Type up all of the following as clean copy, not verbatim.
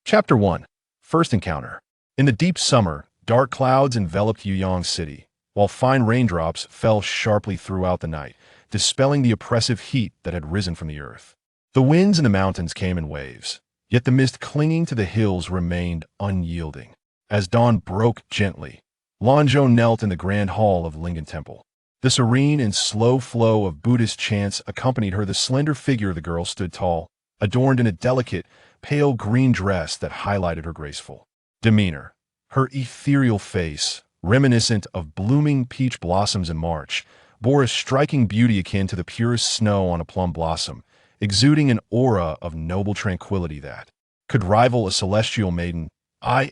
Chapter 1. First Encounter. In the deep summer, dark clouds enveloped Yuyang City, while fine raindrops fell sharply throughout the night, dispelling the oppressive heat that had risen from the earth. The winds in the mountains came in waves, yet the mist clinging to the hills remained unyielding. As dawn broke gently, Lanzhou knelt in the grand hall of Lingen Temple. The serene and slow flow of Buddhist chants accompanied her. The slender figure of the girl stood tall, adorned in a delicate, pale green dress that highlighted her graceful demeanor. Her ethereal face, reminiscent of blooming peach blossoms in March, bore a striking beauty akin to the purest snow on a plum blossom, exuding an aura of noble tranquility that could rival a celestial maiden.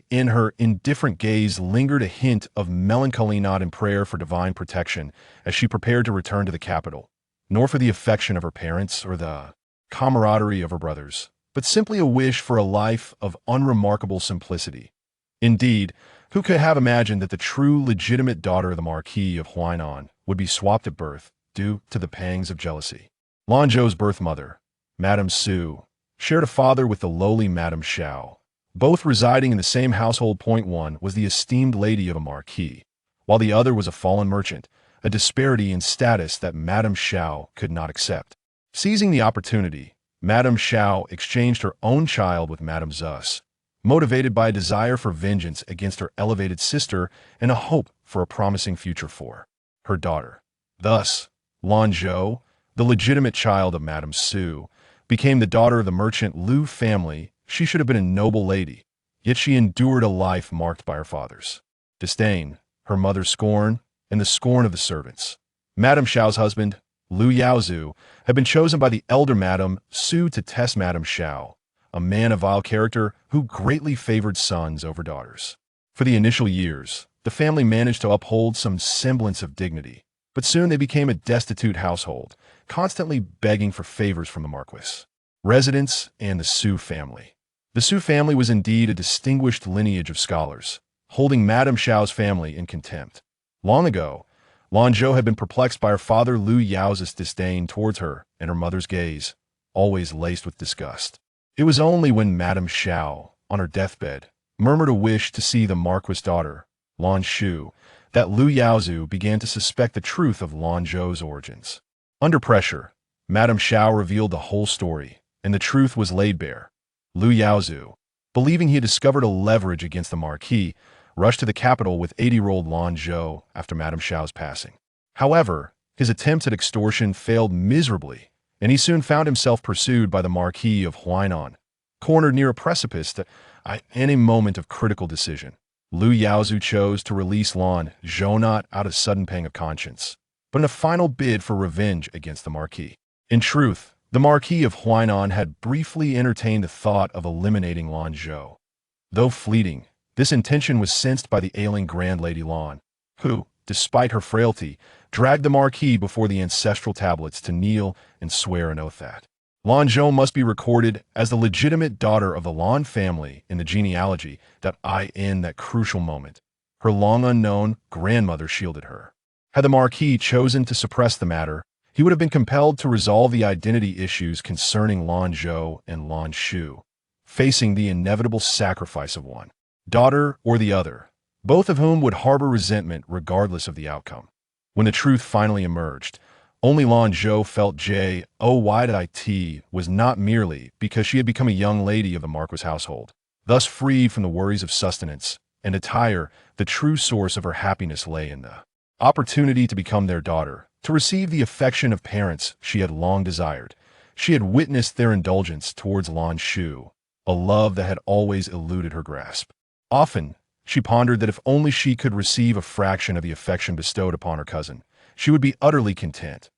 In her indifferent gaze lingered a hint of melancholy, not in prayer for divine protection as she prepared to return to the capital, nor for the affection of her parents or the camaraderie of her brothers, but simply a wish for a life of unremarkable simplicity. Indeed, who could have imagined that the true legitimate daughter of the Marquis of Huainan would be swapped at birth due to the pangs of jealousy? Lanzhou's birth mother, Madame Su, shared a father with the lowly Madame Xiao, both residing in the same household. One was the esteemed lady of a marquis, while the other was a fallen merchant, a disparity in status that Madame Xiao could not accept. Seizing the opportunity, Madame Xiao exchanged her own child with Madame Zus, motivated by a desire for vengeance against her elevated sister and a hope for a promising future for her daughter. Thus, Lanzhou, the legitimate child of Madame Su, became the daughter of the merchant Lu family. She should have been a noble lady, yet she endured a life marked by her father's disdain, her mother's scorn, and the scorn of the servants. Madame Xiao's husband, Lu Yaozu, had been chosen by the elder Madame Su to test Madame Xiao, a man of vile character who greatly favored sons over daughters. For the initial years, the family managed to uphold some semblance of dignity, but soon they became a destitute household, constantly begging for favors from the Marquis residents and the Su family. The Su family was indeed a distinguished lineage of scholars, holding Madame Xiao's family in contempt. Long ago, Lanzhou had been perplexed by her father Lu Yao's disdain towards her and her mother's gaze, always laced with disgust. It was only when Madame Xiao, on her deathbed, murmured a wish to see the Marquis' daughter, Lanzhou, that Lu Yaozu began to suspect the truth of Lanzhou's origins. Under pressure, Madame Xiao revealed the whole story, and the truth was laid bare. Lu Yaozu, believing he had discovered a leverage against the Marquis, rushed to the capital with 80-year-old Lanzhou after Madame Xiao's passing. However, his attempts at extortion failed miserably, and he soon found himself pursued by the Marquis of Huainan, cornered near a precipice that, in a moment of critical decision, Lu Yaozu chose to release Lanzhou not out of sudden pang of conscience, but in a final bid for revenge against the Marquis. In truth, the Marquis of Huainan had briefly entertained the thought of eliminating Lanzhou. Though fleeting, this intention was sensed by the ailing Grand Lady Lan, who, despite her frailty, dragged the Marquis before the ancestral tablets to kneel and swear an oath that Lanzhou must be recorded as the legitimate daughter of the Lan family in the genealogy that in that crucial moment, her long unknown grandmother shielded her. Had the Marquis chosen to suppress the matter, he would have been compelled to resolve the identity issues concerning Lanzhou and Lanzhou, facing the inevitable sacrifice of one daughter or the other, both of whom would harbor resentment regardless of the outcome. When the truth finally emerged, only Lanzhou felt JOYT was not merely because she had become a young lady of the Marquis household, thus freed from the worries of sustenance and attire. The true source of her happiness lay in the opportunity to become their daughter, to receive the affection of parents she had long desired. She had witnessed their indulgence towards Lanzhou, a love that had always eluded her grasp. Often, she pondered that if only she could receive a fraction of the affection bestowed upon her cousin, she would be utterly content.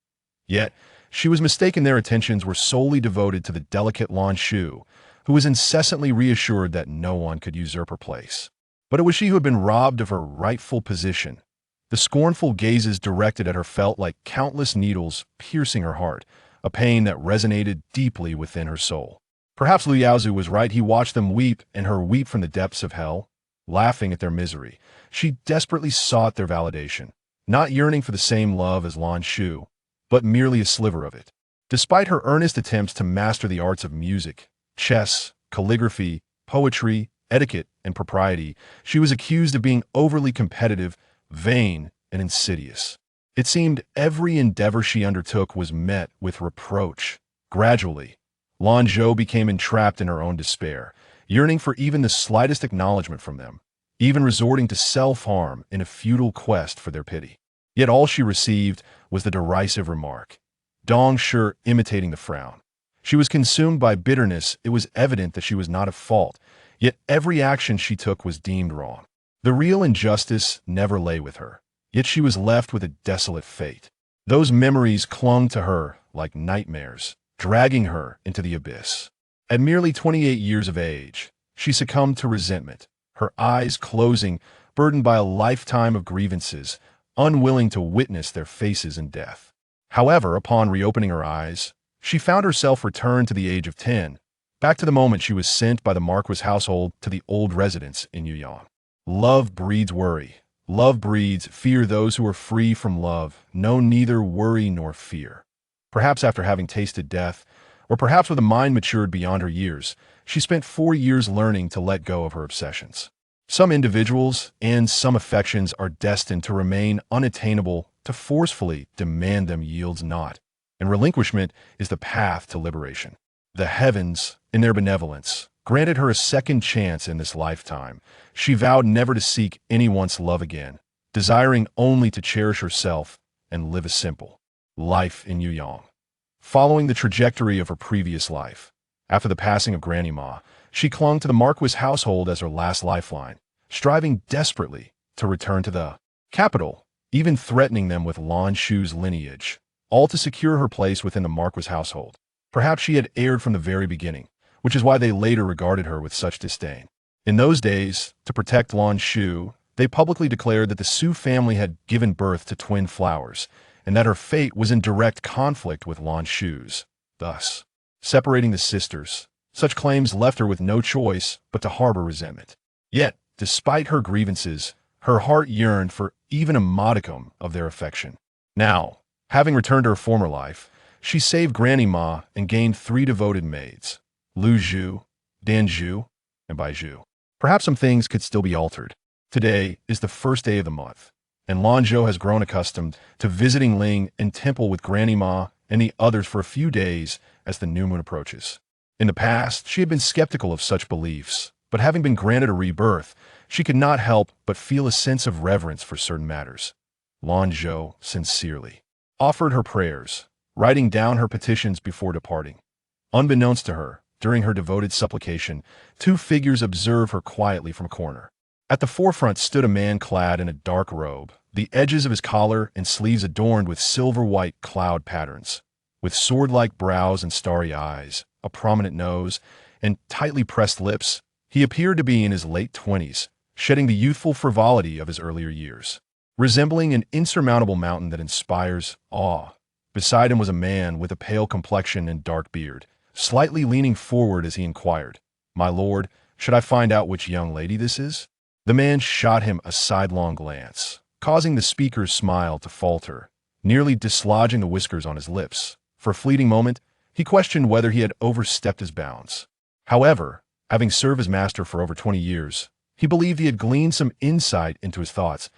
Yet, she was mistaken. Their attentions were solely devoted to the delicate Lanzhou, who was incessantly reassured that no one could usurp her place. But it was she who had been robbed of her rightful position. The scornful gazes directed at her felt like countless needles piercing her heart, a pain that resonated deeply within her soul. Perhaps Lu Yaozu was right. He watched them weep and her weep from the depths of hell, laughing at their misery. She desperately sought their validation, not yearning for the same love as Lanzhou, but merely a sliver of it. Despite her earnest attempts to master the arts of music, chess, calligraphy, poetry, etiquette, and propriety, she was accused of being overly competitive, vain, and insidious. It seemed every endeavor she undertook was met with reproach. Gradually, Lanzhou became entrapped in her own despair, yearning for even the slightest acknowledgement from them, even resorting to self-harm in a futile quest for their pity. Yet all she received was the derisive remark, Dong Shi imitating the frown. She was consumed by bitterness. It was evident that she was not at fault, yet every action she took was deemed wrong. The real injustice never lay with her, yet she was left with a desolate fate. Those memories clung to her like nightmares, dragging her into the abyss. At merely 28 years of age, she succumbed to resentment, her eyes closing, burdened by a lifetime of grievances, unwilling to witness their faces in death. However, upon reopening her eyes, she found herself returned to the age of 10, back to the moment she was sent by the Marquis household to the old residence in Huainan. Love breeds worry. Love breeds fear. Those who are free from love know neither worry nor fear. Perhaps after having tasted death, or perhaps with a mind matured beyond her years, she spent 4 years learning to let go of her obsessions. Some individuals and some affections are destined to remain unattainable. To forcefully demand them yields not, and relinquishment is the path to liberation. The heavens, in their benevolence, granted her a second chance in this lifetime. She vowed never to seek anyone's love again, desiring only to cherish herself and live a simple life in Yueyang. Following the trajectory of her previous life, after the passing of Granny Ma, she clung to the Marquis household as her last lifeline, striving desperately to return to the capital, even threatening them with Lanzhou's lineage, all to secure her place within the Marquis household. Perhaps she had erred from the very beginning, which is why they later regarded her with such disdain. In those days, to protect Lanzhou, they publicly declared that the Su family had given birth to twin flowers, and that her fate was in direct conflict with Lanzhou's, thus separating the sisters. Such claims left her with no choice but to harbor resentment. Yet, despite her grievances, her heart yearned for even a modicum of their affection. Now, having returned to her former life, she saved Granny Ma and gained 3 devoted maids, Lu Zhu, Dan Zhu, and Bai Zhu. Perhaps some things could still be altered. Today is the first day of the month, and Lanzhou has grown accustomed to visiting Ling in temple with Granny Ma and the others for a few days as the new moon approaches. In the past, she had been skeptical of such beliefs, but having been granted a rebirth, she could not help but feel a sense of reverence for certain matters. Lanzhou sincerely offered her prayers, writing down her petitions before departing. Unbeknownst to her, during her devoted supplication, 2 figures observed her quietly from a corner. At the forefront stood a man clad in a dark robe, the edges of his collar and sleeves adorned with silver-white cloud patterns. With sword-like brows and starry eyes, a prominent nose, and tightly pressed lips, he appeared to be in his late 20s, shedding the youthful frivolity of his earlier years. Resembling an insurmountable mountain that inspires awe, beside him was a man with a pale complexion and dark beard, slightly leaning forward as he inquired, "My lord, should I find out which young lady this is?" The man shot him a sidelong glance, causing the speaker's smile to falter, nearly dislodging the whiskers on his lips. For a fleeting moment, he questioned whether he had overstepped his bounds. However, having served his master for over 20 years, he believed he had gleaned some insight into his thoughts.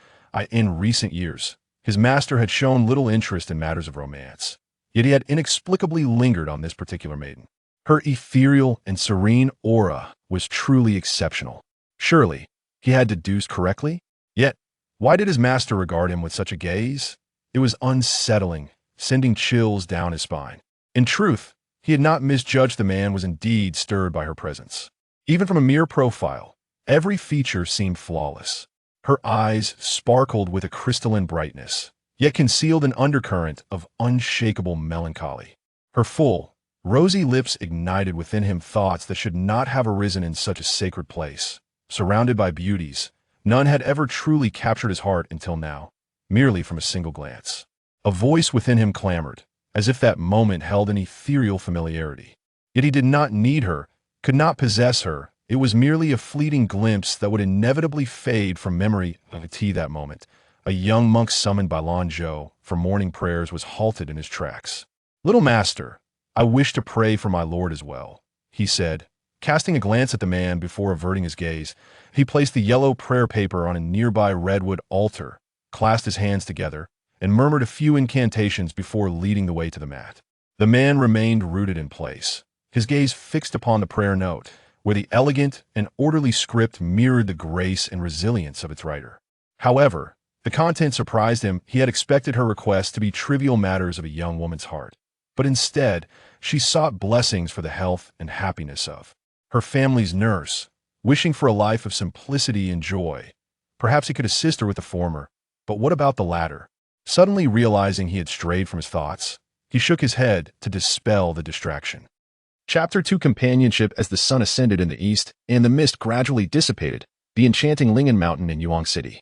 In recent years, his master had shown little interest in matters of romance, yet he had inexplicably lingered on this particular maiden. Her ethereal and serene aura was truly exceptional. Surely, he had deduced correctly? Yet, why did his master regard him with such a gaze? It was unsettling, sending chills down his spine. In truth, he had not misjudged. The man was indeed stirred by her presence. Even from a mere profile, every feature seemed flawless. Her eyes sparkled with a crystalline brightness, yet concealed an undercurrent of unshakable melancholy. Her full, rosy lips ignited within him thoughts that should not have arisen in such a sacred place. Surrounded by beauties, none had ever truly captured his heart until now, merely from a single glance. A voice within him clamored, as if that moment held an ethereal familiarity. Yet he did not need her, could not possess her. It was merely a fleeting glimpse that would inevitably fade from memory. That moment, a young monk summoned by Lanzhou for morning prayers was halted in his tracks. "Little master, I wish to pray for my lord as well," he said, Casting a glance at the man before averting his gaze, he placed the yellow prayer paper on a nearby redwood altar, clasped his hands together, and murmured a few incantations before leading the way to the mat. The man remained rooted in place, his gaze fixed upon the prayer note, where the elegant and orderly script mirrored the grace and resilience of its writer. However, the content surprised him. He had expected her request to be trivial matters of a young woman's heart, but instead, she sought blessings for the health and happiness of her family's nurse, wishing for a life of simplicity and joy. Perhaps he could assist her with the former, but what about the latter? Suddenly realizing he had strayed from his thoughts, he shook his head to dispel the distraction. Chapter 2: Companionship. As the sun ascended in the east and the mist gradually dissipated, the enchanting Ling'an Mountain in Yuan City,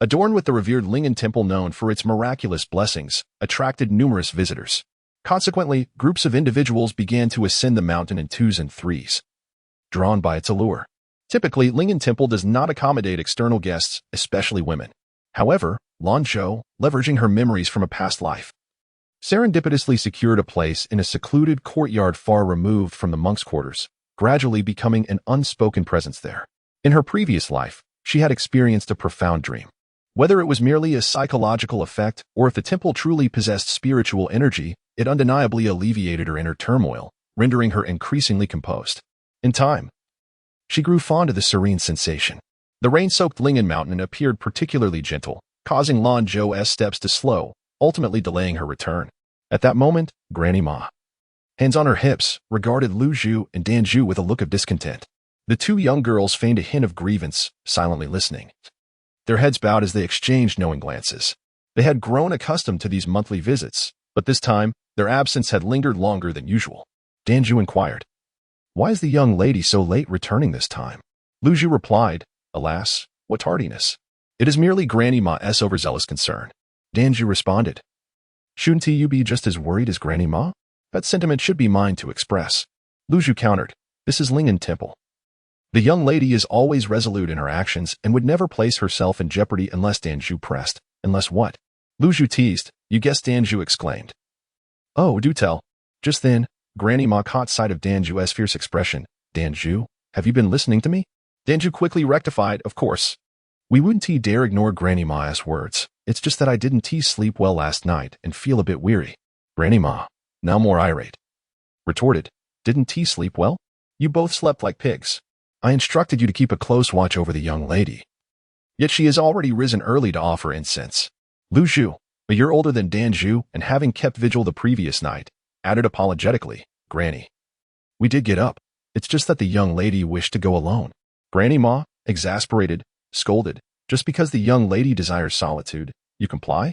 adorned with the revered Ling'an Temple known for its miraculous blessings, attracted numerous visitors. Consequently, groups of individuals began to ascend the mountain in twos and threes, drawn by its allure. Typically, Ling'an Temple does not accommodate external guests, especially women. However, Lanzhou, leveraging her memories from a past life, serendipitously secured a place in a secluded courtyard far removed from the monks' quarters, gradually becoming an unspoken presence there. In her previous life, she had experienced a profound dream. Whether it was merely a psychological effect or if the temple truly possessed spiritual energy, it undeniably alleviated her inner turmoil, rendering her increasingly composed. In time, she grew fond of the serene sensation. The rain-soaked Ling'an Mountain appeared particularly gentle, causing Lanzhou's steps to slow, ultimately delaying her return. At that moment, Granny Ma, hands on her hips, regarded Lu Zhu and Dan Zhu with a look of discontent. The two young girls feigned a hint of grievance, silently listening, their heads bowed as they exchanged knowing glances. They had grown accustomed to these monthly visits, but this time, their absence had lingered longer than usual. Dan Zhu inquired, "Why is the young lady so late returning this time?" Lu Zhu replied, "Alas, what tardiness! It is merely Granny Ma's overzealous concern." Dan Zhu responded, "Shouldn't you be just as worried as Granny Ma? That sentiment should be mine to express." Lu Zhu countered, "This is Ling'an Temple. The young lady is always resolute in her actions and would never place herself in jeopardy unless." Dan Zhu pressed. "Unless what?" Lu Zhu teased. "You guessed," Dan Zhu exclaimed. "Oh, do tell." Just then, Granny Ma caught sight of Dan Zhu's fierce expression. "Dan Zhu, have you been listening to me?" Dan Zhu quickly rectified, "Of course. We wouldn't dare ignore Granny Ma's words. It's just that I didn't sleep well last night and feel a bit weary." Granny Ma, now more irate, retorted, "Didn't sleep well? You both slept like pigs. I instructed you to keep a close watch over the young lady. Yet she has already risen early to offer incense." Lu Zhu, a year older than Dan Zhu and having kept vigil the previous night, added apologetically, "Granny, we did get up. It's just that the young lady wished to go alone." Granny Ma, exasperated, scolded, "Just because the young lady desires solitude, you comply?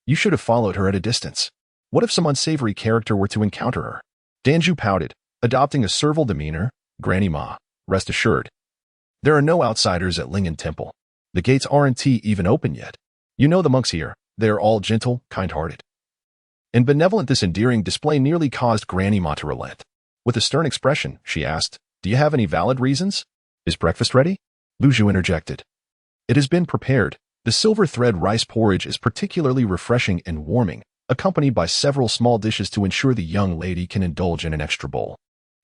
You should have followed her at a distance. What if some unsavory character were to encounter her?" Dan Zhu pouted, adopting a servile demeanor. "Granny Ma, rest assured, there are no outsiders at Ling'an Temple. The gates aren't even open yet. You know the monks here. They are all gentle, kind-hearted and benevolent." This endearing display nearly caused Granny Ma to relent. With a stern expression, she asked, "Do you have any valid reasons? Is breakfast ready?" Lu Zhu interjected, "It has been prepared. The silver thread rice porridge is particularly refreshing and warming, accompanied by several small dishes to ensure the young lady can indulge in an extra bowl."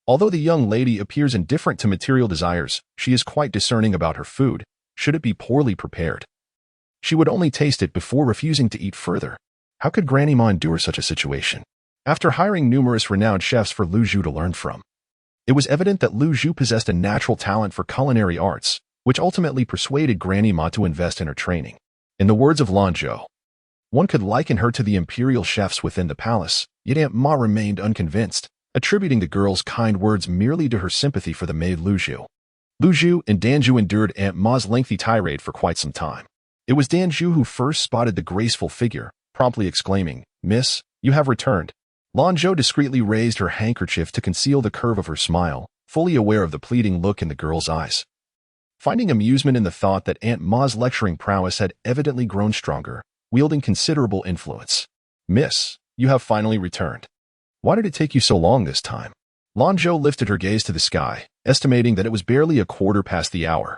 Although the young lady appears indifferent to material desires, she is quite discerning about her food. Should it be poorly prepared, she would only taste it before refusing to eat further. How could Granny Ma endure such a situation? After hiring numerous renowned chefs for Lu Zhu to learn from, it was evident that Lu Zhu possessed a natural talent for culinary arts, which ultimately persuaded Granny Ma to invest in her training. In the words of Lanzhou, one could liken her to the imperial chefs within the palace, yet Aunt Ma remained unconvinced, attributing the girl's kind words merely to her sympathy for the maid Lu Zhu. Lu Zhu and Dan Zhu endured Aunt Ma's lengthy tirade for quite some time. It was Dan Zhu who first spotted the graceful figure, promptly exclaiming, "Miss, you have returned." Lanzhou discreetly raised her handkerchief to conceal the curve of her smile, fully aware of the pleading look in the girl's eyes. Finding amusement in the thought that Aunt Ma's lecturing prowess had evidently grown stronger, wielding considerable influence. "Miss, you have finally returned. Why did it take you so long this time?" Lanzhou lifted her gaze to the sky, estimating that it was barely a quarter past the hour.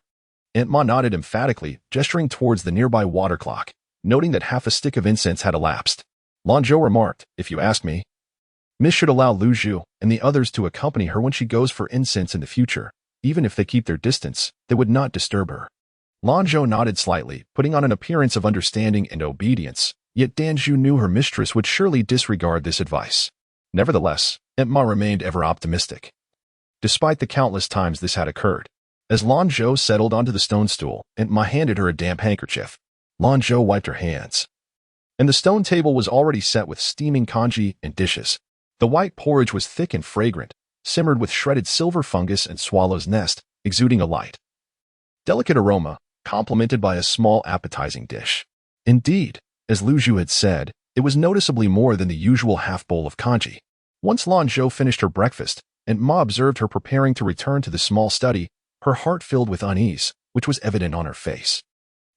Aunt Ma nodded emphatically, gesturing towards the nearby water clock, noting that half a stick of incense had elapsed. Lanzhou remarked, "If you ask me, Miss should allow Lanzhou and the others to accompany her when she goes for incense in the future. Even if they keep their distance, they would not disturb her. Lanzhou nodded slightly, putting on an appearance of understanding and obedience, yet Danzhou knew her mistress would surely disregard this advice. Nevertheless, Aunt Ma remained ever optimistic. Despite the countless times this had occurred, as Lanzhou settled onto the stone stool, Aunt Ma handed her a damp handkerchief. Lanzhou wiped her hands. And the stone table was already set with steaming congee and dishes. The white porridge was thick and fragrant, simmered with shredded silver fungus and swallow's nest, exuding a light, delicate aroma, complemented by a small appetizing dish. Indeed, as Lanzhou had said, it was noticeably more than the usual half-bowl of congee. Once Lanzhou finished her breakfast, Aunt Ma observed her preparing to return to the small study, her heart filled with unease, which was evident on her face.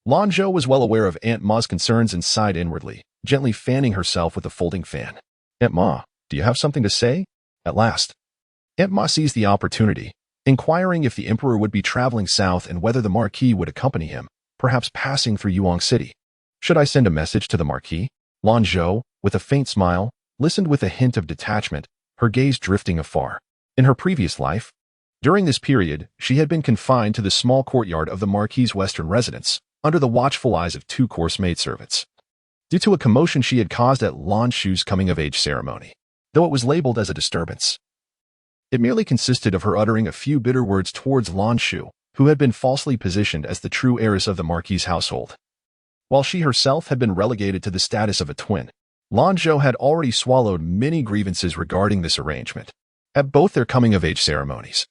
Lanzhou was well aware of Aunt Ma's concerns and sighed inwardly, gently fanning herself with a folding fan. Aunt Ma, do you have something to say? At last, Aunt Ma seized the opportunity, inquiring if the emperor would be traveling south and whether the Marquis would accompany him, perhaps passing through Yuan City. Should I send a message to the Marquis? Lanzhou, with a faint smile, listened with a hint of detachment, her gaze drifting afar. In her previous life, during this period, she had been confined to the small courtyard of the Marquis's western residence, under the watchful eyes of two coarse maidservants, due to a commotion she had caused at Lanzhou's coming-of-age ceremony. Though it was labeled as a disturbance, it merely consisted of her uttering a few bitter words towards Lanzhou, who had been falsely positioned as the true heiress of the Marquis's household. While she herself had been relegated to the status of a twin, Lanzhou had already swallowed many grievances regarding this arrangement. At both their coming-of-age ceremonies,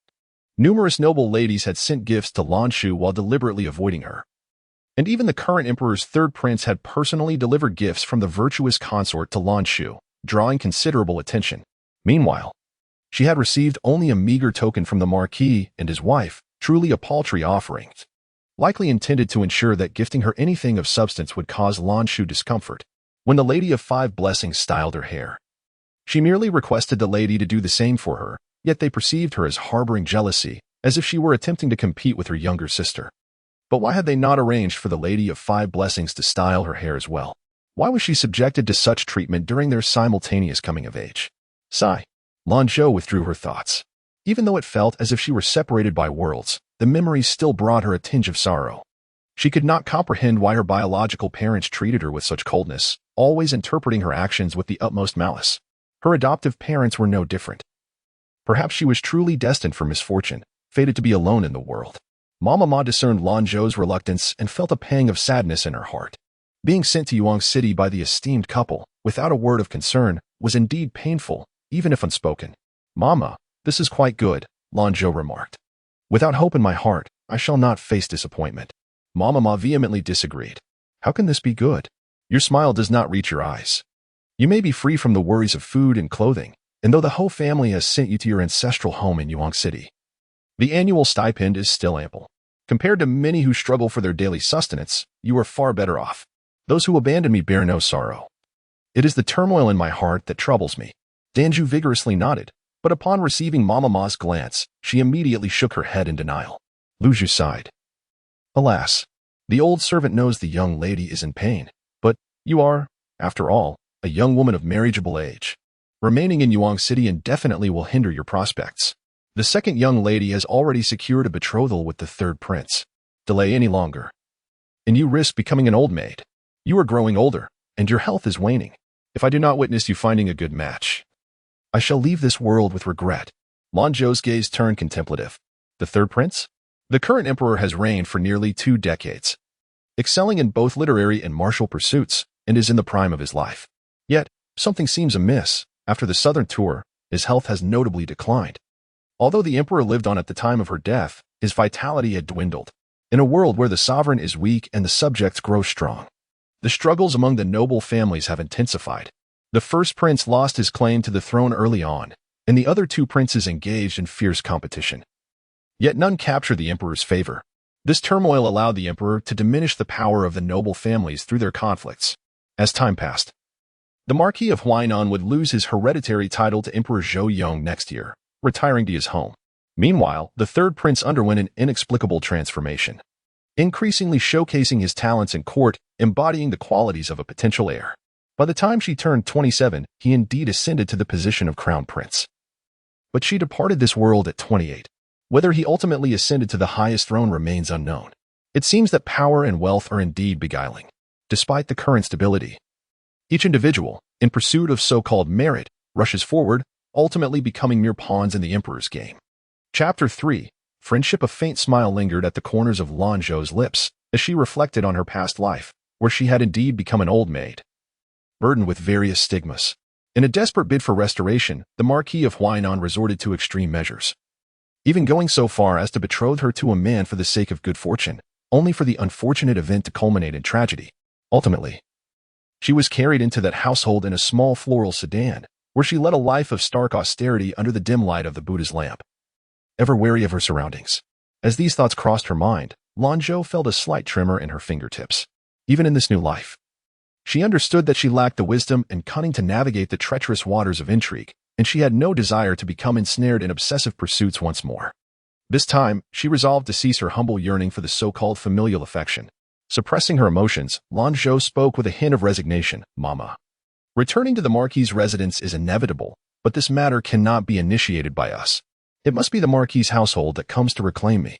numerous noble ladies had sent gifts to Lanzhou while deliberately avoiding her. And even the current emperor's third prince had personally delivered gifts from the virtuous consort to Lanzhou, drawing considerable attention. Meanwhile, she had received only a meager token from the Marquis and his wife, truly a paltry offering, likely intended to ensure that gifting her anything of substance would cause Lanzhou discomfort. When the Lady of Five Blessings styled her hair, she merely requested the lady to do the same for her, yet they perceived her as harboring jealousy, as if she were attempting to compete with her younger sister. But why had they not arranged for the Lady of Five Blessings to style her hair as well? Why was she subjected to such treatment during their simultaneous coming of age? Sigh. Lanzhou withdrew her thoughts. Even though it felt as if she were separated by worlds, the memories still brought her a tinge of sorrow. She could not comprehend why her biological parents treated her with such coldness, always interpreting her actions with the utmost malice. Her adoptive parents were no different. Perhaps she was truly destined for misfortune, fated to be alone in the world. Mama Ma discerned Lanzhou's reluctance and felt a pang of sadness in her heart. Being sent to Yuan City by the esteemed couple, without a word of concern, was indeed painful, even if unspoken. Mama, this is quite good, Lanzhou remarked. Without hope in my heart, I shall not face disappointment. Mama Ma vehemently disagreed. How can this be good? Your smile does not reach your eyes. You may be free from the worries of food and clothing, and though the whole family has sent you to your ancestral home in Yuan City, the annual stipend is still ample. Compared to many who struggle for their daily sustenance, you are far better off. Those who abandon me bear no sorrow. It is the turmoil in my heart that troubles me. Danzhou vigorously nodded, but upon receiving Mama Ma's glance, she immediately shook her head in denial. Lanzhou sighed. Alas, the old servant knows the young lady is in pain, but you are, after all, a young woman of marriageable age. Remaining in Yuan City indefinitely will hinder your prospects. The second young lady has already secured a betrothal with the third prince. Delay any longer, and you risk becoming an old maid. You are growing older, and your health is waning. If I do not witness you finding a good match, I shall leave this world with regret. Lanzhou's gaze turned contemplative. The third prince? The current emperor has reigned for nearly 2 decades, excelling in both literary and martial pursuits, and is in the prime of his life. Yet, something seems amiss. After the southern tour, his health has notably declined. Although the emperor lived on at the time of her death, his vitality had dwindled. In a world where the sovereign is weak and the subjects grow strong, the struggles among the noble families have intensified. The first prince lost his claim to the throne early on, and the other 2 princes engaged in fierce competition. Yet none captured the emperor's favor. This turmoil allowed the emperor to diminish the power of the noble families through their conflicts. As time passed, the Marquis of Huainan would lose his hereditary title to Emperor Zhou Yong next year, retiring to his home. Meanwhile, the third prince underwent an inexplicable transformation, increasingly showcasing his talents in court, embodying the qualities of a potential heir. By the time she turned 27, he indeed ascended to the position of crown prince. But she departed this world at 28. Whether he ultimately ascended to the highest throne remains unknown. It seems that power and wealth are indeed beguiling, despite the current stability. Each individual, in pursuit of so-called merit, rushes forward, ultimately becoming mere pawns in the emperor's game. Chapter 3. Friendship. A faint smile lingered at the corners of Lanzhou's lips as she reflected on her past life, where she had indeed become an old maid, burdened with various stigmas. In a desperate bid for restoration, the Marquis of Huainan resorted to extreme measures, even going so far as to betroth her to a man for the sake of good fortune, only for the unfortunate event to culminate in tragedy. Ultimately, she was carried into that household in a small floral sedan, where she led a life of stark austerity under the dim light of the Buddha's lamp, ever wary of her surroundings. As these thoughts crossed her mind, Lanzhou felt a slight tremor in her fingertips. Even in this new life, she understood that she lacked the wisdom and cunning to navigate the treacherous waters of intrigue, and she had no desire to become ensnared in obsessive pursuits once more. This time, she resolved to cease her humble yearning for the so-called familial affection. Suppressing her emotions, Lanzhou spoke with a hint of resignation. Mama, returning to the Marquis's residence is inevitable, but this matter cannot be initiated by us. It must be the Marquis's household that comes to reclaim me.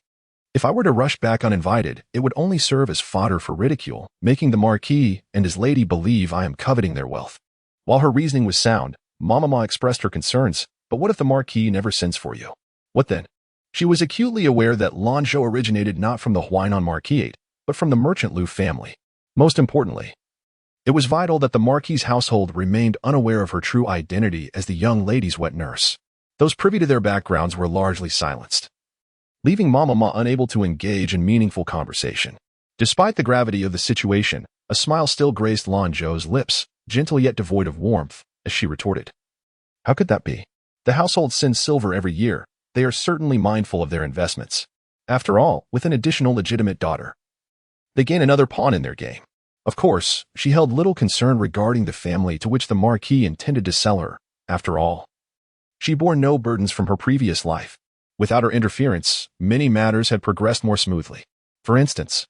If I were to rush back uninvited, it would only serve as fodder for ridicule, making the Marquis and his lady believe I am coveting their wealth. While her reasoning was sound, Mama expressed her concerns. But what if the Marquis never sends for you? What then? She was acutely aware that Lanzhou originated not from the Huainan Marquis, but from the merchant Liu family. Most importantly, it was vital that the Marquis's household remained unaware of her true identity as the young lady's wet nurse. Those privy to their backgrounds were largely silenced, leaving Mama unable to engage in meaningful conversation. Despite the gravity of the situation, a smile still graced Lanzhou's lips, gentle yet devoid of warmth, as she retorted, "How could that be? The household sends silver every year. They are certainly mindful of their investments. After all, with an additional legitimate daughter, they gain another pawn in their game." Of course, she held little concern regarding the family to which the Marquis intended to sell her. After all, she bore no burdens from her previous life. Without her interference, many matters had progressed more smoothly. For instance,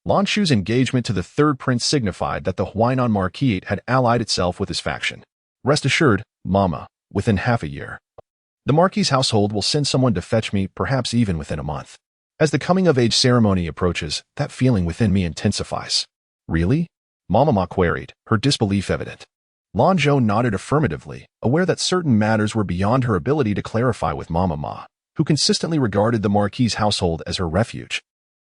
Lanzhou's engagement to the third prince signified that the Huainan Marquis had allied itself with his faction. Rest assured, Mama, within half a year, the Marquis's household will send someone to fetch me, perhaps even within a month. As the coming-of-age ceremony approaches, that feeling within me intensifies. Really? Mama queried, her disbelief evident. Lanzhou nodded affirmatively, aware that certain matters were beyond her ability to clarify with Mama, who consistently regarded the Marquis's household as her refuge.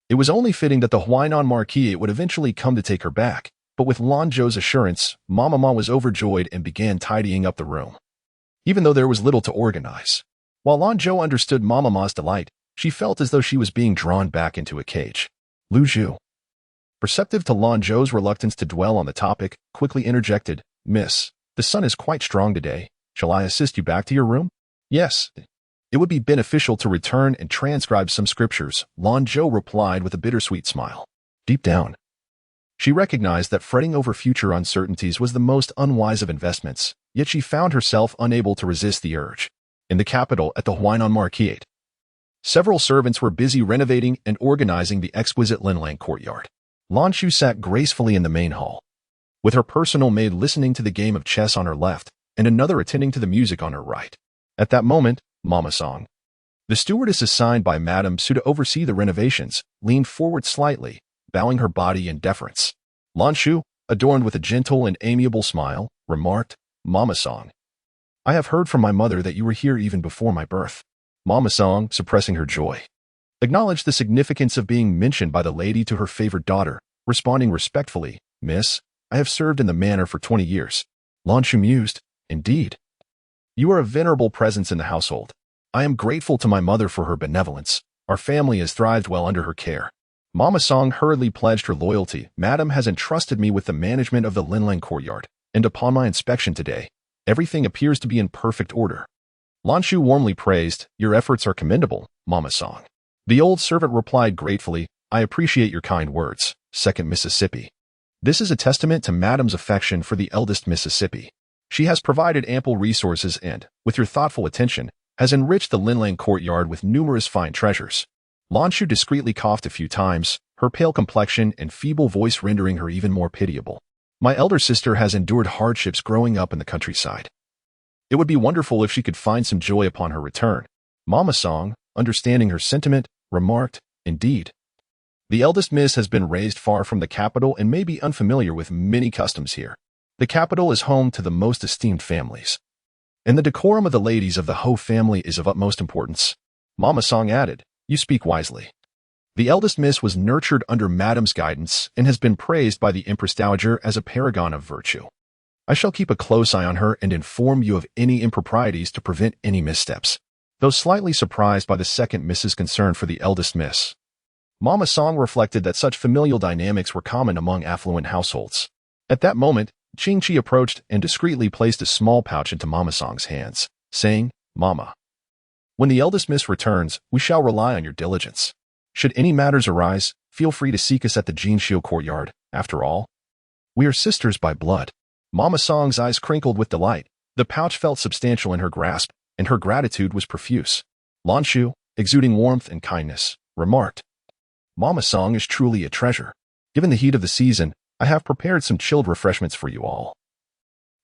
It was only fitting that the Huainan Marquis would eventually come to take her back, but with Lanzhou's assurance, Mama was overjoyed and began tidying up the room, even though there was little to organize. While Lanzhou understood Mama's delight, she felt as though she was being drawn back into a cage. Lu Zhu, perceptive to Lanzhou's reluctance to dwell on the topic, quickly interjected, "Miss, the sun is quite strong today. Shall I assist you back to your room?" "Yes. It would be beneficial to return and transcribe some scriptures," Lanzhou replied with a bittersweet smile. Deep down, she recognized that fretting over future uncertainties was the most unwise of investments, yet she found herself unable to resist the urge. In the capital at the Huainan Marquis, several servants were busy renovating and organizing the exquisite Lanzhou courtyard. Lanzhou sat gracefully in the main hall, with her personal maid listening to the game of chess on her left and another attending to the music on her right. At that moment, Mama Song, the stewardess assigned by Madame Su to oversee the renovations, leaned forward slightly, bowing her body in deference. Lanzhou, adorned with a gentle and amiable smile, remarked, "Mama Song, I have heard from my mother that you were here even before my birth." Mama Song, suppressing her joy, acknowledged the significance of being mentioned by the lady to her favored daughter, responding respectfully, "Miss, I have served in the manor for 20 years. Lanzhou mused, "Indeed. You are a venerable presence in the household. I am grateful to my mother for her benevolence. Our family has thrived well under her care." Mama Song hurriedly pledged her loyalty. "Madam has entrusted me with the management of the Lanzhou courtyard, and upon my inspection today, everything appears to be in perfect order." Lanzhou warmly praised, "Your efforts are commendable, Mama Song." The old servant replied gratefully, "I appreciate your kind words, Second Mississippi. This is a testament to Madam's affection for the eldest Mississippi. She has provided ample resources and, with your thoughtful attention, has enriched the Lanzhou courtyard with numerous fine treasures." Lanzhou discreetly coughed a few times, her pale complexion and feeble voice rendering her even more pitiable. My elder sister has endured hardships growing up in the countryside. It would be wonderful if she could find some joy upon her return. Mama Song, understanding her sentiment, remarked, Indeed. The eldest miss has been raised far from the capital and may be unfamiliar with many customs here. The capital is home to the most esteemed families, and the decorum of the ladies of the Ho family is of utmost importance. Mama Song added, You speak wisely. The eldest miss was nurtured under Madame's guidance and has been praised by the Empress Dowager as a paragon of virtue. I shall keep a close eye on her and inform you of any improprieties to prevent any missteps. Though slightly surprised by the second miss's concern for the eldest miss, Mama Song reflected that such familial dynamics were common among affluent households. At that moment, Ching Chi approached and discreetly placed a small pouch into Mama Song's hands, saying, Mama, when the eldest miss returns, we shall rely on your diligence. Should any matters arise, feel free to seek us at the Jinxiu courtyard. After all, we are sisters by blood. Mama Song's eyes crinkled with delight. The pouch felt substantial in her grasp, and her gratitude was profuse. Lanzhou, exuding warmth and kindness, remarked, Mama Song is truly a treasure. Given the heat of the season, I have prepared some chilled refreshments for you all.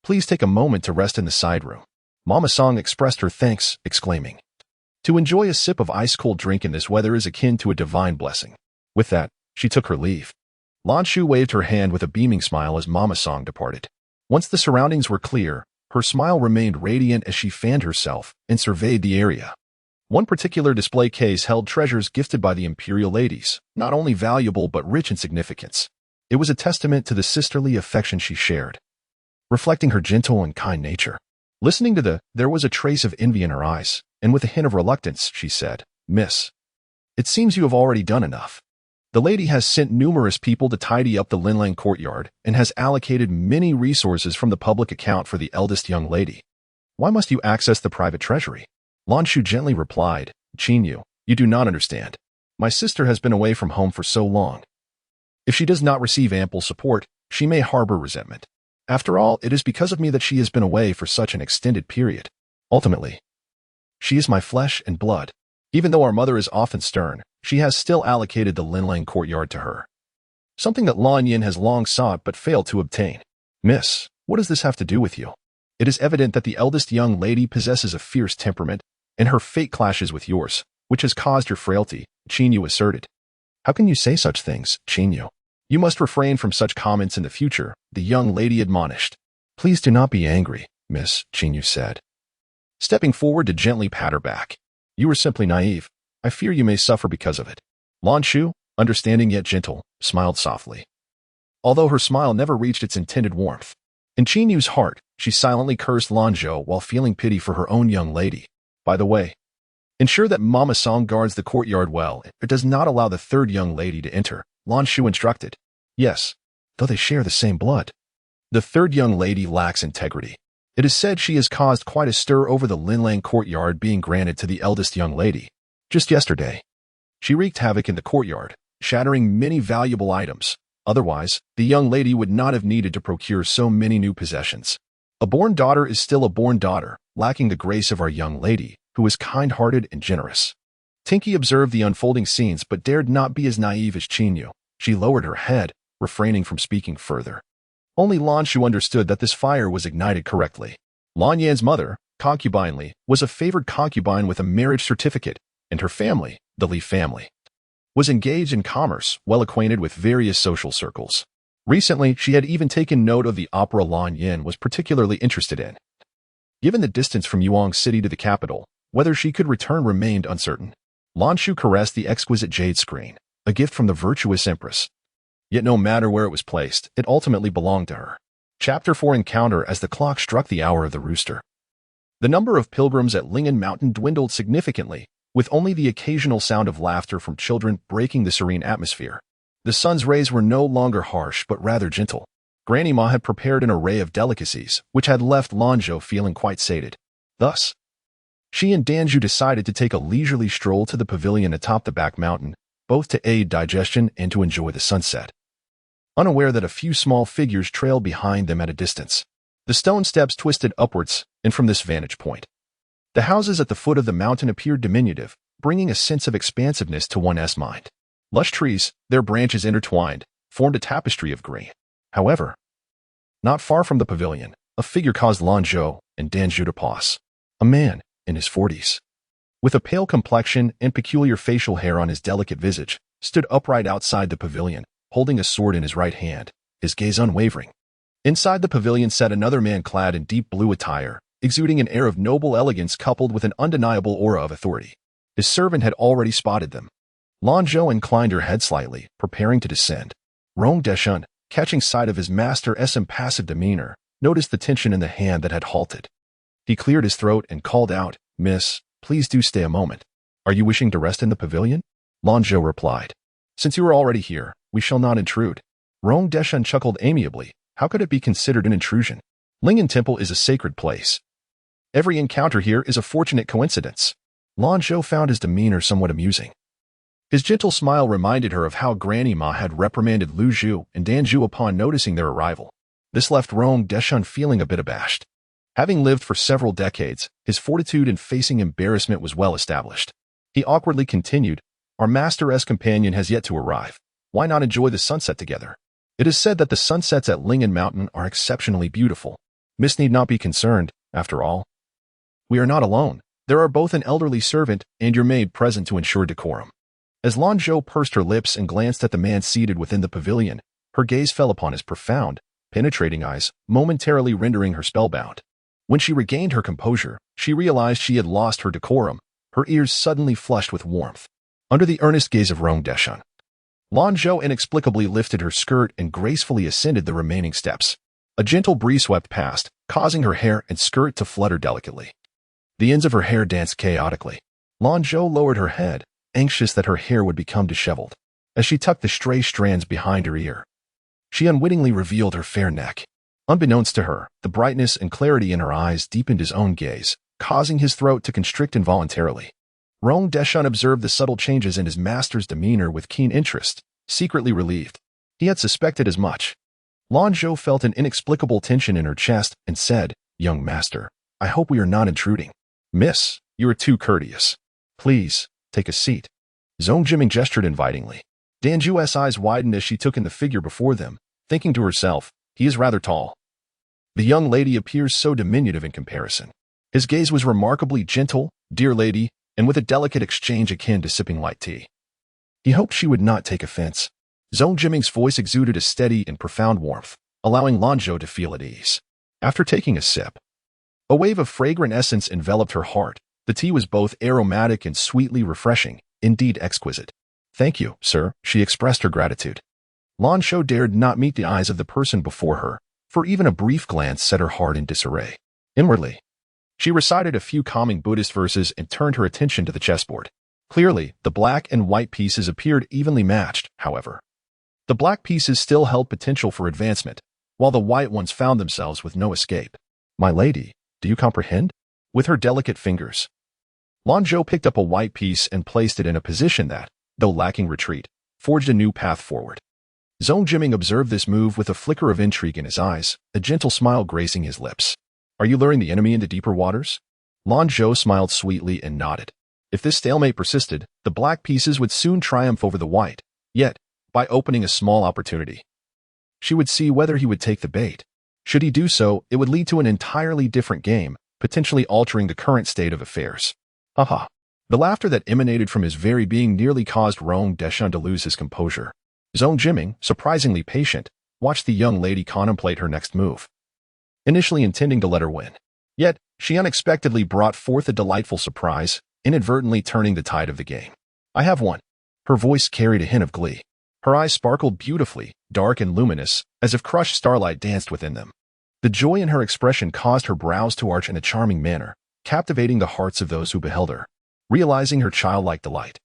Please take a moment to rest in the side room. Mama Song expressed her thanks, exclaiming, To enjoy a sip of ice-cold drink in this weather is akin to a divine blessing. With that, she took her leave. Lanzhou waved her hand with a beaming smile as Mama Song departed. Once the surroundings were clear, her smile remained radiant as she fanned herself and surveyed the area. One particular display case held treasures gifted by the imperial ladies, not only valuable but rich in significance. It was a testament to the sisterly affection she shared, reflecting her gentle and kind nature. Listening to there was a trace of envy in her eyes, and with a hint of reluctance, she said, Miss, it seems you have already done enough. The lady has sent numerous people to tidy up the Linlang courtyard and has allocated many resources from the public account for the eldest young lady. Why must you access the private treasury? Lanzhou gently replied, Qinyu, you do not understand. My sister has been away from home for so long. If she does not receive ample support, she may harbor resentment. After all, it is because of me that she has been away for such an extended period. Ultimately, she is my flesh and blood. Even though our mother is often stern, she has still allocated the Linlang courtyard to her. Something that Lan Yin has long sought but failed to obtain. Miss, what does this have to do with you? It is evident that the eldest young lady possesses a fierce temperament, and her fate clashes with yours, which has caused your frailty, Qinyu asserted. How can you say such things, Qinyu? You must refrain from such comments in the future, the young lady admonished. Please do not be angry, Miss, Qinyu said, stepping forward to gently pat her back. You are simply naive. I fear you may suffer because of it. Lanzhou, understanding yet gentle, smiled softly, although her smile never reached its intended warmth. In Qinyu's heart, she silently cursed Lanzhou while feeling pity for her own young lady. By the way, ensure that Mama Song guards the courtyard well and does not allow the third young lady to enter, Lanzhou instructed. Yes, though they share the same blood. The third young lady lacks integrity. It is said she has caused quite a stir over the Linlang courtyard being granted to the eldest young lady. Just yesterday, she wreaked havoc in the courtyard, shattering many valuable items. Otherwise, the young lady would not have needed to procure so many new possessions. A born daughter is still a born daughter, lacking the grace of our young lady, who is kind-hearted and generous. Tinky observed the unfolding scenes but dared not be as naive as Qinyu. She lowered her head, refraining from speaking further. Only Lanzhou understood that this fire was ignited correctly. Lan Yan's mother, concubine Li, was a favored concubine with a marriage certificate, and her family, the Li family, was engaged in commerce, well acquainted with various social circles. Recently, she had even taken note of the opera Lan Yin was particularly interested in. Given the distance from Yuang City to the capital, whether she could return remained uncertain. Lanzhou caressed the exquisite jade screen, a gift from the virtuous empress. Yet no matter where it was placed, it ultimately belonged to her. Chapter 4 Encounter as the clock struck the hour of the rooster. The number of pilgrims at Ling'an Mountain dwindled significantly, with only the occasional sound of laughter from children breaking the serene atmosphere. The sun's rays were no longer harsh but rather gentle. Granny Ma had prepared an array of delicacies, which had left Lanzhou feeling quite sated. Thus, she and Danzhou decided to take a leisurely stroll to the pavilion atop the back mountain, both to aid digestion and to enjoy the sunset, unaware that a few small figures trailed behind them at a distance. The stone steps twisted upwards, and from this vantage point, the houses at the foot of the mountain appeared diminutive, bringing a sense of expansiveness to one's mind. Lush trees, their branches intertwined, formed a tapestry of green. However, Not far from the pavilion, a figure caused Lanzhou and Danzhou to pause. A man in his 40s, with a pale complexion and peculiar facial hair on his delicate visage, stood upright outside the pavilion, holding a sword in his right hand, his gaze unwavering. Inside the pavilion sat another man clad in deep blue attire, exuding an air of noble elegance coupled with an undeniable aura of authority. His servant had already spotted them. Lanzhou inclined her head slightly, preparing to descend. Rong Deshun, catching sight of his master's impassive demeanor, noticed the tension in the hand that had halted. He cleared his throat and called out, "Miss, please do stay a moment. Are you wishing to rest in the pavilion?" Lanzhou replied, "Since you are already here, we shall not intrude." Rong Deshun chuckled amiably. How could it be considered an intrusion? Lingyan Temple is a sacred place. Every encounter here is a fortunate coincidence. Lanzhou found his demeanor somewhat amusing. His gentle smile reminded her of how Granny Ma had reprimanded Lu Zhu and Danzhou upon noticing their arrival. This left Rong Deshun feeling a bit abashed. Having lived for several decades, his fortitude in facing embarrassment was well established. He awkwardly continued, "Our master's companion has yet to arrive. Why not enjoy the sunset together? It is said that the sunsets at Lingyan Mountain are exceptionally beautiful. Miss need not be concerned, after all. We are not alone. There are both an elderly servant and your maid present to ensure decorum." As Lanzhou pursed her lips and glanced at the man seated within the pavilion, her gaze fell upon his profound, penetrating eyes, momentarily rendering her spellbound. When she regained her composure, she realized she had lost her decorum, her ears suddenly flushed with warmth. Under the earnest gaze of Rong Deshun, Lanzhou inexplicably lifted her skirt and gracefully ascended the remaining steps. A gentle breeze swept past, causing her hair and skirt to flutter delicately. The ends of her hair danced chaotically. Lanzhou lowered her head, anxious that her hair would become disheveled. As she tucked the stray strands behind her ear, she unwittingly revealed her fair neck. Unbeknownst to her, the brightness and clarity in her eyes deepened his own gaze, causing his throat to constrict involuntarily. Rong Deshun observed the subtle changes in his master's demeanor with keen interest, secretly relieved. He had suspected as much. Lanzhou felt an inexplicable tension in her chest and said, "Young master, I hope we are not intruding." "Miss, you are too courteous. Please, take a seat." Zhong Jiming gestured invitingly. Danzhou's eyes widened as she took in the figure before them, thinking to herself, he is rather tall. The young lady appears so diminutive in comparison. His gaze was remarkably gentle, dear lady, and with a delicate exchange akin to sipping light tea. He hoped she would not take offense. Zhong Jiming's voice exuded a steady and profound warmth, allowing Lanzhou to feel at ease. After taking a sip, a wave of fragrant essence enveloped her heart. The tea was both aromatic and sweetly refreshing, indeed exquisite. "Thank you, sir," she expressed her gratitude. Lanzhou dared not meet the eyes of the person before her, for even a brief glance set her heart in disarray. Inwardly, she recited a few calming Buddhist verses and turned her attention to the chessboard. Clearly, the black and white pieces appeared evenly matched, however. The black pieces still held potential for advancement, while the white ones found themselves with no escape. "My lady, do you comprehend?" With her delicate fingers, Lanzhou picked up a white piece and placed it in a position that, though lacking retreat, forged a new path forward. Zhong Jiming observed this move with a flicker of intrigue in his eyes, a gentle smile gracing his lips. "Are you luring the enemy into deeper waters?" Lanzhou smiled sweetly and nodded. If this stalemate persisted, the black pieces would soon triumph over the white. Yet, by opening a small opportunity, she would see whether he would take the bait. Should he do so, it would lead to an entirely different game, potentially altering the current state of affairs. Haha. The laughter that emanated from his very being nearly caused Rong Deshun to lose his composure. Zhong Jiming, surprisingly patient, watched the young lady contemplate her next move, initially intending to let her win. Yet, she unexpectedly brought forth a delightful surprise, inadvertently turning the tide of the game. "I have won." Her voice carried a hint of glee. Her eyes sparkled beautifully, dark and luminous, as if crushed starlight danced within them. The joy in her expression caused her brows to arch in a charming manner, captivating the hearts of those who beheld her. Realizing her childlike delight,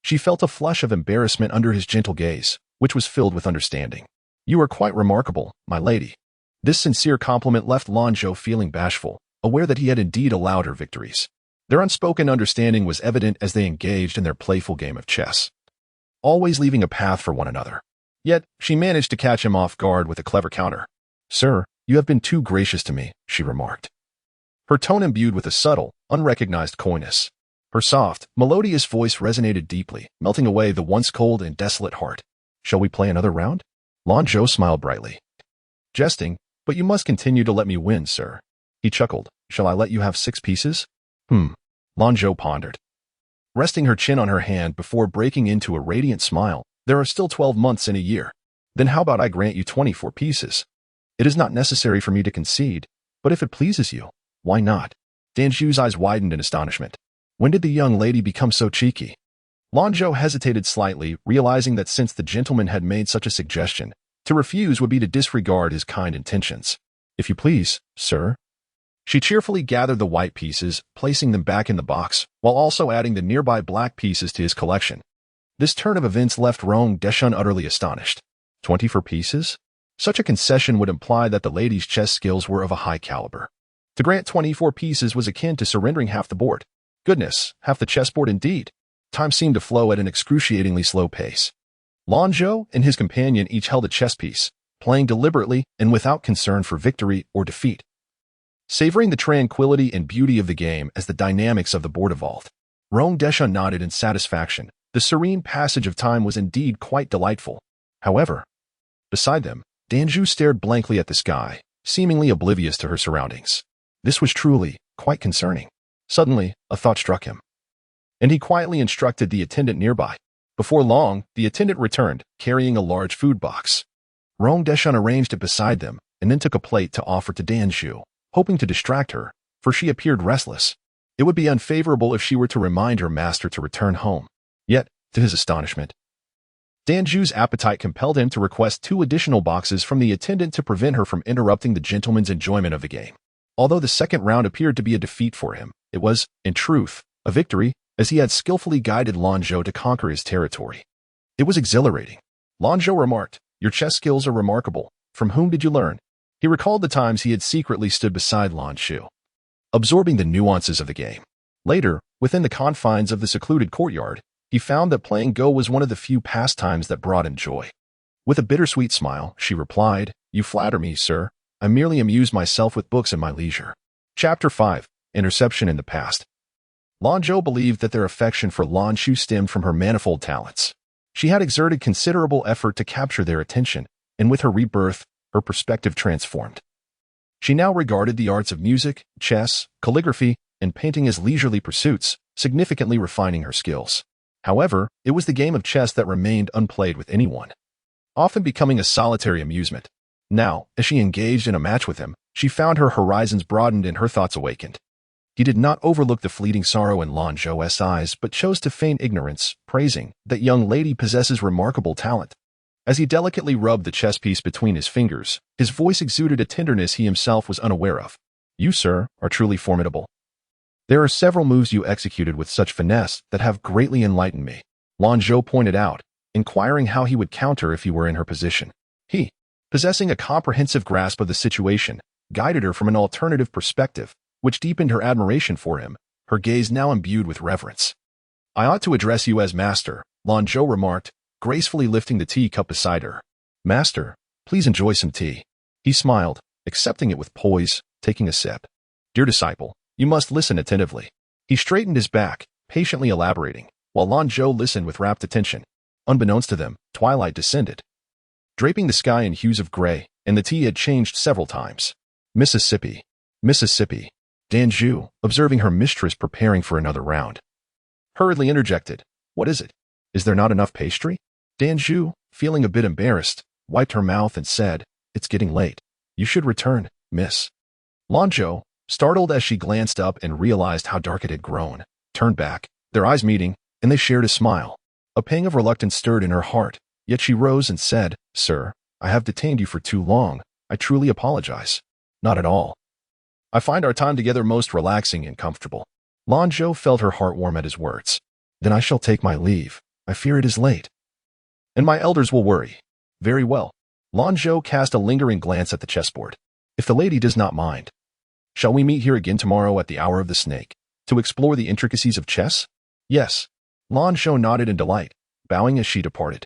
she felt a flush of embarrassment under his gentle gaze, which was filled with understanding. "You are quite remarkable, my lady." This sincere compliment left Lanzhou feeling bashful, aware that he had indeed allowed her victories. Their unspoken understanding was evident as they engaged in their playful game of chess, always leaving a path for one another. Yet, she managed to catch him off guard with a clever counter. "Sir, you have been too gracious to me," she remarked, her tone imbued with a subtle, unrecognized coyness. Her soft, melodious voice resonated deeply, melting away the once cold and desolate heart. "Shall we play another round?" Lanzhou smiled brightly. Jesting, But you must continue to let me win, sir. He chuckled. Shall I let you have 6 pieces? Lanzhou pondered, resting her chin on her hand before breaking into a radiant smile. There are still 12 months in a year. Then how about I grant you 24 pieces? It is not necessary for me to concede, but if it pleases you, why not? Danzhu's eyes widened in astonishment. When did the young lady become so cheeky? Lanzhou hesitated slightly, realizing that since the gentleman had made such a suggestion, to refuse would be to disregard his kind intentions. If you please, sir. She cheerfully gathered the white pieces, placing them back in the box, while also adding the nearby black pieces to his collection. This turn of events left Rong Deshun utterly astonished. 24 pieces? Such a concession would imply that the lady's chess skills were of a high caliber. To grant 24 pieces was akin to surrendering half the board. Goodness, half the chessboard indeed. Time seemed to flow at an excruciatingly slow pace. Lanzhou and his companion each held a chess piece, playing deliberately and without concern for victory or defeat, savoring the tranquility and beauty of the game as the dynamics of the board evolved. Rong Deshun nodded in satisfaction. The serene passage of time was indeed quite delightful. However, beside them, Danzhou stared blankly at the sky, seemingly oblivious to her surroundings. This was truly quite concerning. Suddenly, a thought struck him, and he quietly instructed the attendant nearby. Before long, the attendant returned, carrying a large food box. Rong Deshun arranged it beside them, and then took a plate to offer to Danzhou, hoping to distract her, for she appeared restless. It would be unfavorable if she were to remind her master to return home. Yet, to his astonishment, Danzhou's appetite compelled him to request 2 additional boxes from the attendant to prevent her from interrupting the gentleman's enjoyment of the game. Although the second round appeared to be a defeat for him, it was, in truth, a victory, as he had skillfully guided Lanzhou to conquer his territory. It was exhilarating. Lanzhou remarked, "Your chess skills are remarkable. From whom did you learn?" He recalled the times he had secretly stood beside Lanzhou, absorbing the nuances of the game. Later, within the confines of the secluded courtyard, he found that playing Go was one of the few pastimes that brought him joy. With a bittersweet smile, she replied, "You flatter me, sir. I merely amuse myself with books in my leisure." Chapter 5. Interception in the Past. Lanzhou believed that their affection for Lanzhou stemmed from her manifold talents. She had exerted considerable effort to capture their attention, and with her rebirth, her perspective transformed. She now regarded the arts of music, chess, calligraphy, and painting as leisurely pursuits, significantly refining her skills. However, it was the game of chess that remained unplayed with anyone, often becoming a solitary amusement. Now, as she engaged in a match with him, she found her horizons broadened and her thoughts awakened. He did not overlook the fleeting sorrow in Lanzhou's eyes, but chose to feign ignorance, praising, "That young lady possesses remarkable talent." As he delicately rubbed the chess piece between his fingers, his voice exuded a tenderness he himself was unaware of. "You, sir, are truly formidable. There are several moves you executed with such finesse that have greatly enlightened me," Lanzhou pointed out, inquiring how he would counter if he were in her position. He, possessing a comprehensive grasp of the situation, guided her from an alternative perspective, which deepened her admiration for him, her gaze now imbued with reverence. "I ought to address you as master," Lanzhou remarked, gracefully lifting the tea cup beside her. "Master, please enjoy some tea." He smiled, accepting it with poise, taking a sip. "Dear disciple, you must listen attentively." He straightened his back, patiently elaborating, while Lanzhou listened with rapt attention. Unbeknownst to them, twilight descended, draping the sky in hues of gray, and the tea had changed several times. "Mississippi, Mississippi," Danzhou, observing her mistress preparing for another round, hurriedly interjected, "What is it? Is there not enough pastry?" Danzhou, feeling a bit embarrassed, wiped her mouth and said, "It's getting late. You should return, miss." Lanzhou, startled as she glanced up and realized how dark it had grown, turned back, their eyes meeting, and they shared a smile. A pang of reluctance stirred in her heart, yet she rose and said, "Sir, I have detained you for too long. I truly apologize." "Not at all. I find our time together most relaxing and comfortable." Lanzhou felt her heart warm at his words. "Then I shall take my leave. I fear it is late, and my elders will worry." "Very well." Lanzhou cast a lingering glance at the chessboard. "If the lady does not mind, shall we meet here again tomorrow at the hour of the snake, to explore the intricacies of chess?" "Yes." Lanzhou nodded in delight, bowing as she departed.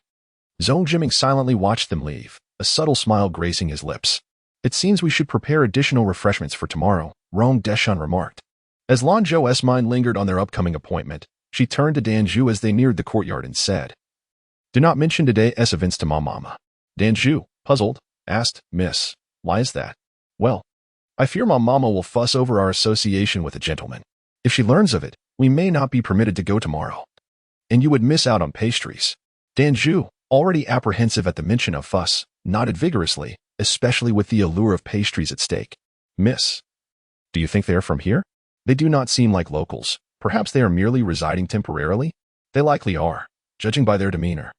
Zhong Jiming silently watched them leave, a subtle smile gracing his lips. "It seems we should prepare additional refreshments for tomorrow," Rong Deshun remarked. As Lanzhou's mind lingered on their upcoming appointment, she turned to Danzhou as they neared the courtyard and said, "Do not mention today's events to my mama." Danzhou, puzzled, asked, "Miss, why is that?" Well, I fear my mama will fuss over our association with a gentleman. If she learns of it, we may not be permitted to go tomorrow. And you would miss out on pastries. Lanzhou, already apprehensive at the mention of fuss, nodded vigorously, especially with the allure of pastries at stake. Miss, do you think they are from here? They do not seem like locals. Perhaps they are merely residing temporarily? They likely are, judging by their demeanor.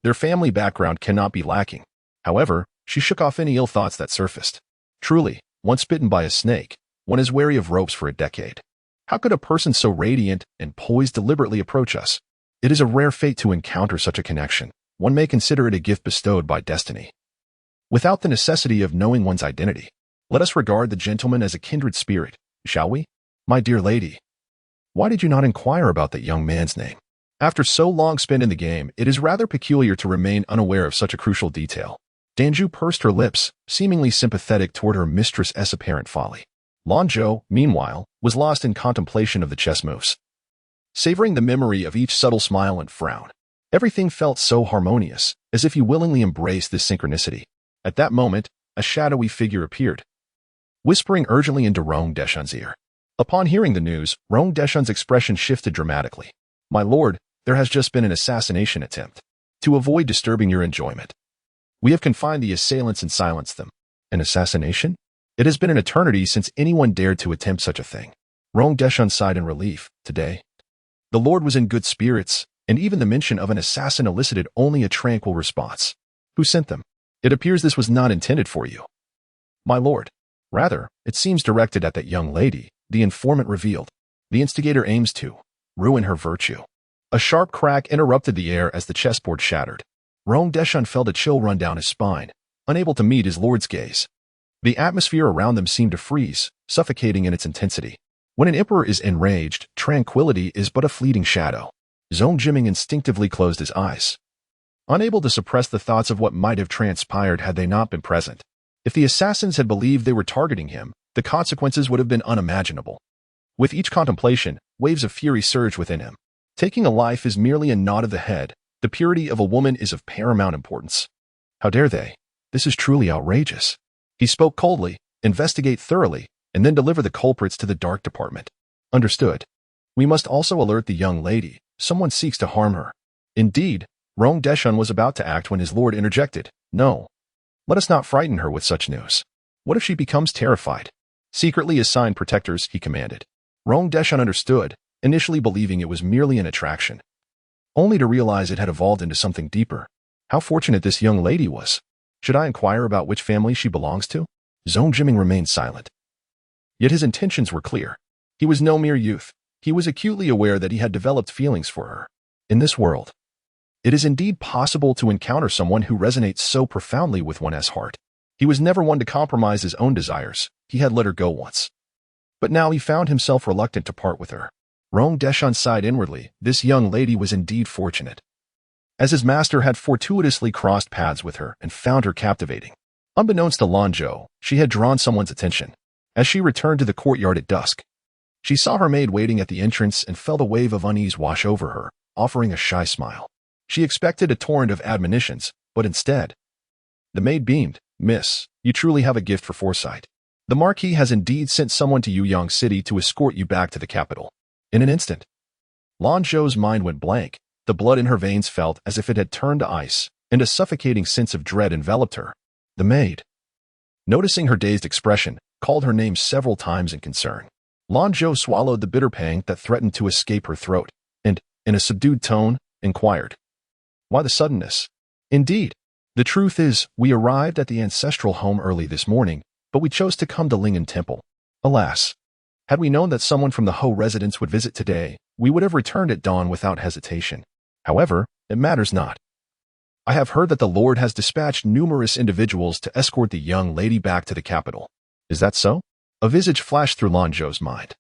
Their family background cannot be lacking. However, she shook off any ill thoughts that surfaced. Truly, once bitten by a snake, one is wary of ropes for a decade. How could a person so radiant and poised deliberately approach us? It is a rare fate to encounter such a connection. One may consider it a gift bestowed by destiny. Without the necessity of knowing one's identity, let us regard the gentleman as a kindred spirit, shall we? My dear lady, why did you not inquire about that young man's name? After so long spent in the game, it is rather peculiar to remain unaware of such a crucial detail. Lanzhou pursed her lips, seemingly sympathetic toward her mistress's apparent folly. Lanzhou, meanwhile, was lost in contemplation of the chess moves. Savoring the memory of each subtle smile and frown, everything felt so harmonious, as if he willingly embraced this synchronicity. At that moment, a shadowy figure appeared, whispering urgently into Rong Deshun's ear. Upon hearing the news, Rong Deshun's expression shifted dramatically. My lord, there has just been an assassination attempt. To avoid disturbing your enjoyment, we have confined the assailants and silenced them. An assassination? It has been an eternity since anyone dared to attempt such a thing. Rong Deshun sighed in relief. Today, the lord was in good spirits, and even the mention of an assassin elicited only a tranquil response. Who sent them? It appears this was not intended for you. My lord. Rather, it seems directed at that young lady, the informant revealed. The instigator aims to ruin her virtue. A sharp crack interrupted the air as the chessboard shattered. Rong Deshun felt a chill run down his spine, unable to meet his lord's gaze. The atmosphere around them seemed to freeze, suffocating in its intensity. When an emperor is enraged, tranquility is but a fleeting shadow. Zhong Jiming instinctively closed his eyes, unable to suppress the thoughts of what might have transpired had they not been present. If the assassins had believed they were targeting him, the consequences would have been unimaginable. With each contemplation, waves of fury surged within him. Taking a life is merely a nod of the head. The purity of a woman is of paramount importance. How dare they? This is truly outrageous. He spoke coldly, investigate thoroughly, and then deliver the culprits to the dark department. Understood. We must also alert the young lady. Someone seeks to harm her. Indeed, Rong Deshun was about to act when his lord interjected. No. Let us not frighten her with such news. What if she becomes terrified? Secretly assign protectors, he commanded. Rong Deshun understood, initially believing it was merely an attraction, only to realize it had evolved into something deeper. How fortunate this young lady was. Should I inquire about which family she belongs to? Zhong Jiming remained silent. Yet his intentions were clear. He was no mere youth. He was acutely aware that he had developed feelings for her. In this world, it is indeed possible to encounter someone who resonates so profoundly with one's heart. He was never one to compromise his own desires. He had let her go once. But now he found himself reluctant to part with her. Rong Deshun sighed inwardly. This young lady was indeed fortunate, as his master had fortuitously crossed paths with her and found her captivating. Unbeknownst to Lanzhou, she had drawn someone's attention. As she returned to the courtyard at dusk, she saw her maid waiting at the entrance and felt a wave of unease wash over her, offering a shy smile. She expected a torrent of admonitions, but instead, the maid beamed. Miss, you truly have a gift for foresight. The Marquis has indeed sent someone to Huainan City to escort you back to the capital. In an instant, Lanzhou's mind went blank. The blood in her veins felt as if it had turned to ice, and a suffocating sense of dread enveloped her. The maid, noticing her dazed expression, called her name several times in concern. Lanzhou swallowed the bitter pang that threatened to escape her throat, and, in a subdued tone, inquired, why the suddenness? Indeed, the truth is, we arrived at the ancestral home early this morning, but we chose to come to Ling'an Temple. Alas, had we known that someone from the Ho residence would visit today, we would have returned at dawn without hesitation. However, it matters not. I have heard that the Lord has dispatched numerous individuals to escort the young lady back to the capital. Is that so? A visage flashed through Lanzhou's mind,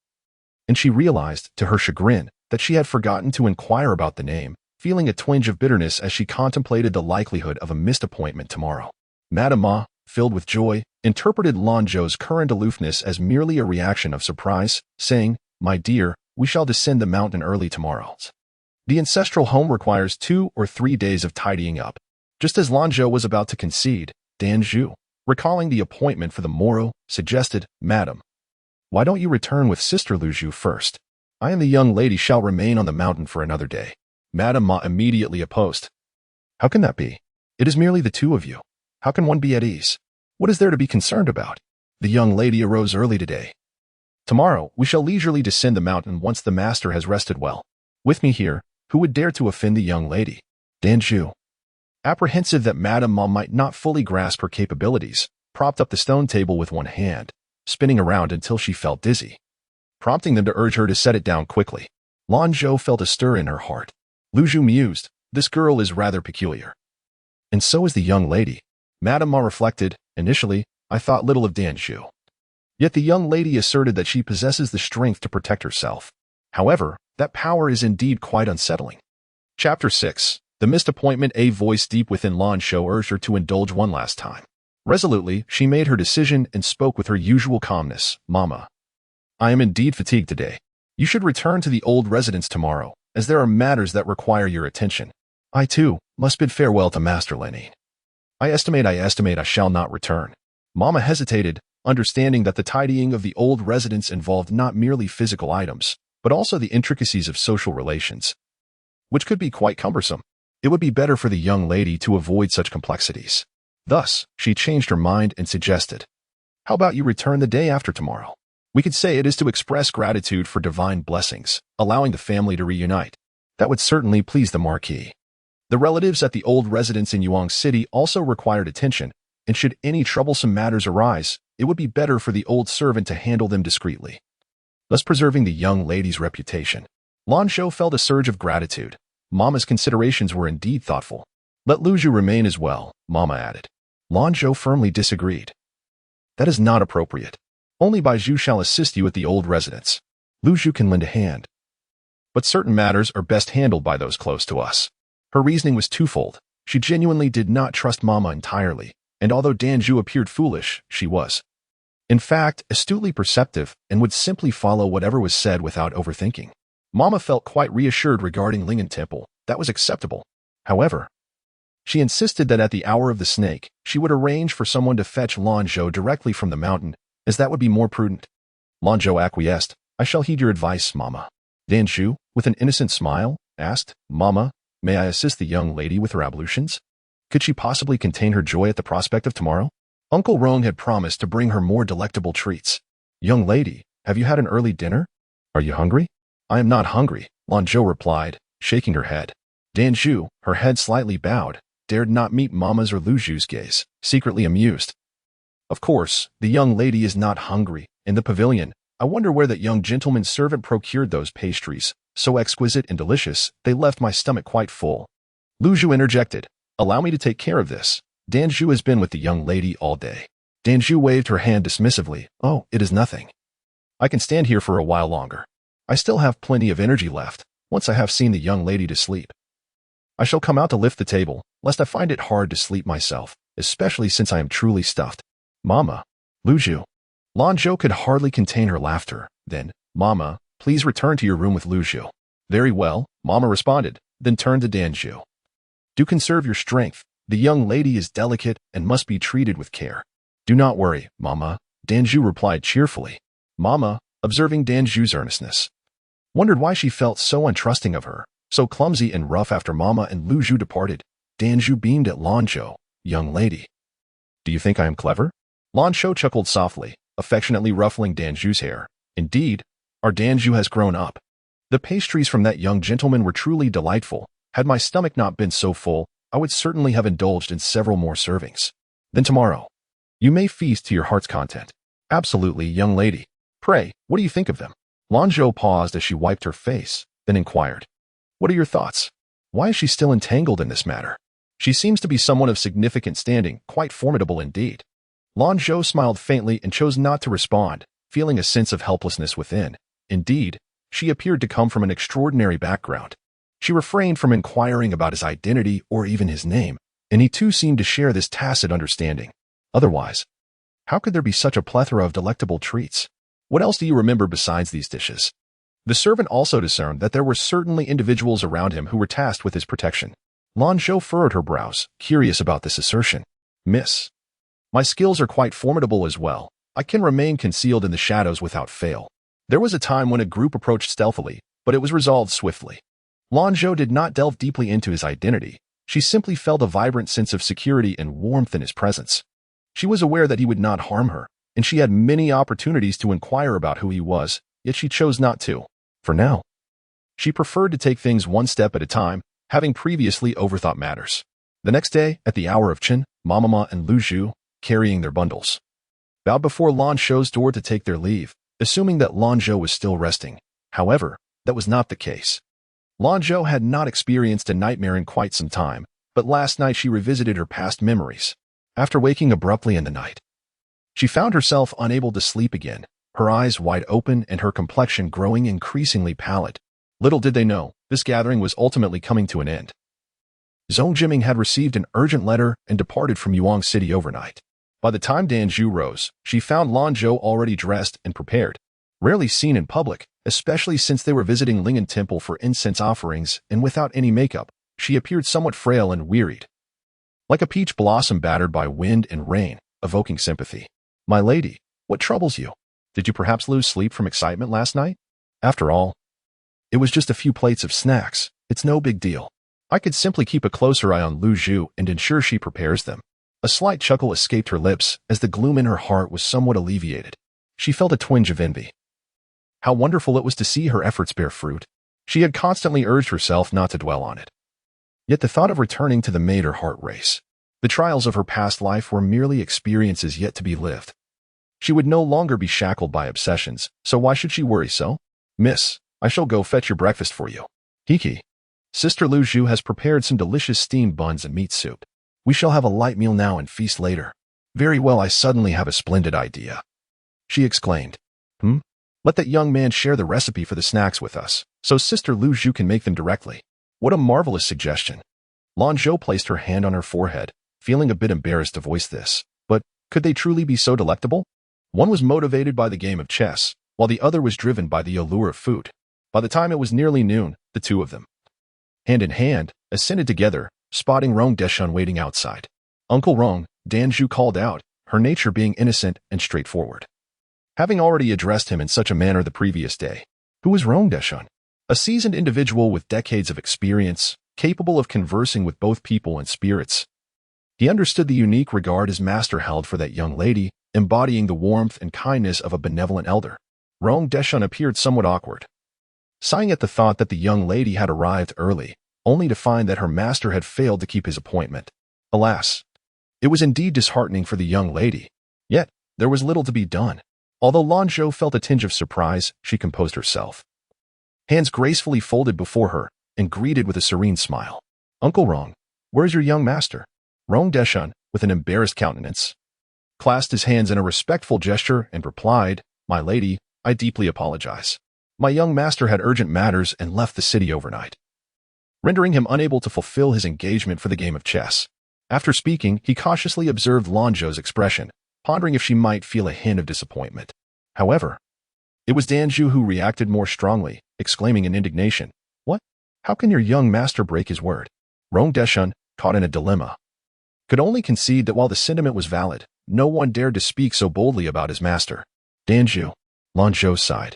and she realized, to her chagrin, that she had forgotten to inquire about the name, feeling a twinge of bitterness as she contemplated the likelihood of a missed appointment tomorrow. Madame Ma, filled with joy, interpreted Lanzhou's current aloofness as merely a reaction of surprise, saying, My dear, we shall descend the mountain early tomorrow. The ancestral home requires 2 or 3 days of tidying up. Just as Lanzhou was about to concede, Lanzhou, Recalling the appointment for the morrow, suggested, "Madam, why don't you return with Sister Lanzhou first? I and the young lady shall remain on the mountain for another day." Madame Ma immediately opposed. "How can that be? It is merely the two of you. How can one be at ease? What is there to be concerned about? The young lady arose early today. Tomorrow we shall leisurely descend the mountain once the master has rested well. With me here, who would dare to offend the young lady?" Lanzhou, apprehensive that Madame Ma might not fully grasp her capabilities, propped up the stone table with one hand, spinning around until she felt dizzy, prompting them to urge her to set it down quickly. Lanzhou felt a stir in her heart. Lanzhou mused, "This girl is rather peculiar. And so is the young lady." Madame Ma reflected, "Initially, I thought little of Lanzhou. Yet the young lady asserted that she possesses the strength to protect herself. However, that power is indeed quite unsettling." Chapter 6. The missed appointment. A voice deep within Lanzhou urged her to indulge one last time. Resolutely, she made her decision and spoke with her usual calmness. "Mama, I am indeed fatigued today. You should return to the old residence tomorrow, as there are matters that require your attention. I, too, must bid farewell to Master Lenin. I estimate I shall not return." Mama hesitated, understanding that the tidying of the old residence involved not merely physical items, but also the intricacies of social relations, which could be quite cumbersome. It would be better for the young lady to avoid such complexities. Thus, she changed her mind and suggested, "How about you return the day after tomorrow? We could say it is to express gratitude for divine blessings, allowing the family to reunite. That would certainly please the Marquis." The relatives at the old residence in Yuan City also required attention, and should any troublesome matters arise, it would be better for the old servant to handle them discreetly, thus preserving the young lady's reputation. Lanzhou felt a surge of gratitude. Mama's considerations were indeed thoughtful. "Let Lanzhou remain as well," Mama added. Lanzhou firmly disagreed. "That is not appropriate. Only Baizhu shall assist you at the old residence. Lanzhou can lend a hand, but certain matters are best handled by those close to us." Her reasoning was twofold. She genuinely did not trust Mama entirely, and although Lanzhou appeared foolish, she was, in fact, astutely perceptive and would simply follow whatever was said without overthinking. Mama felt quite reassured regarding Ling'an Temple. That was acceptable. However, she insisted that at the hour of the snake, she would arrange for someone to fetch Lanzhou directly from the mountain, as that would be more prudent. Lanzhou acquiesced. "I shall heed your advice, Mama." Lanzhou, with an innocent smile, asked, "Mama, may I assist the young lady with her ablutions?" Could she possibly contain her joy at the prospect of tomorrow? Uncle Rong had promised to bring her more delectable treats. "Young lady, have you had an early dinner? Are you hungry?" "I am not hungry," Lanzhou replied, shaking her head. Lanzhou, her head slightly bowed, dared not meet Mama's or Lanzhou's gaze, secretly amused. "Of course, the young lady is not hungry. In the pavilion, I wonder where that young gentleman's servant procured those pastries, so exquisite and delicious, they left my stomach quite full." Lanzhou interjected, "Allow me to take care of this. Lanzhou has been with the young lady all day." Lanzhou waved her hand dismissively. "Oh, it is nothing. I can stand here for a while longer. I still have plenty of energy left, once I have seen the young lady to sleep. I shall come out to lift the table, lest I find it hard to sleep myself, especially since I am truly stuffed." "Mama." Lanzhou could hardly contain her laughter. Then, "Mama, please return to your room with Lanzhou." "Very well," Mama responded, then turned to Lanzhou. "Do conserve your strength. The young lady is delicate and must be treated with care." "Do not worry, Mama," Lanzhou replied cheerfully. Mama, observing Lanzhou's earnestness, wondered why she felt so untrusting of her, so clumsy and rough. After Mama and Lanzhou departed, Lanzhou beamed at Lanzhou. "Young lady, do you think I am clever?" Lanzhou chuckled softly, affectionately ruffling Lanzhou's hair. "Indeed, our Lanzhou has grown up. The pastries from that young gentleman were truly delightful. Had my stomach not been so full, I would certainly have indulged in several more servings. Then tomorrow, you may feast to your heart's content." "Absolutely, young lady. Pray, what do you think of them?" Lanzhou paused as she wiped her face, then inquired, "What are your thoughts? Why is she still entangled in this matter? She seems to be someone of significant standing, quite formidable indeed." Lanzhou smiled faintly and chose not to respond, feeling a sense of helplessness within. Indeed, she appeared to come from an extraordinary background. She refrained from inquiring about his identity or even his name, and he too seemed to share this tacit understanding. Otherwise, how could there be such a plethora of delectable treats? What else do you remember besides these dishes? The servant also discerned that there were certainly individuals around him who were tasked with his protection. Lanzhou furrowed her brows, curious about this assertion. "Miss, My skills are quite formidable as well. I can remain concealed in the shadows without fail. There was a time when a group approached stealthily, but it was resolved swiftly. Lanzhou did not delve deeply into his identity. She simply felt a vibrant sense of security and warmth in his presence. She was aware that he would not harm her, and she had many opportunities to inquire about who he was, yet she chose not to. For now, she preferred to take things one step at a time, having previously overthought matters. The next day, at the hour of Qin, Mamama and Lu Zhu, carrying their bundles, bowed before Lanzhou's door to take their leave, assuming that Lanzhou was still resting. However, that was not the case. Lanzhou had not experienced a nightmare in quite some time, but last night she revisited her past memories. After waking abruptly in the night, she found herself unable to sleep again, her eyes wide open and her complexion growing increasingly pallid. Little did they know, this gathering was ultimately coming to an end. Zhong Jiming had received an urgent letter and departed from Yuan City overnight. By the time Danzhu rose, she found Lanzhou already dressed and prepared. Rarely seen in public, especially since they were visiting Ling'an Temple for incense offerings, and without any makeup, she appeared somewhat frail and wearied. Like a peach blossom battered by wind and rain, evoking sympathy. My lady, what troubles you? Did you perhaps lose sleep from excitement last night? After all, it was just a few plates of snacks. It's no big deal. I could simply keep a closer eye on Lu Zhu and ensure she prepares them. A slight chuckle escaped her lips as the gloom in her heart was somewhat alleviated. She felt a twinge of envy. How wonderful it was to see her efforts bear fruit. She had constantly urged herself not to dwell on it. Yet the thought of returning to them made her heart race. The trials of her past life were merely experiences yet to be lived. She would no longer be shackled by obsessions, so why should she worry so? Miss, I shall go fetch your breakfast for you. Hiki. Sister Lu Zhu has prepared some delicious steamed buns and meat soup. We shall have a light meal now and feast later. Very well, I suddenly have a splendid idea. She exclaimed. Let that young man share the recipe for the snacks with us, so Sister Lu Zhu can make them directly. What a marvelous suggestion. Lanzhou placed her hand on her forehead, feeling a bit embarrassed to voice this. But could they truly be so delectable? One was motivated by the game of chess, while the other was driven by the allure of food. By the time it was nearly noon, the two of them, hand in hand, ascended together, spotting Rong Deshun waiting outside. Uncle Rong, Danzhu called out, her nature being innocent and straightforward. Having already addressed him in such a manner the previous day. Who was Rong Deshun? A seasoned individual with decades of experience, capable of conversing with both people and spirits. He understood the unique regard his master held for that young lady, embodying the warmth and kindness of a benevolent elder. Rong Deshun appeared somewhat awkward, sighing at the thought that the young lady had arrived early, only to find that her master had failed to keep his appointment. Alas, it was indeed disheartening for the young lady. Yet, there was little to be done. Although Lanzhou felt a tinge of surprise, she composed herself. Hands gracefully folded before her, and greeted with a serene smile. Uncle Rong, where is your young master? Rong Deshun, with an embarrassed countenance, clasped his hands in a respectful gesture and replied, My lady, I deeply apologize. My young master had urgent matters and left the city overnight, rendering him unable to fulfill his engagement for the game of chess. After speaking, he cautiously observed Lanzhou's expression, pondering if she might feel a hint of disappointment. However, it was Danzhu who reacted more strongly, exclaiming in indignation, What? How can your young master break his word? Rong Deshun, caught in a dilemma, could only concede that while the sentiment was valid, no one dared to speak so boldly about his master. Danzhu, Lanzhou sighed,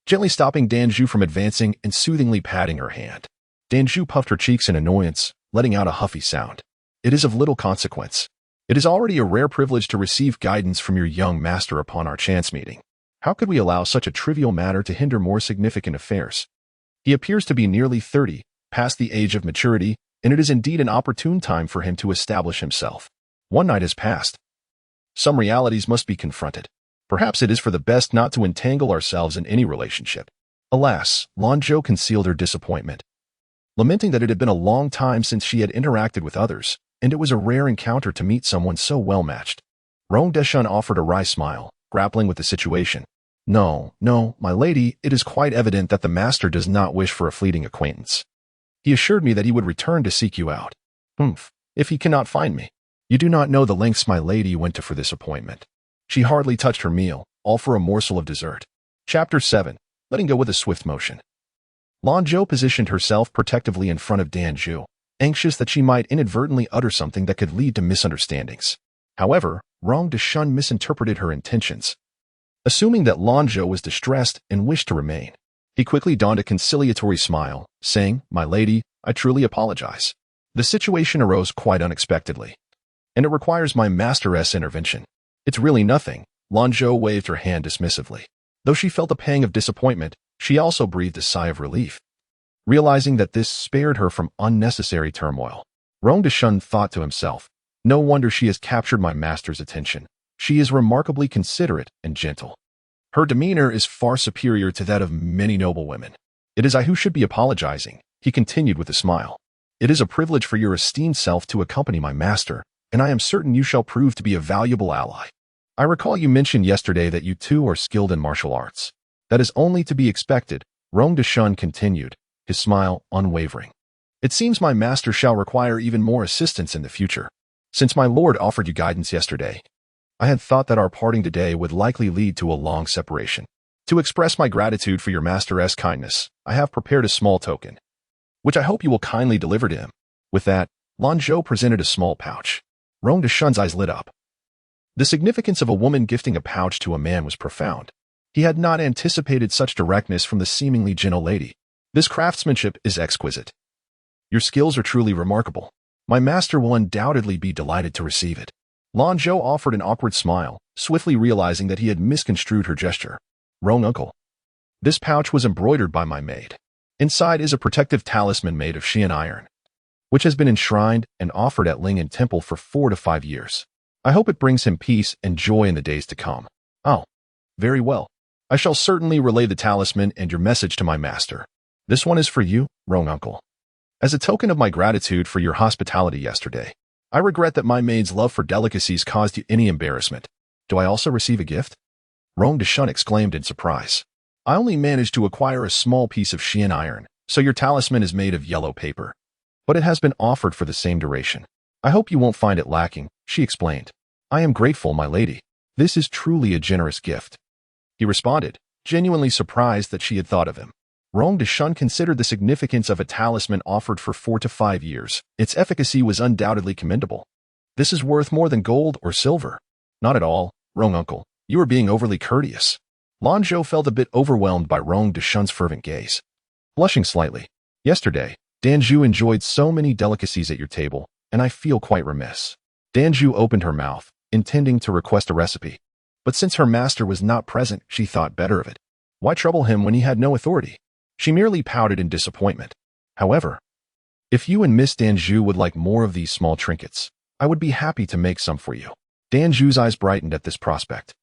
gently stopping Danzhu from advancing and soothingly patting her hand. Danzhu puffed her cheeks in annoyance, letting out a huffy sound. It is of little consequence. It is already a rare privilege to receive guidance from your young master upon our chance meeting. How could we allow such a trivial matter to hinder more significant affairs? He appears to be nearly 30, past the age of maturity, and it is indeed an opportune time for him to establish himself. One night has passed. Some realities must be confronted. Perhaps it is for the best not to entangle ourselves in any relationship. Alas, Lanzhou concealed her disappointment, lamenting that it had been a long time since she had interacted with others, and it was a rare encounter to meet someone so well-matched. Rong Deshun offered a wry smile, grappling with the situation. No, my lady, it is quite evident that the master does not wish for a fleeting acquaintance. He assured me that he would return to seek you out. If he cannot find me. You do not know the lengths my lady went to for this appointment. She hardly touched her meal, all for a morsel of dessert. Chapter 7. Letting go with a swift motion. Lanzhou positioned herself protectively in front of Danzhu, anxious that she might inadvertently utter something that could lead to misunderstandings. However, Rong Deshun misinterpreted her intentions. Assuming that Lanzhou was distressed and wished to remain, he quickly donned a conciliatory smile, saying, "My lady, I truly apologize. The situation arose quite unexpectedly, and it requires my master's intervention." "It's really nothing," Lanzhou waved her hand dismissively. Though she felt a pang of disappointment, she also breathed a sigh of relief, realizing that this spared her from unnecessary turmoil. Rong Deshun thought to himself, "No wonder she has captured my master's attention. She is remarkably considerate and gentle. Her demeanor is far superior to that of many noble women. It is I who should be apologizing," he continued with a smile. "It is a privilege for your esteemed self to accompany my master, and I am certain you shall prove to be a valuable ally. I recall you mentioned yesterday that you too are skilled in martial arts." "That is only to be expected," Rong Deshun continued, his smile unwavering. "It seems my master shall require even more assistance in the future. Since my lord offered you guidance yesterday, I had thought that our parting today would likely lead to a long separation. To express my gratitude for your master's kindness, I have prepared a small token, which I hope you will kindly deliver to him." With that, Lanzhou presented a small pouch. Rong Deshun's eyes lit up. The significance of a woman gifting a pouch to a man was profound. He had not anticipated such directness from the seemingly gentle lady. "This craftsmanship is exquisite. Your skills are truly remarkable. My master will undoubtedly be delighted to receive it." Lanzhou offered an awkward smile, swiftly realizing that he had misconstrued her gesture. "Rong uncle, this pouch was embroidered by my maid. Inside is a protective talisman made of Xian iron, which has been enshrined and offered at Lingyan Temple for 4 to 5 years. I hope it brings him peace and joy in the days to come." "Oh, very well. I shall certainly relay the talisman and your message to my master. This one is for you, Rong uncle. As a token of my gratitude for your hospitality yesterday, I regret that my maid's love for delicacies caused you any embarrassment. Do I also receive a gift?" Rong Deshun exclaimed in surprise. "I only managed to acquire a small piece of Xian iron, so your talisman is made of yellow paper. But it has been offered for the same duration. I hope you won't find it lacking," she explained. "I am grateful, my lady. This is truly a generous gift," he responded, genuinely surprised that she had thought of him. Rong Deshun considered the significance of a talisman offered for 4 to 5 years. Its efficacy was undoubtedly commendable. "This is worth more than gold or silver." "Not at all, Rong uncle. You are being overly courteous." Lanzhou felt a bit overwhelmed by Rong Deshun's fervent gaze. Blushing slightly, "Yesterday, Danzhu enjoyed so many delicacies at your table, and I feel quite remiss." Danzhu opened her mouth, intending to request a recipe. But since her master was not present, she thought better of it. Why trouble him when he had no authority? She merely pouted in disappointment. "However, if you and Miss Danzhu would like more of these small trinkets, I would be happy to make some for you." Danzhu's eyes brightened at this prospect.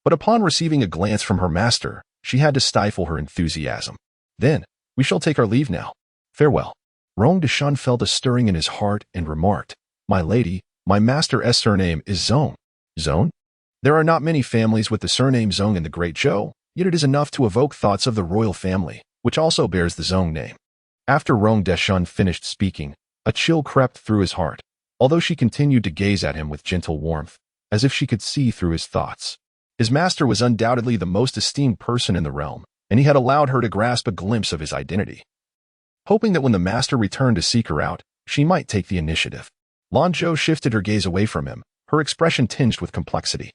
But upon receiving a glance from her master, she had to stifle her enthusiasm. "Then, we shall take our leave now. Farewell." Rong Deshun felt a stirring in his heart and remarked, "My lady, my master's surname is Zong." "Zong?" There are not many families with the surname Zong in the Great Zhou, yet it is enough to evoke thoughts of the royal family, which also bears the Zong name. After Rong Deshun finished speaking, a chill crept through his heart, although she continued to gaze at him with gentle warmth, as if she could see through his thoughts. His master was undoubtedly the most esteemed person in the realm, and he had allowed her to grasp a glimpse of his identity. Hoping that when the master returned to seek her out, she might take the initiative, Lanzhou shifted her gaze away from him, her expression tinged with complexity.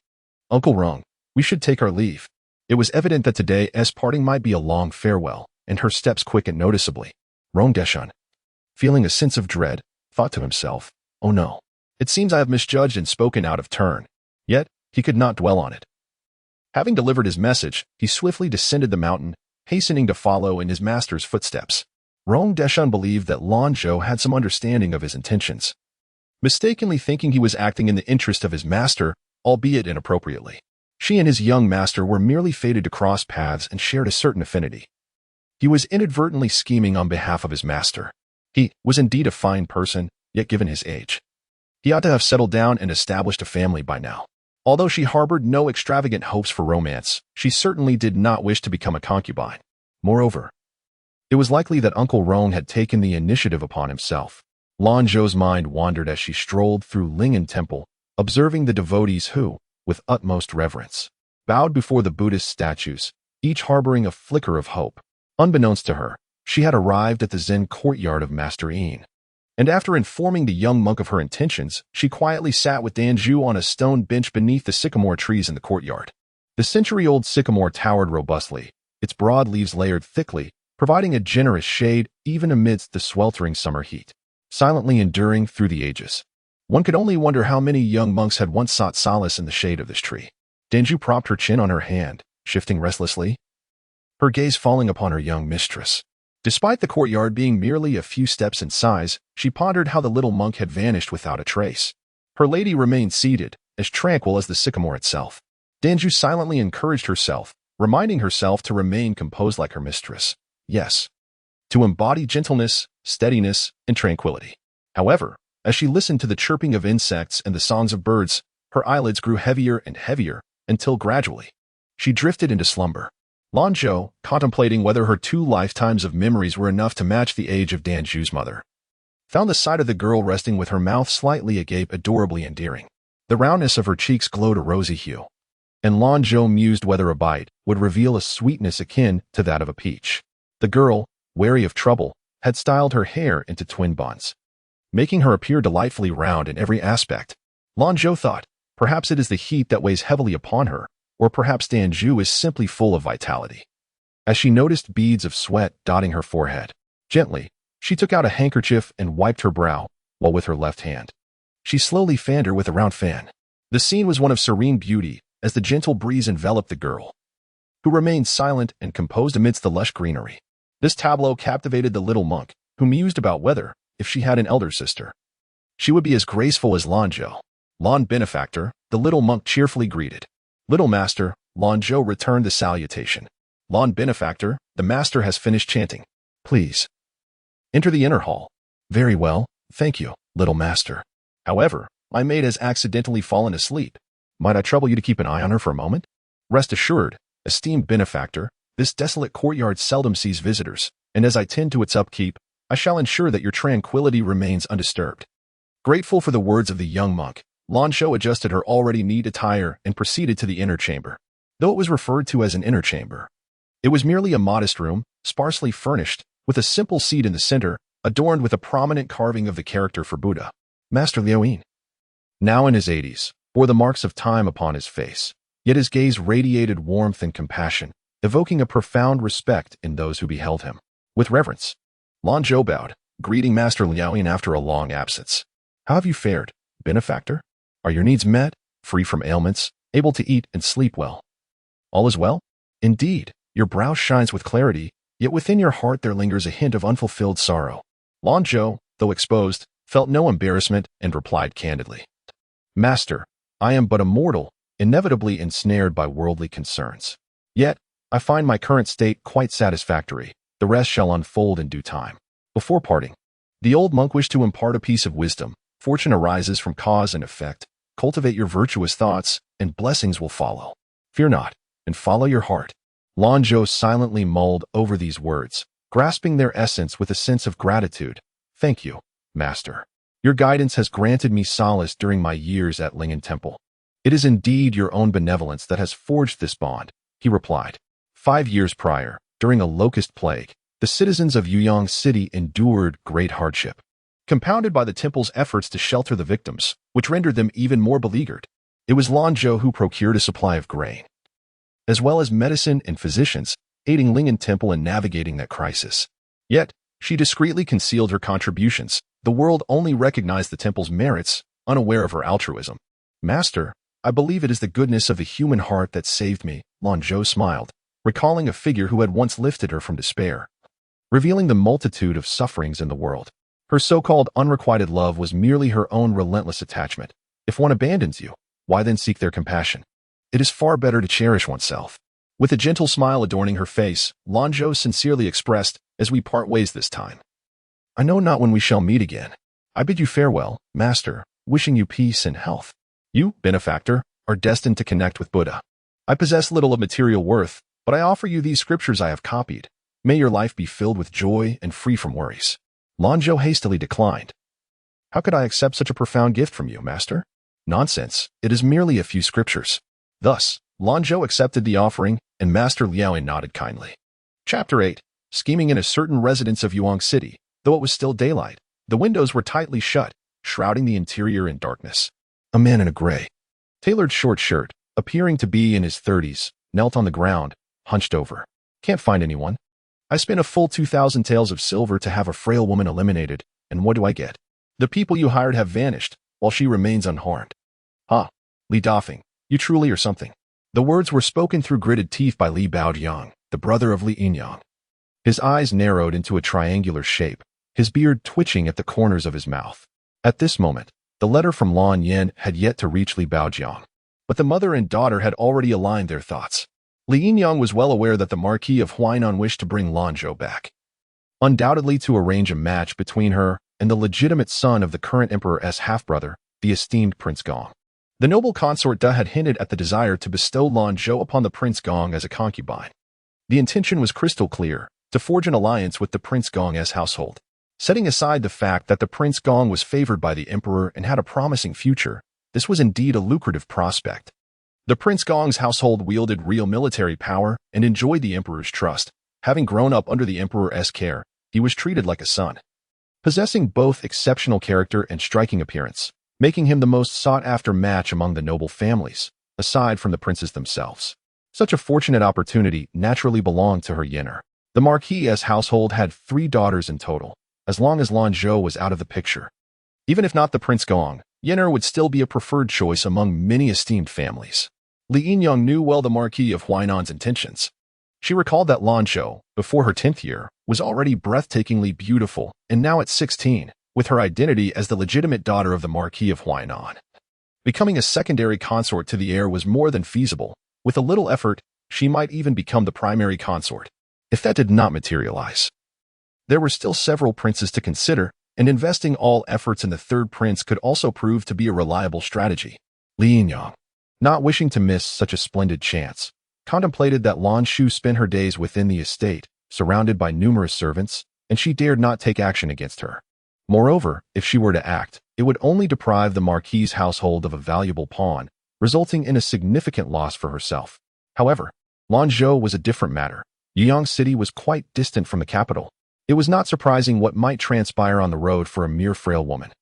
"Uncle Rong, we should take our leave." It was evident that today's parting might be a long farewell, and her steps quickened noticeably. Rong Deshun, feeling a sense of dread, thought to himself, "Oh no, it seems I have misjudged and spoken out of turn." Yet, he could not dwell on it. Having delivered his message, he swiftly descended the mountain, hastening to follow in his master's footsteps. Rong Deshun believed that Lanzhou had some understanding of his intentions, mistakenly thinking he was acting in the interest of his master, albeit inappropriately. She and his young master were merely fated to cross paths and shared a certain affinity. He was inadvertently scheming on behalf of his master. He was indeed a fine person, yet given his age, he ought to have settled down and established a family by now. Although she harbored no extravagant hopes for romance, she certainly did not wish to become a concubine. Moreover, it was likely that Uncle Rong had taken the initiative upon himself. Lanzhou's mind wandered as she strolled through Lingyan Temple, observing the devotees who, with utmost reverence, bowed before the Buddhist statues, each harboring a flicker of hope. Unbeknownst to her, she had arrived at the Zen courtyard of Master Yin, And after informing the young monk of her intentions, she quietly sat with Danzhou on a stone bench beneath the sycamore trees in the courtyard. The century-old sycamore towered robustly, its broad leaves layered thickly, providing a generous shade even amidst the sweltering summer heat, silently enduring through the ages. One could only wonder how many young monks had once sought solace in the shade of this tree. Danzhou propped her chin on her hand, shifting restlessly, her gaze falling upon her young mistress. Despite the courtyard being merely a few steps in size, she pondered how the little monk had vanished without a trace. Her lady remained seated, as tranquil as the sycamore itself. Danzhou silently encouraged herself, reminding herself to remain composed like her mistress. Yes, to embody gentleness, steadiness, and tranquility. However, as she listened to the chirping of insects and the songs of birds, her eyelids grew heavier and heavier, until gradually, she drifted into slumber. Lanzhou, contemplating whether her 2 lifetimes of memories were enough to match the age of Danzhou's mother, found the sight of the girl resting with her mouth slightly agape adorably endearing. The roundness of her cheeks glowed a rosy hue, and Lanzhou mused whether a bite would reveal a sweetness akin to that of a peach. The girl, wary of trouble, had styled her hair into twin buns, making her appear delightfully round in every aspect. Lanzhou thought, perhaps it is the heat that weighs heavily upon her, or perhaps Danzhou is simply full of vitality. As she noticed beads of sweat dotting her forehead, gently, she took out a handkerchief and wiped her brow, while with her left hand, she slowly fanned her with a round fan. The scene was one of serene beauty, as the gentle breeze enveloped the girl, who remained silent and composed amidst the lush greenery. This tableau captivated the little monk, who mused about whether, if she had an elder sister, she would be as graceful as Lanzhou. Lon benefactor, the little monk cheerfully greeted. Little master, Lanzhou returned the salutation. Lon benefactor, the master has finished chanting. Please enter the inner hall. Very well, thank you, little master. However, my maid has accidentally fallen asleep. Might I trouble you to keep an eye on her for a moment? Rest assured, esteemed benefactor, this desolate courtyard seldom sees visitors, and as I tend to its upkeep, I shall ensure that your tranquility remains undisturbed. Grateful for the words of the young monk, Lanzhou adjusted her already neat attire and proceeded to the inner chamber. Though it was referred to as an inner chamber, it was merely a modest room, sparsely furnished, with a simple seat in the center, adorned with a prominent carving of the character for Buddha. Master Liuyin, now in his 80s, bore the marks of time upon his face, yet his gaze radiated warmth and compassion, evoking a profound respect in those who beheld him. With reverence, Lanzhou bowed, greeting Master Liuyin after a long absence. How have you fared, benefactor? Are your needs met, free from ailments, able to eat and sleep well? All is well? Indeed, your brow shines with clarity, yet within your heart there lingers a hint of unfulfilled sorrow. Lanzhou, though exposed, felt no embarrassment and replied candidly. Master, I am but a mortal, inevitably ensnared by worldly concerns. Yet, I find my current state quite satisfactory. The rest shall unfold in due time. Before parting, the old monk wished to impart a piece of wisdom. Fortune arises from cause and effect. Cultivate your virtuous thoughts, and blessings will follow. Fear not, and follow your heart. Lanzhou silently mulled over these words, grasping their essence with a sense of gratitude. Thank you, Master. Your guidance has granted me solace during my years at Ling'an Temple. It is indeed your own benevolence that has forged this bond, he replied. 5 years prior, during a locust plague, the citizens of Yueyang City endured great hardship, compounded by the temple's efforts to shelter the victims, which rendered them even more beleaguered. It was Lanzhou who procured a supply of grain, as well as medicine and physicians, aiding Ling'an Temple in navigating that crisis. Yet, she discreetly concealed her contributions. The world only recognized the temple's merits, unaware of her altruism. Master, I believe it is the goodness of the human heart that saved me, Lanzhou smiled, recalling a figure who had once lifted her from despair, revealing the multitude of sufferings in the world. Her so-called unrequited love was merely her own relentless attachment. If one abandons you, why then seek their compassion? It is far better to cherish oneself. With a gentle smile adorning her face, Lanzhou sincerely expressed, as we part ways this time, I know not when we shall meet again. I bid you farewell, Master, wishing you peace and health. You, benefactor, are destined to connect with Buddha. I possess little of material worth, but I offer you these scriptures I have copied. May your life be filled with joy and free from worries. Lanzhou hastily declined. How could I accept such a profound gift from you, Master? Nonsense, it is merely a few scriptures. Thus, Lanzhou accepted the offering, and Master Liuyin nodded kindly. Chapter 8. Scheming in a certain residence of Yueyang City. Though it was still daylight, The windows were tightly shut, shrouding the interior in darkness. A man in a gray, tailored short shirt, appearing to be in his 30s, knelt on the ground, hunched over. Can't find anyone. I spent a full 2,000 taels of silver to have a frail woman eliminated, and what do I get? The people you hired have vanished, while she remains unharmed. Li Dafeng, you truly are something. The words were spoken through gritted teeth by Li Baojiang, the brother of Li Yinyang. His eyes narrowed into a triangular shape, his beard twitching at the corners of his mouth. At this moment, the letter from Lan Yin had yet to reach Li Baojiang, but the mother and daughter had already aligned their thoughts. Li Yinyang was well aware that the Marquis of Huainan wished to bring Lanzhou back, undoubtedly to arrange a match between her and the legitimate son of the current emperor's half-brother, the esteemed Prince Gong. The noble consort Da had hinted at the desire to bestow Lanzhou upon the Prince Gong as a concubine. The intention was crystal clear, to forge an alliance with the Prince Gong's household. Setting aside the fact that the Prince Gong was favored by the emperor and had a promising future, this was indeed a lucrative prospect. The Prince Gong's household wielded real military power and enjoyed the emperor's trust. Having grown up under the emperor's care, he was treated like a son. Possessing both exceptional character and striking appearance, making him the most sought-after match among the noble families, aside from the princes themselves. Such a fortunate opportunity naturally belonged to her Yinner. The Marquis's household had 3 daughters in total, as long as Lanzhou was out of the picture. Even if not the Prince Gong, Yinner would still be a preferred choice among many esteemed families. Li Yinyang knew well the Marquis of Huainan's intentions. She recalled that Lanzhou, before her 10th year, was already breathtakingly beautiful, and now at 16, with her identity as the legitimate daughter of the Marquis of Huainan. Becoming a secondary consort to the heir was more than feasible. With a little effort, she might even become the primary consort. If that did not materialize, there were still several princes to consider, and investing all efforts in the third prince could also prove to be a reliable strategy. Li Yinyang, not wishing to miss such a splendid chance, contemplated that Lanzhou spent her days within the estate, surrounded by numerous servants, and she dared not take action against her. Moreover, if she were to act, it would only deprive the Marquis's household of a valuable pawn, resulting in a significant loss for herself. However, Lanzhou was a different matter. Yuyang City was quite distant from the capital. It was not surprising what might transpire on the road for a mere frail woman.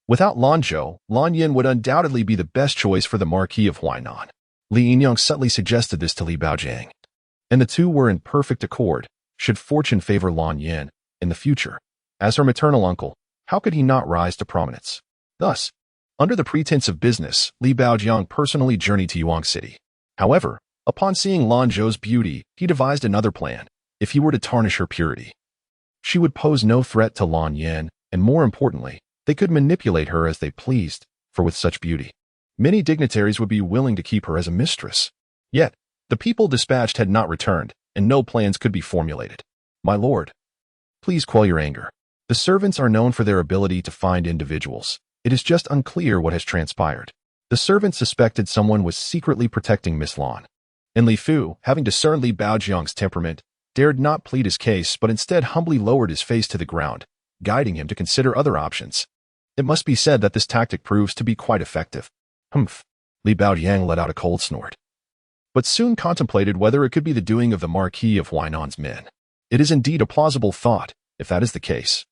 Without Lanzhou, Lan Yin would undoubtedly be the best choice for the Marquis of Huainan. Li Yinyang subtly suggested this to Li Baojiang, and the two were in perfect accord. Should fortune favor Lan Yin in the future, as her maternal uncle, how could he not rise to prominence? Thus, under the pretense of business, Li Baojiang personally journeyed to Yuyang City. However, upon seeing Lanzhou's beauty, he devised another plan. If he were to tarnish her purity, she would pose no threat to Lan Yin, and more importantly, they could manipulate her as they pleased, for with such beauty, many dignitaries would be willing to keep her as a mistress. Yet, the people dispatched had not returned, and no plans could be formulated. My lord, please quell your anger. The servants are known for their ability to find individuals. It is just unclear what has transpired. The servants suspected someone was secretly protecting Miss Lan. And Li Fu, having discerned Li Baojiang's temperament, dared not plead his case but instead humbly lowered his face to the ground, guiding him to consider other options. It must be said that this tactic proves to be quite effective. Humph. Li Baojiang let out a cold snort, but soon contemplated whether it could be the doing of the Marquis of Huainan's men. It is indeed a plausible thought, if that is the case.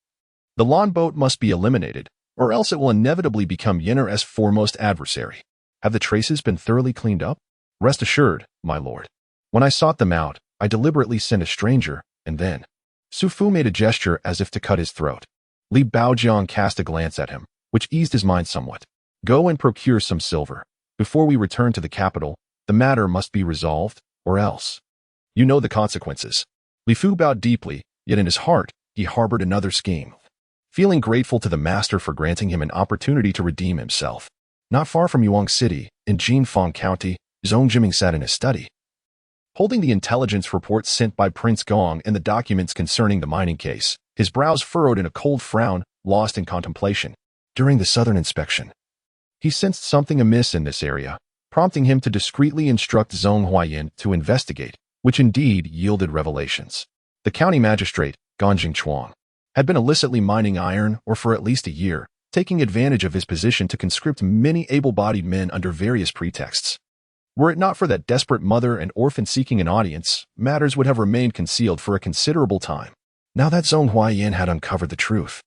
The Lan boat must be eliminated, or else it will inevitably become Yinner's foremost adversary. Have the traces been thoroughly cleaned up? Rest assured, my lord. When I sought them out, I deliberately sent a stranger, and then Su Fu made a gesture as if to cut his throat. Li Baojiang cast a glance at him, which eased his mind somewhat. Go and procure some silver. Before we return to the capital, the matter must be resolved, or else. You know the consequences. Li Fu bowed deeply, yet in his heart, he harbored another scheme. Feeling grateful to the master for granting him an opportunity to redeem himself. Not far from Yuyang City, in Jinfeng County, Zhong Jiming sat in his study, holding the intelligence reports sent by Prince Gong and the documents concerning the mining case, his brows furrowed in a cold frown, lost in contemplation. During the southern inspection, he sensed something amiss in this area, prompting him to discreetly instruct Zhong Huayan to investigate, which indeed yielded revelations. The county magistrate, Ganjing Chuang, had been illicitly mining iron for at least a year, taking advantage of his position to conscript many able-bodied men under various pretexts. Were it not for that desperate mother and orphan seeking an audience, matters would have remained concealed for a considerable time. Now that Zhong Huayan had uncovered the truth,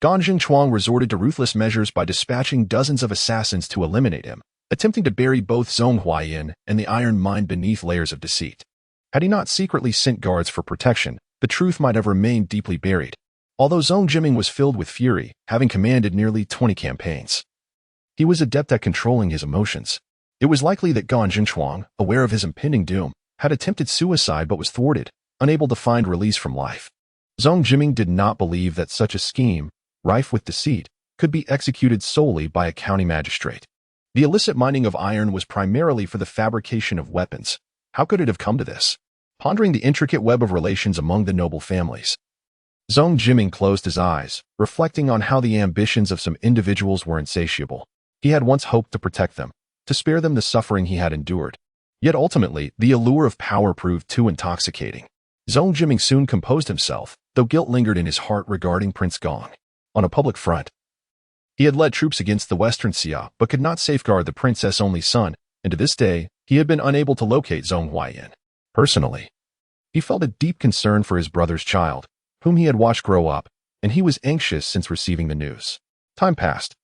Gan Jingchuang resorted to ruthless measures by dispatching dozens of assassins to eliminate him, attempting to bury both Zhong Huaiyan and the iron mind beneath layers of deceit. Had he not secretly sent guards for protection, the truth might have remained deeply buried. Although Zhong Jiming was filled with fury, having commanded nearly 20 campaigns, he was adept at controlling his emotions. It was likely that Gan Jingchuang, aware of his impending doom, had attempted suicide but was thwarted, unable to find release from life. Zhong Jiming did not believe that such a scheme, rife with deceit, could be executed solely by a county magistrate. The illicit mining of iron was primarily for the fabrication of weapons. How could it have come to this? Pondering the intricate web of relations among the noble families, Zhong Jiming closed his eyes, reflecting on how the ambitions of some individuals were insatiable. He had once hoped to protect them, to spare them the suffering he had endured. Yet ultimately, the allure of power proved too intoxicating. Zhong Jiming soon composed himself, though guilt lingered in his heart regarding Prince Gong. On a public front, he had led troops against the Western Xia but could not safeguard the princess' only son, and to this day, he had been unable to locate Zhong Huaiyan. Personally, he felt a deep concern for his brother's child, whom he had watched grow up, and he was anxious since receiving the news. Time passed,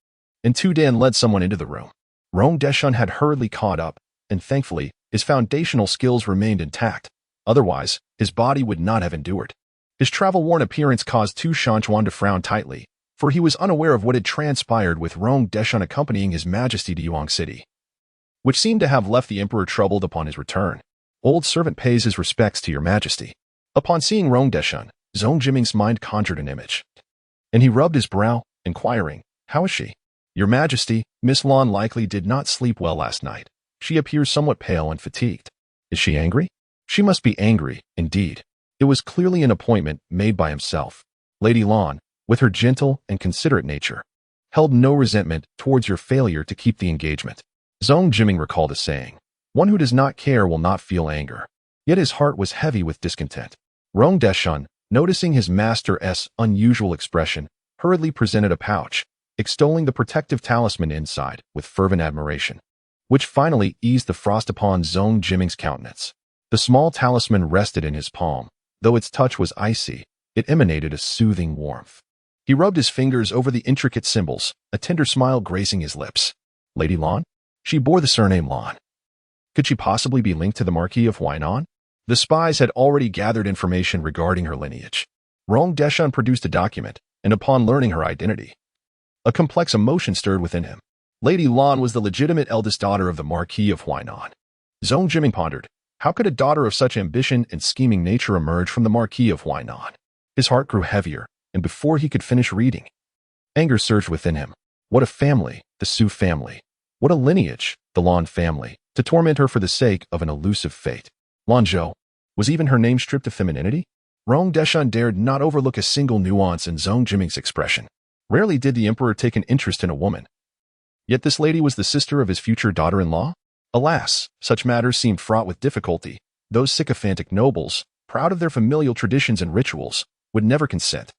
and Tu Dan led someone into the room. Rong Deshun had hurriedly caught up, and thankfully, his foundational skills remained intact. Otherwise, his body would not have endured. His travel-worn appearance caused Tu Shanchuan to frown tightly, for he was unaware of what had transpired with Rong Deshun accompanying His Majesty to Yuang City, which seemed to have left the emperor troubled upon his return. Old servant pays his respects to your majesty. Upon seeing Rong Deshun, Zhong Jiming's mind conjured an image, and he rubbed his brow, inquiring, "How is she?" "Your majesty, Miss Lan likely did not sleep well last night. She appears somewhat pale and fatigued." "Is she angry?" "She must be angry, indeed." It was clearly an appointment made by himself. Lady Lan, with her gentle and considerate nature, held no resentment towards your failure to keep the engagement. Zhong Jiming recalled a saying, "One who does not care will not feel anger." Yet his heart was heavy with discontent. Rong Deshun, noticing his master's unusual expression, hurriedly presented a pouch, extolling the protective talisman inside with fervent admiration, which finally eased the frost upon Zhong Jiming's countenance. The small talisman rested in his palm. Though its touch was icy, it emanated a soothing warmth. He rubbed his fingers over the intricate symbols, a tender smile gracing his lips. Lady Lan? She bore the surname Lan. Could she possibly be linked to the Marquis of Huainan? The spies had already gathered information regarding her lineage. Rong Deshun produced a document, and upon learning her identity, a complex emotion stirred within him. Lady Lan was the legitimate eldest daughter of the Marquis of Huainan. Zhong Jiming pondered, how could a daughter of such ambition and scheming nature emerge from the Marquis of Huainan? His heart grew heavier, and before he could finish reading, anger surged within him. What a family, the Su family. What a lineage, the Lan family, to torment her for the sake of an elusive fate. Lanzhou. Was even her name stripped of femininity? Rong Deshun dared not overlook a single nuance in Zhong Jiming's expression. Rarely did the emperor take an interest in a woman. Yet this lady was the sister of his future daughter-in-law? Alas, such matters seemed fraught with difficulty. Those sycophantic nobles, proud of their familial traditions and rituals, would never consent.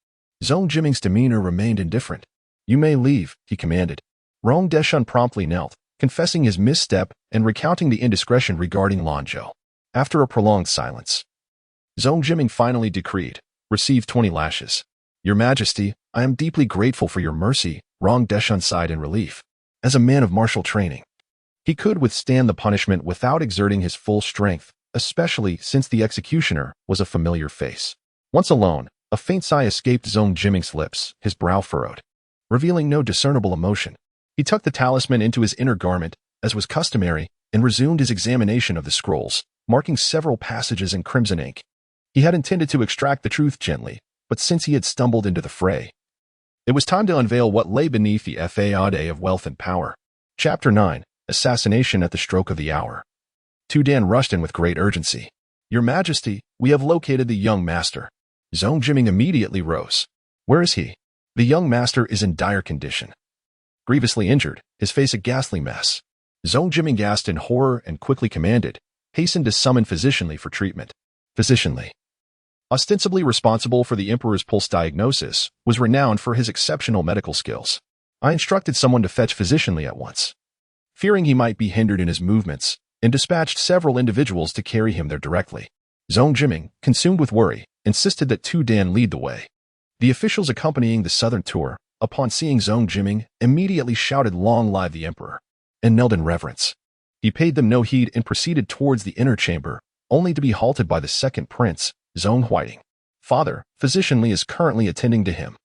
Zhong Jiming's demeanor remained indifferent. You may leave, he commanded. Rong Deshun promptly knelt, confessing his misstep and recounting the indiscretion regarding Lanzhou. After a prolonged silence, Zhong Jiming finally decreed, receive 20 lashes. Your Majesty, I am deeply grateful for your mercy, Rong Deshun sighed in relief. As a man of martial training, he could withstand the punishment without exerting his full strength, especially since the executioner was a familiar face. Once alone, a faint sigh escaped Zhong Jiming's lips, his brow furrowed, revealing no discernible emotion. He tucked the talisman into his inner garment, as was customary, and resumed his examination of the scrolls, marking several passages in crimson ink. He had intended to extract the truth gently, but since he had stumbled into the fray, it was time to unveil what lay beneath the facade of wealth and power. Chapter 9, Assassination at the Stroke of the Hour. Tu Dan rushed in with great urgency. Your Majesty, we have located the young master. Zhong Jiming immediately rose. Where is he? The young master is in dire condition. Grievously injured, his face a ghastly mess. Zhong Jiming gasped in horror and quickly commanded, hastened to summon Physician Li for treatment. Physician Li, ostensibly responsible for the emperor's pulse diagnosis, was renowned for his exceptional medical skills. I instructed someone to fetch Physician Li at once, fearing he might be hindered in his movements, and dispatched several individuals to carry him there directly. Zhong Jiming, consumed with worry, insisted that Tu Dan lead the way. The officials accompanying the southern tour, upon seeing Zhong Jiming, immediately shouted "Long live the Emperor," and knelt in reverence. He paid them no heed and proceeded towards the inner chamber, only to be halted by the second prince, Zhong Huaiting. "Father, Physician Li is currently attending to him.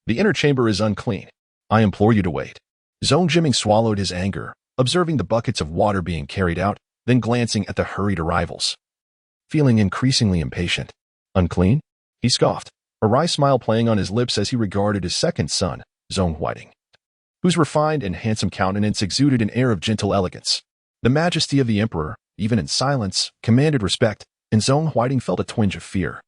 The inner chamber is unclean. I implore you to wait." Zhong Jiming swallowed his anger, observing the buckets of water being carried out, then glancing at the hurried arrivals. Feeling increasingly impatient. "Unclean?" he scoffed, a wry smile playing on his lips as he regarded his second son, Zhong Huaiting, whose refined and handsome countenance exuded an air of gentle elegance. The majesty of the emperor, even in silence, commanded respect, and Zhong Huaiting felt a twinge of fear,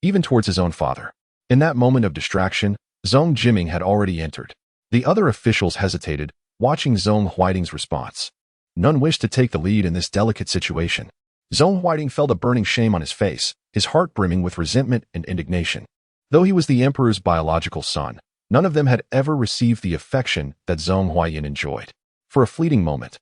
even towards his own father. In that moment of distraction, Zhong Jiming had already entered. The other officials hesitated, watching Zhong Huaiting's response. None wished to take the lead in this delicate situation. Zhong Huaiting felt a burning shame on his face, his heart brimming with resentment and indignation. Though he was the emperor's biological son, none of them had ever received the affection that Zhong Huaiyin enjoyed. For a fleeting moment,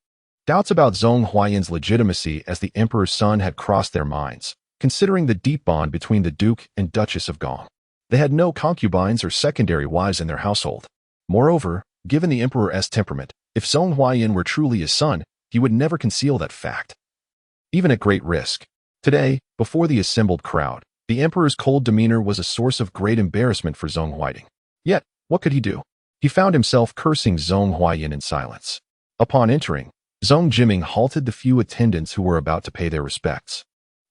doubts about Zhong Huaiyin's legitimacy as the emperor's son had crossed their minds, considering the deep bond between the Duke and Duchess of Gong. They had no concubines or secondary wives in their household. Moreover, given the emperor's temperament, if Zhong Huaiyin were truly his son, he would never conceal that fact, even at great risk. Today, before the assembled crowd, the emperor's cold demeanor was a source of great embarrassment for Zhong Huaiting. Yet, what could he do? He found himself cursing Zhong Huaiyin in silence. Upon entering, Zhong Jiming halted the few attendants who were about to pay their respects,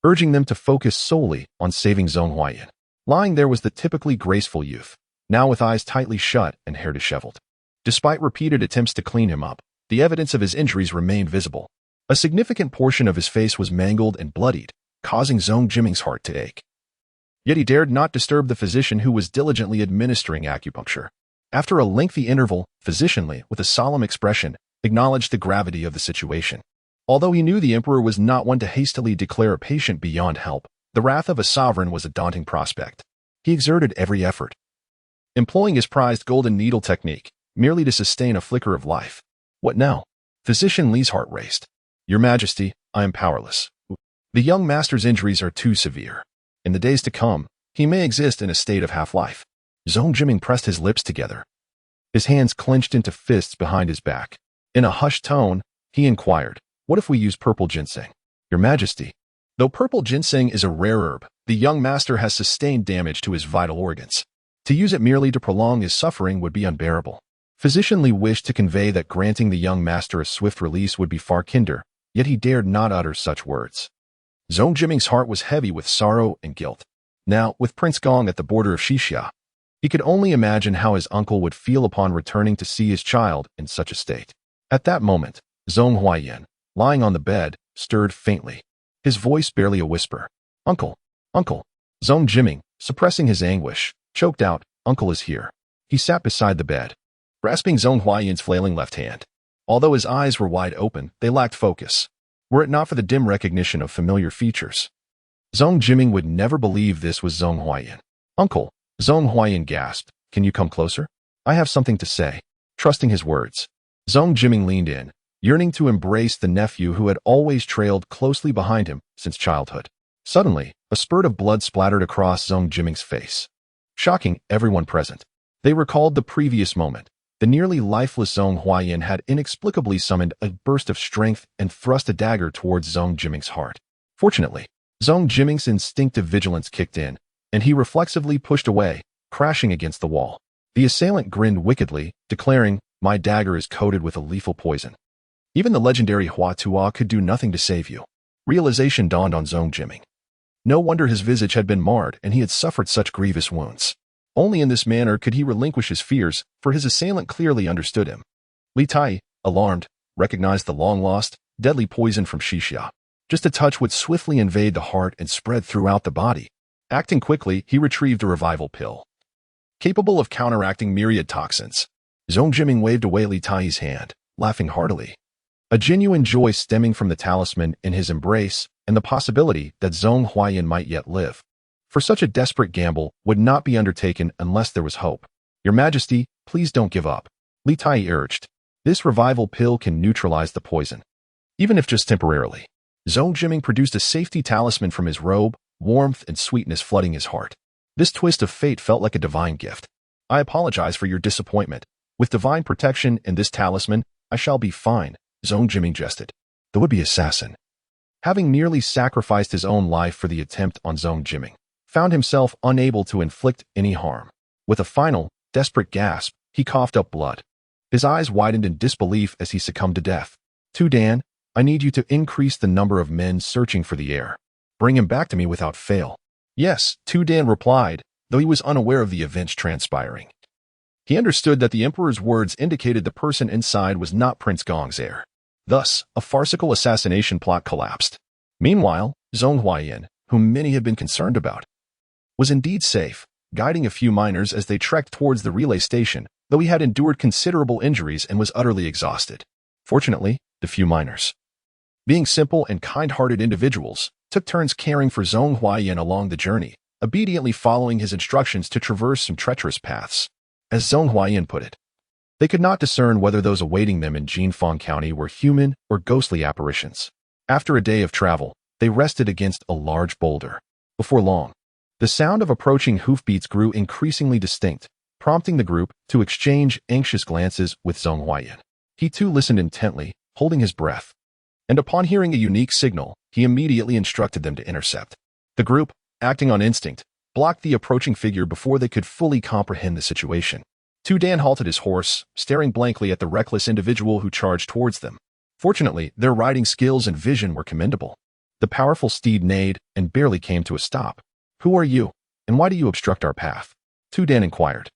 urging them to focus solely on saving Zhong Huaiyin. Lying there was the typically graceful youth, now with eyes tightly shut and hair disheveled. Despite repeated attempts to clean him up, the evidence of his injuries remained visible. A significant portion of his face was mangled and bloodied, causing Zhong Jiming's heart to ache. Yet he dared not disturb the physician who was diligently administering acupuncture. After a lengthy interval, Physician Li, with a solemn expression, acknowledged the gravity of the situation. Although he knew the emperor was not one to hastily declare a patient beyond help, the wrath of a sovereign was a daunting prospect. He exerted every effort, employing his prized golden needle technique, merely to sustain a flicker of life. "What now?" Physician Li's heart raced. "Your Majesty, I am powerless. The young master's injuries are too severe. In the days to come, he may exist in a state of half-life." Zhong Jiming pressed his lips together, his hands clenched into fists behind his back. In a hushed tone, he inquired, "What if we use purple ginseng?" "Your Majesty, though purple ginseng is a rare herb, the young master has sustained damage to his vital organs. To use it merely to prolong his suffering would be unbearable." Physician Li wished to convey that granting the young master a swift release would be far kinder, yet he dared not utter such words. Zhong Jiming's heart was heavy with sorrow and guilt. Now, with Prince Gong at the border of Xixia, he could only imagine how his uncle would feel upon returning to see his child in such a state. At that moment, Zhong Huaiyin, lying on the bed, stirred faintly, his voice barely a whisper. "Uncle, uncle." Zhong Jiming, suppressing his anguish, choked out, "Uncle is here." He sat beside the bed, grasping Zhong Huaiyin's flailing left hand. Although his eyes were wide open, they lacked focus, were it not for the dim recognition of familiar features. Zhong Jiming would never believe this was Zhong Huaiyin. "Uncle," Zhong Huaiyin gasped, "can you come closer? I have something to say." Trusting his words, Zhong Jiming leaned in, yearning to embrace the nephew who had always trailed closely behind him since childhood. Suddenly, a spurt of blood splattered across Zhong Jiming's face, shocking everyone present. They recalled the previous moment. The nearly lifeless Zhong Huaiyin had inexplicably summoned a burst of strength and thrust a dagger towards Zhong Jiming's heart. Fortunately, Zhong Jiming's instinctive vigilance kicked in, and he reflexively pushed away, crashing against the wall. The assailant grinned wickedly, declaring, "My dagger is coated with a lethal poison. Even the legendary Hua Tuo could do nothing to save you." Realization dawned on Zhong Jiming. No wonder his visage had been marred and he had suffered such grievous wounds. Only in this manner could he relinquish his fears, for his assailant clearly understood him. Li Tai, alarmed, recognized the long-lost, deadly poison from Xixia. Just a touch would swiftly invade the heart and spread throughout the body. Acting quickly, he retrieved a revival pill, capable of counteracting myriad toxins. Zhong Jiming waved away Li Tai's hand, laughing heartily, a genuine joy stemming from the talisman in his embrace and the possibility that Zhong Huaiyin might yet live. For such a desperate gamble would not be undertaken unless there was hope. "Your Majesty, please don't give up," Li Tai urged. "This revival pill can neutralize the poison, even if just temporarily." Zhong Jiming produced a safety talisman from his robe, warmth and sweetness flooding his heart. This twist of fate felt like a divine gift. I apologize for your disappointment. With divine protection and this talisman, I shall be fine, Zhong Jiming jested. The would-be assassin, having nearly sacrificed his own life for the attempt on Zhong Jiming, found himself unable to inflict any harm. With a final, desperate gasp, he coughed up blood. His eyes widened in disbelief as he succumbed to death. Tu Dan, I need you to increase the number of men searching for the heir. Bring him back to me without fail. Yes, Tu Dan replied, though he was unaware of the events transpiring. He understood that the emperor's words indicated the person inside was not Prince Gong's heir. Thus, a farcical assassination plot collapsed. Meanwhile, Zhong Huaiyan, whom many had been concerned about, was indeed safe, guiding a few miners as they trekked towards the relay station, though he had endured considerable injuries and was utterly exhausted. Fortunately, the few miners, being simple and kind-hearted individuals, took turns caring for Zhong Huaiyan along the journey, obediently following his instructions to traverse some treacherous paths. As Zhong Huaiyan put it, they could not discern whether those awaiting them in Jinfeng County were human or ghostly apparitions. After a day of travel, they rested against a large boulder. Before long, the sound of approaching hoofbeats grew increasingly distinct, prompting the group to exchange anxious glances with Zhong Huaiyan. He too listened intently, holding his breath, and upon hearing a unique signal, he immediately instructed them to intercept. The group, acting on instinct, blocked the approaching figure before they could fully comprehend the situation. Tu Dan halted his horse, staring blankly at the reckless individual who charged towards them. Fortunately, their riding skills and vision were commendable. The powerful steed neighed and barely came to a stop. Who are you, and why do you obstruct our path? Tu Dan inquired.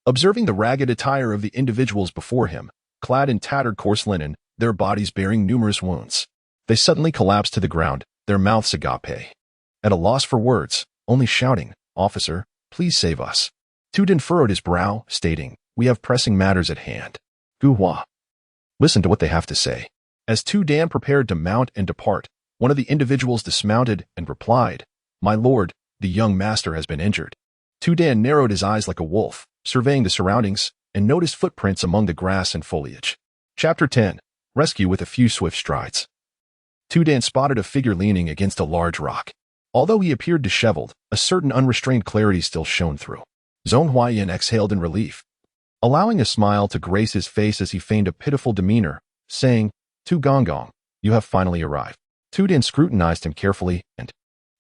Observing the ragged attire of the individuals before him, clad in tattered coarse linen, their bodies bearing numerous wounds, they suddenly collapsed to the ground, their mouths agape. At a loss for words, only shouting, Officer, please save us. Tu Dan furrowed his brow, stating, We have pressing matters at hand. Gu Hua. Listen to what they have to say. As Tu Dan prepared to mount and depart, one of the individuals dismounted and replied, My lord, the young master has been injured. Tu Dan narrowed his eyes like a wolf, surveying the surroundings, and noticed footprints among the grass and foliage. Chapter 10. Rescue with a few swift strides. Tu Dan spotted a figure leaning against a large rock. Although he appeared disheveled, a certain unrestrained clarity still shone through. Zhong Huaiyan exhaled in relief, allowing a smile to grace his face as he feigned a pitiful demeanor, saying, Tu Gong, you have finally arrived. Tu Dan scrutinized him carefully and,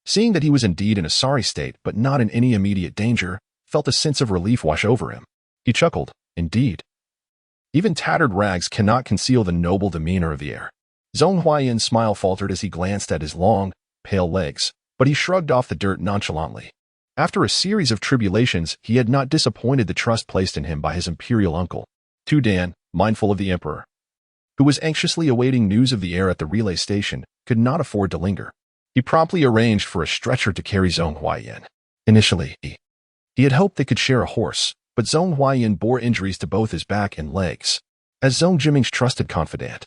seeing that he was indeed in a sorry state but not in any immediate danger, felt a sense of relief wash over him. He chuckled, Indeed. Even tattered rags cannot conceal the noble demeanor of the heir. Zhong Huaiyan's smile faltered as he glanced at his long, pale legs, but he shrugged off the dirt nonchalantly. After a series of tribulations, he had not disappointed the trust placed in him by his imperial uncle. Tu Dan, mindful of the emperor, who was anxiously awaiting news of the heir at the relay station, could not afford to linger. He promptly arranged for a stretcher to carry Zhong Huaiyan. Initially, he had hoped they could share a horse, but Zhong Huaiyan bore injuries to both his back and legs. As Zhong Jiming's trusted confidant,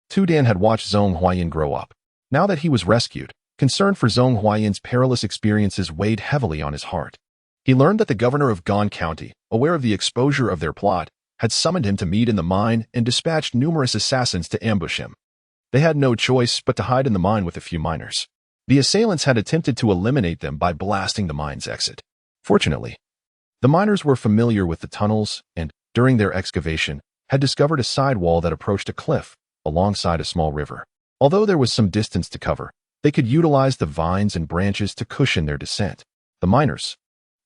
Tu Dan had watched Zhong Huaiyan grow up. Now that he was rescued, concern for Zhong Huaiyan's perilous experiences weighed heavily on his heart. He learned that the governor of Gan County, aware of the exposure of their plot, had summoned him to meet in the mine and dispatched numerous assassins to ambush him. They had no choice but to hide in the mine with a few miners. The assailants had attempted to eliminate them by blasting the mine's exit. Fortunately, the miners were familiar with the tunnels and, during their excavation, had discovered a sidewall that approached a cliff alongside a small river. Although there was some distance to cover, they could utilize the vines and branches to cushion their descent. The miners,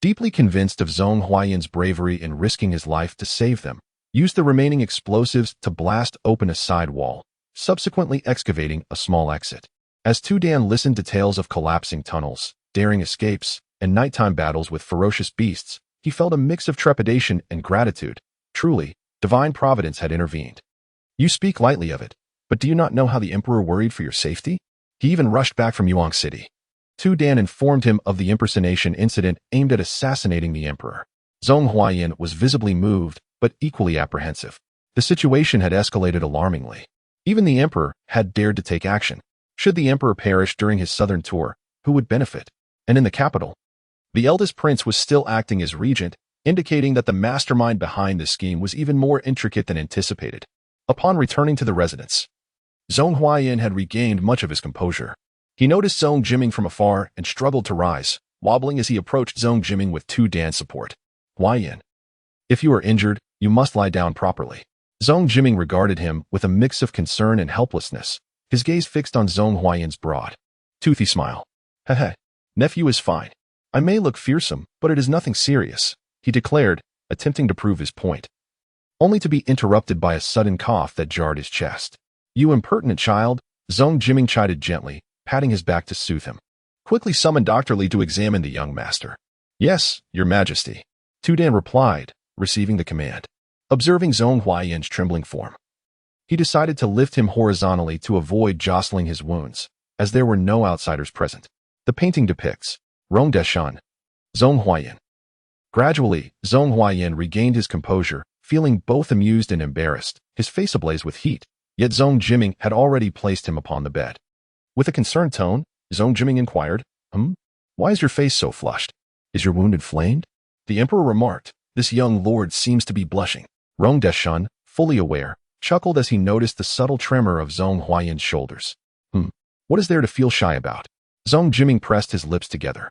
deeply convinced of Zhong Huaiyan's bravery in risking his life to save them, used the remaining explosives to blast open a side wall, subsequently excavating a small exit. As Tu Dan listened to tales of collapsing tunnels, daring escapes, and nighttime battles with ferocious beasts, he felt a mix of trepidation and gratitude. Truly, divine providence had intervened. You speak lightly of it, but do you not know how the emperor worried for your safety? He even rushed back from Yuan City. Tu Dan informed him of the impersonation incident aimed at assassinating the emperor. Zhong Huaiyan was visibly moved, but equally apprehensive. The situation had escalated alarmingly. Even the emperor had dared to take action. Should the emperor perish during his southern tour, who would benefit? And in the capital, the eldest prince was still acting as regent, indicating that the mastermind behind the scheme was even more intricate than anticipated. Upon returning to the residence, Zhong Huaiyan had regained much of his composure. He noticed Zhong Jiming from afar and struggled to rise, wobbling as he approached Zhong Jiming with Tu Dan's support. Huaiyan, If you are injured, you must lie down properly. Zhong Jiming regarded him with a mix of concern and helplessness, his gaze fixed on Zhong Huaiyan's broad, toothy smile. Heh, nephew is fine. I may look fearsome, but it is nothing serious, he declared, attempting to prove his point, only to be interrupted by a sudden cough that jarred his chest. You impertinent child, Zhong Jiming chided gently, patting his back to soothe him. Quickly summon Dr. Li to examine the young master. Yes, your majesty, Tudan replied, receiving the command. Observing Zhong Huaiyan's trembling form, he decided to lift him horizontally to avoid jostling his wounds, as there were no outsiders present. The painting depicts Rong Deshan, Zhong Huaiyan. Gradually, Zhong Huaiyan regained his composure, feeling both amused and embarrassed, his face ablaze with heat, yet Zhong Jiming had already placed him upon the bed. With a concerned tone, Zhong Jiming inquired, Why is your face so flushed? Is your wound inflamed? The emperor remarked, This young lord seems to be blushing. Rong Deshan, fully aware, chuckled as he noticed the subtle tremor of Zhong Huaiyan's shoulders. What is there to feel shy about? Zhong Jiming pressed his lips together.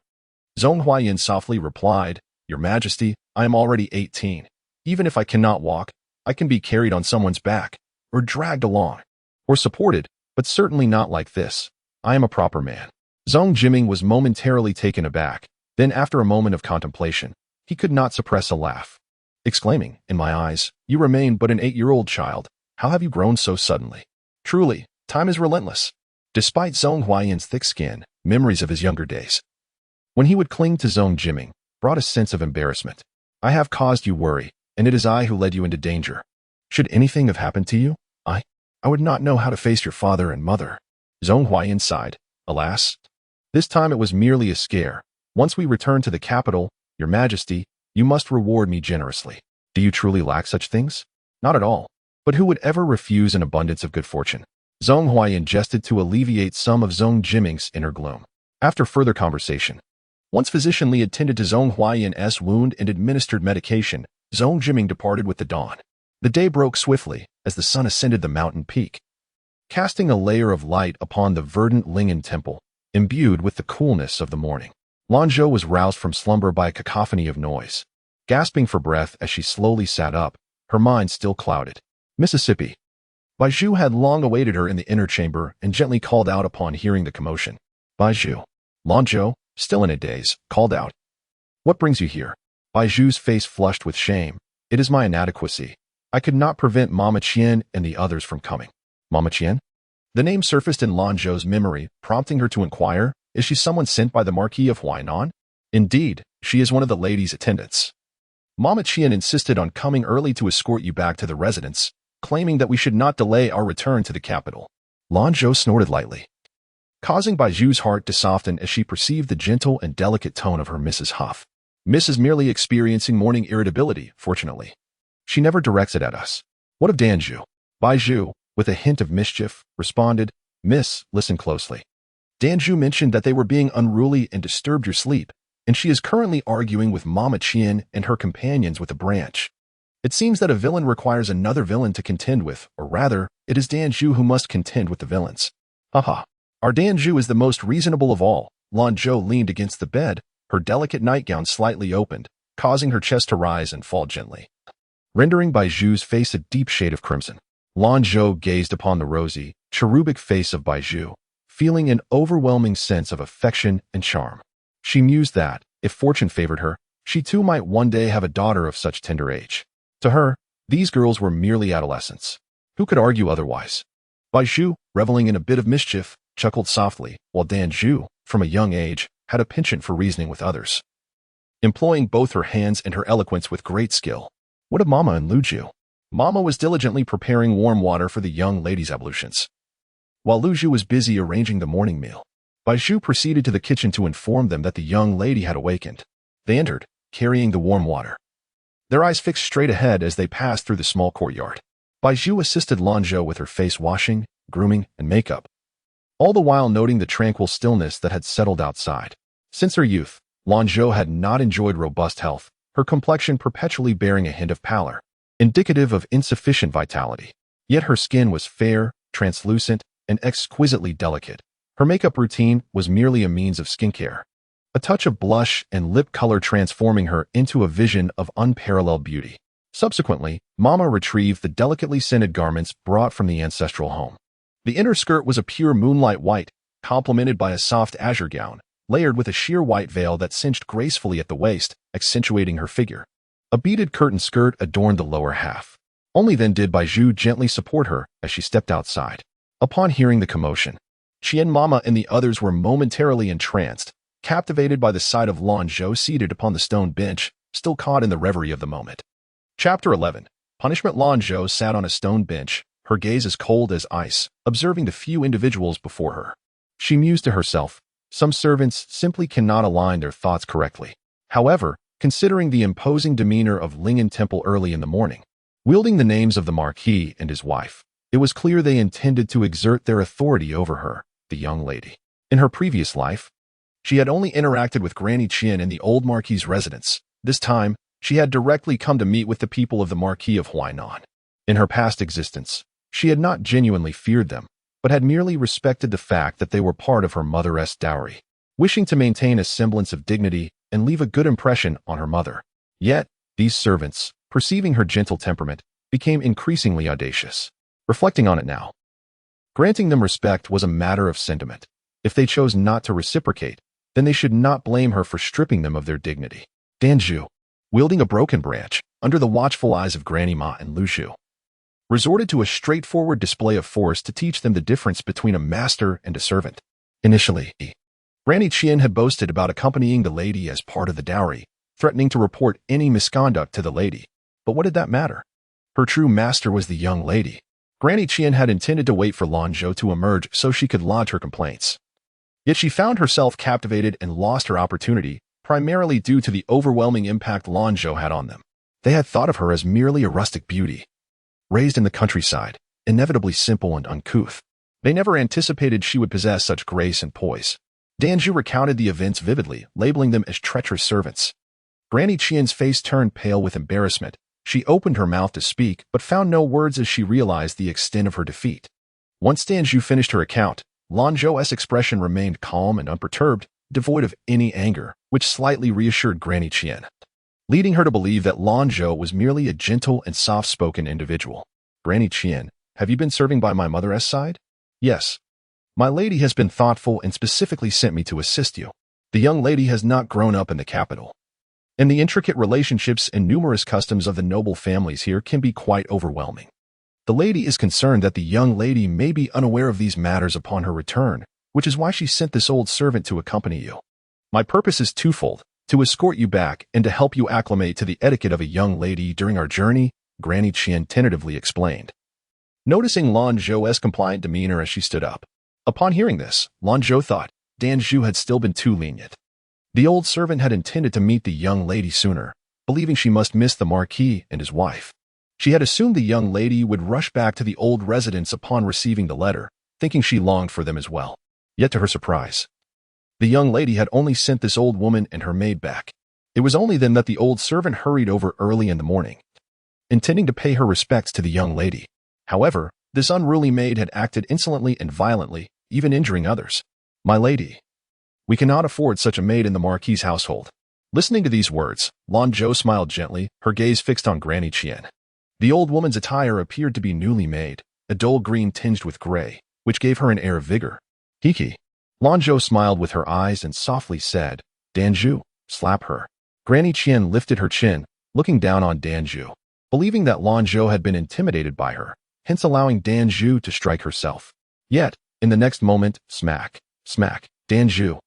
Zhong Huaiyan softly replied, Your Majesty, I am already 18. Even if I cannot walk, I can be carried on someone's back, or dragged along, or supported, but certainly not like this. I am a proper man. Zhong Jiming was momentarily taken aback. Then after a moment of contemplation, he could not suppress a laugh, exclaiming, In my eyes, you remain but an 8-year-old child. How have you grown so suddenly? Truly, time is relentless. Despite Zhong Huaiyan's thick skin, memories of his younger days, when he would cling to Zhong Jiming, brought a sense of embarrassment. I have caused you worry, and it is I who led you into danger. Should anything have happened to you, I would not know how to face your father and mother. Zhong Huaiyan sighed. Alas, this time it was merely a scare. Once we return to the capital, Your Majesty, you must reward me generously. Do you truly lack such things? Not at all. But who would ever refuse an abundance of good fortune? Zhong Huaiyan jested to alleviate some of Zhong Jiming's inner gloom. After further conversation, once physician Li attended to Zhong Huaiyan's wound and administered medication, Zhong Jiming departed with the dawn. The day broke swiftly as the sun ascended the mountain peak, casting a layer of light upon the verdant Ling'an temple, imbued with the coolness of the morning. Lanzhou was roused from slumber by a cacophony of noise. Gasping for breath as she slowly sat up, her mind still clouded. Mississippi. Baizhu had long awaited her in the inner chamber and gently called out upon hearing the commotion. Baizhu. Lanzhou, still in a daze, called out. What brings you here? Baizhu's face flushed with shame. It is my inadequacy. I could not prevent Mama Qian and the others from coming. Mama Qian? The name surfaced in Lanzhou's memory, prompting her to inquire, Is she someone sent by the Marquis of Huainan? Indeed, she is one of the ladies' attendants. Mama Qian insisted on coming early to escort you back to the residence, claiming that we should not delay our return to the capital. Lanzhou snorted lightly, causing Baizhu's heart to soften as she perceived the gentle and delicate tone of her Mrs. Huff. Miss is merely experiencing morning irritability, fortunately. She never directs it at us. What of Danzhu? Baizhu, with a hint of mischief, responded, Miss, listen closely. Danzhu mentioned that they were being unruly and disturbed your sleep, and she is currently arguing with Mama Qian and her companions with a branch. It seems that a villain requires another villain to contend with, or rather, it is Danzhu who must contend with the villains. Haha. Our Danzhu is the most reasonable of all. Lanzhou leaned against the bed, her delicate nightgown slightly opened, causing her chest to rise and fall gently, rendering Baizhu's face a deep shade of crimson. Lanzhou gazed upon the rosy, cherubic face of Baizhu, feeling an overwhelming sense of affection and charm. She mused that, if fortune favored her, she too might one day have a daughter of such tender age. To her, these girls were merely adolescents. Who could argue otherwise? Baizhu, reveling in a bit of mischief, chuckled softly, while Danzhu, from a young age, had a penchant for reasoning with others, employing both her hands and her eloquence with great skill. What of Mama and Luzhu? Mama was diligently preparing warm water for the young lady's ablutions, while Luzhu was busy arranging the morning meal. Baizhu proceeded to the kitchen to inform them that the young lady had awakened. They entered, carrying the warm water, their eyes fixed straight ahead as they passed through the small courtyard. Baizhu assisted Lanzhou with her face washing, grooming, and makeup, all the while noting the tranquil stillness that had settled outside. Since her youth, Lanzhou had not enjoyed robust health, her complexion perpetually bearing a hint of pallor, indicative of insufficient vitality. Yet her skin was fair, translucent, and exquisitely delicate. Her makeup routine was merely a means of skincare, a touch of blush and lip color transforming her into a vision of unparalleled beauty. Subsequently, Mama retrieved the delicately scented garments brought from the ancestral home. The inner skirt was a pure moonlight white, complemented by a soft azure gown, layered with a sheer white veil that cinched gracefully at the waist, accentuating her figure. A beaded curtain skirt adorned the lower half. Only then did Baiju gently support her as she stepped outside. Upon hearing the commotion, Qian Mama and the others were momentarily entranced, captivated by the sight of Lanzhou seated upon the stone bench, still caught in the reverie of the moment. Chapter 11. Punishment. Lanzhou sat on a stone bench, her gaze as cold as ice, observing the few individuals before her. She mused to herself, some servants simply cannot align their thoughts correctly. However, considering the imposing demeanor of Lingyan Temple early in the morning, wielding the names of the Marquis and his wife, it was clear they intended to exert their authority over her, the young lady. In her previous life, she had only interacted with Granny Qian in the old Marquis' residence. This time, she had directly come to meet with the people of the Marquis of Huainan. In her past existence, she had not genuinely feared them, but had merely respected the fact that they were part of her mother's dowry, wishing to maintain a semblance of dignity and leave a good impression on her mother. Yet, these servants, perceiving her gentle temperament, became increasingly audacious. Reflecting on it now, granting them respect was a matter of sentiment. If they chose not to reciprocate, then they should not blame her for stripping them of their dignity. Danzhou, wielding a broken branch, under the watchful eyes of Granny Ma and Lu Shu, resorted to a straightforward display of force to teach them the difference between a master and a servant. Initially, Granny Qian had boasted about accompanying the lady as part of the dowry, threatening to report any misconduct to the lady. But what did that matter? Her true master was the young lady. Granny Qian had intended to wait for Lanzhou to emerge so she could lodge her complaints. Yet she found herself captivated and lost her opportunity, primarily due to the overwhelming impact Lanzhou had on them. They had thought of her as merely a rustic beauty, raised in the countryside, inevitably simple and uncouth. They never anticipated she would possess such grace and poise. Danzhou recounted the events vividly, labeling them as treacherous servants. Granny Qian's face turned pale with embarrassment. She opened her mouth to speak, but found no words as she realized the extent of her defeat. Once Danzhou finished her account, Lanzhou's expression remained calm and unperturbed, devoid of any anger, which slightly reassured Granny Qian, leading her to believe that Lanzhou was merely a gentle and soft-spoken individual. Granny Qian, have you been serving by my mother's side? Yes. My lady has been thoughtful and specifically sent me to assist you. The young lady has not grown up in the capital, and the intricate relationships and numerous customs of the noble families here can be quite overwhelming. The lady is concerned that the young lady may be unaware of these matters upon her return, which is why she sent this old servant to accompany you. My purpose is twofold: to escort you back and to help you acclimate to the etiquette of a young lady during our journey, Granny Qian tentatively explained, noticing Lanzhou's compliant demeanor as she stood up. Upon hearing this, Lanzhou thought Danzhou had still been too lenient. The old servant had intended to meet the young lady sooner, believing she must miss the Marquis and his wife. She had assumed the young lady would rush back to the old residence upon receiving the letter, thinking she longed for them as well. Yet to her surprise, the young lady had only sent this old woman and her maid back. It was only then that the old servant hurried over early in the morning, intending to pay her respects to the young lady. However, this unruly maid had acted insolently and violently, even injuring others. My lady, we cannot afford such a maid in the Marquis' household. Listening to these words, Lanzhou smiled gently, her gaze fixed on Granny Qian. The old woman's attire appeared to be newly made, a dull green tinged with gray, which gave her an air of vigor. Hiki. Lanzhou smiled with her eyes and softly said, Danzhou, slap her. Granny Qian lifted her chin, looking down on Danzhou, believing that Lanzhou had been intimidated by her, hence allowing Danzhou to strike herself. Yet, in the next moment, smack, smack, Danzhou,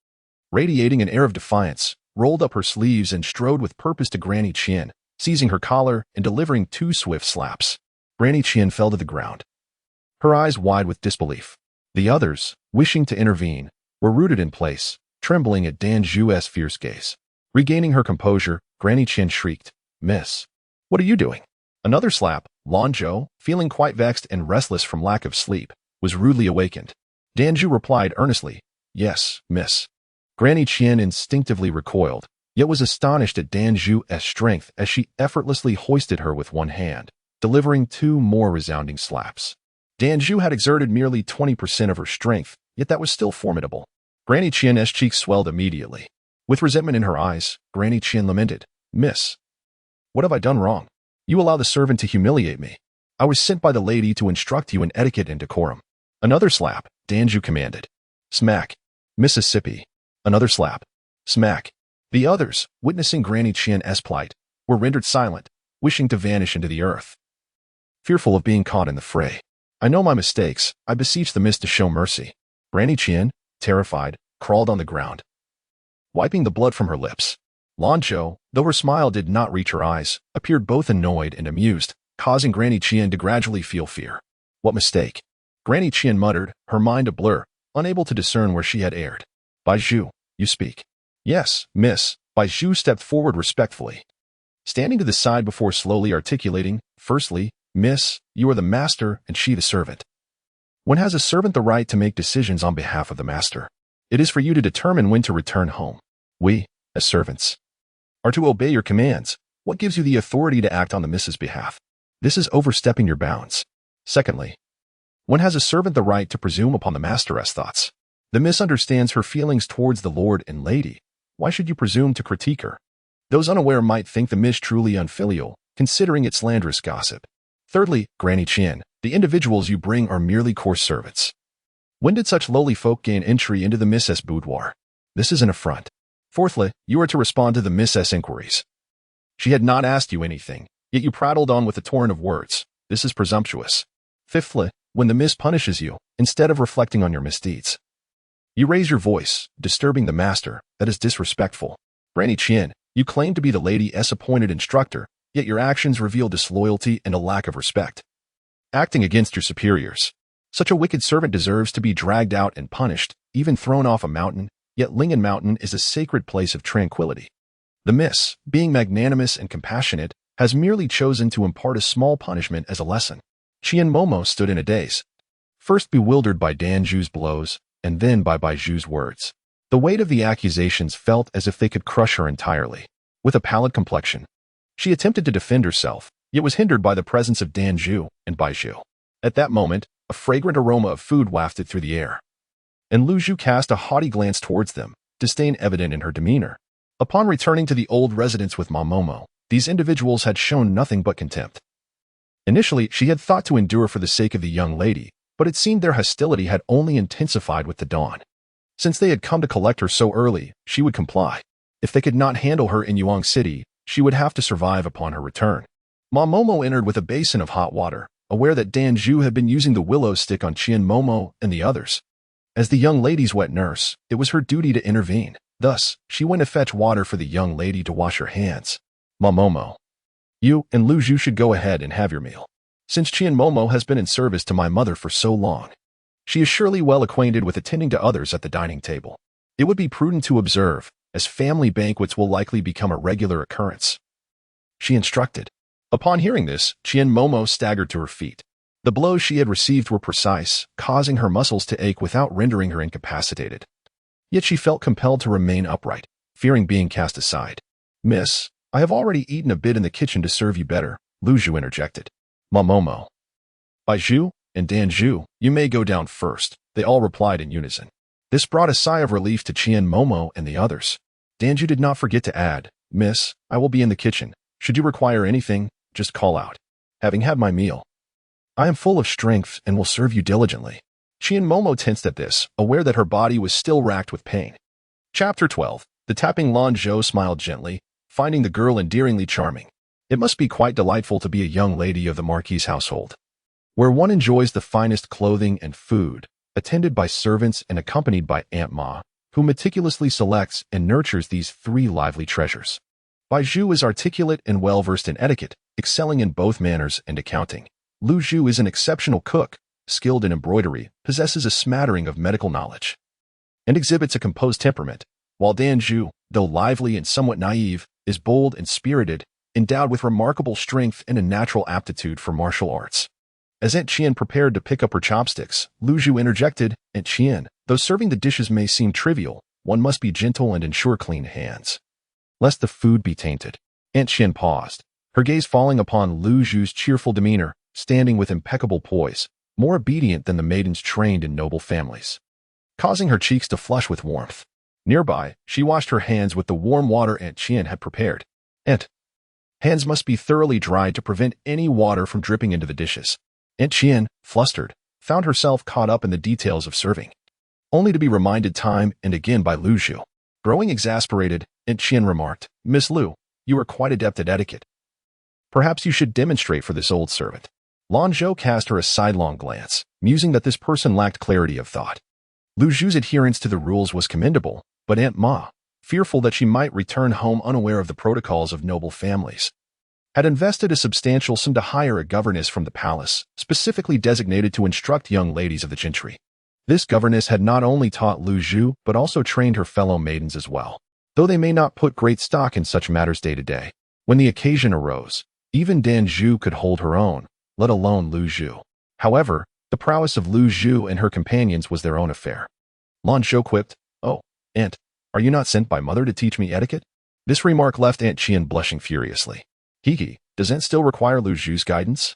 radiating an air of defiance, rolled up her sleeves and strode with purpose to Granny Qian, seizing her collar and delivering 2 swift slaps. Granny Qian fell to the ground, her eyes wide with disbelief. The others, wishing to intervene, were rooted in place, trembling at Danzhou's fierce gaze. Regaining her composure, Granny Qian shrieked, Miss, what are you doing? Another slap. Lanzhou, feeling quite vexed and restless from lack of sleep, was rudely awakened. Danzhou replied earnestly, Yes, miss. Granny Qian instinctively recoiled, yet was astonished at Danzhou's strength as she effortlessly hoisted her with one hand, delivering 2 more resounding slaps. Danzhou had exerted merely 20% of her strength, yet that was still formidable. Granny Qian's cheeks swelled immediately. With resentment in her eyes, Granny Qian lamented, Miss, what have I done wrong? You allow the servant to humiliate me. I was sent by the lady to instruct you in etiquette and decorum. Another slap, Danzhou commanded. Smack. Mississippi. Another slap. Smack. The others, witnessing Granny Qian's plight, were rendered silent, wishing to vanish into the earth. Fearful of being caught in the fray. I know my mistakes. I beseech the mist to show mercy. Granny Qian, terrified, crawled on the ground, wiping the blood from her lips. Lanzhou, though her smile did not reach her eyes, appeared both annoyed and amused, causing Granny Qian to gradually feel fear. What mistake? Granny Qian muttered, her mind a blur, unable to discern where she had erred. Baizhu, you speak. Yes, miss. Baizhu stepped forward respectfully, standing to the side before slowly articulating, firstly, miss, you are the master and she the servant. When has a servant the right to make decisions on behalf of the master? It is for you to determine when to return home. We, as servants, are to obey your commands. What gives you the authority to act on the miss's behalf? This is overstepping your bounds. Secondly, when has a servant the right to presume upon the master's thoughts? The miss understands her feelings towards the lord and lady. Why should you presume to critique her? Those unaware might think the miss truly unfilial, considering its slanderous gossip. Thirdly, Granny Qian, the individuals you bring are merely coarse servants. When did such lowly folk gain entry into the miss's boudoir? This is an affront. Fourthly, you are to respond to the miss's inquiries. She had not asked you anything, yet you prattled on with a torrent of words. This is presumptuous. Fifthly, when the miss punishes you, instead of reflecting on your misdeeds, you raise your voice, disturbing the master. That is disrespectful. Granny Qian, you claim to be the lady's appointed instructor, yet your actions reveal disloyalty and a lack of respect. Acting against your superiors. Such a wicked servant deserves to be dragged out and punished, even thrown off a mountain, yet Lingen Mountain is a sacred place of tranquility. The miss, being magnanimous and compassionate, has merely chosen to impart a small punishment as a lesson. Qian Momo stood in a daze, first bewildered by Danzhou's blows, and then by Baizhu's words. The weight of the accusations felt as if they could crush her entirely. With a pallid complexion, she attempted to defend herself, yet was hindered by the presence of Danzhou and Baizhu. At that moment, a fragrant aroma of food wafted through the air, and Luzhu cast a haughty glance towards them, disdain evident in her demeanor. Upon returning to the old residence with Momo, these individuals had shown nothing but contempt. Initially, she had thought to endure for the sake of the young lady, but it seemed their hostility had only intensified with the dawn. Since they had come to collect her so early, she would comply. If they could not handle her in Yuan City, she would have to survive upon her return. Momo entered with a basin of hot water, aware that Danzhou had been using the willow stick on Qian Momo and the others. As the young lady's wet nurse, it was her duty to intervene. Thus, she went to fetch water for the young lady to wash her hands. Momo, you and Luzhu should go ahead and have your meal. Since Qian Momo has been in service to my mother for so long, she is surely well acquainted with attending to others at the dining table. It would be prudent to observe, as family banquets will likely become a regular occurrence. She instructed. Upon hearing this, Qian Momo staggered to her feet. The blows she had received were precise, causing her muscles to ache without rendering her incapacitated. Yet she felt compelled to remain upright, fearing being cast aside. Miss, I have already eaten a bit in the kitchen to serve you better, Luzhu interjected. Momo, Baizhu, and Danzhou, you may go down first, they all replied in unison. This brought a sigh of relief to Qian Momo and the others. Danzhou did not forget to add, Miss, I will be in the kitchen. Should you require anything, just call out. Having had my meal, I am full of strength and will serve you diligently. Qian Momo tensed at this, aware that her body was still racked with pain. Chapter 12. The tapping Lanzhou smiled gently, finding the girl endearingly charming. It must be quite delightful to be a young lady of the Marquis' household, where one enjoys the finest clothing and food, attended by servants and accompanied by Aunt Ma, who meticulously selects and nurtures these three lively treasures. Baizhu is articulate and well-versed in etiquette, excelling in both manners and accounting. Luzhu is an exceptional cook, skilled in embroidery, possesses a smattering of medical knowledge, and exhibits a composed temperament, while Danzhou, though lively and somewhat naive, is bold and spirited, endowed with remarkable strength and a natural aptitude for martial arts. As Aunt Qian prepared to pick up her chopsticks, Luzhu interjected, Aunt Qian, though serving the dishes may seem trivial, one must be gentle and ensure clean hands, lest the food be tainted. Aunt Qian paused, her gaze falling upon Luzhu's cheerful demeanor, standing with impeccable poise, more obedient than the maidens trained in noble families, causing her cheeks to flush with warmth. Nearby, she washed her hands with the warm water Aunt Qian had prepared. Aunt, Hands must be thoroughly dried to prevent any water from dripping into the dishes. Aunt Qian, flustered, found herself caught up in the details of serving, only to be reminded time and again by Lu Zhu. Growing exasperated, Aunt Qian remarked, "Miss Lu, you are quite adept at etiquette. Perhaps you should demonstrate for this old servant." Lanzhou cast her a sidelong glance, musing that this person lacked clarity of thought. Lu Zhu's adherence to the rules was commendable, but Aunt Ma, fearful that she might return home unaware of the protocols of noble families, had invested a substantial sum to hire a governess from the palace, specifically designated to instruct young ladies of the gentry. This governess had not only taught Lu Zhu, but also trained her fellow maidens as well, though they may not put great stock in such matters day to day. When the occasion arose, even Dan Zhu could hold her own, let alone Lu Zhu. However, the prowess of Lu Zhu and her companions was their own affair. Lanzhou quipped, "Oh, Aunt, are you not sent by Mother to teach me etiquette?" This remark left Aunt Qian blushing furiously. "Hiki, does Aunt still require Lu Zhu's guidance?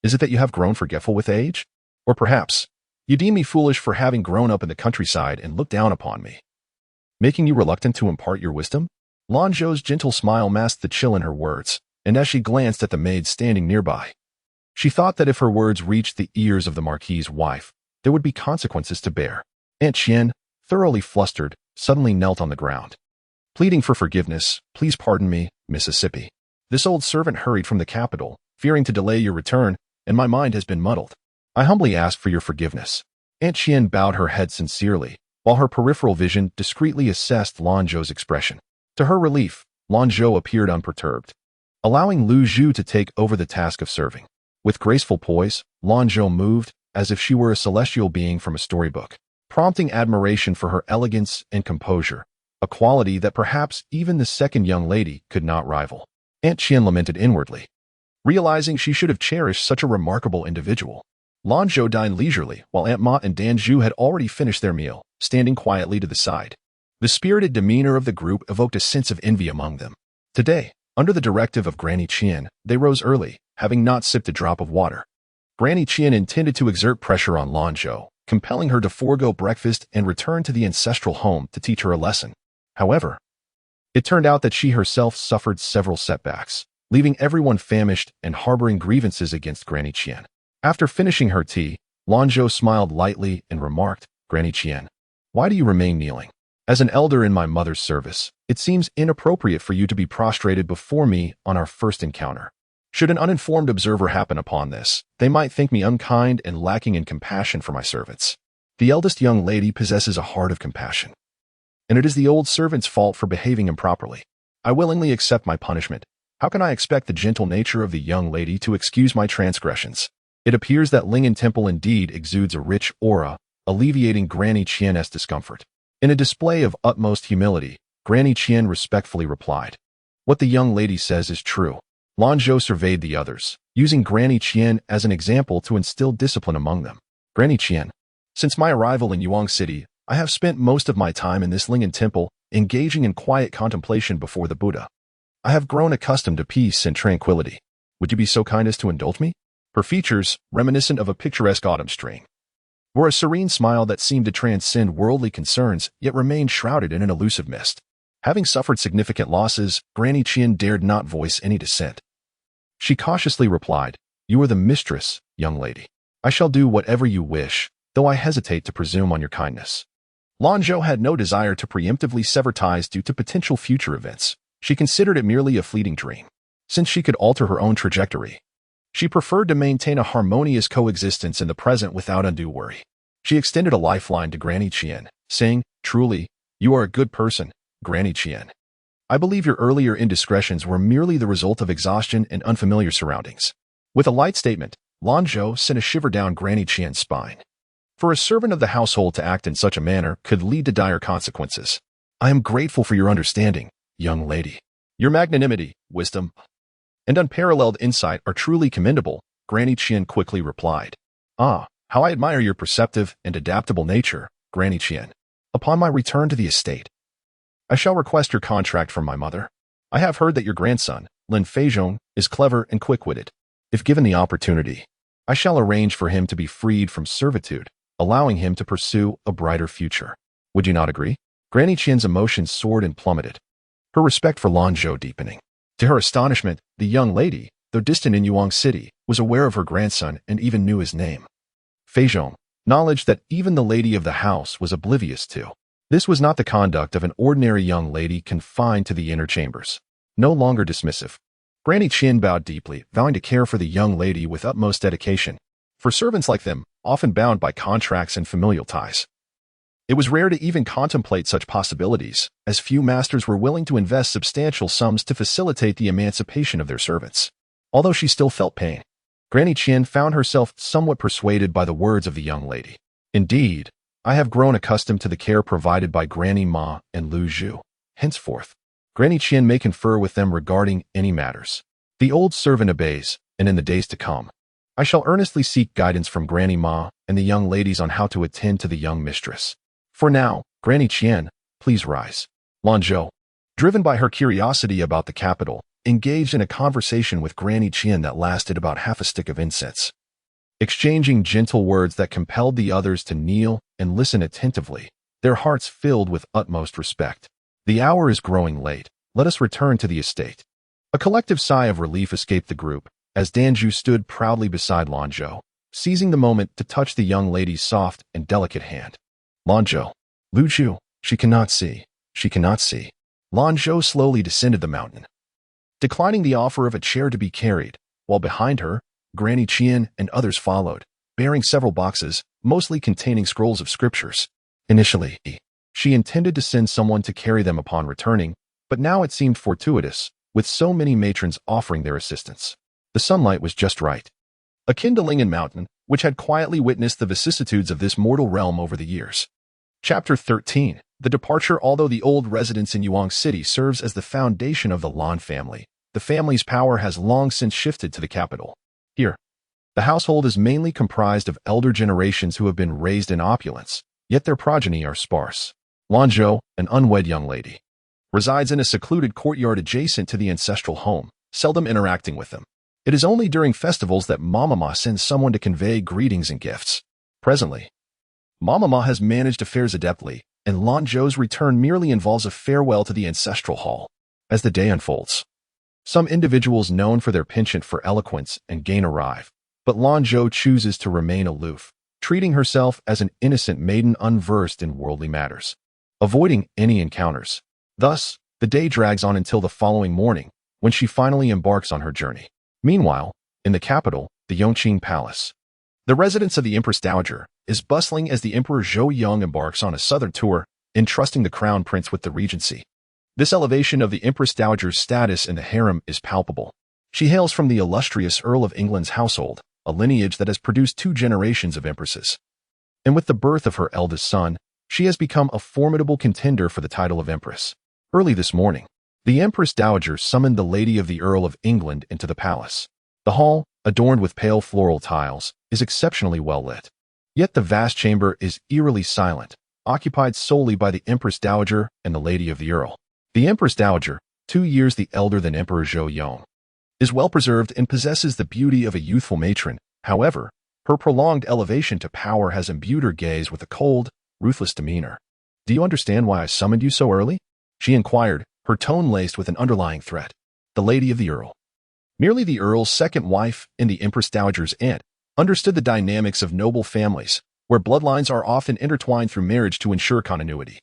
Is it that you have grown forgetful with age? Or perhaps, you deem me foolish for having grown up in the countryside and look down upon me, making you reluctant to impart your wisdom?" Lanzhou's gentle smile masked the chill in her words, and as she glanced at the maids standing nearby, she thought that if her words reached the ears of the Marquis's wife, there would be consequences to bear. Aunt Qian, thoroughly flustered, suddenly knelt on the ground, pleading for forgiveness. "Please pardon me, Mississippi. This old servant hurried from the capital, fearing to delay your return, and my mind has been muddled. I humbly ask for your forgiveness." Aunt Qian bowed her head sincerely, while her peripheral vision discreetly assessed Lanzhou's expression. To her relief, Lanzhou appeared unperturbed, allowing Lu Zhu to take over the task of serving. With graceful poise, Lanzhou moved as if she were a celestial being from a storybook, prompting admiration for her elegance and composure, a quality that perhaps even the second young lady could not rival. Aunt Qian lamented inwardly, realizing she should have cherished such a remarkable individual. Lanzhou dined leisurely, while Aunt Ma and Dan Zhu had already finished their meal, standing quietly to the side. The spirited demeanor of the group evoked a sense of envy among them. Today, under the directive of Granny Qian, they rose early, having not sipped a drop of water. Granny Qian intended to exert pressure on Lanzhou, compelling her to forego breakfast and return to the ancestral home to teach her a lesson. However, it turned out that she herself suffered several setbacks, leaving everyone famished and harboring grievances against Granny Qian. After finishing her tea, Lanzhou smiled lightly and remarked, "Granny Qian, why do you remain kneeling? As an elder in my mother's service, it seems inappropriate for you to be prostrated before me on our first encounter. Should an uninformed observer happen upon this, they might think me unkind and lacking in compassion for my servants. The eldest young lady possesses a heart of compassion, and it is the old servant's fault for behaving improperly. I willingly accept my punishment. How can I expect the gentle nature of the young lady to excuse my transgressions? It appears that Ling'an Temple indeed exudes a rich aura, alleviating Granny Qian's discomfort." In a display of utmost humility, Granny Qian respectfully replied, "What the young lady says is true." Lanzhou surveyed the others, using Granny Qian as an example to instill discipline among them. "Granny Qian, since my arrival in Yuan City, I have spent most of my time in this Ling'an Temple, engaging in quiet contemplation before the Buddha. I have grown accustomed to peace and tranquility. Would you be so kind as to indulge me?" Her features, reminiscent of a picturesque autumn stream, were a serene smile that seemed to transcend worldly concerns, yet remained shrouded in an elusive mist. Having suffered significant losses, Granny Qian dared not voice any dissent. She cautiously replied, "You are the mistress, young lady. I shall do whatever you wish, though I hesitate to presume on your kindness." Lanzhou had no desire to preemptively sever ties due to potential future events. She considered it merely a fleeting dream. Since she could alter her own trajectory, she preferred to maintain a harmonious coexistence in the present without undue worry. She extended a lifeline to Granny Qian, saying, "Truly, you are a good person, Granny Qian. I believe your earlier indiscretions were merely the result of exhaustion and unfamiliar surroundings." With a light statement, Lanzhou sent a shiver down Granny Qian's spine. For a servant of the household to act in such a manner could lead to dire consequences. "I am grateful for your understanding, young lady. Your magnanimity, wisdom, and unparalleled insight are truly commendable," Granny Qian quickly replied. "Ah, how I admire your perceptive and adaptable nature, Granny Qian. Upon my return to the estate, I shall request your contract from my mother. I have heard that your grandson, Lin Feizhong, is clever and quick-witted. If given the opportunity, I shall arrange for him to be freed from servitude, allowing him to pursue a brighter future. Would you not agree?" Granny Qian's emotions soared and plummeted, her respect for Lanzhou deepening. To her astonishment, the young lady, though distant in Yuang City, was aware of her grandson and even knew his name. Feizhong, knowledge that even the lady of the house was oblivious to. This was not the conduct of an ordinary young lady confined to the inner chambers. No longer dismissive. Granny Qin bowed deeply, vowing to care for the young lady with utmost dedication. For servants like them, often bound by contracts and familial ties, it was rare to even contemplate such possibilities, as few masters were willing to invest substantial sums to facilitate the emancipation of their servants. Although she still felt pain, Granny Qin found herself somewhat persuaded by the words of the young lady. Indeed, I have grown accustomed to the care provided by Granny Ma and Lu Zhu. Henceforth, Granny Qin may confer with them regarding any matters. The old servant obeys, and in the days to come, I shall earnestly seek guidance from Granny Ma and the young ladies on how to attend to the young mistress. For now, Granny Qin, please rise. Lanzhou, driven by her curiosity about the capital, engaged in a conversation with Granny Qin that lasted about half a stick of incense. Exchanging gentle words that compelled the others to kneel and listen attentively, their hearts filled with utmost respect. The hour is growing late. Let us return to the estate. A collective sigh of relief escaped the group, as Danju stood proudly beside Lanzhou, seizing the moment to touch the young lady's soft and delicate hand. Lanzhou, Lu Zhu, she cannot see. She cannot see. Lanzhou slowly descended the mountain, declining the offer of a chair to be carried, while behind her, Granny Qin and others followed, bearing several boxes, mostly containing scrolls of scriptures. Initially, she intended to send someone to carry them upon returning, but now it seemed fortuitous, with so many matrons offering their assistance. The sunlight was just right. A kindling mountain, which had quietly witnessed the vicissitudes of this mortal realm over the years. Chapter 13. The departure. Although the old residence in Yuang City serves as the foundation of the Lan family, the family's power has long since shifted to the capital. Here, the household is mainly comprised of elder generations who have been raised in opulence, yet their progeny are sparse. Lanzhou, an unwed young lady, resides in a secluded courtyard adjacent to the ancestral home, seldom interacting with them. It is only during festivals that Mama sends someone to convey greetings and gifts. Presently, Mama has managed affairs adeptly, and Lanzhou's return merely involves a farewell to the ancestral hall. As the day unfolds, some individuals known for their penchant for eloquence and gain arrive, but Lanzhou chooses to remain aloof, treating herself as an innocent maiden unversed in worldly matters, avoiding any encounters. Thus, the day drags on until the following morning, when she finally embarks on her journey. Meanwhile, in the capital, the Yongqing Palace, the residence of the Empress Dowager, is bustling as the Emperor Zhou Yong embarks on a southern tour, entrusting the Crown Prince with the regency. This elevation of the Empress Dowager's status in the harem is palpable. She hails from the illustrious Earl of England's household, a lineage that has produced 2 generations of empresses. And with the birth of her eldest son, she has become a formidable contender for the title of empress. Early this morning, the Empress Dowager summoned the lady of the Earl of England into the palace. The hall, adorned with pale floral tiles, is exceptionally well lit. Yet the vast chamber is eerily silent, occupied solely by the Empress Dowager and the lady of the Earl. The Empress Dowager, 2 years the elder than Emperor Zhou Yong, is well preserved and possesses the beauty of a youthful matron. However, her prolonged elevation to power has imbued her gaze with a cold, ruthless demeanor. "Do you understand why I summoned you so early?" she inquired, her tone laced with an underlying threat. The lady of the Earl, merely the Earl's second wife and the Empress Dowager's aunt, understood the dynamics of noble families, where bloodlines are often intertwined through marriage to ensure continuity.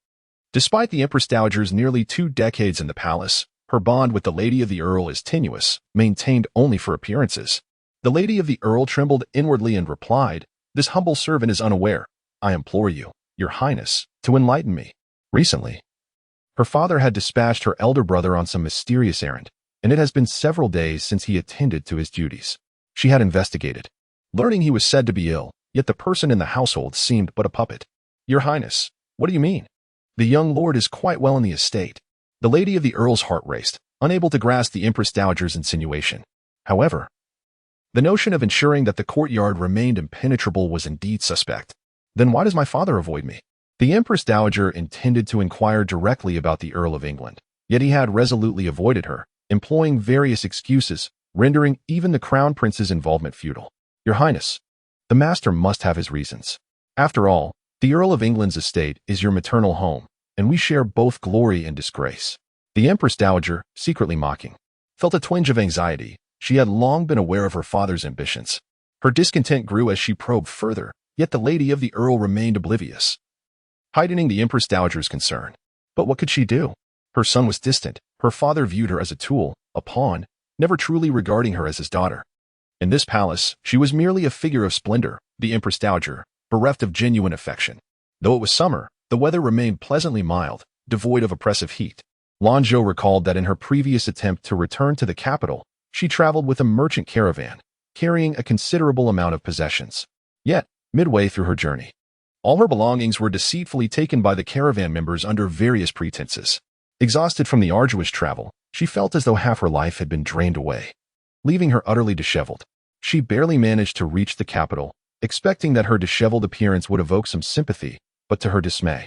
Despite the Empress Dowager's nearly 2 decades in the palace, her bond with the lady of the Earl is tenuous, maintained only for appearances. The lady of the Earl trembled inwardly and replied, "This humble servant is unaware. I implore you, Your Highness, to enlighten me." Recently, her father had dispatched her elder brother on some mysterious errand, and it has been several days since he attended to his duties. She had investigated, learning he was said to be ill, yet the person in the household seemed but a puppet. "Your Highness, what do you mean? The young lord is quite well in the estate." The lady of the Earl's heart raced, unable to grasp the Empress Dowager's insinuation. However, the notion of ensuring that the courtyard remained impenetrable was indeed suspect. "Then why does my father avoid me?" The Empress Dowager intended to inquire directly about the Earl of England, yet he had resolutely avoided her, employing various excuses, rendering even the Crown Prince's involvement futile. "Your Highness, the master must have his reasons. After all, the Earl of England's estate is your maternal home, and we share both glory and disgrace." The Empress Dowager, secretly mocking, felt a twinge of anxiety. She had long been aware of her father's ambitions. Her discontent grew as she probed further, yet the lady of the Earl remained oblivious, heightening the Empress Dowager's concern. But what could she do? Her son was distant. Her father viewed her as a tool, a pawn, never truly regarding her as his daughter. In this palace, she was merely a figure of splendor, the Empress Dowager, bereft of genuine affection. Though it was summer, the weather remained pleasantly mild, devoid of oppressive heat. Lanzhou recalled that in her previous attempt to return to the capital, she traveled with a merchant caravan, carrying a considerable amount of possessions. Yet, midway through her journey, all her belongings were deceitfully taken by the caravan members under various pretenses. Exhausted from the arduous travel, she felt as though half her life had been drained away, leaving her utterly disheveled. She barely managed to reach the capital, expecting that her disheveled appearance would evoke some sympathy, but to her dismay,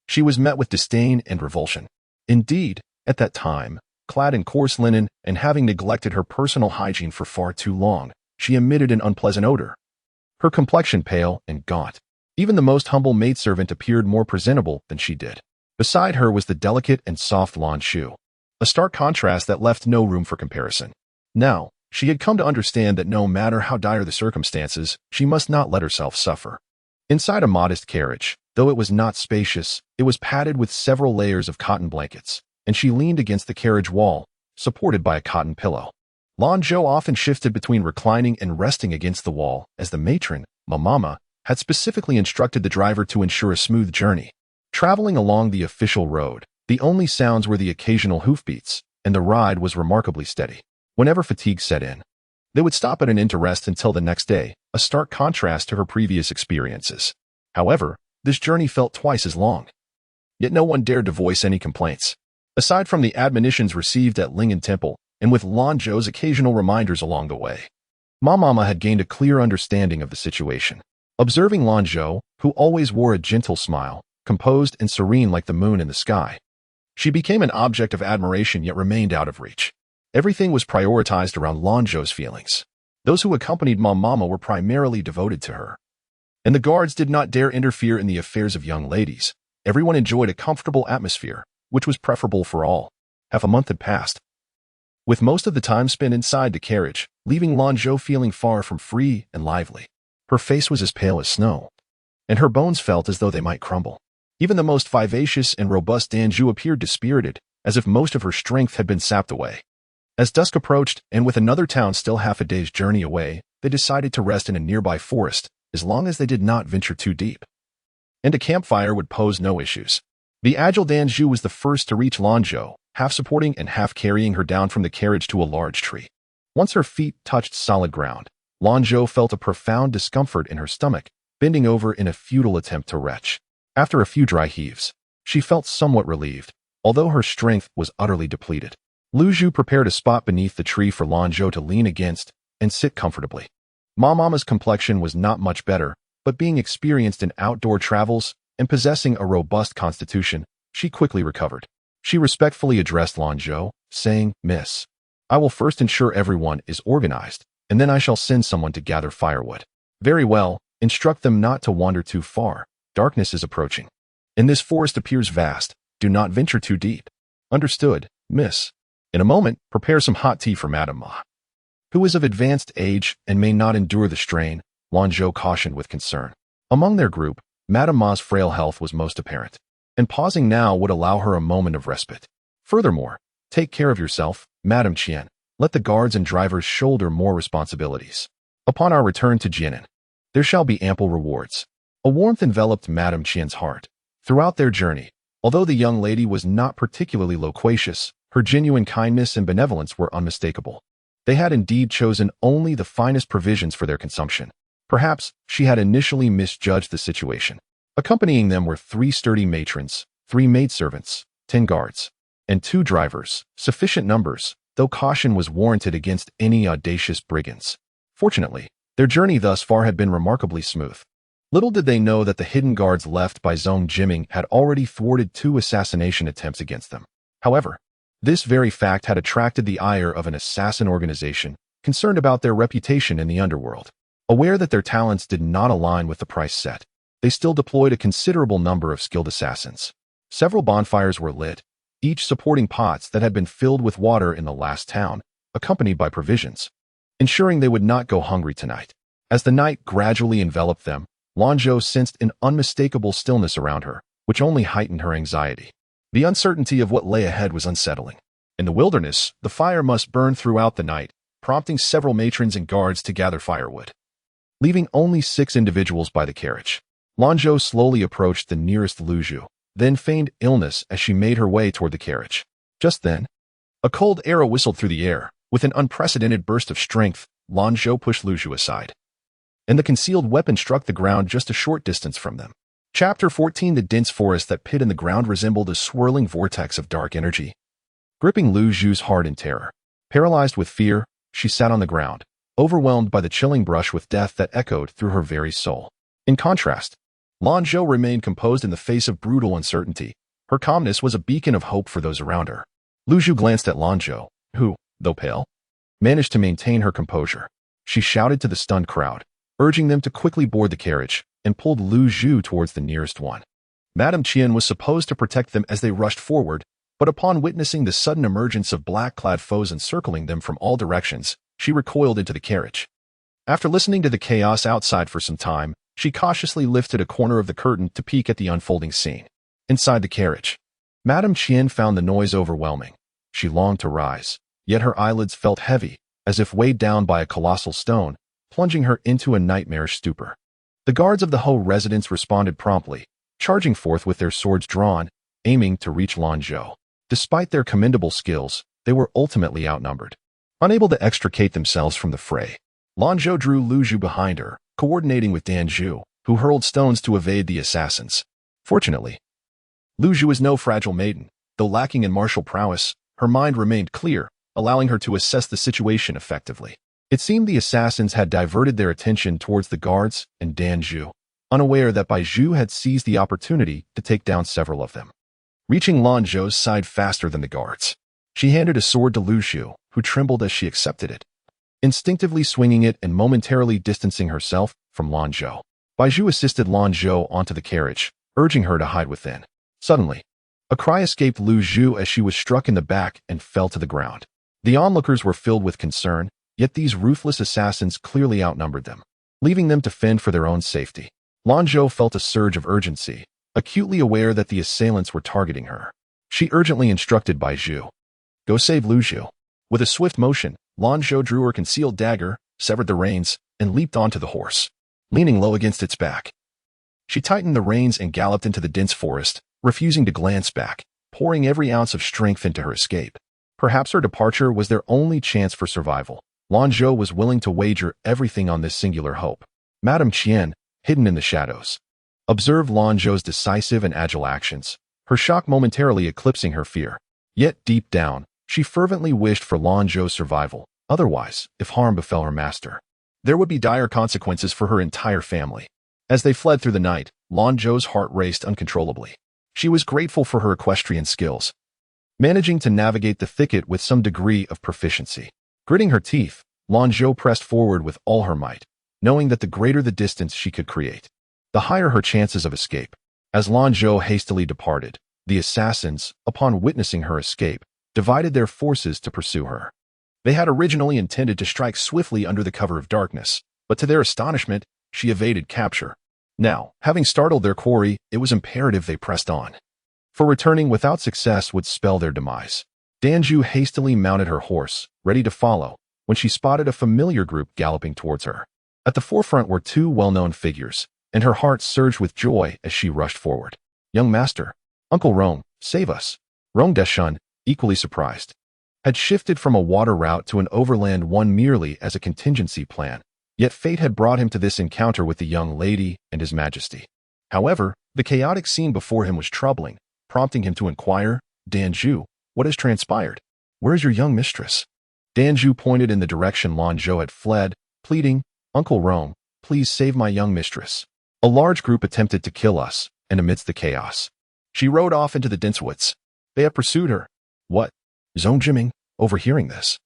she was met with disdain and revulsion. Indeed, at that time, clad in coarse linen and having neglected her personal hygiene for far too long, she emitted an unpleasant odor. Her complexion pale and gaunt. Even the most humble maidservant appeared more presentable than she did. Beside her was the delicate and soft Lanzhou, a stark contrast that left no room for comparison. Now, she had come to understand that no matter how dire the circumstances, she must not let herself suffer. Inside a modest carriage, though it was not spacious, it was padded with several layers of cotton blankets, and she leaned against the carriage wall, supported by a cotton pillow. Lanzhou often shifted between reclining and resting against the wall, as the matron, Mama, had specifically instructed the driver to ensure a smooth journey. Traveling along the official road, the only sounds were the occasional hoofbeats, and the ride was remarkably steady. Whenever fatigue set in, they would stop at an inn to rest until the next day, a stark contrast to her previous experiences. However, this journey felt twice as long. Yet no one dared to voice any complaints. Aside from the admonitions received at Ling'an Temple, and with Lanzhou's occasional reminders along the way, Mama had gained a clear understanding of the situation. Observing Lanzhou, who always wore a gentle smile, composed and serene like the moon in the sky, she became an object of admiration yet remained out of reach. Everything was prioritized around Lanzhou's feelings. Those who accompanied Mama were primarily devoted to her, and the guards did not dare interfere in the affairs of young ladies. Everyone enjoyed a comfortable atmosphere, which was preferable for all. Half a month had passed, with most of the time spent inside the carriage, leaving Lanzhou feeling far from free and lively. Her face was as pale as snow, and her bones felt as though they might crumble. Even the most vivacious and robust Danzhou appeared dispirited, as if most of her strength had been sapped away. As dusk approached, and with another town still half a day's journey away, they decided to rest in a nearby forest, as long as they did not venture too deep. And a campfire would pose no issues. The agile Danzhou was the first to reach Lanzhou, half supporting and half carrying her down from the carriage to a large tree. Once her feet touched solid ground, Lanzhou felt a profound discomfort in her stomach, bending over in a futile attempt to retch. After a few dry heaves, she felt somewhat relieved, although her strength was utterly depleted. Luzhu prepared a spot beneath the tree for Lanzhou to lean against and sit comfortably. Mama's complexion was not much better, but being experienced in outdoor travels and possessing a robust constitution, she quickly recovered. She respectfully addressed Lanzhou, saying, "Miss, I will first ensure everyone is organized, and then I shall send someone to gather firewood." "Very well, instruct them not to wander too far. Darkness is approaching, and this forest appears vast. Do not venture too deep." "Understood, miss." "In a moment, prepare some hot tea for Madame Ma, who is of advanced age and may not endure the strain," Lanzhou cautioned with concern. Among their group, Madame Ma's frail health was most apparent, and pausing now would allow her a moment of respite. "Furthermore, take care of yourself, Madame Qian. Let the guards and drivers shoulder more responsibilities. Upon our return to Jianan, there shall be ample rewards." A warmth enveloped Madame Qian's heart. Throughout their journey, although the young lady was not particularly loquacious, her genuine kindness and benevolence were unmistakable. They had indeed chosen only the finest provisions for their consumption. Perhaps she had initially misjudged the situation. Accompanying them were 3 sturdy matrons, 3 maidservants, 10 guards, and 2 drivers, sufficient numbers, though caution was warranted against any audacious brigands. Fortunately, their journey thus far had been remarkably smooth. Little did they know that the hidden guards left by Zhong Jiming had already thwarted 2 assassination attempts against them. However, this very fact had attracted the ire of an assassin organization concerned about their reputation in the underworld. Aware that their talents did not align with the price set, they still deployed a considerable number of skilled assassins. Several bonfires were lit, each supporting pots that had been filled with water in the last town, accompanied by provisions, ensuring they would not go hungry tonight. As the night gradually enveloped them, Lanzhou sensed an unmistakable stillness around her, which only heightened her anxiety. The uncertainty of what lay ahead was unsettling. In the wilderness, the fire must burn throughout the night, prompting several matrons and guards to gather firewood. Leaving only 6 individuals by the carriage, Lanzhou slowly approached the nearest Lanzhou, then feigned illness as she made her way toward the carriage. Just then, a cold arrow whistled through the air. With an unprecedented burst of strength, Lanzhou pushed Lanzhou aside, and the concealed weapon struck the ground just a short distance from them. Chapter 14. The dense forest that hid in the ground resembled a swirling vortex of dark energy, gripping Lanzhou's heart in terror. Paralyzed with fear, she sat on the ground, overwhelmed by the chilling brush with death that echoed through her very soul. In contrast, Lanzhou remained composed in the face of brutal uncertainty. Her calmness was a beacon of hope for those around her. Lanzhou glanced at Lanzhou, who, though pale, managed to maintain her composure. She shouted to the stunned crowd, urging them to quickly board the carriage, and pulled Lanzhou towards the nearest one. Madame Qian was supposed to protect them as they rushed forward, but upon witnessing the sudden emergence of black-clad foes encircling them from all directions, she recoiled into the carriage. After listening to the chaos outside for some time, she cautiously lifted a corner of the curtain to peek at the unfolding scene. Inside the carriage, Madame Qian found the noise overwhelming. She longed to rise, yet her eyelids felt heavy, as if weighed down by a colossal stone, plunging her into a nightmarish stupor. The guards of the Ho residence responded promptly, charging forth with their swords drawn, aiming to reach Lanzhou. Despite their commendable skills, they were ultimately outnumbered. Unable to extricate themselves from the fray, Lanzhou drew Lanzhou behind her, coordinating with Danzhou, who hurled stones to evade the assassins. Fortunately, Lanzhou is no fragile maiden. Though lacking in martial prowess, her mind remained clear, allowing her to assess the situation effectively. It seemed the assassins had diverted their attention towards the guards and Danzhou, unaware that Bai Zhu had seized the opportunity to take down several of them. Reaching Lanzhou's side faster than the guards, she handed a sword to Lanzhou, who trembled as she accepted it, instinctively swinging it and momentarily distancing herself from Lanzhou. Bai Zhu assisted Lanzhou onto the carriage, urging her to hide within. Suddenly, a cry escaped Lanzhou as she was struck in the back and fell to the ground. The onlookers were filled with concern, yet these ruthless assassins clearly outnumbered them, leaving them to fend for their own safety. Lanzhou felt a surge of urgency, acutely aware that the assailants were targeting her. She urgently instructed Bai Zhu, "Go save Lanzhou." With a swift motion, Lanzhou drew her concealed dagger, severed the reins, and leaped onto the horse, leaning low against its back. She tightened the reins and galloped into the dense forest, refusing to glance back, pouring every ounce of strength into her escape. Perhaps her departure was their only chance for survival. Lanzhou was willing to wager everything on this singular hope. Madame Qian, hidden in the shadows, observed Lanzhou's decisive and agile actions, her shock momentarily eclipsing her fear. Yet deep down, she fervently wished for Lanzhou's survival. Otherwise, if harm befell her master, there would be dire consequences for her entire family. As they fled through the night, Lanzhou's heart raced uncontrollably. She was grateful for her equestrian skills, managing to navigate the thicket with some degree of proficiency. Gritting her teeth, Lanzhou pressed forward with all her might, knowing that the greater the distance she could create, the higher her chances of escape. As Lanzhou hastily departed, the assassins, upon witnessing her escape, divided their forces to pursue her. They had originally intended to strike swiftly under the cover of darkness, but to their astonishment, she evaded capture. Now, having startled their quarry, it was imperative they pressed on, for returning without success would spell their demise. Danzhou hastily mounted her horse, ready to follow, when she spotted a familiar group galloping towards her. At the forefront were 2 well-known figures, and her heart surged with joy as she rushed forward. "Young master, Uncle Rong, save us." Rong Deshun, equally surprised, had shifted from a water route to an overland one merely as a contingency plan, yet fate had brought him to this encounter with the young lady and his majesty. However, the chaotic scene before him was troubling, prompting him to inquire, "Danzhou, what has transpired? Where is your young mistress?" Danzhou pointed in the direction Lanzhou had fled, pleading, "Uncle Rong, please save my young mistress. A large group attempted to kill us, and amidst the chaos, she rode off into the dense woods. They have pursued her." "What?" Zhong Jiming, overhearing this,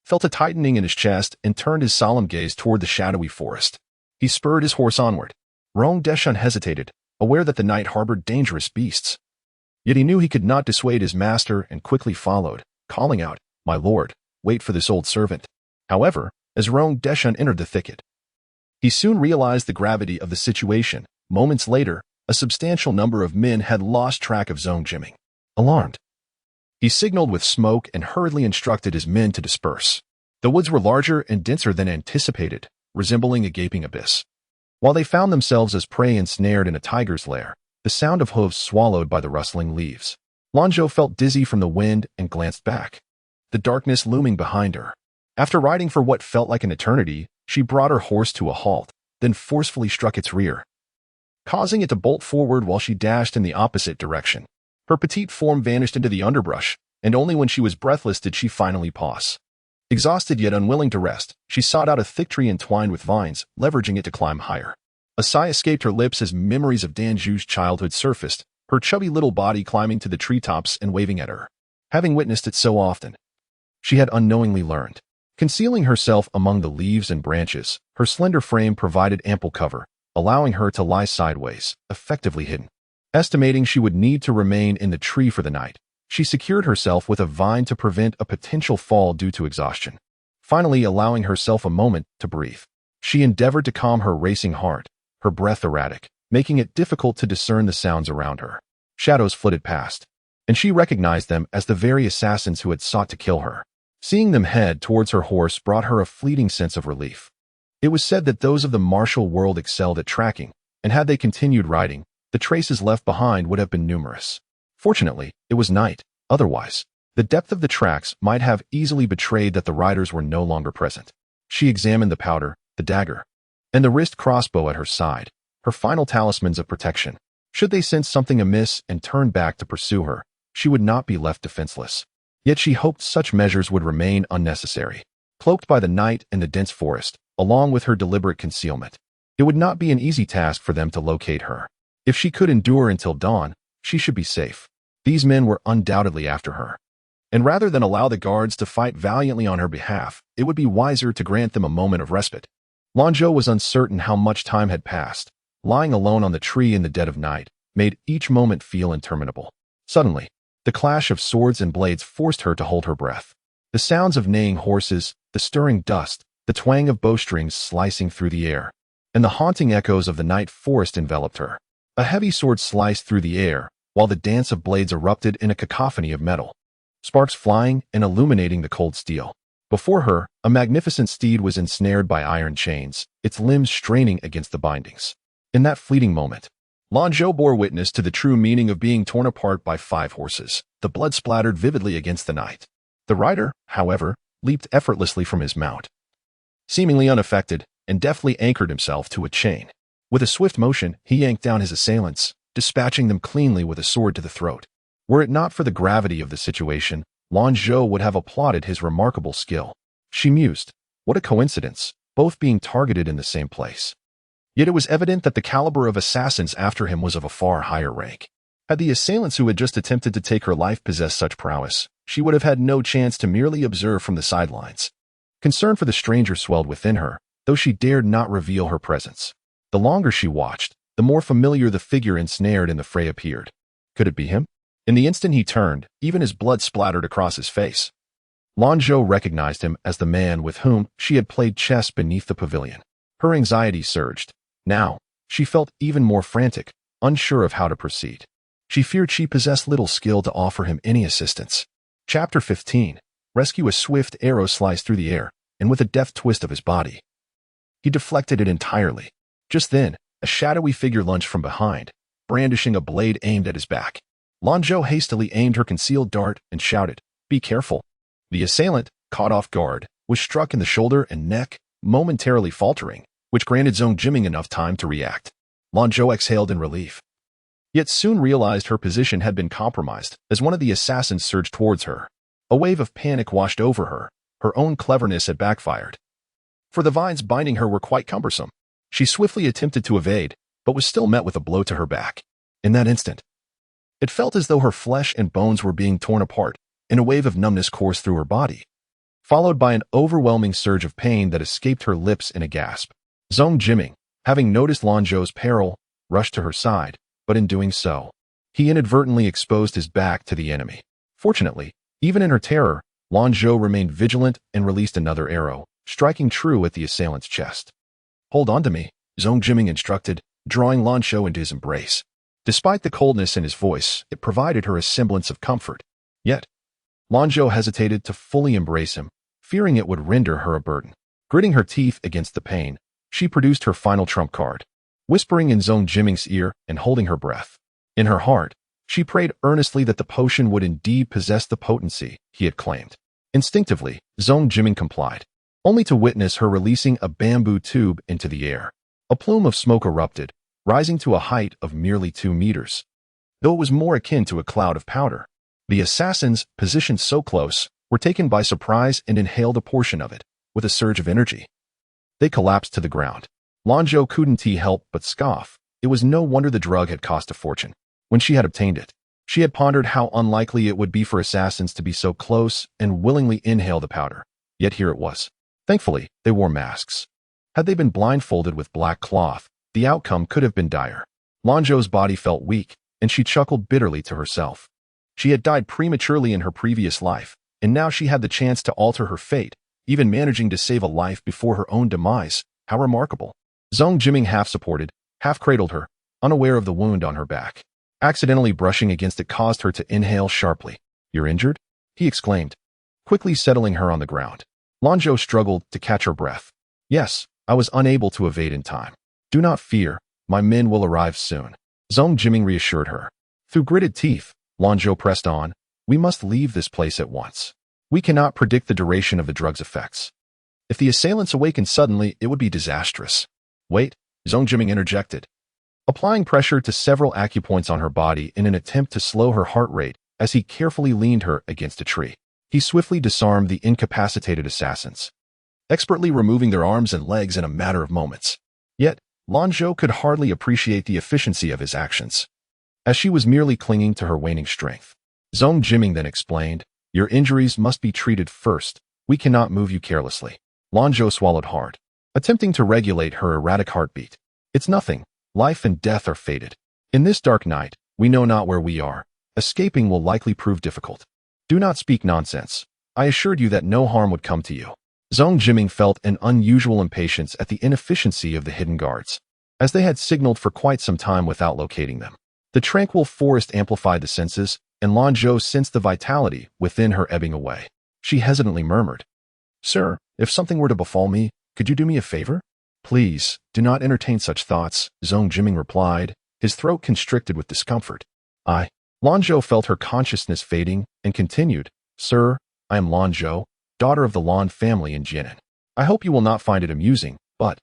felt a tightening in his chest and turned his solemn gaze toward the shadowy forest. He spurred his horse onward. Rong Deshun hesitated, aware that the night harbored dangerous beasts. Yet he knew he could not dissuade his master and quickly followed, calling out, "My lord, wait for this old servant. However, as Rong Deshun entered the thicket, he soon realized the gravity of the situation. Moments later, a substantial number of men had lost track of Zhong Jiming. Alarmed, he signaled with smoke and hurriedly instructed his men to disperse. The woods were larger and denser than anticipated, resembling a gaping abyss. While they found themselves as prey ensnared in a tiger's lair, the sound of hooves swallowed by the rustling leaves. Lanzhou felt dizzy from the wind and glanced back, the darkness looming behind her. After riding for what felt like an eternity, she brought her horse to a halt, then forcefully struck its rear, causing it to bolt forward while she dashed in the opposite direction. Her petite form vanished into the underbrush, and only when she was breathless did she finally pause. Exhausted yet unwilling to rest, she sought out a thick tree entwined with vines, leveraging it to climb higher. A sigh escaped her lips as memories of Danju's childhood surfaced, her chubby little body climbing to the treetops and waving at her. Having witnessed it so often, she had unknowingly learned. Concealing herself among the leaves and branches, her slender frame provided ample cover, allowing her to lie sideways, effectively hidden. Estimating she would need to remain in the tree for the night, she secured herself with a vine to prevent a potential fall due to exhaustion. Finally allowing herself a moment to breathe, she endeavored to calm her racing heart, her breath erratic, making it difficult to discern the sounds around her. Shadows flitted past, and she recognized them as the very assassins who had sought to kill her. Seeing them head towards her horse brought her a fleeting sense of relief. It was said that those of the martial world excelled at tracking, and had they continued riding, the traces left behind would have been numerous. Fortunately, it was night. Otherwise, the depth of the tracks might have easily betrayed that the riders were no longer present. She examined the powder, the dagger, and the wrist crossbow at her side, her final talismans of protection. Should they sense something amiss and turn back to pursue her, she would not be left defenseless. Yet she hoped such measures would remain unnecessary. Cloaked by the night and the dense forest, along with her deliberate concealment, it would not be an easy task for them to locate her. If she could endure until dawn, she should be safe. These men were undoubtedly after her, and rather than allow the guards to fight valiantly on her behalf, it would be wiser to grant them a moment of respite. Lanzhou was uncertain how much time had passed. Lying alone on the tree in the dead of night made each moment feel interminable. Suddenly, the clash of swords and blades forced her to hold her breath. The sounds of neighing horses, the stirring dust, the twang of bowstrings slicing through the air, and the haunting echoes of the night forest enveloped her. A heavy sword sliced through the air, while the dance of blades erupted in a cacophony of metal, sparks flying and illuminating the cold steel. Before her, a magnificent steed was ensnared by iron chains, its limbs straining against the bindings. In that fleeting moment, Lanzhou bore witness to the true meaning of being torn apart by 5 horses. The blood splattered vividly against the night. The rider, however, leaped effortlessly from his mount, seemingly unaffected, and deftly anchored himself to a chain. With a swift motion, he yanked down his assailants, dispatching them cleanly with a sword to the throat. Were it not for the gravity of the situation, Lanzhou would have applauded his remarkable skill. She mused, what a coincidence, both being targeted in the same place. Yet it was evident that the caliber of assassins after him was of a far higher rank. Had the assailants who had just attempted to take her life possessed such prowess, she would have had no chance to merely observe from the sidelines. Concern for the stranger swelled within her, though she dared not reveal her presence. The longer she watched, the more familiar the figure ensnared in the fray appeared. Could it be him? In the instant he turned, even his blood splattered across his face. Lanzhou recognized him as the man with whom she had played chess beneath the pavilion. Her anxiety surged. Now, she felt even more frantic, unsure of how to proceed. She feared she possessed little skill to offer him any assistance. Chapter 15. Rescue. A swift arrow sliced through the air, and with a deft twist of his body, he deflected it entirely. Just then, a shadowy figure lunged from behind, brandishing a blade aimed at his back. Lanzhou hastily aimed her concealed dart and shouted, "Be careful." The assailant, caught off guard, was struck in the shoulder and neck, momentarily faltering, which granted Zhong Jiming enough time to react. Lanzhou exhaled in relief, yet soon realized her position had been compromised as one of the assassins surged towards her. A wave of panic washed over her. Her own cleverness had backfired, for the vines binding her were quite cumbersome. She swiftly attempted to evade, but was still met with a blow to her back. In that instant, it felt as though her flesh and bones were being torn apart, and a wave of numbness coursed through her body, followed by an overwhelming surge of pain that escaped her lips in a gasp. Zhong Jiming, having noticed Lanzhou's peril, rushed to her side, but in doing so, he inadvertently exposed his back to the enemy. Fortunately, even in her terror, Lanzhou remained vigilant and released another arrow, striking true at the assailant's chest. "Hold on to me," Zhong Jiming instructed, drawing Lanzhou into his embrace. Despite the coldness in his voice, it provided her a semblance of comfort. Yet, Lanzhou hesitated to fully embrace him, fearing it would render her a burden. Gritting her teeth against the pain, she produced her final trump card, whispering in Zhong Jiming's ear and holding her breath. In her heart, she prayed earnestly that the potion would indeed possess the potency he had claimed. Instinctively, Zhong Jiming complied, only to witness her releasing a bamboo tube into the air. A plume of smoke erupted, rising to a height of merely 2 meters. Though it was more akin to a cloud of powder, the assassins, positioned so close, were taken by surprise and inhaled a portion of it, with a surge of energy. They collapsed to the ground. Lanzhou couldn't help but scoff. It was no wonder the drug had cost a fortune. When she had obtained it, she had pondered how unlikely it would be for assassins to be so close and willingly inhale the powder. Yet here it was. Thankfully, they wore masks. Had they been blindfolded with black cloth, the outcome could have been dire. Lanzhou's body felt weak, and she chuckled bitterly to herself. She had died prematurely in her previous life, and now she had the chance to alter her fate, even managing to save a life before her own demise. How remarkable. Zhong Jiming half-supported, half-cradled her, unaware of the wound on her back. Accidentally brushing against it caused her to inhale sharply. "You're injured?" he exclaimed, quickly settling her on the ground. Lanzhou struggled to catch her breath. "Yes, I was unable to evade in time. Do not fear, my men will arrive soon," Zhong Jiming reassured her. Through gritted teeth, Lanzhou pressed on. "We must leave this place at once. We cannot predict the duration of the drug's effects. If the assailants awaken suddenly, it would be disastrous." "Wait," Zhong Jiming interjected, applying pressure to several acupoints on her body in an attempt to slow her heart rate as he carefully leaned her against a tree. He swiftly disarmed the incapacitated assassins, expertly removing their arms and legs in a matter of moments. Yet, Lanzhou could hardly appreciate the efficiency of his actions, as she was merely clinging to her waning strength. Zhong Jiming then explained, "Your injuries must be treated first. We cannot move you carelessly." Lanzhou swallowed hard, attempting to regulate her erratic heartbeat. "It's nothing. Life and death are fated. In this dark night, we know not where we are. Escaping will likely prove difficult. Do not speak nonsense. I assured you that no harm would come to you." Zhong Jiming felt an unusual impatience at the inefficiency of the hidden guards, as they had signaled for quite some time without locating them. The tranquil forest amplified the senses, and Lanzhou sensed the vitality within her ebbing away. She hesitantly murmured, "Sir, if something were to befall me, could you do me a favor?" "Please, do not entertain such thoughts," Zhong Jiming replied, his throat constricted with discomfort. Lanzhou felt her consciousness fading and continued, "Sir, I am Lanzhou, daughter of the Lan family in Jinan. I hope you will not find it amusing, but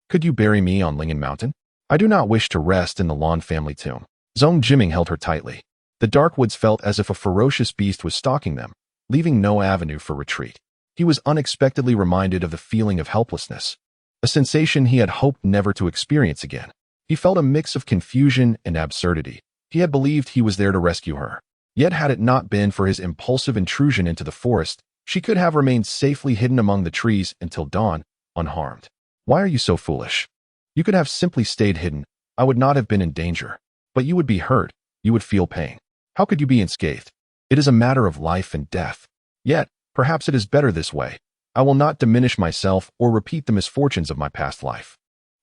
could you bury me on Lingen Mountain? I do not wish to rest in the Lan family tomb." Zhong Jiming held her tightly. The dark woods felt as if a ferocious beast was stalking them, leaving no avenue for retreat. He was unexpectedly reminded of the feeling of helplessness, a sensation he had hoped never to experience again. He felt a mix of confusion and absurdity. He had believed he was there to rescue her. Yet had it not been for his impulsive intrusion into the forest, she could have remained safely hidden among the trees until dawn, unharmed. "Why are you so foolish? You could have simply stayed hidden. I would not have been in danger. But you would be hurt. You would feel pain. How could you be unscathed? It is a matter of life and death. Yet, perhaps it is better this way. I will not diminish myself or repeat the misfortunes of my past life."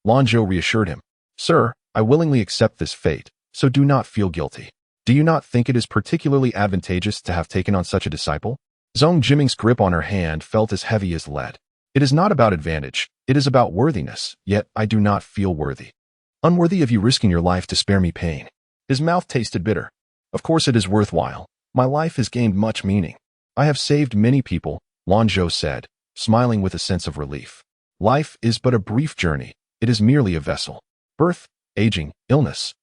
Lanzhou reassured him, "Sir, I willingly accept this fate, so do not feel guilty. Do you not think it is particularly advantageous to have taken on such a disciple?" Zhong Jiming's grip on her hand felt as heavy as lead. "It is not about advantage, it is about worthiness, yet I do not feel worthy. Unworthy of you risking your life to spare me pain." His mouth tasted bitter. "Of course it is worthwhile. My life has gained much meaning. I have saved many people," Lanzhou said, smiling with a sense of relief. "Life is but a brief journey. It is merely a vessel. Birth, aging, illness,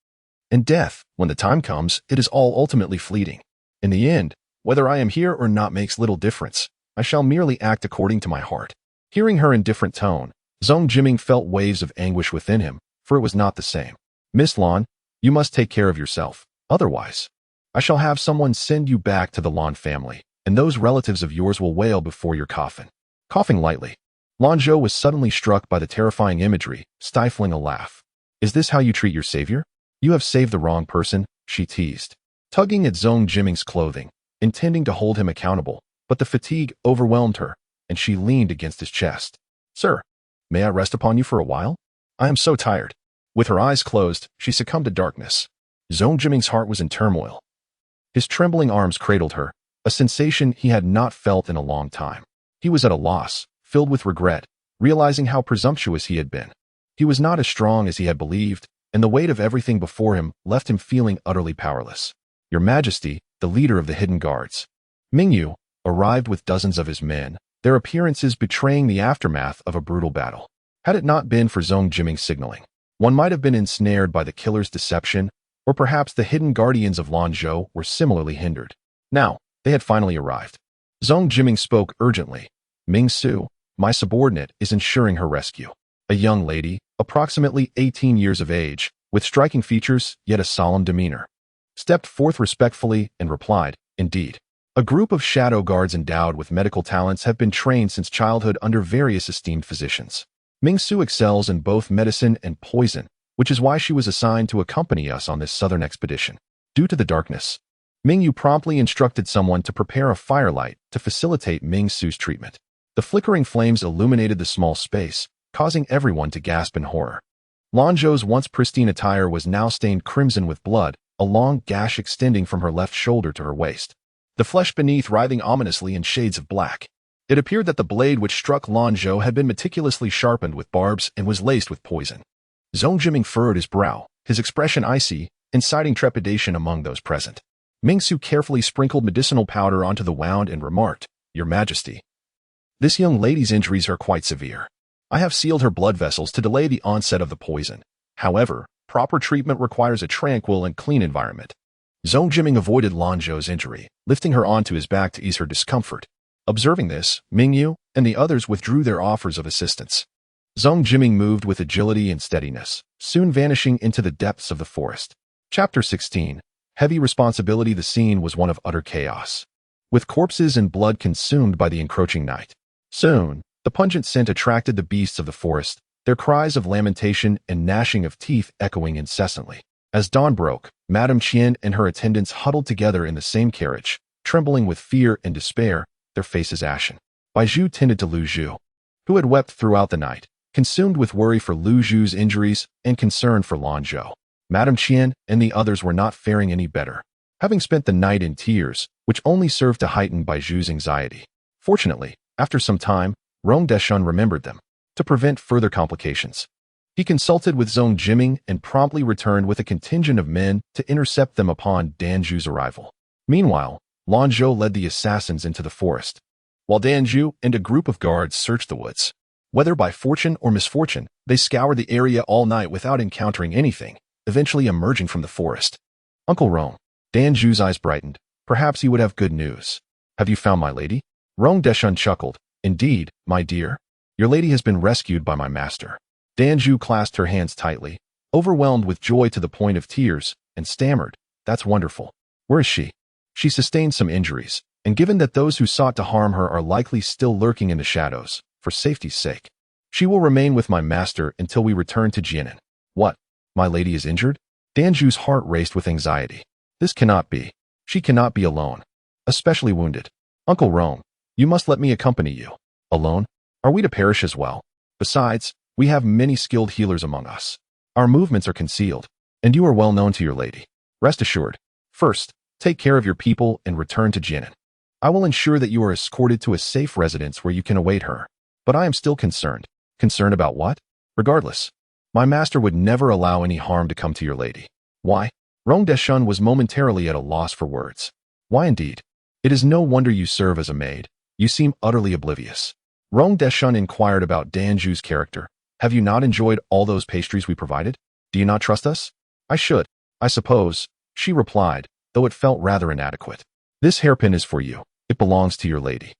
and death, when the time comes, it is all ultimately fleeting. In the end, whether I am here or not makes little difference. I shall merely act according to my heart." Hearing her indifferent tone, Zhong Jiming felt waves of anguish within him, for it was not the same. "Miss Lan, you must take care of yourself. Otherwise, I shall have someone send you back to the Lan family, and those relatives of yours will wail before your coffin." Coughing lightly, Lanzhou was suddenly struck by the terrifying imagery, stifling a laugh. "Is this how you treat your savior? You have saved the wrong person," she teased, tugging at Zhong Jiming's clothing, intending to hold him accountable, but the fatigue overwhelmed her, and she leaned against his chest. "Sir, may I rest upon you for a while? I am so tired." With her eyes closed, she succumbed to darkness. Zhong Jiming's heart was in turmoil. His trembling arms cradled her, a sensation he had not felt in a long time. He was at a loss, filled with regret, realizing how presumptuous he had been. He was not as strong as he had believed, and the weight of everything before him left him feeling utterly powerless. "Your Majesty," the leader of the hidden guards, Mingyu, arrived with dozens of his men, their appearances betraying the aftermath of a brutal battle. Had it not been for Zhong Jiming's signaling, one might have been ensnared by the killer's deception, or perhaps the hidden guardians of Lanzhou were similarly hindered. Now, they had finally arrived. Zhong Jiming spoke urgently. "Ming Su, my subordinate, is ensuring her rescue." A young lady, approximately 18 years of age, with striking features yet a solemn demeanor, stepped forth respectfully and replied, "Indeed. A group of shadow guards endowed with medical talents have been trained since childhood under various esteemed physicians. Ming Su excels in both medicine and poison, which is why she was assigned to accompany us on this southern expedition." Due to the darkness, Ming Yu promptly instructed someone to prepare a firelight to facilitate Ming Su's treatment. The flickering flames illuminated the small space, causing everyone to gasp in horror. Lanzhou's once pristine attire was now stained crimson with blood, a long gash extending from her left shoulder to her waist, the flesh beneath writhing ominously in shades of black. It appeared that the blade which struck Lanzhou had been meticulously sharpened with barbs and was laced with poison. Zhong Jiming furrowed his brow, his expression icy, inciting trepidation among those present. Ming Su carefully sprinkled medicinal powder onto the wound and remarked, "Your Majesty, this young lady's injuries are quite severe. I have sealed her blood vessels to delay the onset of the poison. However, proper treatment requires a tranquil and clean environment." Zhong Jiming avoided Lanzhou's injury, lifting her onto his back to ease her discomfort. Observing this, Ming Yu and the others withdrew their offers of assistance. Zhong Jiming moved with agility and steadiness, soon vanishing into the depths of the forest. Chapter 16. Heavy responsibility. The scene was one of utter chaos, with corpses and blood consumed by the encroaching night. Soon, the pungent scent attracted the beasts of the forest, their cries of lamentation and gnashing of teeth echoing incessantly. As dawn broke, Madame Qian and her attendants huddled together in the same carriage, trembling with fear and despair, their faces ashen. Bai Zhu tended to Lu Zhu, who had wept throughout the night, consumed with worry for Lu Zhu's injuries and concern for Lanzhou. Madame Qian and the others were not faring any better, having spent the night in tears, which only served to heighten Bai Zhu's anxiety. Fortunately, after some time, Rong Deshun remembered them. To prevent further complications, he consulted with Zhong Jiming and promptly returned with a contingent of men to intercept them upon Danju's arrival. Meanwhile, Lanzhou led the assassins into the forest, while Danju and a group of guards searched the woods. Whether by fortune or misfortune, they scoured the area all night without encountering anything, eventually emerging from the forest. "Uncle Rong." Danju's eyes brightened. Perhaps he would have good news. "Have you found my lady?" Rong Deshun chuckled. "Indeed, my dear. Your lady has been rescued by my master." Danju clasped her hands tightly, overwhelmed with joy to the point of tears, and stammered, "That's wonderful. Where is she?" "She sustained some injuries, and given that those who sought to harm her are likely still lurking in the shadows, for safety's sake, she will remain with my master until we return to Jianan." "What? My lady is injured?" Danju's heart raced with anxiety. "This cannot be. She cannot be alone, especially wounded. Uncle Rome, you must let me accompany you." "Alone? Are we to perish as well? Besides, we have many skilled healers among us. Our movements are concealed, and you are well known to your lady. Rest assured. First, take care of your people and return to Jianan. I will ensure that you are escorted to a safe residence where you can await her. But I am still concerned." "Concerned about what?" "Regardless, my master would never allow any harm to come to your lady." "Why?" Rong Deshun was momentarily at a loss for words. "Why indeed? It is no wonder you serve as a maid. You seem utterly oblivious." Rong Deshun inquired about Danju's character. "Have you not enjoyed all those pastries we provided? Do you not trust us?" "I should, I suppose," she replied, though it felt rather inadequate. "This hairpin is for you. It belongs to your lady.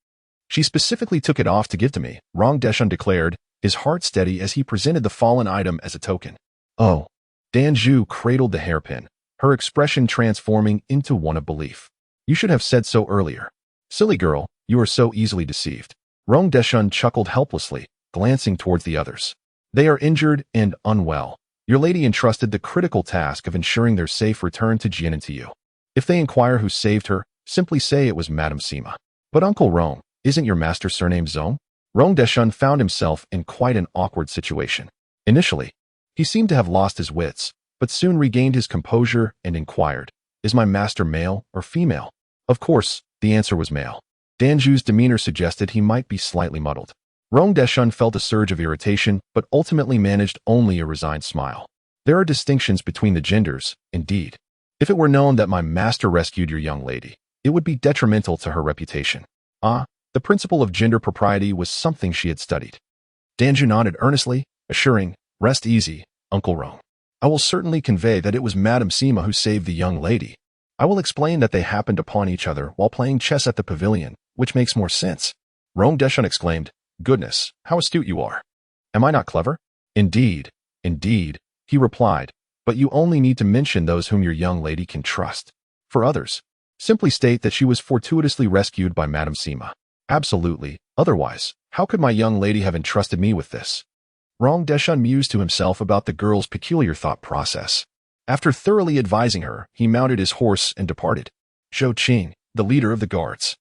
She specifically took it off to give to me," Rong Deshun declared, his heart steady as he presented the fallen item as a token. "Oh." Danju cradled the hairpin, her expression transforming into one of belief. "You should have said so earlier. Silly girl, you are so easily deceived." Rong Deshun chuckled helplessly, glancing towards the others. "They are injured and unwell. Your lady entrusted the critical task of ensuring their safe return to Jianan to you. If they inquire who saved her, simply say it was Madame Sima." But Uncle Rong, isn't your master's surname Zong? Rong Deshun found himself in quite an awkward situation. Initially, he seemed to have lost his wits, but soon regained his composure and inquired, "Is my master male or female?" Of course, the answer was male. Danju's demeanor suggested he might be slightly muddled. Rong Deshun felt a surge of irritation, but ultimately managed only a resigned smile. There are distinctions between the genders, indeed. If it were known that my master rescued your young lady, it would be detrimental to her reputation. The principle of gender propriety was something she had studied. Danju nodded earnestly, assuring, "Rest easy, Uncle Rong. I will certainly convey that it was Madame Sima who saved the young lady. I will explain that they happened upon each other while playing chess at the pavilion, which makes more sense." Rong Deshun exclaimed, "Goodness, how astute you are. Am I not clever?" "Indeed, indeed," he replied, "but you only need to mention those whom your young lady can trust. For others, simply state that she was fortuitously rescued by Madame Sima. Absolutely, otherwise, how could my young lady have entrusted me with this?" Rong Deshun mused to himself about the girl's peculiar thought process. After thoroughly advising her, he mounted his horse and departed. Zhou Qing, the leader of the guards,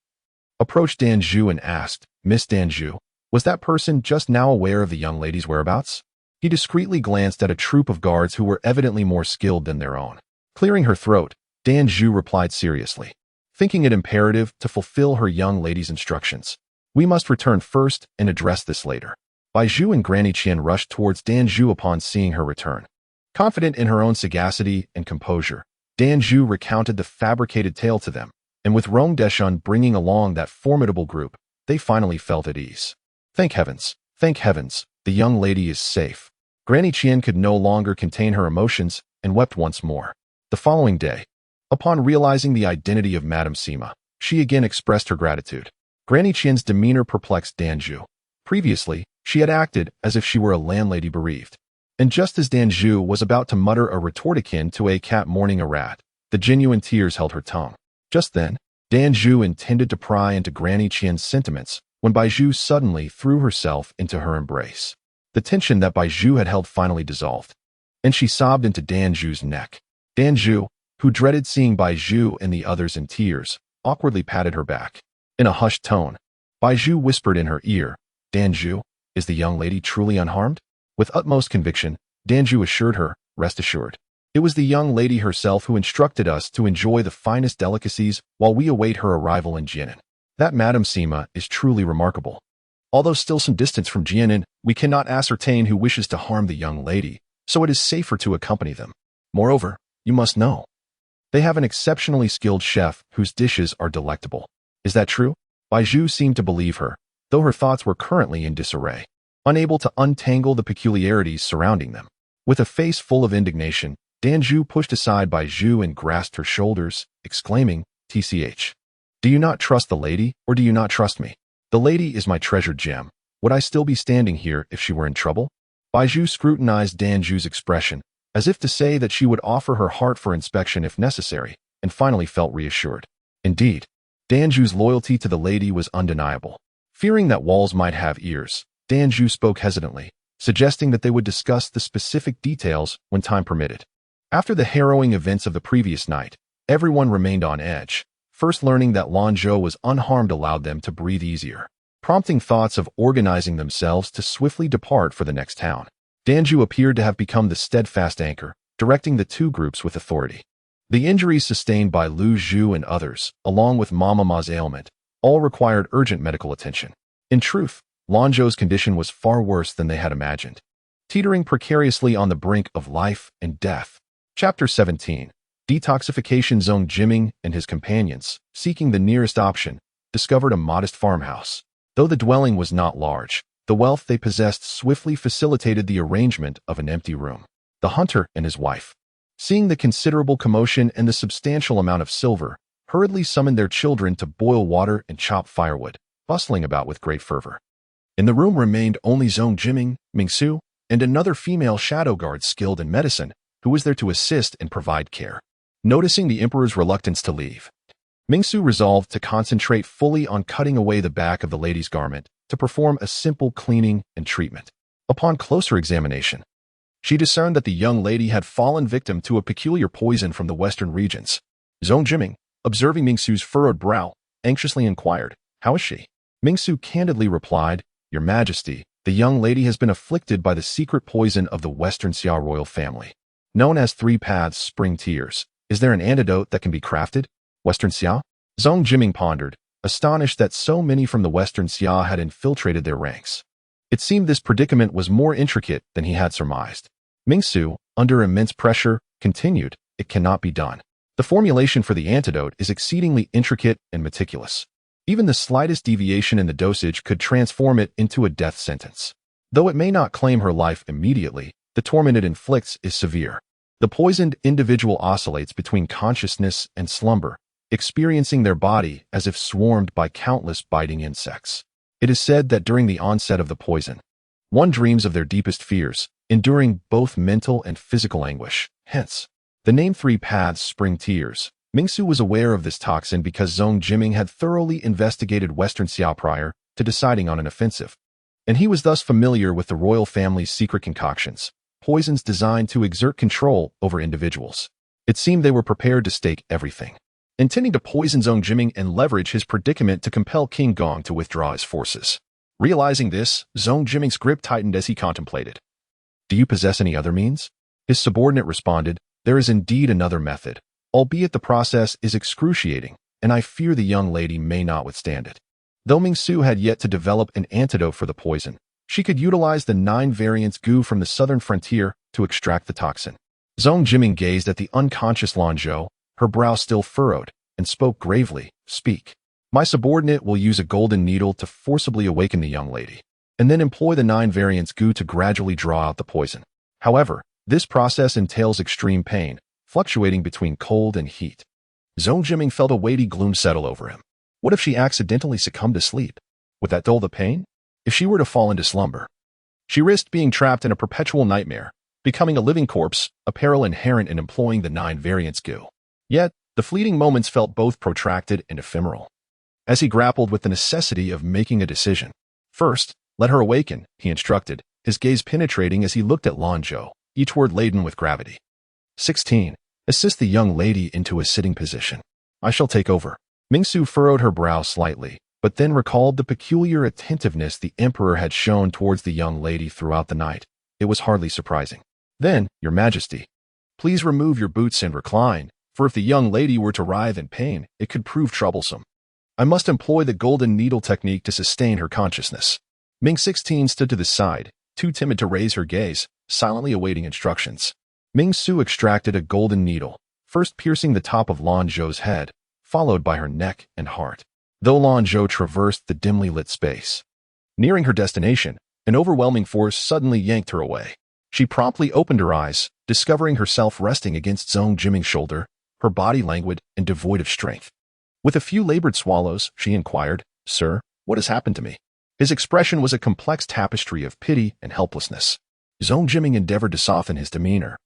approached Danju and asked, "Miss Danju, was that person just now aware of the young lady's whereabouts?" He discreetly glanced at a troop of guards who were evidently more skilled than their own. Clearing her throat, Danju replied seriously, thinking it imperative to fulfill her young lady's instructions. "We must return first and address this later." Bai Zhu and Granny Qian rushed towards Danju upon seeing her return. Confident in her own sagacity and composure, Danju recounted the fabricated tale to them, and with Rong Deshun bringing along that formidable group, they finally felt at ease. Thank heavens, the young lady is safe." Granny Qian could no longer contain her emotions and wept once more. The following day, upon realizing the identity of Madame Sima, she again expressed her gratitude. Granny Qian's demeanor perplexed Danju. Previously, she had acted as if she were a landlady bereaved. And just as Danju was about to mutter a retort akin to a cat mourning a rat, the genuine tears held her tongue. Just then, Danju intended to pry into Granny Qian's sentiments when Bai Zhu suddenly threw herself into her embrace. The tension that Bai Zhu had held finally dissolved, and she sobbed into Danju's neck. Danju, who dreaded seeing Bai Zhu and the others in tears, awkwardly patted her back. In a hushed tone, Bai Zhu whispered in her ear, "Danju, is the young lady truly unharmed?" With utmost conviction, Danju assured her, "Rest assured. It was the young lady herself who instructed us to enjoy the finest delicacies while we await her arrival in Jianan. That Madame Sima is truly remarkable. Although still some distance from Jianan, we cannot ascertain who wishes to harm the young lady, so it is safer to accompany them. Moreover, you must know, they have an exceptionally skilled chef whose dishes are delectable." "Is that true?" Bai Zhu seemed to believe her, though her thoughts were currently in disarray, unable to untangle the peculiarities surrounding them. With a face full of indignation, Danju pushed aside Bai Zhu and grasped her shoulders, exclaiming, "TCH. Do you not trust the lady, or do you not trust me? The lady is my treasured gem. Would I still be standing here if she were in trouble?" Bai Zhu scrutinized Danju's expression, as if to say that she would offer her heart for inspection if necessary, and finally felt reassured. Indeed, Danju's loyalty to the lady was undeniable. Fearing that walls might have ears, Danju spoke hesitantly, suggesting that they would discuss the specific details when time permitted. After the harrowing events of the previous night, everyone remained on edge. First learning that Lanzhou was unharmed allowed them to breathe easier, prompting thoughts of organizing themselves to swiftly depart for the next town. Danju appeared to have become the steadfast anchor, directing the two groups with authority. The injuries sustained by Lu Zhu and others, along with Mama Ma's ailment, all required urgent medical attention. In truth, Lanzhou's condition was far worse than they had imagined, teetering precariously on the brink of life and death. Chapter 17. Detoxification. Zong Jiming and his companions, seeking the nearest option, discovered a modest farmhouse. Though the dwelling was not large, the wealth they possessed swiftly facilitated the arrangement of an empty room. The hunter and his wife, seeing the considerable commotion and the substantial amount of silver, hurriedly summoned their children to boil water and chop firewood, bustling about with great fervor. In the room remained only Zong Jiming, Mingsu, and another female shadow guard skilled in medicine, who was there to assist and provide care. Noticing the emperor's reluctance to leave, Mingsu resolved to concentrate fully on cutting away the back of the lady's garment to perform a simple cleaning and treatment. Upon closer examination, she discerned that the young lady had fallen victim to a peculiar poison from the western regions. Zong Jiming, observing Mingsu's furrowed brow, anxiously inquired, How is she? Mingsu candidly replied, Your Majesty, the young lady has been afflicted by the secret poison of the Western Xia royal family, known as Three Paths Spring Tears. Is there an antidote that can be crafted? Western Xia? Zhong Jiming pondered, astonished that so many from the Western Xia had infiltrated their ranks. It seemed this predicament was more intricate than he had surmised. Mingsu, under immense pressure, continued, It cannot be done. The formulation for the antidote is exceedingly intricate and meticulous. Even the slightest deviation in the dosage could transform it into a death sentence. Though it may not claim her life immediately, the torment it inflicts is severe. The poisoned individual oscillates between consciousness and slumber, experiencing their body as if swarmed by countless biting insects. It is said that during the onset of the poison, one dreams of their deepest fears, enduring both mental and physical anguish. Hence, the name Three Paths Spring Tears. Mingsu was aware of this toxin because Zhong Jiming had thoroughly investigated Western Xia prior to deciding on an offensive, and he was thus familiar with the royal family's secret concoctions, poisons designed to exert control over individuals. It seemed they were prepared to stake everything, intending to poison Zhong Jiming and leverage his predicament to compel King Gong to withdraw his forces. Realizing this, Zhong Jiming's grip tightened as he contemplated. Do you possess any other means? His subordinate responded, There is indeed another method, albeit the process is excruciating, and I fear the young lady may not withstand it. Though Mingsu had yet to develop an antidote for the poison, she could utilize the 9 variants goo from the southern frontier to extract the toxin. Zhong Jiming gazed at the unconscious Lanzhou, her brow still furrowed, and spoke gravely, Speak. My subordinate will use a golden needle to forcibly awaken the young lady, and then employ the 9 variants goo to gradually draw out the poison. However, this process entails extreme pain, fluctuating between cold and heat. Zhong Jiming felt a weighty gloom settle over him. What if she accidentally succumbed to sleep? Would that dull the pain? If she were to fall into slumber? She risked being trapped in a perpetual nightmare, becoming a living corpse, a peril inherent in employing the 9 variants goo. Yet, the fleeting moments felt both protracted and ephemeral. As he grappled with the necessity of making a decision. First, let her awaken, he instructed, his gaze penetrating as he looked at Lanzhou, each word laden with gravity. 16. Assist the young lady into a sitting position. I shall take over. Mingsu furrowed her brow slightly, but then recalled the peculiar attentiveness the emperor had shown towards the young lady throughout the night. It was hardly surprising. Then, Your Majesty, please remove your boots and recline, for if the young lady were to writhe in pain, it could prove troublesome. I must employ the golden needle technique to sustain her consciousness. Ming 16 stood to the side, too timid to raise her gaze, silently awaiting instructions. Mingsu extracted a golden needle, first piercing the top of Lanzhou's head, followed by her neck and heart. Though Lanzhou traversed the dimly lit space, nearing her destination, an overwhelming force suddenly yanked her away. She promptly opened her eyes, discovering herself resting against Zhong Jiming's shoulder, her body languid and devoid of strength. With a few labored swallows, she inquired, Sir, what has happened to me? His expression was a complex tapestry of pity and helplessness. Zhong Jiming endeavored to soften his demeanor,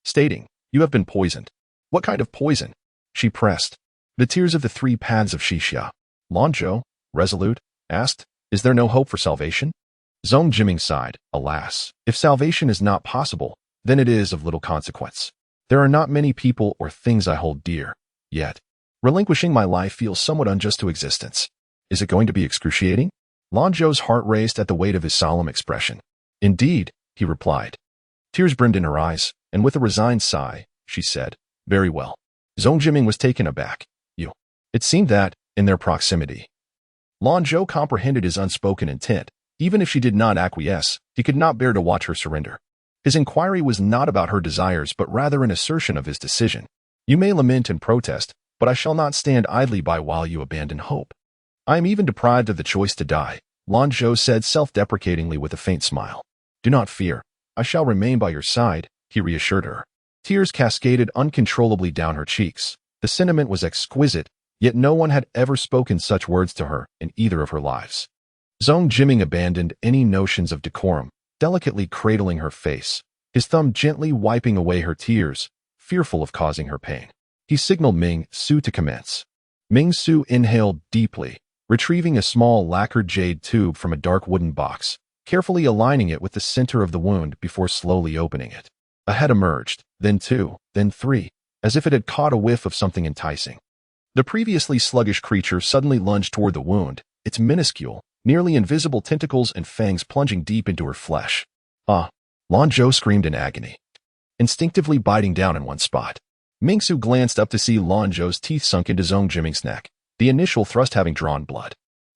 stating, You have been poisoned. What kind of poison? She pressed. The tears of the 3 paths of Xixia. Lanzhou, resolute, asked, Is there no hope for salvation? Zhong Jiming sighed, Alas, if salvation is not possible, then it is of little consequence. There are not many people or things I hold dear, yet relinquishing my life feels somewhat unjust to existence. Is it going to be excruciating? Lanzhou's heart raced at the weight of his solemn expression. Indeed, he replied. Tears brimmed in her eyes, and with a resigned sigh, she said, Very well. Zhong Jiming was taken aback. It seemed that, in their proximity, Lanzhou comprehended his unspoken intent. Even if she did not acquiesce, he could not bear to watch her surrender. His inquiry was not about her desires but rather an assertion of his decision. You may lament and protest, but I shall not stand idly by while you abandon hope. I am even deprived of the choice to die, Lanzhou said self-deprecatingly with a faint smile. Do not fear. I shall remain by your side, he reassured her. Tears cascaded uncontrollably down her cheeks. The sentiment was exquisite, yet no one had ever spoken such words to her in either of her lives. Zhong Jiming abandoned any notions of decorum, delicately cradling her face, his thumb gently wiping away her tears, fearful of causing her pain. He signaled Ming Su to commence. Ming Su inhaled deeply, retrieving a small lacquered jade tube from a dark wooden box, carefully aligning it with the center of the wound before slowly opening it. A head emerged, then 2, then 3, as if it had caught a whiff of something enticing. The previously sluggish creature suddenly lunged toward the wound, its minuscule, nearly invisible tentacles and fangs plunging deep into her flesh. Ah! Lanzhou screamed in agony, instinctively biting down in one spot. Mingsu glanced up to see Lanzhou's teeth sunk into Zhong Jiming's neck, the initial thrust having drawn blood.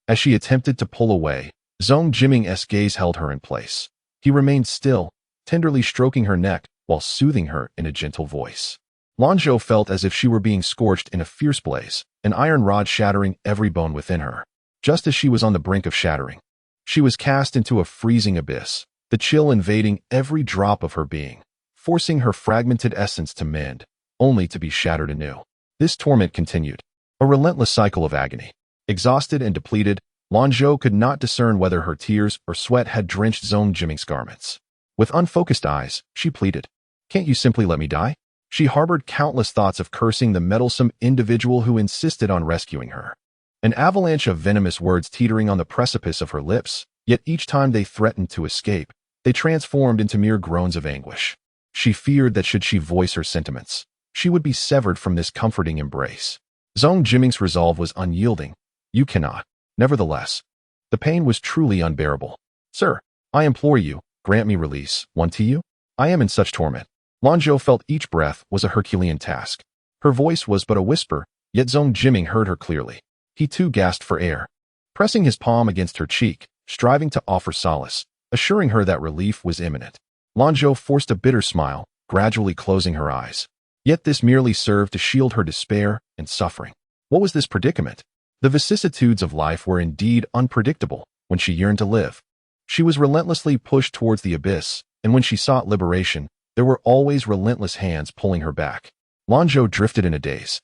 As she attempted to pull away, Zhong Jiming's gaze held her in place. He remained still, tenderly stroking her neck while soothing her in a gentle voice. Lanzhou felt as if she were being scorched in a fierce blaze, an iron rod shattering every bone within her. Just as she was on the brink of shattering, she was cast into a freezing abyss, the chill invading every drop of her being, forcing her fragmented essence to mend, only to be shattered anew. This torment continued, a relentless cycle of agony. Exhausted and depleted, Lanzhou could not discern whether her tears or sweat had drenched Zhong Jiming's garments. With unfocused eyes, she pleaded, "Can't you simply let me die?" She harbored countless thoughts of cursing the meddlesome individual who insisted on rescuing her. An avalanche of venomous words teetering on the precipice of her lips, yet each time they threatened to escape, they transformed into mere groans of anguish. She feared that should she voice her sentiments, she would be severed from this comforting embrace. Zhong Jiming's resolve was unyielding. "You cannot." Nevertheless, the pain was truly unbearable. "Sir, I implore you, grant me release. One to you? I am in such torment." Lanzhou felt each breath was a Herculean task. Her voice was but a whisper, yet Zhong Jiming heard her clearly. He too gasped for air, pressing his palm against her cheek, striving to offer solace, assuring her that relief was imminent. Lanzhou forced a bitter smile, gradually closing her eyes. Yet this merely served to shield her despair and suffering. What was this predicament? The vicissitudes of life were indeed unpredictable when she yearned to live. She was relentlessly pushed towards the abyss, and when she sought liberation, there were always relentless hands pulling her back. Lanzhou drifted in a daze,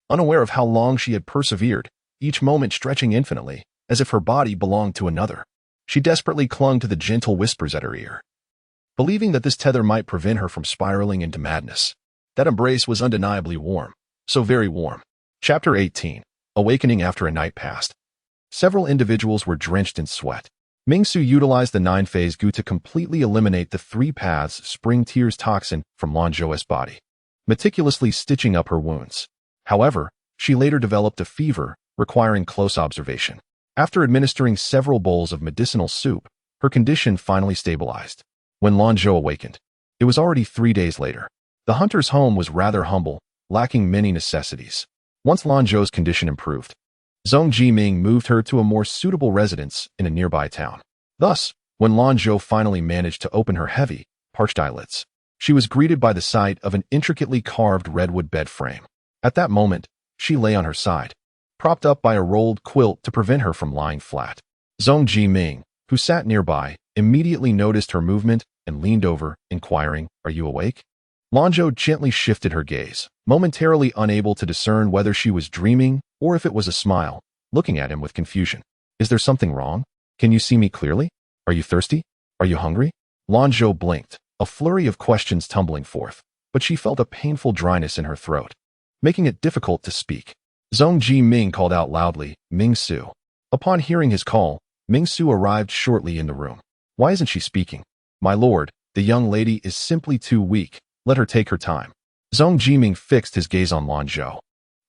unaware of how long she had persevered, each moment stretching infinitely, as if her body belonged to another. She desperately clung to the gentle whispers at her ear, believing that this tether might prevent her from spiraling into madness. That embrace was undeniably warm, so very warm. Chapter 18. Awakening after a night passed. Several individuals were drenched in sweat. Mingsu utilized the 9-phase gu to completely eliminate the 3 paths spring tears toxin from Lanzhou's body, meticulously stitching up her wounds. However, she later developed a fever, requiring close observation. After administering several bowls of medicinal soup, her condition finally stabilized. When Lanzhou awakened, it was already 3 days later. The hunter's home was rather humble, lacking many necessities. Once Lanzhou's condition improved, Zhong Jiming moved her to a more suitable residence in a nearby town. Thus, when Lanzhou finally managed to open her heavy, parched eyelids, she was greeted by the sight of an intricately carved redwood bed frame. At that moment, she lay on her side, propped up by a rolled quilt to prevent her from lying flat. Zhong Jiming, who sat nearby, immediately noticed her movement and leaned over, inquiring, "Are you awake?" Lanzhou gently shifted her gaze, momentarily unable to discern whether she was dreaming or if it was a smile, looking at him with confusion. "Is there something wrong? Can you see me clearly? Are you thirsty? Are you hungry?" Lanzhou blinked, a flurry of questions tumbling forth, but she felt a painful dryness in her throat, making it difficult to speak. Zhong Jiming called out loudly, "Mingsu." Upon hearing his call, Mingsu arrived shortly in the room. "Why isn't she speaking?" "My lord, the young lady is simply too weak. Let her take her time." Zhong Jiming fixed his gaze on Lanzhou,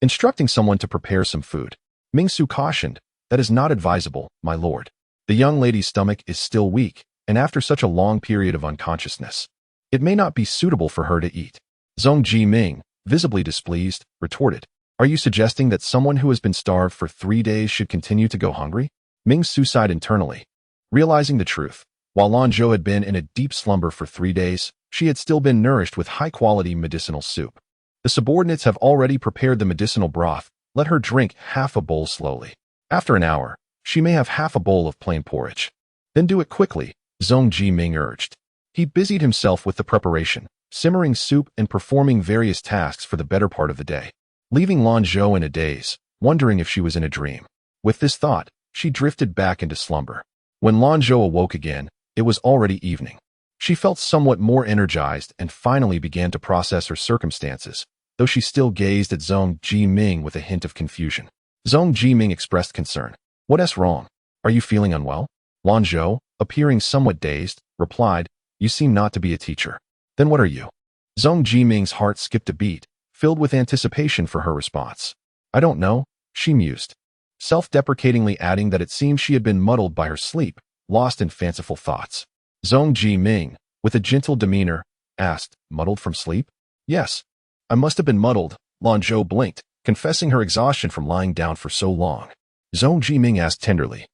instructing someone to prepare some food. Mingsu cautioned, "That is not advisable, my lord. The young lady's stomach is still weak, and after such a long period of unconsciousness, it may not be suitable for her to eat." Zhong Jiming, visibly displeased, retorted, "Are you suggesting that someone who has been starved for 3 days should continue to go hungry?" Mingsu sighed internally, realizing the truth. While Lanzhou had been in a deep slumber for 3 days, she had still been nourished with high-quality medicinal soup. The subordinates have already prepared the medicinal broth. Let her drink half a bowl slowly. After an hour, she may have half a bowl of plain porridge. Then do it quickly, Zhong Jiming urged. He busied himself with the preparation, simmering soup and performing various tasks for the better part of the day, leaving Lanzhou in a daze, wondering if she was in a dream. With this thought, she drifted back into slumber. When Lanzhou awoke again, it was already evening. She felt somewhat more energized and finally began to process her circumstances, though she still gazed at Zhong Jiming with a hint of confusion. Zhong Jiming expressed concern. "What's wrong? Are you feeling unwell?" Lanzhou, appearing somewhat dazed, replied, "You seem not to be a teacher. Then what are you?" Zhong Jiming's heart skipped a beat, filled with anticipation for her response. "I don't know," she mused. self-deprecatingly adding that it seemed she had been muddled by her sleep, lost in fanciful thoughts. Zhong Ji-ming, with a gentle demeanor, asked, "Muddled from sleep?" "Yes. I must have been muddled," Lanzhou blinked, confessing her exhaustion from lying down for so long. Zhong Ji-ming asked tenderly,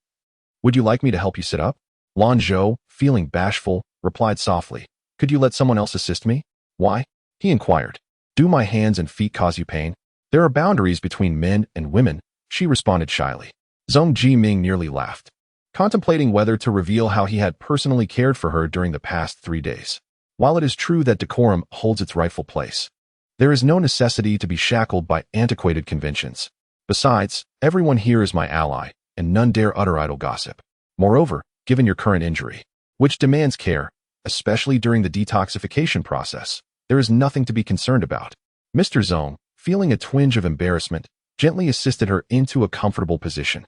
"Would you like me to help you sit up?" Lanzhou, feeling bashful, replied softly, "Could you let someone else assist me?" "Why?" he inquired. "Do my hands and feet cause you pain?" "There are boundaries between men and women," she responded shyly. Zhong Ji-ming nearly laughed, contemplating whether to reveal how he had personally cared for her during the past 3 days. While it is true that decorum holds its rightful place, there is no necessity to be shackled by antiquated conventions. Besides, everyone here is my ally, and none dare utter idle gossip. Moreover, given your current injury, which demands care, especially during the detoxification process, there is nothing to be concerned about. Mr. Zhong, feeling a twinge of embarrassment, gently assisted her into a comfortable position,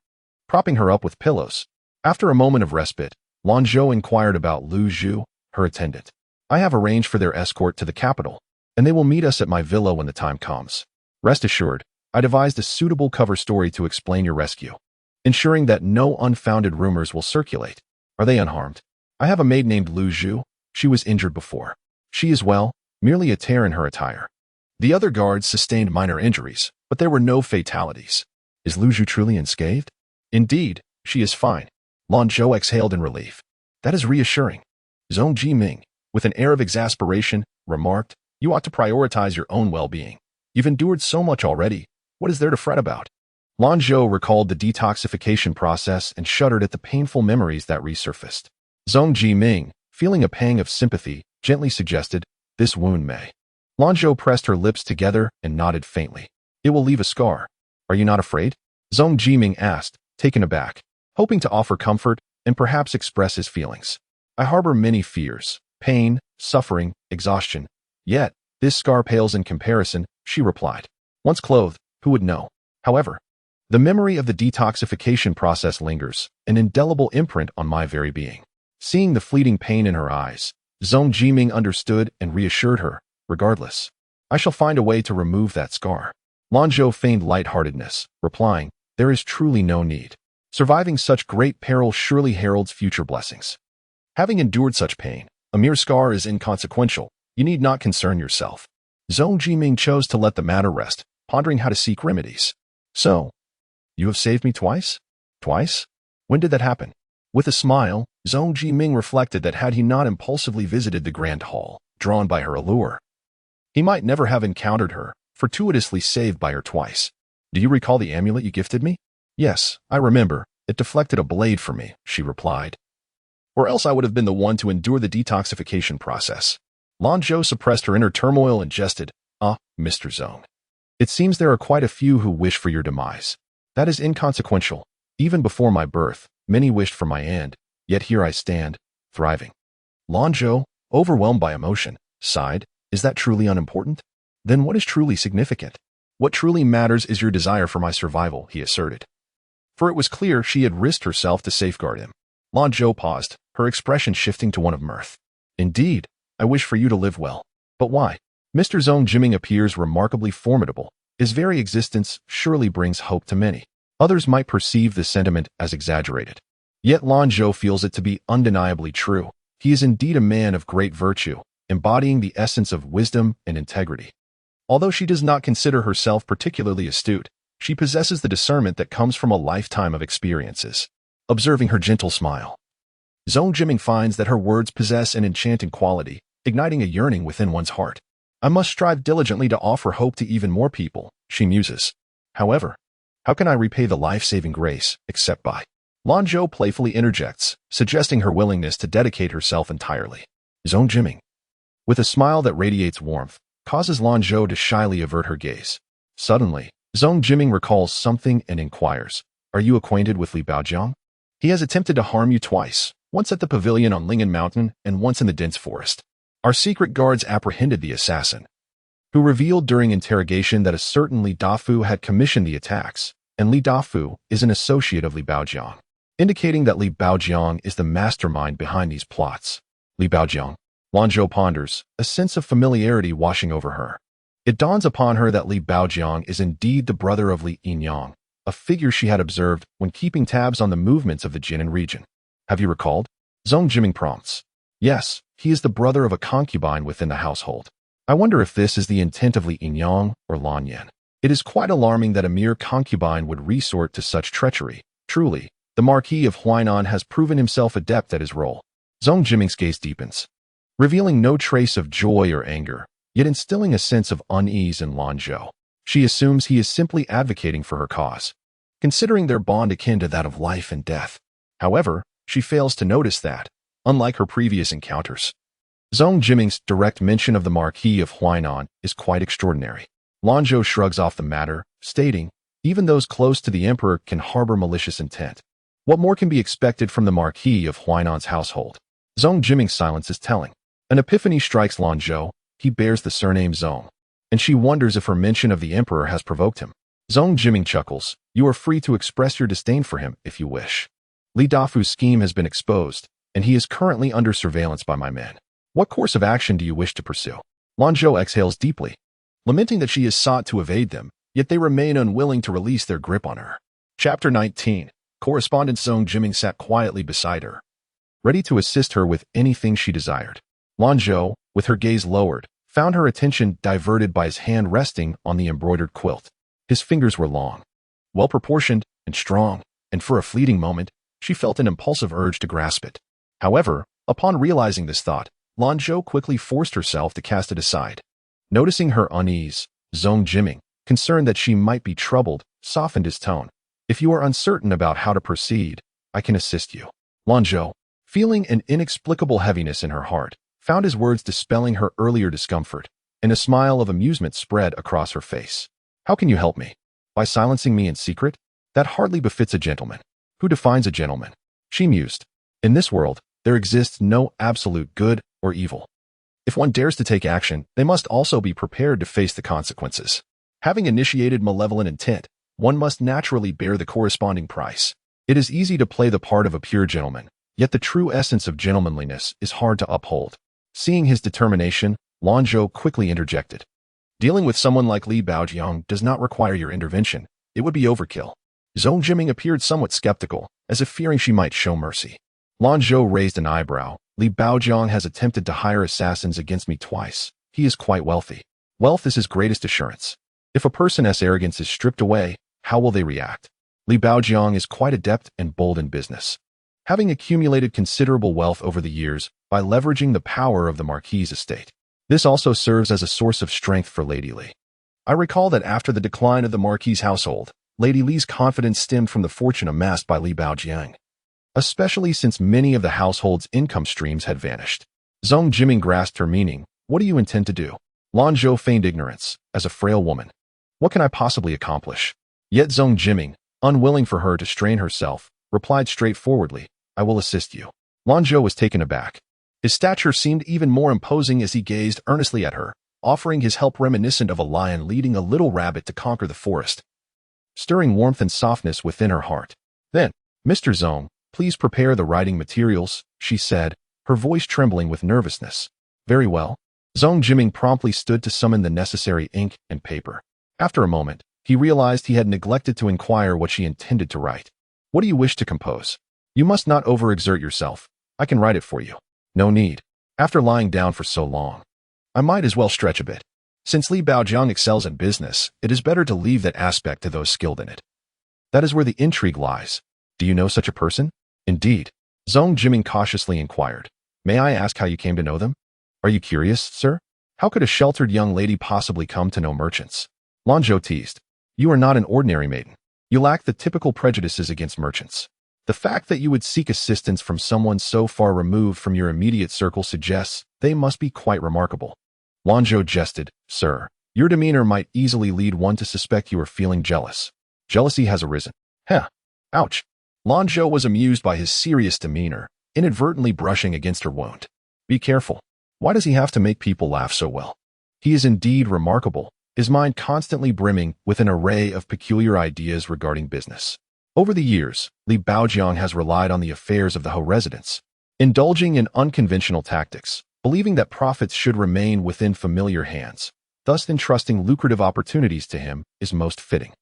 propping her up with pillows. After a moment of respite, Lanzhou inquired about Lu Zhu, her attendant. "I have arranged for their escort to the capital, and they will meet us at my villa when the time comes. Rest assured, I devised a suitable cover story to explain your rescue, ensuring that no unfounded rumors will circulate. Are they unharmed?" "I have a maid named Lu Zhu. She was injured before. She is well, merely a tear in her attire. The other guards sustained minor injuries, but there were no fatalities." "Is Lu Zhu truly unscathed?" "Indeed, she is fine." Lanzhou exhaled in relief. "That is reassuring." Zhong Ji-ming, with an air of exasperation, remarked, "You ought to prioritize your own well-being. You've endured so much already. What is there to fret about?" Lanzhou recalled the detoxification process and shuddered at the painful memories that resurfaced. Zhong Ji-ming, feeling a pang of sympathy, gently suggested, "This wound may." Lanzhou pressed her lips together and nodded faintly. "It will leave a scar. Are you not afraid?" Zhong Ji-ming asked, taken aback, hoping to offer comfort and perhaps express his feelings. "I harbor many fears, pain, suffering, exhaustion. Yet, this scar pales in comparison," she replied. "Once clothed, who would know?" However, the memory of the detoxification process lingers, an indelible imprint on my very being. Seeing the fleeting pain in her eyes, Zhong Ji-ming understood and reassured her, "Regardless, I shall find a way to remove that scar." Lanzhou feigned lightheartedness, replying, "There is truly no need. Surviving such great peril surely heralds future blessings. Having endured such pain, a mere scar is inconsequential. You need not concern yourself." Zhong Ji-ming chose to let the matter rest, pondering how to seek remedies. "So, you have saved me twice?" "Twice? When did that happen?" With a smile, Zhong Ji-ming reflected that had he not impulsively visited the Grand Hall, drawn by her allure, he might never have encountered her, fortuitously saved by her twice. "Do you recall the amulet you gifted me?" "Yes, I remember. It deflected a blade for me," she replied. "Or else I would have been the one to endure the detoxification process." Lanzhou suppressed her inner turmoil and jested, "Ah, Mr. Zhong. It seems there are quite a few who wish for your demise. That is inconsequential. Even before my birth, many wished for my end, yet here I stand, thriving." Lanzhou, overwhelmed by emotion, sighed, "Is that truly unimportant? Then what is truly significant?" "What truly matters is your desire for my survival," he asserted. For it was clear she had risked herself to safeguard him. Lanzhou paused, her expression shifting to one of mirth. "Indeed, I wish for you to live well. But why? Mr. Zhong Ji-ming appears remarkably formidable. His very existence surely brings hope to many. Others might perceive the sentiment as exaggerated. Yet Lanzhou feels it to be undeniably true. He is indeed a man of great virtue, embodying the essence of wisdom and integrity. Although she does not consider herself particularly astute, she possesses the discernment that comes from a lifetime of experiences. Observing her gentle smile, Zhong Ji-ming finds that her words possess an enchanting quality, igniting a yearning within one's heart. "I must strive diligently to offer hope to even more people," she muses. "However, how can I repay the life-saving grace, except by—" Lanzhou playfully interjects, suggesting her willingness to dedicate herself entirely. Zhong Ji-ming, with a smile that radiates warmth, causes Lanzhou to shyly avert her gaze. Suddenly, Zhong Ji-ming recalls something and inquires, "Are you acquainted with Li Baojiang? He has attempted to harm you twice, once at the pavilion on Ling'an Mountain and once in the dense forest. Our secret guards apprehended the assassin, who revealed during interrogation that a certain Li Dafu had commissioned the attacks, and Li Dafu is an associate of Li Baojiang, indicating that Li Baojiang is the mastermind behind these plots." Li Baojiang. Lanzhou ponders, a sense of familiarity washing over her. It dawns upon her that Li Baojiang is indeed the brother of Li Yinyang, a figure she had observed when keeping tabs on the movements of the Jinan region. Have you recalled? Zhong Jiming prompts. Yes, he is the brother of a concubine within the household. I wonder if this is the intent of Li Yinyang or Lan Yan. It is quite alarming that a mere concubine would resort to such treachery. Truly, the Marquis of Huainan has proven himself adept at his role. Zhong Jiming's gaze deepens, revealing no trace of joy or anger, yet instilling a sense of unease in Lanzhou. She assumes he is simply advocating for her cause, considering their bond akin to that of life and death. However, she fails to notice that, unlike her previous encounters, Zhong Jiming's direct mention of the Marquis of Huainan is quite extraordinary. Lanzhou shrugs off the matter, stating, even those close to the emperor can harbor malicious intent. What more can be expected from the Marquis of Huainan's household? Zhong Jiming's silence is telling. An epiphany strikes Lanzhou. He bears the surname Zhong, and she wonders if her mention of the emperor has provoked him. Zhong Jiming chuckles. You are free to express your disdain for him if you wish. Li Dafu's scheme has been exposed, and he is currently under surveillance by my men. What course of action do you wish to pursue? Lanzhou exhales deeply, lamenting that she has sought to evade them, yet they remain unwilling to release their grip on her. Chapter 19. Correspondent Zhong Jiming sat quietly beside her, ready to assist her with anything she desired. Lanzhou, with her gaze lowered, found her attention diverted by his hand resting on the embroidered quilt. His fingers were long, well-proportioned, and strong, and for a fleeting moment, she felt an impulsive urge to grasp it. However, upon realizing this thought, Lanzhou quickly forced herself to cast it aside. Noticing her unease, Zhong Jiming, concerned that she might be troubled, softened his tone. If you are uncertain about how to proceed, I can assist you. Lanzhou, feeling an inexplicable heaviness in her heart, found his words dispelling her earlier discomfort, and a smile of amusement spread across her face. How can you help me? By silencing me in secret? That hardly befits a gentleman. Who defines a gentleman? She mused. In this world, there exists no absolute good or evil. If one dares to take action, they must also be prepared to face the consequences. Having initiated malevolent intent, one must naturally bear the corresponding price. It is easy to play the part of a pure gentleman, yet the true essence of gentlemanliness is hard to uphold. Seeing his determination, Lanzhou quickly interjected. Dealing with someone like Li Baojiang does not require your intervention. It would be overkill. Zhong Jiming appeared somewhat skeptical, as if fearing she might show mercy. Lanzhou raised an eyebrow. Li Baojiang has attempted to hire assassins against me twice. He is quite wealthy. Wealth is his greatest assurance. If a person's arrogance is stripped away, how will they react? Li Baojiang is quite adept and bold in business, having accumulated considerable wealth over the years by leveraging the power of the Marquis' estate. This also serves as a source of strength for Lady Li. I recall that after the decline of the Marquis' household, Lady Li's confidence stemmed from the fortune amassed by Li Baojiang, especially since many of the household's income streams had vanished. Zhong Jiming grasped her meaning. What do you intend to do? Lanzhou feigned ignorance. As a frail woman, what can I possibly accomplish? Yet Zhong Jiming, unwilling for her to strain herself, replied straightforwardly, I will assist you. Lanzhou was taken aback. His stature seemed even more imposing as he gazed earnestly at her, offering his help reminiscent of a lion leading a little rabbit to conquer the forest, stirring warmth and softness within her heart. Then, Mr. Zhong, please prepare the writing materials, she said, her voice trembling with nervousness. Very well. Zhong Jiming promptly stood to summon the necessary ink and paper. After a moment, he realized he had neglected to inquire what she intended to write. What do you wish to compose? You must not overexert yourself. I can write it for you. No need. After lying down for so long, I might as well stretch a bit. Since Li Baojiang excels in business, it is better to leave that aspect to those skilled in it. That is where the intrigue lies. Do you know such a person? Indeed. Zhong Jiming cautiously inquired. May I ask how you came to know them? Are you curious, sir? How could a sheltered young lady possibly come to know merchants? Lanzhou teased. You are not an ordinary maiden. You lack the typical prejudices against merchants. The fact that you would seek assistance from someone so far removed from your immediate circle suggests they must be quite remarkable. Lanzhou jested. Sir, your demeanor might easily lead one to suspect you are feeling jealous. Jealousy has arisen. Heh. Ouch. Lanzhou was amused by his serious demeanor, inadvertently brushing against her wound. Be careful. Why does he have to make people laugh so well? He is indeed remarkable, his mind constantly brimming with an array of peculiar ideas regarding business. Over the years, Li Baojiang has relied on the affairs of the Ho residence, indulging in unconventional tactics, believing that profits should remain within familiar hands, thus entrusting lucrative opportunities to him is most fitting.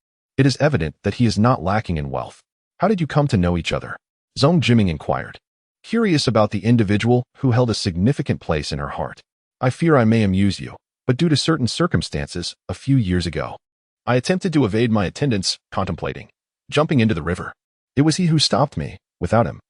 It is evident that he is not lacking in wealth. How did you come to know each other? Zhong Jiming inquired, curious about the individual who held a significant place in her heart. I fear I may amuse you, but due to certain circumstances, a few years ago, I attempted to evade my attendants, contemplating jumping into the river. It was he who stopped me. Without him,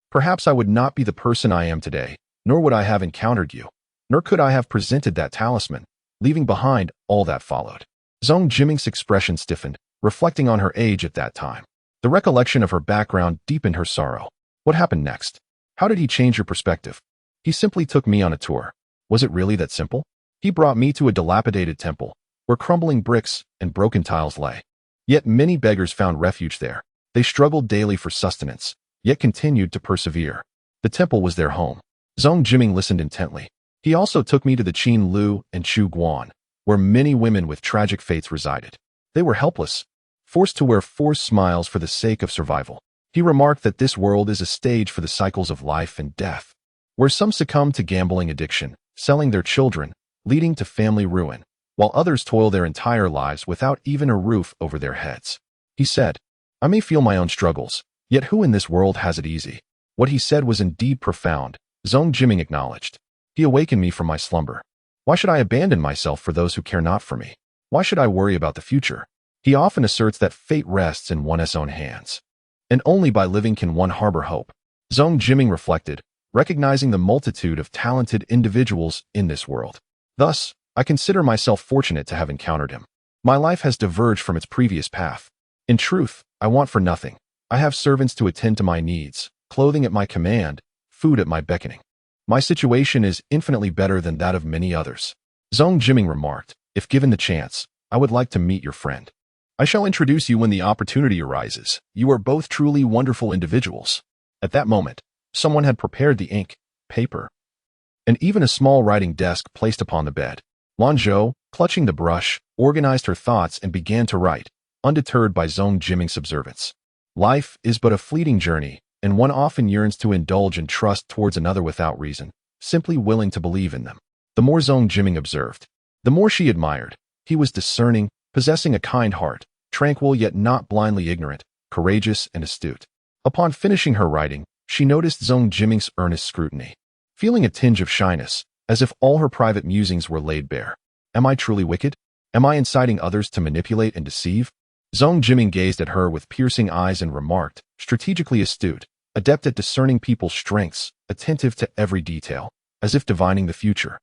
perhaps I would not be the person I am today, nor would I have encountered you, nor could I have presented that talisman, leaving behind all that followed. Zhong Jiming's expression stiffened, reflecting on her age at that time. The recollection of her background deepened her sorrow. What happened next? How did he change your perspective? He simply took me on a tour. Was it really that simple? He brought me to a dilapidated temple, where crumbling bricks and broken tiles lay. Yet many beggars found refuge there. They struggled daily for sustenance, yet continued to persevere. The temple was their home. Zhong Jiming listened intently. He also took me to the Qin Lu and Chu Guan, where many women with tragic fates resided. They were helpless, forced to wear forced smiles for the sake of survival. He remarked that this world is a stage for the cycles of life and death, where some succumb to gambling addiction, selling their children, leading to family ruin, while others toil their entire lives without even a roof over their heads. He said, I may feel my own struggles, yet who in this world has it easy? What he said was indeed profound, Zhong Jiming acknowledged. He awakened me from my slumber. Why should I abandon myself for those who care not for me? Why should I worry about the future? He often asserts that fate rests in one's own hands, and only by living can one harbor hope. Zhong Jiming reflected, recognizing the multitude of talented individuals in this world. Thus, I consider myself fortunate to have encountered him. My life has diverged from its previous path. In truth, I want for nothing. I have servants to attend to my needs, clothing at my command, food at my beckoning. My situation is infinitely better than that of many others. Zhong Jiming remarked, if given the chance, I would like to meet your friend. I shall introduce you when the opportunity arises. You are both truly wonderful individuals. At that moment, someone had prepared the ink, paper, and even a small writing desk placed upon the bed. Lanzhou, clutching the brush, organized her thoughts and began to write, undeterred by Zhong Jiming's observance. Life is but a fleeting journey, and one often yearns to indulge in trust towards another without reason, simply willing to believe in them. The more Zhong Jiming observed, the more she admired. He was discerning, possessing a kind heart, tranquil yet not blindly ignorant, courageous and astute. Upon finishing her writing, she noticed Zhong Jiming's earnest scrutiny, feeling a tinge of shyness, as if all her private musings were laid bare. Am I truly wicked? Am I inciting others to manipulate and deceive? Zhong Jiming gazed at her with piercing eyes and remarked, strategically astute, adept at discerning people's strengths, attentive to every detail, as if divining the future.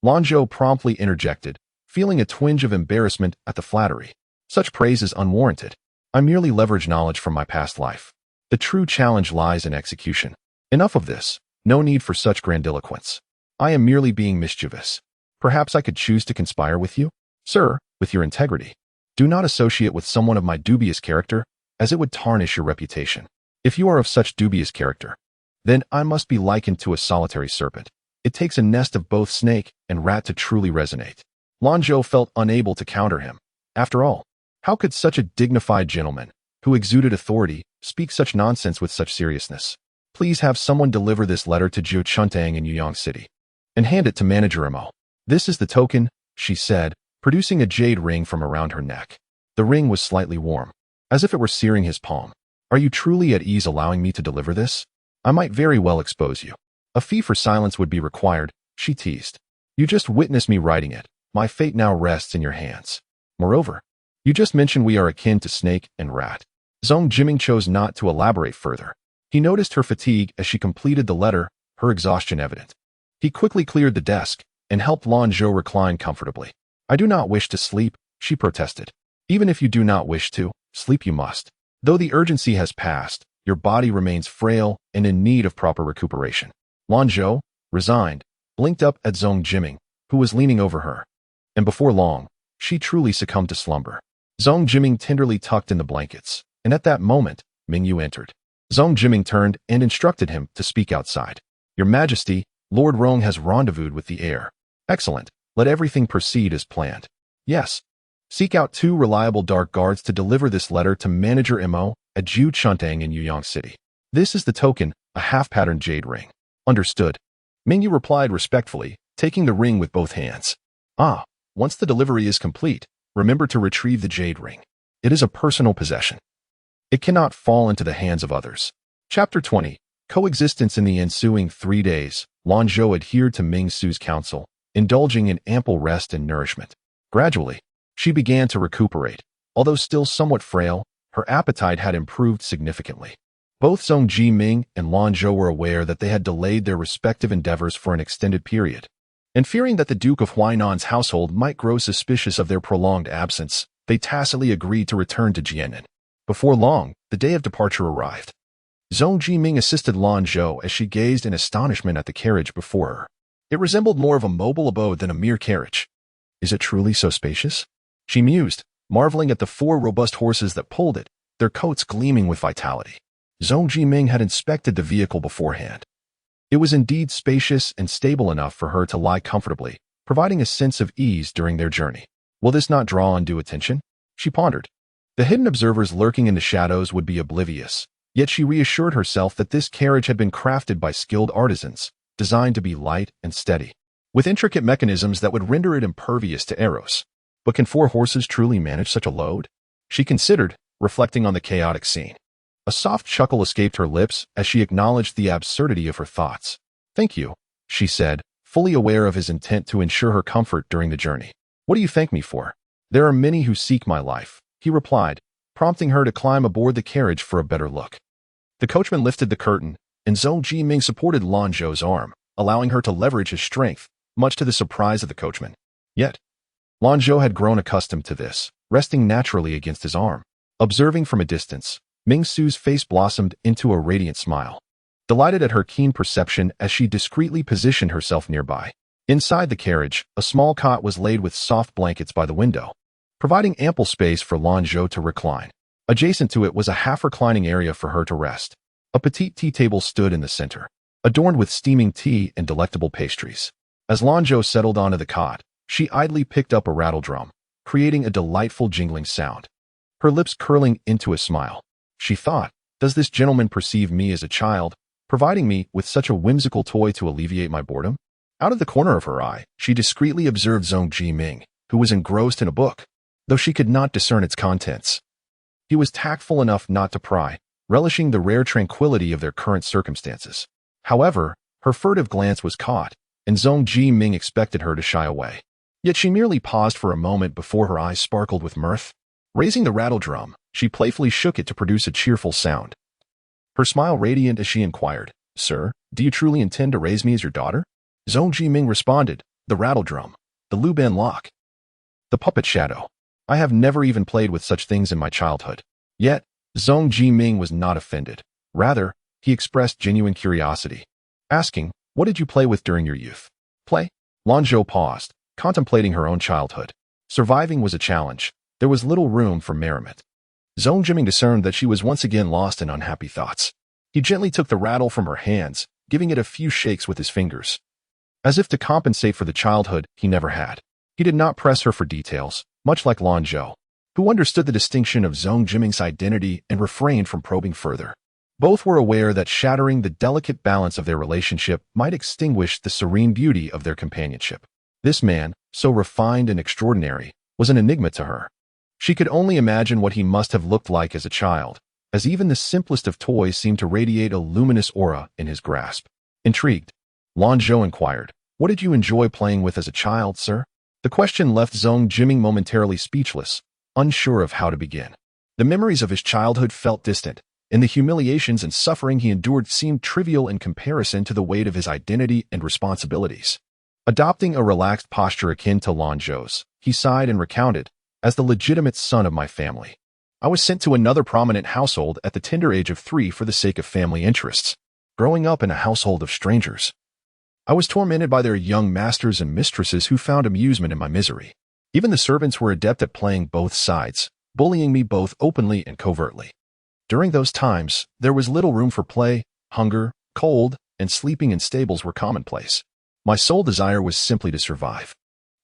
Lanzhou promptly interjected, feeling a twinge of embarrassment at the flattery. Such praise is unwarranted. I merely leverage knowledge from my past life. The true challenge lies in execution. Enough of this. No need for such grandiloquence. I am merely being mischievous. Perhaps I could choose to conspire with you? Sir, with your integrity. Do not associate with someone of my dubious character, as it would tarnish your reputation. If you are of such dubious character, then I must be likened to a solitary serpent. It takes a nest of both snake and rat to truly resonate. Lanzhou felt unable to counter him. After all, how could such a dignified gentleman, who exuded authority, speak such nonsense with such seriousness? Please have someone deliver this letter to Jiu Chuntang in Yuyang City, and hand it to Manager Mo. This is the token, she said, producing a jade ring from around her neck. The ring was slightly warm, as if it were searing his palm. Are you truly at ease allowing me to deliver this? I might very well expose you. A fee for silence would be required, she teased. You just witnessed me writing it. My fate now rests in your hands. Moreover, you just mentioned we are akin to snake and rat. Zhong Jiming chose not to elaborate further. He noticed her fatigue as she completed the letter, her exhaustion evident. He quickly cleared the desk and helped Lanzhou recline comfortably. I do not wish to sleep, she protested. Even if you do not wish to, sleep you must. Though the urgency has passed, your body remains frail and in need of proper recuperation. Lanzhou, resigned, blinked up at Zhong Jiming, who was leaning over her. And before long, she truly succumbed to slumber. Zhong Jiming tenderly tucked in the blankets, and at that moment, Mingyu entered. Zhong Jiming turned and instructed him to speak outside. Your Majesty, Lord Rong has rendezvoused with the heir. Excellent. Let everything proceed as planned. Yes. Seek out 2 reliable dark guards to deliver this letter to Manager Mo at Jiu Chuntang in Yuyang City. This is the token, a half-patterned jade ring. Understood. Mingyu replied respectfully, taking the ring with both hands. Once the delivery is complete, remember to retrieve the jade ring. It is a personal possession. It cannot fall into the hands of others. Chapter 20. Coexistence. In the ensuing 3 days, Lanzhou adhered to Ming Su's counsel, indulging in ample rest and nourishment. Gradually, she began to recuperate. Although still somewhat frail, her appetite had improved significantly. Both Zhong Jiming and Lanzhou were aware that they had delayed their respective endeavors for an extended period, and fearing that the Duke of Huainan's household might grow suspicious of their prolonged absence, they tacitly agreed to return to Jianan. Before long, the day of departure arrived. Zhong Jiming assisted Lanzhou as she gazed in astonishment at the carriage before her. It resembled more of a mobile abode than a mere carriage. Is it truly so spacious? She mused, marveling at the 4 robust horses that pulled it, their coats gleaming with vitality. Zhong Jiming had inspected the vehicle beforehand. It was indeed spacious and stable enough for her to lie comfortably, providing a sense of ease during their journey. Will this not draw undue attention? She pondered. The hidden observers lurking in the shadows would be oblivious, yet she reassured herself that this carriage had been crafted by skilled artisans, designed to be light and steady, with intricate mechanisms that would render it impervious to arrows. But can 4 horses truly manage such a load? She considered, reflecting on the chaotic scene. A soft chuckle escaped her lips as she acknowledged the absurdity of her thoughts. Thank you, she said, fully aware of his intent to ensure her comfort during the journey. What do you thank me for? There are many who seek my life, he replied, prompting her to climb aboard the carriage for a better look. The coachman lifted the curtain, and Zhong Jiming supported Lanzhou's arm, allowing her to leverage his strength, much to the surprise of the coachman. Yet, Lanzhou had grown accustomed to this, resting naturally against his arm. Observing from a distance, Ming Su's face blossomed into a radiant smile, delighted at her keen perception as she discreetly positioned herself nearby. Inside the carriage, a small cot was laid with soft blankets by the window, providing ample space for Lanzhou to recline. Adjacent to it was a half-reclining area for her to rest. A petite tea table stood in the center, adorned with steaming tea and delectable pastries. As Lanzhou settled onto the cot, she idly picked up a rattle drum, creating a delightful jingling sound. Her lips curling into a smile. She thought, does this gentleman perceive me as a child, providing me with such a whimsical toy to alleviate my boredom? Out of the corner of her eye, she discreetly observed Zhong Jiming, who was engrossed in a book, though she could not discern its contents. He was tactful enough not to pry, relishing the rare tranquility of their current circumstances. However, her furtive glance was caught, and Zhong Jiming expected her to shy away. Yet she merely paused for a moment before her eyes sparkled with mirth. Raising the rattle drum, she playfully shook it to produce a cheerful sound. Her smile radiant as she inquired, Sir, do you truly intend to raise me as your daughter? Zhong Jiming responded, the rattle drum, the Luban lock, the puppet shadow. I have never even played with such things in my childhood. Yet, Zhong Jiming was not offended. Rather, he expressed genuine curiosity, asking, what did you play with during your youth? Play? Lanzhou paused, contemplating her own childhood. Surviving was a challenge. There was little room for merriment. Zhong Jiming discerned that she was once again lost in unhappy thoughts. He gently took the rattle from her hands, giving it a few shakes with his fingers, as if to compensate for the childhood he never had. He did not press her for details, much like Lanzhou, who understood the distinction of Zhong Jiming's identity and refrained from probing further. Both were aware that shattering the delicate balance of their relationship might extinguish the serene beauty of their companionship. This man, so refined and extraordinary, was an enigma to her. She could only imagine what he must have looked like as a child, as even the simplest of toys seemed to radiate a luminous aura in his grasp. Intrigued, Lanzhou inquired, what did you enjoy playing with as a child, sir? The question left Zhong Jiming momentarily speechless, unsure of how to begin. The memories of his childhood felt distant, and the humiliations and suffering he endured seemed trivial in comparison to the weight of his identity and responsibilities. Adopting a relaxed posture akin to Lanzhou's, he sighed and recounted, as the legitimate son of my family, I was sent to another prominent household at the tender age of 3 for the sake of family interests. Growing up in a household of strangers, I was tormented by their young masters and mistresses who found amusement in my misery. Even the servants were adept at playing both sides, bullying me both openly and covertly. During those times, there was little room for play, hunger, cold, and sleeping in stables were commonplace. My sole desire was simply to survive,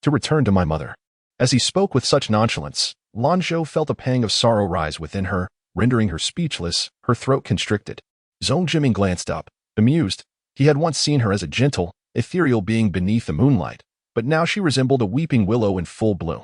to return to my mother. As he spoke with such nonchalance, Lanzhou felt a pang of sorrow rise within her, rendering her speechless, her throat constricted. Zhong Jiming glanced up, bemused. He had once seen her as a gentle, ethereal being beneath the moonlight, but now she resembled a weeping willow in full bloom.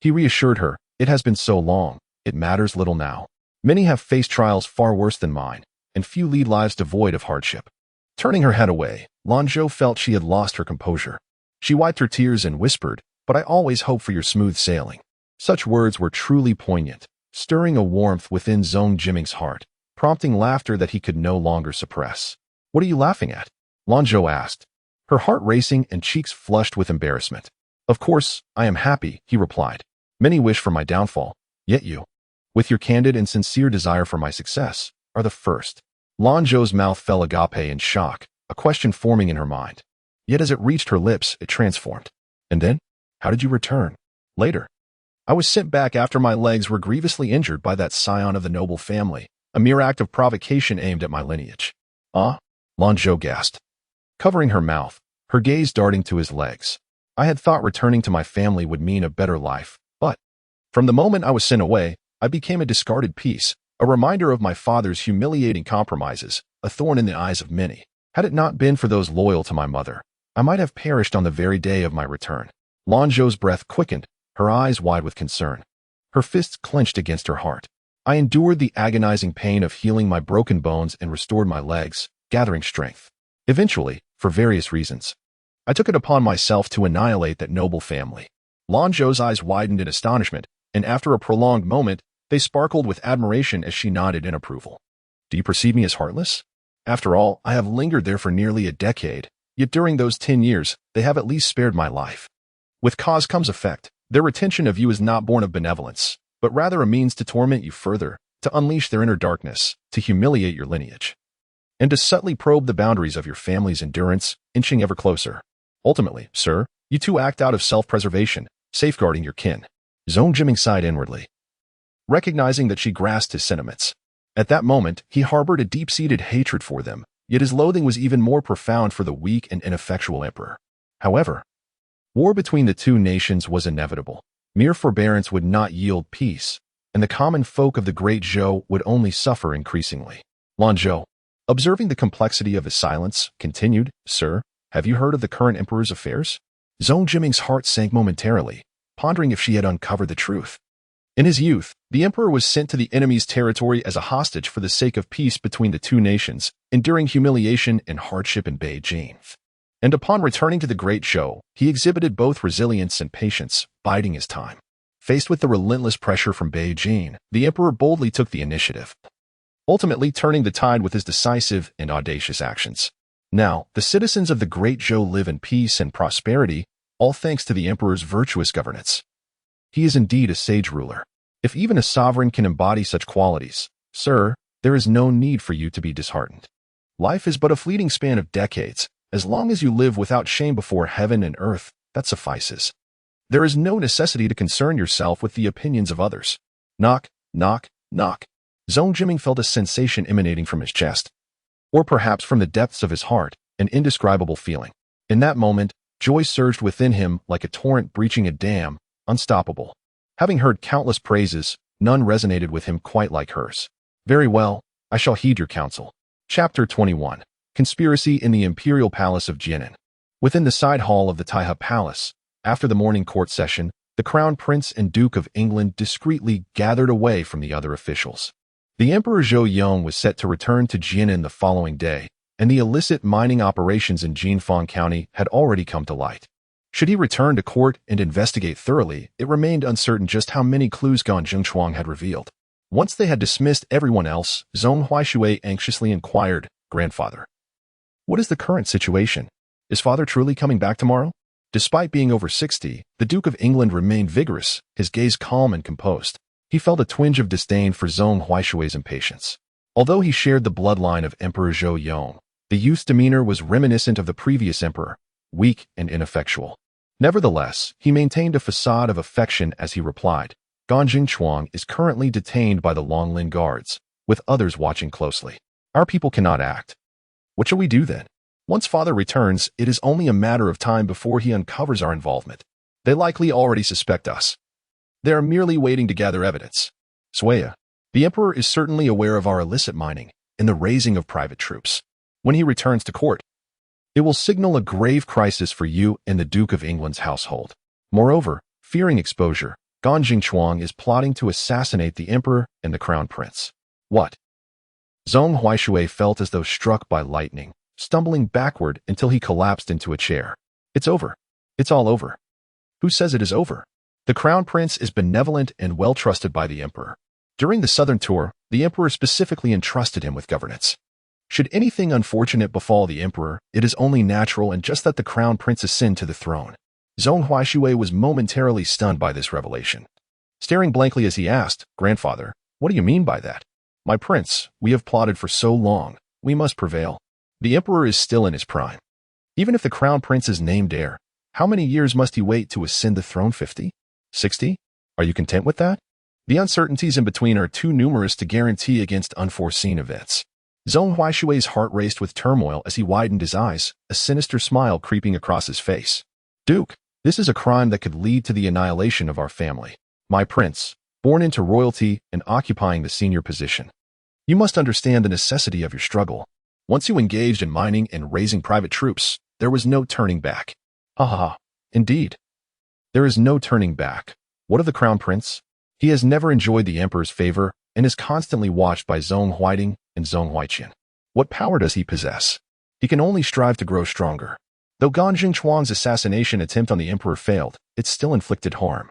He reassured her, it has been so long, It matters little now. Many have faced trials far worse than mine, and few lead lives devoid of hardship. Turning her head away, Lanzhou felt she had lost her composure. She wiped her tears and whispered, "But I always hope for your smooth sailing." Such words were truly poignant, stirring a warmth within Zhong Jiming's heart, prompting laughter that he could no longer suppress. "What are you laughing at?" Lanzhou asked, her heart racing and cheeks flushed with embarrassment. "Of course, I am happy," he replied. "Many wish for my downfall, yet you, with your candid and sincere desire for my success, are the first." Lanzhou's mouth fell agape in shock, a question forming in her mind. Yet as it reached her lips, it transformed. "And then? How did you return?" "Later. I was sent back after my legs were grievously injured by that scion of the noble family, a mere act of provocation aimed at my lineage." "Ah?" Lanzhou gasped, covering her mouth, her gaze darting to his legs. "I had thought returning to my family would mean a better life, but from the moment I was sent away, I became a discarded piece, a reminder of my father's humiliating compromises, a thorn in the eyes of many. Had it not been for those loyal to my mother, I might have perished on the very day of my return." Lanzhou's breath quickened, her eyes wide with concern. Her fists clenched against her heart. "I endured the agonizing pain of healing my broken bones and restored my legs, gathering strength. Eventually, for various reasons, I took it upon myself to annihilate that noble family." Lanzhou's eyes widened in astonishment, and after a prolonged moment, they sparkled with admiration as she nodded in approval. "Do you perceive me as heartless? After all, I have lingered there for nearly a decade, yet during those 10 years, they have at least spared my life. With cause comes effect. Their retention of you is not born of benevolence, but rather a means to torment you further, to unleash their inner darkness, to humiliate your lineage, and to subtly probe the boundaries of your family's endurance, inching ever closer. Ultimately, sir, you two act out of self-preservation, safeguarding your kin." Zhong Jiming sighed inwardly, recognizing that she grasped his sentiments. At that moment, he harbored a deep-seated hatred for them, yet his loathing was even more profound for the weak and ineffectual emperor. However, war between the two nations was inevitable. Mere forbearance would not yield peace, and the common folk of the Great Zhou would only suffer increasingly. Lanzhou, observing the complexity of his silence, continued, "Sir, have you heard of the current emperor's affairs?" Zhong Jiming's heart sank momentarily, pondering if she had uncovered the truth. In his youth, the emperor was sent to the enemy's territory as a hostage for the sake of peace between the two nations, enduring humiliation and hardship in Beijing. And upon returning to the Great Zhou, he exhibited both resilience and patience, biding his time. Faced with the relentless pressure from Beijing, the emperor boldly took the initiative, ultimately turning the tide with his decisive and audacious actions. Now, the citizens of the Great Zhou live in peace and prosperity, all thanks to the emperor's virtuous governance. He is indeed a sage ruler. If even a sovereign can embody such qualities, sir, there is no need for you to be disheartened. Life is but a fleeting span of decades. As long as you live without shame before heaven and earth, that suffices. There is no necessity to concern yourself with the opinions of others. Knock, knock, knock. Zhong Jiming felt a sensation emanating from his chest, or perhaps from the depths of his heart, an indescribable feeling. In that moment, joy surged within him like a torrent breaching a dam, unstoppable. Having heard countless praises, none resonated with him quite like hers. "Very well, I shall heed your counsel." Chapter 21. Conspiracy in the Imperial Palace of Jinan. Within the side hall of the Taihe Palace, after the morning court session, the Crown Prince and Duke of England discreetly gathered away from the other officials. The Emperor Zhou Yong was set to return to Jinan the following day, and the illicit mining operations in Jinfeng County had already come to light. Should he return to court and investigate thoroughly, it remained uncertain just how many clues Gan Zhengchuang had revealed. Once they had dismissed everyone else, Zhong Huaishui anxiously inquired, "Grandfather, what is the current situation? Is father truly coming back tomorrow?" Despite being over 60, the Duke of England remained vigorous, his gaze calm and composed. He felt a twinge of disdain for Zhong Huaishui's impatience. Although he shared the bloodline of Emperor Zhou Yong, the youth's demeanor was reminiscent of the previous emperor, weak and ineffectual. Nevertheless, he maintained a facade of affection as he replied, "Gan Zhengchuang is currently detained by the Longlin Guards, with others watching closely. Our people cannot act. What shall we do then? Once father returns, it is only a matter of time before he uncovers our involvement. They likely already suspect us. They are merely waiting to gather evidence. Sueya, the emperor is certainly aware of our illicit mining and the raising of private troops. When he returns to court, it will signal a grave crisis for you and the Duke of England's household. Moreover, fearing exposure, Gan Jingchuang is plotting to assassinate the emperor and the crown prince. What? Zhong Huaishui felt as though struck by lightning, stumbling backward until he collapsed into a chair. It's over. It's all over. Who says it is over? The crown prince is benevolent and well trusted by the emperor. During the southern tour, the emperor specifically entrusted him with governance. Should anything unfortunate befall the emperor, it is only natural and just that the crown prince ascend to the throne. Zhong Huaishui was momentarily stunned by this revelation. Staring blankly as he asked, "Grandfather, what do you mean by that?" "My prince, we have plotted for so long. We must prevail. The emperor is still in his prime. Even if the crown prince is named heir, how many years must he wait to ascend the throne? 50? 60? Are you content with that? The uncertainties in between are too numerous to guarantee against unforeseen events." Zhong Huaishui's heart raced with turmoil as he widened his eyes, a sinister smile creeping across his face. "Duke, this is a crime that could lead to the annihilation of our family. My prince, born into royalty and occupying the senior position. You must understand the necessity of your struggle. Once you engaged in mining and raising private troops, there was no turning back." "Ah, indeed. There is no turning back. What of the crown prince? He has never enjoyed the emperor's favor and is constantly watched by Zhong Huiding and Zhong Huiqian. What power does he possess? He can only strive to grow stronger. Though Gan Jingchuang's assassination attempt on the emperor failed, it still inflicted harm.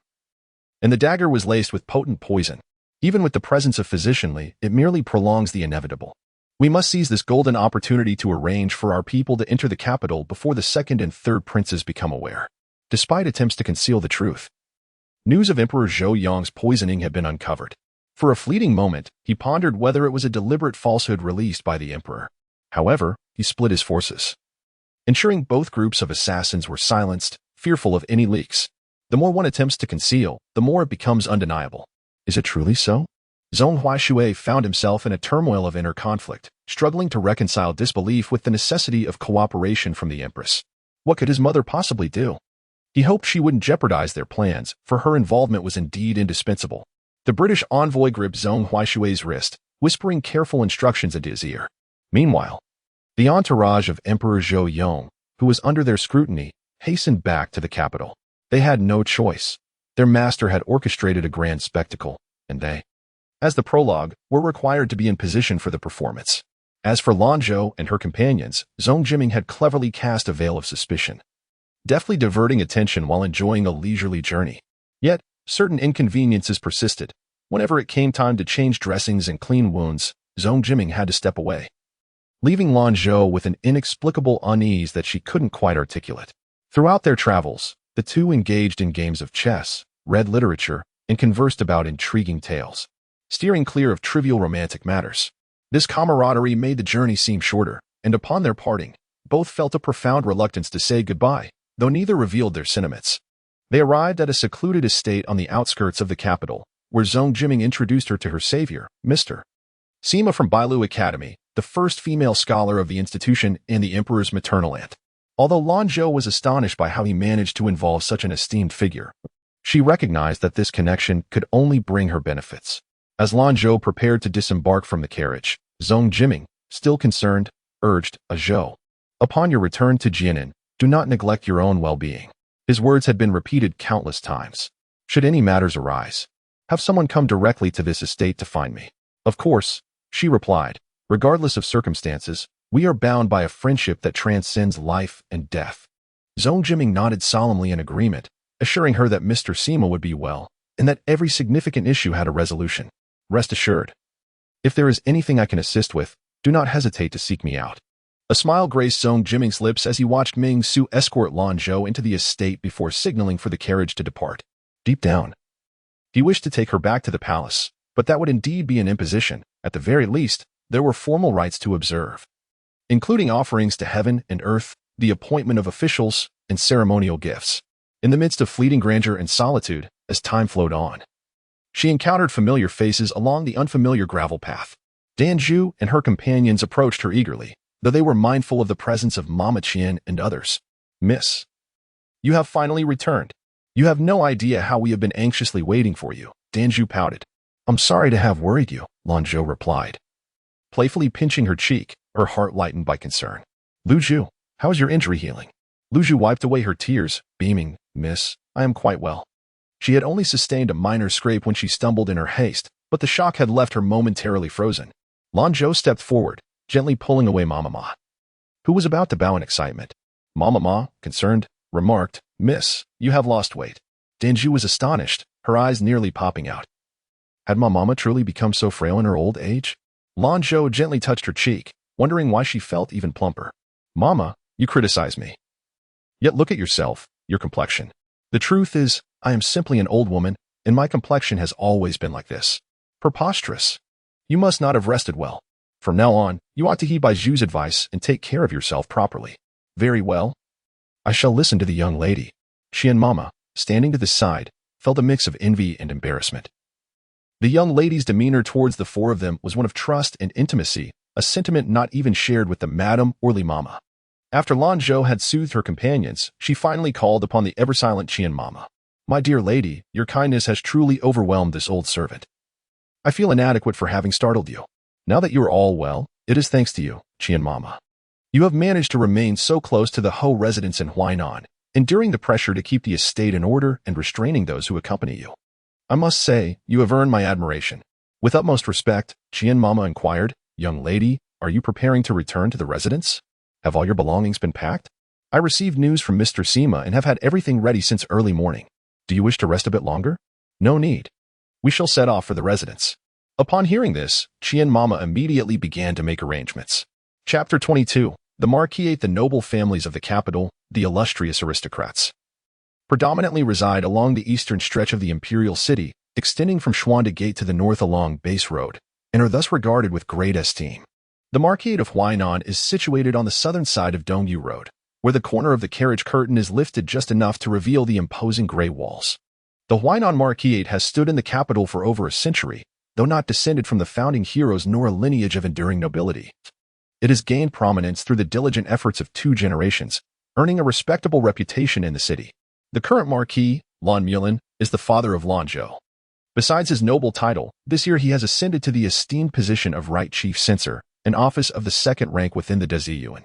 And the dagger was laced with potent poison. Even with the presence of Physician Li, it merely prolongs the inevitable. We must seize this golden opportunity to arrange for our people to enter the capital before the second and third princes become aware. Despite attempts to conceal the truth, news of Emperor Zhou Yong's poisoning had been uncovered. For a fleeting moment, he pondered whether it was a deliberate falsehood released by the emperor. However, he split his forces, ensuring both groups of assassins were silenced, fearful of any leaks. The more one attempts to conceal, the more it becomes undeniable. Is it truly so? Zhong Huaishui found himself in a turmoil of inner conflict, struggling to reconcile disbelief with the necessity of cooperation from the empress. What could his mother possibly do? He hoped she wouldn't jeopardize their plans, for her involvement was indeed indispensable. The British envoy gripped Zhong Huaishui's wrist, whispering careful instructions into his ear. Meanwhile, the entourage of Emperor Zhou Yong, who was under their scrutiny, hastened back to the capital. They had no choice. Their master had orchestrated a grand spectacle, and they, as the prologue, were required to be in position for the performance. As for Lanzhou and her companions, Zhong Jiming had cleverly cast a veil of suspicion, deftly diverting attention while enjoying a leisurely journey. Yet, certain inconveniences persisted. Whenever it came time to change dressings and clean wounds, Zhong Jiming had to step away, leaving Lanzhou with an inexplicable unease that she couldn't quite articulate. Throughout their travels, the two engaged in games of chess, read literature, and conversed about intriguing tales, steering clear of trivial romantic matters. This camaraderie made the journey seem shorter, and upon their parting, both felt a profound reluctance to say goodbye, though neither revealed their sentiments. They arrived at a secluded estate on the outskirts of the capital, where Zhong Jiming introduced her to her savior, Mr. Sima from Bailu Academy, the first female scholar of the institution and the emperor's maternal aunt. Although Lanzhou was astonished by how he managed to involve such an esteemed figure, she recognized that this connection could only bring her benefits. As Lanzhou prepared to disembark from the carriage, Zhong Jiming, still concerned, urged, Zhou, upon your return to Jianan, do not neglect your own well-being. His words had been repeated countless times. Should any matters arise, have someone come directly to this estate to find me. Of course, she replied, regardless of circumstances, we are bound by a friendship that transcends life and death. Zhong Jiming nodded solemnly in agreement, assuring her that Mr. Sima would be well, and that every significant issue had a resolution. Rest assured. If there is anything I can assist with, do not hesitate to seek me out. A smile graced Zhong Jiming's lips as he watched Ming Su escort Lanzhou into the estate before signaling for the carriage to depart. Deep down, he wished to take her back to the palace, but that would indeed be an imposition. At the very least, there were formal rites to observe, including offerings to heaven and earth, the appointment of officials, and ceremonial gifts. In the midst of fleeting grandeur and solitude, as time flowed on, she encountered familiar faces along the unfamiliar gravel path. Danju and her companions approached her eagerly, though they were mindful of the presence of Mama Qian and others. Miss, you have finally returned. You have no idea how we have been anxiously waiting for you, Danju pouted. I'm sorry to have worried you, Lanzhou replied, playfully pinching her cheek, her heart lightened by concern. Luju, how is your injury healing? Luju wiped away her tears, beaming, Miss, I am quite well. She had only sustained a minor scrape when she stumbled in her haste, but the shock had left her momentarily frozen. Lanzhou stepped forward, gently pulling away Mama Ma, who was about to bow in excitement. Mama Ma, concerned, remarked, "Miss, you have lost weight." Danju was astonished, her eyes nearly popping out. Had Mama truly become so frail in her old age? Lanzhou gently touched her cheek, wondering why she felt even plumper. "Mama, you criticize me. Yet look at yourself, your complexion. The truth is, I am simply an old woman, and my complexion has always been like this." Preposterous. You must not have rested well. From now on, you ought to heed Baiju's advice and take care of yourself properly. Very well. I shall listen to the young lady. She and Mama, standing to the side, felt a mix of envy and embarrassment. The young lady's demeanor towards the four of them was one of trust and intimacy, a sentiment not even shared with the Madame or Li Mama. After Lanzhou had soothed her companions, she finally called upon the ever-silent Qian Mama. "My dear lady, your kindness has truly overwhelmed this old servant. I feel inadequate for having startled you. Now that you are all well, it is thanks to you, Qian Mama. You have managed to remain so close to the Ho residence in Huainan, enduring the pressure to keep the estate in order and restraining those who accompany you. I must say, you have earned my admiration." With utmost respect, Qian Mama inquired, "Young lady, are you preparing to return to the residence? Have all your belongings been packed? I received news from Mr. Sima and have had everything ready since early morning. Do you wish to rest a bit longer? No need. We shall set off for the residence." Upon hearing this, Qian Mama immediately began to make arrangements. Chapter 22. The Marquis, the noble families of the capital, the illustrious aristocrats, predominantly reside along the eastern stretch of the imperial city, extending from Xuande Gate to the north along Base Road, and are thus regarded with great esteem. The Marquis of Huainan is situated on the southern side of Dongyu Road, where the corner of the carriage curtain is lifted just enough to reveal the imposing gray walls. The Huainan Marquis has stood in the capital for over a century, though not descended from the founding heroes nor a lineage of enduring nobility. It has gained prominence through the diligent efforts of 2 generations, earning a respectable reputation in the city. The current Marquis, Lan Mulan, is the father of Lanzhou. Besides his noble title, this year he has ascended to the esteemed position of Right Chief Censor, an office of the second rank within the Deziyuan.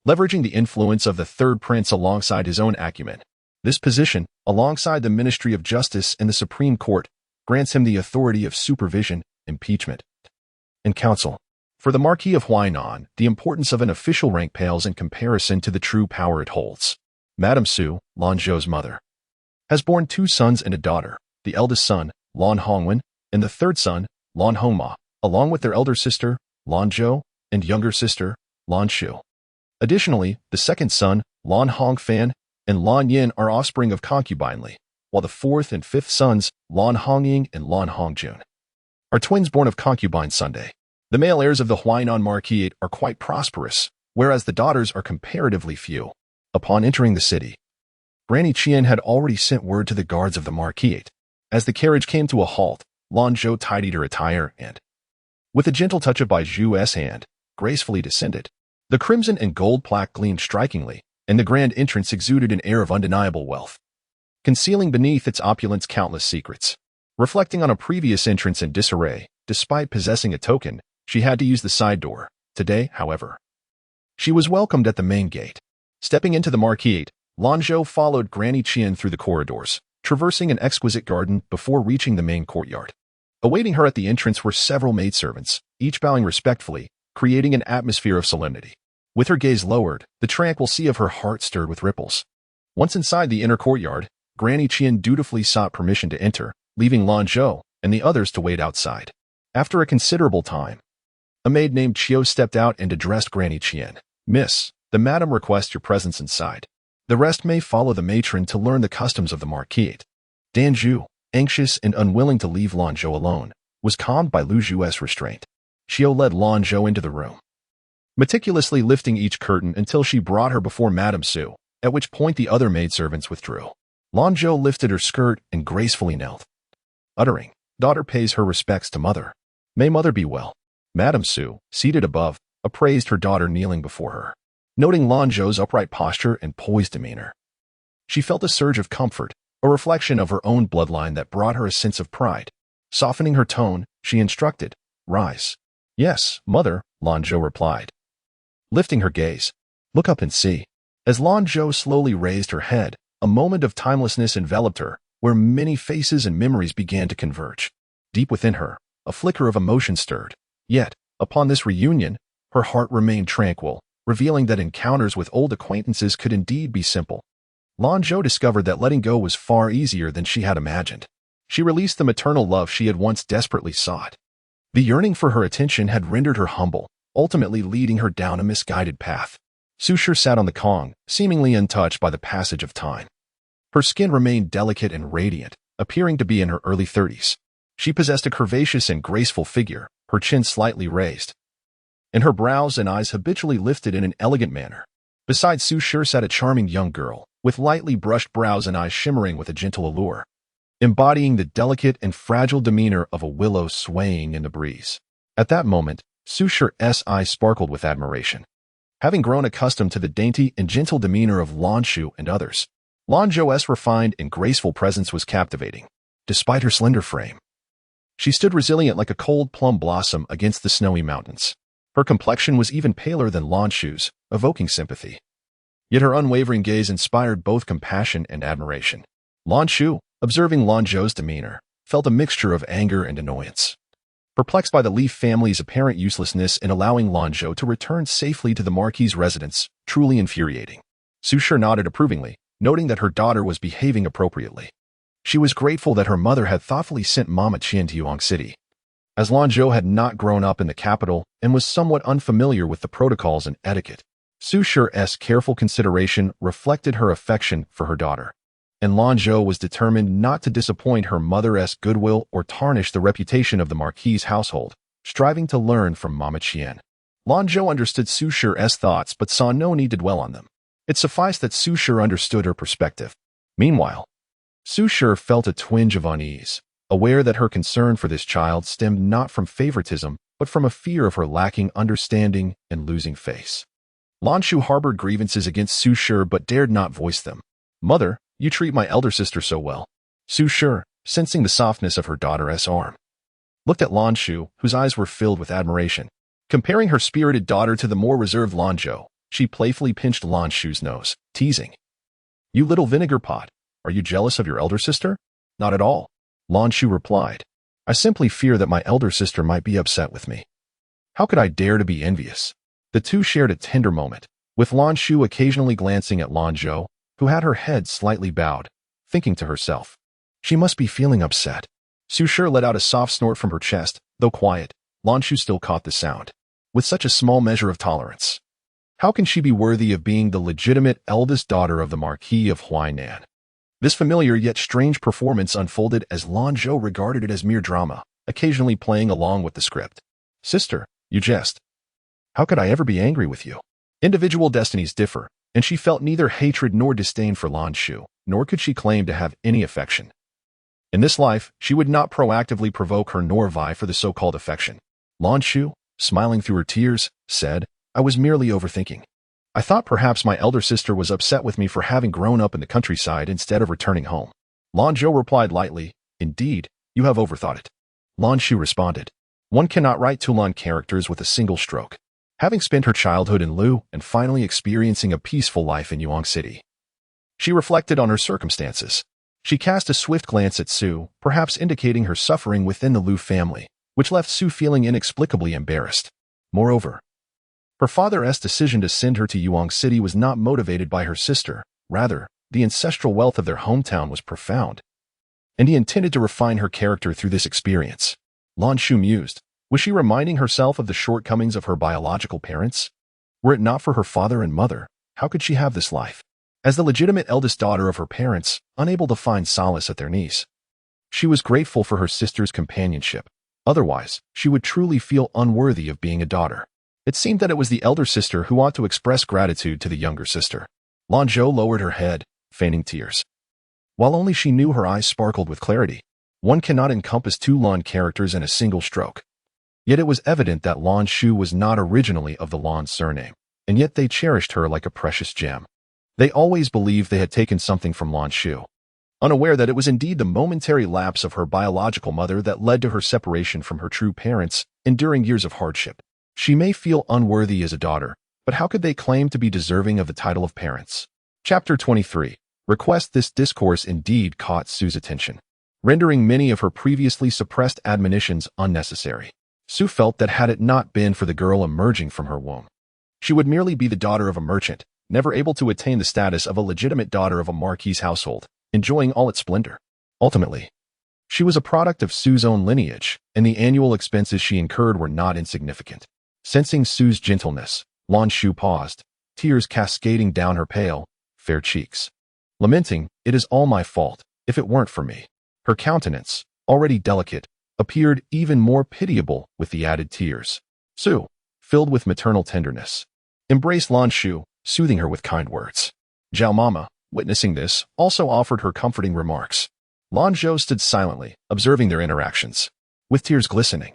Leveraging the influence of the third prince alongside his own acumen, this position, alongside the Ministry of Justice and the Supreme Court, grants him the authority of supervision, impeachment, and counsel. For the Marquis of Huainan, the importance of an official rank pales in comparison to the true power it holds. Madame Su, Lanzhou's mother, has borne 2 sons and a daughter, the eldest son, Lan Hongwen, and the third son, Lan Hongma, along with their elder sister, Lanzhou, and younger sister, Lan Shu. Additionally, the second son, Lan Hongfan, and Lan Yin are offspring of concubinely, while the fourth and fifth sons, Lan Hongying and Lan Hongjun, are twins born of concubine Sunday. The male heirs of the Huainan Marquis are quite prosperous, whereas the daughters are comparatively few. Upon entering the city, Granny Qian had already sent word to the guards of the Marquis. As the carriage came to a halt, Lanzhou tidied her attire and, with a gentle touch of Baiju's hand, gracefully descended. The crimson and gold plaque gleamed strikingly, and the grand entrance exuded an air of undeniable wealth, concealing beneath its opulence countless secrets. Reflecting on a previous entrance in disarray, despite possessing a token, she had to use the side door. Today, however, she was welcomed at the main gate. Stepping into the Marquis, Lanzhou followed Granny Qian through the corridors, traversing an exquisite garden before reaching the main courtyard. Awaiting her at the entrance were several maidservants, each bowing respectfully, creating an atmosphere of solemnity. With her gaze lowered, the tranquil sea of her heart stirred with ripples. Once inside the inner courtyard, Granny Qian dutifully sought permission to enter, leaving Lanzhou and the others to wait outside. After a considerable time, a maid named Qiu stepped out and addressed Granny Qian. "Miss, the madam requests your presence inside. The rest may follow the matron to learn the customs of the Marquis." Danju, anxious and unwilling to leave Lanzhou alone, was calmed by Lu Zhu's restraint. Qiu led Lanzhou into the room, meticulously lifting each curtain until she brought her before Madame Su, at which point the other maidservants withdrew. Lanzhou lifted her skirt and gracefully knelt, uttering, "Daughter pays her respects to mother. May mother be well." Madame Su, seated above, appraised her daughter kneeling before her. Noting Lanzhou's upright posture and poised demeanor, she felt a surge of comfort, a reflection of her own bloodline that brought her a sense of pride. Softening her tone, she instructed, "Rise." "Yes, mother," Lanzhou replied, lifting her gaze. "Look up and see." As Lanzhou slowly raised her head, a moment of timelessness enveloped her, where many faces and memories began to converge. Deep within her, a flicker of emotion stirred. Yet, upon this reunion, her heart remained tranquil, revealing that encounters with old acquaintances could indeed be simple. Lanzhou discovered that letting go was far easier than she had imagined. She released the maternal love she had once desperately sought. The yearning for her attention had rendered her humble, ultimately leading her down a misguided path. Sushir sat on the Kong, seemingly untouched by the passage of time. Her skin remained delicate and radiant, appearing to be in her early 30s. She possessed a curvaceous and graceful figure, her chin slightly raised, and her brows and eyes habitually lifted in an elegant manner. Beside Sushir sat a charming young girl, with lightly brushed brows and eyes shimmering with a gentle allure, embodying the delicate and fragile demeanor of a willow swaying in the breeze. At that moment, Sushir's eyes sparkled with admiration. Having grown accustomed to the dainty and gentle demeanor of Lanzhou and others, Lanzhou's refined and graceful presence was captivating. Despite her slender frame, she stood resilient like a cold plum blossom against the snowy mountains. Her complexion was even paler than Lanzhou's, evoking sympathy. Yet her unwavering gaze inspired both compassion and admiration. Lanzhou, observing Lanzhou's demeanor, felt a mixture of anger and annoyance. Perplexed by the Li family's apparent uselessness in allowing Lanzhou to return safely to the Marquis' residence, truly infuriating. Sushir nodded approvingly, noting that her daughter was behaving appropriately. She was grateful that her mother had thoughtfully sent Mama Qian to Yuan City, as Lanzhou had not grown up in the capital and was somewhat unfamiliar with the protocols and etiquette. Sushir's careful consideration reflected her affection for her daughter, and Lanzhou was determined not to disappoint her mother's goodwill or tarnish the reputation of the Marquis' household, striving to learn from Mama Qian. Lanzhou understood Sushir's thoughts but saw no need to dwell on them. It sufficed that Sushir understood her perspective. Meanwhile, Sushir felt a twinge of unease, aware that her concern for this child stemmed not from favoritism but from a fear of her lacking understanding and losing face. Lanzhou harbored grievances against Sushir but dared not voice them. "Mother, you treat my elder sister so well." Sushir, sensing the softness of her daughter's arm, looked at Lanzhou, whose eyes were filled with admiration. Comparing her spirited daughter to the more reserved Lanzhou, she playfully pinched Lanzhou's nose, teasing, "You little vinegar pot, are you jealous of your elder sister?" "Not at all," Lanzhou replied. "I simply fear that my elder sister might be upset with me. How could I dare to be envious?" The two shared a tender moment, with Lanzhou occasionally glancing at Lanzhou, who had her head slightly bowed, thinking to herself, "She must be feeling upset." Sushir let out a soft snort from her chest. Though quiet, Lanzhou still caught the sound. With such a small measure of tolerance, how can she be worthy of being the legitimate eldest daughter of the Marquis of Huainan? This familiar yet strange performance unfolded as Lanzhou regarded it as mere drama, occasionally playing along with the script. "Sister, you jest. How could I ever be angry with you?" Individual destinies differ, and she felt neither hatred nor disdain for Lanzhou, nor could she claim to have any affection. In this life, she would not proactively provoke her nor vie for the so-called affection. Lanzhou, smiling through her tears, said, "I was merely overthinking. I thought perhaps my elder sister was upset with me for having grown up in the countryside instead of returning home." Lanzhou replied lightly, "Indeed, you have overthought it." Lanzhou responded, "One cannot write Tulan characters with a single stroke." Having spent her childhood in Lu and finally experiencing a peaceful life in Yuan City, she reflected on her circumstances. She cast a swift glance at Su, perhaps indicating her suffering within the Lu family, which left Su feeling inexplicably embarrassed. Moreover, her father's decision to send her to Yuan City was not motivated by her sister. Rather, the ancestral wealth of their hometown was profound, and he intended to refine her character through this experience. Lanzhou mused. Was she reminding herself of the shortcomings of her biological parents? Were it not for her father and mother, how could she have this life? As the legitimate eldest daughter of her parents, unable to find solace at their knees, she was grateful for her sister's companionship. Otherwise, she would truly feel unworthy of being a daughter. It seemed that it was the elder sister who ought to express gratitude to the younger sister. Lanzhou lowered her head, feigning tears. While only she knew her eyes sparkled with clarity. One cannot encompass two Lan characters in a single stroke. Yet it was evident that Lanzhou was not originally of the Lan surname, and yet they cherished her like a precious gem. They always believed they had taken something from Lanzhou, unaware that it was indeed the momentary lapse of her biological mother that led to her separation from her true parents, enduring years of hardship. She may feel unworthy as a daughter, but how could they claim to be deserving of the title of parents? Chapter 23. This discourse indeed caught Sue's attention, rendering many of her previously suppressed admonitions unnecessary. Sue felt that had it not been for the girl emerging from her womb, she would merely be the daughter of a merchant, never able to attain the status of a legitimate daughter of a marquis household, enjoying all its splendor. Ultimately, she was a product of Sue's own lineage, and the annual expenses she incurred were not insignificant. Sensing Sue's gentleness, Lanzhou paused, tears cascading down her pale, fair cheeks. Lamenting, "It is all my fault, if it weren't for me." Her countenance, already delicate, appeared even more pitiable with the added tears. Sue, filled with maternal tenderness, embraced Lanzhou, soothing her with kind words. Zhao Mama, witnessing this, also offered her comforting remarks. Lanzhou stood silently, observing their interactions. With tears glistening,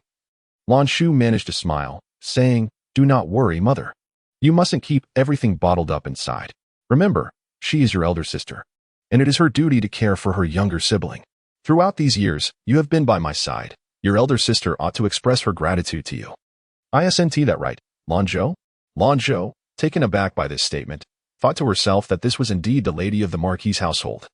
Lanzhou managed to smile, saying, "Do not worry, mother. You mustn't keep everything bottled up inside. Remember, she is your elder sister, and it is her duty to care for her younger sibling. Throughout these years, you have been by my side. Your elder sister ought to express her gratitude to you." "Isn't that right, Lanzhou?" Lanzhou, taken aback by this statement, thought to herself that this was indeed the lady of the Marquis' household,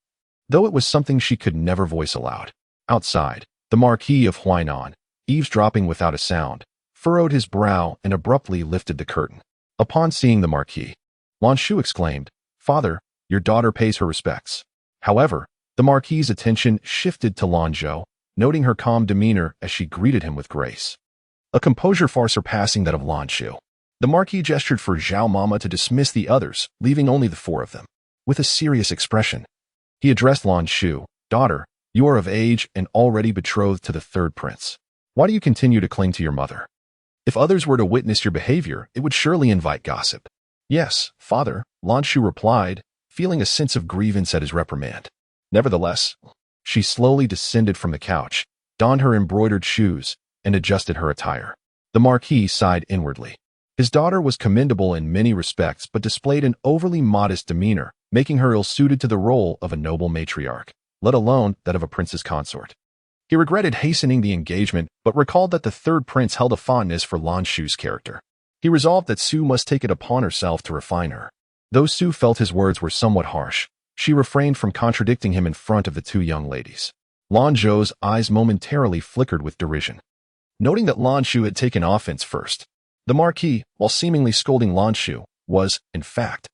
though it was something she could never voice aloud. Outside, the Marquis of Huainan, eavesdropping without a sound, furrowed his brow and abruptly lifted the curtain. Upon seeing the Marquis, Lanzhou exclaimed, "Father, your daughter pays her respects." However, the Marquis's attention shifted to Lanzhou, noting her calm demeanor as she greeted him with grace, a composure far surpassing that of Lanzhou. The Marquis gestured for Zhao Mama to dismiss the others, leaving only the four of them. With a serious expression, he addressed Lanzhou, "Daughter, you are of age and already betrothed to the third prince. Why do you continue to cling to your mother? If others were to witness your behavior, it would surely invite gossip." "Yes, father," Lanzhou replied, feeling a sense of grievance at his reprimand. Nevertheless, she slowly descended from the couch, donned her embroidered shoes, and adjusted her attire. The Marquis sighed inwardly. His daughter was commendable in many respects, but displayed an overly modest demeanor, making her ill-suited to the role of a noble matriarch, let alone that of a prince's consort. He regretted hastening the engagement, but recalled that the third prince held a fondness for Lanzhou's character. He resolved that Sue must take it upon herself to refine her. Though Sue felt his words were somewhat harsh, she refrained from contradicting him in front of the two young ladies. Lanzhou's eyes momentarily flickered with derision. Noting that Lanzhou had taken offense first, the Marquis, while seemingly scolding Lanzhou, was, in fact,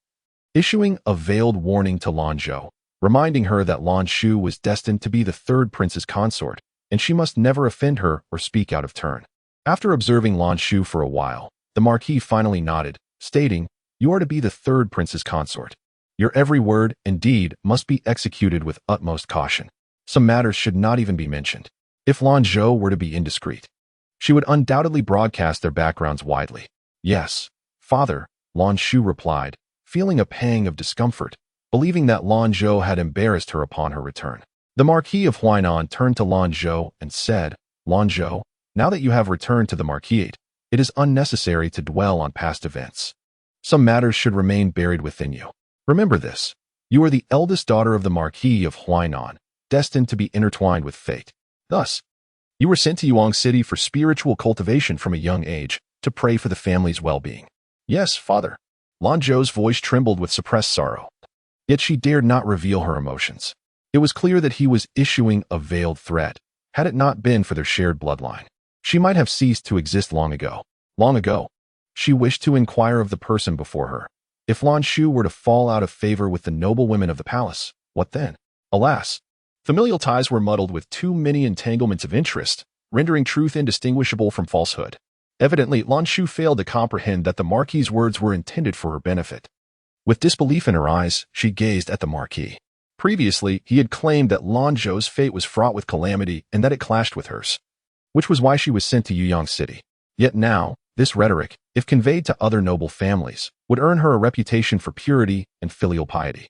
issuing a veiled warning to Lanzhou, reminding her that Lanzhou was destined to be the third prince's consort, and she must never offend her or speak out of turn. After observing Lanzhou for a while, the Marquis finally nodded, stating, "You are to be the third prince's consort. Your every word and deed must be executed with utmost caution. Some matters should not even be mentioned. If Lanzhou were to be indiscreet, she would undoubtedly broadcast their backgrounds widely." "Yes, father," Lanzhou replied, feeling a pang of discomfort, believing that Lanzhou had embarrassed her upon her return. The Marquis of Huainan turned to Lanzhou and said, "Lanzhou, now that you have returned to the Marquisate, it is unnecessary to dwell on past events. Some matters should remain buried within you. Remember this, you are the eldest daughter of the Marquis of Huainan, destined to be intertwined with fate. Thus, you were sent to Yuan City for spiritual cultivation from a young age, to pray for the family's well-being." "Yes, father." Lanzhou's voice trembled with suppressed sorrow. Yet she dared not reveal her emotions. It was clear that he was issuing a veiled threat. Had it not been for their shared bloodline, she might have ceased to exist long ago. Long ago. She wished to inquire of the person before her. If Lanzhou were to fall out of favor with the noble women of the palace, what then? Alas, familial ties were muddled with too many entanglements of interest, rendering truth indistinguishable from falsehood. Evidently, Lanzhou failed to comprehend that the Marquis's words were intended for her benefit. With disbelief in her eyes, she gazed at the Marquis. Previously, he had claimed that Lanzhou's fate was fraught with calamity and that it clashed with hers, which was why she was sent to Yuan City. Yet now, this rhetoric, if conveyed to other noble families, would earn her a reputation for purity and filial piety.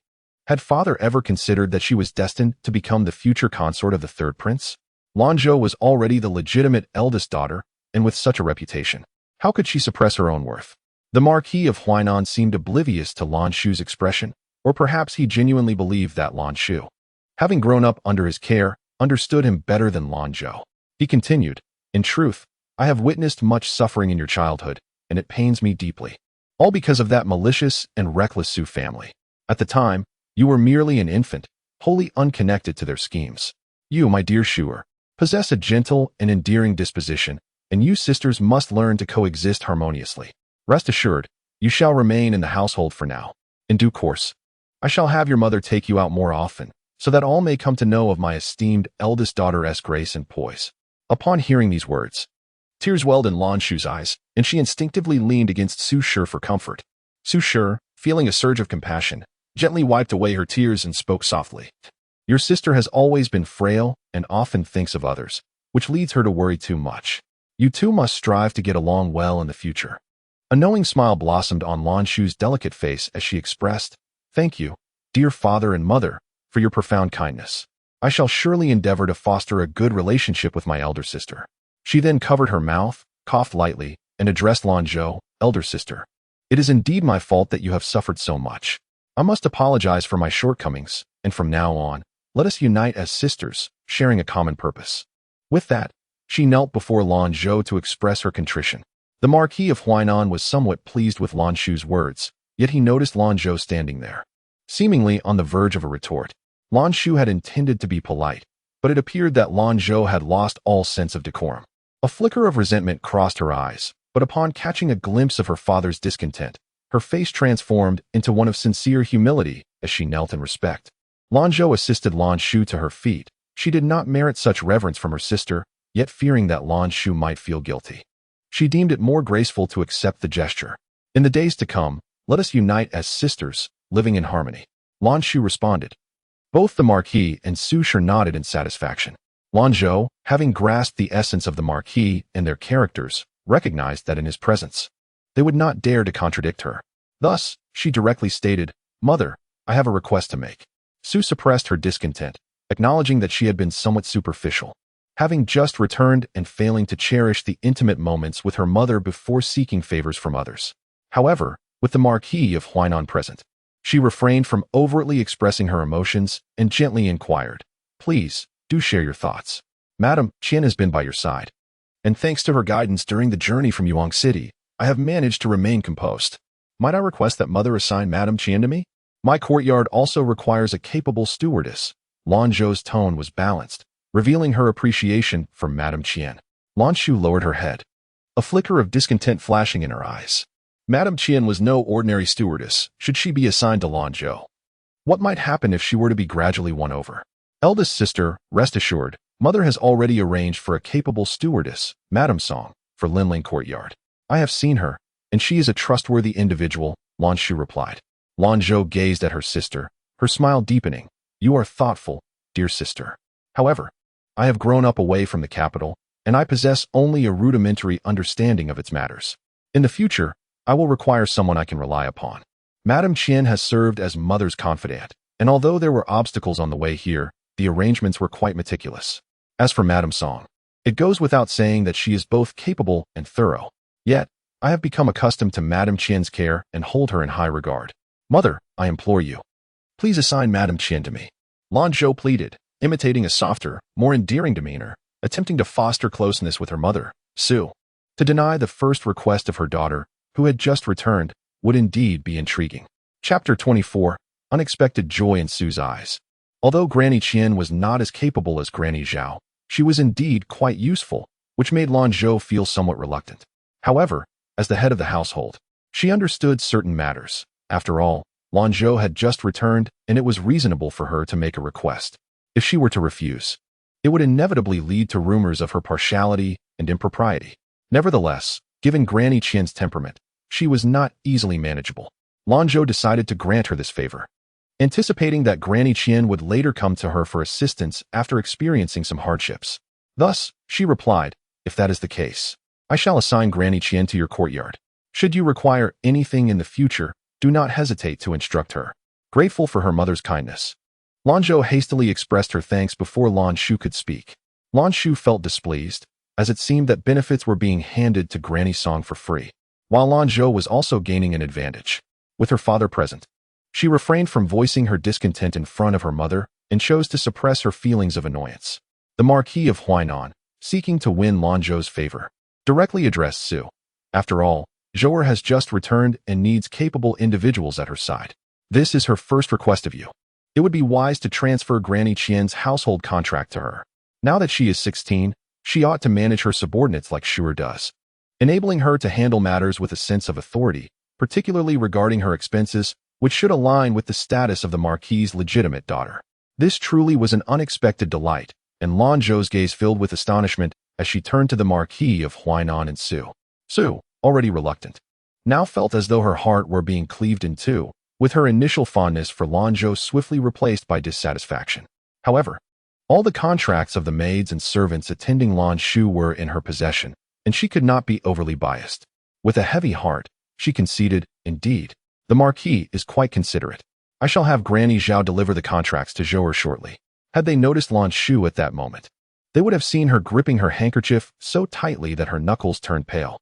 Had father ever considered that she was destined to become the future consort of the third prince? Lanzhou was already the legitimate eldest daughter, and with such a reputation, how could she suppress her own worth? The Marquis of Huainan seemed oblivious to Lanzhou's expression, or perhaps he genuinely believed that Lanzhou, having grown up under his care, understood him better than Lanzhou. He continued, "In truth, I have witnessed much suffering in your childhood, and it pains me deeply. All because of that malicious and reckless Sioux family. At the time, You were merely an infant, wholly unconnected to their schemes. You, my dear Shuer, possess a gentle and endearing disposition, and you sisters must learn to coexist harmoniously. Rest assured, you shall remain in the household for now. In due course, I shall have your mother take you out more often, so that all may come to know of my esteemed eldest daughter's grace and poise. Upon hearing these words, tears welled in Lanzhou's eyes, and she instinctively leaned against Su Shi for comfort. Su Shi, feeling a surge of compassion, gently wiped away her tears and spoke softly. Your sister has always been frail and often thinks of others, which leads her to worry too much. You two must strive to get along well in the future. A knowing smile blossomed on Lanzhou's delicate face as she expressed, "Thank you, dear father and mother, for your profound kindness. I shall surely endeavor to foster a good relationship with my elder sister." She then covered her mouth, coughed lightly, and addressed Lanzhou, "Elder sister, it is indeed my fault that you have suffered so much. I must apologize for my shortcomings, and from now on, let us unite as sisters, sharing a common purpose." With that, she knelt before Lanzhou to express her contrition. The Marquis of Huainan was somewhat pleased with Lanzhou's words, yet he noticed Lanzhou standing there, seemingly on the verge of a retort. Lanzhou had intended to be polite, but it appeared that Lanzhou had lost all sense of decorum. A flicker of resentment crossed her eyes, but upon catching a glimpse of her father's discontent, her face transformed into one of sincere humility as she knelt in respect. Lanzhou assisted Lanzhou to her feet. She did not merit such reverence from her sister, yet fearing that Lanzhou might feel guilty, she deemed it more graceful to accept the gesture. "In the days to come, let us unite as sisters, living in harmony," Lanzhou responded. Both the Marquis and Su Shi nodded in satisfaction. Lanzhou, having grasped the essence of the Marquis and their characters, recognized that in his presence, they would not dare to contradict her. Thus, she directly stated, "Mother, I have a request to make." Su suppressed her discontent, acknowledging that she had been somewhat superficial, having just returned and failing to cherish the intimate moments with her mother before seeking favors from others. However, with the Marquis of Huainan present, she refrained from overtly expressing her emotions and gently inquired, "Please, do share your thoughts. Madame Qian has been by your side, and thanks to her guidance during the journey from Yuan City, I have managed to remain composed. Might I request that Mother assign Madame Qian to me? My courtyard also requires a capable stewardess." Lanzhou's tone was balanced, revealing her appreciation for Madame Qian. Lanzhou lowered her head, a flicker of discontent flashing in her eyes. Madame Qian was no ordinary stewardess, should she be assigned to Lanzhou. What might happen if she were to be gradually won over? "Eldest sister, rest assured, Mother has already arranged for a capable stewardess, Madame Song, for Linling Courtyard. I have seen her, and she is a trustworthy individual," Lanzhou replied. Lanzhou gazed at her sister, her smile deepening. "You are thoughtful, dear sister. However, I have grown up away from the capital, and I possess only a rudimentary understanding of its matters. In the future, I will require someone I can rely upon." Madame Qian has served as Mother's confidant, and although there were obstacles on the way here, the arrangements were quite meticulous. As for Madame Song, it goes without saying that she is both capable and thorough. Yet, I have become accustomed to Madame Qian's care and hold her in high regard. "Mother, I implore you, please assign Madame Qian to me," Lanzhou pleaded, imitating a softer, more endearing demeanor, attempting to foster closeness with her mother, Su. To deny the first request of her daughter, who had just returned, would indeed be intriguing. Chapter 24. Unexpected joy in Su's eyes. Although Granny Qian was not as capable as Granny Zhao, she was indeed quite useful, which made Lanzhou feel somewhat reluctant. However, as the head of the household, she understood certain matters. After all, Lanzhou had just returned, and it was reasonable for her to make a request. If she were to refuse, it would inevitably lead to rumors of her partiality and impropriety. Nevertheless, given Granny Qian's temperament, she was not easily manageable. Lanzhou decided to grant her this favor, anticipating that Granny Qian would later come to her for assistance after experiencing some hardships. Thus, she replied, "If that is the case, I shall assign Granny Qian to your courtyard. Should you require anything in the future, do not hesitate to instruct her." Grateful for her mother's kindness, Lanzhou hastily expressed her thanks before Lanzhou could speak. Lanzhou felt displeased, as it seemed that benefits were being handed to Granny Song for free, while Lanzhou was also gaining an advantage. With her father present, she refrained from voicing her discontent in front of her mother and chose to suppress her feelings of annoyance. The Marquis of Huainan, seeking to win Lanzhou's favor, directly addressed Su. After all, Zhou'er has just returned and needs capable individuals at her side. This is her first request of you. It would be wise to transfer Granny Qian's household contract to her. Now that she is 16, she ought to manage her subordinates like Shu'er does, enabling her to handle matters with a sense of authority, particularly regarding her expenses, which should align with the status of the Marquis's legitimate daughter. This truly was an unexpected delight, and Lanzhou's gaze filled with astonishment as she turned to the Marquis of Huainan and Su. Su, already reluctant, now felt as though her heart were being cleaved in two, with her initial fondness for Lanzhou swiftly replaced by dissatisfaction. However, all the contracts of the maids and servants attending Lanzhou were in her possession, and she could not be overly biased. With a heavy heart, she conceded, "Indeed, the Marquis is quite considerate. I shall have Granny Zhao deliver the contracts to Zhou shortly." Had they noticed Lanzhou at that moment, they would have seen her gripping her handkerchief so tightly that her knuckles turned pale.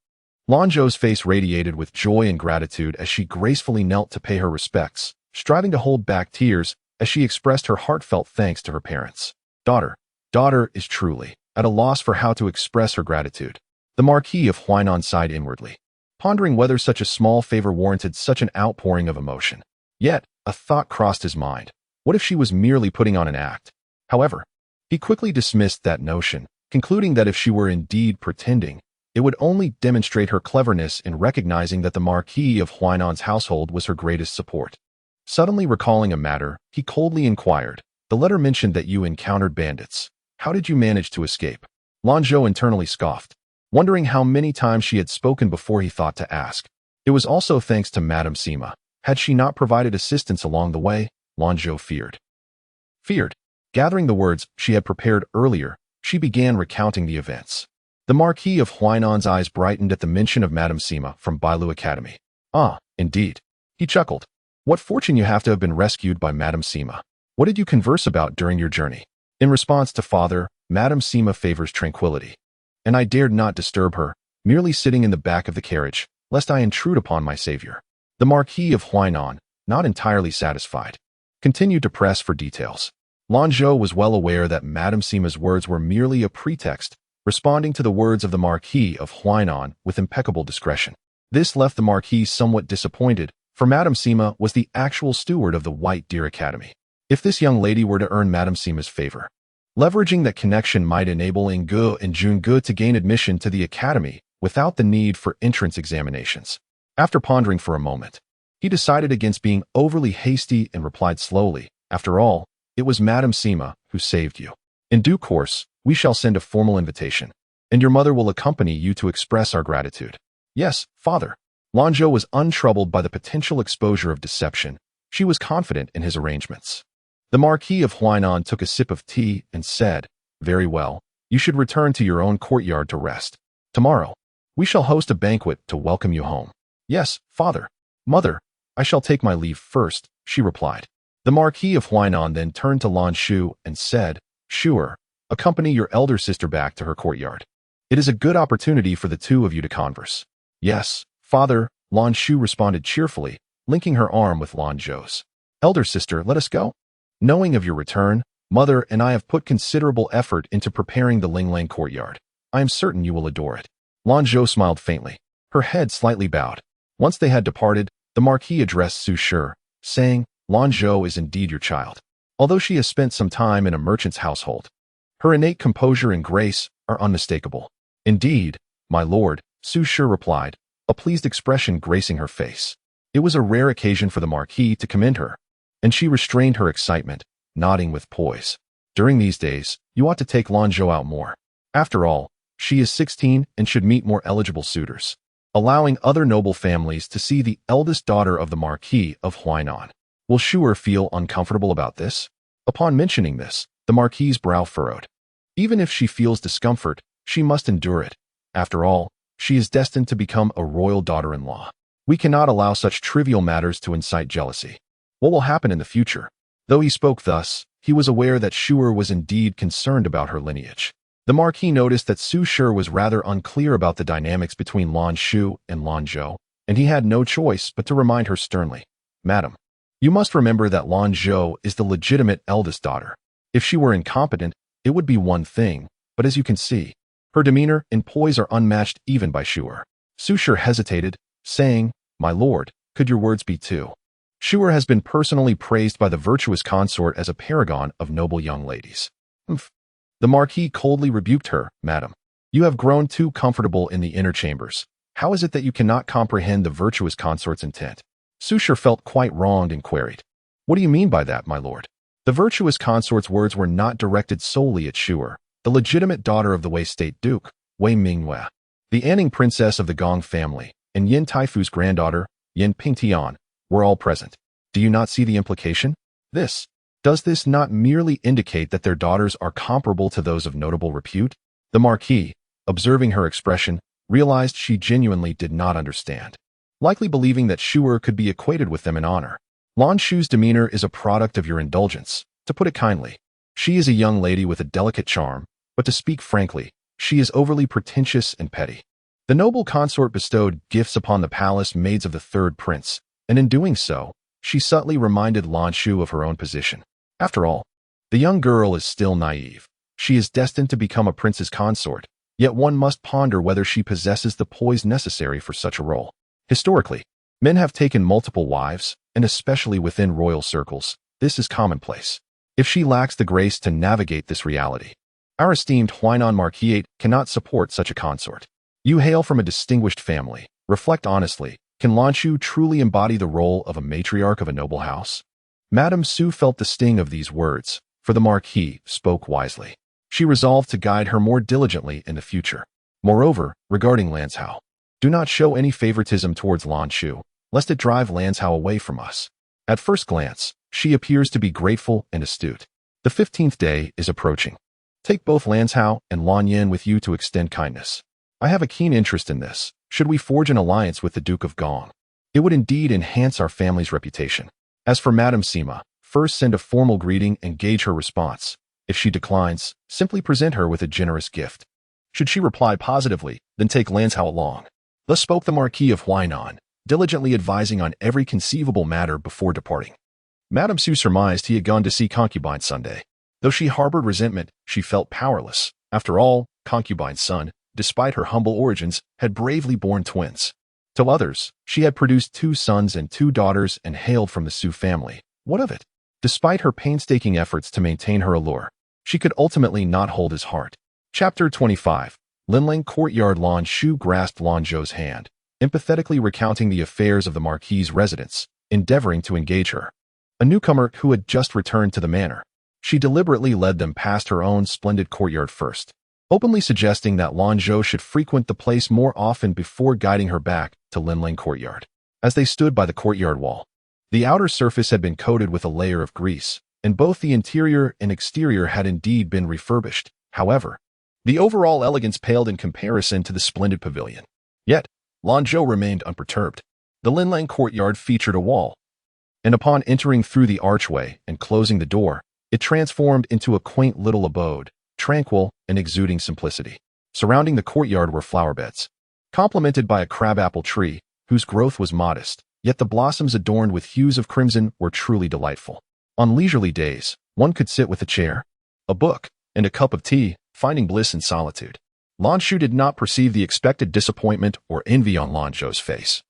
Lanzhou's face radiated with joy and gratitude as she gracefully knelt to pay her respects, striving to hold back tears as she expressed her heartfelt thanks to her parents. Daughter is truly at a loss for how to express her gratitude. The Marquis of Huainan sighed inwardly, pondering whether such a small favor warranted such an outpouring of emotion. Yet, a thought crossed his mind. What if she was merely putting on an act? However, he quickly dismissed that notion, concluding that if she were indeed pretending, it would only demonstrate her cleverness in recognizing that the Marquis of Huainan's household was her greatest support. Suddenly recalling a matter, he coldly inquired, "The letter mentioned that you encountered bandits. How did you manage to escape?" Lanzhou internally scoffed, wondering how many times she had spoken before he thought to ask. It was also thanks to Madame Sima. Had she not provided assistance along the way, Lanzhou feared. Gathering the words she had prepared earlier, she began recounting the events. The Marquis of Huainan's eyes brightened at the mention of Madame Sima from Bailu Academy. "Ah, indeed." He chuckled. "What fortune you have to have been rescued by Madame Sima. What did you converse about during your journey?" In response to father, Madame Sima favors tranquility, and I dared not disturb her, merely sitting in the back of the carriage, lest I intrude upon my savior. The Marquis of Huainan, not entirely satisfied, continued to press for details. Lanzhou was well aware that Madame Sima's words were merely a pretext, responding to the words of the Marquis of Huainan with impeccable discretion. This left the Marquis somewhat disappointed, for Madame Sima was the actual steward of the White Deer Academy. If this young lady were to earn Madame Sima's favor, leveraging that connection might enable Inggu and Jungu to gain admission to the academy without the need for entrance examinations. After pondering for a moment, he decided against being overly hasty and replied slowly, "After all, it was Madame Sima who saved you. In due course, we shall send a formal invitation, and your mother will accompany you to express our gratitude." "Yes, father." Lanzhou was untroubled by the potential exposure of deception. She was confident in his arrangements. The Marquis of Huainan took a sip of tea and said, "Very well, you should return to your own courtyard to rest. Tomorrow, we shall host a banquet to welcome you home." "Yes, father." "Mother, I shall take my leave first," she replied. The Marquis of Huainan then turned to Lanzhou and said, "Shu'er, accompany your elder sister back to her courtyard. It is a good opportunity for the two of you to converse." "Yes, father," Lanzhou responded cheerfully, linking her arm with Lanzhou's. "Elder sister, let us go. Knowing of your return, mother and I have put considerable effort into preparing the Linglang courtyard. I am certain you will adore it." Lanzhou smiled faintly, her head slightly bowed. Once they had departed, the Marquis addressed Su Shi, saying, "Lanzhou is indeed your child. Although she has spent some time in a merchant's household, her innate composure and grace are unmistakable." "Indeed, my lord," Su Shi replied, a pleased expression gracing her face. It was a rare occasion for the Marquis to commend her, and she restrained her excitement, nodding with poise. "During these days, you ought to take Lanzhou out more. After all, she is 16 and should meet more eligible suitors," allowing other noble families to see the eldest daughter of the Marquis of Huainan. Will Shu'er feel uncomfortable about this? Upon mentioning this, the Marquis's brow furrowed. Even if she feels discomfort, she must endure it. After all, she is destined to become a royal daughter-in-law. We cannot allow such trivial matters to incite jealousy. What will happen in the future? Though he spoke thus, he was aware that Shu'er was indeed concerned about her lineage. The Marquis noticed that Su Shi was rather unclear about the dynamics between Lanzhou and Lanzhou, and he had no choice but to remind her sternly, "Madam, you must remember that Lanzhou is the legitimate eldest daughter. If she were incompetent, it would be one thing, but as you can see, her demeanor and poise are unmatched even by Shu'er." Su Shi hesitated, saying, "My lord, could your words be too Shuer has been personally praised by the virtuous consort as a paragon of noble young ladies. Humph. The Marquis coldly rebuked her. Madam, you have grown too comfortable in the inner chambers. How is it that you cannot comprehend the virtuous consort's intent? Shuer felt quite wronged and queried. What do you mean by that, my lord? The virtuous consort's words were not directed solely at Shuer, the legitimate daughter of the Wei State Duke, Wei Mingyue, the Anning princess of the Gong family, and Yin Taifu's granddaughter, Yin Pingtian, were all present. Do you not see the implication? Does this not merely indicate that their daughters are comparable to those of notable repute? The Marquis, observing her expression, realized she genuinely did not understand, likely believing that Shuer could be equated with them in honor. Lanzhou's demeanor is a product of your indulgence, to put it kindly. She is a young lady with a delicate charm, but to speak frankly, she is overly pretentious and petty. The noble consort bestowed gifts upon the palace maids of the third prince, and in doing so, she subtly reminded Lanzhou of her own position. After all, the young girl is still naive. She is destined to become a prince's consort, yet one must ponder whether she possesses the poise necessary for such a role. Historically, men have taken multiple wives, and especially within royal circles, this is commonplace. If she lacks the grace to navigate this reality, our esteemed Huainan Marquis cannot support such a consort. You hail from a distinguished family. Reflect honestly, can Lanzhou truly embody the role of a matriarch of a noble house? Madame Su felt the sting of these words, for the Marquis spoke wisely. She resolved to guide her more diligently in the future. Moreover, regarding Lanzhou, do not show any favoritism towards Lanzhou, lest it drive Lanzhou away from us. At first glance, she appears to be grateful and astute. The 15th day is approaching. Take both Lanzhou and Lan Yin with you to extend kindness. I have a keen interest in this. Should we forge an alliance with the Duke of Gong, it would indeed enhance our family's reputation. As for Madame Sima, first send a formal greeting and gauge her response. If she declines, simply present her with a generous gift. Should she reply positively, then take Lanzhou along. Thus spoke the Marquis of Huainan, diligently advising on every conceivable matter before departing. Madame Su surmised he had gone to see Concubine's Sunday. Though she harbored resentment, she felt powerless. After all, Concubine's son, despite her humble origins, had bravely borne twins. To others, she had produced 2 sons and 2 daughters and hailed from the Su family. What of it? Despite her painstaking efforts to maintain her allure, she could ultimately not hold his heart. Chapter 25. Linlang Courtyard. Lanzhou grasped Lanzhou's hand, empathetically recounting the affairs of the Marquis's residence, endeavoring to engage her. A newcomer who had just returned to the manor, she deliberately led them past her own splendid courtyard first, openly suggesting that Lanzhou should frequent the place more often before guiding her back to Linlang Courtyard. As they stood by the courtyard wall, the outer surface had been coated with a layer of grease, and both the interior and exterior had indeed been refurbished. However, the overall elegance paled in comparison to the splendid pavilion. Yet, Lanzhou remained unperturbed. The Linlang Courtyard featured a wall, and upon entering through the archway and closing the door, it transformed into a quaint little abode, tranquil and exuding simplicity. Surrounding the courtyard were flower beds, complemented by a crabapple tree, whose growth was modest, yet the blossoms adorned with hues of crimson were truly delightful. On leisurely days, one could sit with a chair, a book, and a cup of tea, finding bliss in solitude. Lanzhou did not perceive the expected disappointment or envy on Lanzhou's face,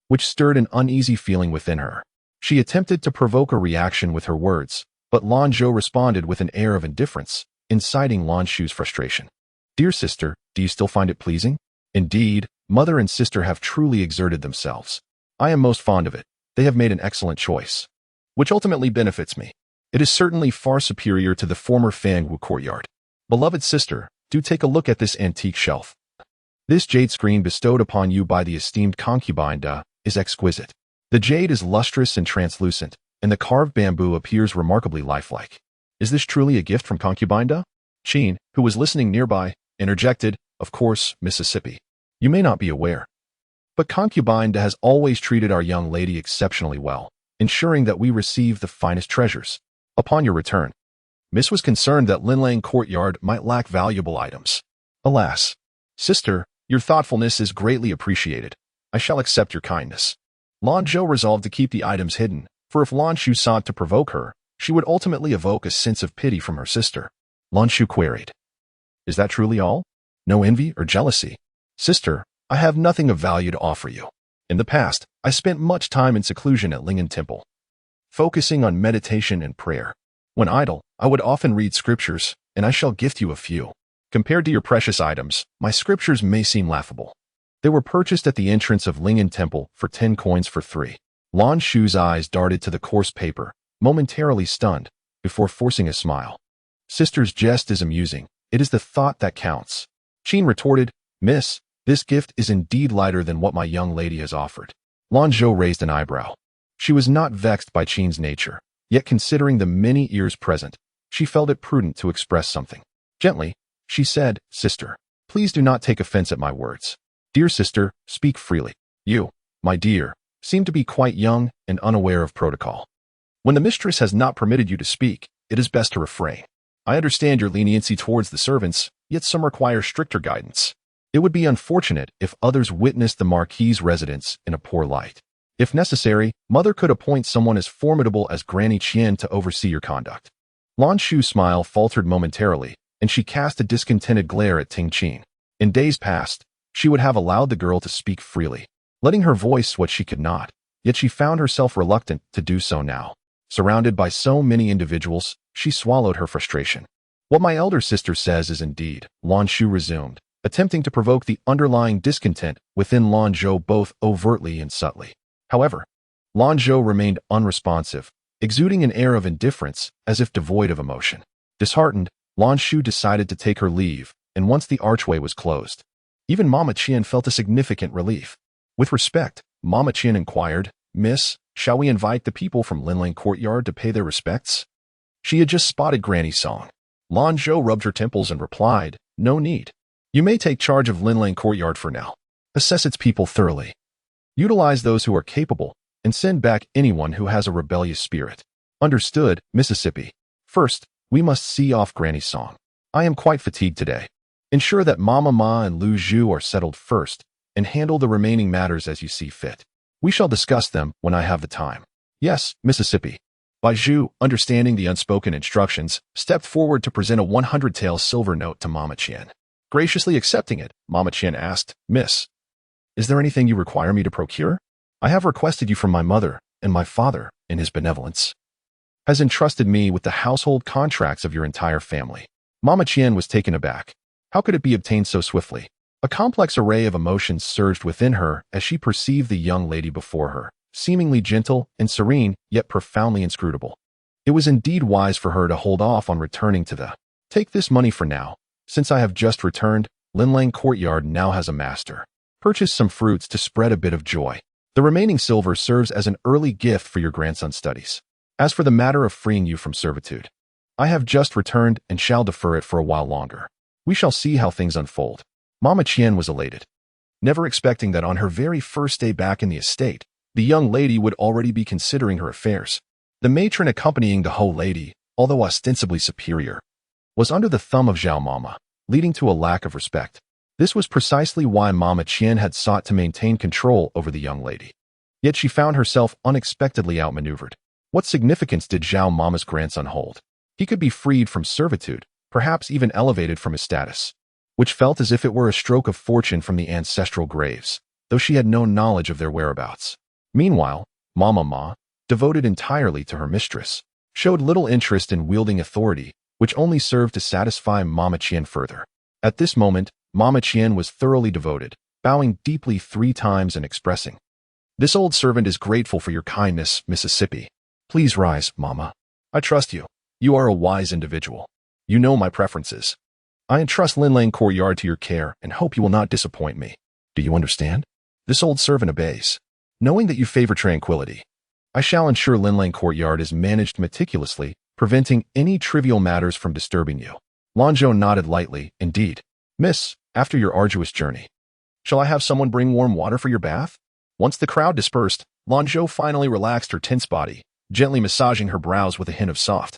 which stirred an uneasy feeling within her. She attempted to provoke a reaction with her words, but Lanzhou responded with an air of indifference, inciting Lanzhou's frustration. Dear sister, do you still find it pleasing? Indeed, mother and sister have truly exerted themselves. I am most fond of it. They have made an excellent choice, which ultimately benefits me. It is certainly far superior to the former Fangwu courtyard. Beloved sister, do take a look at this antique shelf. This jade screen bestowed upon you by the esteemed concubine Da is exquisite. The jade is lustrous and translucent, and the carved bamboo appears remarkably lifelike. Is this truly a gift from concubine Da? Chin, who was listening nearby, interjected, of course, Mississippi. You may not be aware, but concubine Da has always treated our young lady exceptionally well, ensuring that we receive the finest treasures. Upon your return, Miss was concerned that Linlang Courtyard might lack valuable items. Alas, sister, your thoughtfulness is greatly appreciated. I shall accept your kindness. Lanzhou resolved to keep the items hidden, for if Lanzhou sought to provoke her, she would ultimately evoke a sense of pity from her sister. Lanzhou queried, Is that truly all? No envy or jealousy? Sister, I have nothing of value to offer you. In the past, I spent much time in seclusion at Ling'an Temple. focusing on meditation and prayer. When idle, I would often read scriptures, and I shall gift you a few. Compared to your precious items, my scriptures may seem laughable. They were purchased at the entrance of Lingyan Temple for 10 coins for 3. Lanzhou's eyes darted to the coarse paper, momentarily stunned, before forcing a smile. Sister's jest is amusing. It is the thought that counts. Qin retorted, Miss, this gift is indeed lighter than what my young lady has offered. Lanzhou raised an eyebrow. She was not vexed by Qin's nature, yet considering the many ears present, she felt it prudent to express something. Gently, she said, Sister, please do not take offense at my words. Dear sister, speak freely. You, my dear, seem to be quite young and unaware of protocol. When the mistress has not permitted you to speak, it is best to refrain. I understand your leniency towards the servants, yet some require stricter guidance. It would be unfortunate if others witnessed the Marquis's residence in a poor light. If necessary, Mother could appoint someone as formidable as Granny Qian to oversee your conduct. Lanzhou's smile faltered momentarily, and she cast a discontented glare at Ting Qin. In days past, she would have allowed the girl to speak freely, letting her voice what she could not, yet she found herself reluctant to do so now. Surrounded by so many individuals, she swallowed her frustration. What my elder sister says is indeed, Lanzhou resumed, attempting to provoke the underlying discontent within Lanzhou both overtly and subtly. However, Lanzhou remained unresponsive, exuding an air of indifference as if devoid of emotion. Disheartened, Lanzhou decided to take her leave, and once the archway was closed, even Mama Qian felt a significant relief. With respect, Mama Qian inquired, Miss, shall we invite the people from Lanzhou Courtyard to pay their respects? She had just spotted Granny's song. Lanzhou rubbed her temples and replied, No need. You may take charge of Lanzhou Courtyard for now. Assess its people thoroughly. Utilize those who are capable, and send back anyone who has a rebellious spirit. Understood, Mississippi. First, we must see off Granny's song. I am quite fatigued today. Ensure that Mama Ma and Lu Zhu are settled first, and handle the remaining matters as you see fit. We shall discuss them when I have the time. Yes, Mississippi. Bai Zhu, understanding the unspoken instructions, stepped forward to present a 100-tael silver note to Mama Qian. Graciously accepting it, Mama Qian asked, Miss, is there anything you require me to procure? I have requested you from my mother, and my father, in his benevolence, has entrusted me with the household contracts of your entire family. Mama Qian was taken aback. How could it be obtained so swiftly? A complex array of emotions surged within her as she perceived the young lady before her, seemingly gentle and serene, yet profoundly inscrutable. It was indeed wise for her to hold off on returning to the, Take this money for now. Since I have just returned, Lanzhou Courtyard now has a master. Purchase some fruits to spread a bit of joy. The remaining silver serves as an early gift for your grandson's studies. As for the matter of freeing you from servitude, I have just returned and shall defer it for a while longer. We shall see how things unfold. Mama Qian was elated, never expecting that on her very first day back in the estate, the young lady would already be considering her affairs. The matron accompanying the Ho lady, although ostensibly superior, was under the thumb of Zhao Mama, leading to a lack of respect. This was precisely why Mama Qian had sought to maintain control over the young lady. Yet she found herself unexpectedly outmaneuvered. What significance did Zhao Mama's grandson hold? He could be freed from servitude, perhaps even elevated from his status, which felt as if it were a stroke of fortune from the ancestral graves, though she had no knowledge of their whereabouts. Meanwhile, Mama Ma, devoted entirely to her mistress, showed little interest in wielding authority, which only served to satisfy Mama Qian further. At this moment, Mama Qian was thoroughly devoted, bowing deeply 3 times and expressing, This old servant is grateful for your kindness, Mississippi. Please rise, Mama. I trust you. You are a wise individual. You know my preferences. I entrust Lanzhou Courtyard to your care and hope you will not disappoint me. Do you understand? This old servant obeys. Knowing that you favor tranquility, I shall ensure Lanzhou Courtyard is managed meticulously, preventing any trivial matters from disturbing you. Lanzhou nodded lightly, indeed. Miss, after your arduous journey, shall I have someone bring warm water for your bath? Once the crowd dispersed, Lanzhou finally relaxed her tense body, gently massaging her brows with a hint of soft,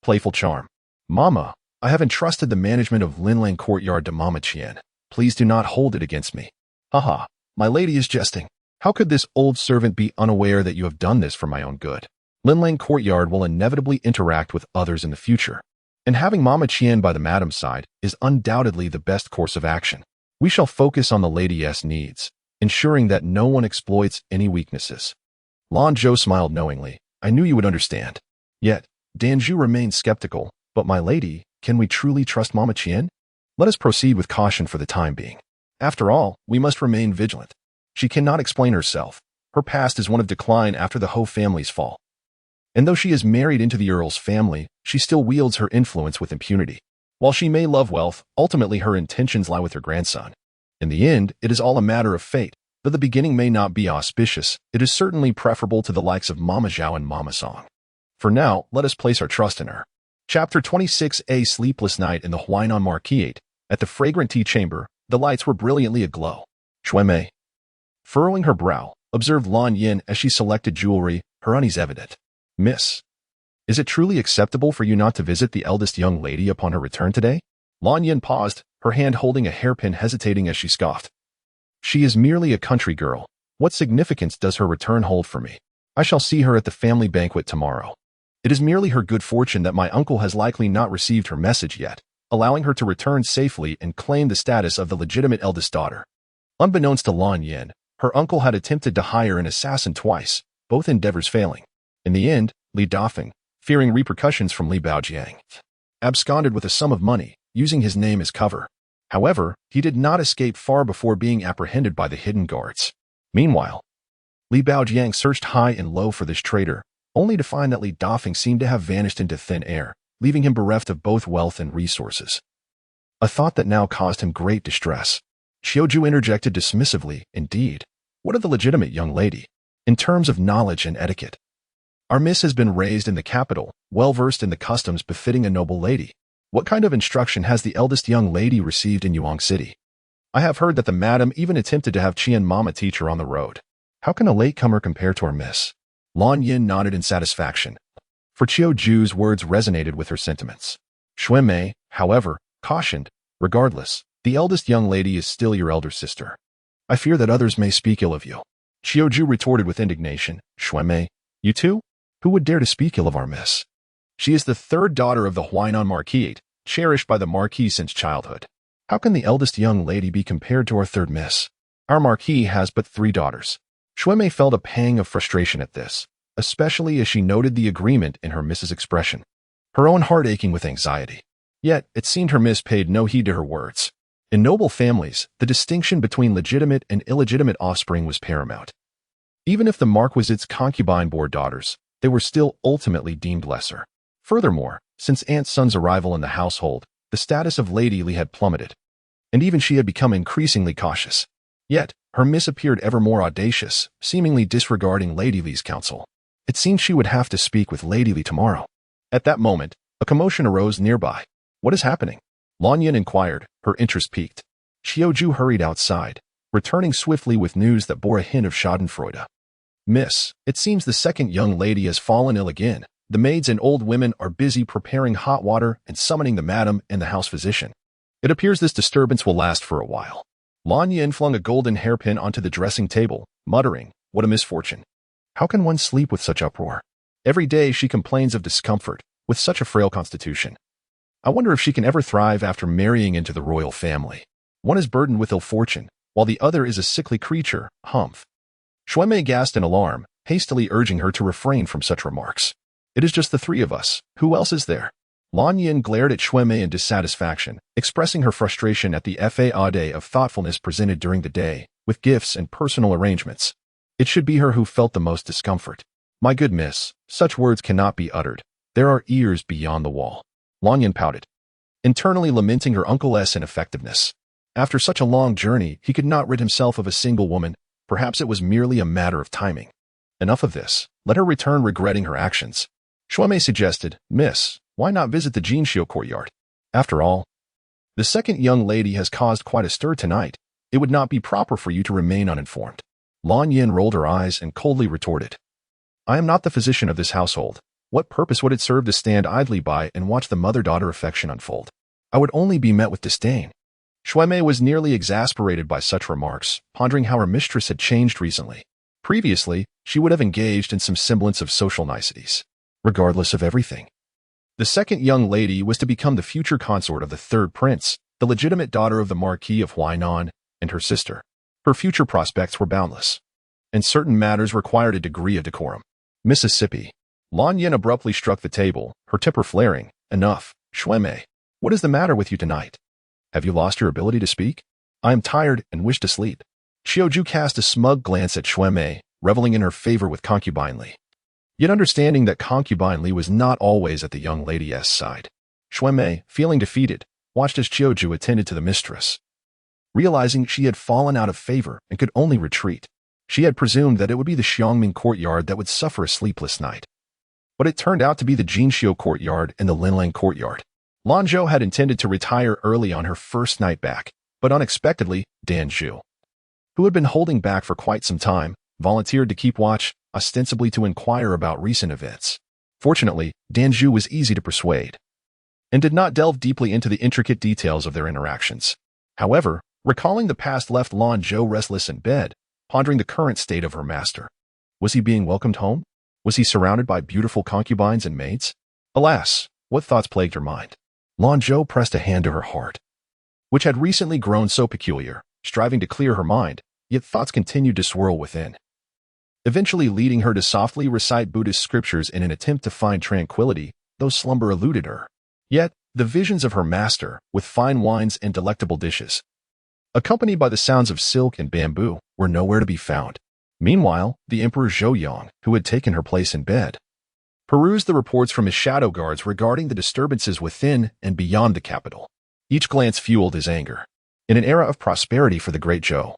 playful charm. Mama, I have entrusted the management of Lanzhou Courtyard to Mama Qian. Please do not hold it against me. Haha, my lady is jesting. How could this old servant be unaware that you have done this for my own good? Lanzhou Courtyard will inevitably interact with others in the future, and having Mama Qian by the madam's side is undoubtedly the best course of action. We shall focus on the lady's needs, ensuring that no one exploits any weaknesses. Lanzhou smiled knowingly, I knew you would understand. Yet, Danju remained skeptical. But my lady, can we truly trust Mama Qian? Let us proceed with caution for the time being. After all, we must remain vigilant. She cannot explain herself. Her past is one of decline after the Ho family's fall. And though she is married into the Earl's family, she still wields her influence with impunity. While she may love wealth, ultimately her intentions lie with her grandson. In the end, it is all a matter of fate. Though the beginning may not be auspicious, it is certainly preferable to the likes of Mama Zhao and Mama Song. For now, let us place our trust in her. Chapter 26. A sleepless night in the Huainan Marquis. At the fragrant tea chamber, the lights were brilliantly aglow. Shuemei, furrowing her brow, observed Lan Yin as she selected jewelry, her unease evident. Miss, is it truly acceptable for you not to visit the eldest young lady upon her return today? Lan Yin paused, her hand holding a hairpin, hesitating as she scoffed. She is merely a country girl. What significance does her return hold for me? I shall see her at the family banquet tomorrow. It is merely her good fortune that my uncle has likely not received her message yet, allowing her to return safely and claim the status of the legitimate eldest daughter. Unbeknownst to Lan Yin, her uncle had attempted to hire an assassin twice, both endeavors failing. In the end, Li Dafeng, fearing repercussions from Li Baojiang, absconded with a sum of money, using his name as cover. However, he did not escape far before being apprehended by the hidden guards. Meanwhile, Li Baojiang searched high and low for this traitor, only to find that Li Dafeng seemed to have vanished into thin air, leaving him bereft of both wealth and resources. A thought that now caused him great distress. Qiuju interjected dismissively, indeed. What of the legitimate young lady? In terms of knowledge and etiquette, our miss has been raised in the capital, well-versed in the customs befitting a noble lady. What kind of instruction has the eldest young lady received in Yuan City? I have heard that the madam even attempted to have Qian Mama teach her on the road. How can a latecomer compare to our miss? Lan Yin nodded in satisfaction, for Qiuju's words resonated with her sentiments. Shuemei, however, cautioned, regardless, the eldest young lady is still your elder sister. I fear that others may speak ill of you. Qiuju retorted with indignation. Shuemei, you too? Who would dare to speak ill of our miss? She is the third daughter of the Huainan Marquis, cherished by the Marquis since childhood. How can the eldest young lady be compared to our third miss? Our Marquis has but 3 daughters. Shuemei felt a pang of frustration at this, especially as she noted the agreement in her miss's expression, her own heart aching with anxiety. Yet, it seemed her miss paid no heed to her words. In noble families, the distinction between legitimate and illegitimate offspring was paramount. Even if the Marquisite's concubine bore daughters, they were still ultimately deemed lesser. Furthermore, since Aunt Sun's arrival in the household, the status of Lady Li had plummeted, and even she had become increasingly cautious. Yet, her miss appeared ever more audacious, seemingly disregarding Lady Li's counsel. It seemed she would have to speak with Lady Li tomorrow. At that moment, a commotion arose nearby. What is happening? Lan Yin inquired, her interest piqued. Qiuju hurried outside, returning swiftly with news that bore a hint of schadenfreude. Miss, it seems the second young lady has fallen ill again. The maids and old women are busy preparing hot water and summoning the madam and the house physician. It appears this disturbance will last for a while. Lan Yin flung a golden hairpin onto the dressing table, muttering, what a misfortune. How can one sleep with such uproar? Every day she complains of discomfort, with such a frail constitution. I wonder if she can ever thrive after marrying into the royal family. One is burdened with ill fortune, while the other is a sickly creature, humph. Shuemei gasped in alarm, hastily urging her to refrain from such remarks. It is just the 3 of us. Who else is there? Lan Yin glared at Shuemei in dissatisfaction, expressing her frustration at the fade of thoughtfulness presented during the day, with gifts and personal arrangements. It should be her who felt the most discomfort. My good miss, such words cannot be uttered. There are ears beyond the wall. Lan Yin pouted, internally lamenting her uncle's ineffectiveness. After such a long journey, he could not rid himself of a single woman. Perhaps it was merely a matter of timing. Enough of this. Let her return regretting her actions. Shuemei suggested, Miss, why not visit the Jinxiu courtyard? After all, the second young lady has caused quite a stir tonight. It would not be proper for you to remain uninformed. Lan Yin rolled her eyes and coldly retorted, I am not the physician of this household. What purpose would it serve to stand idly by and watch the mother-daughter affection unfold? I would only be met with disdain. Shuemei was nearly exasperated by such remarks, pondering how her mistress had changed recently. Previously, she would have engaged in some semblance of social niceties, regardless of everything. The second young lady was to become the future consort of the third prince, the legitimate daughter of the Marquis of Huainan, and her sister. Her future prospects were boundless, and certain matters required a degree of decorum. Mississippi. Lan Yin abruptly struck the table, her temper flaring. Enough, Xuemei. What is the matter with you tonight? Have you lost your ability to speak? I am tired and wish to sleep. Xiaoju cast a smug glance at Xuemei, reveling in her favor with concubine Li. Yet understanding that concubine Li was not always at the young lady's side, Xuemei, feeling defeated, watched as Xiaoju attended to the mistress. Realizing she had fallen out of favor and could only retreat, she had presumed that it would be the Xiangming courtyard that would suffer a sleepless night. But it turned out to be the Jinxiu courtyard and the Linlang courtyard. Lanzhou had intended to retire early on her first night back, but unexpectedly, Dan Zhu, who had been holding back for quite some time, volunteered to keep watch, ostensibly to inquire about recent events. Fortunately, Dan Zhu was easy to persuade, and did not delve deeply into the intricate details of their interactions. However, recalling the past left Lanzhou restless in bed, pondering the current state of her master. Was he being welcomed home? Was he surrounded by beautiful concubines and maids? Alas, what thoughts plagued her mind? Lanzhou pressed a hand to her heart, which had recently grown so peculiar, striving to clear her mind, yet thoughts continued to swirl within, eventually leading her to softly recite Buddhist scriptures in an attempt to find tranquility, though slumber eluded her. Yet, the visions of her master, with fine wines and delectable dishes, accompanied by the sounds of silk and bamboo, were nowhere to be found. Meanwhile, the Emperor Zhou, who had taken her place in bed, perused the reports from his shadow guards regarding the disturbances within and beyond the capital. Each glance fueled his anger. In an era of prosperity for the great Zhou,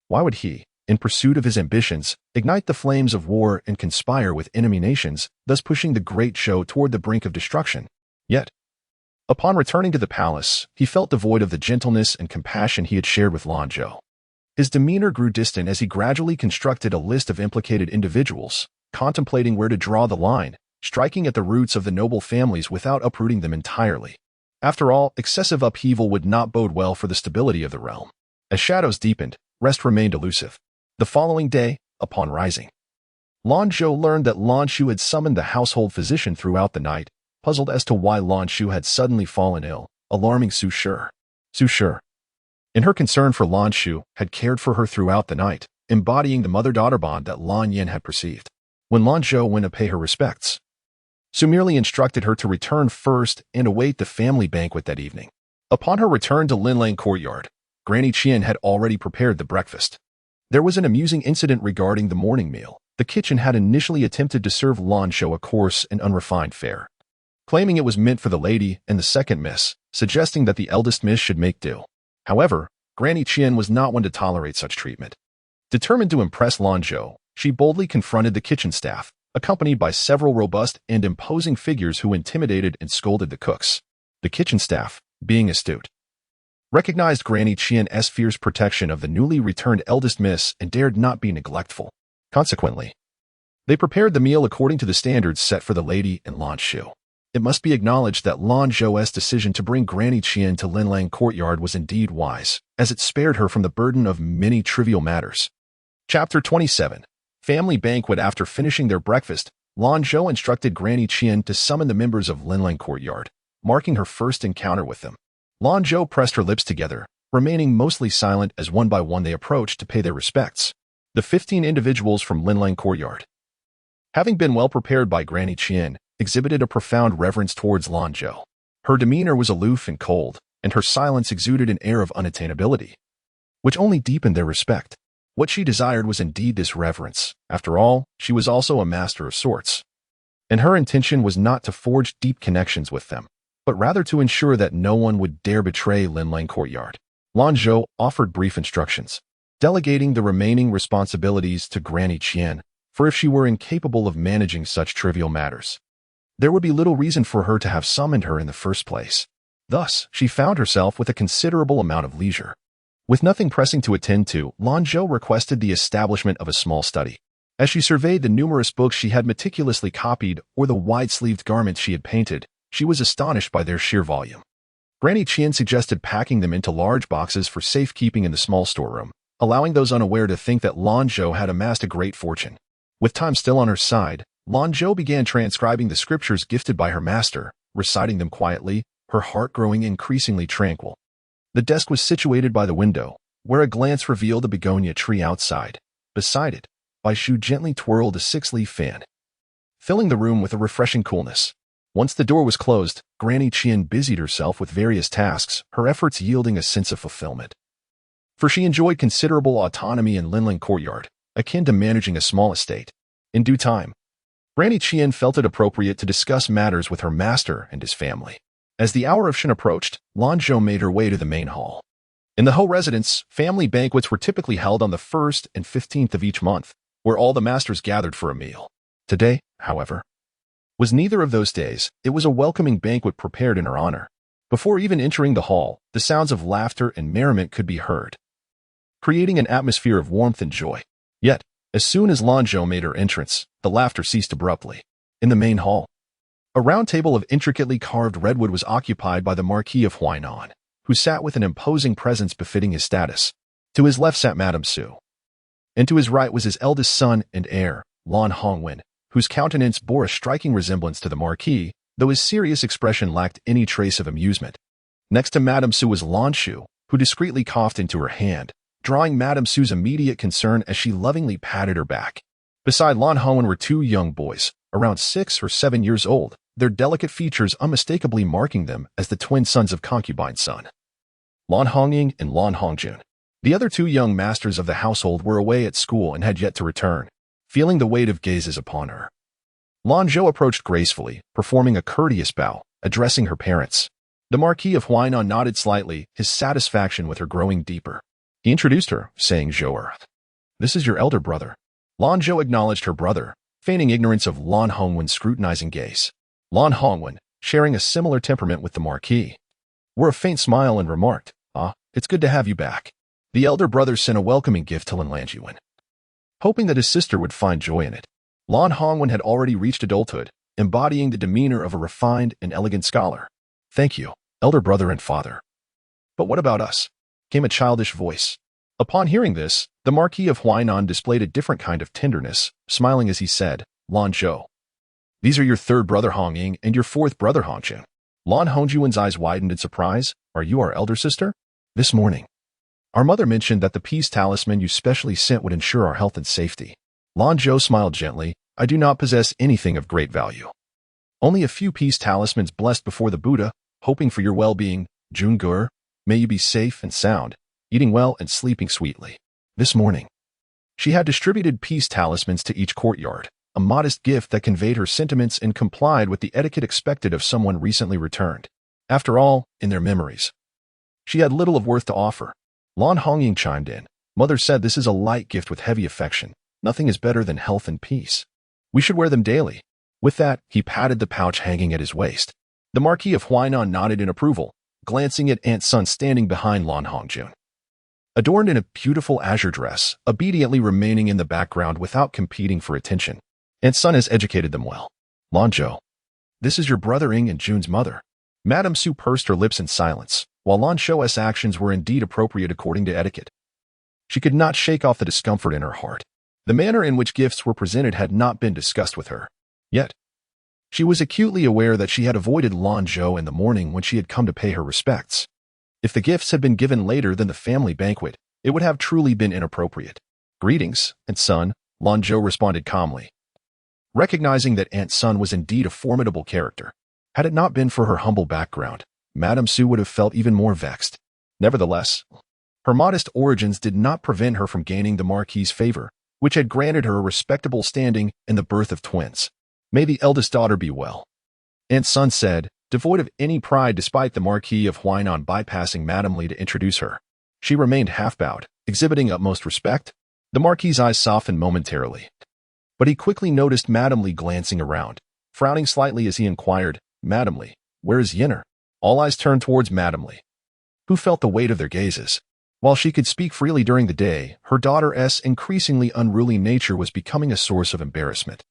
why would he, in pursuit of his ambitions, ignite the flames of war and conspire with enemy nations, thus pushing the great Zhou toward the brink of destruction? Yet, upon returning to the palace, he felt devoid of the gentleness and compassion he had shared with Lanzhou. His demeanor grew distant as he gradually constructed a list of implicated individuals, contemplating where to draw the line, striking at the roots of the noble families without uprooting them entirely. After all, excessive upheaval would not bode well for the stability of the realm. As shadows deepened, rest remained elusive. The following day, upon rising, Lanzhou learned that Lanzhou had summoned the household physician throughout the night, puzzled as to why Lanzhou had suddenly fallen ill, alarming Su Shi. Su Shi, in her concern for Lanzhou, had cared for her throughout the night, embodying the mother-daughter bond that Lan Yin had perceived. When Lanzhou went to pay her respects, Su merely instructed her to return first and await the family banquet that evening. Upon her return to Linlang courtyard, Granny Qian had already prepared the breakfast. There was an amusing incident regarding the morning meal. The kitchen had initially attempted to serve Lanzhou a coarse and unrefined fare, claiming it was meant for the lady and the second miss, suggesting that the eldest miss should make do. However, Granny Qian was not one to tolerate such treatment. Determined to impress Lanzhou, she boldly confronted the kitchen staff, accompanied by several robust and imposing figures who intimidated and scolded the cooks. The kitchen staff, being astute, recognized Granny Qian's fierce protection of the newly returned eldest miss and dared not be neglectful. Consequently, they prepared the meal according to the standards set for the lady and Lanzhou. It must be acknowledged that Lanzhou's decision to bring Granny Qian to Linlang courtyard was indeed wise, as it spared her from the burden of many trivial matters. Chapter 27. Family Banquet. After finishing their breakfast, Lanzhou instructed Granny Qian to summon the members of Linlang courtyard, marking her first encounter with them. Lanzhou pressed her lips together, remaining mostly silent as one by one they approached to pay their respects. The 15 individuals from Linlang courtyard, having been well prepared by Granny Qian, exhibited a profound reverence towards Lanzhou. Her demeanor was aloof and cold, and her silence exuded an air of unattainability, which only deepened their respect. What she desired was indeed this reverence. After all, she was also a master of sorts, and her intention was not to forge deep connections with them, but rather to ensure that no one would dare betray Linlang courtyard. Lanzhou offered brief instructions, delegating the remaining responsibilities to Granny Qian, for if she were incapable of managing such trivial matters, there would be little reason for her to have summoned her in the first place. Thus, she found herself with a considerable amount of leisure. With nothing pressing to attend to, Lanzhou requested the establishment of a small study. As she surveyed the numerous books she had meticulously copied or the wide-sleeved garments she had painted, she was astonished by their sheer volume. Granny Qian suggested packing them into large boxes for safekeeping in the small storeroom, allowing those unaware to think that Lanzhou had amassed a great fortune. With time still on her side, Lanzhou began transcribing the scriptures gifted by her master, reciting them quietly, her heart growing increasingly tranquil. The desk was situated by the window, where a glance revealed a begonia tree outside. Beside it, Bai Shu gently twirled a 6-leaf fan, filling the room with a refreshing coolness. Once the door was closed, Granny Qian busied herself with various tasks, her efforts yielding a sense of fulfillment. For she enjoyed considerable autonomy in Linling Courtyard, akin to managing a small estate. In due time, Granny Qian felt it appropriate to discuss matters with her master and his family. As the hour of Shin approached, Lanzhou made her way to the main hall. In the Ho residence, family banquets were typically held on the 1st and 15th of each month, where all the masters gathered for a meal. Today, however, was neither of those days. It was a welcoming banquet prepared in her honor. Before even entering the hall, the sounds of laughter and merriment could be heard, creating an atmosphere of warmth and joy. Yet, as soon as Lanzhou made her entrance, the laughter ceased abruptly. In the main hall, a round table of intricately carved redwood was occupied by the Marquis of Huainan, who sat with an imposing presence befitting his status. To his left sat Madame Su, and to his right was his eldest son and heir, Lan Hongwen, whose countenance bore a striking resemblance to the Marquis, though his serious expression lacked any trace of amusement. Next to Madame Su was Lanzhou, who discreetly coughed into her hand, drawing Madame Su's immediate concern as she lovingly patted her back. Beside Lan Hongwen were two young boys, around 6 or 7 years old, their delicate features unmistakably marking them as the twin sons of concubine Sun, Lan Hongying and Lan Hongjun. The other two young masters of the household were away at school and had yet to return. Feeling the weight of gazes upon her, Lanzhou approached gracefully, performing a courteous bow, addressing her parents. The Marquis of Huainan nodded slightly, his satisfaction with her growing deeper. He introduced her, saying, "Zhou, this is your elder brother." Lanzhou acknowledged her brother, feigning ignorance of Lan Hongwen's scrutinizing gaze. Lan Hongwen, sharing a similar temperament with the Marquis, wore a faint smile and remarked, "Ah, it's good to have you back." The elder brother sent a welcoming gift to Lanzhou, hoping that his sister would find joy in it. Lan Hongwen had already reached adulthood, embodying the demeanor of a refined and elegant scholar. "Thank you, elder brother and father. But what about us?" came a childish voice. Upon hearing this, the Marquis of Huainan displayed a different kind of tenderness, smiling as he said, "Lanzhou, these are your third brother Hongying and your fourth brother Hongjun." Lan Hongjuan's eyes widened in surprise. "Are you our elder sister?" "This morning, our mother mentioned that the peace talisman you specially sent would ensure our health and safety." Lanzhou smiled gently. "I do not possess anything of great value. Only a few peace talismans blessed before the Buddha, hoping for your well-being. Jungur, may you be safe and sound, eating well and sleeping sweetly." This morning, she had distributed peace talismans to each courtyard, a modest gift that conveyed her sentiments and complied with the etiquette expected of someone recently returned. After all, in their memories, she had little of worth to offer. Lan Hongying chimed in. "Mother said this is a light gift with heavy affection. Nothing is better than health and peace. We should wear them daily." With that, he patted the pouch hanging at his waist. The Marquis of Huainan nodded in approval, glancing at Aunt Sun standing behind Lan Hongjun, adorned in a beautiful azure dress, obediently remaining in the background without competing for attention. Aunt Sun has educated them well. "Lanzhou, this is your brother Ing and Jun's mother." Madame Su pursed her lips in silence. While Lanzhou's actions were indeed appropriate according to etiquette, she could not shake off the discomfort in her heart. The manner in which gifts were presented had not been discussed with her. Yet, she was acutely aware that she had avoided Lanzhou in the morning when she had come to pay her respects. If the gifts had been given later than the family banquet, it would have truly been inappropriate. "Greetings, Aunt Sun," Lanzhou responded calmly, recognizing that Aunt Sun was indeed a formidable character. Had it not been for her humble background, Madame Su would have felt even more vexed. Nevertheless, her modest origins did not prevent her from gaining the Marquis's favor, which had granted her a respectable standing in the birth of twins. "May the eldest daughter be well," Aunt Sun said, devoid of any pride despite the Marquis of Huainan bypassing Madame Li to introduce her. She remained half-bowed, exhibiting utmost respect. The Marquis's eyes softened momentarily, but he quickly noticed Madame Li glancing around, frowning slightly as he inquired, "Madame Li, where is Yenner?" All eyes turned towards Madame Li, who felt the weight of their gazes. While she could speak freely during the day, her daughter's increasingly unruly nature was becoming a source of embarrassment.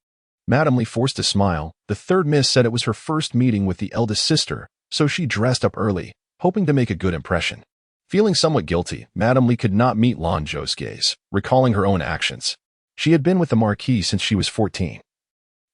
Madame Li forced a smile. The third miss said it was her first meeting with the eldest sister, so she dressed up early, hoping to make a good impression. Feeling somewhat guilty, Madame Li could not meet Lanzhou's gaze, recalling her own actions. She had been with the Marquis since she was 14.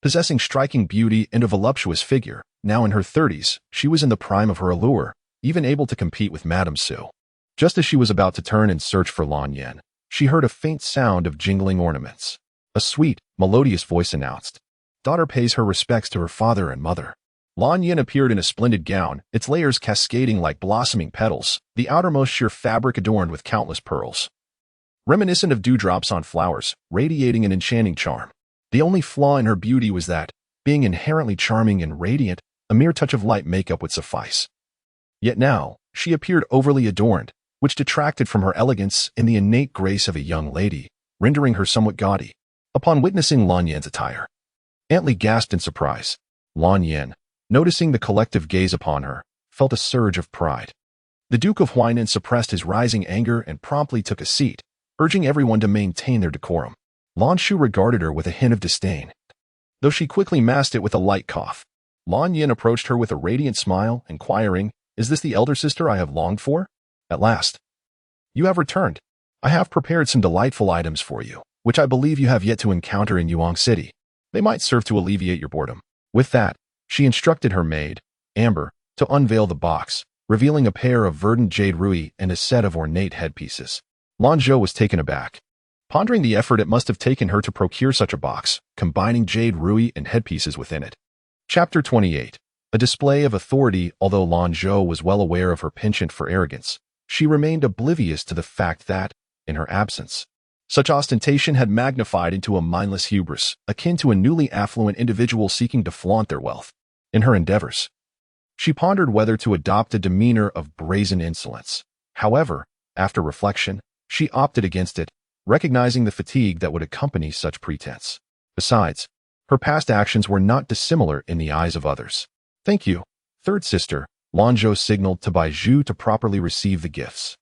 Possessing striking beauty and a voluptuous figure, now in her 30s, she was in the prime of her allure, even able to compete with Madame Su. Just as she was about to turn and search for Lan Yan, she heard a faint sound of jingling ornaments. A sweet, melodious voice announced, daughter pays her respects to her father and mother. Lan Yin appeared in a splendid gown, its layers cascading like blossoming petals, the outermost sheer fabric adorned with countless pearls. Reminiscent of dewdrops on flowers, radiating an enchanting charm. The only flaw in her beauty was that, being inherently charming and radiant, a mere touch of light makeup would suffice. Yet now, she appeared overly adorned, which detracted from her elegance and the innate grace of a young lady, rendering her somewhat gaudy. Upon witnessing Lan Yin's attire, Aunt Li gasped in surprise. Lan Yin, noticing the collective gaze upon her, felt a surge of pride. The Duke of Huainan suppressed his rising anger and promptly took a seat, urging everyone to maintain their decorum. Lanzhou regarded her with a hint of disdain, though she quickly masked it with a light cough. Lan Yin approached her with a radiant smile, inquiring, "Is this the elder sister I have longed for? At last. You have returned. I have prepared some delightful items for you, which I believe you have yet to encounter in Yuan City. They might serve to alleviate your boredom." With that, she instructed her maid, Amber, to unveil the box, revealing a pair of verdant jade rui and a set of ornate headpieces. Lanzhou was taken aback, pondering the effort it must have taken her to procure such a box, combining jade rui and headpieces within it. Chapter 28. A display of authority. Although Lanzhou was well aware of her penchant for arrogance, she remained oblivious to the fact that, in her absence, such ostentation had magnified into a mindless hubris, akin to a newly affluent individual seeking to flaunt their wealth. In her endeavors, she pondered whether to adopt a demeanor of brazen insolence. However, after reflection, she opted against it, recognizing the fatigue that would accompany such pretense. Besides, her past actions were not dissimilar in the eyes of others. "Thank you, third sister," Lanzhou signaled to Bai Zhu to properly receive the gifts.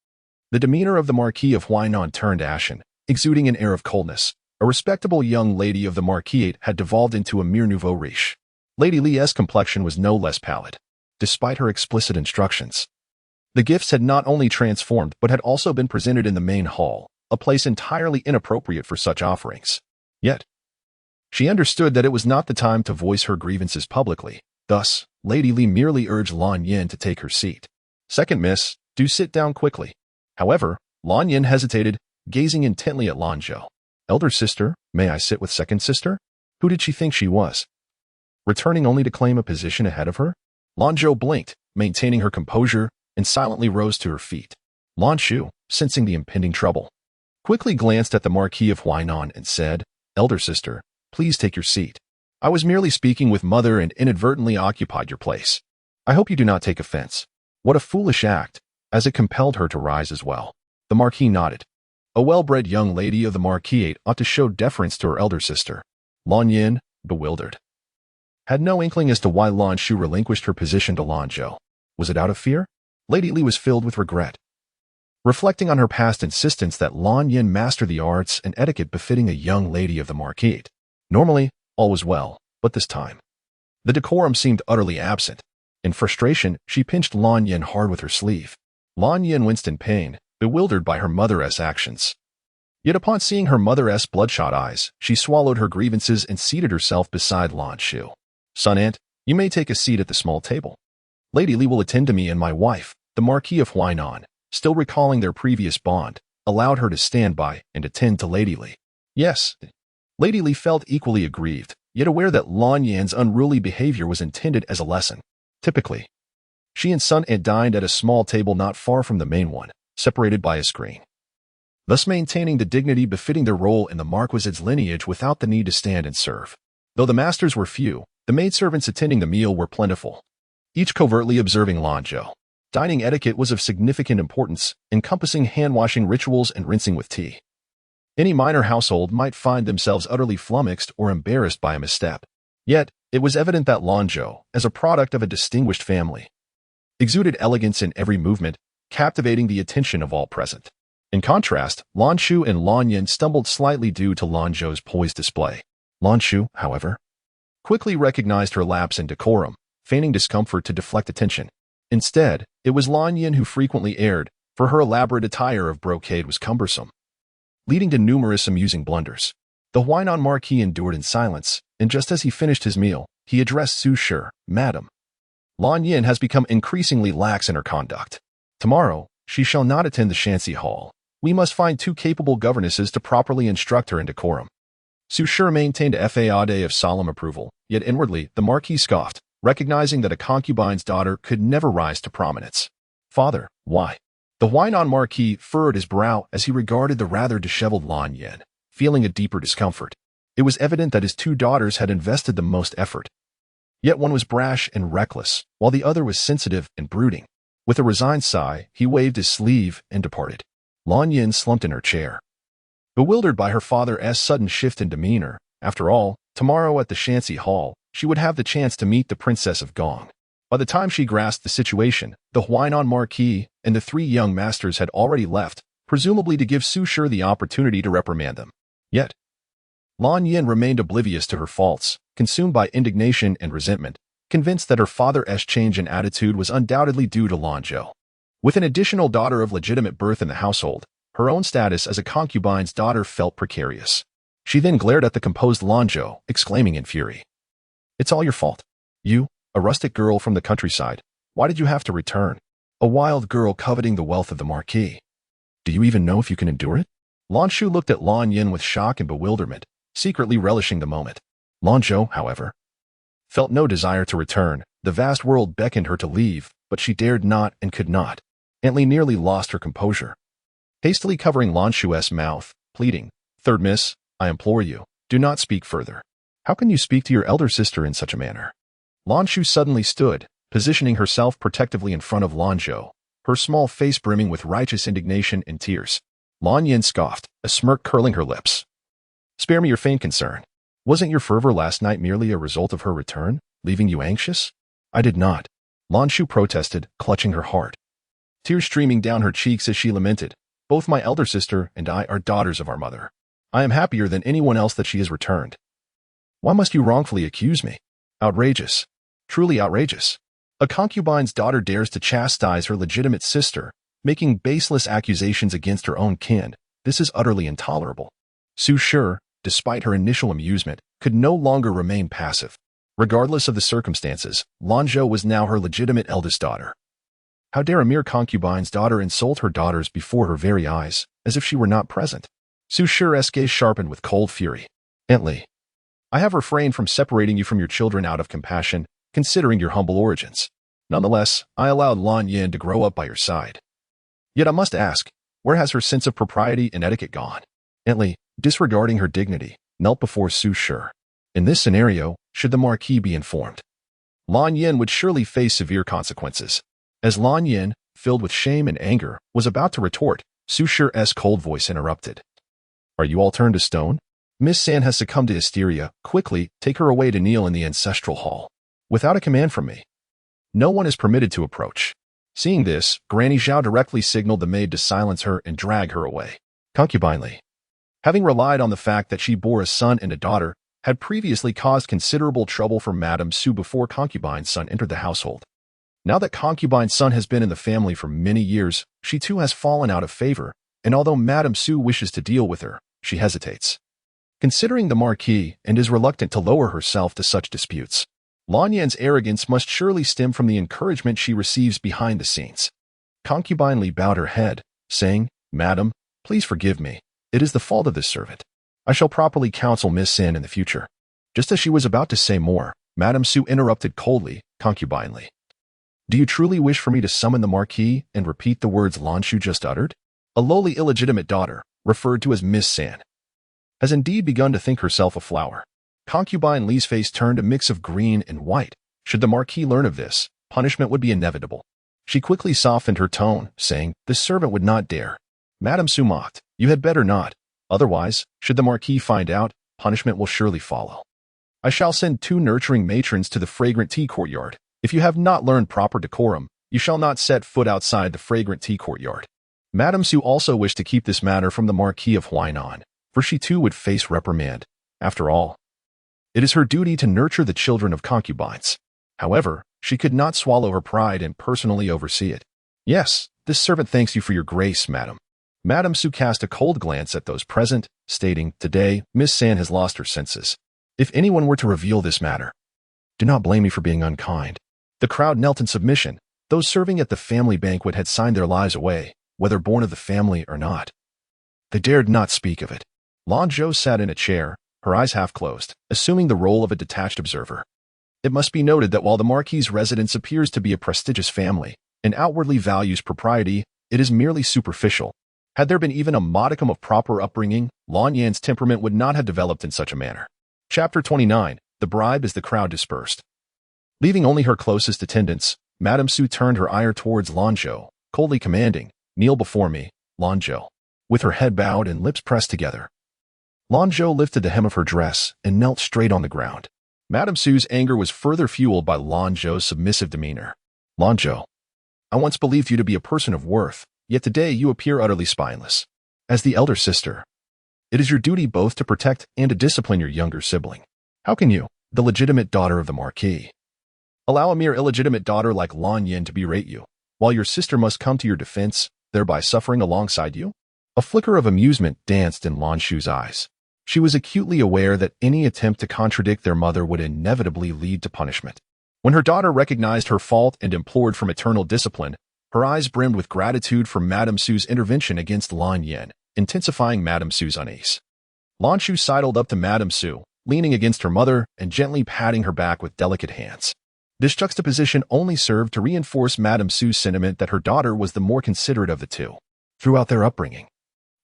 The demeanor of the Marquis of Huainan turned ashen, exuding an air of coldness. A respectable young lady of the Marquis had devolved into a mere nouveau riche. Lady Li's complexion was no less pallid, despite her explicit instructions. The gifts had not only transformed but had also been presented in the main hall, a place entirely inappropriate for such offerings. Yet, she understood that it was not the time to voice her grievances publicly. Thus, Lady Li merely urged Lan Yin to take her seat. "Second miss, do sit down quickly." However, Lan Yin hesitated, gazing intently at Lanzhou. "Elder sister, may I sit with second sister?" Who did she think she was? Returning only to claim a position ahead of her? Lanzhou blinked, maintaining her composure, and silently rose to her feet. Lanzhou, sensing the impending trouble, quickly glanced at the Marquis of Huainan and said, "Elder sister, please take your seat. I was merely speaking with mother and inadvertently occupied your place. I hope you do not take offense." What a foolish act, as it compelled her to rise as well. The Marquis nodded. A well-bred young lady of the Marquis ought to show deference to her elder sister. Lan Yin, bewildered, had no inkling as to why Lanzhou relinquished her position to Lanzhou. Was it out of fear? Lady Li was filled with regret, reflecting on her past insistence that Lan Yin master the arts and etiquette befitting a young lady of the Marquis. Normally, all was well, but this time, the decorum seemed utterly absent. In frustration, she pinched Lan Yin hard with her sleeve. Lan Yin winced in pain, bewildered by her mother's actions. Yet upon seeing her mother's bloodshot eyes, she swallowed her grievances and seated herself beside Lanzhou. "Son aunt, you may take a seat at the small table. Lady Li will attend to me and my wife." The Marquis of Huainan, still recalling their previous bond, allowed her to stand by and attend to Lady Li. Yes, Lady Li felt equally aggrieved, yet aware that Lan Yin's unruly behavior was intended as a lesson. Typically, she and son aunt dined at a small table not far from the main one, separated by a screen, thus maintaining the dignity befitting their role in the Marquis's lineage without the need to stand and serve. Though the masters were few, the maidservants attending the meal were plentiful, each covertly observing Lanzhou. Dining etiquette was of significant importance, encompassing hand-washing rituals and rinsing with tea. Any minor household might find themselves utterly flummoxed or embarrassed by a misstep. Yet, it was evident that Lanzhou, as a product of a distinguished family, exuded elegance in every movement, captivating the attention of all present. In contrast, Lanzhou and Lan Yin stumbled slightly due to Lanzhou's poised display. Lanzhou, however, quickly recognized her lapse in decorum, feigning discomfort to deflect attention. Instead, it was Lan Yin who frequently erred, for her elaborate attire of brocade was cumbersome, leading to numerous amusing blunders. The Huainan Marquis endured in silence, and just as he finished his meal, he addressed Su Shi, "Madam, Lan Yin has become increasingly lax in her conduct. Tomorrow, she shall not attend the Shanxi Hall. We must find two capable governesses to properly instruct her in decorum." Su Shi maintained a facade of solemn approval, yet inwardly the Marquis scoffed, recognizing that a concubine's daughter could never rise to prominence. Father, why? The Huainan Marquis furrowed his brow as he regarded the rather disheveled Lanzhou, feeling a deeper discomfort. It was evident that his two daughters had invested the most effort. Yet one was brash and reckless, while the other was sensitive and brooding. With a resigned sigh, he waved his sleeve and departed. Lanzhou slumped in her chair, bewildered by her father's sudden shift in demeanor. After all, tomorrow at the Shanxi Hall, she would have the chance to meet the Princess of Gong. By the time she grasped the situation, the Huainan Marquis and the three young masters had already left, presumably to give Su Shi the opportunity to reprimand them. Yet, Lanzhou remained oblivious to her faults, consumed by indignation and resentment, convinced that her father's change in attitude was undoubtedly due to Lanzhou. With an additional daughter of legitimate birth in the household, her own status as a concubine's daughter felt precarious. She then glared at the composed Lanzhou, exclaiming in fury, "It's all your fault. You, a rustic girl from the countryside, why did you have to return? A wild girl coveting the wealth of the Marquis. Do you even know if you can endure it?" Lanzhou looked at Lanzhou with shock and bewilderment, secretly relishing the moment. Lanzhou, however, felt no desire to return. The vast world beckoned her to leave, but she dared not and could not. Antley nearly lost her composure, hastily covering Lanzhou's mouth, pleading, "Third miss, I implore you, do not speak further. How can you speak to your elder sister in such a manner?" Lanzhou suddenly stood, positioning herself protectively in front of Lanzhou, her small face brimming with righteous indignation and tears. Lanzhou scoffed, a smirk curling her lips. "Spare me your faint concern. Wasn't your fervor last night merely a result of her return, leaving you anxious?" "I did not," Lanzhou protested, clutching her heart, tears streaming down her cheeks as she lamented, "Both my elder sister and I are daughters of our mother. I am happier than anyone else that she has returned. Why must you wrongfully accuse me? Outrageous. Truly outrageous. A concubine's daughter dares to chastise her legitimate sister, making baseless accusations against her own kin. This is utterly intolerable." Su Shi, despite her initial amusement, could no longer remain passive. Regardless of the circumstances, Lanzhou was now her legitimate eldest daughter. How dare a mere concubine's daughter insult her daughters before her very eyes, as if she were not present? Su Shi's gaze sharpened with cold fury. "Antley, I have refrained from separating you from your children out of compassion, considering your humble origins. Nonetheless, I allowed Lanzhou to grow up by your side. Yet I must ask, where has her sense of propriety and etiquette gone?" Antley, disregarding her dignity, knelt before Su Shi. In this scenario, should the Marquis be informed, Lanzhou would surely face severe consequences. As Lanzhou, filled with shame and anger, was about to retort, Su Shi's cold voice interrupted. "Are you all turned to stone? Miss San has succumbed to hysteria. Quickly, take her away to kneel in the ancestral hall. Without a command from me, no one is permitted to approach." Seeing this, Granny Zhao directly signaled the maid to silence her and drag her away. Concubinely, having relied on the fact that she bore a son and a daughter, had previously caused considerable trouble for Madame Su before concubine's son entered the household. Now that concubine's son has been in the family for many years, she too has fallen out of favor, and although Madame Su wishes to deal with her, she hesitates, considering the Marquis, and is reluctant to lower herself to such disputes. Lanzhou's arrogance must surely stem from the encouragement she receives behind the scenes. Concubinely bowed her head, saying, "Madam, please forgive me. It is the fault of this servant. I shall properly counsel Miss San in the future." Just as she was about to say more, Madame Su interrupted coldly, concubinely. "Do you truly wish for me to summon the Marquis and repeat the words Lanzhou just uttered?" A lowly illegitimate daughter, referred to as Miss San, has indeed begun to think herself a flower. Concubine Li's face turned a mix of green and white. Should the Marquis learn of this, punishment would be inevitable. She quickly softened her tone, saying, "This servant would not dare." Madame Su mocked, "You had better not. Otherwise, should the Marquis find out, punishment will surely follow. I shall send 2 nurturing matrons to the fragrant tea courtyard. If you have not learned proper decorum, you shall not set foot outside the fragrant tea courtyard." Madame Su also wished to keep this matter from the Marquis of Huainan, for she too would face reprimand. After all, it is her duty to nurture the children of concubines. However, she could not swallow her pride and personally oversee it. "Yes, this servant thanks you for your grace, madam." Madame Su cast a cold glance at those present, stating, "Today, Miss San has lost her senses. If anyone were to reveal this matter, do not blame me for being unkind." The crowd knelt in submission. Those serving at the family banquet had signed their lives away, whether born of the family or not. They dared not speak of it. Lanzhou sat in a chair, her eyes half closed, assuming the role of a detached observer. It must be noted that while the Marquis' residence appears to be a prestigious family and outwardly values propriety, it is merely superficial. Had there been even a modicum of proper upbringing, Lanzhou's temperament would not have developed in such a manner. Chapter 29. The bribe as the crowd dispersed. Leaving only her closest attendants, Madame Su turned her ire towards Lanzhou, coldly commanding, "Kneel before me, Lanzhou." With her head bowed and lips pressed together, Lanzhou lifted the hem of her dress and knelt straight on the ground. Madame Su's anger was further fueled by Lanzhou's submissive demeanor. "Lanzhou, I once believed you to be a person of worth, yet today you appear utterly spineless. As the elder sister, it is your duty both to protect and to discipline your younger sibling. How can you, the legitimate daughter of the Marquis, allow a mere illegitimate daughter like Lanzhou to berate you, while your sister must come to your defense, thereby suffering alongside you?" A flicker of amusement danced in Lanzhou's eyes. She was acutely aware that any attempt to contradict their mother would inevitably lead to punishment. When her daughter recognized her fault and implored for maternal discipline, her eyes brimmed with gratitude for Madame Su's intervention against Lanzhou, intensifying Madame Su's unease. Lanzhou sidled up to Madame Su, leaning against her mother and gently patting her back with delicate hands. This juxtaposition only served to reinforce Madame Su's sentiment that her daughter was the more considerate of the two. Throughout their upbringing,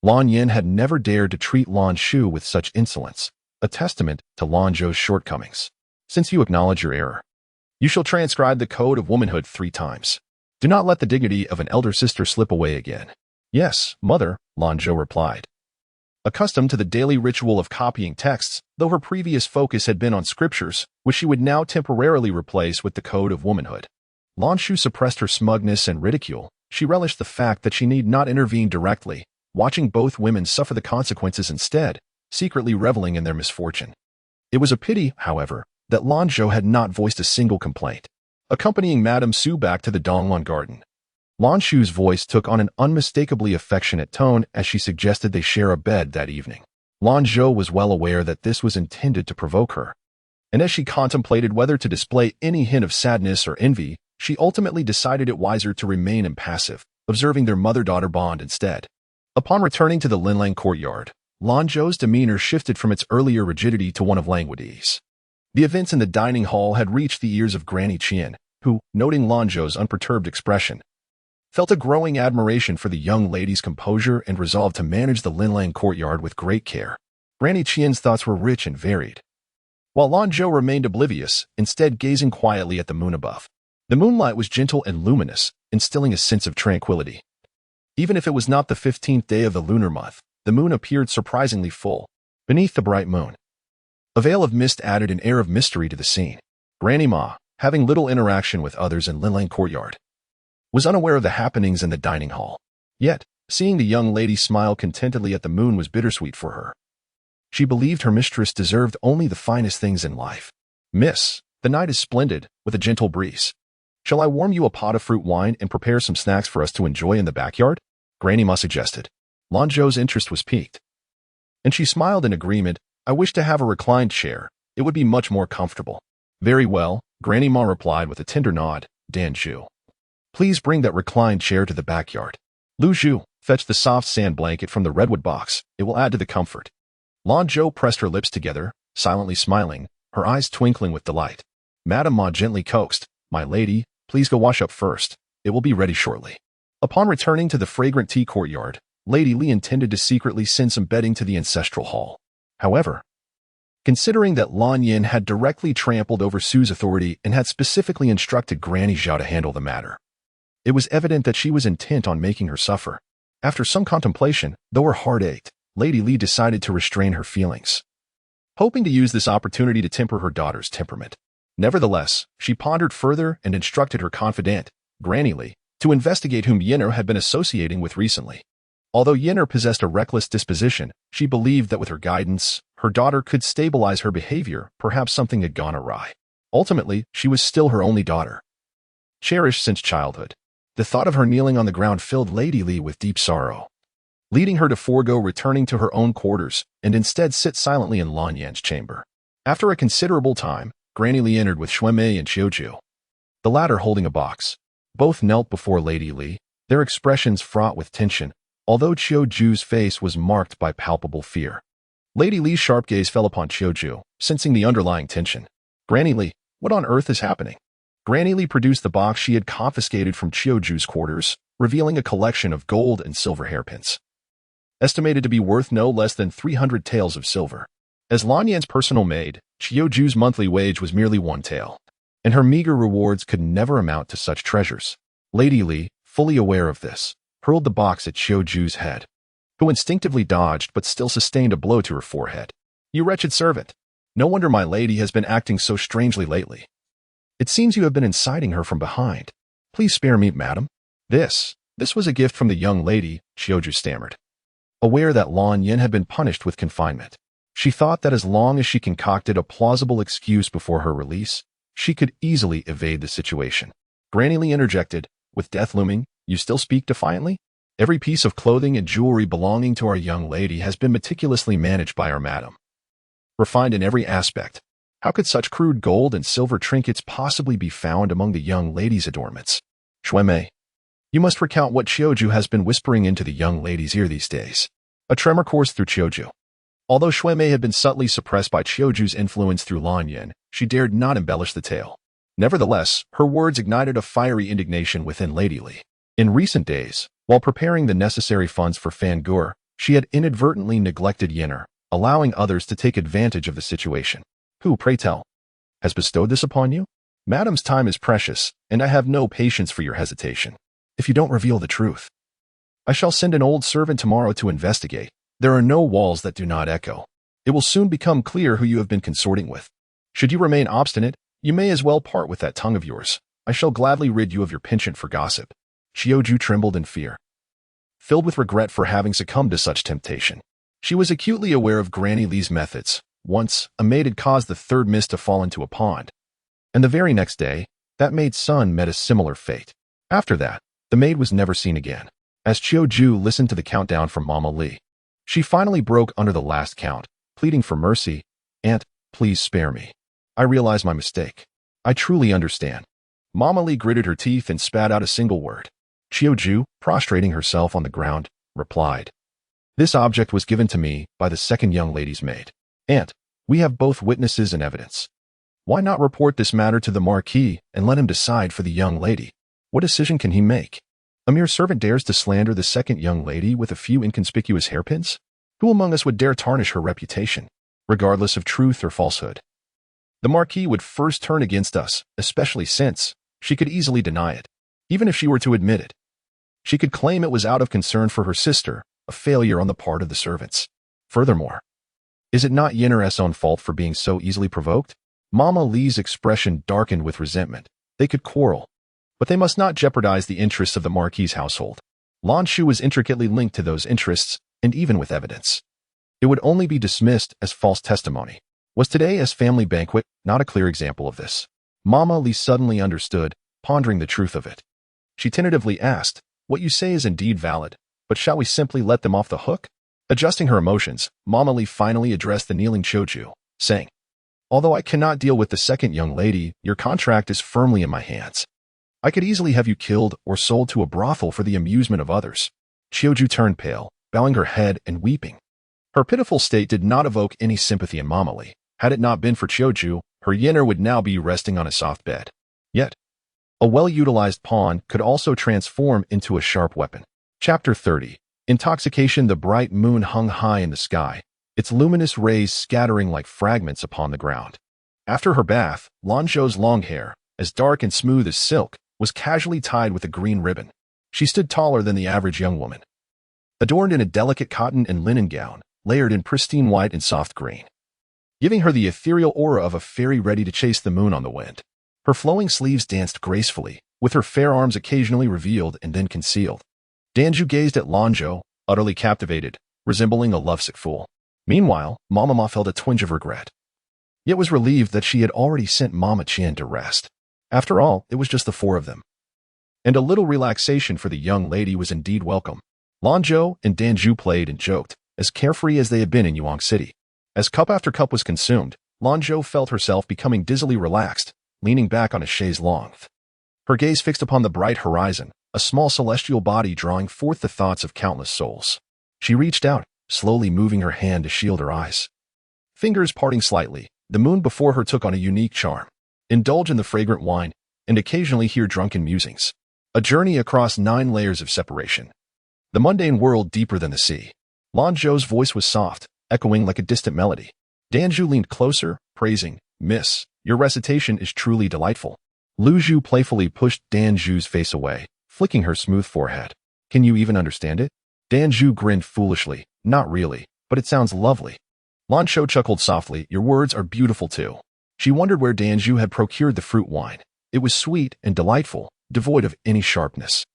Lanzhou had never dared to treat Lanzhou with such insolence, a testament to Lanzhou's shortcomings. "Since you acknowledge your error, you shall transcribe the code of womanhood 3 times. Do not let the dignity of an elder sister slip away again." "Yes, mother," Lanzhou replied. Accustomed to the daily ritual of copying texts, though her previous focus had been on scriptures, which she would now temporarily replace with the code of womanhood. Lanzhou suppressed her smugness and ridicule. She relished the fact that she need not intervene directly, watching both women suffer the consequences instead, secretly reveling in their misfortune. It was a pity, however, that Lanzhou had not voiced a single complaint. Accompanying Madame Su back to the Donglan garden, Lanzhou's voice took on an unmistakably affectionate tone as she suggested they share a bed that evening. Lanzhou was well aware that this was intended to provoke her, and as she contemplated whether to display any hint of sadness or envy, she ultimately decided it wiser to remain impassive, observing their mother-daughter bond instead. Upon returning to the Lanzhou courtyard, Lanzhou's demeanor shifted from its earlier rigidity to one of languid ease. The events in the dining hall had reached the ears of Granny Qian, who, noting Lanzhou's unperturbed expression, felt a growing admiration for the young lady's composure and resolved to manage the Lanzhou courtyard with great care. Granny Qian's thoughts were rich and varied, while Lanzhou remained oblivious, instead gazing quietly at the moon above. The moonlight was gentle and luminous, instilling a sense of tranquility. Even if it was not the 15th day of the lunar month, the moon appeared surprisingly full, beneath the bright moon. A veil of mist added an air of mystery to the scene. Granny Ma, having little interaction with others in Lanzhou courtyard, was unaware of the happenings in the dining hall. Yet, seeing the young lady smile contentedly at the moon was bittersweet for her. She believed her mistress deserved only the finest things in life. "Miss, the night is splendid, with a gentle breeze. Shall I warm you a pot of fruit wine and prepare some snacks for us to enjoy in the backyard?" Granny Ma suggested. Lanzhou's interest was piqued, and she smiled in agreement. "I wish to have a reclined chair. It would be much more comfortable." "Very well," Granny Ma replied with a tender nod. "Dan Zhu, please bring that reclined chair to the backyard. Lu Zhu, fetch the soft sand blanket from the redwood box. It will add to the comfort." Lanzhou pressed her lips together, silently smiling, her eyes twinkling with delight. Madame Ma gently coaxed, "My lady, please go wash up first. It will be ready shortly." Upon returning to the fragrant tea courtyard, Lady Li intended to secretly send some bedding to the ancestral hall. However, considering that Lanzhou had directly trampled over Su's authority and had specifically instructed Granny Zhao to handle the matter, it was evident that she was intent on making her suffer. After some contemplation, though her heart ached, Lady Li decided to restrain her feelings, hoping to use this opportunity to temper her daughter's temperament. Nevertheless, she pondered further and instructed her confidant, Granny Li, to investigate whom Yenner had been associating with recently. Although Yenner possessed a reckless disposition, she believed that with her guidance, her daughter could stabilize her behavior. Perhaps something had gone awry. Ultimately, she was still her only daughter, cherished since childhood. The thought of her kneeling on the ground filled Lady Li with deep sorrow, leading her to forego returning to her own quarters and instead sit silently in Lanzhou's chamber. After a considerable time, Granny Li entered with Xuemei and Qiuzhu, the latter holding a box. Both knelt before Lady Li, their expressions fraught with tension, although Qiuzhu's face was marked by palpable fear. Lady Li's sharp gaze fell upon Qiuju, sensing the underlying tension. Granny Li, what on earth is happening? Granny Li produced the box she had confiscated from Qiuju's quarters, revealing a collection of gold and silver hairpins, estimated to be worth no less than 300 taels of silver. As Lan Yan's personal maid, Qiuju's monthly wage was merely 1 tael, and her meager rewards could never amount to such treasures. Lady Li, fully aware of this, hurled the box at Qiuju's head, who instinctively dodged but still sustained a blow to her forehead. You wretched servant! No wonder my lady has been acting so strangely lately. It seems you have been inciting her from behind. Please spare me, madam. This was a gift from the young lady, Qiuju stammered. Aware that Lan Yan had been punished with confinement, she thought that as long as she concocted a plausible excuse before her release, she could easily evade the situation. Granny Li interjected, with death looming, you still speak defiantly? Every piece of clothing and jewelry belonging to our young lady has been meticulously managed by our madam. Refined in every aspect. How could such crude gold and silver trinkets possibly be found among the young lady's adornments? Shuemei, you must recount what Qiuju has been whispering into the young lady's ear these days. A tremor coursed through Qiuju. Although Shuemei had been subtly suppressed by Qiuju's influence through Lan Yan, she dared not embellish the tale. Nevertheless, her words ignited a fiery indignation within Lady Li. In recent days, while preparing the necessary funds for Fangur, she had inadvertently neglected Yinner, allowing others to take advantage of the situation. Who, pray tell, has bestowed this upon you? Madam's time is precious, and I have no patience for your hesitation. If you don't reveal the truth, I shall send an old servant tomorrow to investigate. There are no walls that do not echo. It will soon become clear who you have been consorting with. Should you remain obstinate, you may as well part with that tongue of yours. I shall gladly rid you of your penchant for gossip. Qiuju trembled in fear, filled with regret for having succumbed to such temptation. She was acutely aware of Granny Li's methods. Once, a maid had caused the third mist to fall into a pond, and the very next day, that maid's son met a similar fate. After that, the maid was never seen again. As Qiuju listened to the countdown from Mama Li, she finally broke under the last count, pleading for mercy. Aunt, please spare me. I realize my mistake. I truly understand. Mama Li gritted her teeth and spat out a single word. Qiuju, prostrating herself on the ground, replied, This object was given to me by the second young lady's maid. Aunt, we have both witnesses and evidence. Why not report this matter to the Marquis and let him decide for the young lady? What decision can he make? A mere servant dares to slander the second young lady with a few inconspicuous hairpins? Who among us would dare tarnish her reputation, regardless of truth or falsehood? The Marquis would first turn against us, especially since she could easily deny it. Even if she were to admit it, she could claim it was out of concern for her sister, a failure on the part of the servants. Furthermore, is it not Yinner's own fault for being so easily provoked? Mama Li's expression darkened with resentment. They could quarrel, but they must not jeopardize the interests of the Marquis' household. Lanzhou was intricately linked to those interests, and even with evidence, it would only be dismissed as false testimony. Was today's family banquet not a clear example of this? Mama Li suddenly understood, pondering the truth of it. She tentatively asked, What you say is indeed valid, but shall we simply let them off the hook? Adjusting her emotions, Mama Li finally addressed the kneeling Qiuju, saying, Although I cannot deal with the second young lady, your contract is firmly in my hands. I could easily have you killed or sold to a brothel for the amusement of others. Qiuju turned pale, bowing her head and weeping. Her pitiful state did not evoke any sympathy in Mama Li. Had it not been for Qiuju, her Yinner would now be resting on a soft bed. Yet, a well-utilized pawn could also transform into a sharp weapon. Chapter 30. Intoxication. The bright moon hung high in the sky, its luminous rays scattering like fragments upon the ground. After her bath, Lanzhou's long hair, as dark and smooth as silk, was casually tied with a green ribbon. She stood taller than the average young woman, adorned in a delicate cotton and linen gown, layered in pristine white and soft green, giving her the ethereal aura of a fairy ready to chase the moon on the wind. Her flowing sleeves danced gracefully, with her fair arms occasionally revealed and then concealed. Danzhou gazed at Lanzhou, utterly captivated, resembling a lovesick fool. Meanwhile, Mama Ma felt a twinge of regret, yet was relieved that she had already sent Mama Qian to rest. After all, it was just the four of them, and a little relaxation for the young lady was indeed welcome. Lanzhou and Danzhou played and joked, as carefree as they had been in Yuan City. As cup after cup was consumed, Lanzhou felt herself becoming dizzily relaxed, leaning back on a chaise longue, her gaze fixed upon the bright horizon, a small celestial body drawing forth the thoughts of countless souls. She reached out, slowly moving her hand to shield her eyes. Fingers parting slightly, the moon before her took on a unique charm. Indulge in the fragrant wine, and occasionally hear drunken musings. A journey across 9 layers of separation. The mundane world deeper than the sea. Lanzhou's voice was soft, echoing like a distant melody. Danzhou leaned closer, praising, "Miss, your recitation is truly delightful." Luzhu playfully pushed Danzhou's face away, flicking her smooth forehead. "Can you even understand it?" Danzhou grinned foolishly. "Not really, but it sounds lovely." Lanzhou chuckled softly. "Your words are beautiful too." She wondered where Danzhou had procured the fruit wine. It was sweet and delightful, devoid of any sharpness.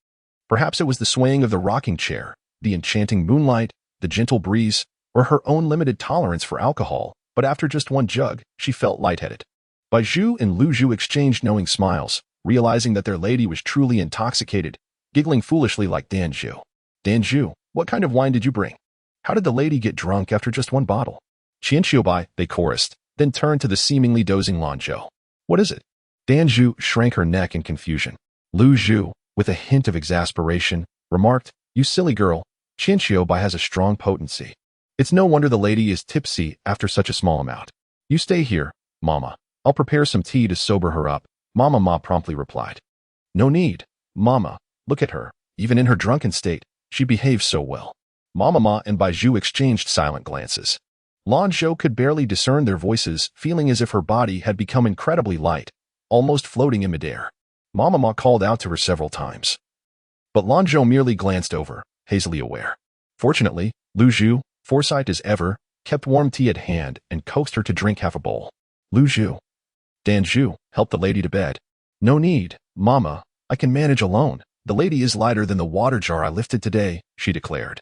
Perhaps it was the swaying of the rocking chair, the enchanting moonlight, the gentle breeze, or her own limited tolerance for alcohol, but after just one jug, she felt lightheaded. Baizhu and Luzhu exchanged knowing smiles, realizing that their lady was truly intoxicated, giggling foolishly like Danzhou. "Danzhou, what kind of wine did you bring? How did the lady get drunk after just one bottle?" "Qianqiubai," they chorused, then turned to the seemingly dozing Lanzhou. "What is it?" Danzhou shrank her neck in confusion. Luzhu, with a hint of exasperation, remarked, "You silly girl, Qianqiubai has a strong potency. It's no wonder the lady is tipsy after such a small amount." "You stay here, Mama. I'll prepare some tea to sober her up," Mama Ma promptly replied. "No need, Mama. Look at her. Even in her drunken state, she behaves so well." Mama Ma and Baizhu exchanged silent glances. Lanzhou could barely discern their voices, feeling as if her body had become incredibly light, almost floating in midair. Mama Ma called out to her several times. But Lanzhou merely glanced over, hazily aware. Fortunately, Luzhu, foresight as ever, kept warm tea at hand and coaxed her to drink half a bowl. Luzhu. Danzhou, help the lady to bed. "No need, Mama. I can manage alone. The lady is lighter than the water jar I lifted today," she declared.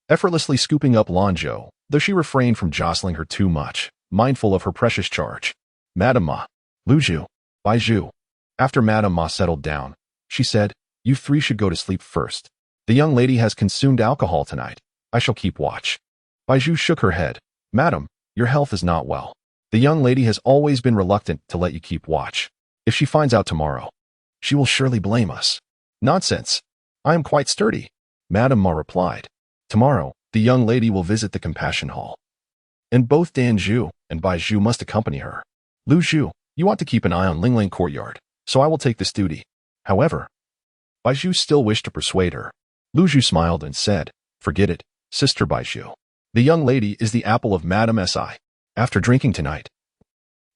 Effortlessly scooping up Lanzhou, though she refrained from jostling her too much, mindful of her precious charge. "Madam Ma." Luzhu. Baizhu. After Madam Ma settled down, she said, "You 3 should go to sleep first. The young lady has consumed alcohol tonight. I shall keep watch." Baizhu shook her head. "Madam, your health is not well. The young lady has always been reluctant to let you keep watch. If she finds out tomorrow, she will surely blame us." "Nonsense. I am quite sturdy," Madam Ma replied. "Tomorrow, the young lady will visit the compassion hall, and both Danzhou and Baizhu must accompany her. Luzhu, you ought to keep an eye on Lingling Courtyard, so I will take this duty." However, Baizhu still wished to persuade her. Luzhu smiled and said, "Forget it, Sister Baizhu. The young lady is the apple of Madam's eye. After drinking tonight,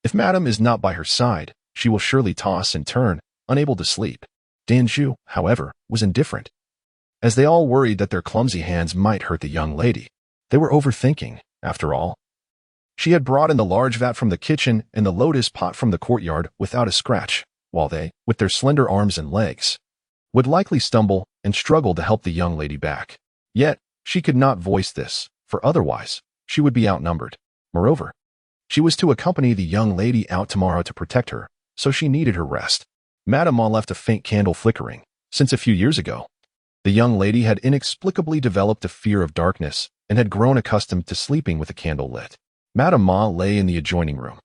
if Madam is not by her side, she will surely toss and turn, unable to sleep." Danzhou, however, was indifferent, as they all worried that their clumsy hands might hurt the young lady. They were overthinking, after all. She had brought in the large vat from the kitchen and the lotus pot from the courtyard without a scratch, while they, with their slender arms and legs, would likely stumble and struggle to help the young lady back. Yet, she could not voice this, for otherwise, she would be outnumbered. Moreover, she was to accompany the young lady out tomorrow to protect her, so she needed her rest. Madame Ma left a faint candle flickering, since a few years ago, the young lady had inexplicably developed a fear of darkness and had grown accustomed to sleeping with a candle lit. Madame Ma lay in the adjoining room,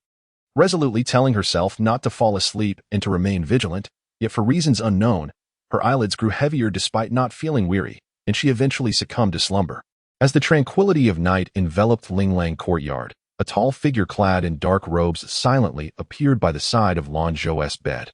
resolutely telling herself not to fall asleep and to remain vigilant, yet for reasons unknown, her eyelids grew heavier despite not feeling weary, and she eventually succumbed to slumber. As the tranquility of night enveloped Linglang Courtyard, a tall figure clad in dark robes silently appeared by the side of Lanzhou's bed.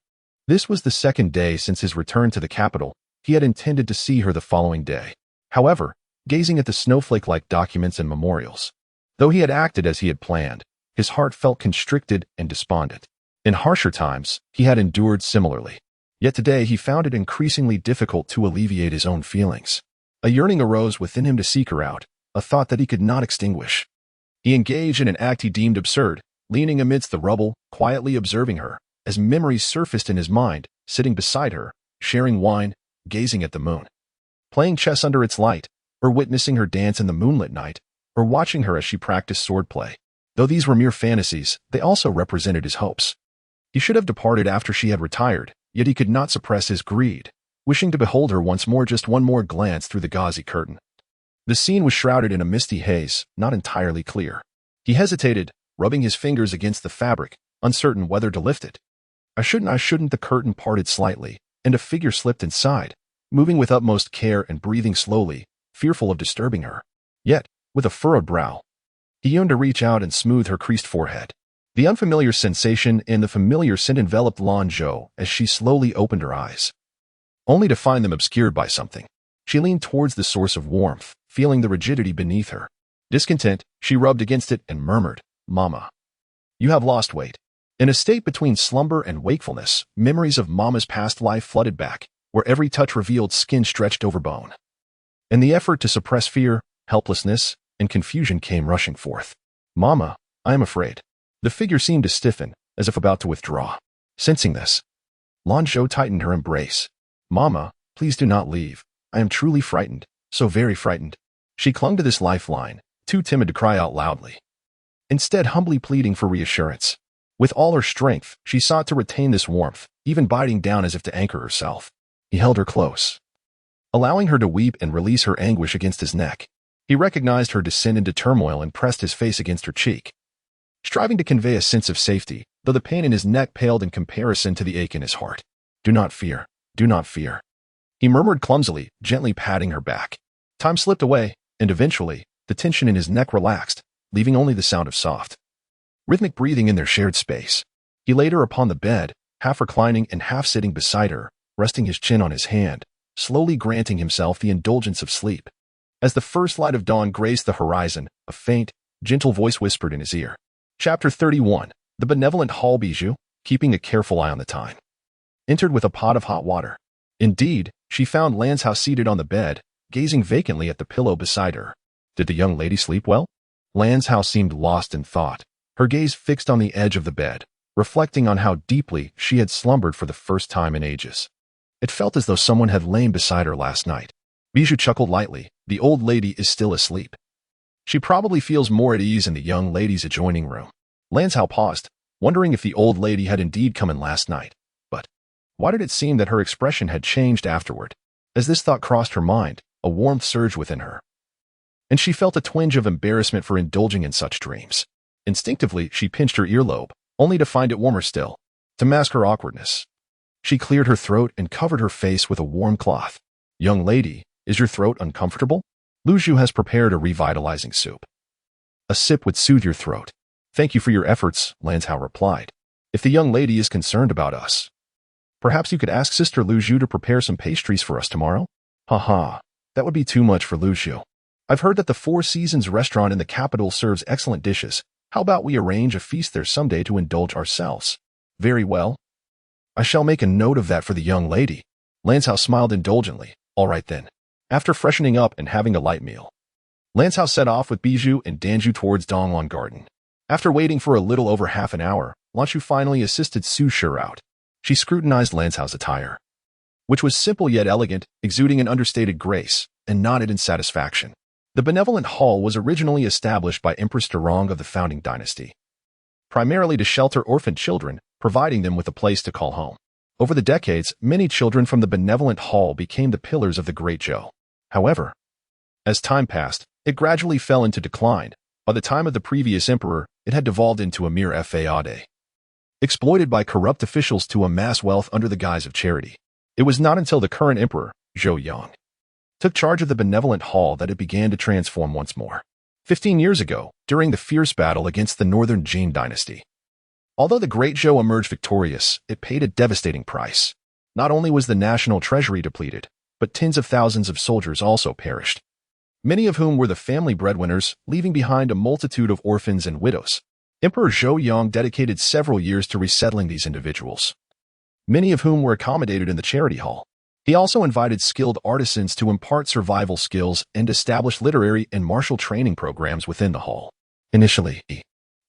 This was the second day since his return to the capital. He had intended to see her the following day. However, gazing at the snowflake-like documents and memorials, though he had acted as he had planned, his heart felt constricted and despondent. In harsher times, he had endured similarly. Yet today he found it increasingly difficult to alleviate his own feelings. A yearning arose within him to seek her out, a thought that he could not extinguish. He engaged in an act he deemed absurd, leaning amidst the rubble, quietly observing her, as memories surfaced in his mind, sitting beside her, sharing wine, gazing at the moon, playing chess under its light, or witnessing her dance in the moonlit night, or watching her as she practiced swordplay. Though these were mere fantasies, they also represented his hopes. He should have departed after she had retired, yet he could not suppress his greed, wishing to behold her once more, just one more glance through the gauzy curtain. The scene was shrouded in a misty haze, not entirely clear. He hesitated, rubbing his fingers against the fabric, uncertain whether to lift it. I shouldn't. The curtain parted slightly, and a figure slipped inside, moving with utmost care and breathing slowly, fearful of disturbing her. Yet, with a furrowed brow. He yearned to reach out and smooth her creased forehead. The unfamiliar sensation and the familiar scent enveloped Lanzhou as she slowly opened her eyes, only to find them obscured by something. She leaned towards the source of warmth, feeling the rigidity beneath her. Discontent, she rubbed against it and murmured, "Mama, you have lost weight." In a state between slumber and wakefulness, memories of Mama's past life flooded back, where every touch revealed skin stretched over bone. And the effort to suppress fear, helplessness, and confusion came rushing forth. "Mama, I am afraid." The figure seemed to stiffen, as if about to withdraw. Sensing this, Lanzhou tightened her embrace. "Mama, please do not leave. I am truly frightened, so very frightened." She clung to this lifeline, too timid to cry out loudly, instead humbly pleading for reassurance. With all her strength, she sought to retain this warmth, even biting down as if to anchor herself. He held her close, allowing her to weep and release her anguish against his neck. He recognized her descent into turmoil and pressed his face against her cheek, striving to convey a sense of safety, though the pain in his neck paled in comparison to the ache in his heart. "Do not fear, do not fear," he murmured clumsily, gently patting her back. Time slipped away, and eventually, the tension in his neck relaxed, leaving only the sound of soft, rhythmic breathing in their shared space. He laid her upon the bed, half reclining and half sitting beside her, resting his chin on his hand, slowly granting himself the indulgence of sleep. As the first light of dawn graced the horizon, a faint, gentle voice whispered in his ear. Chapter 31. The benevolent hall bijou, keeping a careful eye on the time, entered with a pot of hot water. Indeed, she found Lanzhou seated on the bed, gazing vacantly at the pillow beside her. Did the young lady sleep well? Lanzhou seemed lost in thought, her gaze fixed on the edge of the bed, reflecting on how deeply she had slumbered for the first time in ages. It felt as though someone had lain beside her last night. Bijou chuckled lightly. "The old lady is still asleep. She probably feels more at ease in the young lady's adjoining room." Lanzhou paused, wondering if the old lady had indeed come in last night. But why did it seem that her expression had changed afterward? As this thought crossed her mind, a warmth surged within her, and she felt a twinge of embarrassment for indulging in such dreams. Instinctively, she pinched her earlobe, only to find it warmer still. To mask her awkwardness, she cleared her throat and covered her face with a warm cloth. "Young lady, is your throat uncomfortable? Lanzhou has prepared a revitalizing soup. A sip would soothe your throat." "Thank you for your efforts," Lanzhou replied. "If the young lady is concerned about us, perhaps you could ask Sister Lanzhou to prepare some pastries for us tomorrow?" "Haha, that would be too much for Lanzhou. I've heard that the Four Seasons restaurant in the capital serves excellent dishes. How about we arrange a feast there someday to indulge ourselves?" "Very well. I shall make a note of that for the young lady." Lanzhou smiled indulgently. "All right then." After freshening up and having a light meal, Lanzhou set off with Bijou and Danju towards Donglong Garden. After waiting for a little over half an hour, Lanzhou finally assisted Su Shi out. She scrutinized Lanzhou's attire, which was simple yet elegant, exuding an understated grace, and nodded in satisfaction. The benevolent hall was originally established by Empress Durong of the founding dynasty, primarily to shelter orphaned children, providing them with a place to call home. Over the decades, many children from the benevolent hall became the pillars of the Great Zhou. However, as time passed, it gradually fell into decline. By the time of the previous emperor, it had devolved into a mere fad, exploited by corrupt officials to amass wealth under the guise of charity. It was not until the current emperor, Zhou Yang, took charge of the benevolent hall that it began to transform once more. 15 years ago, during the fierce battle against the northern Jin dynasty, although the Great Zhou emerged victorious, it paid a devastating price. Not only was the national treasury depleted, but tens of thousands of soldiers also perished, many of whom were the family breadwinners, leaving behind a multitude of orphans and widows. Emperor Zhou Yang dedicated several years to resettling these individuals, many of whom were accommodated in the charity hall. He also invited skilled artisans to impart survival skills and establish literary and martial training programs within the hall. Initially,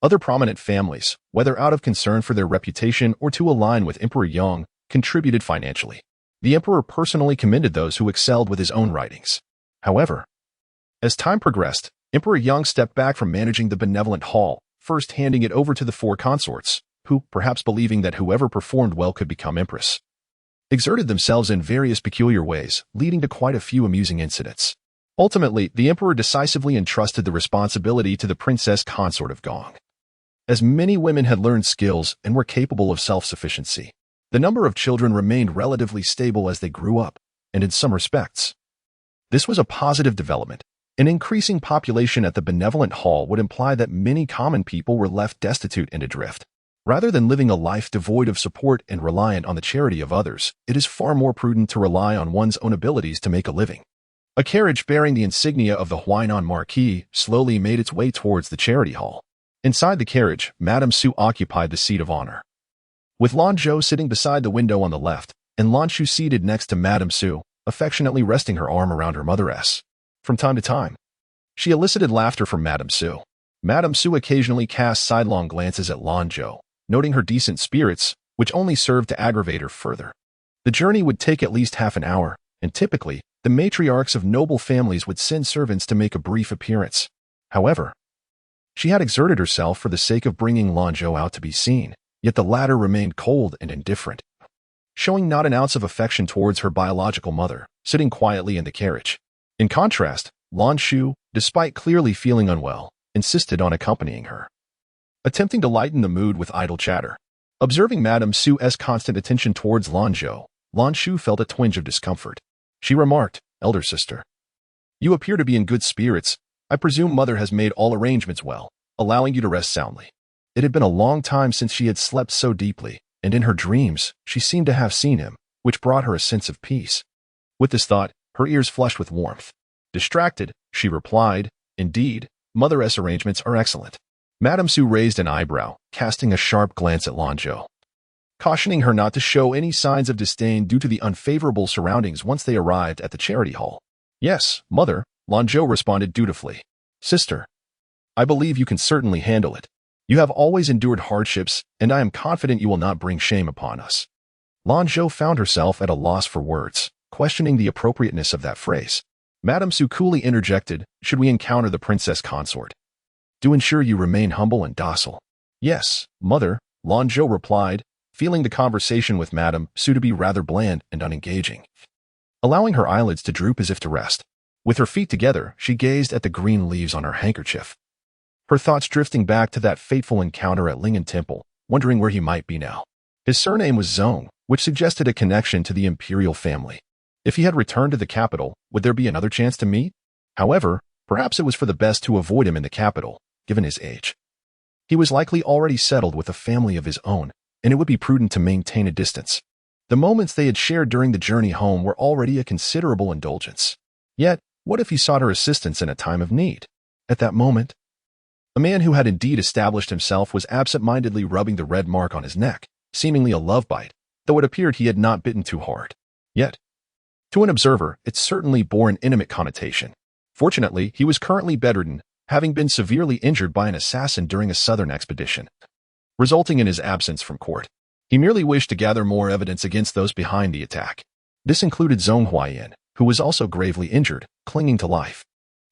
other prominent families, whether out of concern for their reputation or to align with Emperor Yang, contributed financially. The emperor personally commended those who excelled with his own writings. However, as time progressed, Emperor Yang stepped back from managing the benevolent hall, first handing it over to the four consorts, who, perhaps believing that whoever performed well could become empress, exerted themselves in various peculiar ways, leading to quite a few amusing incidents. Ultimately, the emperor decisively entrusted the responsibility to the princess consort of Gong. As many women had learned skills and were capable of self-sufficiency, the number of children remained relatively stable as they grew up, and in some respects, this was a positive development. An increasing population at the benevolent hall would imply that many common people were left destitute and adrift. Rather than living a life devoid of support and reliant on the charity of others, it is far more prudent to rely on one's own abilities to make a living. A carriage bearing the insignia of the Huainan Marquis slowly made its way towards the charity hall. Inside the carriage, Madame Su occupied the seat of honor. With Lanzhou sitting beside the window on the left, and Lanzhou seated next to Madame Su, affectionately resting her arm around her motheress. From time to time, she elicited laughter from Madame Su. Madame Su occasionally cast sidelong glances at Lanzhou, noting her decent spirits, which only served to aggravate her further. The journey would take at least half an hour, and typically, the matriarchs of noble families would send servants to make a brief appearance. However, she had exerted herself for the sake of bringing Lanzhou out to be seen, yet the latter remained cold and indifferent, showing not an ounce of affection towards her biological mother, sitting quietly in the carriage. In contrast, Lanzhou, despite clearly feeling unwell, insisted on accompanying her, attempting to lighten the mood with idle chatter. Observing Madame Su's constant attention towards Lanzhou felt a twinge of discomfort. She remarked, "Elder sister, you appear to be in good spirits. I presume Mother has made all arrangements well, allowing you to rest soundly." It had been a long time since she had slept so deeply, and in her dreams, she seemed to have seen him, which brought her a sense of peace. With this thought, her ears flushed with warmth. Distracted, she replied, "Indeed, Mother's arrangements are excellent." Madame Su raised an eyebrow, casting a sharp glance at Lanzhou, cautioning her not to show any signs of disdain due to the unfavorable surroundings once they arrived at the charity hall. "Yes, Mother," Lanzhou responded dutifully. "Sister, I believe you can certainly handle it. You have always endured hardships, and I am confident you will not bring shame upon us." Lanzhou found herself at a loss for words, questioning the appropriateness of that phrase. Madame Su coolly interjected, "Should we encounter the princess consort, do ensure you remain humble and docile." "Yes, Mother," Lanzhou replied, feeling the conversation with Madame Su to be rather bland and unengaging. Allowing her eyelids to droop as if to rest. With her feet together, she gazed at the green leaves on her handkerchief, her thoughts drifting back to that fateful encounter at Lingen Temple, wondering where he might be now. His surname was Zong, which suggested a connection to the imperial family. If he had returned to the capital, would there be another chance to meet? However, perhaps it was for the best to avoid him in the capital, given his age. He was likely already settled with a family of his own, and it would be prudent to maintain a distance. The moments they had shared during the journey home were already a considerable indulgence. Yet, what if he sought her assistance in a time of need? At that moment, a man who had indeed established himself was absent-mindedly rubbing the red mark on his neck, seemingly a love bite, though it appeared he had not bitten too hard. Yet, to an observer, it certainly bore an intimate connotation. Fortunately, he was currently bedridden, having been severely injured by an assassin during a southern expedition, resulting in his absence from court. He merely wished to gather more evidence against those behind the attack. This included Zong Huaiyan, who was also gravely injured, clinging to life.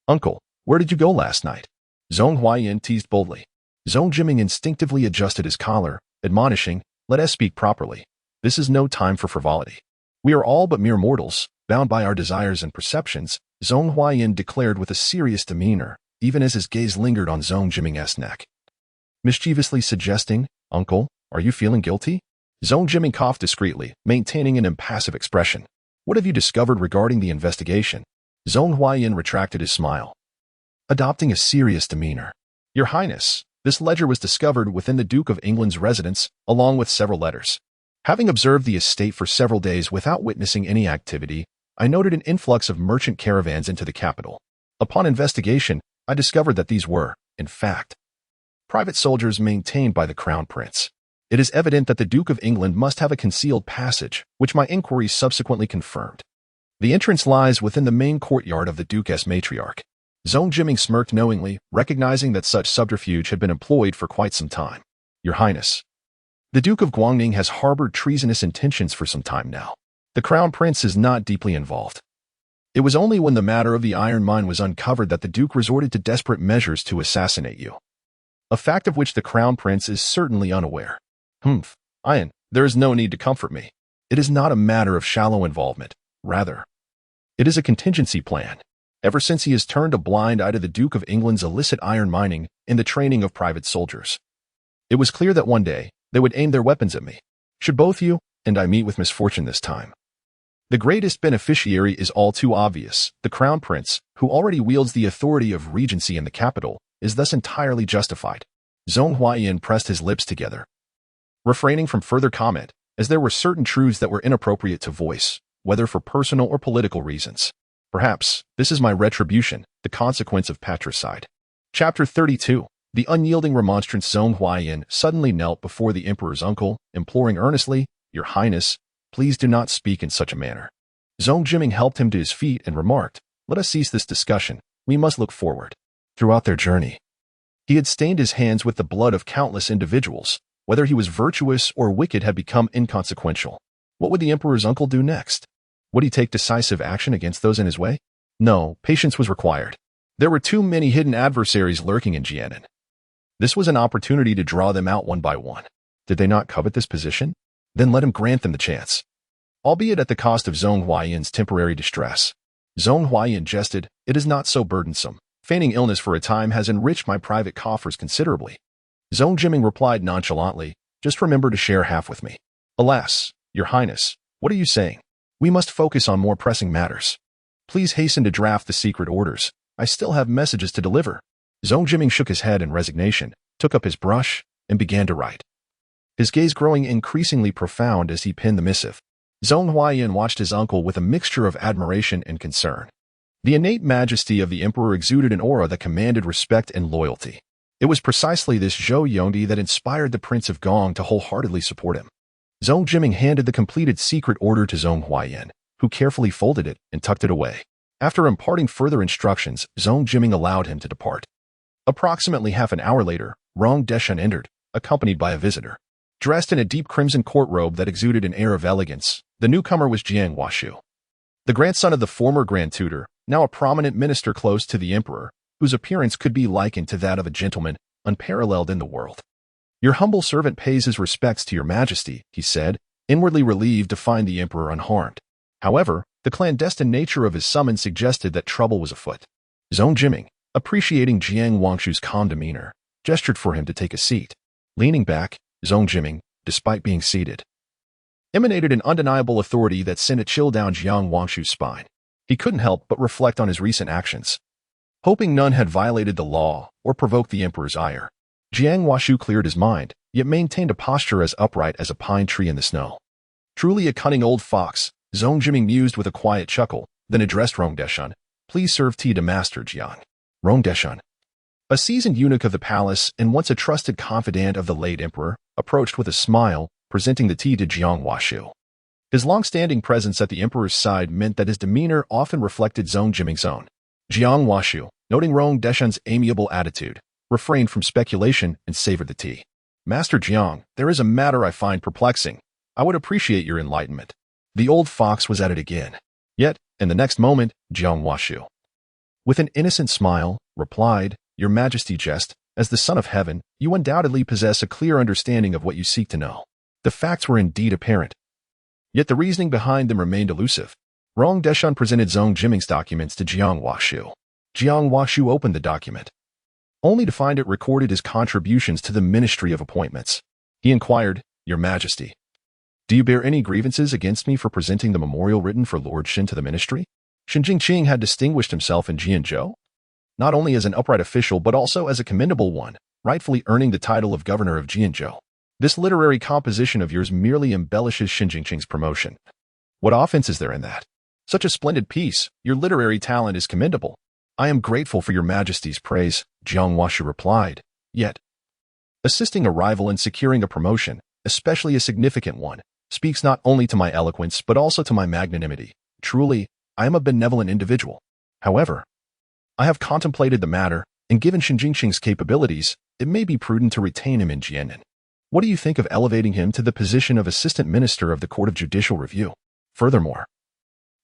"Uncle, where did you go last night?" Zong Huaiyan teased boldly. Zong Jiming instinctively adjusted his collar, admonishing, "Let us speak properly. This is no time for frivolity. We are all but mere mortals, bound by our desires and perceptions," Zong Huaiyan declared with a serious demeanor, even as his gaze lingered on Zong Jiming's neck, mischievously suggesting, "Uncle, are you feeling guilty?" Zong Jiming coughed discreetly, maintaining an impassive expression. "What have you discovered regarding the investigation?" Zong Huaiyan retracted his smile, adopting a serious demeanor. "Your Highness, this ledger was discovered within the Duke of England's residence, along with several letters. Having observed the estate for several days without witnessing any activity, I noted an influx of merchant caravans into the capital. Upon investigation, I discovered that these were, in fact, private soldiers maintained by the Crown Prince. It is evident that the Duke of England must have a concealed passage, which my inquiries subsequently confirmed. The entrance lies within the main courtyard of the Duke's matriarch." Zong Jiming smirked knowingly, recognizing that such subterfuge had been employed for quite some time. "Your Highness, the Duke of Guangning has harbored treasonous intentions for some time now. The Crown Prince is not deeply involved. It was only when the matter of the iron mine was uncovered that the Duke resorted to desperate measures to assassinate you. A fact of which the Crown Prince is certainly unaware." "Humph, Ian, there is no need to comfort me. It is not a matter of shallow involvement. Rather, it is a contingency plan. Ever since he has turned a blind eye to the Duke of England's illicit iron mining and the training of private soldiers, it was clear that one day they would aim their weapons at me. Should both you and I meet with misfortune this time, The greatest beneficiary is all too obvious. The crown prince, who already wields the authority of regency in the capital, is thus entirely justified. Zhong Huaiyan pressed his lips together, refraining from further comment, as there were certain truths that were inappropriate to voice, whether for personal or political reasons. Perhaps, this is my retribution, the consequence of patricide. Chapter 32. The unyielding remonstrance. Zhong Huaiyan suddenly knelt before the emperor's uncle, imploring earnestly, "Your Highness, please do not speak in such a manner." Zhong Jiming helped him to his feet and remarked, "Let us cease this discussion. We must look forward." Throughout their journey, he had stained his hands with the blood of countless individuals. Whether he was virtuous or wicked had become inconsequential. What would the emperor's uncle do next? Would he take decisive action against those in his way? No, patience was required. There were too many hidden adversaries lurking in Jianan. This was an opportunity to draw them out one by one. Did they not covet this position? Then let him grant them the chance, albeit at the cost of Zhong Huaiyan's temporary distress. Zhong Huaiyan jested, "It is not so burdensome. Feigning illness for a time has enriched my private coffers considerably." Zhong Jiming replied nonchalantly, "Just remember to share half with me." "Alas, Your Highness, what are you saying? We must focus on more pressing matters. Please hasten to draft the secret orders. I still have messages to deliver." Zhong Jiming shook his head in resignation, took up his brush, and began to write, his gaze growing increasingly profound as he penned the missive. Zhong Huaiyan watched his uncle with a mixture of admiration and concern. The innate majesty of the emperor exuded an aura that commanded respect and loyalty. It was precisely this Zhou Yongdi that inspired the Prince of Gong to wholeheartedly support him. Zhong Jiming handed the completed secret order to Zhong Huaiyan, who carefully folded it and tucked it away. After imparting further instructions, Zhong Jiming allowed him to depart. Approximately half an hour later, Rong Deshan entered, accompanied by a visitor. Dressed in a deep crimson court robe that exuded an air of elegance, the newcomer was Jiang Huashu, the grandson of the former Grand Tutor, now a prominent minister close to the emperor, whose appearance could be likened to that of a gentleman unparalleled in the world. "Your humble servant pays his respects to your majesty," he said, inwardly relieved to find the emperor unharmed. However, the clandestine nature of his summons suggested that trouble was afoot. Zhong Jiming, appreciating Jiang Huashu's calm demeanor, gestured for him to take a seat. Leaning back, Zhong Jiming, despite being seated, emanated an undeniable authority that sent a chill down Jiang Huashu's spine. He couldn't help but reflect on his recent actions, hoping none had violated the law or provoked the emperor's ire. Jiang Huashu cleared his mind, yet maintained a posture as upright as a pine tree in the snow. Truly a cunning old fox, Zhong Jiming mused with a quiet chuckle, then addressed Rong Deshan. "Please serve tea to Master Jiang." Rong Deshan, a seasoned eunuch of the palace and once a trusted confidant of the late emperor, approached with a smile, presenting the tea to Jiang Huashu. His long-standing presence at the emperor's side meant that his demeanor often reflected Zhong Jiming's own. Jiang Huashu, noting Rong Deshan's amiable attitude, refrained from speculation and savored the tea. "Master Jiang, there is a matter I find perplexing. I would appreciate your enlightenment." The old fox was at it again. Yet, in the next moment, Jiang Huashu, with an innocent smile, replied, "Your Majesty jest, as the Son of Heaven, you undoubtedly possess a clear understanding of what you seek to know." The facts were indeed apparent, yet the reasoning behind them remained elusive. Rong Deshan presented Zhong Jiming's documents to Jiang Huashu. Jiang Huashu opened the document, only to find it recorded his contributions to the Ministry of Appointments. He inquired, "Your Majesty, do you bear any grievances against me for presenting the memorial written for Lord Shin to the ministry?" Shin Jingqing had distinguished himself in Jianzhou, not only as an upright official but also as a commendable one, rightfully earning the title of governor of Jianzhou. "This literary composition of yours merely embellishes Shin Jingqing's promotion. What offense is there in that? Such a splendid piece, your literary talent is commendable." "I am grateful for your Majesty's praise," Jiang Huashu replied. "Yet, assisting a rival in securing a promotion, especially a significant one, speaks not only to my eloquence but also to my magnanimity. Truly, I am a benevolent individual. However, I have contemplated the matter, and given Shin Jingqing's capabilities, it may be prudent to retain him in Jianan. What do you think of elevating him to the position of Assistant Minister of the Court of Judicial Review? Furthermore,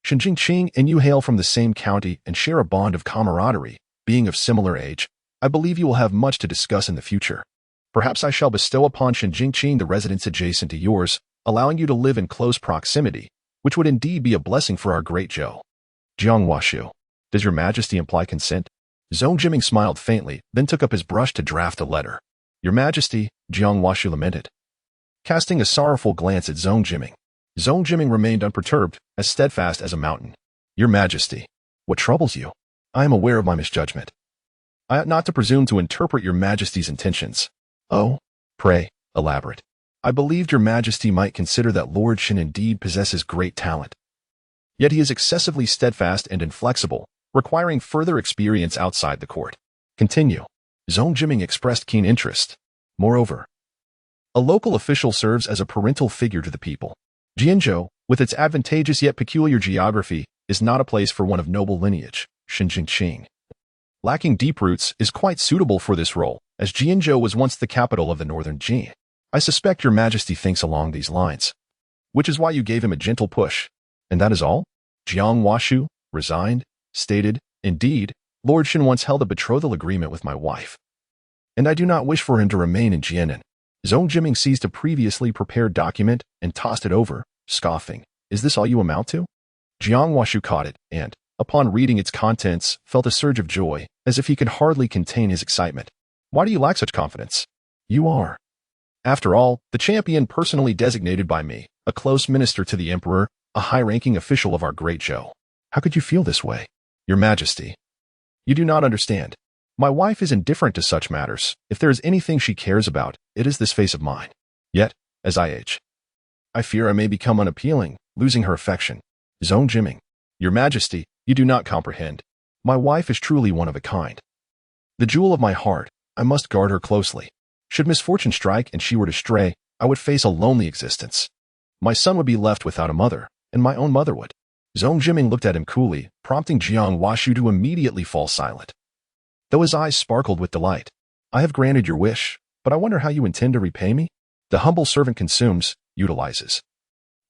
Shin Jingqing and you hail from the same county and share a bond of camaraderie. Being of similar age, I believe you will have much to discuss in the future. Perhaps I shall bestow upon Shin Jingqing the residence adjacent to yours, allowing you to live in close proximity, which would indeed be a blessing for our great Zhou." Jiang Huashu, "Does your Majesty imply consent?" Zhong Jiming smiled faintly, then took up his brush to draft a letter. "Your Majesty," Jiang Huashu lamented, casting a sorrowful glance at Zhong Jiming, Zhong Jiming remained unperturbed, as steadfast as a mountain. Your Majesty, what troubles you? I am aware of my misjudgment. I ought not to presume to interpret your Majesty's intentions. Oh, pray, elaborate. I believed your Majesty might consider that Lord Shin indeed possesses great talent. Yet he is excessively steadfast and inflexible, requiring further experience outside the court. Continue. Zhong Jiming expressed keen interest. Moreover, a local official serves as a parental figure to the people. Jianzhou, with its advantageous yet peculiar geography, is not a place for one of noble lineage, Xinjiang. Lacking deep roots is quite suitable for this role, as Jianzhou was once the capital of the northern Jin. I suspect your Majesty thinks along these lines, which is why you gave him a gentle push. And that is all? Jiang Washu, resigned, stated, indeed, Lord Shin once held a betrothal agreement with my wife, and I do not wish for him to remain in Jianan. Zhong Jiming seized a previously prepared document and tossed it over, scoffing. Is this all you amount to? Jiang Washu caught it and, upon reading its contents, felt a surge of joy, as if he could hardly contain his excitement. Why do you lack such confidence? You are, after all, the champion personally designated by me, a close minister to the emperor, a high-ranking official of our great Zhou. How could you feel this way? Your Majesty, you do not understand. My wife is indifferent to such matters. If there is anything she cares about, it is this face of mine. Yet, as I age, I fear I may become unappealing, losing her affection. Zhong Jiming, your Majesty, you do not comprehend. My wife is truly one of a kind. The jewel of my heart, I must guard her closely. Should misfortune strike and she were to stray, I would face a lonely existence. My son would be left without a mother, and my own mother would. Zhong Jiming looked at him coolly, prompting Jiang Washu to immediately fall silent, though his eyes sparkled with delight. I have granted your wish, but I wonder how you intend to repay me? The humble servant consumes, utilizes,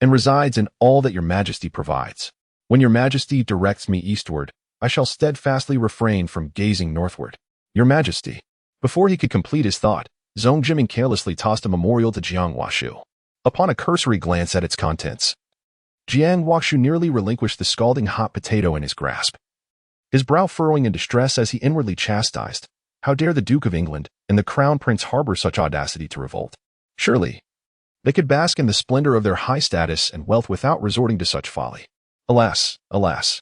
and resides in all that your Majesty provides. When your Majesty directs me eastward, I shall steadfastly refrain from gazing northward. Your Majesty. Before he could complete his thought, Zhong Jiming carelessly tossed a memorial to Jiang Washu. Upon a cursory glance at its contents, Jiang Washu nearly relinquished the scalding hot potato in his grasp, his brow furrowing in distress as he inwardly chastised. How dare the Duke of England and the Crown Prince harbor such audacity to revolt? Surely, they could bask in the splendor of their high status and wealth without resorting to such folly. Alas, alas.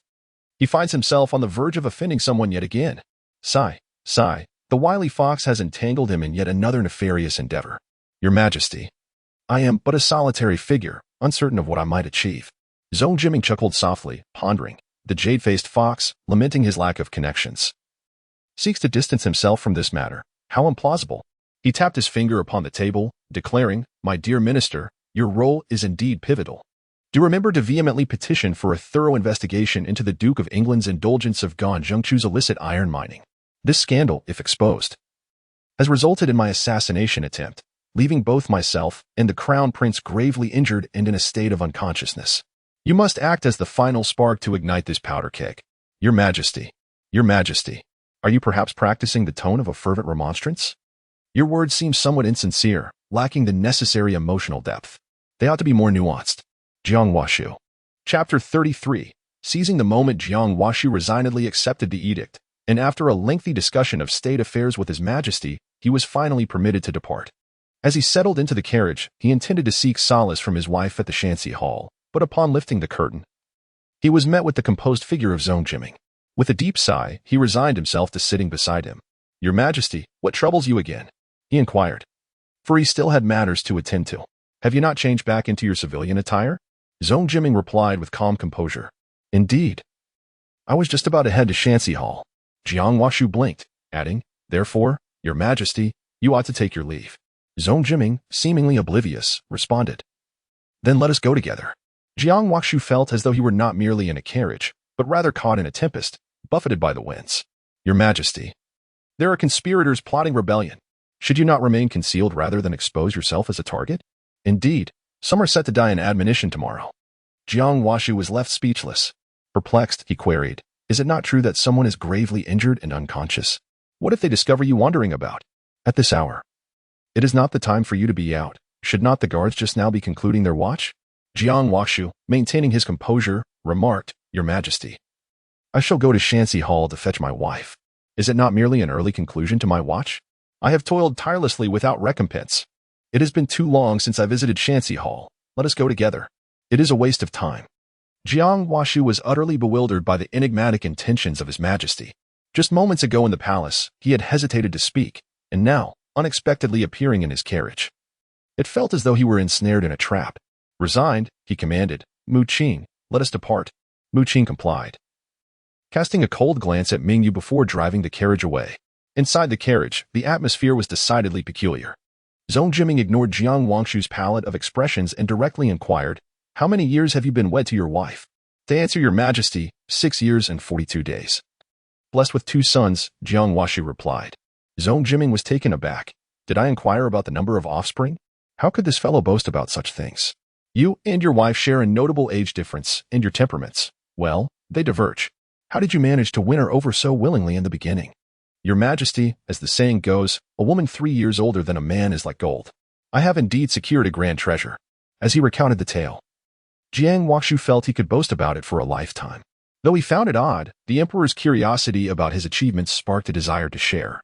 He finds himself on the verge of offending someone yet again. Sigh, sigh. The wily fox has entangled him in yet another nefarious endeavor. Your Majesty, I am but a solitary figure, uncertain of what I might achieve. Zhong Jiming chuckled softly, pondering. The jade-faced fox, lamenting his lack of connections, seeks to distance himself from this matter. How implausible. He tapped his finger upon the table, declaring, My dear Minister, your role is indeed pivotal. Do remember to vehemently petition for a thorough investigation into the Duke of England's indulgence of Gan Zhengchu's illicit iron mining. This scandal, if exposed, has resulted in my assassination attempt, leaving both myself and the Crown Prince gravely injured and in a state of unconsciousness. You must act as the final spark to ignite this powder keg. Your Majesty, are you perhaps practicing the tone of a fervent remonstrance? Your words seem somewhat insincere, lacking the necessary emotional depth. They ought to be more nuanced. Jiang Washu. Chapter 33. Seizing the moment, Jiang Washu resignedly accepted the edict, and after a lengthy discussion of state affairs with His Majesty, he was finally permitted to depart. As he settled into the carriage, he intended to seek solace from his wife at the Shanxi Hall, but upon lifting the curtain, he was met with the composed figure of Zhong Jiming. With a deep sigh, he resigned himself to sitting beside him. Your Majesty, what troubles you again? He inquired, for he still had matters to attend to. Have you not changed back into your civilian attire? Zhong Jiming replied with calm composure. Indeed. I was just about to head to Shanxi Hall. Jiang Washu blinked, adding, Therefore, Your Majesty, you ought to take your leave. Zhong Jiming, seemingly oblivious, responded, Then let us go together. Jiang Washu felt as though he were not merely in a carriage, but rather caught in a tempest, buffeted by the winds. Your Majesty, there are conspirators plotting rebellion. Should you not remain concealed rather than expose yourself as a target? Indeed, some are set to die in admonition tomorrow. Jiang Washu was left speechless. Perplexed, he queried, Is it not true that someone is gravely injured and unconscious? What if they discover you wandering about at this hour? It is not the time for you to be out. Should not the guards just now be concluding their watch? Jiang Washu, maintaining his composure, remarked, Your Majesty, I shall go to Shanxi Hall to fetch my wife. Is it not merely an early conclusion to my watch? I have toiled tirelessly without recompense. It has been too long since I visited Shanxi Hall. Let us go together. It is a waste of time. Jiang Huashu was utterly bewildered by the enigmatic intentions of His Majesty. Just moments ago in the palace, he had hesitated to speak, and now, unexpectedly appearing in his carriage. It felt as though he were ensnared in a trap. Resigned, he commanded, "Mu Qing, let us depart." Mu Qing complied, casting a cold glance at Mingyu before driving the carriage away. Inside the carriage, the atmosphere was decidedly peculiar. Zhong Jiming ignored Jiang Wangshu's palette of expressions and directly inquired, "How many years have you been wed to your wife?" "To answer your majesty, 6 years and 42 days. Blessed with 2 sons," Jiang Huashu replied. Zhong Jiming was taken aback. "Did I inquire about the number of offspring? How could this fellow boast about such things? You and your wife share a notable age difference, and your temperaments, well, they diverge. How did you manage to win her over so willingly in the beginning? Your majesty, as the saying goes, a woman 3 years older than a man is like gold. I have indeed secured a grand treasure." As he recounted the tale, Jiang Wangshu felt he could boast about it for a lifetime. Though he found it odd, the emperor's curiosity about his achievements sparked a desire to share.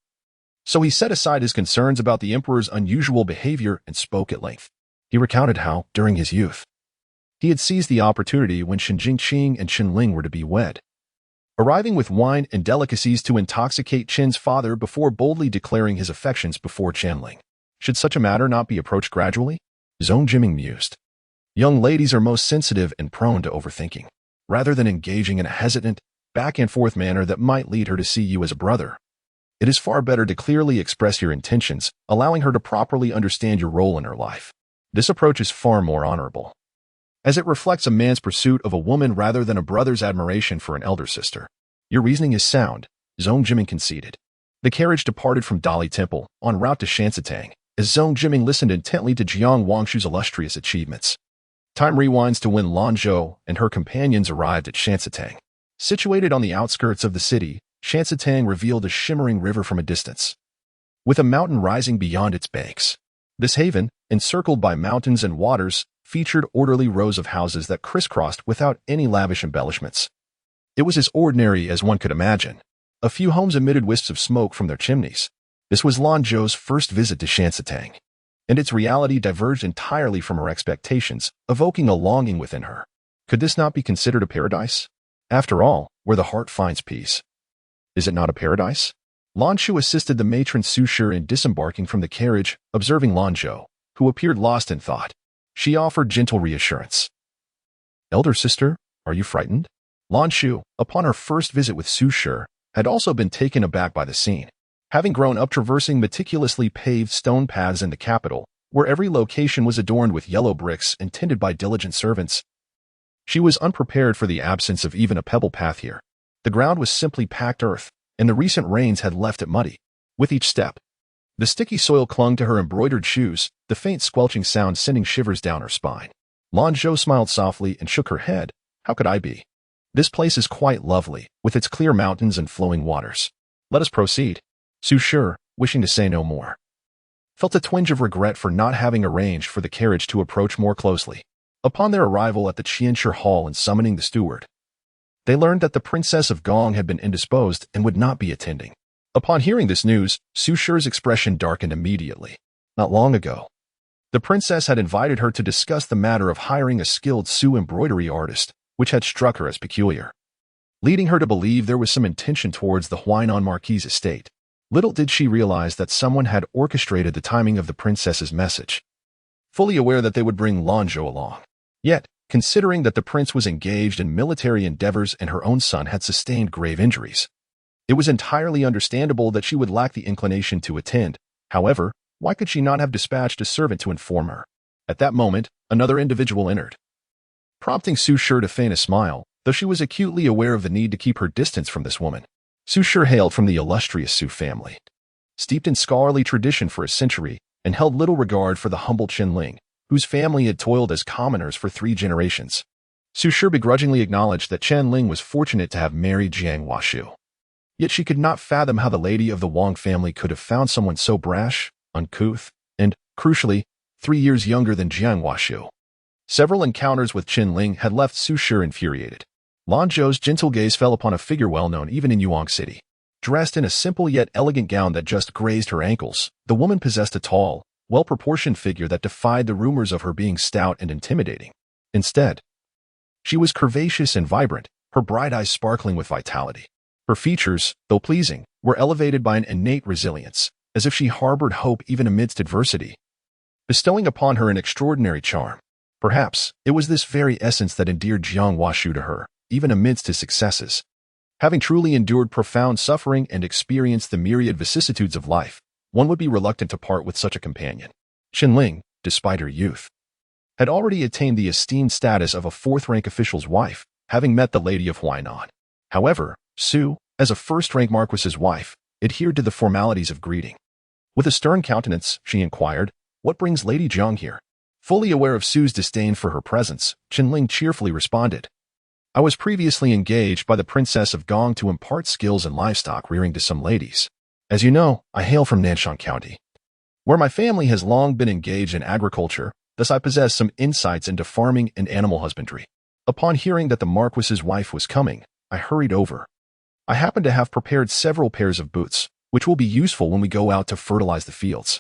So he set aside his concerns about the emperor's unusual behavior and spoke at length. He recounted how, during his youth, he had seized the opportunity when Shen Jingqing and Chen Ling were to be wed, arriving with wine and delicacies to intoxicate Chen's father before boldly declaring his affections before Qianling. Should such a matter not be approached gradually? Zhong Jiming mused. Young ladies are most sensitive and prone to overthinking. Rather than engaging in a hesitant, back-and-forth manner that might lead her to see you as a brother, it is far better to clearly express your intentions, allowing her to properly understand your role in her life. This approach is far more honorable, as it reflects a man's pursuit of a woman rather than a brother's admiration for an elder sister. Your reasoning is sound, Zhong Jiming conceded. The carriage departed from Dali Temple, en route to Shanxitang, as Zhong Jiming listened intently to Jiang Wangshu's illustrious achievements. Time rewinds to when Lanzhou and her companions arrived at Shanxitang. Situated on the outskirts of the city, Shanxitang revealed a shimmering river from a distance, with a mountain rising beyond its banks. This haven, encircled by mountains and waters, featured orderly rows of houses that crisscrossed without any lavish embellishments. It was as ordinary as one could imagine. A few homes emitted wisps of smoke from their chimneys. This was Lanzhou's first visit to Shanxitang, and its reality diverged entirely from her expectations, evoking a longing within her. Could this not be considered a paradise? After all, where the heart finds peace, is it not a paradise? Lanzhou assisted the matron Su Shi in disembarking from the carriage, observing Lanzhou, who appeared lost in thought. She offered gentle reassurance. "Elder sister, are you frightened?" Lanzhou, upon her first visit with Su Shi, had also been taken aback by the scene. Having grown up traversing meticulously paved stone paths in the capital, where every location was adorned with yellow bricks and tended by diligent servants, she was unprepared for the absence of even a pebble path here. The ground was simply packed earth, and the recent rains had left it muddy. With each step, the sticky soil clung to her embroidered shoes, the faint squelching sound sending shivers down her spine. Lanzhou smiled softly and shook her head. "How could I be? This place is quite lovely, with its clear mountains and flowing waters. Let us proceed." Su Shi, wishing to say no more, felt a twinge of regret for not having arranged for the carriage to approach more closely. Upon their arrival at the Qianshi Hall and summoning the steward, they learned that the Princess of Gong had been indisposed and would not be attending. Upon hearing this news, Su Shi's expression darkened immediately. Not long ago, the princess had invited her to discuss the matter of hiring a skilled Su embroidery artist, which had struck her as peculiar, leading her to believe there was some intention towards the Huainan Marquis' estate. Little did she realize that someone had orchestrated the timing of the princess's message, fully aware that they would bring Lanzhou along. Yet, considering that the prince was engaged in military endeavors and her own son had sustained grave injuries, it was entirely understandable that she would lack the inclination to attend. However, why could she not have dispatched a servant to inform her? At that moment, another individual entered, prompting Su Shi to feign a smile, though she was acutely aware of the need to keep her distance from this woman. Su Shi hailed from the illustrious Su family, steeped in scholarly tradition for a century, and held little regard for the humble Chen Ling, whose family had toiled as commoners for 3 generations. Su Shi begrudgingly acknowledged that Chen Ling was fortunate to have married Jiang Huashu. Yet she could not fathom how the lady of the Wang family could have found someone so brash, uncouth, and, crucially, 3 years younger than Jiang Huashu. Several encounters with Chen Ling had left Su Shi infuriated. Lanzhou's gentle gaze fell upon a figure well known even in Yuan City. Dressed in a simple yet elegant gown that just grazed her ankles, the woman possessed a tall, well-proportioned figure that defied the rumors of her being stout and intimidating. Instead, she was curvaceous and vibrant, her bright eyes sparkling with vitality. Her features, though pleasing, were elevated by an innate resilience, as if she harbored hope even amidst adversity, bestowing upon her an extraordinary charm. Perhaps it was this very essence that endeared Jiang Washu to her, even amidst his successes. Having truly endured profound suffering and experienced the myriad vicissitudes of life, one would be reluctant to part with such a companion. Qinling, despite her youth, had already attained the esteemed status of a fourth-rank official's wife, having met the lady of Huainan. However, Su, as a first-rank marquis's wife, adhered to the formalities of greeting. With a stern countenance, she inquired, "What brings Lady Jiang here?" Fully aware of Su's disdain for her presence, Qinling cheerfully responded, "I was previously engaged by the Princess of Gong to impart skills in livestock rearing to some ladies. As you know, I hail from Nanshan County, where my family has long been engaged in agriculture, thus I possess some insights into farming and animal husbandry. Upon hearing that the Marquis's wife was coming, I hurried over. I happen to have prepared several pairs of boots, which will be useful when we go out to fertilize the fields.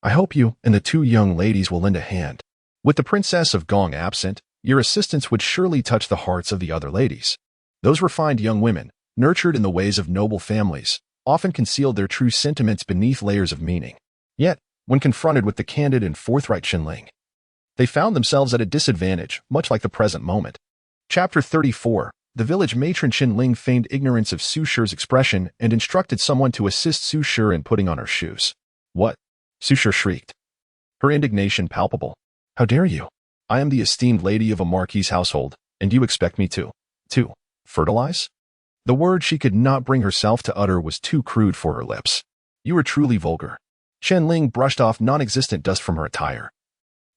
I hope you and the two young ladies will lend a hand. With the Princess of Gong absent, your assistance would surely touch the hearts of the other ladies. Those refined young women, nurtured in the ways of noble families, often concealed their true sentiments beneath layers of meaning. Yet, when confronted with the candid and forthright Qinling, they found themselves at a disadvantage, much like the present moment." Chapter 34. The village matron Qinling feigned ignorance of Su Shi's expression and instructed someone to assist Su Shi in putting on her shoes. "What?" Su Shi shrieked, her indignation palpable. "How dare you? I am the esteemed lady of a marquis' household, and you expect me to fertilize?" The word she could not bring herself to utter was too crude for her lips. "You are truly vulgar." Qinling brushed off non-existent dust from her attire,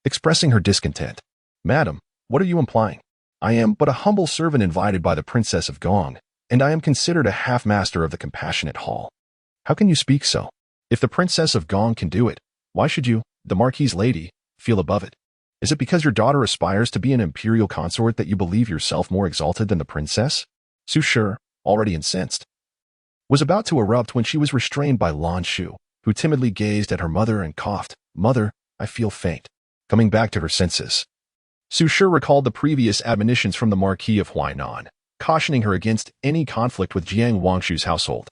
expressing her discontent. "Madam, what are you implying? I am but a humble servant invited by the Princess of Gong, and I am considered a half-master of the Compassionate Hall. How can you speak so? If the Princess of Gong can do it, why should you, the Marquis' lady, feel above it? Is it because your daughter aspires to be an imperial consort that you believe yourself more exalted than the princess?" Su Shi, already incensed, was about to erupt when she was restrained by Lanzhou, who timidly gazed at her mother and coughed, "Mother, I feel faint." Coming back to her senses, Su Shi recalled the previous admonitions from the Marquis of Huainan, cautioning her against any conflict with Jiang Wangshu's household.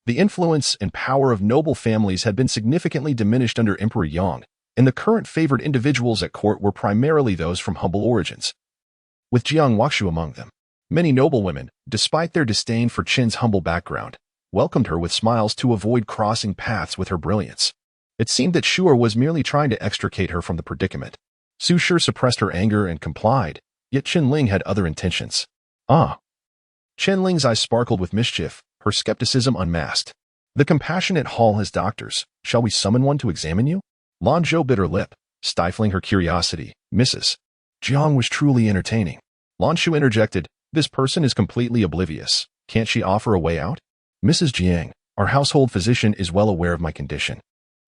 The influence and power of noble families had been significantly diminished under Emperor Yang, and the current favored individuals at court were primarily those from humble origins, with Jiang Wangshu among them. Many noblewomen, despite their disdain for Qin's humble background, welcomed her with smiles to avoid crossing paths with her brilliance. It seemed that Shu was merely trying to extricate her from the predicament. Su Shi suppressed her anger and complied, yet Qinling had other intentions. "Ah." Qinling's eyes sparkled with mischief, her skepticism unmasked. "The Compassionate Hall has doctors. Shall we summon one to examine you?" Lanzhou bit her lip, stifling her curiosity. "Mrs. Jiang was truly entertaining." Lanzhou interjected, "This person is completely oblivious. Can't she offer a way out?" "Mrs. Jiang, our household physician is well aware of my condition."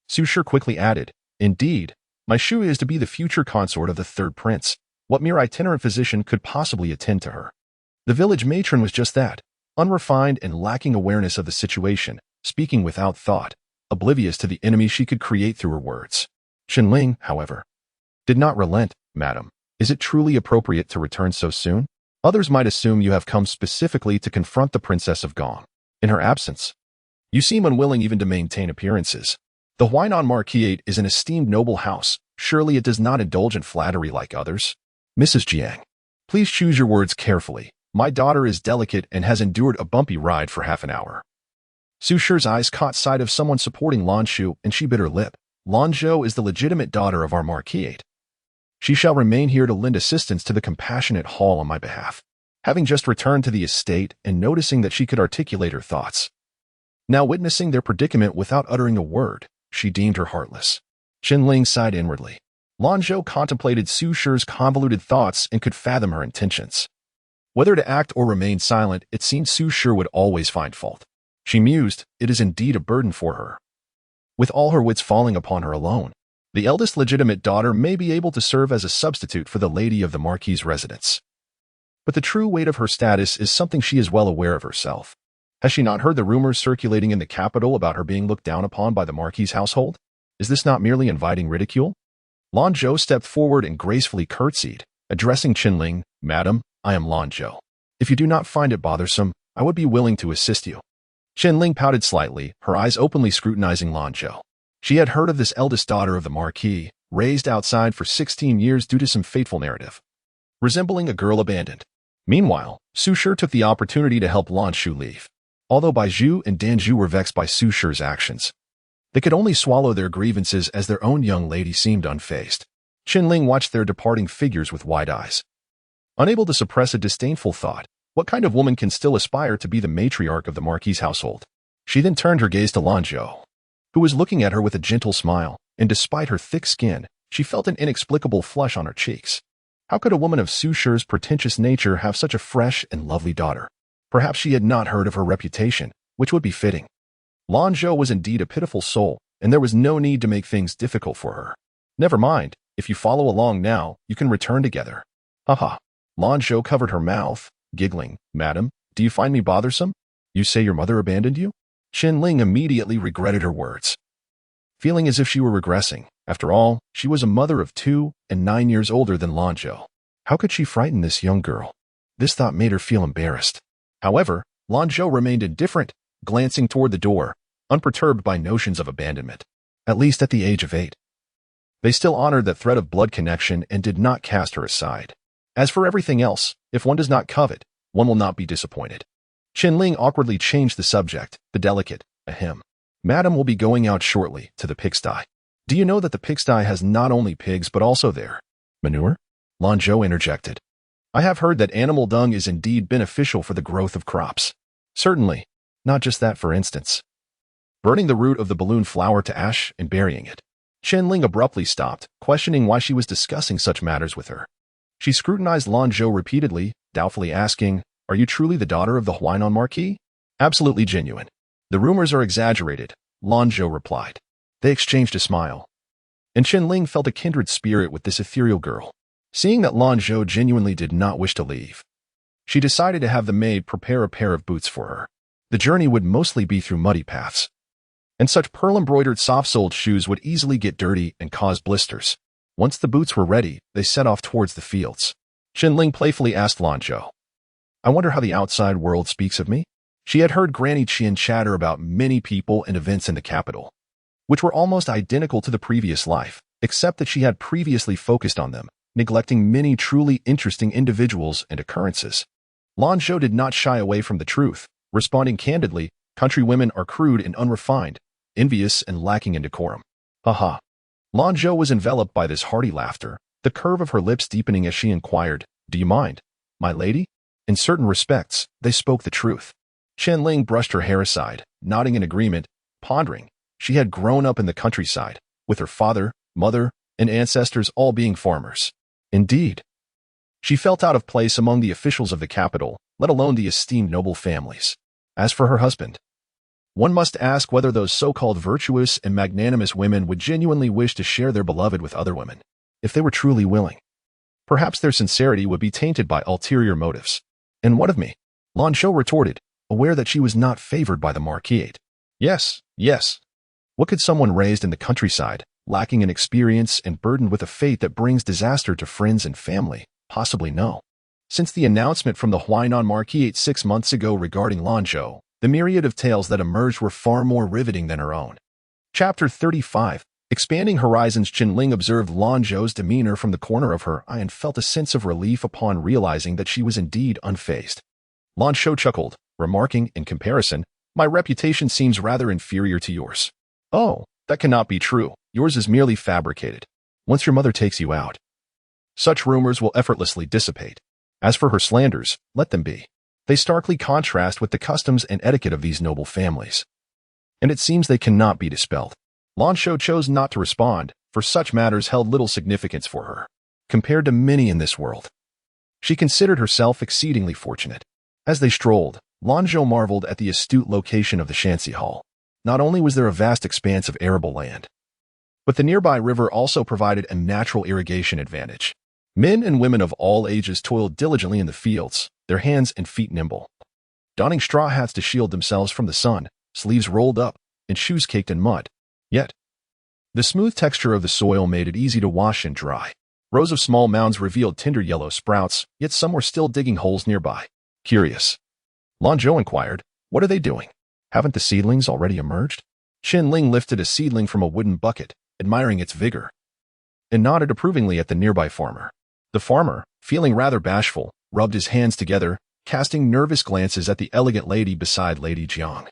Su Shi quickly added, "Indeed, my Shu is to be the future consort of the third prince. What mere itinerant physician could possibly attend to her?" The village matron was just that, unrefined and lacking awareness of the situation, speaking without thought, oblivious to the enemy she could create through her words. Qinling, however, did not relent. "Madam, is it truly appropriate to return so soon? Others might assume you have come specifically to confront the Princess of Gong. In her absence, you seem unwilling even to maintain appearances. The Huainan Marquis is an esteemed noble house. Surely it does not indulge in flattery like others." "Mrs. Jiang, please choose your words carefully. My daughter is delicate and has endured a bumpy ride for half an hour." Su Shi's eyes caught sight of someone supporting Lanzhou, and she bit her lip. "Lanzhou is the legitimate daughter of our Marquis. She shall remain here to lend assistance to the Compassionate Hall on my behalf." Having just returned to the estate and noticing that she could articulate her thoughts, now witnessing their predicament without uttering a word, she deemed her heartless. Qinling sighed inwardly. Lanzhou contemplated Su Shi's convoluted thoughts and could fathom her intentions. Whether to act or remain silent, it seemed Su Shi would always find fault. She mused, it is indeed a burden for her, with all her wits falling upon her alone. The eldest legitimate daughter may be able to serve as a substitute for the lady of the Marquis' residence. But the true weight of her status is something she is well aware of herself. Has she not heard the rumors circulating in the capital about her being looked down upon by the Marquis' household? Is this not merely inviting ridicule? Lanzhou stepped forward and gracefully curtsied, Addressing Qinling, "Madam, I am Lanzhou. If you do not find it bothersome, I would be willing to assist you." Qinling pouted slightly, her eyes openly scrutinizing Lanzhou. She had heard of this eldest daughter of the Marquis, raised outside for 16 years due to some fateful narrative, resembling a girl abandoned. Meanwhile, Su Shi took the opportunity to help Lanzhou leave. Although Baizhu and Danzhu were vexed by Su Shi's actions, they could only swallow their grievances as their own young lady seemed unfazed. Qinling watched their departing figures with wide eyes, unable to suppress a disdainful thought. What kind of woman can still aspire to be the matriarch of the Marquis' household? She then turned her gaze to Lanzhou, who was looking at her with a gentle smile, and despite her thick skin, she felt an inexplicable flush on her cheeks. How could a woman of Su Shi's pretentious nature have such a fresh and lovely daughter? Perhaps she had not heard of her reputation, which would be fitting. Lanzhou was indeed a pitiful soul, and there was no need to make things difficult for her. Never mind, if you follow along now, you can return together. Haha. Lanzhou covered her mouth, giggling. "Madam, do you find me bothersome? You say your mother abandoned you?" Qinling immediately regretted her words, feeling as if she were regressing. After all, she was a mother of 2 and 9 years older than Lanzhou. How could she frighten this young girl? This thought made her feel embarrassed. However, Lanzhou remained indifferent, glancing toward the door, unperturbed by notions of abandonment. At least at the age of 8. They still honored that thread of blood connection and did not cast her aside. As for everything else, if one does not covet, one will not be disappointed. Qinling awkwardly changed the subject, the delicate, ahem. "Madam will be going out shortly, to the pigsty. Do you know that the pigsty has not only pigs but also their manure?" Lanzhou interjected. "I have heard that animal dung is indeed beneficial for the growth of crops." "Certainly. Not just that, for instance. Burning the root of the balloon flower to ash and burying it." Qinling abruptly stopped, questioning why she was discussing such matters with her. She scrutinized Lanzhou repeatedly, doubtfully asking, "Are you truly the daughter of the Huainan Marquis?" "Absolutely genuine. The rumors are exaggerated," Lanzhou replied. They exchanged a smile, and Qinling felt a kindred spirit with this ethereal girl. Seeing that Lanzhou genuinely did not wish to leave, she decided to have the maid prepare a pair of boots for her. The journey would mostly be through muddy paths, and such pearl-embroidered soft-soled shoes would easily get dirty and cause blisters. Once the boots were ready, they set off towards the fields. Qinling playfully asked Lanzhou, "I wonder how the outside world speaks of me?" She had heard Granny Qian chatter about many people and events in the capital, which were almost identical to the previous life, except that she had previously focused on them, neglecting many truly interesting individuals and occurrences. Lanzhou did not shy away from the truth, responding candidly, "Country women are crude and unrefined, envious and lacking in decorum." Haha. Lanzhou was enveloped by this hearty laughter, the curve of her lips deepening as she inquired, "Do you mind, my lady?" In certain respects, they spoke the truth. Qinling brushed her hair aside, nodding in agreement, pondering. She had grown up in the countryside, with her father, mother, and ancestors all being farmers. Indeed, she felt out of place among the officials of the capital, let alone the esteemed noble families. As for her husband, one must ask whether those so-called virtuous and magnanimous women would genuinely wish to share their beloved with other women, if they were truly willing. Perhaps their sincerity would be tainted by ulterior motives. "And what of me?" Lanzhou retorted, aware that she was not favored by the Marquis. Yes. What could someone raised in the countryside, lacking in experience and burdened with a fate that brings disaster to friends and family, possibly know? Since the announcement from the Huainan Marquis 6 months ago regarding Lanzhou, the myriad of tales that emerged were far more riveting than her own. Chapter 35. Expanding horizons. Qinling observed Lanzhou's demeanor from the corner of her eye and felt a sense of relief upon realizing that she was indeed unfazed. Lanzhou chuckled, remarking, "In comparison, my reputation seems rather inferior to yours." "Oh, that cannot be true. Yours is merely fabricated. Once your mother takes you out, such rumors will effortlessly dissipate. As for her slanders, let them be. They starkly contrast with the customs and etiquette of these noble families, and it seems they cannot be dispelled." Lanzhou chose not to respond, for such matters held little significance for her, compared to many in this world. She considered herself exceedingly fortunate. As they strolled, Lanzhou marveled at the astute location of the Shanxi Hall. Not only was there a vast expanse of arable land, but the nearby river also provided a natural irrigation advantage. Men and women of all ages toiled diligently in the fields, their hands and feet nimble, donning straw hats to shield themselves from the sun, sleeves rolled up, and shoes caked in mud. Yet, the smooth texture of the soil made it easy to wash and dry. Rows of small mounds revealed tender yellow sprouts, yet some were still digging holes nearby. Curious, Lanzhou inquired, what are they doing? Haven't the seedlings already emerged? Ling lifted a seedling from a wooden bucket, admiring its vigor, and nodded approvingly at the nearby farmer. The farmer, feeling rather bashful, rubbed his hands together, casting nervous glances at the elegant lady beside Lady Jiang,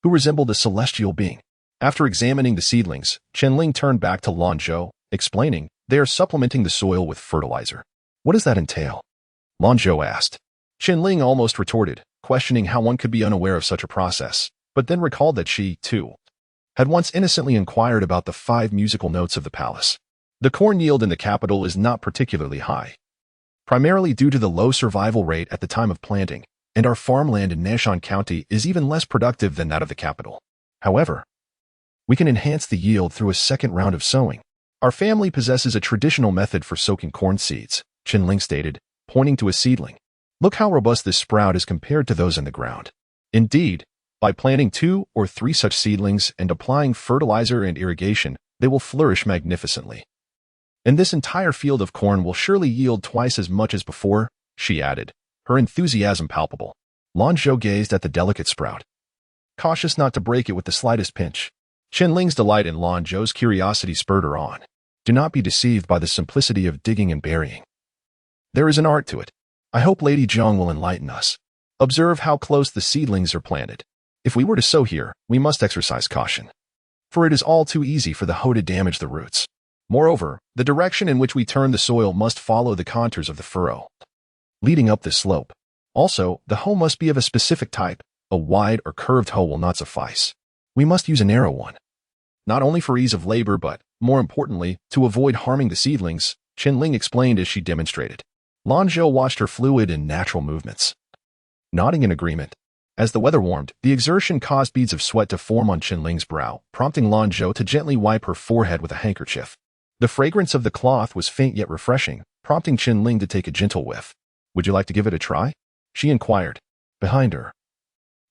who resembled a celestial being. After examining the seedlings, Ling turned back to Lanzhou, explaining, they are supplementing the soil with fertilizer. What does that entail? Lanzhou asked. Ling almost retorted, questioning how one could be unaware of such a process, but then recalled that she, too, had once innocently inquired about the 5 musical notes of the palace. The corn yield in the capital is not particularly high, primarily due to the low survival rate at the time of planting, and our farmland in Nashan County is even less productive than that of the capital. However, we can enhance the yield through a second round of sowing. Our family possesses a traditional method for soaking corn seeds, Ling stated, pointing to a seedling. Look how robust this sprout is compared to those in the ground. Indeed, by planting 2 or 3 such seedlings and applying fertilizer and irrigation, they will flourish magnificently. And this entire field of corn will surely yield twice as much as before, she added, her enthusiasm palpable. Lanzhou gazed at the delicate sprout, cautious not to break it with the slightest pinch. Ling's delight in Lanzhou's curiosity spurred her on. Do not be deceived by the simplicity of digging and burying. There is an art to it. I hope Lady Jiang will enlighten us. Observe how close the seedlings are planted. If we were to sow here, we must exercise caution, for it is all too easy for the hoe to damage the roots. Moreover, the direction in which we turn the soil must follow the contours of the furrow leading up this slope. Also, the hoe must be of a specific type. A wide or curved hoe will not suffice. We must use a narrow one, not only for ease of labor but, more importantly, to avoid harming the seedlings, Ling explained as she demonstrated. Lanzhou watched her fluid and natural movements, nodding in agreement. As the weather warmed, the exertion caused beads of sweat to form on Ling's brow, prompting Lanzhou to gently wipe her forehead with a handkerchief. The fragrance of the cloth was faint yet refreshing, prompting Ling to take a gentle whiff. Would you like to give it a try? She inquired. Behind her,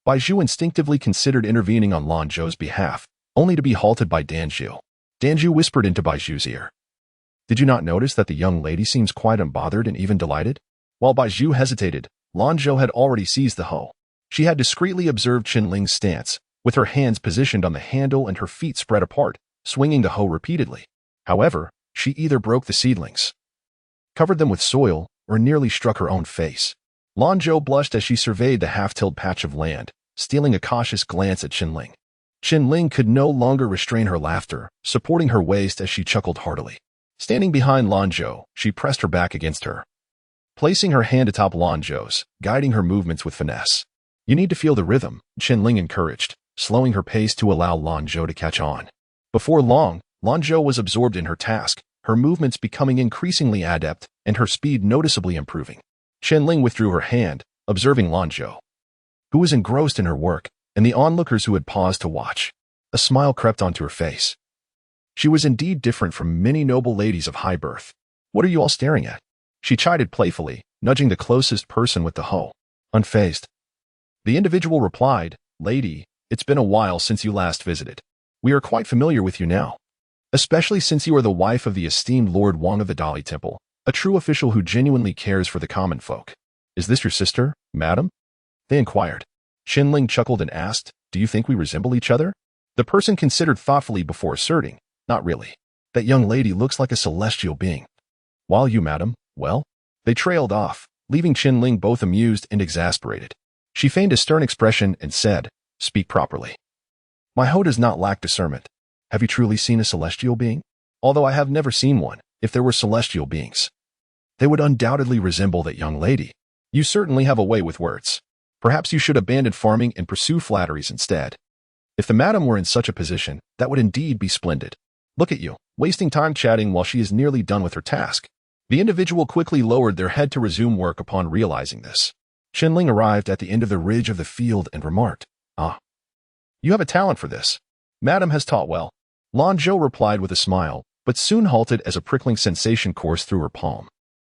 Baizhu instinctively considered intervening on Lanzhou's behalf, only to be halted by Danzhu. Danzhu whispered into Baizhu's ear. Did you not notice that the young lady seems quite unbothered and even delighted? While Baizhu hesitated, Lanzhou had already seized the hoe. She had discreetly observed Ling's stance, with her hands positioned on the handle and her feet spread apart, swinging the hoe repeatedly. However, she either broke the seedlings, covered them with soil, or nearly struck her own face. Lanzhou blushed as she surveyed the half-tilled patch of land, stealing a cautious glance at Ling. Ling could no longer restrain her laughter, supporting her waist as she chuckled heartily. Standing behind Lanzhou, she pressed her back against her, placing her hand atop Lanzhou's, guiding her movements with finesse. You need to feel the rhythm, Ling encouraged, slowing her pace to allow Lanzhou to catch on. Before long, Lanzhou was absorbed in her task, her movements becoming increasingly adept and her speed noticeably improving. Ling withdrew her hand, observing Lanzhou, who was engrossed in her work, and the onlookers who had paused to watch. A smile crept onto her face. She was indeed different from many noble ladies of high birth. What are you all staring at? She chided playfully, nudging the closest person with the hoe. Unfazed, the individual replied, Lady, it's been a while since you last visited. We are quite familiar with you now, especially since you are the wife of the esteemed Lord Wang of the Dali Temple, a true official who genuinely cares for the common folk. Is this your sister, madam? They inquired. Ling chuckled and asked, Do you think we resemble each other? The person considered thoughtfully before asserting, Not really. That young lady looks like a celestial being. While you, madam, well? They trailed off, leaving Ling both amused and exasperated. She feigned a stern expression and said, Speak properly. My hoe does not lack discernment. Have you truly seen a celestial being? Although I have never seen one, if there were celestial beings, they would undoubtedly resemble that young lady. You certainly have a way with words. Perhaps you should abandon farming and pursue flatteries instead. If the madam were in such a position, that would indeed be splendid. Look at you, wasting time chatting while she is nearly done with her task. The individual quickly lowered their head to resume work upon realizing this. Ling arrived at the end of the ridge of the field and remarked, Ah, you have a talent for this. Madam has taught well. Lanzhou replied with a smile, but soon halted as a prickling sensation coursed through her palm.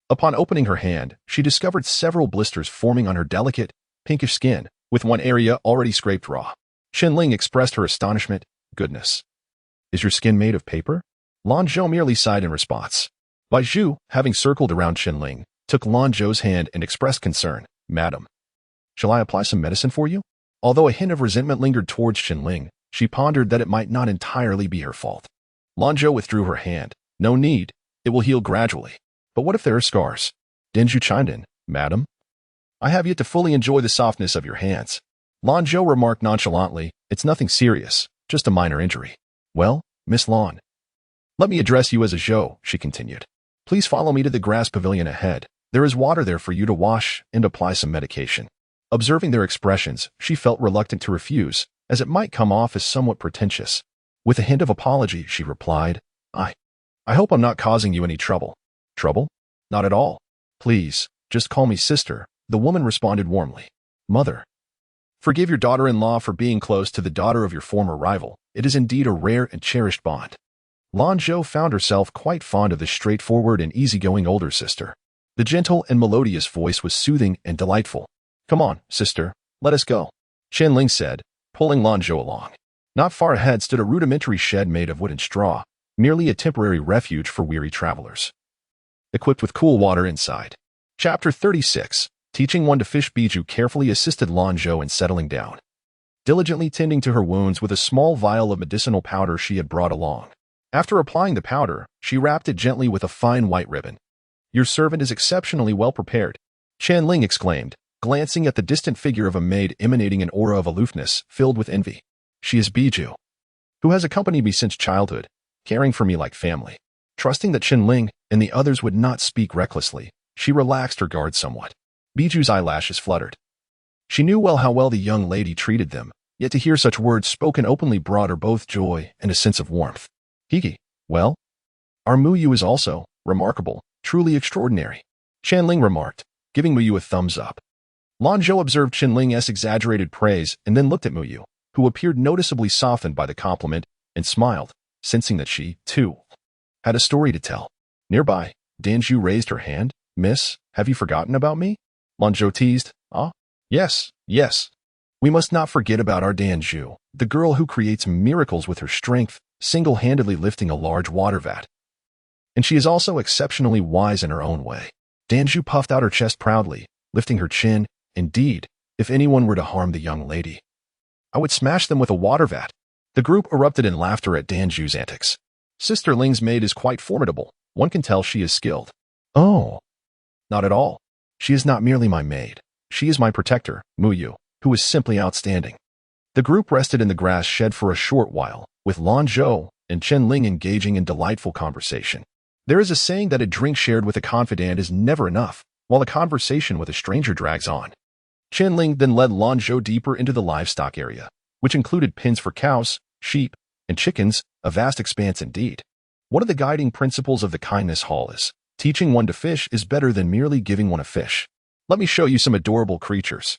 Upon opening her hand, she discovered several blisters forming on her delicate, pinkish skin, with one area already scraped raw. Ling expressed her astonishment. Goodness. Is your skin made of paper? Lanzhou merely sighed in response. Bai Zhu, having circled around Qinling, took Lanzhou's hand and expressed concern. Madam, shall I apply some medicine for you? Although a hint of resentment lingered towards Qinling, she pondered that it might not entirely be her fault. Lanzhou withdrew her hand. No need. It will heal gradually. But what if there are scars? Danzhu chimed in. Madam, I have yet to fully enjoy the softness of your hands. Lanzhou remarked nonchalantly. It's nothing serious, just a minor injury. Well, Miss Lan, let me address you as a Zhou, she continued. Please follow me to the grass pavilion ahead. There is water there for you to wash and apply some medication. Observing their expressions, she felt reluctant to refuse, as it might come off as somewhat pretentious. With a hint of apology, she replied, I hope I'm not causing you any trouble. Trouble? Not at all. Please, just call me sister, the woman responded warmly. Mother, forgive your daughter-in-law for being close to the daughter of your former rival. It is indeed a rare and cherished bond. Lanzhou found herself quite fond of this straightforward and easygoing older sister. The gentle and melodious voice was soothing and delightful. Come on, sister, let us go, Qinling said, pulling Lanzhou along. Not far ahead stood a rudimentary shed made of wood and straw, merely a temporary refuge for weary travelers. Equipped with cool water inside. Chapter 36. Teaching one to fish. Bijou carefully assisted Lanzhou in settling down, diligently tending to her wounds with a small vial of medicinal powder she had brought along. After applying the powder, she wrapped it gently with a fine white ribbon. Your servant is exceptionally well prepared, Qinling exclaimed, glancing at the distant figure of a maid emanating an aura of aloofness filled with envy. She is Bijou, who has accompanied me since childhood, caring for me like family. Trusting that Qinling and the others would not speak recklessly, she relaxed her guard somewhat. Bijou's eyelashes fluttered. She knew well how well the young lady treated them, yet to hear such words spoken openly brought her both joy and a sense of warmth. Hiki, well, our Muyu is also remarkable, truly extraordinary, Qinling remarked, giving Muyu a thumbs up. Lanzhou observed Qinling's exaggerated praise and then looked at Muyu, who appeared noticeably softened by the compliment, and smiled, sensing that she, too, had a story to tell. Nearby, Danzhu raised her hand. Miss, have you forgotten about me? Lanzhou teased. Yes. We must not forget about our Danzhu, the girl who creates miracles with her strength, single-handedly lifting a large water vat. And she is also exceptionally wise in her own way. Danzhu puffed out her chest proudly, lifting her chin. Indeed, if anyone were to harm the young lady, I would smash them with a water vat. The group erupted in laughter at Danzhu's antics. Sister Ling's maid is quite formidable. One can tell she is skilled. Oh, not at all. She is not merely my maid. She is my protector, Muyu, who is simply outstanding. The group rested in the grass shed for a short while, with Lanzhou and Qinling engaging in delightful conversation. There is a saying that a drink shared with a confidant is never enough, while a conversation with a stranger drags on. Qinling then led Lanzhou deeper into the livestock area, which included pens for cows, sheep, and chickens, a vast expanse indeed. One of the guiding principles of the kindness hall is, teaching one to fish is better than merely giving one a fish. Let me show you some adorable creatures.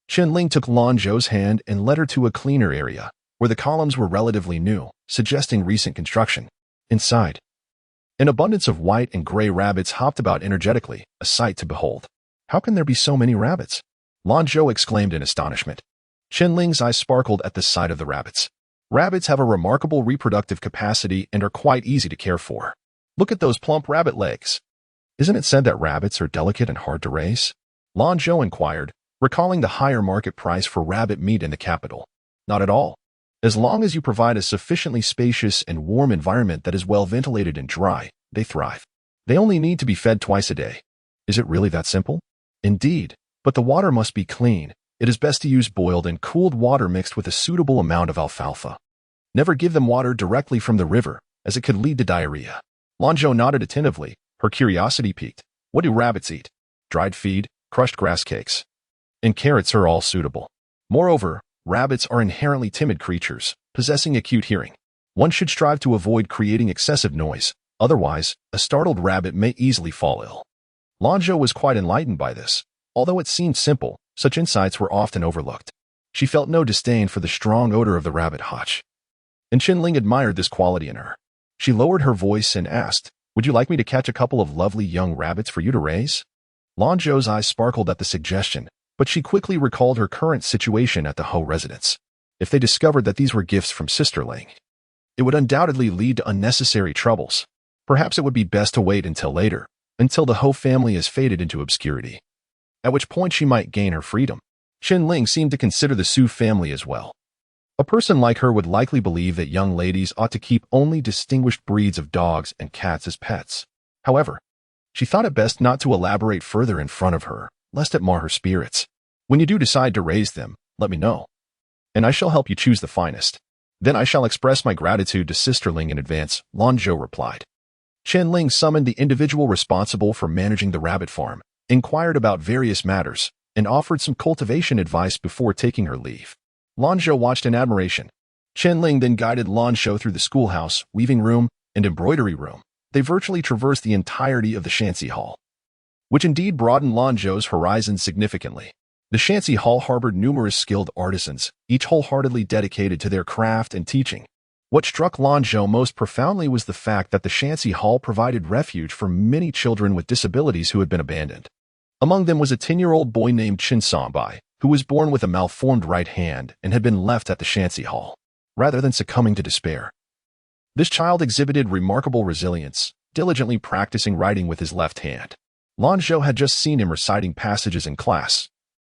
Qinling took Lanzhou's hand and led her to a cleaner area, where the columns were relatively new, suggesting recent construction. Inside, an abundance of white and gray rabbits hopped about energetically, a sight to behold. How can there be so many rabbits? Lanzhou exclaimed in astonishment. Qinling's eyes sparkled at the sight of the rabbits. Rabbits have a remarkable reproductive capacity and are quite easy to care for. Look at those plump rabbit legs. Isn't it said that rabbits are delicate and hard to raise? Lanzhou inquired, recalling the higher market price for rabbit meat in the capital. Not at all. As long as you provide a sufficiently spacious and warm environment that is well ventilated and dry, they thrive. They only need to be fed twice a day. Is it really that simple? Indeed, but the water must be clean. It is best to use boiled and cooled water mixed with a suitable amount of alfalfa. Never give them water directly from the river, as it could lead to diarrhea. Lanzhou nodded attentively, her curiosity piqued. What do rabbits eat? Dried feed, crushed grass cakes, and carrots are all suitable. Moreover, rabbits are inherently timid creatures, possessing acute hearing. One should strive to avoid creating excessive noise, otherwise, a startled rabbit may easily fall ill. Lanzhou was quite enlightened by this. Although it seemed simple, such insights were often overlooked. She felt no disdain for the strong odor of the rabbit hotch, and Qinling admired this quality in her. She lowered her voice and asked, would you like me to catch a couple of lovely young rabbits for you to raise? Lanzhou's eyes sparkled at the suggestion, but she quickly recalled her current situation at the Ho residence. If they discovered that these were gifts from Sister Ling, it would undoubtedly lead to unnecessary troubles. Perhaps it would be best to wait until later, until the whole family has faded into obscurity, at which point she might gain her freedom. Chen Ling seemed to consider the Su family as well. A person like her would likely believe that young ladies ought to keep only distinguished breeds of dogs and cats as pets. However, she thought it best not to elaborate further in front of her, lest it mar her spirits. When you do decide to raise them, let me know, and I shall help you choose the finest. Then I shall express my gratitude to Sisterling in advance, Lanzhou replied. Chen Ling summoned the individual responsible for managing the rabbit farm, inquired about various matters, and offered some cultivation advice before taking her leave. Lanzhou watched in admiration. Chen Ling then guided Lanzhou through the schoolhouse, weaving room, and embroidery room. They virtually traversed the entirety of the Shanxi Hall, which indeed broadened Lanzhou's horizons significantly. The Shanxi Hall harbored numerous skilled artisans, each wholeheartedly dedicated to their craft and teaching. What struck Lanzhou most profoundly was the fact that the Shanxi Hall provided refuge for many children with disabilities who had been abandoned. Among them was a 10-year-old boy named Qin Sambai, who was born with a malformed right hand and had been left at the Shanxi Hall, rather than succumbing to despair. This child exhibited remarkable resilience, diligently practicing writing with his left hand. Lanzhou had just seen him reciting passages in class.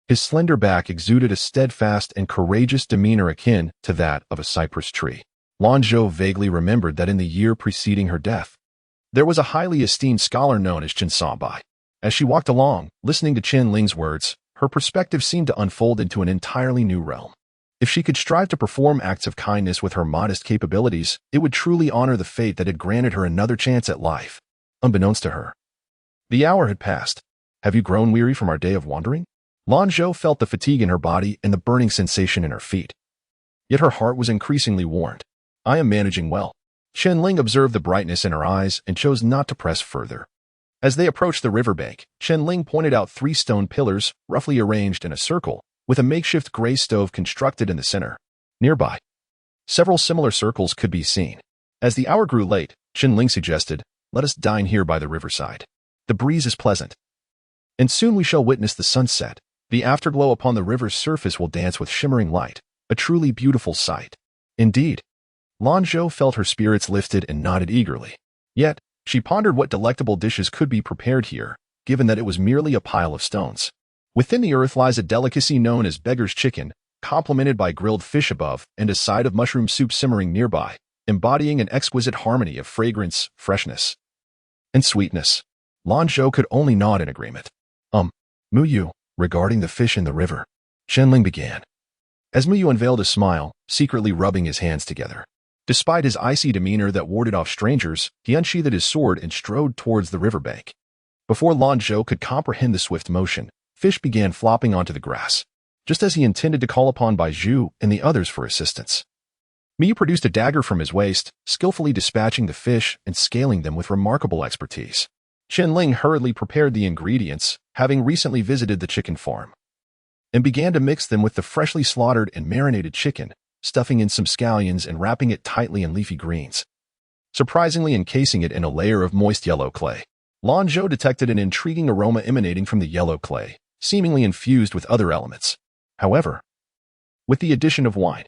His slender back exuded a steadfast and courageous demeanor akin to that of a cypress tree. Lanzhou vaguely remembered that in the year preceding her death, there was a highly esteemed scholar known as Qin Sambai. As she walked along, listening to Chen Ling's words, her perspective seemed to unfold into an entirely new realm. If she could strive to perform acts of kindness with her modest capabilities, it would truly honor the fate that had granted her another chance at life, unbeknownst to her. The hour had passed. Have you grown weary from our day of wandering? Lanzhou felt the fatigue in her body and the burning sensation in her feet. Yet her heart was increasingly warmed. I am managing well. Chen Ling observed the brightness in her eyes and chose not to press further. As they approached the riverbank, Chen Ling pointed out 3 stone pillars, roughly arranged in a circle, with a makeshift gray stove constructed in the center. Nearby, several similar circles could be seen. As the hour grew late, Chen Ling suggested, "Let us dine here by the riverside. The breeze is pleasant, and soon we shall witness the sunset. The afterglow upon the river's surface will dance with shimmering light, a truly beautiful sight." Indeed, Lanzhou felt her spirits lifted and nodded eagerly. Yet, she pondered what delectable dishes could be prepared here, given that it was merely a pile of stones. Within the earth lies a delicacy known as beggar's chicken, complemented by grilled fish above and a side of mushroom soup simmering nearby, embodying an exquisite harmony of fragrance, freshness, and sweetness. Lanzhou could only nod in agreement. Muyu, regarding the fish in the river, Chen Ling began, as Muyu unveiled a smile, secretly rubbing his hands together. Despite his icy demeanor that warded off strangers, he unsheathed his sword and strode towards the riverbank. Before Lanzhou could comprehend the swift motion, fish began flopping onto the grass, just as he intended to call upon Bai Zhu and the others for assistance. Miyu produced a dagger from his waist, skillfully dispatching the fish and scaling them with remarkable expertise. Chen Ling hurriedly prepared the ingredients, having recently visited the chicken farm, and began to mix them with the freshly slaughtered and marinated chicken, stuffing in some scallions and wrapping it tightly in leafy greens, surprisingly encasing it in a layer of moist yellow clay. Lanzhou detected an intriguing aroma emanating from the yellow clay, seemingly infused with other elements. However, with the addition of wine.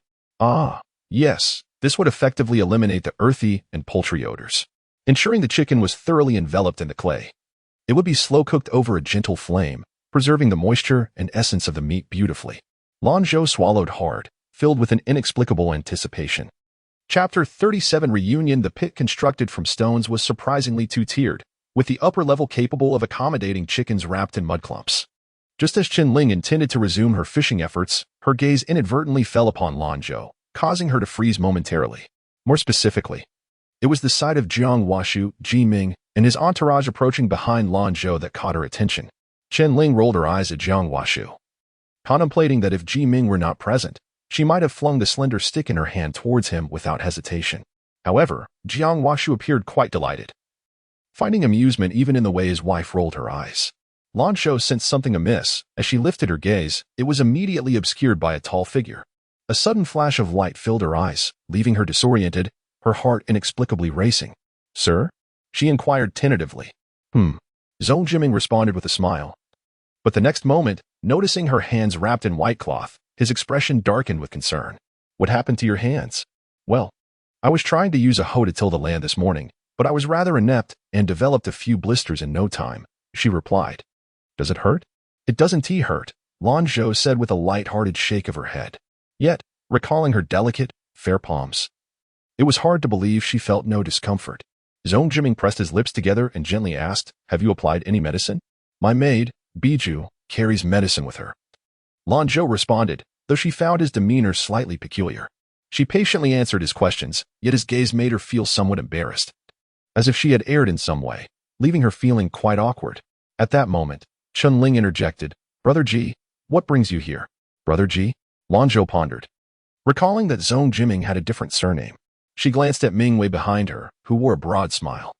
Yes, this would effectively eliminate the earthy and poultry odors, ensuring the chicken was thoroughly enveloped in the clay. It would be slow-cooked over a gentle flame, preserving the moisture and essence of the meat beautifully. Lanzhou swallowed hard, filled with an inexplicable anticipation. Chapter 37 Reunion. The pit constructed from stones was surprisingly two-tiered, with the upper level capable of accommodating chickens wrapped in mud clumps. Just as Chen Ling intended to resume her fishing efforts, her gaze inadvertently fell upon Lanzhou, causing her to freeze momentarily. More specifically, it was the sight of Jiang Washu, Ji Ming, and his entourage approaching behind Lanzhou that caught her attention. Chen Ling rolled her eyes at Jiang Washu, contemplating that if Ji Ming were not present, she might have flung the slender stick in her hand towards him without hesitation. However, Jiang Washu appeared quite delighted, finding amusement even in the way his wife rolled her eyes. Lanzhou sensed something amiss. As she lifted her gaze, it was immediately obscured by a tall figure. A sudden flash of light filled her eyes, leaving her disoriented, her heart inexplicably racing. "Sir?" she inquired tentatively. Zhou Jiming responded with a smile. But the next moment, noticing her hands wrapped in white cloth, his expression darkened with concern. "What happened to your hands?" "Well, I was trying to use a hoe to till the land this morning, But I was rather inept and developed a few blisters in no time, she replied. Does it hurt? It doesn't hurt, Lanzhou said with a light-hearted shake of her head. Yet, recalling her delicate, fair palms, it was hard to believe she felt no discomfort. Zhong Jiming pressed his lips together and gently asked, have you applied any medicine? My maid, Biju, carries medicine with her. Lanzhou responded, though she found his demeanor slightly peculiar. She patiently answered his questions, yet his gaze made her feel somewhat embarrassed, as if she had erred in some way, leaving her feeling quite awkward. At that moment, Chunling interjected, Brother Ji, what brings you here? Brother Ji? Lanzhou pondered, recalling that Zhong Jiming had a different surname. She glanced at Mingwei behind her, who wore a broad smile.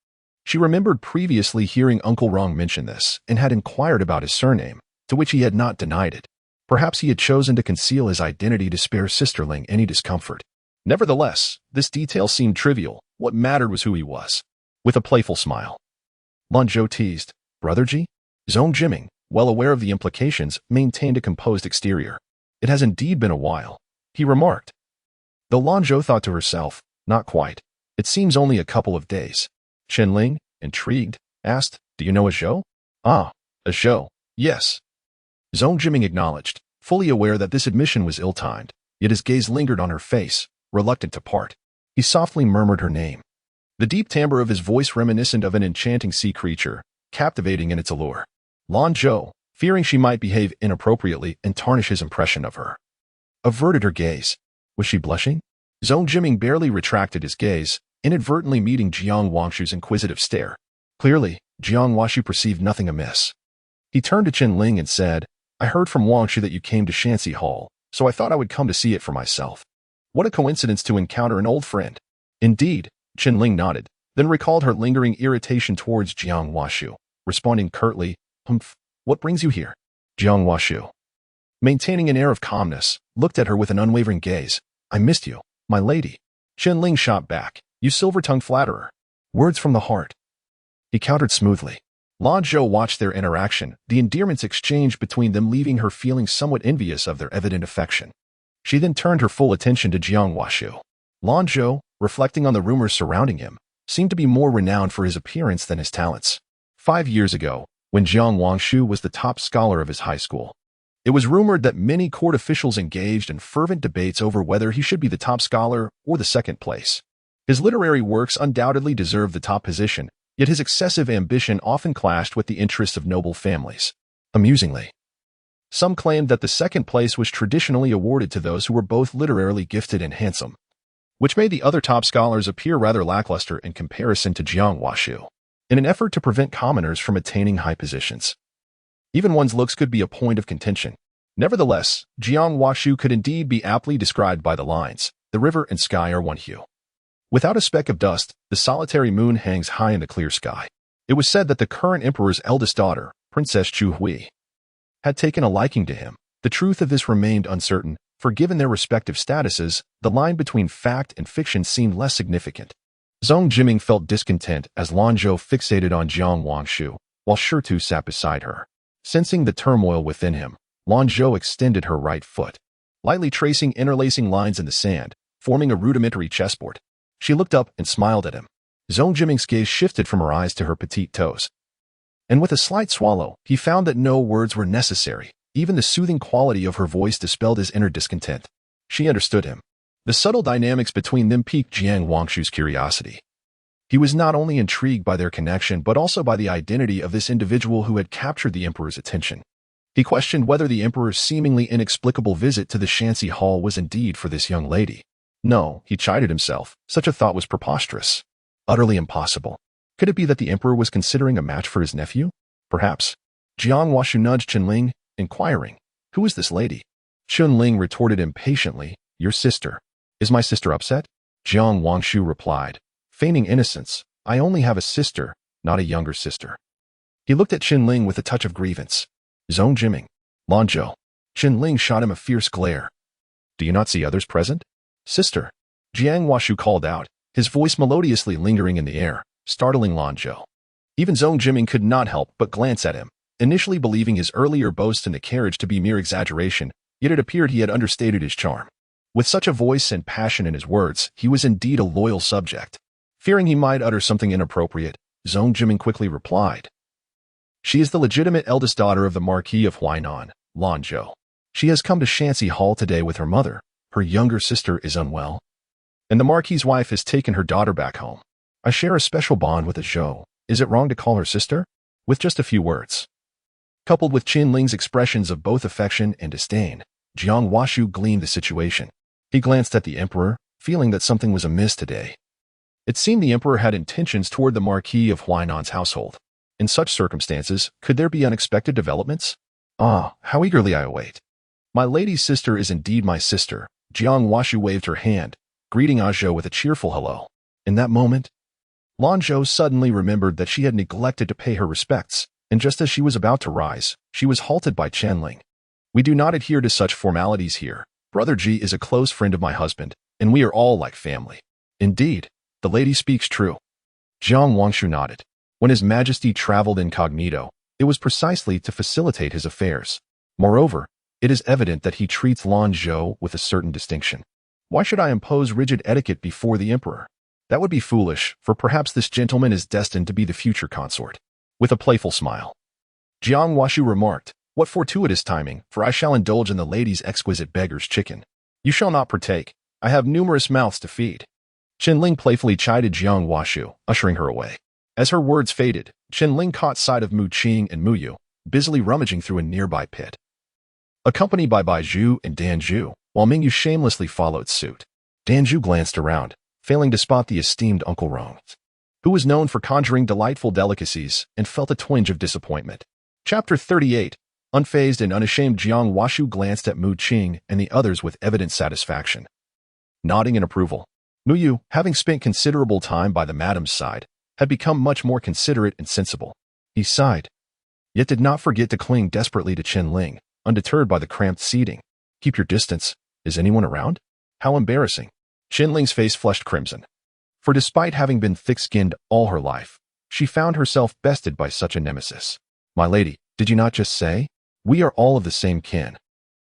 She remembered previously hearing Uncle Rong mention this and had inquired about his surname, to which he had not denied it. Perhaps he had chosen to conceal his identity to spare Sisterling any discomfort. Nevertheless, this detail seemed trivial. What mattered was who he was. With a playful smile, Lanzhou teased, Brother Ji? Zhong Jiming, well aware of the implications, maintained a composed exterior. It has indeed been a while, he remarked. Though Lanzhou thought to herself, not quite. It seems only a couple of days. Qianling, intrigued, asked, do you know a Zhou? Ah, a Zhou, yes. Zhong Jiming acknowledged, fully aware that this admission was ill-timed, yet his gaze lingered on her face, reluctant to part. He softly murmured her name. The deep timbre of his voice reminiscent of an enchanting sea creature, captivating in its allure. Lanzhou, fearing she might behave inappropriately and tarnish his impression of her, averted her gaze. Was she blushing? Zhong Jiming barely retracted his gaze, inadvertently meeting Jiang Wangshu's inquisitive stare. Clearly, Jiang Wangshu perceived nothing amiss. He turned to Qianling and said, I heard from Wangshu that you came to Shanxi Hall, so I thought I would come to see it for myself. What a coincidence to encounter an old friend. Indeed, Qianling nodded, then recalled her lingering irritation towards Jiang Wangshu, responding curtly, Humph, what brings you here? Jiang Wangshu, maintaining an air of calmness, looked at her with an unwavering gaze. I missed you, my lady. Qianling shot back, you silver-tongued flatterer. Words from the heart. He countered smoothly. Lanzhou watched their interaction, the endearments exchanged between them leaving her feeling somewhat envious of their evident affection. She then turned her full attention to Jiang Wangshu. Lanzhou, reflecting on the rumors surrounding him, seemed to be more renowned for his appearance than his talents. 5 years ago, when Jiang Wangshu was the top scholar of his high school, it was rumored that many court officials engaged in fervent debates over whether he should be the top scholar or the second place. His literary works undoubtedly deserved the top position, yet his excessive ambition often clashed with the interests of noble families. Amusingly, some claimed that the second place was traditionally awarded to those who were both literarily gifted and handsome, which made the other top scholars appear rather lackluster in comparison to Jiang Wangshu. In an effort to prevent commoners from attaining high positions, even one's looks could be a point of contention. Nevertheless, Jiang Wangshu could indeed be aptly described by the lines, the river and sky are one hue. Without a speck of dust, the solitary moon hangs high in the clear sky. It was said that the current emperor's eldest daughter, Princess Chu Hui, had taken a liking to him. The truth of this remained uncertain, for given their respective statuses, the line between fact and fiction seemed less significant. Zhong Jiming felt discontent as Lanzhou fixated on Jiang Wangshu, while Shirtu sat beside her. Sensing the turmoil within him, Lanzhou extended her right foot, lightly tracing interlacing lines in the sand, forming a rudimentary chessboard. She looked up and smiled at him. Zhong Jiming's gaze shifted from her eyes to her petite toes. And with a slight swallow, he found that no words were necessary. Even the soothing quality of her voice dispelled his inner discontent. She understood him. The subtle dynamics between them piqued Jiang Wangshu's curiosity. He was not only intrigued by their connection but also by the identity of this individual who had captured the emperor's attention. He questioned whether the emperor's seemingly inexplicable visit to the Shanxi Hall was indeed for this young lady. No, he chided himself. Such a thought was preposterous. Utterly impossible. Could it be that the emperor was considering a match for his nephew? Perhaps. Jiang Wangshu nudged Qianling, inquiring, who is this lady? Qianling retorted impatiently, your sister. Is my sister upset? Jiang Wangshu replied, feigning innocence, I only have a sister, not a younger sister. He looked at Qianling with a touch of grievance. Zhong Jiming. Lanzhou. Qianling shot him a fierce glare. Do you not see others present? Sister. Jiang Wangshu called out, his voice melodiously lingering in the air, startling Lanzhou. Even Zhong Jiming could not help but glance at him, initially believing his earlier boast in the carriage to be mere exaggeration, yet it appeared he had understated his charm. With such a voice and passion in his words, he was indeed a loyal subject. Fearing he might utter something inappropriate, Zhong Jiming quickly replied. She is the legitimate eldest daughter of the Marquis of Huainan, Lanzhou. She has come to Shanxi Hall today with her mother. Her younger sister is unwell, and the Marquis's wife has taken her daughter back home. I share a special bond with a Zhou. Is it wrong to call her sister? With just a few words, coupled with Qin Ling's expressions of both affection and disdain, Jiang Washu gleaned the situation. He glanced at the emperor, feeling that something was amiss today. It seemed the emperor had intentions toward the Marquis of Huainan's household. In such circumstances, could there be unexpected developments? Ah, how eagerly I await. My lady's sister is indeed my sister. Jiang Washu waved her hand, greeting Zhou with a cheerful hello. In that moment, Lanzhou suddenly remembered that she had neglected to pay her respects, and just as she was about to rise, she was halted by Qianling. We do not adhere to such formalities here. Brother Ji is a close friend of my husband, and we are all like family. Indeed, the lady speaks true. Jiang Wangshu nodded. When His Majesty traveled incognito, it was precisely to facilitate his affairs. Moreover, it is evident that he treats Lanzhou with a certain distinction. Why should I impose rigid etiquette before the emperor? That would be foolish, for perhaps this gentleman is destined to be the future consort. With a playful smile, Jiang Washu remarked, what fortuitous timing, for I shall indulge in the lady's exquisite beggar's chicken. You shall not partake. I have numerous mouths to feed. Qianling playfully chided Jiang Washu, ushering her away. As her words faded, Qianling caught sight of Mu Qing and Mu Yu, busily rummaging through a nearby pit. Accompanied by Bai Zhu and Dan Zhu, while Ming Yu shamelessly followed suit. Dan Zhu glanced around, failing to spot the esteemed Uncle Rong, who was known for conjuring delightful delicacies, and felt a twinge of disappointment. Chapter 38. Unfazed and unashamed, Jiang Washu glanced at Mu Qing and the others with evident satisfaction. Nodding in approval, Mu Yu, having spent considerable time by the madam's side, had become much more considerate and sensible. He sighed, yet did not forget to cling desperately to Qianling, undeterred by the cramped seating. Keep your distance. Is anyone around? How embarrassing. Qianling's face flushed crimson. For despite having been thick-skinned all her life, she found herself bested by such a nemesis. My lady, did you not just say? We are all of the same kin.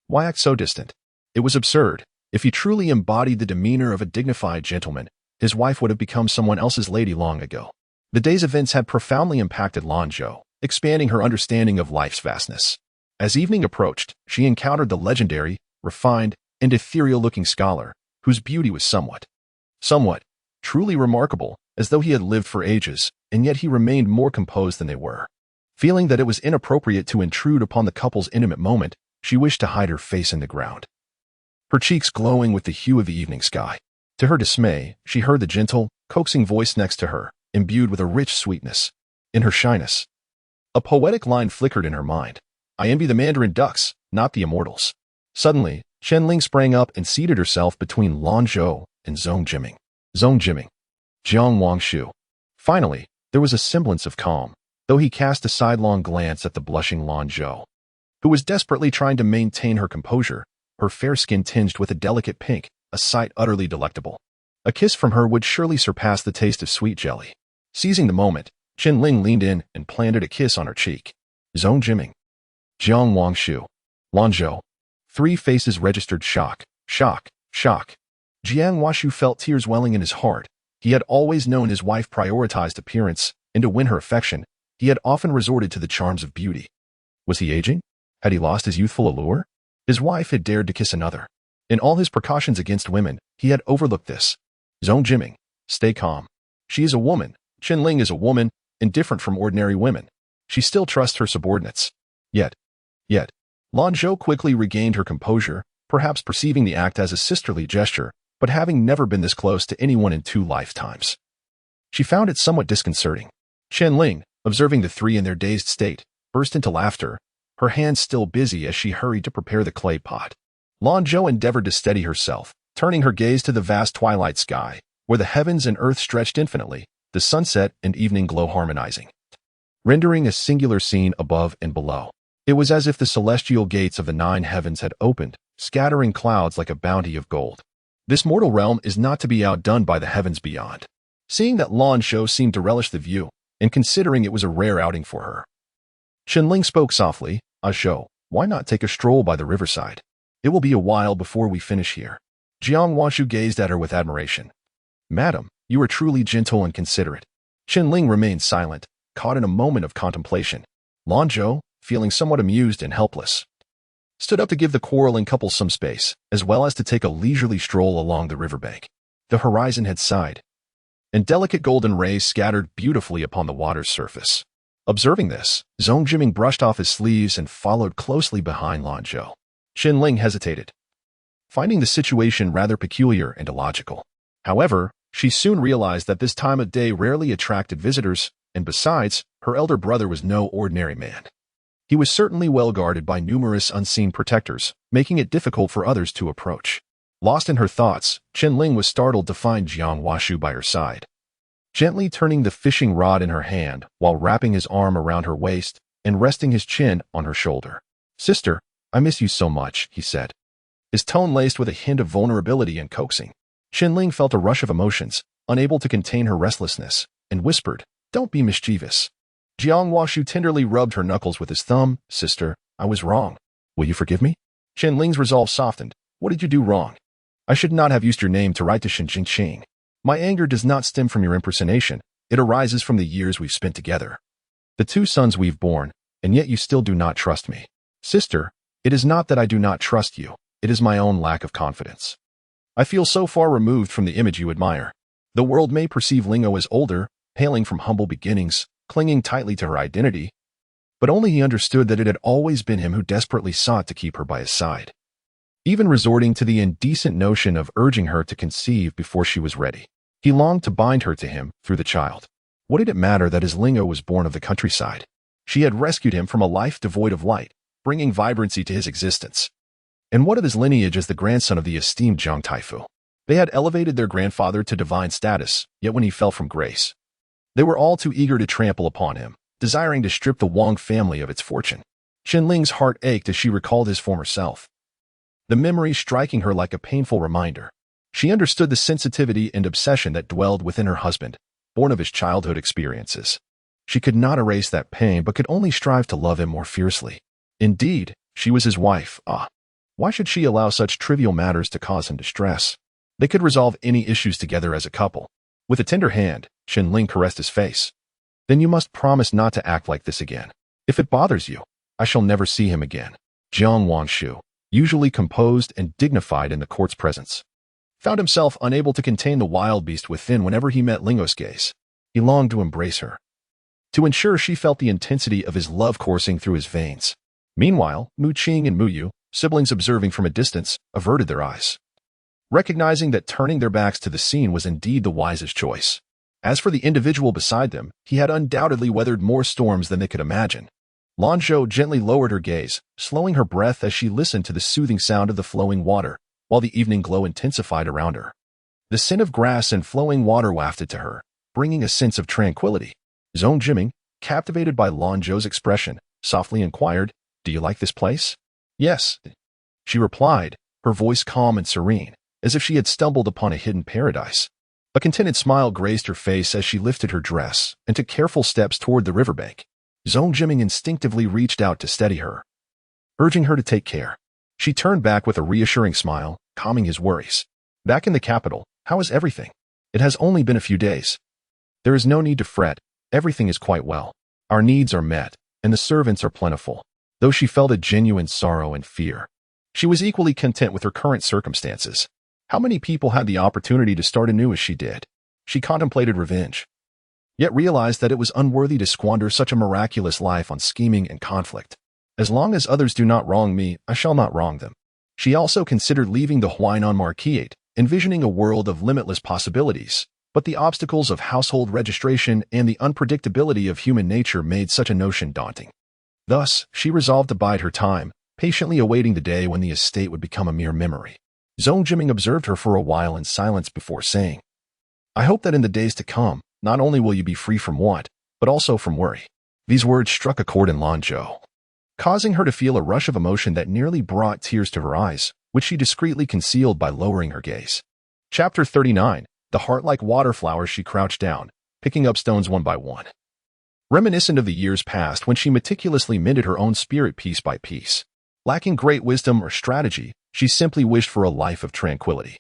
Why act so distant? It was absurd. If he truly embodied the demeanor of a dignified gentleman, his wife would have become someone else's lady long ago. The day's events had profoundly impacted Lanzhou, expanding her understanding of life's vastness. As evening approached, she encountered the legendary, refined, and ethereal-looking scholar, whose beauty was somewhat, truly remarkable, as though he had lived for ages, and yet he remained more composed than they were. Feeling that it was inappropriate to intrude upon the couple's intimate moment, she wished to hide her face in the ground, her cheeks glowing with the hue of the evening sky. To her dismay, she heard the gentle, coaxing voice next to her, imbued with a rich sweetness. In her shyness, a poetic line flickered in her mind. I envy the Mandarin ducks, not the immortals. Suddenly, Qianling sprang up and seated herself between Lanzhou and Zhong Jiming. Jiang Wangshu. Finally, there was a semblance of calm, though he cast a sidelong glance at the blushing Lanzhou, who was desperately trying to maintain her composure, her fair skin tinged with a delicate pink, a sight utterly delectable. A kiss from her would surely surpass the taste of sweet jelly. Seizing the moment, Qianling leaned in and planted a kiss on her cheek. Zhong Jiming. Jiang Wangshu. Lanzhou. Three faces registered shock. Jiang Washu felt tears welling in his heart. He had always known his wife prioritized appearance, and to win her affection, he had often resorted to the charms of beauty. Was he aging? Had he lost his youthful allure? His wife had dared to kiss another. In all his precautions against women, he had overlooked this. Zhong Jiming. Stay calm. She is a woman. Qianling is a woman, and different from ordinary women. She still trusts her subordinates. Yet, Lanzhou quickly regained her composure, perhaps perceiving the act as a sisterly gesture, but having never been this close to anyone in 2 lifetimes. She found it somewhat disconcerting. Qianling, observing the three in their dazed state, burst into laughter, her hands still busy as she hurried to prepare the clay pot. Lanzhou endeavored to steady herself, turning her gaze to the vast twilight sky, where the heavens and earth stretched infinitely, the sunset and evening glow harmonizing, rendering a singular scene above and below. It was as if the celestial gates of the 9 heavens had opened, scattering clouds like a bounty of gold. This mortal realm is not to be outdone by the heavens beyond. Seeing that Lanzhou seemed to relish the view, and considering it was a rare outing for her, Qianling spoke softly, Zhou, why not take a stroll by the riverside? It will be a while before we finish here. Jiang Wanshu gazed at her with admiration. Madam, You are truly gentle and considerate. Ling remained silent, caught in a moment of contemplation. Lanzhou, feeling somewhat amused and helpless, stood up to give the quarreling couple some space, as well as to take a leisurely stroll along the riverbank. The horizon had sighed, and delicate golden rays scattered beautifully upon the water's surface. Observing this, Jiming brushed off his sleeves and followed closely behind Lanzhou. Ling hesitated, finding the situation rather peculiar and illogical. However, she soon realized that this time of day rarely attracted visitors, and besides, her elder brother was no ordinary man. He was certainly well guarded by numerous unseen protectors, making it difficult for others to approach. Lost in her thoughts, Ling was startled to find Jiang Washu by her side, gently turning the fishing rod in her hand while wrapping his arm around her waist and resting his chin on her shoulder. "Sister, I miss you so much," he said, his tone laced with a hint of vulnerability and coaxing. Ling felt a rush of emotions, unable to contain her restlessness, and whispered, "Don't be mischievous." Jiang Washu tenderly rubbed her knuckles with his thumb. "Sister, I was wrong. Will you forgive me?" Ling's resolve softened. "What did you do wrong? I should not have used your name to write to Xing. My anger does not stem from your impersonation. It arises from the years we've spent together, the 2 sons we've borne, and yet you still do not trust me. Sister, it is not that I do not trust you. It is my own lack of confidence. I feel so far removed from the image you admire. The world may perceive Lingo as older, hailing from humble beginnings, clinging tightly to her identity, but only he understood that it had always been him who desperately sought to keep her by his side, even resorting to the indecent notion of urging her to conceive before she was ready. He longed to bind her to him through the child. What did it matter that his Lingo was born of the countryside? She had rescued him from a life devoid of light, bringing vibrancy to his existence. And what of his lineage as the grandson of the esteemed Zhang Taifu? They had elevated their grandfather to divine status, yet when he fell from grace, they were all too eager to trample upon him, desiring to strip the Wang family of its fortune. Ling's heart ached as she recalled his former self, the memory striking her like a painful reminder. She understood the sensitivity and obsession that dwelled within her husband, born of his childhood experiences. She could not erase that pain, but could only strive to love him more fiercely. Indeed, she was his wife. Why should she allow such trivial matters to cause him distress? They could resolve any issues together as a couple. With a tender hand, Ling caressed his face. "Then you must promise not to act like this again. If it bothers you, I shall never see him again." Jiang Washu, usually composed and dignified in the court's presence, found himself unable to contain the wild beast within whenever he met Lingo's gaze. He longed to embrace her, to ensure she felt the intensity of his love coursing through his veins. Meanwhile, Mu Qing and Mu Yu, siblings observing from a distance, averted their eyes, recognizing that turning their backs to the scene was indeed the wisest choice. As for the individual beside them, he had undoubtedly weathered more storms than they could imagine. Lanzhou gently lowered her gaze, slowing her breath as she listened to the soothing sound of the flowing water, while the evening glow intensified around her. The scent of grass and flowing water wafted to her, bringing a sense of tranquility. Jiming, captivated by Lanzhou's expression, softly inquired, "Do you like this place?" "Yes," she replied, her voice calm and serene, as if she had stumbled upon a hidden paradise. A contented smile graced her face as she lifted her dress and took careful steps toward the riverbank. Jiming instinctively reached out to steady her, urging her to take care. She turned back with a reassuring smile, calming his worries. "Back in the capital, how is everything?" "It has only been a few days. There is no need to fret. Everything is quite well. Our needs are met, and the servants are plentiful." Though she felt a genuine sorrow and fear, she was equally content with her current circumstances. How many people had the opportunity to start anew as she did? She contemplated revenge, yet realized that it was unworthy to squander such a miraculous life on scheming and conflict. As long as others do not wrong me, I shall not wrong them. She also considered leaving the Huainan Marquis, envisioning a world of limitless possibilities, but the obstacles of household registration and the unpredictability of human nature made such a notion daunting. Thus, she resolved to bide her time, patiently awaiting the day when the estate would become a mere memory. Jiming observed her for a while in silence before saying, "I hope that in the days to come, not only will you be free from want, but also from worry." These words struck a chord in Lanzhou, causing her to feel a rush of emotion that nearly brought tears to her eyes, which she discreetly concealed by lowering her gaze. Chapter 39. The heart-like water flowers. She crouched down, picking up stones one by one, reminiscent of the years past when she meticulously mended her own spirit piece by piece. Lacking great wisdom or strategy, she simply wished for a life of tranquility.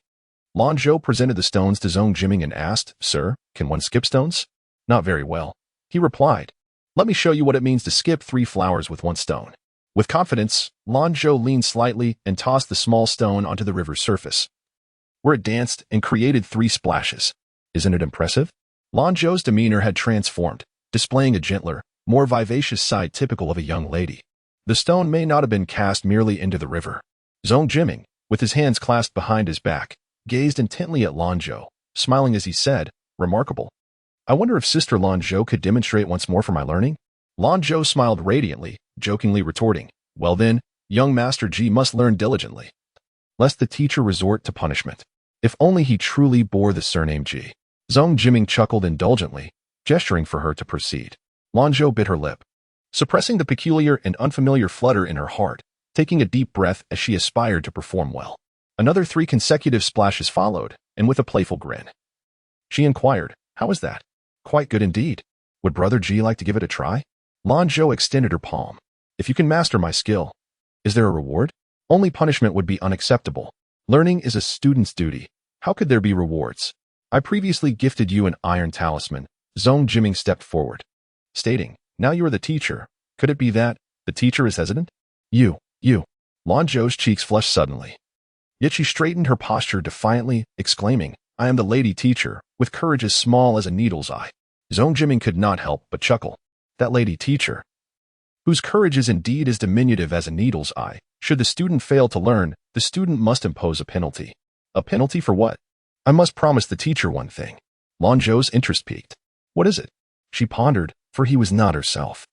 Lanzhou presented the stones to Zhong Jiming and asked, "Sir, can one skip stones?" "Not very well," he replied. "Let me show you what it means to skip 3 flowers with 1 stone." With confidence, Lanzhou leaned slightly and tossed the small stone onto the river's surface, where it danced and created 3 splashes. Isn't it impressive? Lanzhou's demeanor had transformed, displaying a gentler, more vivacious side typical of a young lady. The stone may not have been cast merely into the river. Zhong Jiming, with his hands clasped behind his back, gazed intently at Lanzhou, smiling as he said, "Remarkable. I wonder if Sister Lanzhou could demonstrate once more for my learning?" Lanzhou smiled radiantly, jokingly retorting, "Well then, young Master Ji must learn diligently, lest the teacher resort to punishment." If only he truly bore the surname Ji. Zhong Jiming chuckled indulgently, gesturing for her to proceed. Lanzhou bit her lip, suppressing the peculiar and unfamiliar flutter in her heart, taking a deep breath as she aspired to perform well. Another 3 consecutive splashes followed, and with a playful grin, she inquired, "How is that?" "Quite good indeed. Would Brother Ji like to give it a try?" Lanzhou extended her palm. "If you can master my skill, is there a reward?" "Only punishment would be unacceptable. Learning is a student's duty. How could there be rewards? I previously gifted you an iron talisman." Zhong Jiming stepped forward, stating, "Now you are the teacher. Could it be that the teacher is hesitant?" You. Lanzhou's cheeks flushed suddenly. Yet she straightened her posture defiantly, exclaiming, "I am the lady teacher, with courage as small as a needle's eye." Zhong Jiming could not help but chuckle. That lady teacher, whose courage is indeed as diminutive as a needle's eye. Should the student fail to learn, the student must impose a penalty. A penalty for what? "I must promise the teacher one thing." Lanzhou's interest piqued. "What is it?" She pondered, for he was not herself.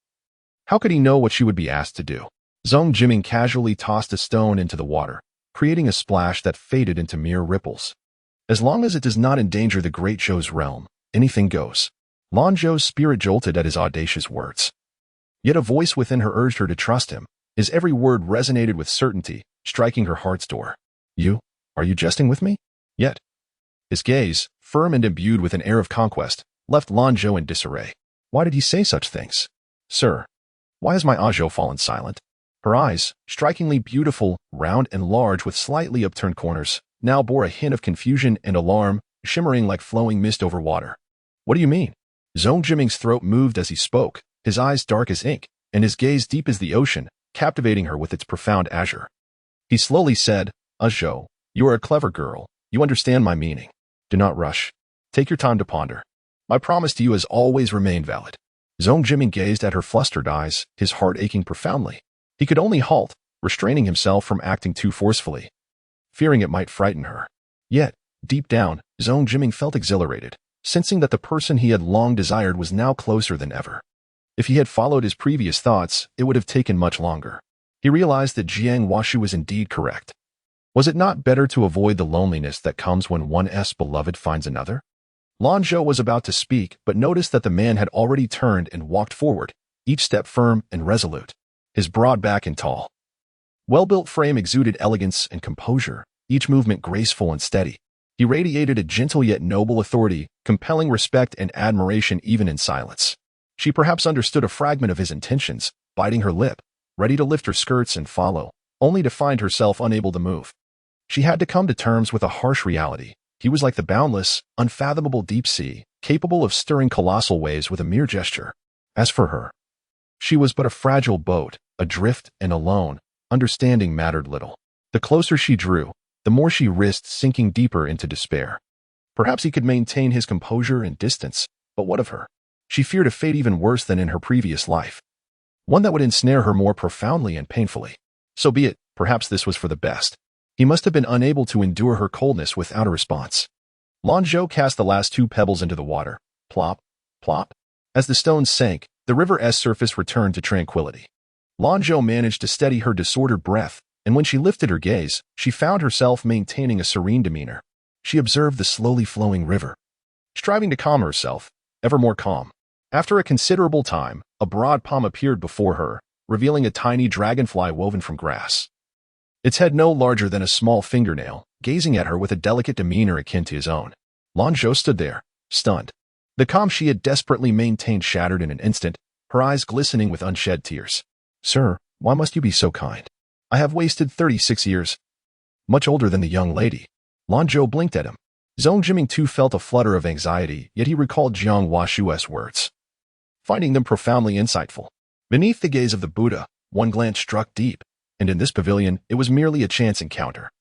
How could he know what she would be asked to do? Zhong Jiming casually tossed a stone into the water, creating a splash that faded into mere ripples. As long as it does not endanger the Great Zhou's realm, anything goes. Lanzhou's spirit jolted at his audacious words. Yet a voice within her urged her to trust him. His every word resonated with certainty, striking her heart's door. Are you jesting with me?" Yet, his gaze, firm and imbued with an air of conquest, left Lanzhou in disarray. Why did he say such things? "Sir, why has my Azhou fallen silent?" Her eyes, strikingly beautiful, round and large with slightly upturned corners, now bore a hint of confusion and alarm, shimmering like flowing mist over water. "What do you mean?" Zhong Jiming's throat moved as he spoke, his eyes dark as ink, and his gaze deep as the ocean, captivating her with its profound azure. He slowly said, "Azhou, you are a clever girl. You understand my meaning. Do not rush. Take your time to ponder. My promise to you has always remained valid." Zhong Jiming gazed at her flustered eyes, his heart aching profoundly. He could only halt, restraining himself from acting too forcefully, fearing it might frighten her. Yet, deep down, Zhong Jiming felt exhilarated, sensing that the person he had long desired was now closer than ever. If he had followed his previous thoughts, it would have taken much longer. He realized that Jiang Washu was indeed correct. Was it not better to avoid the loneliness that comes when one's beloved finds another? Lanzhou was about to speak, but noticed that the man had already turned and walked forward, each step firm and resolute. His broad back and tall, well-built frame exuded elegance and composure, each movement graceful and steady. He radiated a gentle yet noble authority, compelling respect and admiration even in silence. She perhaps understood a fragment of his intentions, biting her lip, ready to lift her skirts and follow, only to find herself unable to move. She had to come to terms with a harsh reality. He was like the boundless, unfathomable deep sea, capable of stirring colossal waves with a mere gesture. As for her, she was but a fragile boat, adrift and alone. Understanding mattered little. The closer she drew, the more she risked sinking deeper into despair. Perhaps he could maintain his composure and distance, but what of her? She feared a fate even worse than in her previous life, one that would ensnare her more profoundly and painfully. So be it, perhaps this was for the best. He must have been unable to endure her coldness without a response. Lanzhou cast the last 2 pebbles into the water. Plop, plop. As the stones sank, the river's surface returned to tranquility. Lanzhou managed to steady her disordered breath, and when she lifted her gaze, she found herself maintaining a serene demeanor. She observed the slowly flowing river, striving to calm herself, ever more calm. After a considerable time, a broad palm appeared before her, revealing a tiny dragonfly woven from grass. Its head no larger than a small fingernail, gazing at her with a delicate demeanor akin to his own. Lanzhou stood there, stunned. The calm she had desperately maintained shattered in an instant, her eyes glistening with unshed tears. "Sir, why must you be so kind? I have wasted 36 years. Much older than the young lady." Lanzhou blinked at him. Zhong Jiming too felt a flutter of anxiety, yet he recalled Jiang Huashu's words, finding them profoundly insightful. Beneath the gaze of the Buddha, one glance struck deep, and in this pavilion it was merely a chance encounter.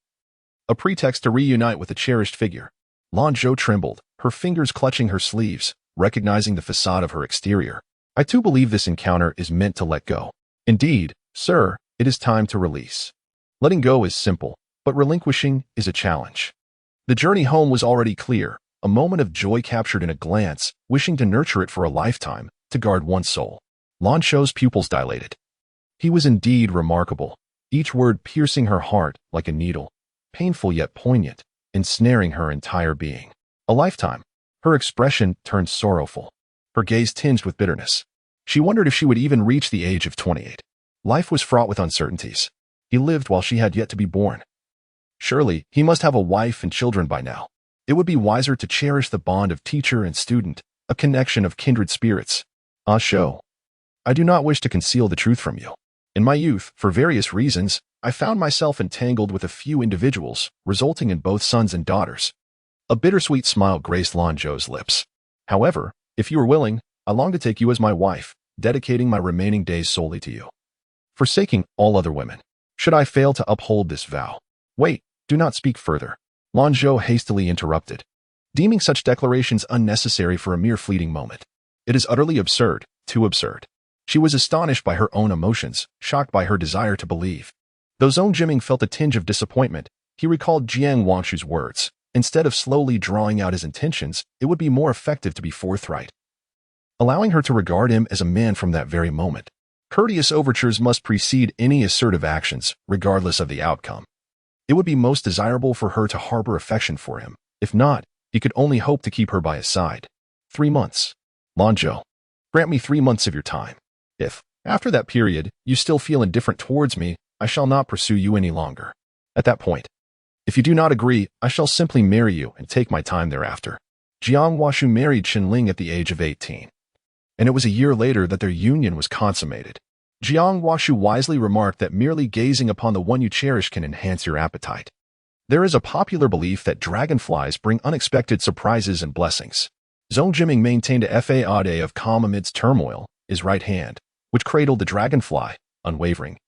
A pretext to reunite with a cherished figure. Lanzhou trembled, her fingers clutching her sleeves, recognizing the facade of her exterior. I too believe this encounter is meant to let go. Indeed, sir, it is time to release. Letting go is simple, but relinquishing is a challenge. The journey home was already clear, a moment of joy captured in a glance, wishing to nurture it for a lifetime, to guard one's soul. Lanzhou's pupils dilated. He was indeed remarkable, each word piercing her heart like a needle, painful yet poignant, ensnaring her entire being. A lifetime. Her expression turned sorrowful, her gaze tinged with bitterness. She wondered if she would even reach the age of 28. Life was fraught with uncertainties. He lived while she had yet to be born. Surely, he must have a wife and children by now. It would be wiser to cherish the bond of teacher and student, a connection of kindred spirits. Ah, Shou, I do not wish to conceal the truth from you. In my youth, for various reasons, I found myself entangled with a few individuals, resulting in both sons and daughters. A bittersweet smile graced Lanzhou's lips. However, if you are willing, I long to take you as my wife, dedicating my remaining days solely to you, forsaking all other women. Should I fail to uphold this vow? Wait, do not speak further. Lanzhou hastily interrupted, deeming such declarations unnecessary for a mere fleeting moment. It is utterly absurd, too absurd. She was astonished by her own emotions, shocked by her desire to believe. Though Zhong Jiming felt a tinge of disappointment, he recalled Jiang Wangshu's words. Instead of slowly drawing out his intentions, it would be more effective to be forthright, allowing her to regard him as a man from that very moment. Courteous overtures must precede any assertive actions, regardless of the outcome. It would be most desirable for her to harbor affection for him. If not, he could only hope to keep her by his side. 3 months. Lanzhou, grant me 3 months of your time. If, after that period, you still feel indifferent towards me, I shall not pursue you any longer. At that point, if you do not agree, I shall simply marry you and take my time thereafter. Jiang Huashu married Qianling at the age of 18. And it was a year later that their union was consummated. Jiang Huashu wisely remarked that merely gazing upon the one you cherish can enhance your appetite. There is a popular belief that dragonflies bring unexpected surprises and blessings. Zhong Jiming maintained a facade of calm amidst turmoil, his right hand, which cradled the dragonfly, unwavering,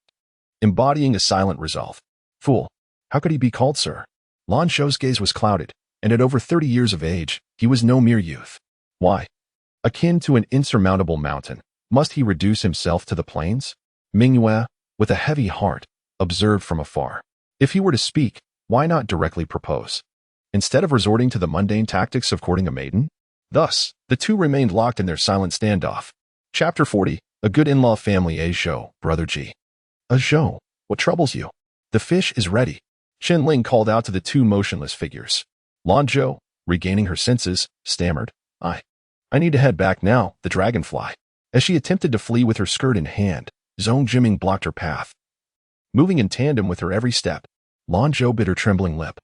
embodying a silent resolve. Fool, how could he be called sir? Lanzhou's gaze was clouded, and at over 30 years of age, he was no mere youth. Why? Akin to an insurmountable mountain, must he reduce himself to the plains? Mingyue, with a heavy heart, observed from afar. If he were to speak, why not directly propose, instead of resorting to the mundane tactics of courting a maiden? Thus, the two remained locked in their silent standoff. Chapter 40, A Good In-Law Family. A Zhou, Brother Ji. A Zhou, what troubles you? The fish is ready. Qianling called out to the two motionless figures. Lanzhou, regaining her senses, stammered, I need to head back now, the dragonfly. As she attempted to flee with her skirt in hand, Zhong Jiming blocked her path. Moving in tandem with her every step, Lanzhou bit her trembling lip,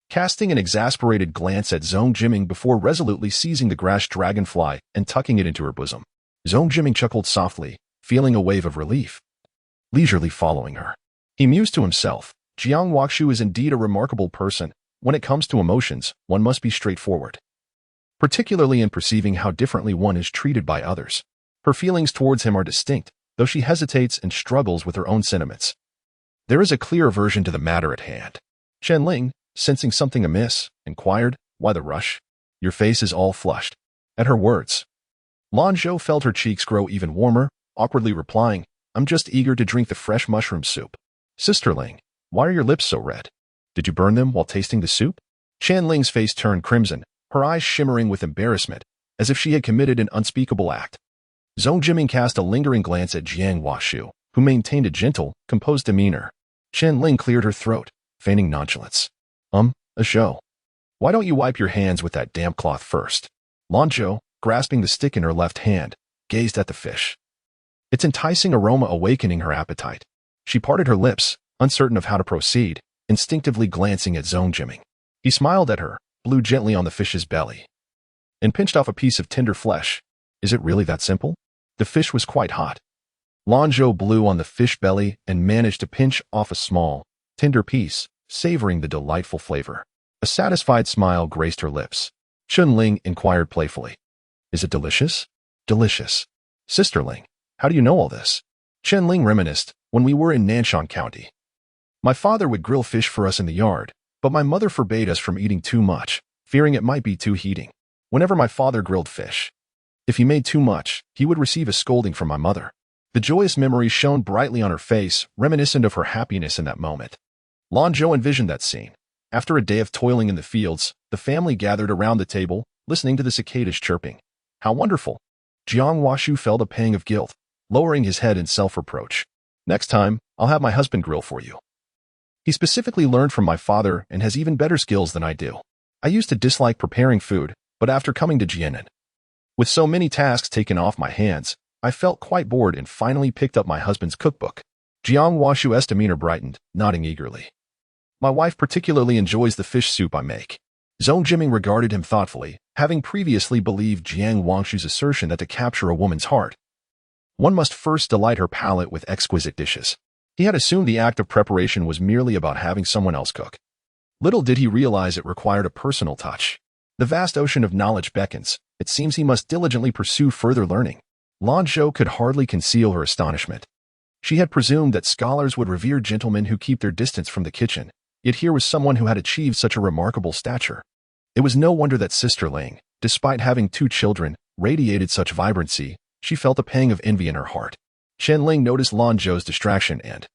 casting an exasperated glance at Zhong Jiming before resolutely seizing the grass dragonfly and tucking it into her bosom. Zhong Jiming chuckled softly, feeling a wave of relief, leisurely following her. He mused to himself, Jiang Wangshu is indeed a remarkable person. When it comes to emotions, one must be straightforward, particularly in perceiving how differently one is treated by others. Her feelings towards him are distinct, though she hesitates and struggles with her own sentiments. There is a clear aversion to the matter at hand. Qianling, sensing something amiss, inquired, why the rush? Your face is all flushed. At her words, Lanzhou felt her cheeks grow even warmer, awkwardly replying, I'm just eager to drink the fresh mushroom soup. Sisterling, why are your lips so red? Did you burn them while tasting the soup? Qianling's face turned crimson, her eyes shimmering with embarrassment, as if she had committed an unspeakable act. Zhong Jiming cast a lingering glance at Jiang Huashu, who maintained a gentle, composed demeanor. Qianling cleared her throat, feigning nonchalance. A Zhou, why don't you wipe your hands with that damp cloth first? Lanzhou, grasping the stick in her left hand, gazed at the fish, its enticing aroma awakening her appetite. She parted her lips, uncertain of how to proceed, instinctively glancing at Zhong Jiming. He smiled at her, blew gently on the fish's belly, and pinched off a piece of tender flesh. Is it really that simple? The fish was quite hot. Lanzhou blew on the fish belly and managed to pinch off a small, tender piece, savoring the delightful flavor. A satisfied smile graced her lips. Chun Ling inquired playfully. Is it delicious? Delicious. Sister Ling, how do you know all this? Chen Ling reminisced, when we were in Nanshan County. My father would grill fish for us in the yard, but my mother forbade us from eating too much, fearing it might be too heating. Whenever my father grilled fish, if he made too much, he would receive a scolding from my mother. The joyous memory shone brightly on her face, reminiscent of her happiness in that moment. Lanzhou envisioned that scene. After a day of toiling in the fields, the family gathered around the table, listening to the cicadas chirping. How wonderful! Jiang Washu felt a pang of guilt, lowering his head in self-reproach. Next time, I'll have my husband grill for you. He specifically learned from my father and has even better skills than I do. I used to dislike preparing food, but after coming to Jianan, with so many tasks taken off my hands, I felt quite bored and finally picked up my husband's cookbook. Jiang Washu's demeanor brightened, nodding eagerly. My wife particularly enjoys the fish soup I make. Zhong Jiming regarded him thoughtfully, having previously believed Jiang Wangshu's assertion that to capture a woman's heart, one must first delight her palate with exquisite dishes. He had assumed the act of preparation was merely about having someone else cook. Little did he realize it required a personal touch. The vast ocean of knowledge beckons. It seems he must diligently pursue further learning. Lanzhou could hardly conceal her astonishment. She had presumed that scholars would revere gentlemen who keep their distance from the kitchen, yet here was someone who had achieved such a remarkable stature. It was no wonder that Sister Ling, despite having 2 children, radiated such vibrancy. She felt a pang of envy in her heart. Chen Ling noticed Lanzhou's distraction and,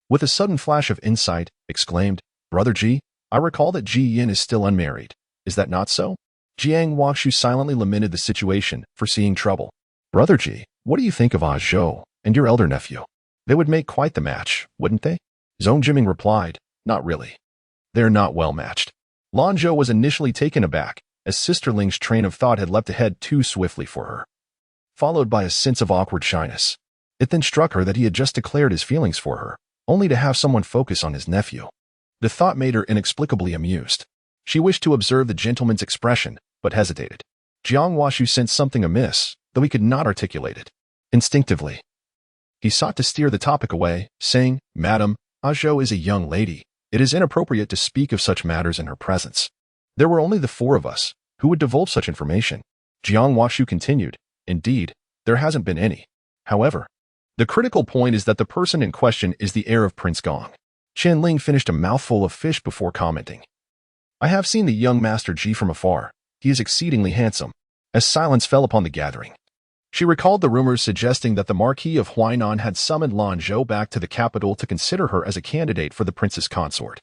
with a sudden flash of insight, exclaimed, Brother Ji, I recall that Ji Yin is still unmarried. Is that not so? Jiang Wangshu silently lamented the situation, foreseeing trouble. Brother Ji, what do you think of Ah Zhou and your elder nephew? They would make quite the match, wouldn't they? Zhong Jiming replied, Not really. They're not well matched. Lanzhou was initially taken aback, as Sister Ling's train of thought had leapt ahead too swiftly for her, followed by a sense of awkward shyness. It then struck her that he had just declared his feelings for her, only to have someone focus on his nephew. The thought made her inexplicably amused. She wished to observe the gentleman's expression, but hesitated. Jiang Washu sensed something amiss, though he could not articulate it. Instinctively, he sought to steer the topic away, saying, Madam, Ah Zhou is a young lady. It is inappropriate to speak of such matters in her presence. There were only the 4 of us. Who would divulge such information? Jiang Washu continued, Indeed, there hasn't been any. However, the critical point is that the person in question is the heir of Prince Gong. Chen Ling finished a mouthful of fish before commenting. I have seen the young Master Ji from afar. He is exceedingly handsome. As silence fell upon the gathering, she recalled the rumors suggesting that the Marquis of Huainan had summoned Lanzhou back to the capital to consider her as a candidate for the prince's consort.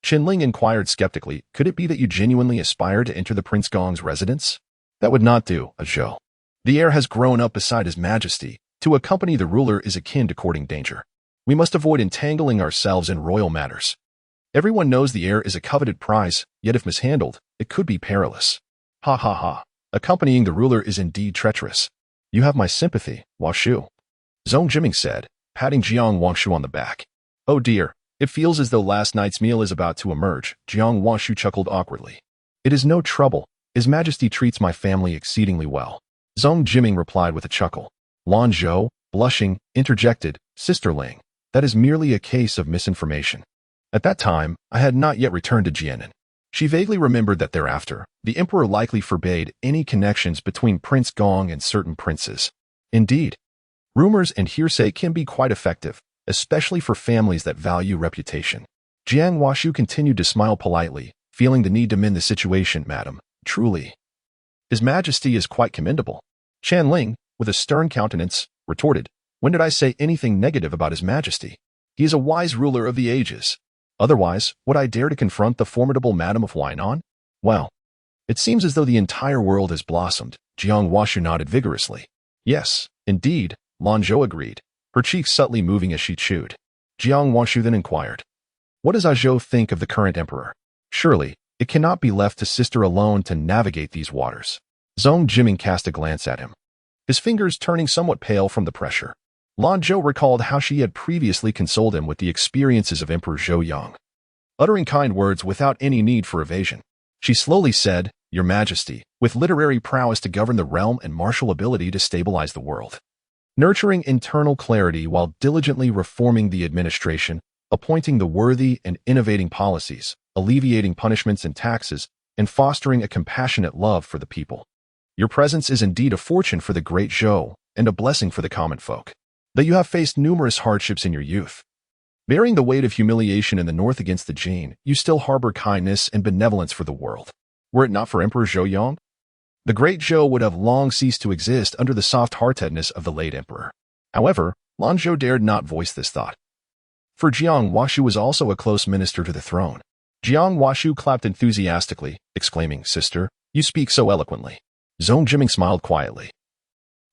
Chen Ling inquired skeptically, could it be that you genuinely aspire to enter the Prince Gong's residence? That would not do, Ah Zhou. The heir has grown up beside his majesty. To accompany the ruler is akin to courting danger. We must avoid entangling ourselves in royal matters. Everyone knows the heir is a coveted prize, yet if mishandled, it could be perilous. Ha ha ha. Accompanying the ruler is indeed treacherous. You have my sympathy, Washu. Zhong Jiming said, patting Jiang Wangshu on the back. Oh dear, it feels as though last night's meal is about to emerge. Jiang Wangshu chuckled awkwardly. It is no trouble. His Majesty treats my family exceedingly well. Zhong Jiming replied with a chuckle. Lanzhou, blushing, interjected, Sister Ling, that is merely a case of misinformation. At that time, I had not yet returned to Jianan. She vaguely remembered that thereafter, the emperor likely forbade any connections between Prince Gong and certain princes. Indeed, rumors and hearsay can be quite effective, especially for families that value reputation. Jiang Washu continued to smile politely, feeling the need to mend the situation, Madam. Truly, His Majesty is quite commendable. Chen Ling, with a stern countenance, retorted, When did I say anything negative about His Majesty? He is a wise ruler of the ages. Otherwise, would I dare to confront the formidable Madam of Huainan? Well, it seems as though the entire world has blossomed. Jiang Washu nodded vigorously. Yes, indeed, Lanzhou agreed, her cheeks subtly moving as she chewed. Jiang Washu then inquired, What does Ah Zhou think of the current emperor? Surely, it cannot be left to sister alone to navigate these waters. Zhong Jiming cast a glance at him, his fingers turning somewhat pale from the pressure. Lanzhou recalled how she had previously consoled him with the experiences of Emperor Zhou Yang, uttering kind words without any need for evasion. She slowly said, Your Majesty, with literary prowess to govern the realm and martial ability to stabilize the world, nurturing internal clarity while diligently reforming the administration, appointing the worthy and innovating policies, alleviating punishments and taxes, and fostering a compassionate love for the people. Your presence is indeed a fortune for the great Zhou, and a blessing for the common folk. Though you have faced numerous hardships in your youth, bearing the weight of humiliation in the north against the Jin, you still harbor kindness and benevolence for the world. Were it not for Emperor Zhou, the great Zhou would have long ceased to exist under the soft-heartedness of the late emperor. However, Lanzhou dared not voice this thought. For Jiang Washu was also a close minister to the throne. Jiang Washu clapped enthusiastically, exclaiming, "Sister, you speak so eloquently." Zhong Jiming smiled quietly,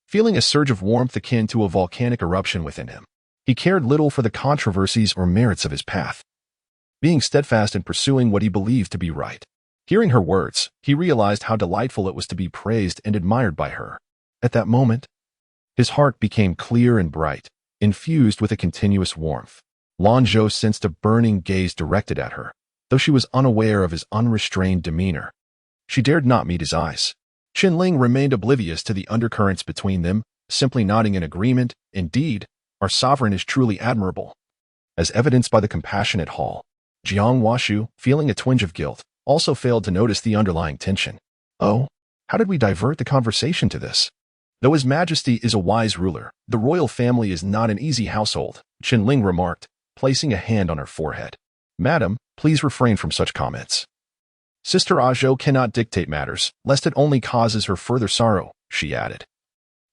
feeling a surge of warmth akin to a volcanic eruption within him. He cared little for the controversies or merits of his path, being steadfast in pursuing what he believed to be right. Hearing her words, he realized how delightful it was to be praised and admired by her. At that moment, his heart became clear and bright, infused with a continuous warmth. Lanzhou sensed a burning gaze directed at her, though she was unaware of his unrestrained demeanor. She dared not meet his eyes. Qinling remained oblivious to the undercurrents between them, simply nodding in agreement. Indeed, our sovereign is truly admirable. As evidenced by the compassionate hall, Jiang Washu, feeling a twinge of guilt, also failed to notice the underlying tension. Oh, how did we divert the conversation to this? Though His Majesty is a wise ruler, the royal family is not an easy household, Qinling remarked, placing a hand on her forehead. Madam, please refrain from such comments. Sister Azhou cannot dictate matters, lest it only causes her further sorrow, she added,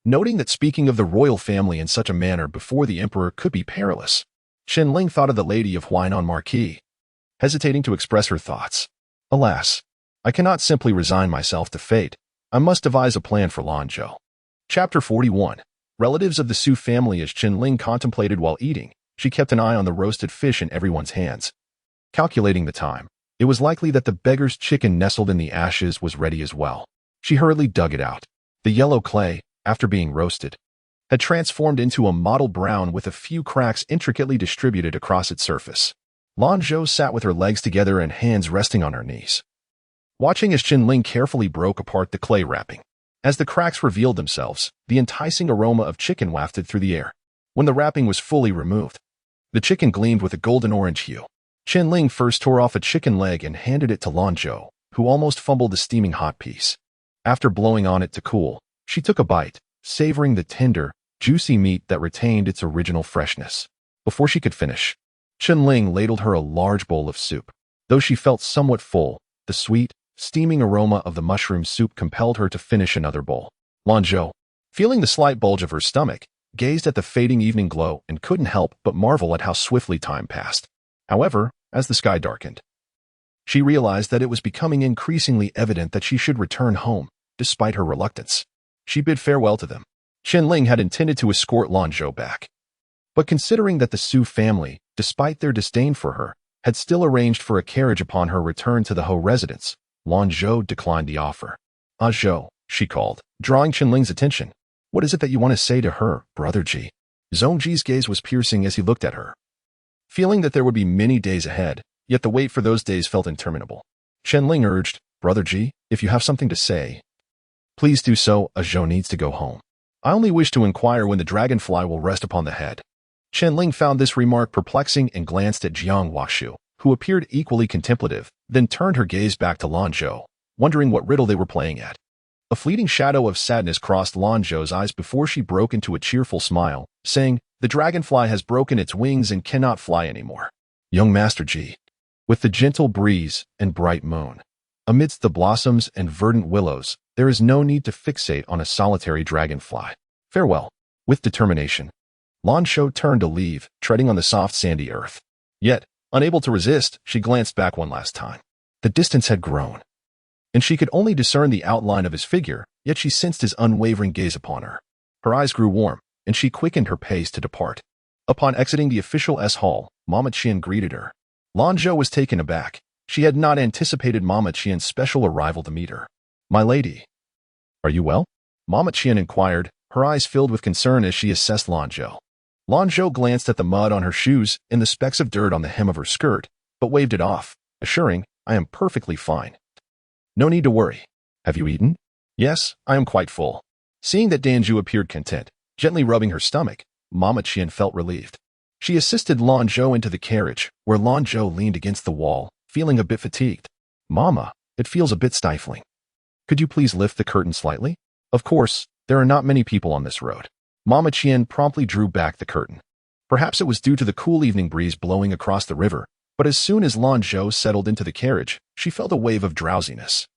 noting that speaking of the royal family in such a manner before the emperor could be perilous. Qinling thought of the lady of Huainan Marquis, hesitating to express her thoughts. Alas, I cannot simply resign myself to fate. I must devise a plan for Lanzhou. Chapter 41. Relatives of the Su family. As Qinling contemplated while eating, she kept an eye on the roasted fish in everyone's hands. Calculating the time, it was likely that the beggar's chicken nestled in the ashes was ready as well. She hurriedly dug it out. The yellow clay, after being roasted, had transformed into a mottled brown with a few cracks intricately distributed across its surface. Lanzhou sat with her legs together and hands resting on her knees, watching as Qinling carefully broke apart the clay wrapping. As the cracks revealed themselves, the enticing aroma of chicken wafted through the air. When the wrapping was fully removed, the chicken gleamed with a golden-orange hue. Qinling first tore off a chicken leg and handed it to Lanzhou, who almost fumbled the steaming hot piece. After blowing on it to cool, she took a bite, savoring the tender, juicy meat that retained its original freshness. Before she could finish, Qinling ladled her a large bowl of soup. Though she felt somewhat full, the sweet, steaming aroma of the mushroom soup compelled her to finish another bowl. Lanzhou, feeling the slight bulge of her stomach, gazed at the fading evening glow and couldn't help but marvel at how swiftly time passed. However, as the sky darkened, she realized that it was becoming increasingly evident that she should return home, despite her reluctance. She bid farewell to them. Qinling had intended to escort Lanzhou back, but considering that the Su family, despite their disdain for her, had still arranged for a carriage upon her return to the Ho residence, Lanzhou declined the offer. "Azhou," she called, drawing Qinling's attention. "What is it that you want to say to her, Brother Ji?" Zhongji's gaze was piercing as he looked at her, feeling that there would be many days ahead, yet the wait for those days felt interminable. Qinling urged, "Brother Ji, if you have something to say, please do so. Azhou needs to go home. I only wish to inquire when the dragonfly will rest upon the head." Qinling found this remark perplexing and glanced at Jiang Washu, who appeared equally contemplative, then turned her gaze back to Lanzhou, wondering what riddle they were playing at. A fleeting shadow of sadness crossed Lanzhou's eyes before she broke into a cheerful smile, saying, "The dragonfly has broken its wings and cannot fly anymore. Young Master Ji." With the gentle breeze and bright moon, amidst the blossoms and verdant willows, there is no need to fixate on a solitary dragonfly. Farewell. With determination, Lanzhou turned to leave, treading on the soft sandy earth. Yet, unable to resist, she glanced back one last time. The distance had grown, and she could only discern the outline of his figure, yet she sensed his unwavering gaze upon her. Her eyes grew warm, and she quickened her pace to depart. Upon exiting the official hall, Mama Qian greeted her. Lanzhou was taken aback. She had not anticipated Mama Qian's special arrival to meet her. "My lady, are you well?" Mama Qian inquired, her eyes filled with concern as she assessed Lanzhou. Lanzhou glanced at the mud on her shoes and the specks of dirt on the hem of her skirt, but waved it off, assuring, "I am perfectly fine. No need to worry. Have you eaten?" "Yes, I am quite full." Seeing that Danju appeared content, gently rubbing her stomach, Mama Qian felt relieved. She assisted Lanzhou into the carriage, where Lanzhou leaned against the wall, feeling a bit fatigued. Mama, it feels a bit stifling. Could you please lift the curtain slightly? Of course, there are not many people on this road. Mama Qian promptly drew back the curtain. Perhaps it was due to the cool evening breeze blowing across the river, but as soon as Lanzhou settled into the carriage, she felt a wave of drowsiness.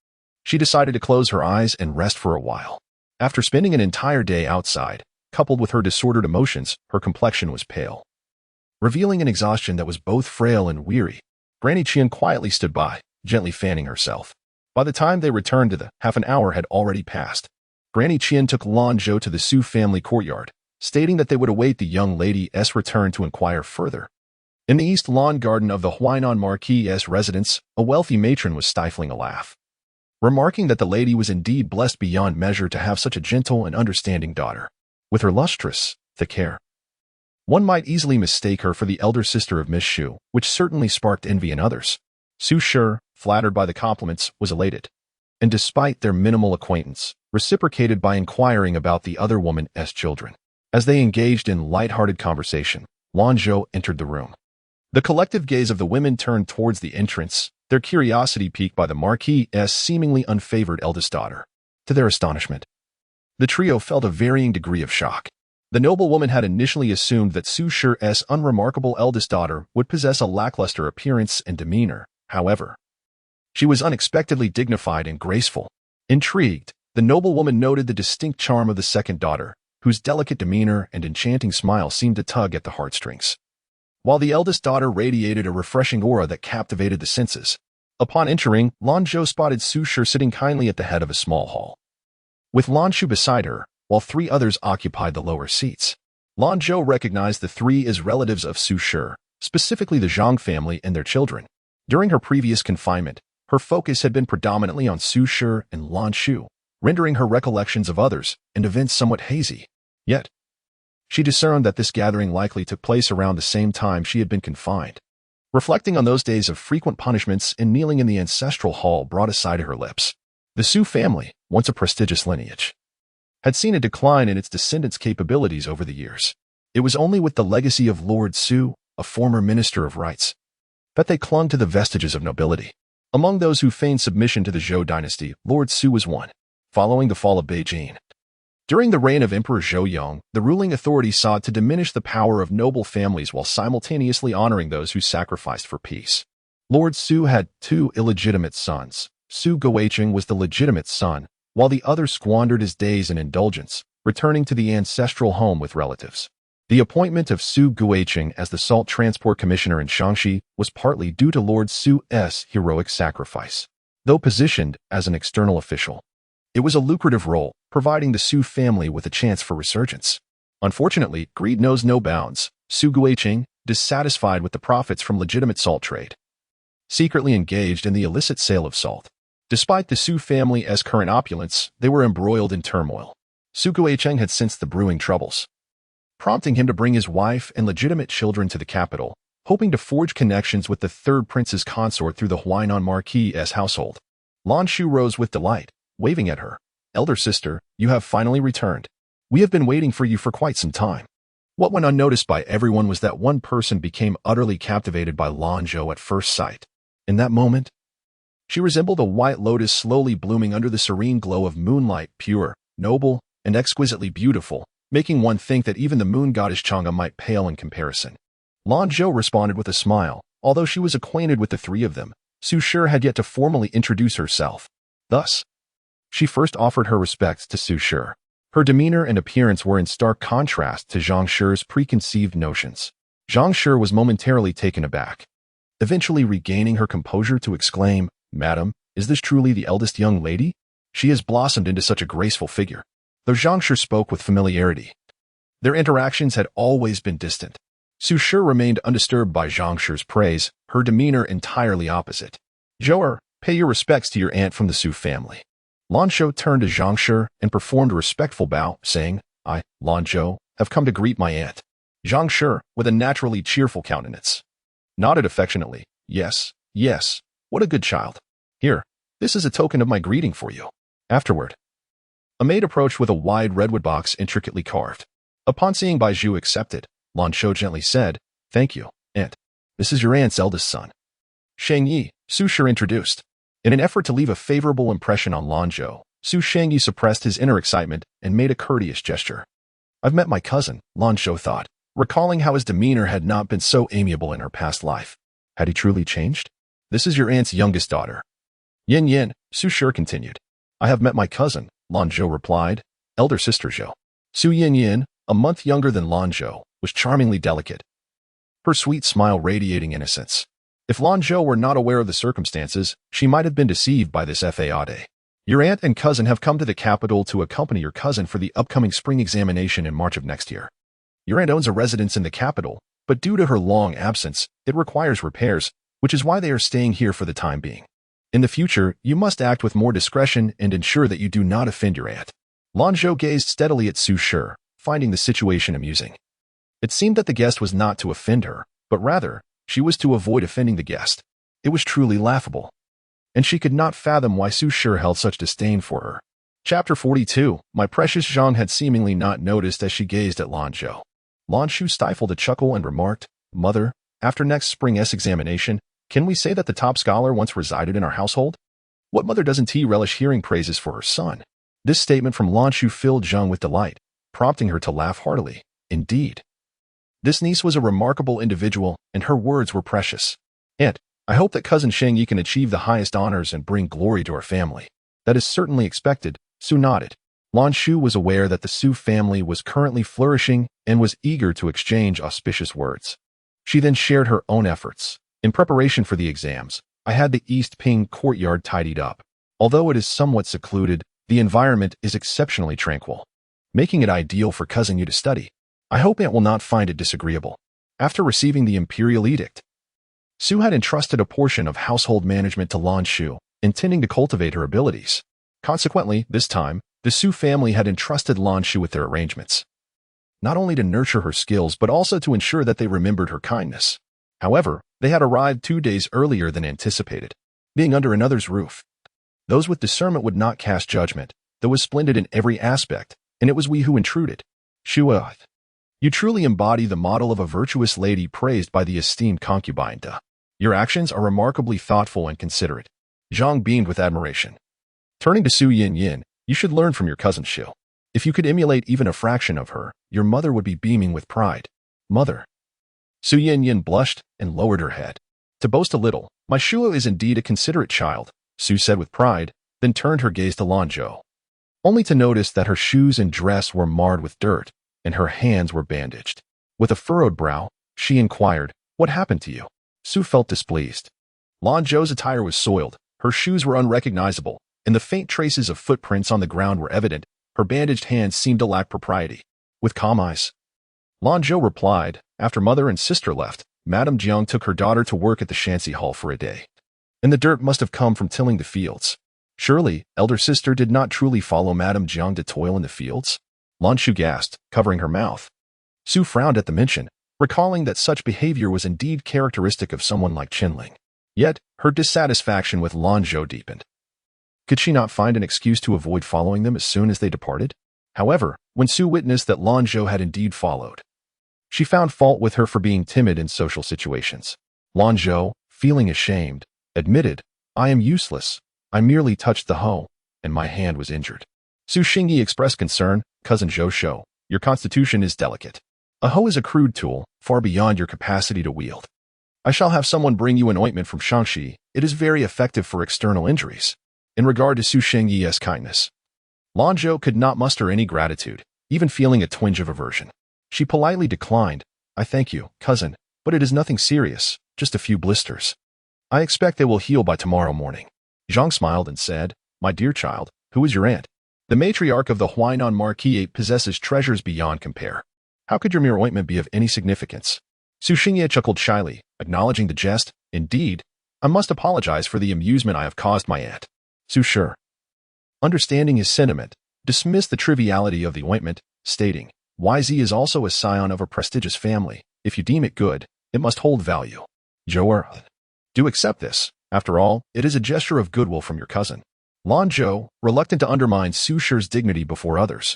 She decided to close her eyes and rest for a while. After spending an entire day outside, coupled with her disordered emotions, her complexion was pale, revealing an exhaustion that was both frail and weary. Granny Qian quietly stood by, gently fanning herself. By the time they returned to the half an hour had already passed. Granny Qian took Lanzhou to the Su family courtyard, stating that they would await the young lady's return to inquire further. In the east lawn garden of the Huainan Marquis' residence, a wealthy matron was stifling a laugh, remarking that the lady was indeed blessed beyond measure to have such a gentle and understanding daughter. With her lustrous, thick hair, one might easily mistake her for the elder sister of Miss Shu, which certainly sparked envy in others. Su Shi, flattered by the compliments, was elated, and despite their minimal acquaintance, reciprocated by inquiring about the other woman's children. As they engaged in light-hearted conversation, Lanzhou entered the room. The collective gaze of the women turned towards the entrance, their curiosity piqued by the Marquis' seemingly unfavored eldest daughter. To their astonishment, the trio felt a varying degree of shock. The noblewoman had initially assumed that Su Shi's unremarkable eldest daughter would possess a lackluster appearance and demeanor. However, she was unexpectedly dignified and graceful. Intrigued, the noblewoman noted the distinct charm of the second daughter, whose delicate demeanor and enchanting smile seemed to tug at the heartstrings, while the eldest daughter radiated a refreshing aura that captivated the senses. Upon entering, Lanzhou spotted Su Shi sitting kindly at the head of a small hall, with Lanzhou beside her, while three others occupied the lower seats. Lanzhou recognized the three as relatives of Su Shi, specifically the Zhang family and their children. During her previous confinement, her focus had been predominantly on Su Shi and Lanzhou, rendering her recollections of others and events somewhat hazy. Yet, she discerned that this gathering likely took place around the same time she had been confined. Reflecting on those days of frequent punishments and kneeling in the ancestral hall brought a sigh to her lips. The Su family, once a prestigious lineage, had seen a decline in its descendants' capabilities over the years. It was only with the legacy of Lord Su, a former minister of rights, that they clung to the vestiges of nobility. Among those who feigned submission to the Zhou dynasty, Lord Su was one. Following the fall of Beijing, during the reign of Emperor Zhou, the ruling authority sought to diminish the power of noble families while simultaneously honoring those who sacrificed for peace. Lord Su had two illegitimate sons. Su Guocheng was the legitimate son, while the other squandered his days in indulgence, returning to the ancestral home with relatives. The appointment of Su Guocheng as the Salt Transport Commissioner in Shaanxi was partly due to Lord Su's heroic sacrifice. Though positioned as an external official, it was a lucrative role, providing the Su family with a chance for resurgence. Unfortunately, greed knows no bounds. Su Guocheng, dissatisfied with the profits from legitimate salt trade, secretly engaged in the illicit sale of salt. Despite the Su family's current opulence, they were embroiled in turmoil. Su Guocheng had sensed the brewing troubles, prompting him to bring his wife and legitimate children to the capital, hoping to forge connections with the third prince's consort through the Huainan Marquis' household. Lanzhou rose with delight, waving at her. "Elder sister, you have finally returned. We have been waiting for you for quite some time." What went unnoticed by everyone was that one person became utterly captivated by Lanzhou at first sight. In that moment, she resembled a white lotus slowly blooming under the serene glow of moonlight, pure, noble, and exquisitely beautiful, making one think that even the moon goddess Chang'e might pale in comparison. Lanzhou responded with a smile. Although she was acquainted with the three of them, Su Shi had yet to formally introduce herself. Thus, she first offered her respects to Su Shi. Her demeanor and appearance were in stark contrast to Zhang Shi's preconceived notions. Zhang Shi was momentarily taken aback, eventually regaining her composure to exclaim, "Madam, is this truly the eldest young lady? She has blossomed into such a graceful figure." Though Zhang Shi spoke with familiarity, their interactions had always been distant. Su Shi remained undisturbed by Zhang Shi's praise, her demeanor entirely opposite. "Zhou, pay your respects to your aunt from the Su family." Lanzhou turned to Zhang Shi and performed a respectful bow, saying, "I, Lanzhou, have come to greet my aunt." Zhang Shi, with a naturally cheerful countenance, nodded affectionately. Yes, what a good child. Here, this is a token of my greeting for you." Afterward, a maid approached with a wide redwood box intricately carved. Upon seeing Bai Zhu accepted, Lanzhou gently said, "Thank you, aunt. This is your aunt's eldest son, Sheng Yi, Su Shi introduced. In an effort to leave a favorable impression on Lanzhou, Su Shengyi suppressed his inner excitement and made a courteous gesture. I've met my cousin, Lanzhou thought, recalling how his demeanor had not been so amiable in her past life. Had he truly changed? This is your aunt's youngest daughter. Yin Yin, Su Shi continued. I have met my cousin, Lanzhou replied, elder sister Zhou. Su Yin Yin, a month younger than Lanzhou, was charmingly delicate, her sweet smile radiating innocence. If Lanzhou were not aware of the circumstances, she might have been deceived by this faade. Your aunt and cousin have come to the capital to accompany your cousin for the upcoming spring examination in March of next year. Your aunt owns a residence in the capital, but due to her long absence, it requires repairs, which is why they are staying here for the time being. In the future, you must act with more discretion and ensure that you do not offend your aunt. Lanzhou gazed steadily at Su Shi, finding the situation amusing. It seemed that the guest was not to offend her, but rather, she was to avoid offending the guest. It was truly laughable. And she could not fathom why Su Shi held such disdain for her. Chapter 42. My precious Zhang had seemingly not noticed as she gazed at Lanzhou. Lanzhou stifled a chuckle and remarked, Mother, after next spring's examination, can we say that the top scholar once resided in our household? What mother doesn't relish hearing praises for her son? This statement from Lanzhou filled Zhang with delight, prompting her to laugh heartily. Indeed. This niece was a remarkable individual, and her words were precious. Aunt, I hope that cousin Shengyi can achieve the highest honors and bring glory to our family. That is certainly expected, Su nodded. Lanzhou was aware that the Su family was currently flourishing and was eager to exchange auspicious words. She then shared her own efforts. In preparation for the exams, I had the East Ping courtyard tidied up. Although it is somewhat secluded, the environment is exceptionally tranquil, making it ideal for cousin Yu to study. I hope Aunt will not find it disagreeable. After receiving the imperial edict, Su had entrusted a portion of household management to Lanzhou, intending to cultivate her abilities. Consequently, this time, the Su family had entrusted Lanzhou with their arrangements, not only to nurture her skills but also to ensure that they remembered her kindness. However, they had arrived 2 days earlier than anticipated, being under another's roof. Those with discernment would not cast judgment, though was splendid in every aspect, and it was we who intruded. Shua, you truly embody the model of a virtuous lady praised by the esteemed concubine Da. Your actions are remarkably thoughtful and considerate. Zhang beamed with admiration. Turning to Su Yin Yin, you should learn from your cousin Xiu. If you could emulate even a fraction of her, your mother would be beaming with pride. Mother. Su Yin Yin blushed and lowered her head. To boast a little, my Xiu is indeed a considerate child, Su said with pride, then turned her gaze to Lanzhou, only to notice that her shoes and dress were marred with dirt, and her hands were bandaged. With a furrowed brow, she inquired, What happened to you? Su felt displeased. Lanzhou's attire was soiled, her shoes were unrecognizable, and the faint traces of footprints on the ground were evident. Her bandaged hands seemed to lack propriety. With calm eyes, Lanzhou replied, After mother and sister left, Madame Jiang took her daughter to work at the Shanxi Hall for a day. And the dirt must have come from tilling the fields. Surely, elder sister did not truly follow Madame Jiang to toil in the fields? Lanzhou gasped, covering her mouth. Su frowned at the mention, recalling that such behavior was indeed characteristic of someone like Qinling. Yet, her dissatisfaction with Lanzhou deepened. Could she not find an excuse to avoid following them as soon as they departed? However, when Su witnessed that Lanzhou had indeed followed, she found fault with her for being timid in social situations. Lanzhou, feeling ashamed, admitted, I am useless. I merely touched the hoe, and my hand was injured. Su Xingyi expressed concern, Cousin Zhou Shou, your constitution is delicate. A hoe is a crude tool, far beyond your capacity to wield. I shall have someone bring you an ointment from Shaanxi. It is very effective for external injuries. In regard to Su Shengyi's kindness, Lanzhou could not muster any gratitude, even feeling a twinge of aversion. She politely declined, I thank you, cousin, but it is nothing serious, just a few blisters. I expect they will heal by tomorrow morning. Zhang smiled and said, My dear child, who is your aunt? The matriarch of the Huainan Marquis possesses treasures beyond compare. How could your mere ointment be of any significance? Su Xingye chuckled shyly, acknowledging the jest. Indeed, I must apologize for the amusement I have caused my aunt. Su Shi, understanding his sentiment, dismissed the triviality of the ointment, stating, YZ is also a scion of a prestigious family. If you deem it good, it must hold value. Zhou, do accept this. After all, it is a gesture of goodwill from your cousin. Lanzhou, reluctant to undermine Su Shi's dignity before others,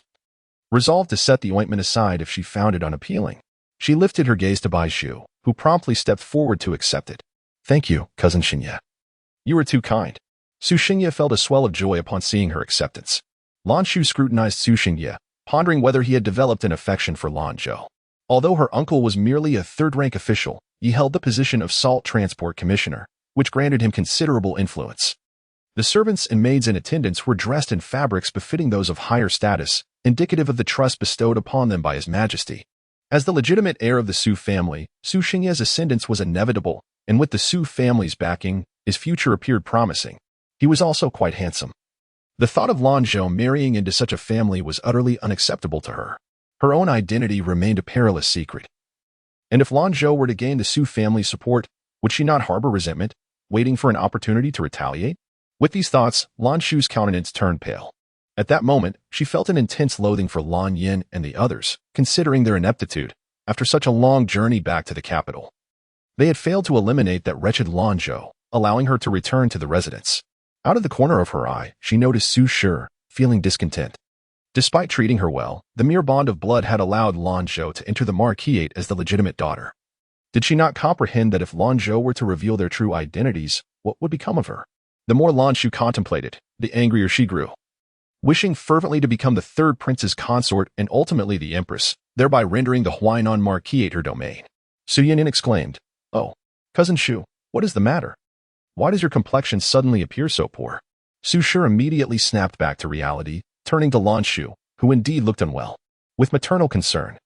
resolved to set the ointment aside if she found it unappealing. She lifted her gaze to Bai Shu, who promptly stepped forward to accept it. Thank you, cousin Xinye. You are too kind. Su Xingye felt a swell of joy upon seeing her acceptance. Lanzhou scrutinized Su Xingye, pondering whether he had developed an affection for Lanzhou. Although her uncle was merely a third-rank official, he held the position of Salt Transport Commissioner, which granted him considerable influence. The servants and maids in attendance were dressed in fabrics befitting those of higher status, indicative of the trust bestowed upon them by His Majesty. As the legitimate heir of the Su family, Su Xingye's ascendance was inevitable, and with the Su family's backing, his future appeared promising. He was also quite handsome. The thought of Lanzhou marrying into such a family was utterly unacceptable to her. Her own identity remained a perilous secret. And if Lanzhou were to gain the Su family's support, would she not harbor resentment, waiting for an opportunity to retaliate? With these thoughts, Lanzhou's countenance turned pale. At that moment, she felt an intense loathing for Lan Yin and the others, considering their ineptitude, after such a long journey back to the capital. They had failed to eliminate that wretched Lanzhou, allowing her to return to the residence. Out of the corner of her eye, she noticed Su Shi, feeling discontent. Despite treating her well, the mere bond of blood had allowed Lanzhou to enter the Marquis as the legitimate daughter. Did she not comprehend that if Lanzhou were to reveal their true identities, what would become of her? The more Lanzhou contemplated, the angrier she grew. Wishing fervently to become the third prince's consort and ultimately the empress, thereby rendering the Huainan Marquis her domain. Su Yanyan exclaimed, "Oh, Cousin Shu, what is the matter? Why does your complexion suddenly appear so poor?" Su Shi immediately snapped back to reality, turning to Lanzhou, who indeed looked unwell. With maternal concern,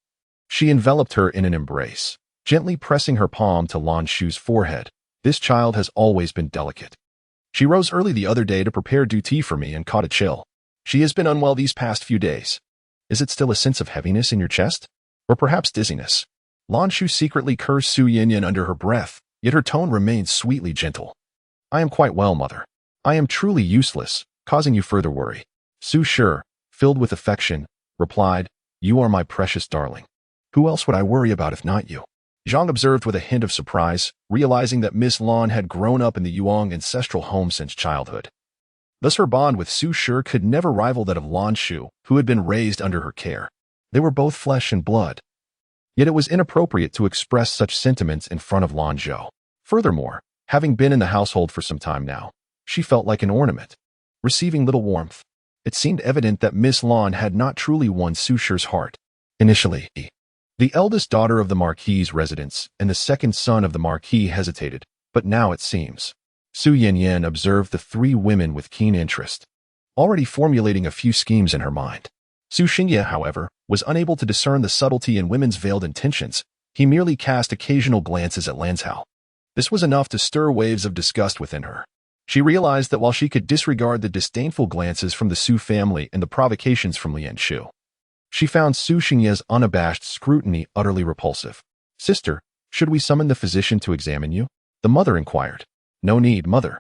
she enveloped her in an embrace, gently pressing her palm to Lanzhou's forehead. "This child has always been delicate. She rose early the other day to prepare du tea for me and caught a chill. She has been unwell these past few days. Is it still a sense of heaviness in your chest? Or perhaps dizziness?" Lanzhou secretly cursed Su Yanyan under her breath, yet her tone remained sweetly gentle. "I am quite well, mother. I am truly useless, causing you further worry." Su Shi, filled with affection, replied, "You are my precious darling. Who else would I worry about if not you?" Zhang observed with a hint of surprise, realizing that Miss Lan had grown up in the Yuan ancestral home since childhood. Thus her bond with Su Shi could never rival that of Lanzhou, who had been raised under her care. They were both flesh and blood. Yet it was inappropriate to express such sentiments in front of Lanzhou. Furthermore, having been in the household for some time now, she felt like an ornament, receiving little warmth. It seemed evident that Miss Lan had not truly won Su Shi's heart. Initially, the eldest daughter of the Marquis' residence and the second son of the Marquis hesitated, but now it seems. Su Yanyan observed the three women with keen interest, already formulating a few schemes in her mind. Su Xingye, however, was unable to discern the subtlety in women's veiled intentions. He merely cast occasional glances at Lanzhou. This was enough to stir waves of disgust within her. She realized that while she could disregard the disdainful glances from the Su family and the provocations from Lianshu, she found Su Xingye's unabashed scrutiny utterly repulsive. "Sister, should we summon the physician to examine you?" the mother inquired. "No need, mother.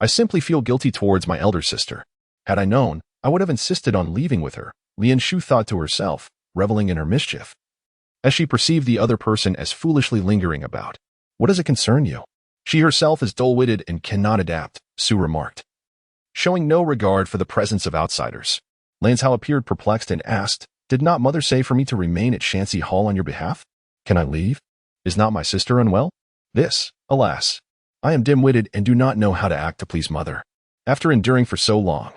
I simply feel guilty towards my elder sister. Had I known, I would have insisted on leaving with her," Lianshu thought to herself, reveling in her mischief. As she perceived the other person as foolishly lingering about. "What does it concern you? She herself is dull-witted and cannot adapt," Su remarked. Showing no regard for the presence of outsiders, Lanzhou appeared perplexed and asked, "Did not mother say for me to remain at Shanxi Hall on your behalf? Can I leave? Is not my sister unwell?" This, alas, I am dim-witted and do not know how to act to please mother. After enduring for so long,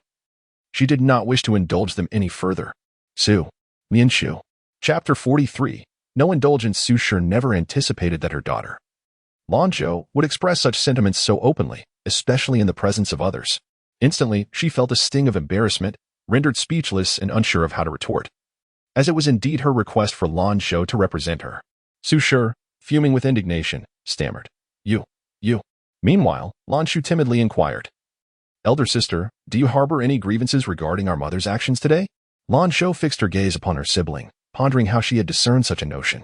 she did not wish to indulge them any further. Su. Lianshu. Chapter 43. No indulgence. Su Shi never anticipated that her daughter, Lanzhou, would express such sentiments so openly, especially in the presence of others. Instantly, she felt a sting of embarrassment, rendered speechless and unsure of how to retort, as it was indeed her request for Lanzhou to represent her. Su Shi, fuming with indignation, stammered, You. Meanwhile, Lanzhou timidly inquired, "Elder sister, do you harbor any grievances regarding our mother's actions today?" Lanzhou fixed her gaze upon her sibling, pondering how she had discerned such a notion.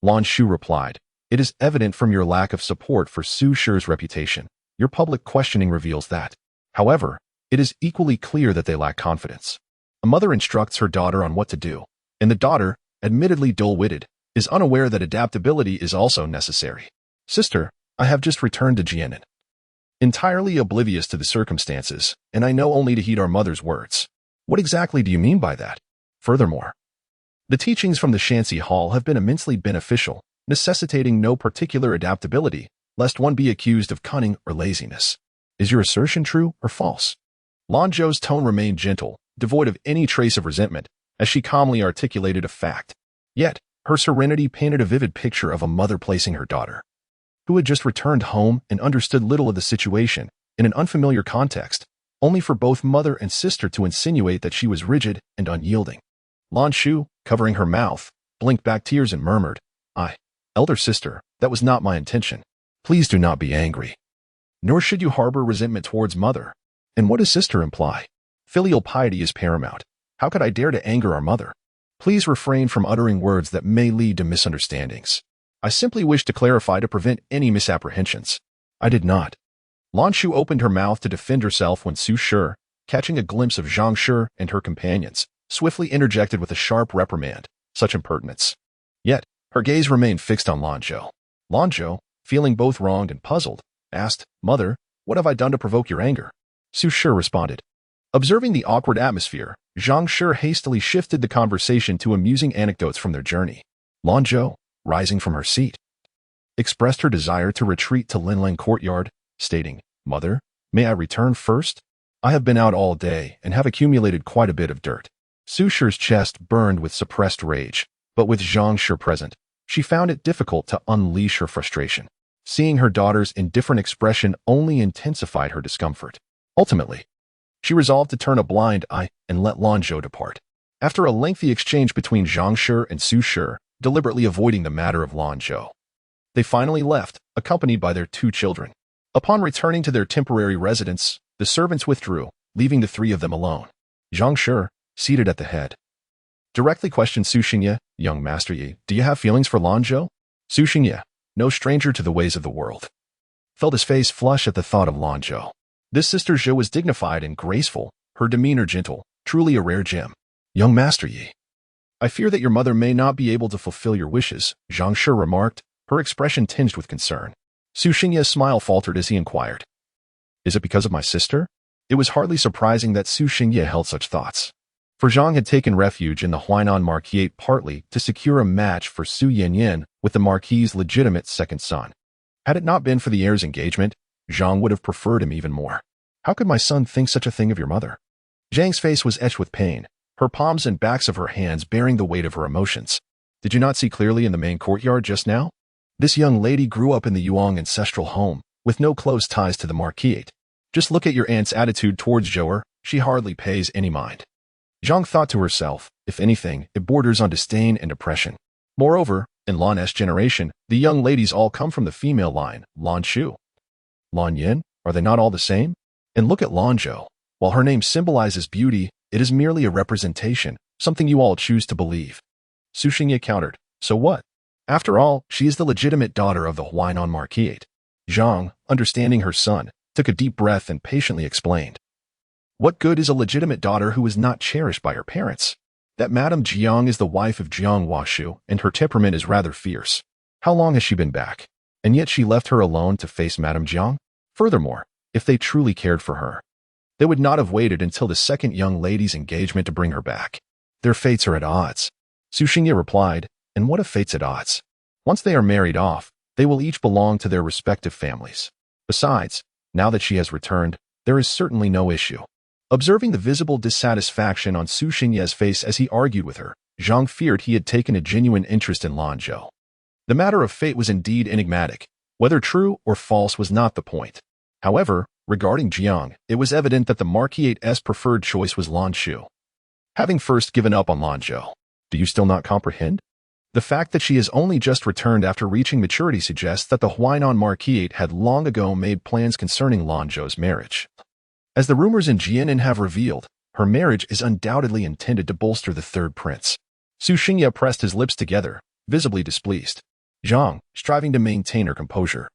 Lanzhou replied, "It is evident from your lack of support for Su Shi's reputation. Your public questioning reveals that. However, it is equally clear that they lack confidence. A mother instructs her daughter on what to do, and the daughter, admittedly dull-witted, is unaware that adaptability is also necessary. Sister, I have just returned to Jianan, entirely oblivious to the circumstances, and I know only to heed our mother's words." "What exactly do you mean by that?" "Furthermore, the teachings from the Shanxi Hall have been immensely beneficial, necessitating no particular adaptability, lest one be accused of cunning or laziness. Is your assertion true or false? Lanzhou's tone remained gentle, devoid of any trace of resentment, as she calmly articulated a fact. Yet, her serenity painted a vivid picture of a mother placing her daughter, who had just returned home and understood little of the situation, in an unfamiliar context, only for both mother and sister to insinuate that she was rigid and unyielding. Lanzhou, covering her mouth, blinked back tears and murmured, elder sister, that was not my intention. Please do not be angry. Nor should you harbor resentment towards mother. And what does sister imply? Filial piety is paramount. How could I dare to anger our mother? Please refrain from uttering words that may lead to misunderstandings. I simply wish to clarify to prevent any misapprehensions. I did not. Lanzhou opened her mouth to defend herself when Su Shi, catching a glimpse of Zhang Shi and her companions, swiftly interjected with a sharp reprimand. Such impertinence. Yet, her gaze remained fixed on Lanzhou. Lanzhou, feeling both wronged and puzzled, asked, Mother, what have I done to provoke your anger? Su Shi responded. Observing the awkward atmosphere, Zhang Shi hastily shifted the conversation to amusing anecdotes from their journey. Lanzhou, rising from her seat, expressed her desire to retreat to Linlang courtyard, stating, Mother, may I return first? I have been out all day and have accumulated quite a bit of dirt. Su Shi's chest burned with suppressed rage, but with Zhang Shi present, she found it difficult to unleash her frustration. Seeing her daughter's indifferent expression only intensified her discomfort. Ultimately, she resolved to turn a blind eye and let Lanzhou depart. After a lengthy exchange between Zhang Shi and Su Shi, deliberately avoiding the matter of Lanzhou, they finally left, accompanied by their 2 children. Upon returning to their temporary residence, the servants withdrew, leaving the 3 of them alone. Zhang Shi, seated at the head, directly questioned Su Xingye, Young Master Yi, do you have feelings for Lanzhou? Su Xingye, no stranger to the ways of the world, felt his face flush at the thought of Lanzhou. This sister Zhou was dignified and graceful, her demeanor gentle, truly a rare gem. Young Master Yi, I fear that your mother may not be able to fulfill your wishes, Zhang Shi remarked, her expression tinged with concern. Su Xingye's smile faltered as he inquired, Is it because of my sister? It was hardly surprising that Su Xingye held such thoughts. For Zhang had taken refuge in the Huainan Marquis partly to secure a match for Su Yanyan with the Marquis's legitimate second son. Had it not been for the heir's engagement, Zhang would have preferred him even more. How could my son think such a thing of your mother? Zhang's face was etched with pain, her palms and backs of her hands bearing the weight of her emotions. Did you not see clearly in the main courtyard just now? This young lady grew up in the Yuan ancestral home, with no close ties to the Marquis. Just look at your aunt's attitude towards Zhou, she hardly pays any mind. Zhang thought to herself, if anything, it borders on disdain and oppression. Moreover, in Lan's generation, the young ladies all come from the female line, Lanzhou. Lan Yin, are they not all the same? And look at Lanzhou. While her name symbolizes beauty, it is merely a representation, something you all choose to believe. Su Xingye countered, so what? After all, she is the legitimate daughter of the Huainan Marquis. Zhang, understanding her son, took a deep breath and patiently explained. What good is a legitimate daughter who is not cherished by her parents? That Madame Jiang is the wife of Jiang Washu, and her temperament is rather fierce. How long has she been back? And yet she left her alone to face Madame Jiang? Furthermore, if they truly cared for her, they would not have waited until the second young lady's engagement to bring her back. Their fates are at odds. Su Xingye replied, and what if fates at odds? Once they are married off, they will each belong to their respective families. Besides, now that she has returned, there is certainly no issue. Observing the visible dissatisfaction on Su Xingye's face as he argued with her, Zhang feared he had taken a genuine interest in Lanzhou. The matter of fate was indeed enigmatic. Whether true or false was not the point. However, regarding Jiang, it was evident that the Marquis' preferred choice was Lanzhou. Having first given up on Lanzhou, do you still not comprehend? The fact that she has only just returned after reaching maturity suggests that the Huainan Marquis had long ago made plans concerning Lanzhou's marriage. As the rumors in Jianan have revealed, her marriage is undoubtedly intended to bolster the third prince. Su Xingye pressed his lips together, visibly displeased. Zhang, striving to maintain her composure,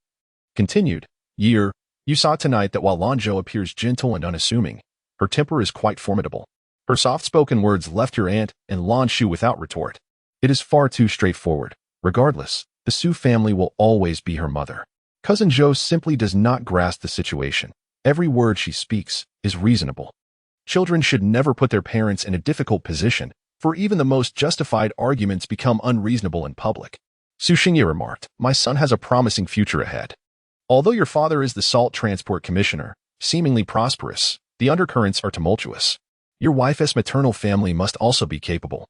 continued, you saw tonight that while Lanzhou appears gentle and unassuming, her temper is quite formidable. Her soft-spoken words left your aunt and Lanzhou without retort. It is far too straightforward. Regardless, the Su family will always be her mother. Cousin Zhou simply does not grasp the situation. Every word she speaks is reasonable. Children should never put their parents in a difficult position, for even the most justified arguments become unreasonable in public. Su Xingye remarked, my son has a promising future ahead. Although your father is the salt transport commissioner, seemingly prosperous, the undercurrents are tumultuous. Your wife's maternal family must also be capable,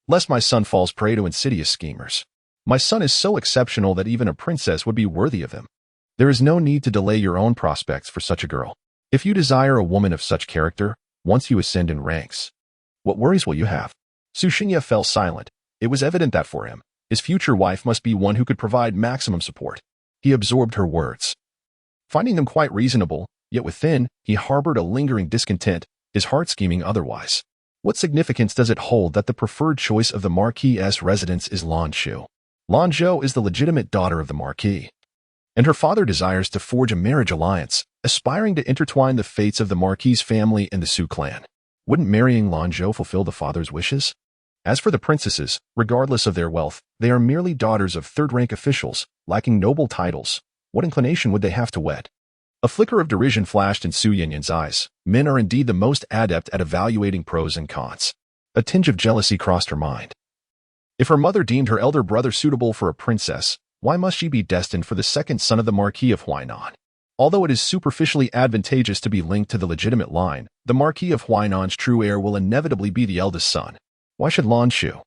lest my son falls prey to insidious schemers. My son is so exceptional that even a princess would be worthy of him. There is no need to delay your own prospects for such a girl. If you desire a woman of such character, once you ascend in ranks, what worries will you have? Su Xingye fell silent. It was evident that for him, his future wife must be one who could provide maximum support. He absorbed her words, finding them quite reasonable, yet within, he harbored a lingering discontent, his heart scheming otherwise. What significance does it hold that the preferred choice of the Marquis's residence is Lanzhou? Lanzhou is the legitimate daughter of the Marquis, and her father desires to forge a marriage alliance, aspiring to intertwine the fates of the Marquis family and the Su clan. Wouldn't marrying Lanzhou fulfill the father's wishes? As for the princesses, regardless of their wealth, they are merely daughters of third-rank officials, lacking noble titles. What inclination would they have to wed? A flicker of derision flashed in Su Yanyan's eyes. Men are indeed the most adept at evaluating pros and cons. A tinge of jealousy crossed her mind. If her mother deemed her elder brother suitable for a princess, why must she be destined for the second son of the Marquis of Huainan? Although it is superficially advantageous to be linked to the legitimate line, the Marquis of Huainan's true heir will inevitably be the eldest son. Why should Lanzhou,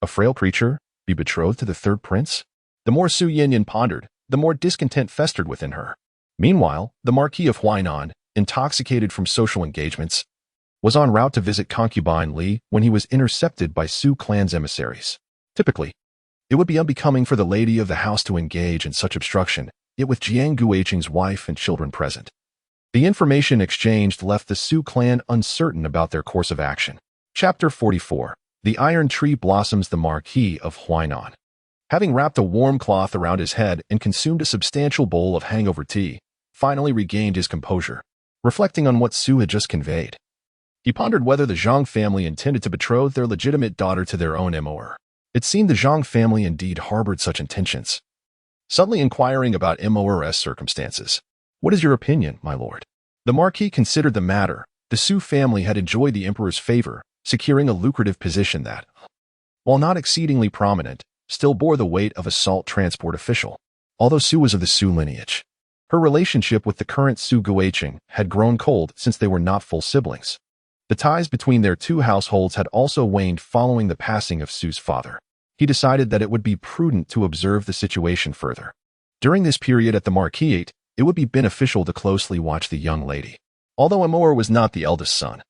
a frail creature, be betrothed to the third prince? The more Su Yanyan pondered, the more discontent festered within her. Meanwhile, the Marquis of Huainan, intoxicated from social engagements, was en route to visit concubine Li when he was intercepted by Su clan's emissaries. Typically, it would be unbecoming for the lady of the house to engage in such obstruction, yet with Jiang Guiqing's wife and children present. The information exchanged left the Su clan uncertain about their course of action. Chapter 44. The Iron Tree Blossoms. The Marquis of Huainan, having wrapped a warm cloth around his head and consumed a substantial bowl of hangover tea, finally regained his composure, reflecting on what Su had just conveyed. He pondered whether the Zhang family intended to betroth their legitimate daughter to their own amour. It seemed the Zhang family indeed harbored such intentions. Suddenly inquiring about amour's circumstances. What is your opinion, my lord? The Marquis considered the matter. The Su family had enjoyed the emperor's favor, securing a lucrative position that, while not exceedingly prominent, still bore the weight of a salt transport official. Although Su was of the Su lineage, her relationship with the current Su Guiqing had grown cold since they were not full siblings. The ties between their two households had also waned following the passing of Su's father. He decided that it would be prudent to observe the situation further. During this period at the Marquisate, it would be beneficial to closely watch the young lady. Although Amour was not the eldest son,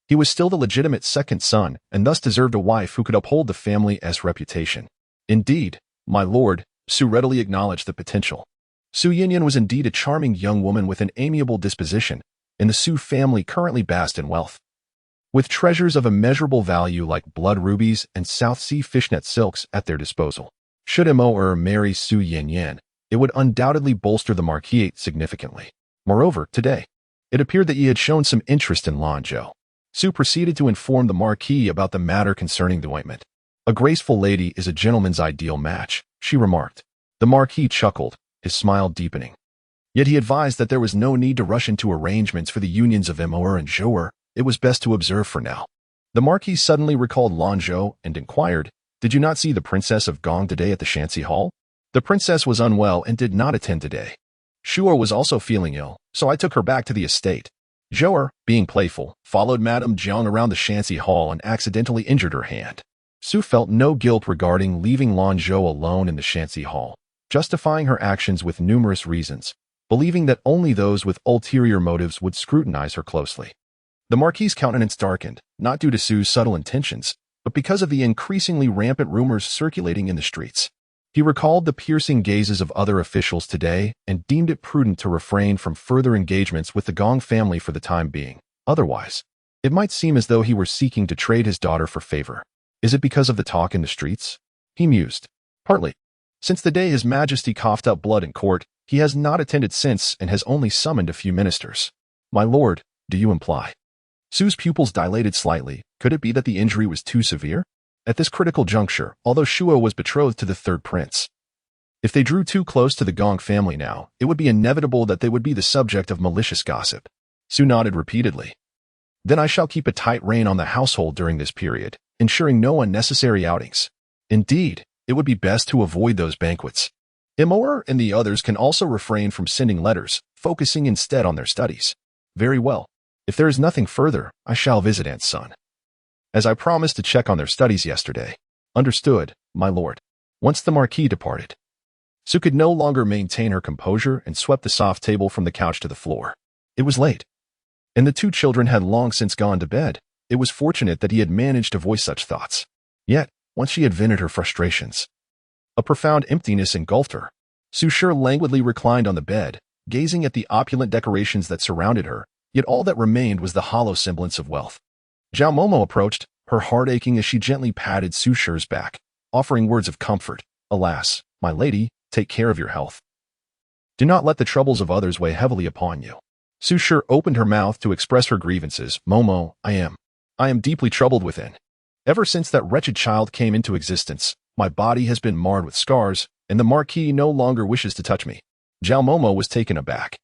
he was still the legitimate second son and thus deserved a wife who could uphold the family's reputation. Indeed, my lord, Su readily acknowledged the potential. Su Yanyan was indeed a charming young woman with an amiable disposition, and the Su family currently basked in wealth. With treasures of immeasurable value like blood rubies and South Sea fishnet silks at their disposal. Should Amour marry Su Yanyan, it would undoubtedly bolster the Marquisate significantly. Moreover, today, it appeared that he had shown some interest in Lanzhou. Su proceeded to inform the Marquis about the matter concerning the ointment. A graceful lady is a gentleman's ideal match, she remarked. The Marquis chuckled, his smile deepening. Yet he advised that there was no need to rush into arrangements for the unions of Amour and Zhou'er. It was best to observe for now. The Marquis suddenly recalled Lanzhou and inquired, "Did you not see the Princess of Gong today at the Shanxi Hall?" The princess was unwell and did not attend today. Zhou'er was also feeling ill, so I took her back to the estate. Zhou'er, being playful, followed Madame Jiang around the Shanxi Hall and accidentally injured her hand. Su felt no guilt regarding leaving Lanzhou alone in the Shanxi Hall, justifying her actions with numerous reasons, believing that only those with ulterior motives would scrutinize her closely. The Marquis's countenance darkened, not due to Su's subtle intentions, but because of the increasingly rampant rumors circulating in the streets. He recalled the piercing gazes of other officials today and deemed it prudent to refrain from further engagements with the Gong family for the time being. Otherwise, it might seem as though he were seeking to trade his daughter for favor. Is it because of the talk in the streets? He mused. Partly. Since the day His Majesty coughed up blood in court, he has not attended since and has only summoned a few ministers. My lord, do you imply? Su's pupils dilated slightly. Could it be that the injury was too severe? At this critical juncture, although Shuo was betrothed to the third prince, if they drew too close to the Gong family now, it would be inevitable that they would be the subject of malicious gossip. Su nodded repeatedly. Then I shall keep a tight rein on the household during this period, ensuring no unnecessary outings. Indeed, it would be best to avoid those banquets. Amour and the others can also refrain from sending letters, focusing instead on their studies. Very well. If there is nothing further, I shall visit Aunt's son, as I promised to check on their studies yesterday. Understood, my lord. Once the Marquis departed, Sue could no longer maintain her composure and swept the soft table from the couch to the floor. It was late, and the two children had long since gone to bed. It was fortunate that he had managed to voice such thoughts. Yet, once she had vented her frustrations, a profound emptiness engulfed her. Sue languidly reclined on the bed, gazing at the opulent decorations that surrounded her, yet all that remained was the hollow semblance of wealth. Zhao Momo approached, her heart aching as she gently patted Su Shi's back, offering words of comfort. Alas, my lady, take care of your health. Do not let the troubles of others weigh heavily upon you. Su Shi opened her mouth to express her grievances. Momo, I am deeply troubled within. Ever since that wretched child came into existence, my body has been marred with scars, and the Marquis no longer wishes to touch me. Zhao Momo was taken aback.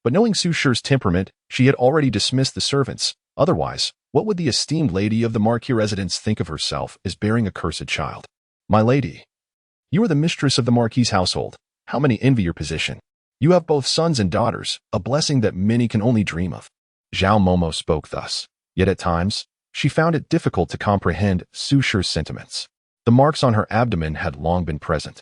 But knowing Su Shi's temperament, she had already dismissed the servants. Otherwise, what would the esteemed lady of the Marquis residence think of herself as bearing a cursed child? My lady, you are the mistress of the Marquis' household. How many envy your position? You have both sons and daughters, a blessing that many can only dream of. Zhao Momo spoke thus, yet at times, she found it difficult to comprehend Su Shi's sentiments. The marks on her abdomen had long been present.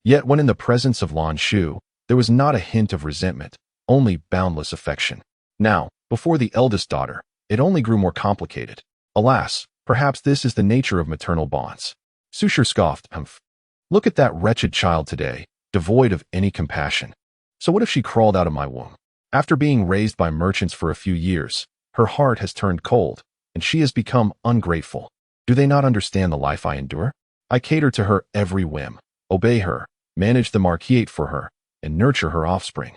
Yet when in the presence of Lanzhou, there was not a hint of resentment, only boundless affection. Now, before the eldest daughter, it only grew more complicated. Alas, perhaps this is the nature of maternal bonds. Su Shi scoffed. Look at that wretched child today, devoid of any compassion. So what if she crawled out of my womb? After being raised by merchants for a few years, her heart has turned cold, and she has become ungrateful. Do they not understand the life I endure? I cater to her every whim, obey her, manage the marquisate for her, and nurture her offspring,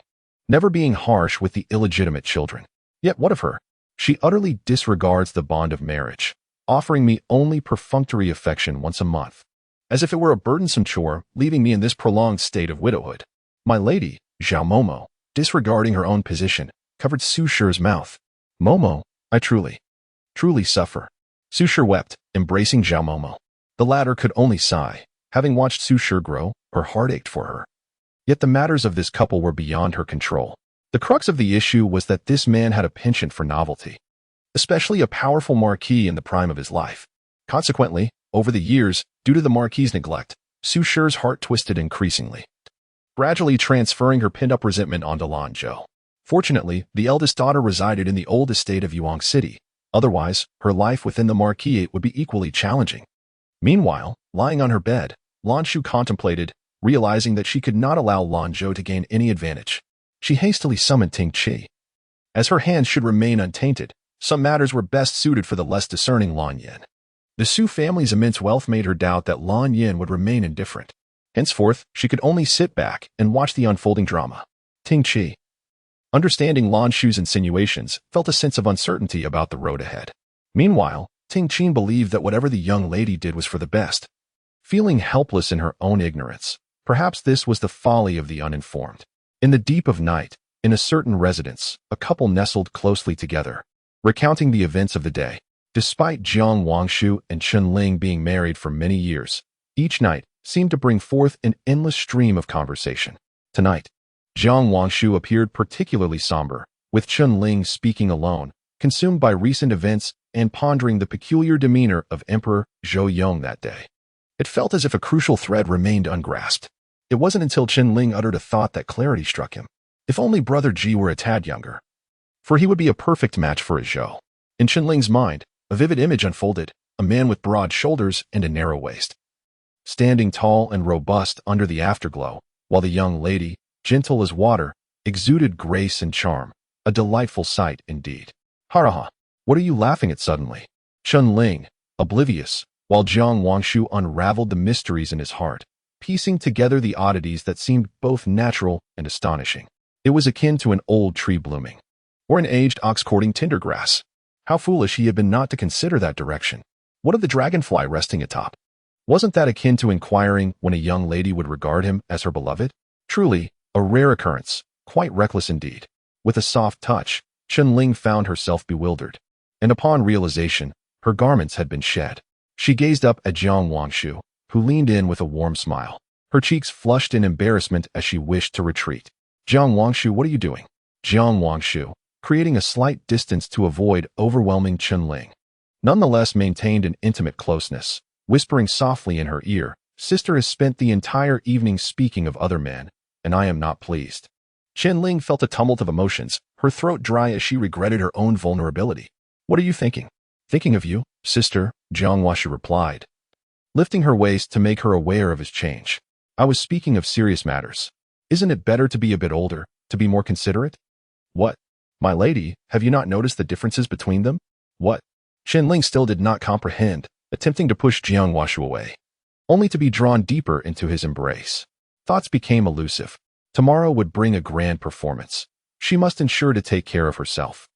never being harsh with the illegitimate children. Yet what of her? She utterly disregards the bond of marriage, offering me only perfunctory affection once a month, as if it were a burdensome chore, leaving me in this prolonged state of widowhood. My lady, Zhao Momo, disregarding her own position, covered Su Shi's mouth. Momo, I truly suffer. Su Shi wept, embracing Zhao Momo. The latter could only sigh. Having watched Su Shi grow, her heart ached for her. Yet the matters of this couple were beyond her control. The crux of the issue was that this man had a penchant for novelty, especially a powerful marquis in the prime of his life. Consequently, over the years, due to the marquis's neglect, Su Shi's heart twisted increasingly, gradually transferring her pent-up resentment onto Lanzhou. Fortunately, the eldest daughter resided in the old estate of Yuan City. Otherwise, her life within the marquisate would be equally challenging. Meanwhile, lying on her bed, Lanzhou contemplated, realizing that she could not allow Lanzhou to gain any advantage. She hastily summoned Ting Qi. As her hands should remain untainted, some matters were best suited for the less discerning Lan Yin. The Su family's immense wealth made her doubt that Lan Yin would remain indifferent. Henceforth, she could only sit back and watch the unfolding drama. Ting Qi, understanding Lanzhou's insinuations, felt a sense of uncertainty about the road ahead. Meanwhile, Ting Qi believed that whatever the young lady did was for the best. Feeling helpless in her own ignorance, perhaps this was the folly of the uninformed. In the deep of night, in a certain residence, a couple nestled closely together, recounting the events of the day. Despite Jiang Wangshu and Chen Ling being married for many years, each night seemed to bring forth an endless stream of conversation. Tonight, Jiang Wangshu appeared particularly somber, with Chen Ling speaking alone, consumed by recent events and pondering the peculiar demeanor of Emperor Zhou Yong that day. It felt as if a crucial thread remained ungrasped. It wasn't until Chen Ling uttered a thought that clarity struck him. If only Brother Ji were a tad younger, for he would be a perfect match for his Zhou. In Chen Ling's mind, a vivid image unfolded, a man with broad shoulders and a narrow waist, standing tall and robust under the afterglow, while the young lady, gentle as water, exuded grace and charm, a delightful sight indeed. Haraha, what are you laughing at suddenly? Chen Ling, oblivious, while Jiang Wangshu unraveled the mysteries in his heart, piecing together the oddities that seemed both natural and astonishing. It was akin to an old tree blooming, or an aged ox courting tender grass. How foolish he had been not to consider that direction. What of the dragonfly resting atop? Wasn't that akin to inquiring when a young lady would regard him as her beloved? Truly, a rare occurrence, quite reckless indeed. With a soft touch, Chen Ling found herself bewildered, and upon realization, her garments had been shed. She gazed up at Jiang Wangshu, who leaned in with a warm smile. Her cheeks flushed in embarrassment as she wished to retreat. Jiang Wangshu, what are you doing? Jiang Wangshu, creating a slight distance to avoid overwhelming Chen nonetheless maintained an intimate closeness, whispering softly in her ear, "Sister has spent the entire evening speaking of other men, and I am not pleased." Chen felt a tumult of emotions, her throat dry as she regretted her own vulnerability. "What are you thinking?" "Thinking of you, sister," Jiang Wangshu replied, lifting her waist to make her aware of his change. "I was speaking of serious matters. Isn't it better to be a bit older, to be more considerate?" "What? My lady, have you not noticed the differences between them?" "What?" Chen still did not comprehend, attempting to push Jiang Wangshu away, only to be drawn deeper into his embrace. Thoughts became elusive. Tomorrow would bring a grand performance. She must ensure to take care of herself.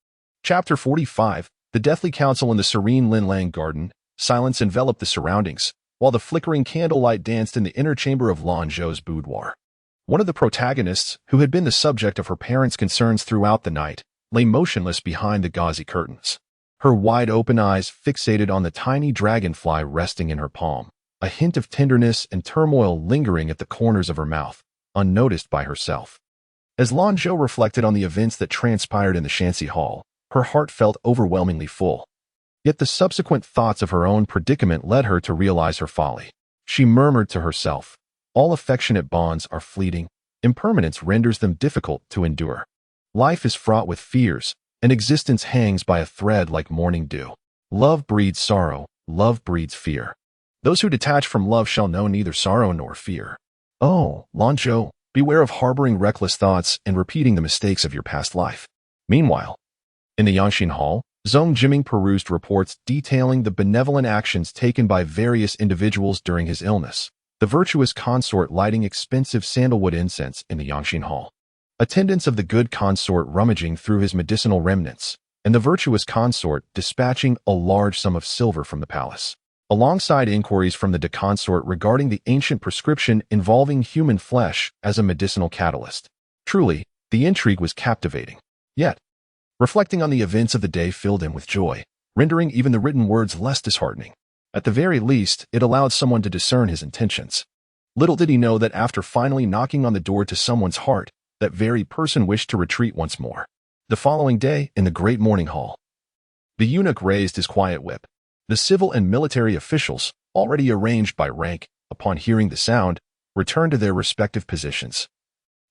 Chapter 45. The Deathly Council in the serene Linlang Garden. Silence enveloped the surroundings, while the flickering candlelight danced in the inner chamber of Lanzhou's boudoir. One of the protagonists, who had been the subject of her parents' concerns throughout the night, lay motionless behind the gauzy curtains, her wide-open eyes fixated on the tiny dragonfly resting in her palm, a hint of tenderness and turmoil lingering at the corners of her mouth, unnoticed by herself. As Lanzhou reflected on the events that transpired in the Shanxi Hall, her heart felt overwhelmingly full. Yet the subsequent thoughts of her own predicament led her to realize her folly. She murmured to herself, "All affectionate bonds are fleeting. Impermanence renders them difficult to endure. Life is fraught with fears, and existence hangs by a thread like morning dew. Love breeds sorrow, love breeds fear. Those who detach from love shall know neither sorrow nor fear." Oh, Lanzhou, beware of harboring reckless thoughts and repeating the mistakes of your past life. Meanwhile, in the Yangxin Hall, Zhong Jiming perused reports detailing the benevolent actions taken by various individuals during his illness, the virtuous consort lighting expensive sandalwood incense in the Yangxin Hall, attendants of the good consort rummaging through his medicinal remnants, and the virtuous consort dispatching a large sum of silver from the palace, alongside inquiries from the deconsort regarding the ancient prescription involving human flesh as a medicinal catalyst. Truly, the intrigue was captivating. Yet, reflecting on the events of the day filled him with joy, rendering even the written words less disheartening. At the very least, it allowed someone to discern his intentions. Little did he know that after finally knocking on the door to someone's heart, that very person wished to retreat once more. The following day, in the great morning hall, the eunuch raised his quiet whip. The civil and military officials, already arranged by rank, upon hearing the sound, returned to their respective positions,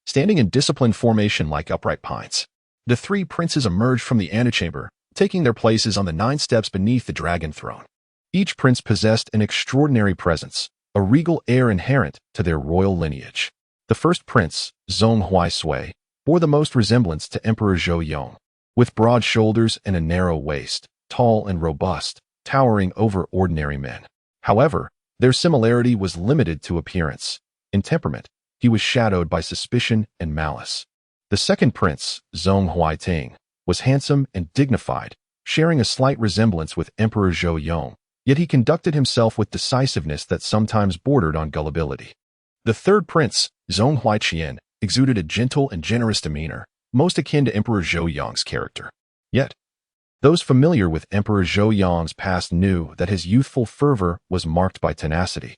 standing in disciplined formation like upright pines. The three princes emerged from the antechamber, taking their places on the 9 steps beneath the dragon throne. Each prince possessed an extraordinary presence, a regal air inherent to their royal lineage. The first prince, Zhong Huaisui, bore the most resemblance to Emperor Zhou Yong, with broad shoulders and a narrow waist, tall and robust, towering over ordinary men. However, their similarity was limited to appearance. In temperament, he was shadowed by suspicion and malice. The second prince, Zhong Huaiting, was handsome and dignified, sharing a slight resemblance with Emperor Zhou Yong, yet he conducted himself with decisiveness that sometimes bordered on gullibility. The third prince, Zhong Huaiqian, exuded a gentle and generous demeanor, most akin to Emperor Zhou Yong's character. Yet, those familiar with Emperor Zhou Yong's past knew that his youthful fervor was marked by tenacity.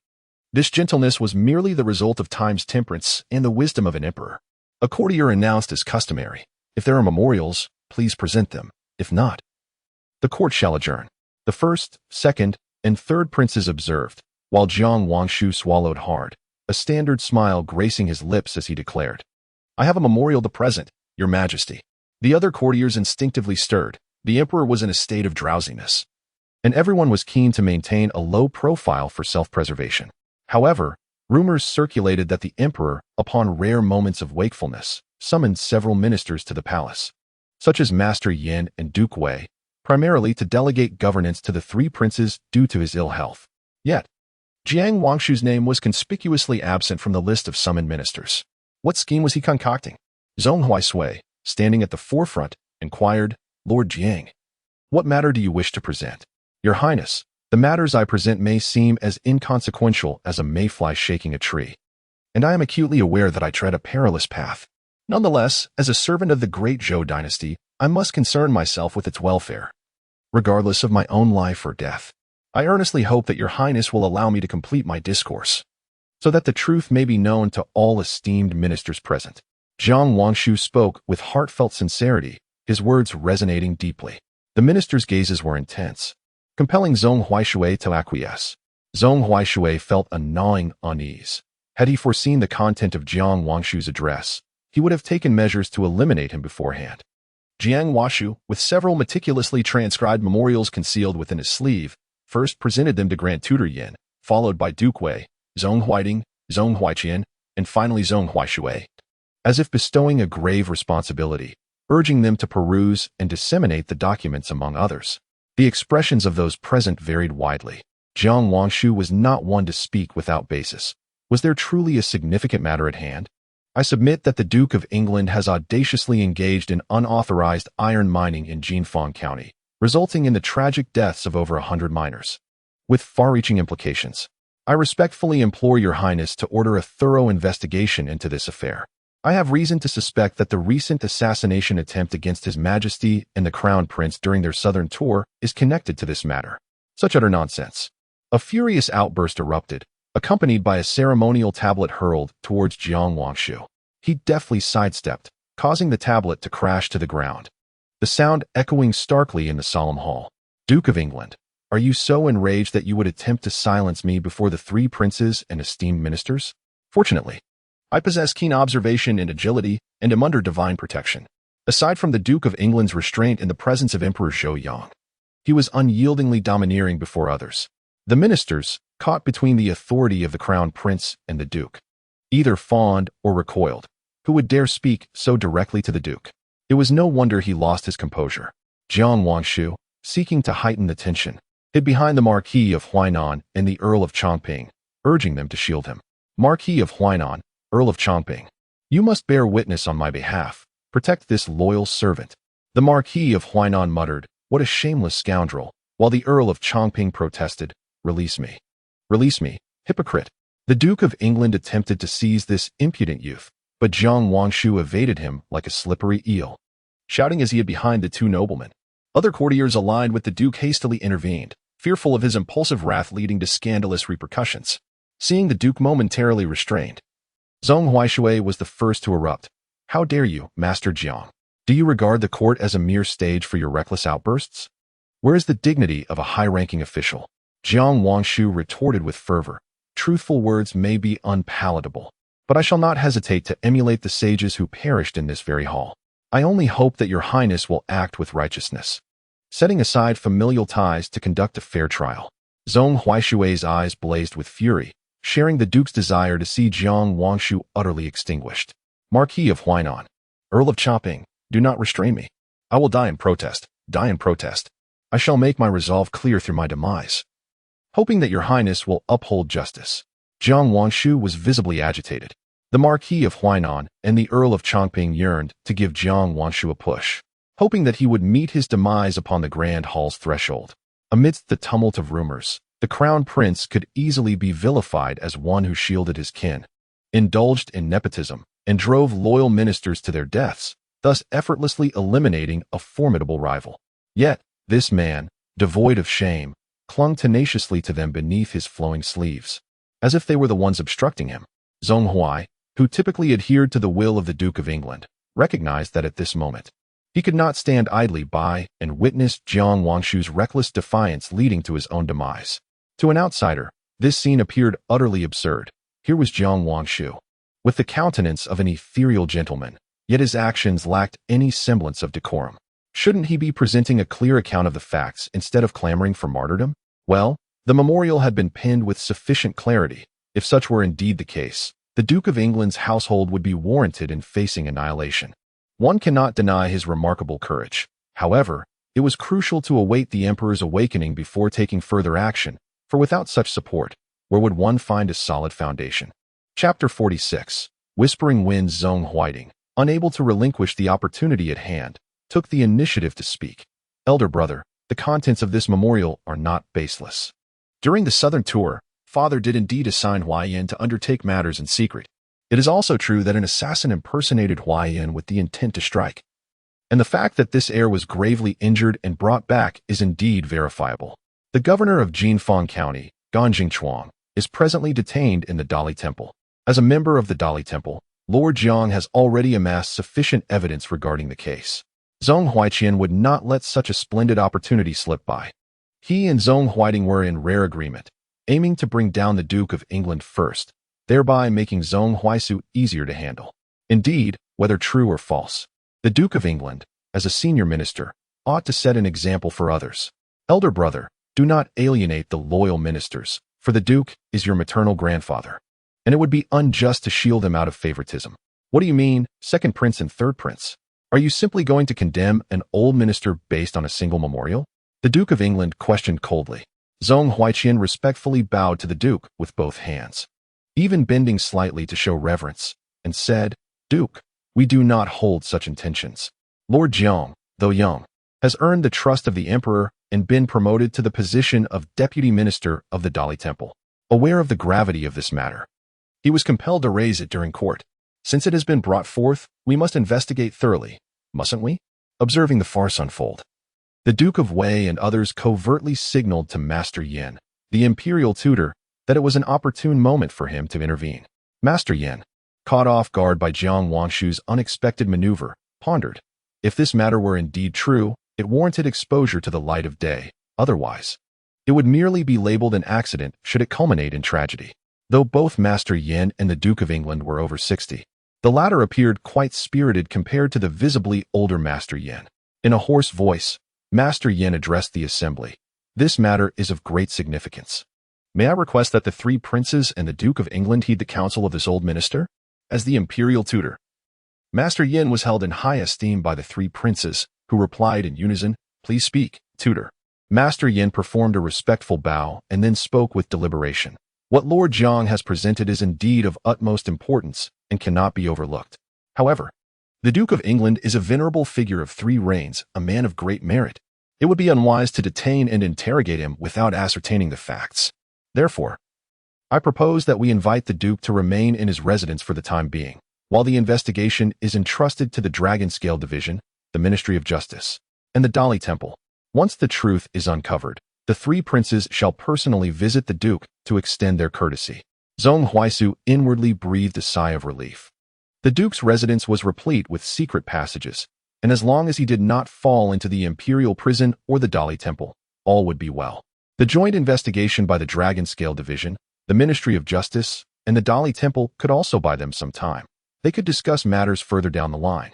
This gentleness was merely the result of time's temperance and the wisdom of an emperor. A courtier announced as customary, "If there are memorials, please present them. If not, the court shall adjourn." The first, second, and third princes observed, while Jiang Wangshu swallowed hard, a standard smile gracing his lips as he declared, "I have a memorial to present, Your Majesty." The other courtiers instinctively stirred. The emperor was in a state of drowsiness, and everyone was keen to maintain a low profile for self-preservation. However, rumors circulated that the emperor, upon rare moments of wakefulness, summoned several ministers to the palace, such as Master Yin and Duke Wei, primarily to delegate governance to the three princes due to his ill health. Yet, Jiang Wangshu's name was conspicuously absent from the list of summoned ministers. What scheme was he concocting? Zhong Huaisui, standing at the forefront, inquired, "Lord Jiang, what matter do you wish to present?" "Your Highness, the matters I present may seem as inconsequential as a mayfly shaking a tree, and I am acutely aware that I tread a perilous path. Nonetheless, as a servant of the great Zhou dynasty, I must concern myself with its welfare, regardless of my own life or death. I earnestly hope that Your Highness will allow me to complete my discourse, so that the truth may be known to all esteemed ministers present." Jiang Wangshu spoke with heartfelt sincerity, his words resonating deeply. The minister's gazes were intense, compelling Zhong Huaishui to acquiesce. Zhong Huaishui felt a gnawing unease. Had he foreseen the content of Jiang Wangshu's address, he would have taken measures to eliminate him beforehand. Jiang Washu, with several meticulously transcribed memorials concealed within his sleeve, first presented them to Grand Tutor Yin, followed by Duke Wei, Zhong Huiding, Zhong Huiqian, and finally Zhong Huaishui, as if bestowing a grave responsibility, urging them to peruse and disseminate the documents among others. The expressions of those present varied widely. Jiang Wangshu was not one to speak without basis. Was there truly a significant matter at hand? I submit that the Duke of England has audaciously engaged in unauthorized iron mining in Jinfeng County, resulting in the tragic deaths of over 100 miners, with far-reaching implications. I respectfully implore Your Highness to order a thorough investigation into this affair. I have reason to suspect that the recent assassination attempt against His Majesty and the Crown Prince during their southern tour is connected to this matter. Such utter nonsense. A furious outburst erupted, accompanied by a ceremonial tablet hurled towards Jiang Wangshu. He deftly sidestepped, causing the tablet to crash to the ground, the sound echoing starkly in the solemn hall. Duke of England, are you so enraged that you would attempt to silence me before the 3 princes and esteemed ministers? Fortunately, I possess keen observation and agility and am under divine protection. Aside from the Duke of England's restraint in the presence of Emperor Zhou Yang, he was unyieldingly domineering before others. The ministers, caught between the authority of the Crown Prince and the Duke, either fawned or recoiled. Who would dare speak so directly to the Duke? It was no wonder he lost his composure. Jiang Wangshu, seeking to heighten the tension, hid behind the Marquis of Huainan and the Earl of Chongping, urging them to shield him. Marquis of Huainan, Earl of Chongping, you must bear witness on my behalf. Protect this loyal servant. The Marquis of Huainan muttered, what a shameless scoundrel, while the Earl of Chongping protested, release me. Release me, hypocrite. The Duke of England attempted to seize this impudent youth, but Jiang Wangshu evaded him like a slippery eel, shouting as he hid behind the 2 noblemen. Other courtiers aligned with the Duke hastily intervened, fearful of his impulsive wrath leading to scandalous repercussions. Seeing the Duke momentarily restrained, Zhong Huaishui was the first to erupt. How dare you, Master Jiang? Do you regard the court as a mere stage for your reckless outbursts? Where is the dignity of a high-ranking official? Jiang Wangshu retorted with fervor. Truthful words may be unpalatable, but I shall not hesitate to emulate the sages who perished in this very hall. I only hope that Your Highness will act with righteousness, setting aside familial ties to conduct a fair trial. Zhong Huaishui's eyes blazed with fury, sharing the Duke's desire to see Jiang Wangshu utterly extinguished. Marquis of Huainan, Earl of Chongping, do not restrain me. I will die in protest, die in protest. I shall make my resolve clear through my demise, hoping that Your Highness will uphold justice. Jiang Wangshu was visibly agitated. The Marquis of Huainan and the Earl of Chongping yearned to give Jiang Wangshu a push, hoping that he would meet his demise upon the Grand Hall's threshold. Amidst the tumult of rumors, the Crown Prince could easily be vilified as one who shielded his kin, indulged in nepotism, and drove loyal ministers to their deaths, thus effortlessly eliminating a formidable rival. Yet, this man, devoid of shame, clung tenaciously to them beneath his flowing sleeves, as if they were the ones obstructing him. Zhong Huai, who typically adhered to the will of the Duke of England, recognized that at this moment, he could not stand idly by and witness Jiang Wangshu's reckless defiance leading to his own demise. To an outsider, this scene appeared utterly absurd. Here was Jiang Wangshu, with the countenance of an ethereal gentleman, yet his actions lacked any semblance of decorum. Shouldn't he be presenting a clear account of the facts instead of clamoring for martyrdom? Well, the memorial had been penned with sufficient clarity. If such were indeed the case, the Duke of England's household would be warranted in facing annihilation. One cannot deny his remarkable courage. However, it was crucial to await the Emperor's awakening before taking further action, for without such support, where would one find a solid foundation? Chapter 46. Whispering Winds. Zhong Huiding, unable to relinquish the opportunity at hand, took the initiative to speak. Elder brother, the contents of this memorial are not baseless. During the southern tour, Father did indeed assign Huaiyan to undertake matters in secret. It is also true that an assassin impersonated Huaiyan with the intent to strike. And the fact that this heir was gravely injured and brought back is indeed verifiable. The governor of Jinfeng County, Gan Jingchuang, is presently detained in the Dali Temple. As a member of the Dali Temple, Lord Jiang has already amassed sufficient evidence regarding the case. Zhong Huaiqian would not let such a splendid opportunity slip by. He and Zhong Huaiting were in rare agreement, aiming to bring down the Duke of England first, thereby making Zhong Huaisu easier to handle. Indeed, whether true or false, the Duke of England, as a senior minister, ought to set an example for others. Elder brother, do not alienate the loyal ministers, for the Duke is your maternal grandfather, and it would be unjust to shield him out of favoritism. What do you mean, second prince and third prince? Are you simply going to condemn an old minister based on a single memorial? The Duke of England questioned coldly. Zhong Huaiqian respectfully bowed to the Duke with both hands, even bending slightly to show reverence, and said, Duke, we do not hold such intentions. Lord Jiang, though young, has earned the trust of the Emperor and been promoted to the position of Deputy Minister of the Dali Temple. Aware of the gravity of this matter, he was compelled to raise it during court. Since it has been brought forth, we must investigate thoroughly, mustn't we? Observing the farce unfold, the Duke of Wei and others covertly signaled to Master Yin, the imperial tutor, that it was an opportune moment for him to intervene. Master Yin, caught off guard by Jiang Wangshu's unexpected maneuver, pondered. If this matter were indeed true, it warranted exposure to the light of day. Otherwise, it would merely be labeled an accident should it culminate in tragedy. Though both Master Yin and the Duke of England were over 60, the latter appeared quite spirited compared to the visibly older Master Yin. In a hoarse voice, Master Yin addressed the assembly. This matter is of great significance. May I request that the three princes and the Duke of England heed the counsel of this old minister? As the imperial tutor, Master Yin was held in high esteem by the three princes, who replied in unison, Please speak, tutor. Master Yin performed a respectful bow and then spoke with deliberation. What Lord Jiang has presented is indeed of utmost importance and cannot be overlooked. However, the Duke of England is a venerable figure of 3 reigns, a man of great merit. It would be unwise to detain and interrogate him without ascertaining the facts. Therefore, I propose that we invite the Duke to remain in his residence for the time being, while the investigation is entrusted to the Dragon Scale Division, the Ministry of Justice, and the Dali Temple. Once the truth is uncovered, the 3 princes shall personally visit the Duke to extend their courtesy. Zhong Huaisu inwardly breathed a sigh of relief. The Duke's residence was replete with secret passages, and as long as he did not fall into the Imperial Prison or the Dali Temple, all would be well. The joint investigation by the Dragon Scale Division, the Ministry of Justice, and the Dali Temple could also buy them some time. They could discuss matters further down the line,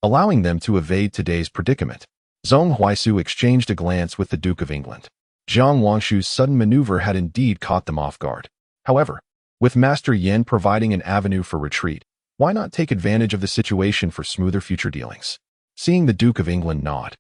allowing them to evade today's predicament. Zhong Huaisu exchanged a glance with the Duke of England. Jiang Wangshu's sudden maneuver had indeed caught them off guard. However, with Master Yin providing an avenue for retreat, why not take advantage of the situation for smoother future dealings? Seeing the Duke of England nod,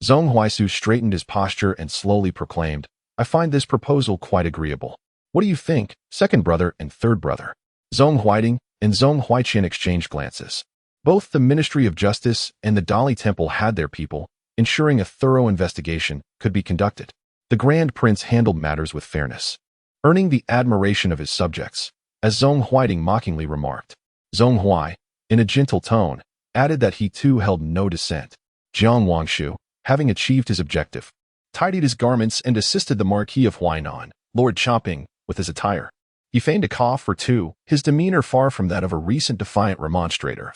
Zhong Huaisu straightened his posture and slowly proclaimed, I find this proposal quite agreeable. What do you think, second brother and third brother? Zhong Huaiting and Zhong Huaiqian exchanged glances. Both the Ministry of Justice and the Dali Temple had their people, ensuring a thorough investigation could be conducted. The Grand Prince handled matters with fairness, earning the admiration of his subjects, as Zhong Huaiting mockingly remarked. Zhong Huai, in a gentle tone, added that he too held no dissent. Jiang Wangshu, having achieved his objective, tidied his garments and assisted the Marquis of Huainan, Lord Chopping, with his attire. He feigned a cough or two, his demeanor far from that of a recent defiant remonstrator,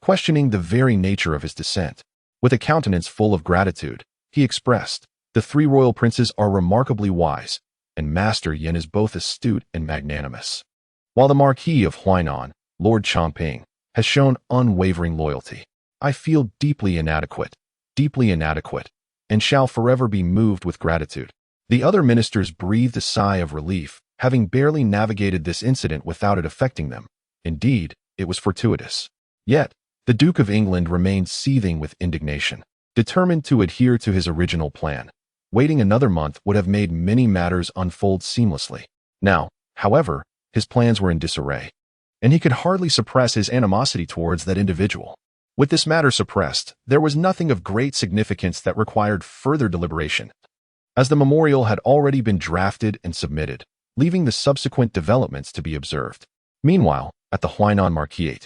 questioning the very nature of his dissent. With a countenance full of gratitude, he expressed, the 3 royal princes are remarkably wise, and Master Yin is both astute and magnanimous, while the Marquis of Huainan, Lord Chomping, has shown unwavering loyalty. I feel deeply inadequate, and shall forever be moved with gratitude. The other ministers breathed a sigh of relief, having barely navigated this incident without it affecting them. Indeed, it was fortuitous. Yet, the Duke of England remained seething with indignation, determined to adhere to his original plan. Waiting another month would have made many matters unfold seamlessly. Now, however, his plans were in disarray, and he could hardly suppress his animosity towards that individual. With this matter suppressed, there was nothing of great significance that required further deliberation, as the memorial had already been drafted and submitted, leaving the subsequent developments to be observed. Meanwhile, at the Huainan Marquis,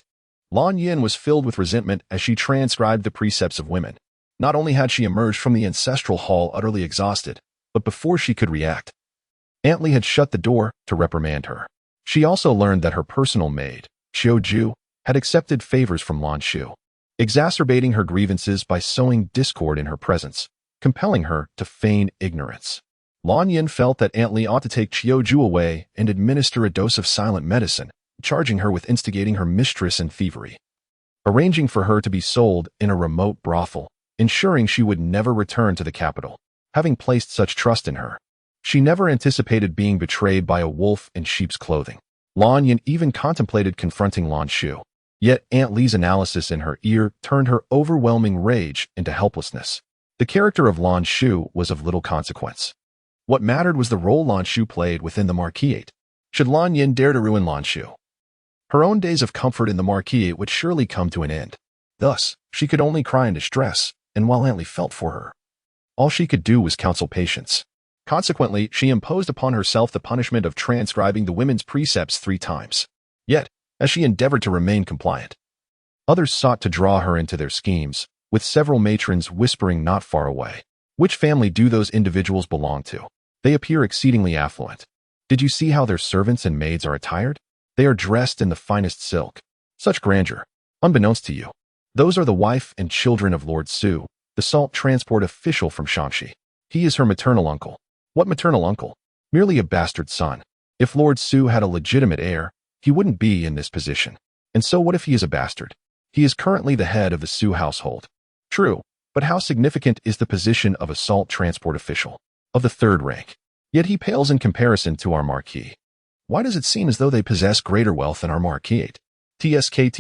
Lan Yin was filled with resentment as she transcribed the precepts of women. Not only had she emerged from the ancestral hall utterly exhausted, but before she could react, Aunt Li had shut the door to reprimand her. She also learned that her personal maid, Xiu Ju, had accepted favors from Lanzhou, exacerbating her grievances by sowing discord in her presence, compelling her to feign ignorance. Lan Yin felt that Aunt Li ought to take Qiu away and administer a dose of silent medicine, charging her with instigating her mistress and thievery, arranging for her to be sold in a remote brothel, ensuring she would never return to the capital. Having placed such trust in her, she never anticipated being betrayed by a wolf in sheep's clothing. Lan Yin even contemplated confronting Lanzhou. Yet Aunt Li's analysis in her ear turned her overwhelming rage into helplessness. The character of Lanzhou was of little consequence. What mattered was the role Lanzhou played within the Marquis. Should Lan Yin dare to ruin Lanzhou, her own days of comfort in the Marquis would surely come to an end. Thus, she could only cry in distress, and while Aunt Li felt for her, all she could do was counsel patience. Consequently, she imposed upon herself the punishment of transcribing the women's precepts 3 times. Yet, as she endeavored to remain compliant, others sought to draw her into their schemes, with several matrons whispering not far away. Which family do those individuals belong to? They appear exceedingly affluent. Did you see how their servants and maids are attired? They are dressed in the finest silk. Such grandeur. Unbeknownst to you, those are the wife and children of Lord Su, the salt transport official from Shanxi. He is her maternal uncle. What maternal uncle? Merely a bastard son. If Lord Su had a legitimate heir, he wouldn't be in this position. And so what if he is a bastard? He is currently the head of the Su household. True, but how significant is the position of a salt transport official, of the 3rd rank? Yet he pales in comparison to our Marquis. Why does it seem as though they possess greater wealth than our Marquis? TSK,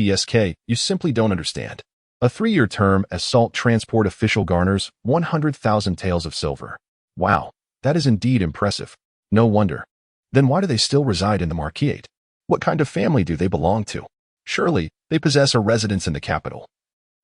you simply don't understand. A 3-year term as salt transport official garners 100,000 taels of silver. Wow, that is indeed impressive. No wonder. Then why do they still reside in the Marquis? What kind of family do they belong to? Surely, they possess a residence in the capital.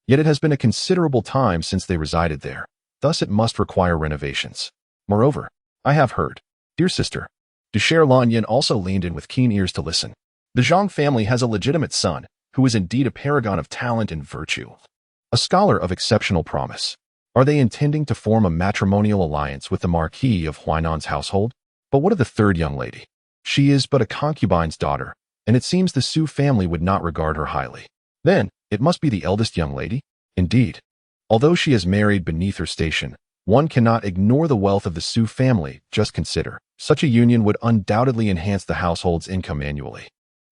Yet it has been a considerable time since they resided there. Thus it must require renovations. Moreover, I have heard. Dear sister, Duchère Lan Yin also leaned in with keen ears to listen. The Zhang family has a legitimate son, who is indeed a paragon of talent and virtue. A scholar of exceptional promise. Are they intending to form a matrimonial alliance with the Marquis of Huainan's household? But what of the 3rd young lady? She is but a concubine's daughter, and it seems the Su family would not regard her highly. Then, it must be the eldest young lady? Indeed. Although she is married beneath her station, one cannot ignore the wealth of the Su family. Just consider. Such a union would undoubtedly enhance the household's income annually.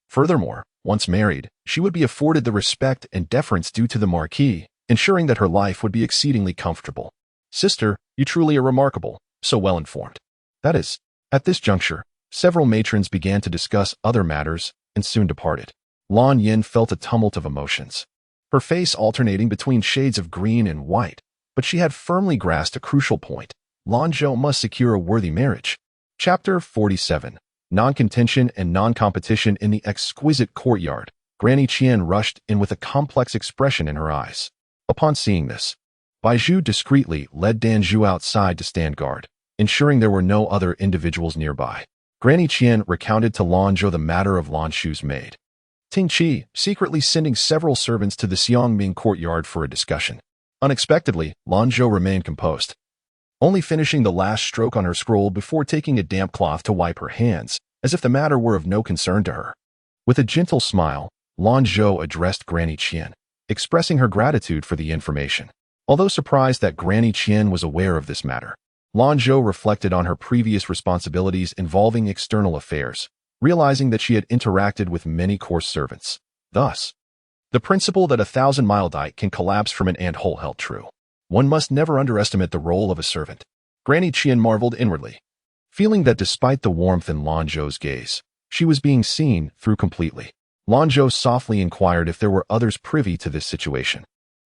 Furthermore, once married, she would be afforded the respect and deference due to the Marquis, ensuring that her life would be exceedingly comfortable. Sister, you truly are remarkable, so well informed. That is, at this juncture, several matrons began to discuss other matters and soon departed. Lan Yin felt a tumult of emotions, her face alternating between shades of green and white, but she had firmly grasped a crucial point. Lanzhou must secure a worthy marriage. Chapter 47. Non-contention and non-competition in the exquisite courtyard. Granny Qian rushed in with a complex expression in her eyes. Upon seeing this, Baizhu discreetly led Danzhu outside to stand guard, ensuring there were no other individuals nearby. Granny Qian recounted to Lanzhou the matter of Lanzhou's maid, Ting Qi, secretly sending several servants to the Xiangming courtyard for a discussion. Unexpectedly, Lanzhou remained composed, only finishing the last stroke on her scroll before taking a damp cloth to wipe her hands, as if the matter were of no concern to her. With a gentle smile, Lanzhou addressed Granny Qian, expressing her gratitude for the information. Although surprised that Granny Qian was aware of this matter, Lanzhou reflected on her previous responsibilities involving external affairs, realizing that she had interacted with many coarse servants. Thus, the principle that 1,000-mile dike can collapse from an ant-hole held true. One must never underestimate the role of a servant. Granny Qian marveled inwardly, feeling that despite the warmth in Lanzhou's gaze, she was being seen through completely. Lanzhou softly inquired if there were others privy to this situation.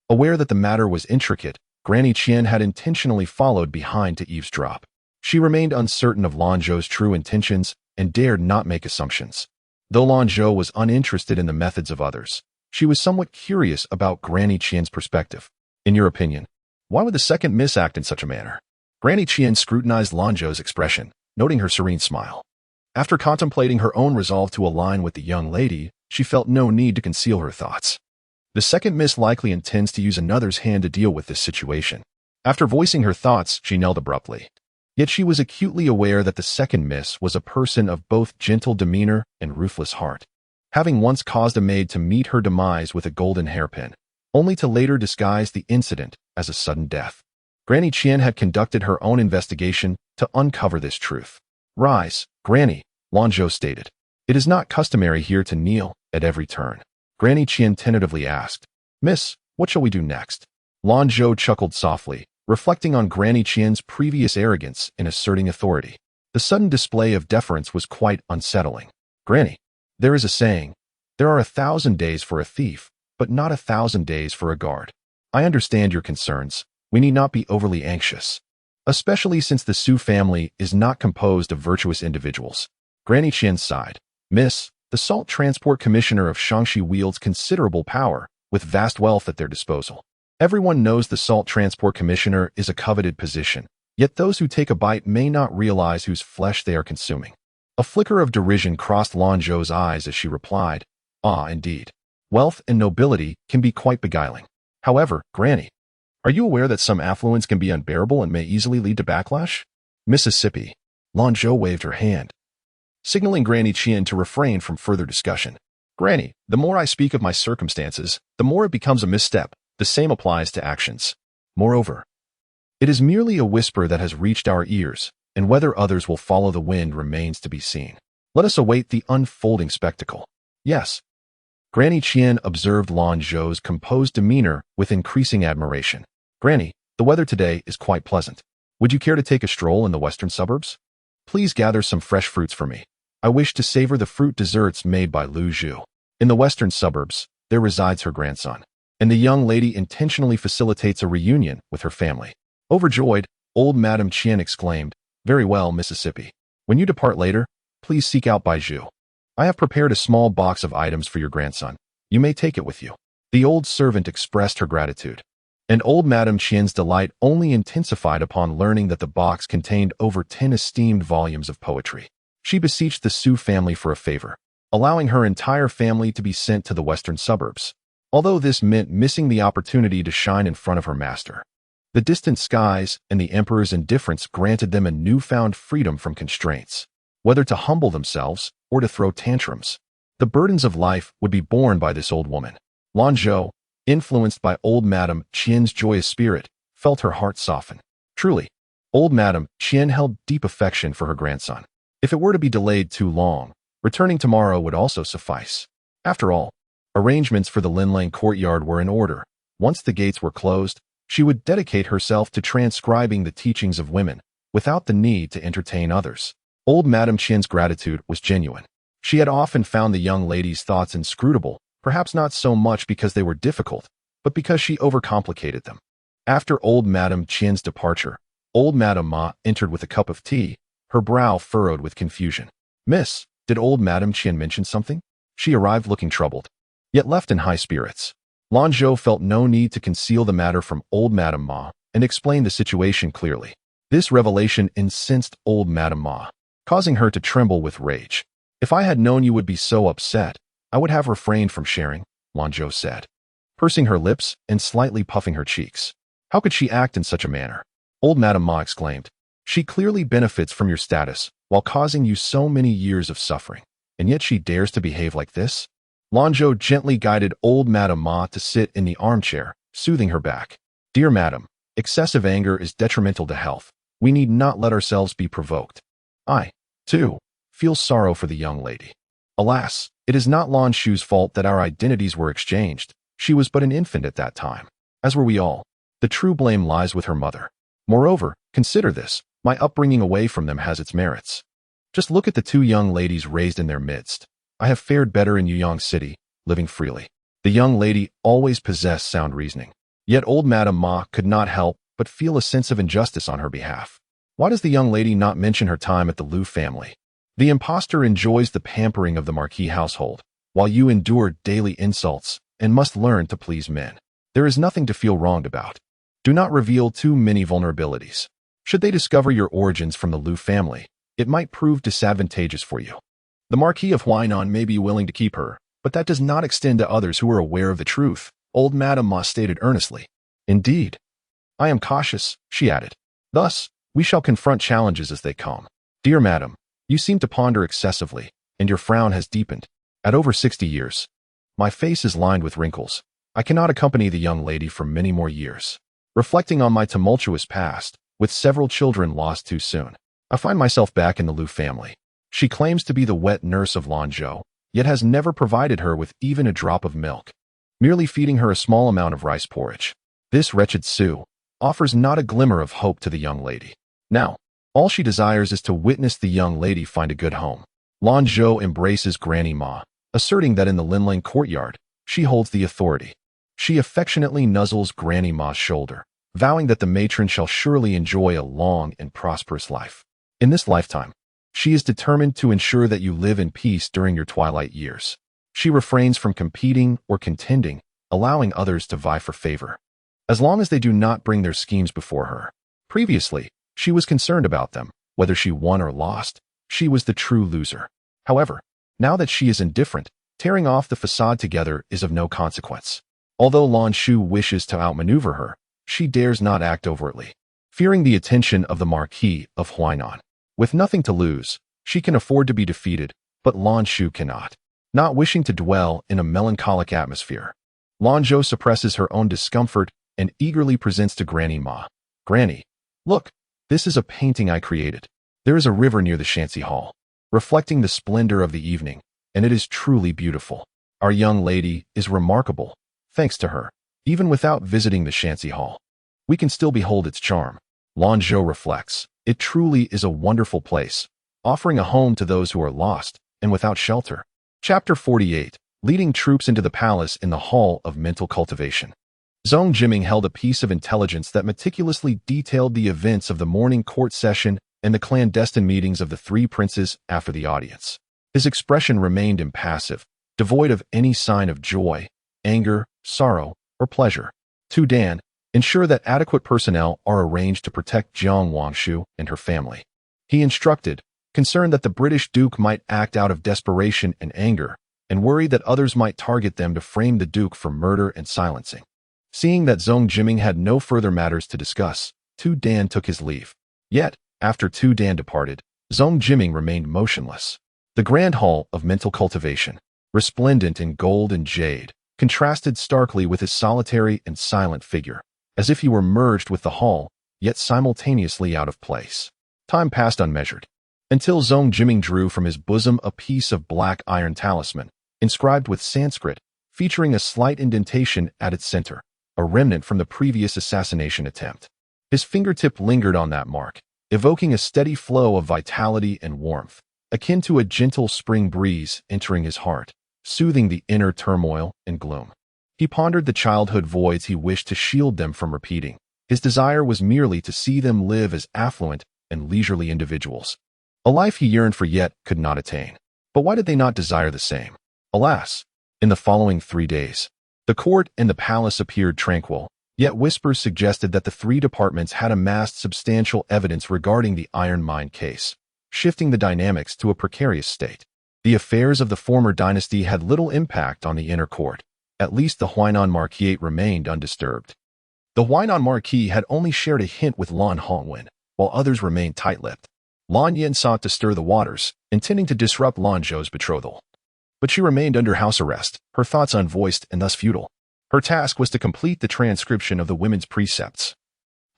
Aware that the matter was intricate, Granny Qian had intentionally followed behind to eavesdrop. She remained uncertain of Lanzhou's true intentions and dared not make assumptions. Though Lanzhou was uninterested in the methods of others, she was somewhat curious about Granny Qian's perspective. In your opinion, why would the second miss act in such a manner? Granny Qian scrutinized Lanzhou's expression, noting her serene smile. After contemplating her own resolve to align with the young lady, she felt no need to conceal her thoughts. The second miss likely intends to use another's hand to deal with this situation. After voicing her thoughts, she knelt abruptly. Yet she was acutely aware that the second miss was a person of both gentle demeanor and ruthless heart. having once caused a maid to meet her demise with a golden hairpin, only to later disguise the incident as a sudden death. Granny Qian had conducted her own investigation to uncover this truth. "Rise, Granny," Lanzhou stated. "It is not customary here to kneel at every turn." Granny Qian tentatively asked, "Miss, what shall we do next?" Lanzhou chuckled softly, reflecting on Granny Qian's previous arrogance in asserting authority. The sudden display of deference was quite unsettling. "Granny, there is a saying, there are 1,000 days for a thief, but not 1,000 days for a guard. I understand your concerns. We need not be overly anxious, especially since the Su family is not composed of virtuous individuals." Granny Qian sighed. "Miss, the Salt Transport Commissioner of Shaanxi wields considerable power, with vast wealth at their disposal. Everyone knows the Salt Transport Commissioner is a coveted position, yet those who take a bite may not realize whose flesh they are consuming." A flicker of derision crossed Lanzhou's eyes as she replied, "Ah, indeed. Wealth and nobility can be quite beguiling. However, Granny, are you aware that some affluence can be unbearable and may easily lead to backlash?" "Mississippi." Lanzhou waved her hand, signaling Granny Qian to refrain from further discussion. "Granny, the more I speak of my circumstances, the more it becomes a misstep. The same applies to actions. Moreover, it is merely a whisper that has reached our ears, and whether others will follow the wind remains to be seen. Let us await the unfolding spectacle." "Yes." Granny Qian observed Lanzhou's composed demeanor with increasing admiration. "Granny, the weather today is quite pleasant. Would you care to take a stroll in the western suburbs? Please gather some fresh fruits for me. I wish to savor the fruit desserts made by Lu Zhu." In the western suburbs, there resides her grandson, and the young lady intentionally facilitates a reunion with her family. Overjoyed, old Madame Qian exclaimed, "Very well, Mississippi. When you depart later, please seek out Baizhu. I have prepared a small box of items for your grandson. You may take it with you." The old servant expressed her gratitude, and old Madame Qian's delight only intensified upon learning that the box contained over 10 esteemed volumes of poetry. She beseeched the Su family for a favor, allowing her entire family to be sent to the western suburbs, although this meant missing the opportunity to shine in front of her master. The distant skies and the emperor's indifference granted them a newfound freedom from constraints, whether to humble themselves or to throw tantrums. The burdens of life would be borne by this old woman. Lanzhou, influenced by old Madame Qian's joyous spirit, felt her heart soften. Truly, old Madame Qian held deep affection for her grandson. If it were to be delayed too long, returning tomorrow would also suffice. After all, arrangements for the Linlang courtyard were in order. Once the gates were closed, she would dedicate herself to transcribing the teachings of women, without the need to entertain others. Old Madame Qian's gratitude was genuine. She had often found the young lady's thoughts inscrutable, perhaps not so much because they were difficult, but because she overcomplicated them. After old Madame Qian's departure, old Madame Ma entered with a cup of tea, her brow furrowed with confusion. "Miss, did old Madame Qian mention something?" She arrived looking troubled, yet left in high spirits. Lanzhou felt no need to conceal the matter from old Madame Ma and explained the situation clearly. This revelation incensed old Madame Ma, causing her to tremble with rage. "If I had known you would be so upset, I would have refrained from sharing," Lanzhou said, pursing her lips and slightly puffing her cheeks. "How could she act in such a manner?" Old Madame Ma exclaimed. "She clearly benefits from your status while causing you so many years of suffering, and yet she dares to behave like this?" Lanzhou gently guided old Madame Ma to sit in the armchair, soothing her back. "Dear Madam, excessive anger is detrimental to health. We need not let ourselves be provoked. I, too, feel sorrow for the young lady. Alas, it is not Lanzhou's fault that our identities were exchanged. She was but an infant at that time, as were we all. The true blame lies with her mother. Moreover, consider this, my upbringing away from them has its merits. Just look at the two young ladies raised in their midst. I have fared better in Yuyang City, living freely." The young lady always possessed sound reasoning. Yet old Madame Ma could not help but feel a sense of injustice on her behalf. Why does the young lady not mention her time at the Lu family? The impostor enjoys the pampering of the Marquis household, while you endure daily insults and must learn to please men. There is nothing to feel wronged about. Do not reveal too many vulnerabilities. Should they discover your origins from the Lu family, it might prove disadvantageous for you. The Marquis of Huainan may be willing to keep her, but that does not extend to others who are aware of the truth," old Madame Ma stated earnestly. "Indeed. I am cautious," she added. "Thus, we shall confront challenges as they come. Dear Madam, you seem to ponder excessively, and your frown has deepened. At over 60 years, my face is lined with wrinkles. I cannot accompany the young lady for many more years. Reflecting on my tumultuous past, with several children lost too soon, I find myself back in the Liu family. She claims to be the wet nurse of Lanzhou, yet has never provided her with even a drop of milk, merely feeding her a small amount of rice porridge. This wretched Su offers not a glimmer of hope to the young lady. Now, all she desires is to witness the young lady find a good home. Lanzhou embraces Granny Ma, asserting that in the Linlang courtyard, she holds the authority. She affectionately nuzzles Granny Ma's shoulder, vowing that the matron shall surely enjoy a long and prosperous life. In this lifetime, she is determined to ensure that you live in peace during your twilight years. She refrains from competing or contending, allowing others to vie for favor, as long as they do not bring their schemes before her. Previously, she was concerned about them. Whether she won or lost, she was the true loser. However, now that she is indifferent, tearing off the facade together is of no consequence. Although Lanzhou wishes to outmaneuver her, she dares not act overtly, fearing the attention of the Marquis of Huainan. With nothing to lose, she can afford to be defeated, but Lanzhou cannot. Not wishing to dwell in a melancholic atmosphere, Lanzhou suppresses her own discomfort and eagerly presents to Granny Ma. Granny, look, this is a painting I created. There is a river near the Shanxi Hall, reflecting the splendor of the evening, and it is truly beautiful. Our young lady is remarkable. Thanks to her, even without visiting the Shanxi Hall, we can still behold its charm. Lanzhou reflects, it truly is a wonderful place, offering a home to those who are lost and without shelter. Chapter 48, Leading Troops into the Palace in the Hall of Mental Cultivation. Zhong Jiming held a piece of intelligence that meticulously detailed the events of the morning court session and the clandestine meetings of the three princes after the audience. His expression remained impassive, devoid of any sign of joy, anger, sorrow, or pleasure. Tu Dan, ensure that adequate personnel are arranged to protect Jiang Wangshu and her family. He instructed, concerned that the British Duke might act out of desperation and anger, and worried that others might target them to frame the Duke for murder and silencing. Seeing that Zhong Jiming had no further matters to discuss, Tu Dan took his leave. Yet, after Tu Dan departed, Zhong Jiming remained motionless. The Grand Hall of Mental Cultivation, resplendent in gold and jade, contrasted starkly with his solitary and silent figure, as if he were merged with the hall, yet simultaneously out of place. Time passed unmeasured, until Zhong Jiming drew from his bosom a piece of black iron talisman, inscribed with Sanskrit, featuring a slight indentation at its center, a remnant from the previous assassination attempt. His fingertip lingered on that mark, evoking a steady flow of vitality and warmth, akin to a gentle spring breeze entering his heart, soothing the inner turmoil and gloom. He pondered the childhood voids he wished to shield them from repeating. His desire was merely to see them live as affluent and leisurely individuals, a life he yearned for yet could not attain. But why did they not desire the same? Alas, in the following 3 days, the court and the palace appeared tranquil, yet whispers suggested that the three departments had amassed substantial evidence regarding the iron mine case, shifting the dynamics to a precarious state. The affairs of the former dynasty had little impact on the inner court. At least the Huainan Marquis remained undisturbed. The Huainan Marquis had only shared a hint with Lan Hongwen, while others remained tight-lipped. Lan Yin sought to stir the waters, intending to disrupt Lanzhou's betrothal. But she remained under house arrest, her thoughts unvoiced and thus futile. Her task was to complete the transcription of the women's precepts,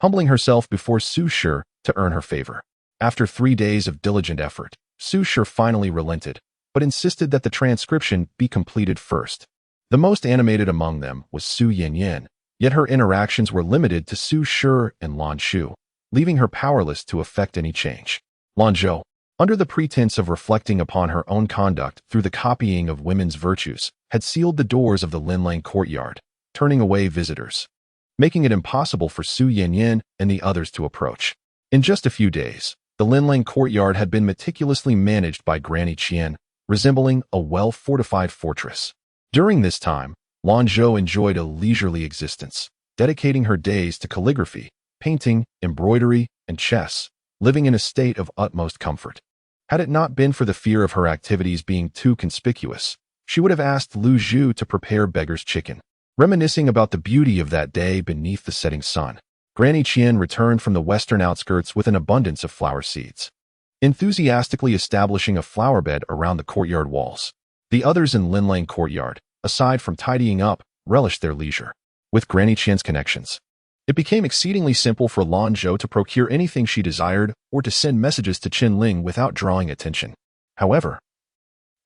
humbling herself before Su Shi to earn her favor. After 3 days of diligent effort, Su Shi finally relented, but insisted that the transcription be completed first. The most animated among them was Su Yanyan, yet her interactions were limited to Su Shi and Lanzhou, leaving her powerless to effect any change. Lanzhou, under the pretense of reflecting upon her own conduct through the copying of women's virtues, had sealed the doors of the Linlang courtyard, turning away visitors, making it impossible for Su Yanyan and the others to approach. In just a few days, the Linlang courtyard had been meticulously managed by Granny Qian, resembling a well-fortified fortress. During this time, Lanzhou enjoyed a leisurely existence, dedicating her days to calligraphy, painting, embroidery, and chess, living in a state of utmost comfort. Had it not been for the fear of her activities being too conspicuous, she would have asked Lu Zhu to prepare beggar's chicken. Reminiscing about the beauty of that day beneath the setting sun, Granny Qian returned from the western outskirts with an abundance of flower seeds, enthusiastically establishing a flower bed around the courtyard walls. The others in Linlang courtyard, aside from tidying up, relished their leisure. With Granny Qian's connections, it became exceedingly simple for Lanzhou to procure anything she desired or to send messages to Qinling without drawing attention. However,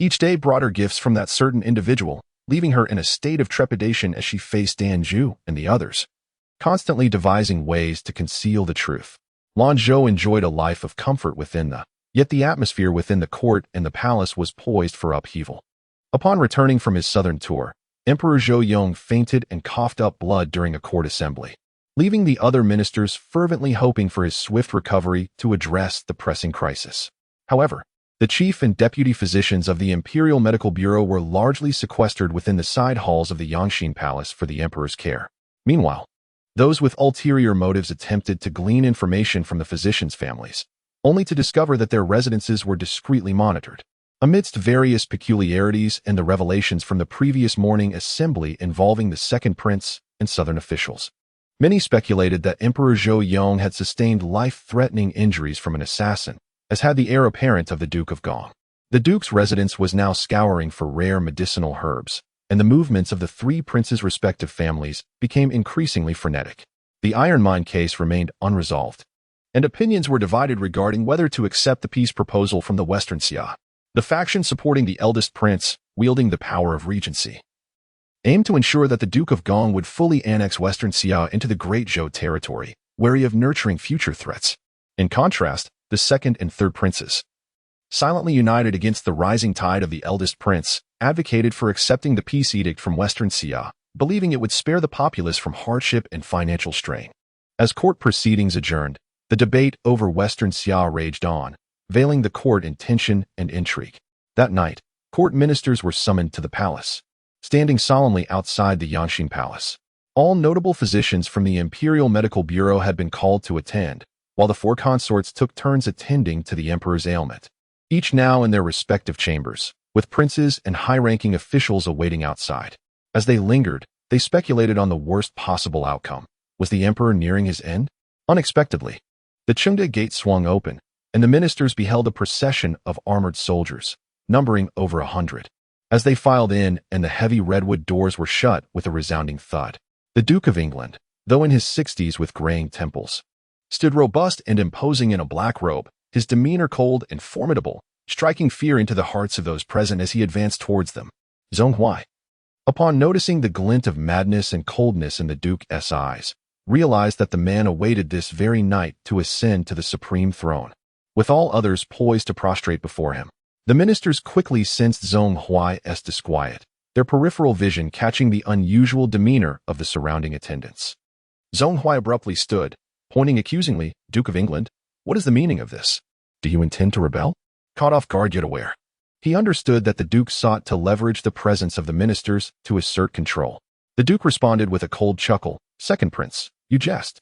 each day brought her gifts from that certain individual, leaving her in a state of trepidation as she faced Danju and the others, constantly devising ways to conceal the truth. Lanzhou enjoyed a life of comfort yet the atmosphere within the court and the palace was poised for upheaval. Upon returning from his southern tour, Emperor Zhou Yong fainted and coughed up blood during a court assembly, leaving the other ministers fervently hoping for his swift recovery to address the pressing crisis. However, the chief and deputy physicians of the Imperial Medical Bureau were largely sequestered within the side halls of the Yangxin Palace for the emperor's care. Meanwhile, those with ulterior motives attempted to glean information from the physicians' families, only to discover that their residences were discreetly monitored. Amidst various peculiarities and the revelations from the previous morning assembly involving the second prince and southern officials, many speculated that Emperor Zhou Yong had sustained life-threatening injuries from an assassin, as had the heir apparent of the Duke of Gong. The Duke's residence was now scouring for rare medicinal herbs, and the movements of the three princes' respective families became increasingly frenetic. The iron mine case remained unresolved, and opinions were divided regarding whether to accept the peace proposal from the Western Xia. The faction supporting the eldest prince, wielding the power of regency, aimed to ensure that the Duke of Gong would fully annex Western Xia into the Great Zhou territory, wary of nurturing future threats. In contrast, the second and third princes, silently united against the rising tide of the eldest prince, advocated for accepting the peace edict from Western Xia, believing it would spare the populace from hardship and financial strain. As court proceedings adjourned, the debate over Western Xia raged on, veiling the court in tension and intrigue. That night, court ministers were summoned to the palace, standing solemnly outside the Yangxin Palace. All notable physicians from the Imperial Medical Bureau had been called to attend, while the four consorts took turns attending to the emperor's ailment, each now in their respective chambers, with princes and high-ranking officials awaiting outside. As they lingered, they speculated on the worst possible outcome. Was the emperor nearing his end? Unexpectedly, the Chengde gate swung open, and the ministers beheld a procession of armored soldiers, numbering over 100. As they filed in and the heavy redwood doors were shut with a resounding thud, the Duke of England, though in his 60s with graying temples, stood robust and imposing in a black robe, his demeanor cold and formidable, striking fear into the hearts of those present as he advanced towards them. Zhong Huai, upon noticing the glint of madness and coldness in the Duke's eyes, realized that the man awaited this very night to ascend to the supreme throne, with all others poised to prostrate before him. The ministers quickly sensed Zhong Huai's disquiet, their peripheral vision catching the unusual demeanor of the surrounding attendants. Zhong Huai abruptly stood, pointing accusingly. Duke of England, what is the meaning of this? Do you intend to rebel? Caught off guard yet aware, he understood that the Duke sought to leverage the presence of the ministers to assert control. The Duke responded with a cold chuckle. Second Prince, you jest.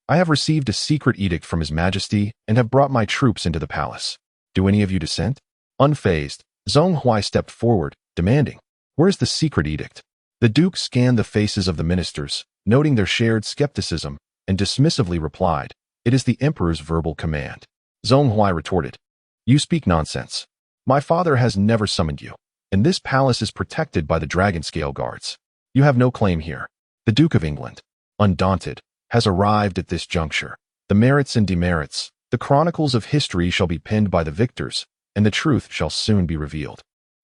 I have received a secret edict from His Majesty and have brought my troops into the palace. Do any of you dissent? Unfazed, Zhong Huai stepped forward, demanding, where's the secret edict? The Duke scanned the faces of the ministers, noting their shared skepticism, and dismissively replied, it is the Emperor's verbal command. Zhong Huai retorted, you speak nonsense. My father has never summoned you, and this palace is protected by the dragon scale guards. You have no claim here. The Duke of England, undaunted, has arrived at this juncture. The merits and demerits, the chronicles of history shall be penned by the victors, and the truth shall soon be revealed.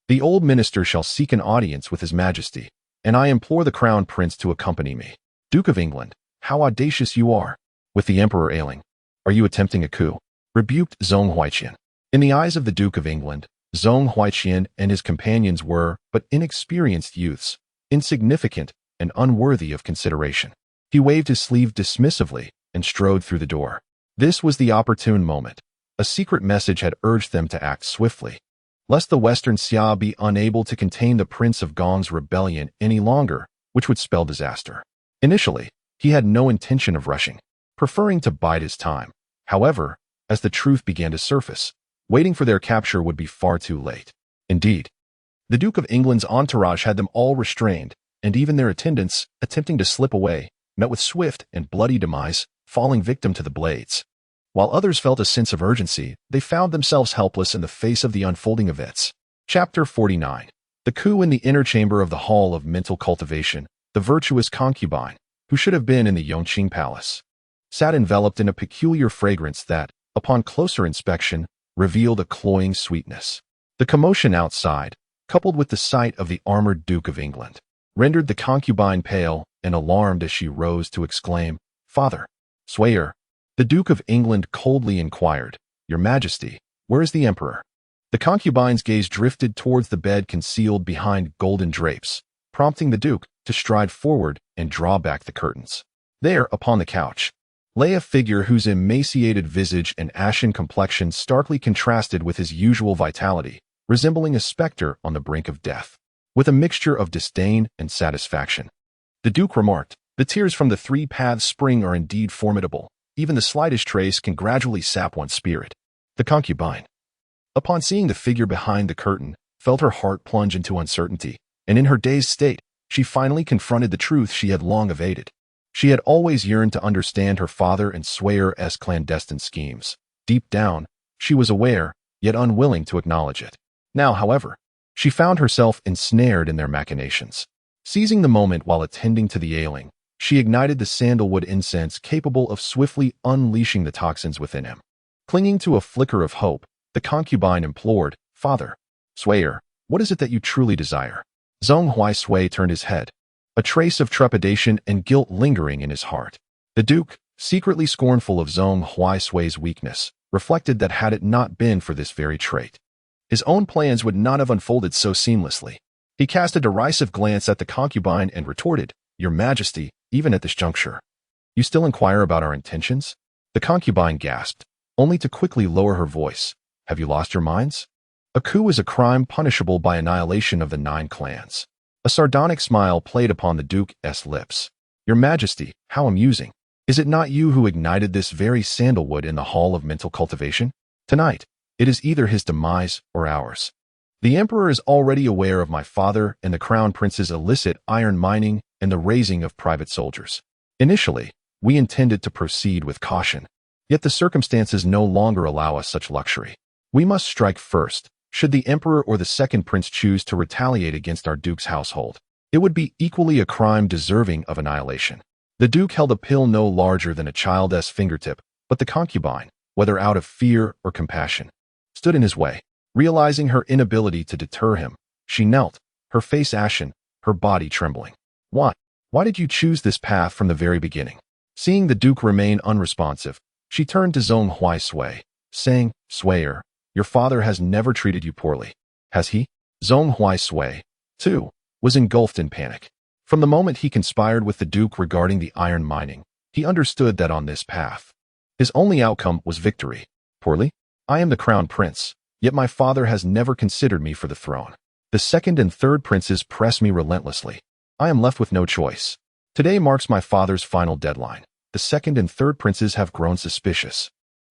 The old minister shall seek an audience with His Majesty, and I implore the Crown Prince to accompany me. Duke of England, how audacious you are. With the Emperor ailing, are you attempting a coup? Rebuked Zhong Huaiqian. In the eyes of the Duke of England, Zhong Huaiqian and his companions were but inexperienced youths, insignificant and unworthy of consideration. He waved his sleeve dismissively and strode through the door. This was the opportune moment. A secret message had urged them to act swiftly, lest the Western Xia be unable to contain the Prince of Gong's rebellion any longer, which would spell disaster. Initially, he had no intention of rushing, preferring to bide his time. However, as the truth began to surface, waiting for their capture would be far too late. Indeed, the Duke of England's entourage had them all restrained, and even their attendants, attempting to slip away, met with swift and bloody demise, falling victim to the blades. While others felt a sense of urgency, they found themselves helpless in the face of the unfolding events. Chapter 49. The coup in the inner chamber of the Hall of Mental Cultivation, the virtuous concubine, who should have been in the Yongqing Palace, sat enveloped in a peculiar fragrance that, upon closer inspection, revealed a cloying sweetness. The commotion outside, coupled with the sight of the armored Duke of England, rendered the concubine pale and alarmed as she rose to exclaim, "Father, Swayer." The Duke of England coldly inquired, "Your Majesty, where is the Emperor?" The concubine's gaze drifted towards the bed concealed behind golden drapes, prompting the Duke to stride forward and draw back the curtains. There, upon the couch, lay a figure whose emaciated visage and ashen complexion starkly contrasted with his usual vitality, resembling a specter on the brink of death. With a mixture of disdain and satisfaction, the Duke remarked, "The tears from the three-paths spring are indeed formidable. Even the slightest trace can gradually sap one's spirit." The concubine, upon seeing the figure behind the curtain, felt her heart plunge into uncertainty, and in her dazed state, she finally confronted the truth she had long evaded. She had always yearned to understand her father and Swayer's clandestine schemes. Deep down, she was aware, yet unwilling to acknowledge it. Now, however, she found herself ensnared in their machinations. Seizing the moment while attending to the ailing, she ignited the sandalwood incense capable of swiftly unleashing the toxins within him. Clinging to a flicker of hope, the concubine implored, "Father, Swayer, what is it that you truly desire?" Zhong Huaisui turned his head, a trace of trepidation and guilt lingering in his heart. The Duke, secretly scornful of Zhong Huaisui's weakness, reflected that had it not been for this very trait, his own plans would not have unfolded so seamlessly. He cast a derisive glance at the concubine and retorted, "Your Majesty, even at this juncture, you still inquire about our intentions?" The concubine gasped, only to quickly lower her voice. "Have you lost your minds? A coup is a crime punishable by annihilation of the 9 clans." A sardonic smile played upon the Duke's lips. "Your Majesty, how amusing. Is it not you who ignited this very sandalwood in the Hall of Mental Cultivation? Tonight, it is either his demise or ours. The Emperor is already aware of my father and the Crown Prince's illicit iron mining and the raising of private soldiers. Initially, we intended to proceed with caution, yet the circumstances no longer allow us such luxury. We must strike first, should the Emperor or the second Prince choose to retaliate against our Duke's household. It would be equally a crime deserving of annihilation." The Duke held a pill no larger than a child's fingertip, but the concubine, whether out of fear or compassion, stood in his way. Realizing her inability to deter him, she knelt, her face ashen, her body trembling. Why did you choose this path from the very beginning?" Seeing the Duke remain unresponsive, she turned to Zhong Huaisui, saying, "Swayer, your father has never treated you poorly, has he?" Zhong Huaisui, too, was engulfed in panic. From the moment he conspired with the Duke regarding the iron mining, he understood that on this path, his only outcome was victory. "Poorly? I am the Crown Prince, yet my father has never considered me for the throne. The second and third princes press me relentlessly. I am left with no choice. Today marks my father's final deadline. The second and third princes have grown suspicious,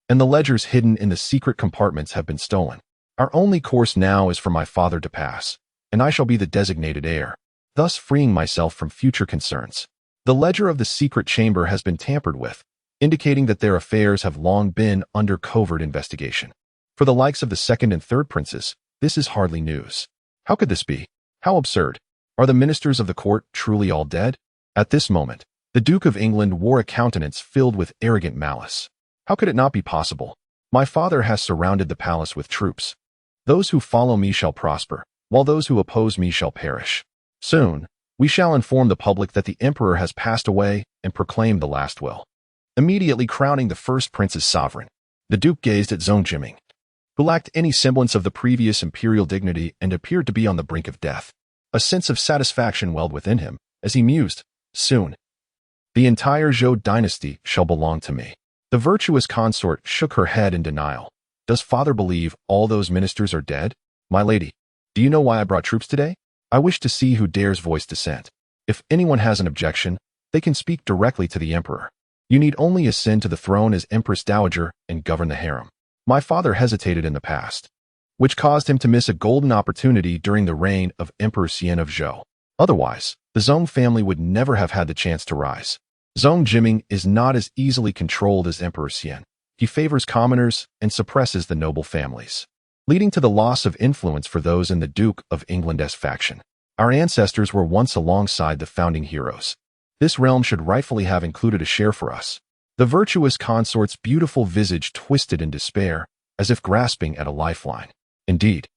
and the ledgers hidden in the secret compartments have been stolen. Our only course now is for my father to pass, and I shall be the designated heir, thus freeing myself from future concerns. The ledger of the secret chamber has been tampered with, indicating that their affairs have long been under covert investigation. For the likes of the second and third princes, this is hardly news. How could this be? How absurd. Are the ministers of the court truly all dead?" At this moment, the Duke of England wore a countenance filled with arrogant malice. "How could it not be possible? My father has surrounded the palace with troops. Those who follow me shall prosper, while those who oppose me shall perish. Soon, we shall inform the public that the Emperor has passed away and proclaim the last will, immediately crowning the first prince as sovereign." The Duke gazed at Zhong Jiming, who lacked any semblance of the previous imperial dignity and appeared to be on the brink of death. A sense of satisfaction welled within him as he mused, "Soon, the entire Zhou dynasty shall belong to me." The virtuous consort shook her head in denial. "Does father believe all those ministers are dead? My lady, do you know why I brought troops today? I wish to see who dares voice dissent. If anyone has an objection, they can speak directly to the Emperor. You need only ascend to the throne as Empress Dowager and govern the harem. My father hesitated in the past, which caused him to miss a golden opportunity during the reign of Emperor Xian of Zhou. Otherwise, the Zhong family would never have had the chance to rise. Zhong Jiming is not as easily controlled as Emperor Xian. He favors commoners and suppresses the noble families. leading to the loss of influence for those in the Duke of England's faction. Our ancestors were once alongside the founding heroes. This realm should rightfully have included a share for us. The virtuous consort's beautiful visage twisted in despair, as if grasping at a lifeline. Indeed,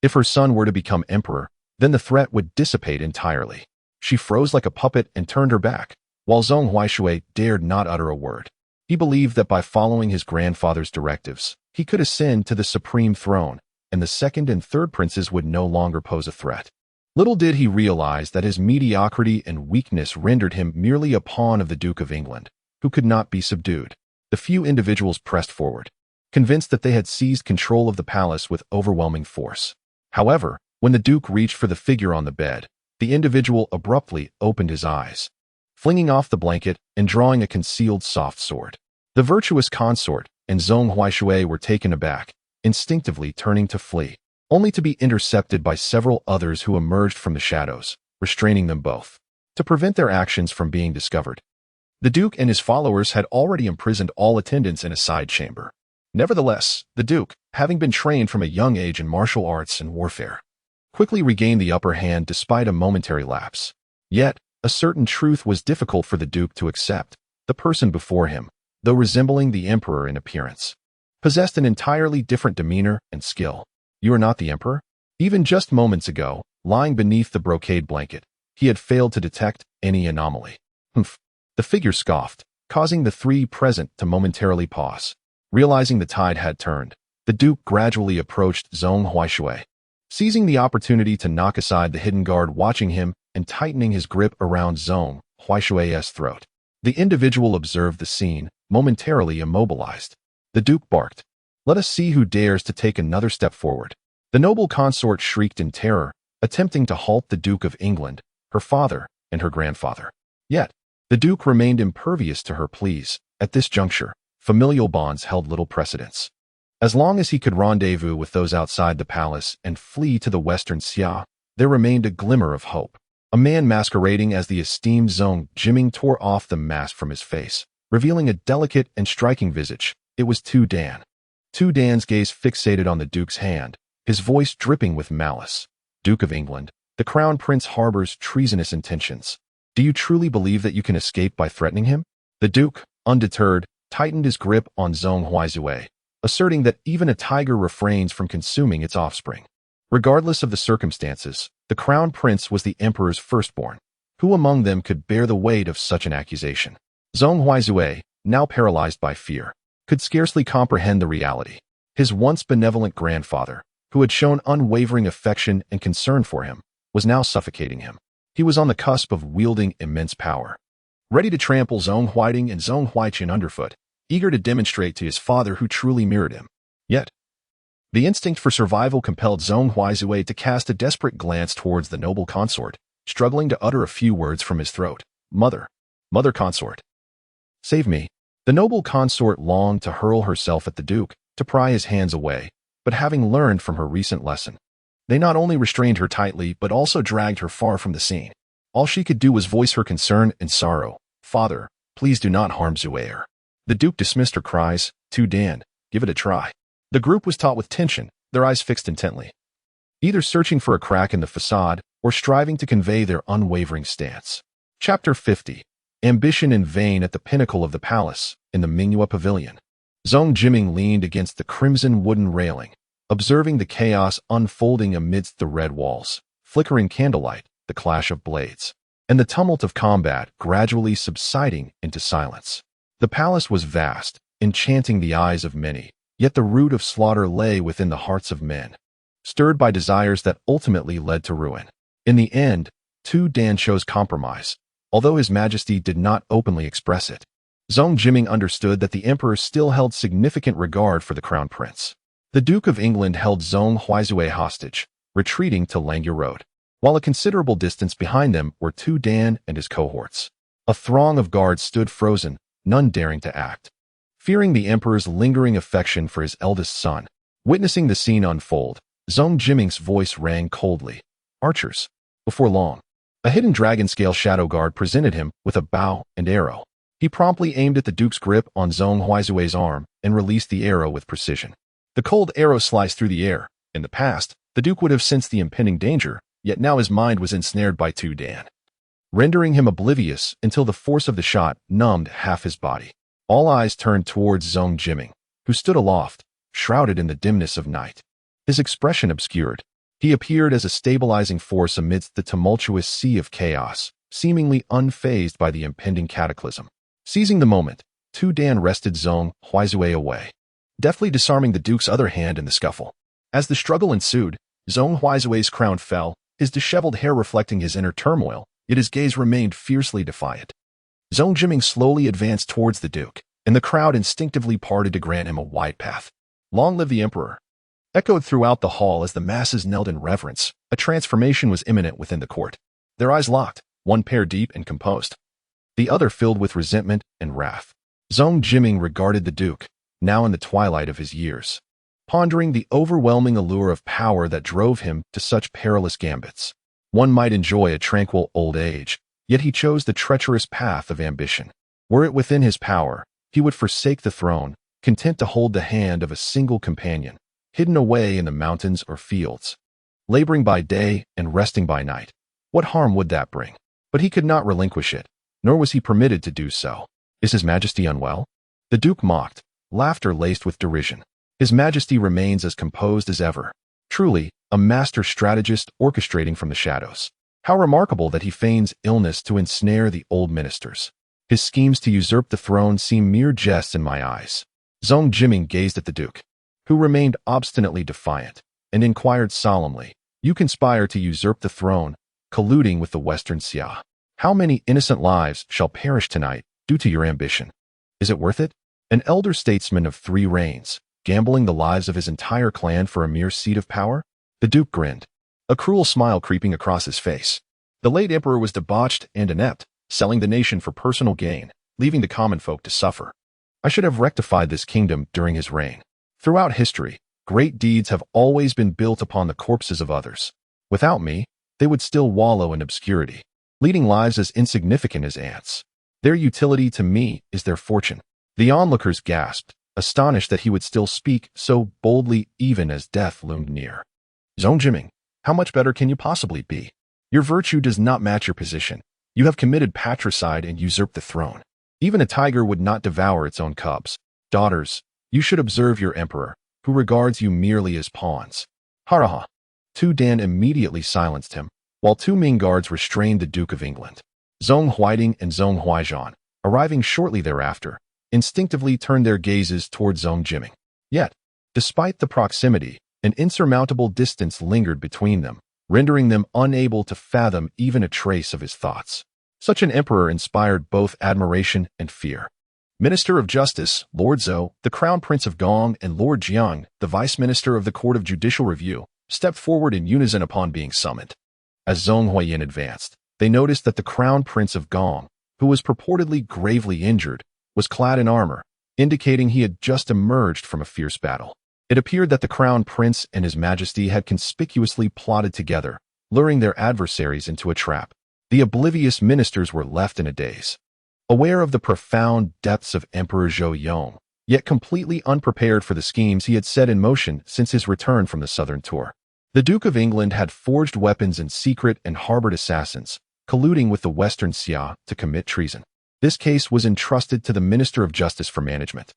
if her son were to become emperor, then the threat would dissipate entirely. She froze like a puppet and turned her back, while Zhong Huaishui dared not utter a word. He believed that by following his grandfather's directives, he could ascend to the supreme throne, and the second and third princes would no longer pose a threat. Little did he realize that his mediocrity and weakness rendered him merely a pawn of the Duke of England, who could not be subdued. The few individuals pressed forward, convinced that they had seized control of the palace with overwhelming force. However, when the Duke reached for the figure on the bed, the individual abruptly opened his eyes, flinging off the blanket and drawing a concealed soft sword. The virtuous consort and Zhong Huaishui were taken aback, instinctively turning to flee, only to be intercepted by several others who emerged from the shadows, restraining them both. To prevent their actions from being discovered, the Duke and his followers had already imprisoned all attendants in a side chamber. Nevertheless, the Duke, having been trained from a young age in martial arts and warfare, quickly regained the upper hand despite a momentary lapse. Yet, a certain truth was difficult for the Duke to accept. The person before him, though resembling the Emperor in appearance, possessed an entirely different demeanor and skill. You are not the Emperor? Even just moments ago, lying beneath the brocade blanket, he had failed to detect any anomaly. Humph. The figure scoffed, causing the three present to momentarily pause. Realizing the tide had turned, the Duke gradually approached Zhong Huaishui, seizing the opportunity to knock aside the hidden guard watching him and tightening his grip around Zhong Huaishui's throat. The individual observed the scene, momentarily immobilized. The Duke barked, "Let us see who dares to take another step forward." The noble consort shrieked in terror, attempting to halt the Duke of England, her father, and her grandfather. Yet, the Duke remained impervious to her pleas. At this juncture, familial bonds held little precedence. As long as he could rendezvous with those outside the palace and flee to the western Xia, there remained a glimmer of hope. A man masquerading as the esteemed Zhong Jiming tore off the mask from his face, revealing a delicate and striking visage. It was Tu Dan. Tu Dan's gaze fixated on the Duke's hand, his voice dripping with malice. "Duke of England, the Crown Prince harbors treasonous intentions. Do you truly believe that you can escape by threatening him?" The Duke, undeterred, tightened his grip on Zhong Huaishui, asserting that even a tiger refrains from consuming its offspring. Regardless of the circumstances, the Crown Prince was the Emperor's firstborn. Who among them could bear the weight of such an accusation? Zhong Huaishui, now paralyzed by fear, could scarcely comprehend the reality. His once benevolent grandfather, who had shown unwavering affection and concern for him, was now suffocating him. He was on the cusp of wielding immense power, ready to trample Zhong Huaiting and Zhong Huaiqin underfoot, eager to demonstrate to his father who truly mirrored him. Yet, the instinct for survival compelled Zhong Huaishui to cast a desperate glance towards the noble consort, struggling to utter a few words from his throat. Mother consort, save me." The noble consort longed to hurl herself at the Duke, to pry his hands away, but having learned from her recent lesson, they not only restrained her tightly but also dragged her far from the scene. All she could do was voice her concern and sorrow. "Father, please do not harm Zuair." The Duke dismissed her cries. "Tu Dan, give it a try." The group was taut with tension, their eyes fixed intently, either searching for a crack in the facade or striving to convey their unwavering stance. Chapter 50. Ambition in vain at the pinnacle of the palace, in the Mingyue Pavilion. Zhong Jiming leaned against the crimson wooden railing, observing the chaos unfolding amidst the red walls, flickering candlelight, the clash of blades, and the tumult of combat gradually subsiding into silence. The palace was vast, enchanting the eyes of many, yet the root of slaughter lay within the hearts of men, stirred by desires that ultimately led to ruin. In the end, Tu Dan chose compromise, although His Majesty did not openly express it. Zhong Jiming understood that the Emperor still held significant regard for the Crown Prince. The Duke of England held Zhong Huaishui hostage, retreating to Lanzhou Road, while a considerable distance behind them were Tu Dan and his cohorts. A throng of guards stood frozen, none daring to act, fearing the Emperor's lingering affection for his eldest son. Witnessing the scene unfold, Zhong Jiming's voice rang coldly. "Archers." Before long, a hidden dragon-scale shadow guard presented him with a bow and arrow. He promptly aimed at the Duke's grip on Zhong Huaishui's arm and released the arrow with precision. The cold arrow sliced through the air, In the past, the Duke would have sensed the impending danger, yet now his mind was ensnared by Tu Dan, rendering him oblivious until the force of the shot numbed half his body. All eyes turned towards Zhong Jiming, who stood aloft, shrouded in the dimness of night. His expression obscured. He appeared as a stabilizing force amidst the tumultuous sea of chaos, seemingly unfazed by the impending cataclysm. Seizing the moment, Tu Dan wrested Zhong Huaizue away, deftly disarming the Duke's other hand in the scuffle. As the struggle ensued, Zhong Huaizue's crown fell, his disheveled hair reflecting his inner turmoil, yet his gaze remained fiercely defiant. Zhong Jiming slowly advanced towards the Duke, and the crowd instinctively parted to grant him a wide path. "Long live the Emperor!" echoed throughout the hall as the masses knelt in reverence. A transformation was imminent within the court. Their eyes locked, one pair deep and composed, the other filled with resentment and wrath. Zhong Jiming regarded the Duke, now in the twilight of his years, pondering the overwhelming allure of power that drove him to such perilous gambits. One might enjoy a tranquil old age, yet he chose the treacherous path of ambition. Were it within his power, he would forsake the throne, content to hold the hand of a single companion, hidden away in the mountains or fields, laboring by day and resting by night. What harm would that bring? But he could not relinquish it, nor was he permitted to do so. "Is His Majesty unwell?" The Duke mocked, laughter laced with derision. "His Majesty remains as composed as ever. Truly, a master strategist orchestrating from the shadows. How remarkable that he feigns illness to ensnare the old ministers. His schemes to usurp the throne seem mere jests in my eyes." Zhong Jiming gazed at the Duke, who remained obstinately defiant, and inquired solemnly, "You conspire to usurp the throne, colluding with the Western Xia. How many innocent lives shall perish tonight due to your ambition? Is it worth it? An elder statesman of 3 reigns, gambling the lives of his entire clan for a mere seat of power?" The Duke grinned, a cruel smile creeping across his face. The late emperor was debauched and inept, selling the nation for personal gain, leaving the common folk to suffer. I should have rectified this kingdom during his reign. Throughout history, great deeds have always been built upon the corpses of others. Without me, they would still wallow in obscurity, leading lives as insignificant as ants. Their utility to me is their fortune. The onlookers gasped, astonished that he would still speak so boldly even as death loomed near. "Zhong Jiming, how much better can you possibly be? Your virtue does not match your position. You have committed patricide and usurped the throne. Even a tiger would not devour its own cubs. Daughters, you should observe your emperor, who regards you merely as pawns." "Haraha." Tu Dan immediately silenced him, while 2 Ming guards restrained the Duke of England. Zhong Huaiding and Zhong Huaizhan, arriving shortly thereafter, instinctively turned their gazes toward Zhong Jiming. Yet, despite the proximity, an insurmountable distance lingered between them, rendering them unable to fathom even a trace of his thoughts. Such an emperor inspired both admiration and fear. Minister of Justice, Lord Zhou, the Crown Prince of Gong, and Lord Jiang, the Vice Minister of the Court of Judicial Review, stepped forward in unison upon being summoned. As Zhong Huaiyan advanced, they noticed that the Crown Prince of Gong, who was purportedly gravely injured, was clad in armor, indicating he had just emerged from a fierce battle. It appeared that the Crown Prince and His Majesty had conspicuously plotted together, luring their adversaries into a trap. The oblivious ministers were left in a daze, aware of the profound depths of Emperor Zhou Yong, yet completely unprepared for the schemes he had set in motion since his return from the southern tour. The Duke of England had forged weapons in secret and harbored assassins, colluding with the Western Xia to commit treason. This case was entrusted to the Minister of Justice for management,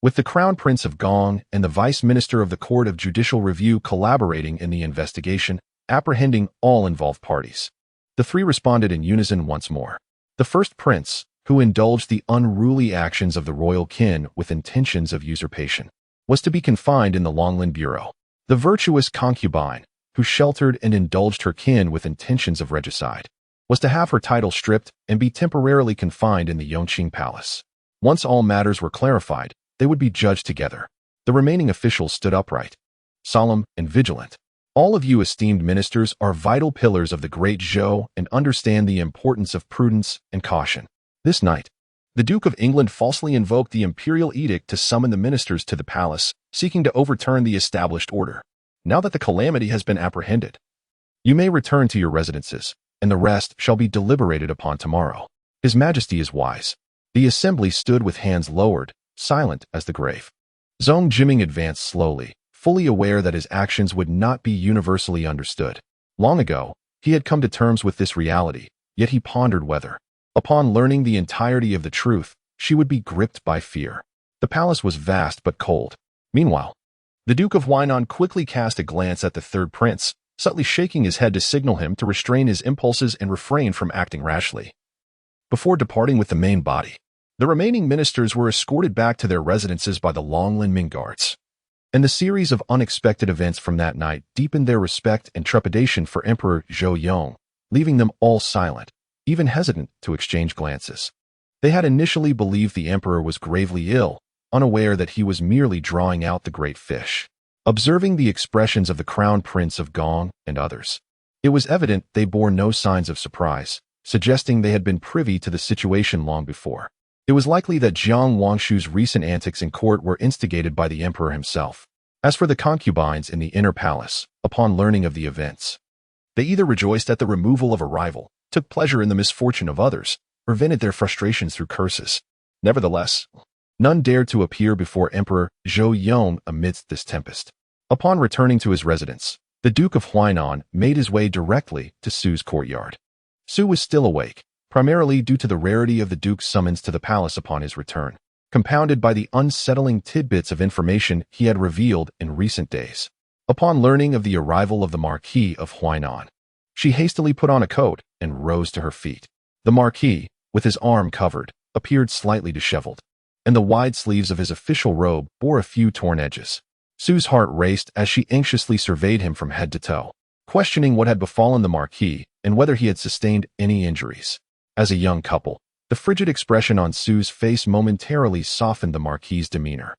with the Crown Prince of Gong and the Vice Minister of the Court of Judicial Review collaborating in the investigation, apprehending all involved parties. The 3 responded in unison once more. The first prince, who indulged the unruly actions of the royal kin with intentions of usurpation, was to be confined in the Longland Bureau. The virtuous concubine, who sheltered and indulged her kin with intentions of regicide, was to have her title stripped and be temporarily confined in the Yongqing Palace. Once all matters were clarified, they would be judged together. The remaining officials stood upright, solemn and vigilant. "All of you esteemed ministers are vital pillars of the great Zhou and understand the importance of prudence and caution. This night, the Duke of England falsely invoked the imperial edict to summon the ministers to the palace, seeking to overturn the established order. Now that the calamity has been apprehended, you may return to your residences, and the rest shall be deliberated upon tomorrow. His Majesty is wise." The assembly stood with hands lowered, silent as the grave. Zhong Jiming advanced slowly, fully aware that his actions would not be universally understood. Long ago, he had come to terms with this reality, yet he pondered whether, upon learning the entirety of the truth, she would be gripped by fear. The palace was vast but cold. Meanwhile, the Duke of Huainan quickly cast a glance at the third prince, subtly shaking his head to signal him to restrain his impulses and refrain from acting rashly. Before departing with the main body, the remaining ministers were escorted back to their residences by the Lanzhou guards. And the series of unexpected events from that night deepened their respect and trepidation for Emperor Zhou Yong, leaving them all silent, even hesitant to exchange glances. They had initially believed the emperor was gravely ill, unaware that he was merely drawing out the great fish. Observing the expressions of the crown prince of Gong and others, it was evident they bore no signs of surprise, suggesting they had been privy to the situation long before. It was likely that Jiang Wangshu's recent antics in court were instigated by the emperor himself. As for the concubines in the inner palace, upon learning of the events, they either rejoiced at the removal of a rival, took pleasure in the misfortune of others, or vented their frustrations through curses. Nevertheless, none dared to appear before Emperor Zhou Yong amidst this tempest. Upon returning to his residence, the Duke of Huainan made his way directly to Su's courtyard. Su was still awake, primarily due to the rarity of the Duke's summons to the palace upon his return, compounded by the unsettling tidbits of information he had revealed in recent days. Upon learning of the arrival of the Marquis of Huainan, she hastily put on a coat and rose to her feet. The Marquis, with his arm covered, appeared slightly disheveled, and the wide sleeves of his official robe bore a few torn edges. Su's heart raced as she anxiously surveyed him from head to toe, questioning what had befallen the Marquis and whether he had sustained any injuries. As a young couple, the frigid expression on Su's face momentarily softened the Marquis's demeanor.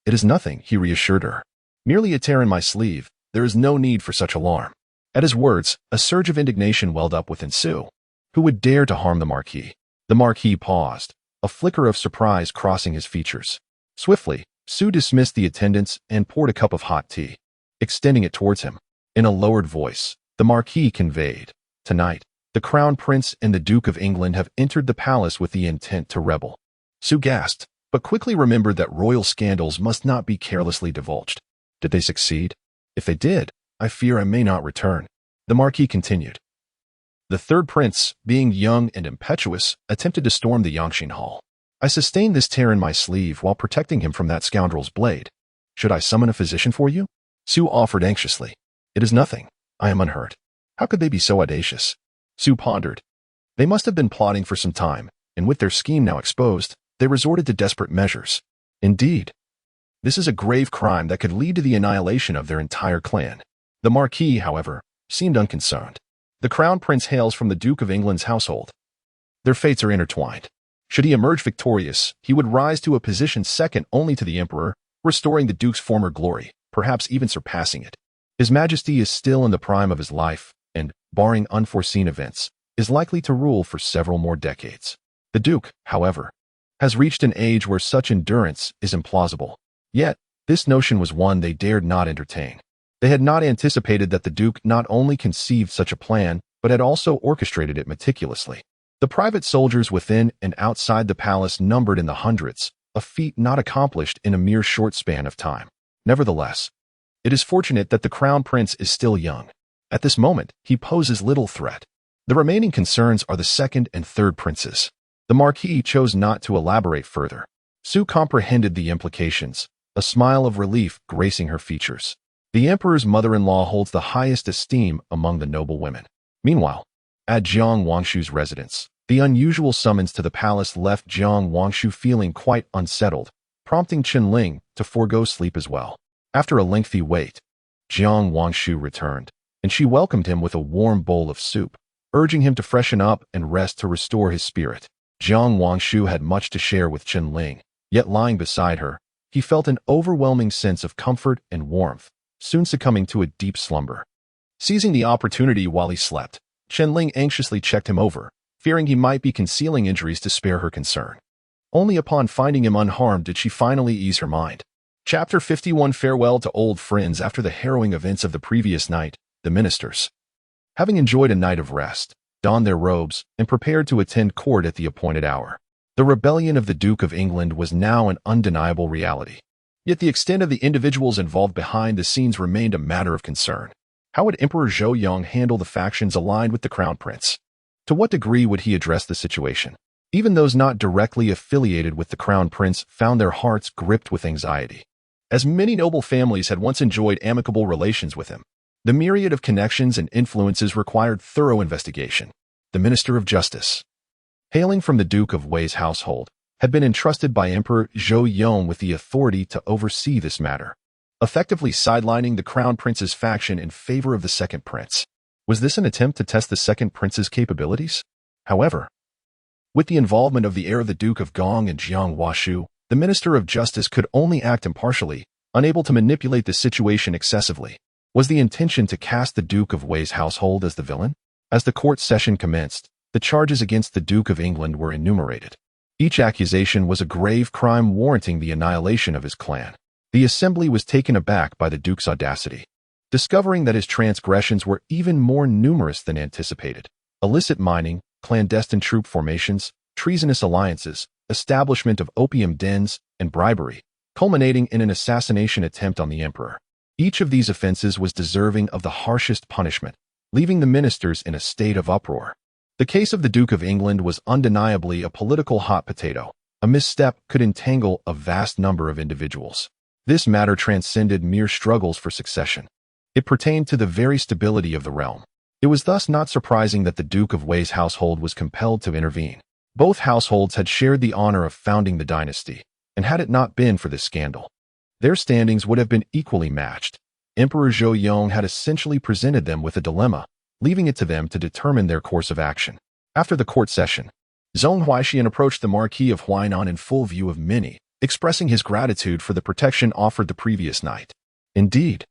"It is nothing," he reassured her. "Merely a tear in my sleeve. There is no need for such alarm." At his words, a surge of indignation welled up within Su. Who would dare to harm the Marquis? The Marquis paused, a flicker of surprise crossing his features. Swiftly, Su dismissed the attendants and poured a cup of hot tea, extending it towards him. In a lowered voice, the Marquis conveyed, "Tonight, the Crown Prince and the Duke of England have entered the palace with the intent to rebel." Su gasped, but quickly remembered that royal scandals must not be carelessly divulged. Did they succeed? If they did, I fear I may not return. The Marquis continued. The third prince, being young and impetuous, attempted to storm the Yangxin Hall. I sustained this tear in my sleeve while protecting him from that scoundrel's blade. Should I summon a physician for you? Su offered anxiously. It is nothing. I am unhurt. How could they be so audacious? Su pondered. They must have been plotting for some time, and with their scheme now exposed, they resorted to desperate measures. Indeed, this is a grave crime that could lead to the annihilation of their entire clan. The Marquis, however, seemed unconcerned. The Crown Prince hails from the Duke of England's household. Their fates are intertwined. Should he emerge victorious, he would rise to a position second only to the Emperor, restoring the Duke's former glory, perhaps even surpassing it. His Majesty is still in the prime of his life, and, barring unforeseen events, is likely to rule for several more decades. The Duke, however, has reached an age where such endurance is implausible. Yet, this notion was one they dared not entertain. They had not anticipated that the Duke not only conceived such a plan, but had also orchestrated it meticulously. The private soldiers within and outside the palace numbered in the hundreds, a feat not accomplished in a mere short span of time. Nevertheless, it is fortunate that the Crown Prince is still young. At this moment, he poses little threat. The remaining concerns are the second and third princes. The Marquis chose not to elaborate further. Su comprehended the implications, a smile of relief gracing her features. The Emperor's mother-in-law holds the highest esteem among the noble women. Meanwhile, at Jiang Wangshu's residence, the unusual summons to the palace left Jiang Wangshu feeling quite unsettled, prompting Qinling to forego sleep as well. After a lengthy wait, Jiang Wangshu returned, and she welcomed him with a warm bowl of soup, urging him to freshen up and rest to restore his spirit. Jiang Wangshu had much to share with Qinling, yet lying beside her, he felt an overwhelming sense of comfort and warmth, soon succumbing to a deep slumber. Seizing the opportunity while he slept, Qinling anxiously checked him over, fearing he might be concealing injuries to spare her concern. Only upon finding him unharmed did she finally ease her mind. Chapter 51. Farewell to old friends. After the harrowing events of the previous night, the ministers, having enjoyed a night of rest, donned their robes and prepared to attend court at the appointed hour. The rebellion of the Duke of England was now an undeniable reality. Yet the extent of the individuals involved behind the scenes remained a matter of concern. How would Emperor Zhou handle the factions aligned with the crown prince? To what degree would he address the situation? Even those not directly affiliated with the crown prince found their hearts gripped with anxiety. As many noble families had once enjoyed amicable relations with him, the myriad of connections and influences required thorough investigation. The Minister of Justice, hailing from the Duke of Wei's household, had been entrusted by Emperor Zhou with the authority to oversee this matter, effectively sidelining the crown prince's faction in favor of the second prince. Was this an attempt to test the second prince's capabilities? However, with the involvement of the heir of the Duke of Gong and Jiang Huashu, the Minister of Justice could only act impartially, unable to manipulate the situation excessively. Was the intention to cast the Duke of Wei's household as the villain? As the court session commenced, the charges against the Duke of England were enumerated. Each accusation was a grave crime warranting the annihilation of his clan. The assembly was taken aback by the Duke's audacity, discovering that his transgressions were even more numerous than anticipated. Illicit mining, clandestine troop formations, treasonous alliances, establishment of opium dens, and bribery, culminating in an assassination attempt on the emperor. Each of these offenses was deserving of the harshest punishment, leaving the ministers in a state of uproar. The case of the Duke of England was undeniably a political hot potato. A misstep could entangle a vast number of individuals. This matter transcended mere struggles for succession. It pertained to the very stability of the realm. It was thus not surprising that the Duke of Wei's household was compelled to intervene. Both households had shared the honor of founding the dynasty, and had it not been for this scandal, their standings would have been equally matched. Emperor Zhou had essentially presented them with a dilemma, leaving it to them to determine their course of action. After the court session, Zhong Huaixian approached the Marquis of Huainan in full view of many, expressing his gratitude for the protection offered the previous night. Indeed,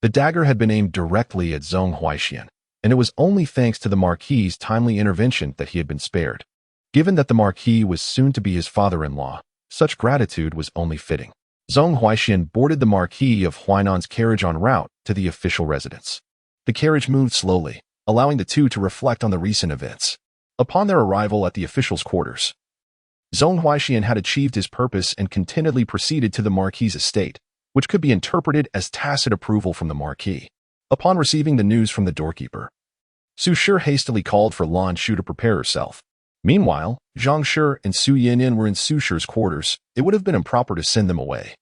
the dagger had been aimed directly at Zhong Huaixian, and it was only thanks to the Marquis's timely intervention that he had been spared. Given that the Marquis was soon to be his father-in-law, such gratitude was only fitting. Zhong Huaixian boarded the Marquis of Huainan's carriage en route to the official residence. The carriage moved slowly, allowing the two to reflect on the recent events. Upon their arrival at the official's quarters, Zhong Huaixian had achieved his purpose and contentedly proceeded to the Marquis's estate, which could be interpreted as tacit approval from the Marquis. Upon receiving the news from the doorkeeper, Su Shi hastily called for Lanzhou to prepare herself. Meanwhile, Zhang Shi and Su Yanyan were in Su Shi's quarters. It would have been improper to send them away,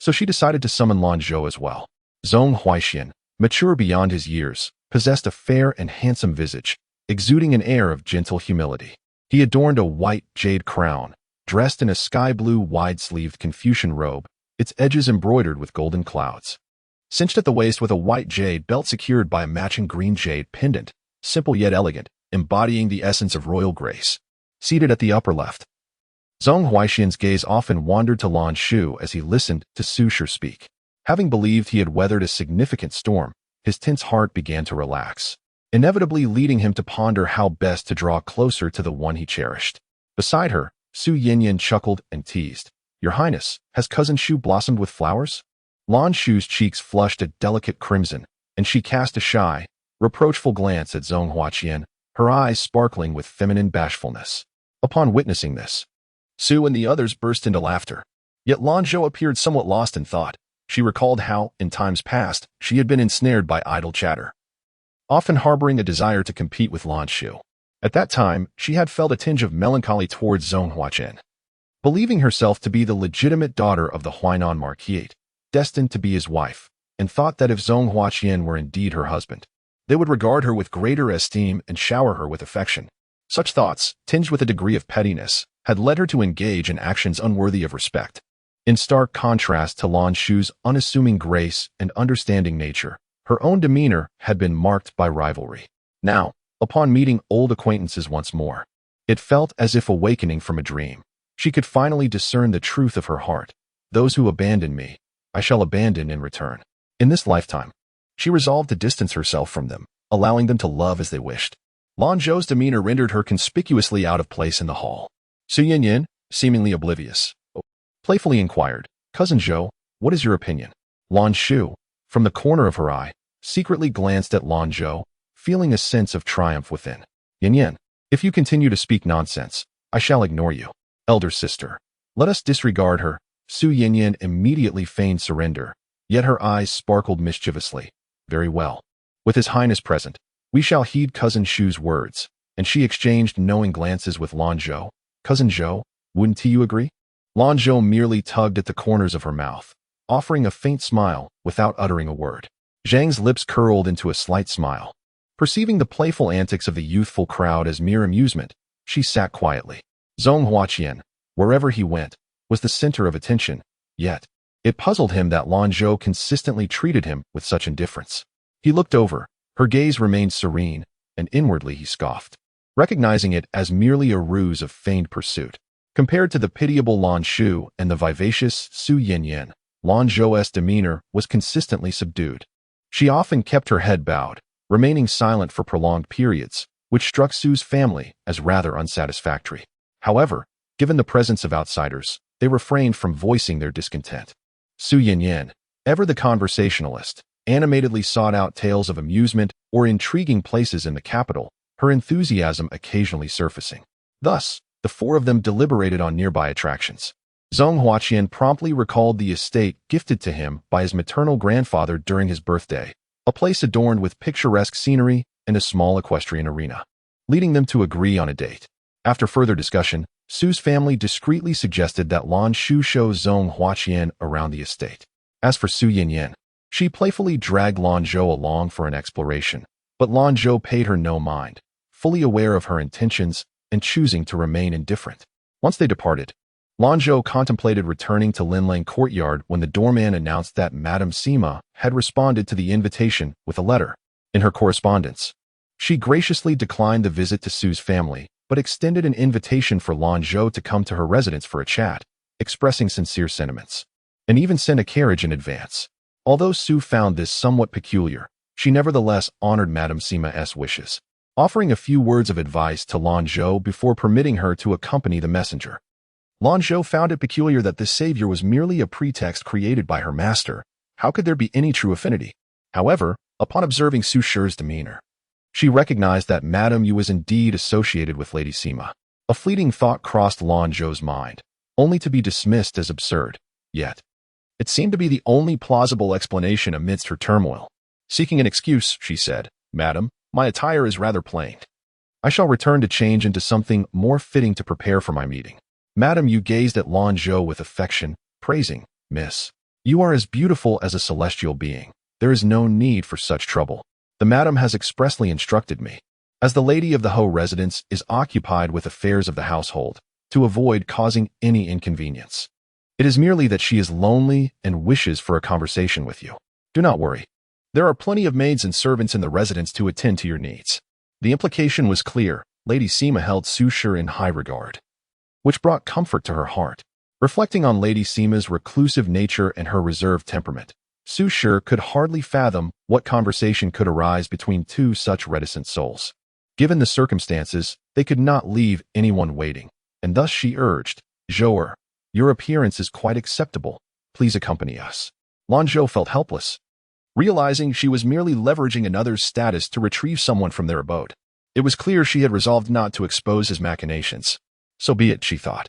so she decided to summon Lanzhou as well. Zhong Huaixian, mature beyond his years, possessed a fair and handsome visage, exuding an air of gentle humility. He adorned a white jade crown, dressed in a sky-blue wide-sleeved Confucian robe, its edges embroidered with golden clouds. Cinched at the waist with a white jade belt secured by a matching green jade pendant, simple yet elegant, embodying the essence of royal grace. Seated at the upper left, Zhong Huaixian's gaze often wandered to Lanzhou as he listened to Su Shi speak. Having believed he had weathered a significant storm, his tense heart began to relax, inevitably leading him to ponder how best to draw closer to the one he cherished. Beside her, Su Yanyan chuckled and teased. "Your Highness, has Cousin Shu blossomed with flowers?" Lanzhou's cheeks flushed a delicate crimson, and she cast a shy, reproachful glance at Zhong Huaixian, her eyes sparkling with feminine bashfulness. Upon witnessing this, Su and the others burst into laughter. Yet Lanzhou appeared somewhat lost in thought. She recalled how, in times past, she had been ensnared by idle chatter, often harboring a desire to compete with Lanzhou. At that time, she had felt a tinge of melancholy towards Zhong Huaixian, believing herself to be the legitimate daughter of the Huainan Marquis, destined to be his wife, and thought that if Zhong Huaixian were indeed her husband, they would regard her with greater esteem and shower her with affection. Such thoughts, tinged with a degree of pettiness, had led her to engage in actions unworthy of respect. In stark contrast to Lanzhou's unassuming grace and understanding nature, her own demeanor had been marked by rivalry. Now, upon meeting old acquaintances once more, it felt as if awakening from a dream. She could finally discern the truth of her heart. Those who abandon me, I shall abandon in return. In this lifetime, she resolved to distance herself from them, allowing them to love as they wished. Lanzhou's demeanor rendered her conspicuously out of place in the hall. Su Yanyan, seemingly oblivious, playfully inquired, "Cousin Zhou, what is your opinion?" Lanzhou, from the corner of her eye, secretly glanced at Lanzhou, feeling a sense of triumph within. "Yanyan, if you continue to speak nonsense, I shall ignore you. Elder sister, let us disregard her." Su Yinyan immediately feigned surrender, yet her eyes sparkled mischievously. Very well. With His Highness present, we shall heed Cousin Shu's words, and she exchanged knowing glances with Lanzhou. Cousin Zhou, wouldn't you agree? Lanzhou merely tugged at the corners of her mouth, offering a faint smile without uttering a word. Zhang's lips curled into a slight smile. Perceiving the playful antics of the youthful crowd as mere amusement, she sat quietly. Zhong Huaqian, wherever he went, was the center of attention, yet it puzzled him that Lanzhou consistently treated him with such indifference. He looked over, her gaze remained serene, and inwardly he scoffed, recognizing it as merely a ruse of feigned pursuit. Compared to the pitiable Lanzhou and the vivacious Su Yinyan, Lanzhou's demeanor was consistently subdued. She often kept her head bowed, remaining silent for prolonged periods, which struck Su's family as rather unsatisfactory. However, given the presence of outsiders, they refrained from voicing their discontent. Su Yinyan, ever the conversationalist, animatedly sought out tales of amusement or intriguing places in the capital, her enthusiasm occasionally surfacing. Thus, the four of them deliberated on nearby attractions. Zhong Huaqian promptly recalled the estate gifted to him by his maternal grandfather during his birthday, a place adorned with picturesque scenery and a small equestrian arena, leading them to agree on a date. After further discussion, Su's family discreetly suggested that Lanzhou show Zhong Huaqian around the estate. As for Su Yinyan, she playfully dragged Lanzhou along for an exploration, but Lanzhou paid her no mind, fully aware of her intentions and choosing to remain indifferent. Once they departed, Lanzhou contemplated returning to Linlang Courtyard when the doorman announced that Madame Sima had responded to the invitation with a letter. In her correspondence, she graciously declined the visit to Su's family, but extended an invitation for Lanzhou to come to her residence for a chat, expressing sincere sentiments, and even sent a carriage in advance. Although Su found this somewhat peculiar, she nevertheless honored Madame Sima's wishes, offering a few words of advice to Lanzhou before permitting her to accompany the messenger. Lanzhou found it peculiar that this savior was merely a pretext created by her master. How could there be any true affinity? However, upon observing Su Shi's demeanor, she recognized that Madame Yu was indeed associated with Lady Sima. A fleeting thought crossed Lanzhou's mind, only to be dismissed as absurd. Yet, it seemed to be the only plausible explanation amidst her turmoil. Seeking an excuse, she said, "Madam, my attire is rather plain. I shall return to change into something more fitting to prepare for my meeting." Madame Yu gazed at Lanzhou with affection, praising, "Miss, you are as beautiful as a celestial being. There is no need for such trouble. The madam has expressly instructed me, as the lady of the Ho residence is occupied with affairs of the household, to avoid causing any inconvenience. It is merely that she is lonely and wishes for a conversation with you. Do not worry. There are plenty of maids and servants in the residence to attend to your needs." The implication was clear. Lady Sima held Su Shi in high regard, which brought comfort to her heart. Reflecting on Lady Sima's reclusive nature and her reserved temperament, Su Shi could hardly fathom what conversation could arise between two such reticent souls. Given the circumstances, they could not leave anyone waiting, and thus she urged, "Zhouer, your appearance is quite acceptable. Please accompany us." Lanzhou felt helpless, realizing she was merely leveraging another's status to retrieve someone from their abode. It was clear she had resolved not to expose his machinations. So be it, she thought.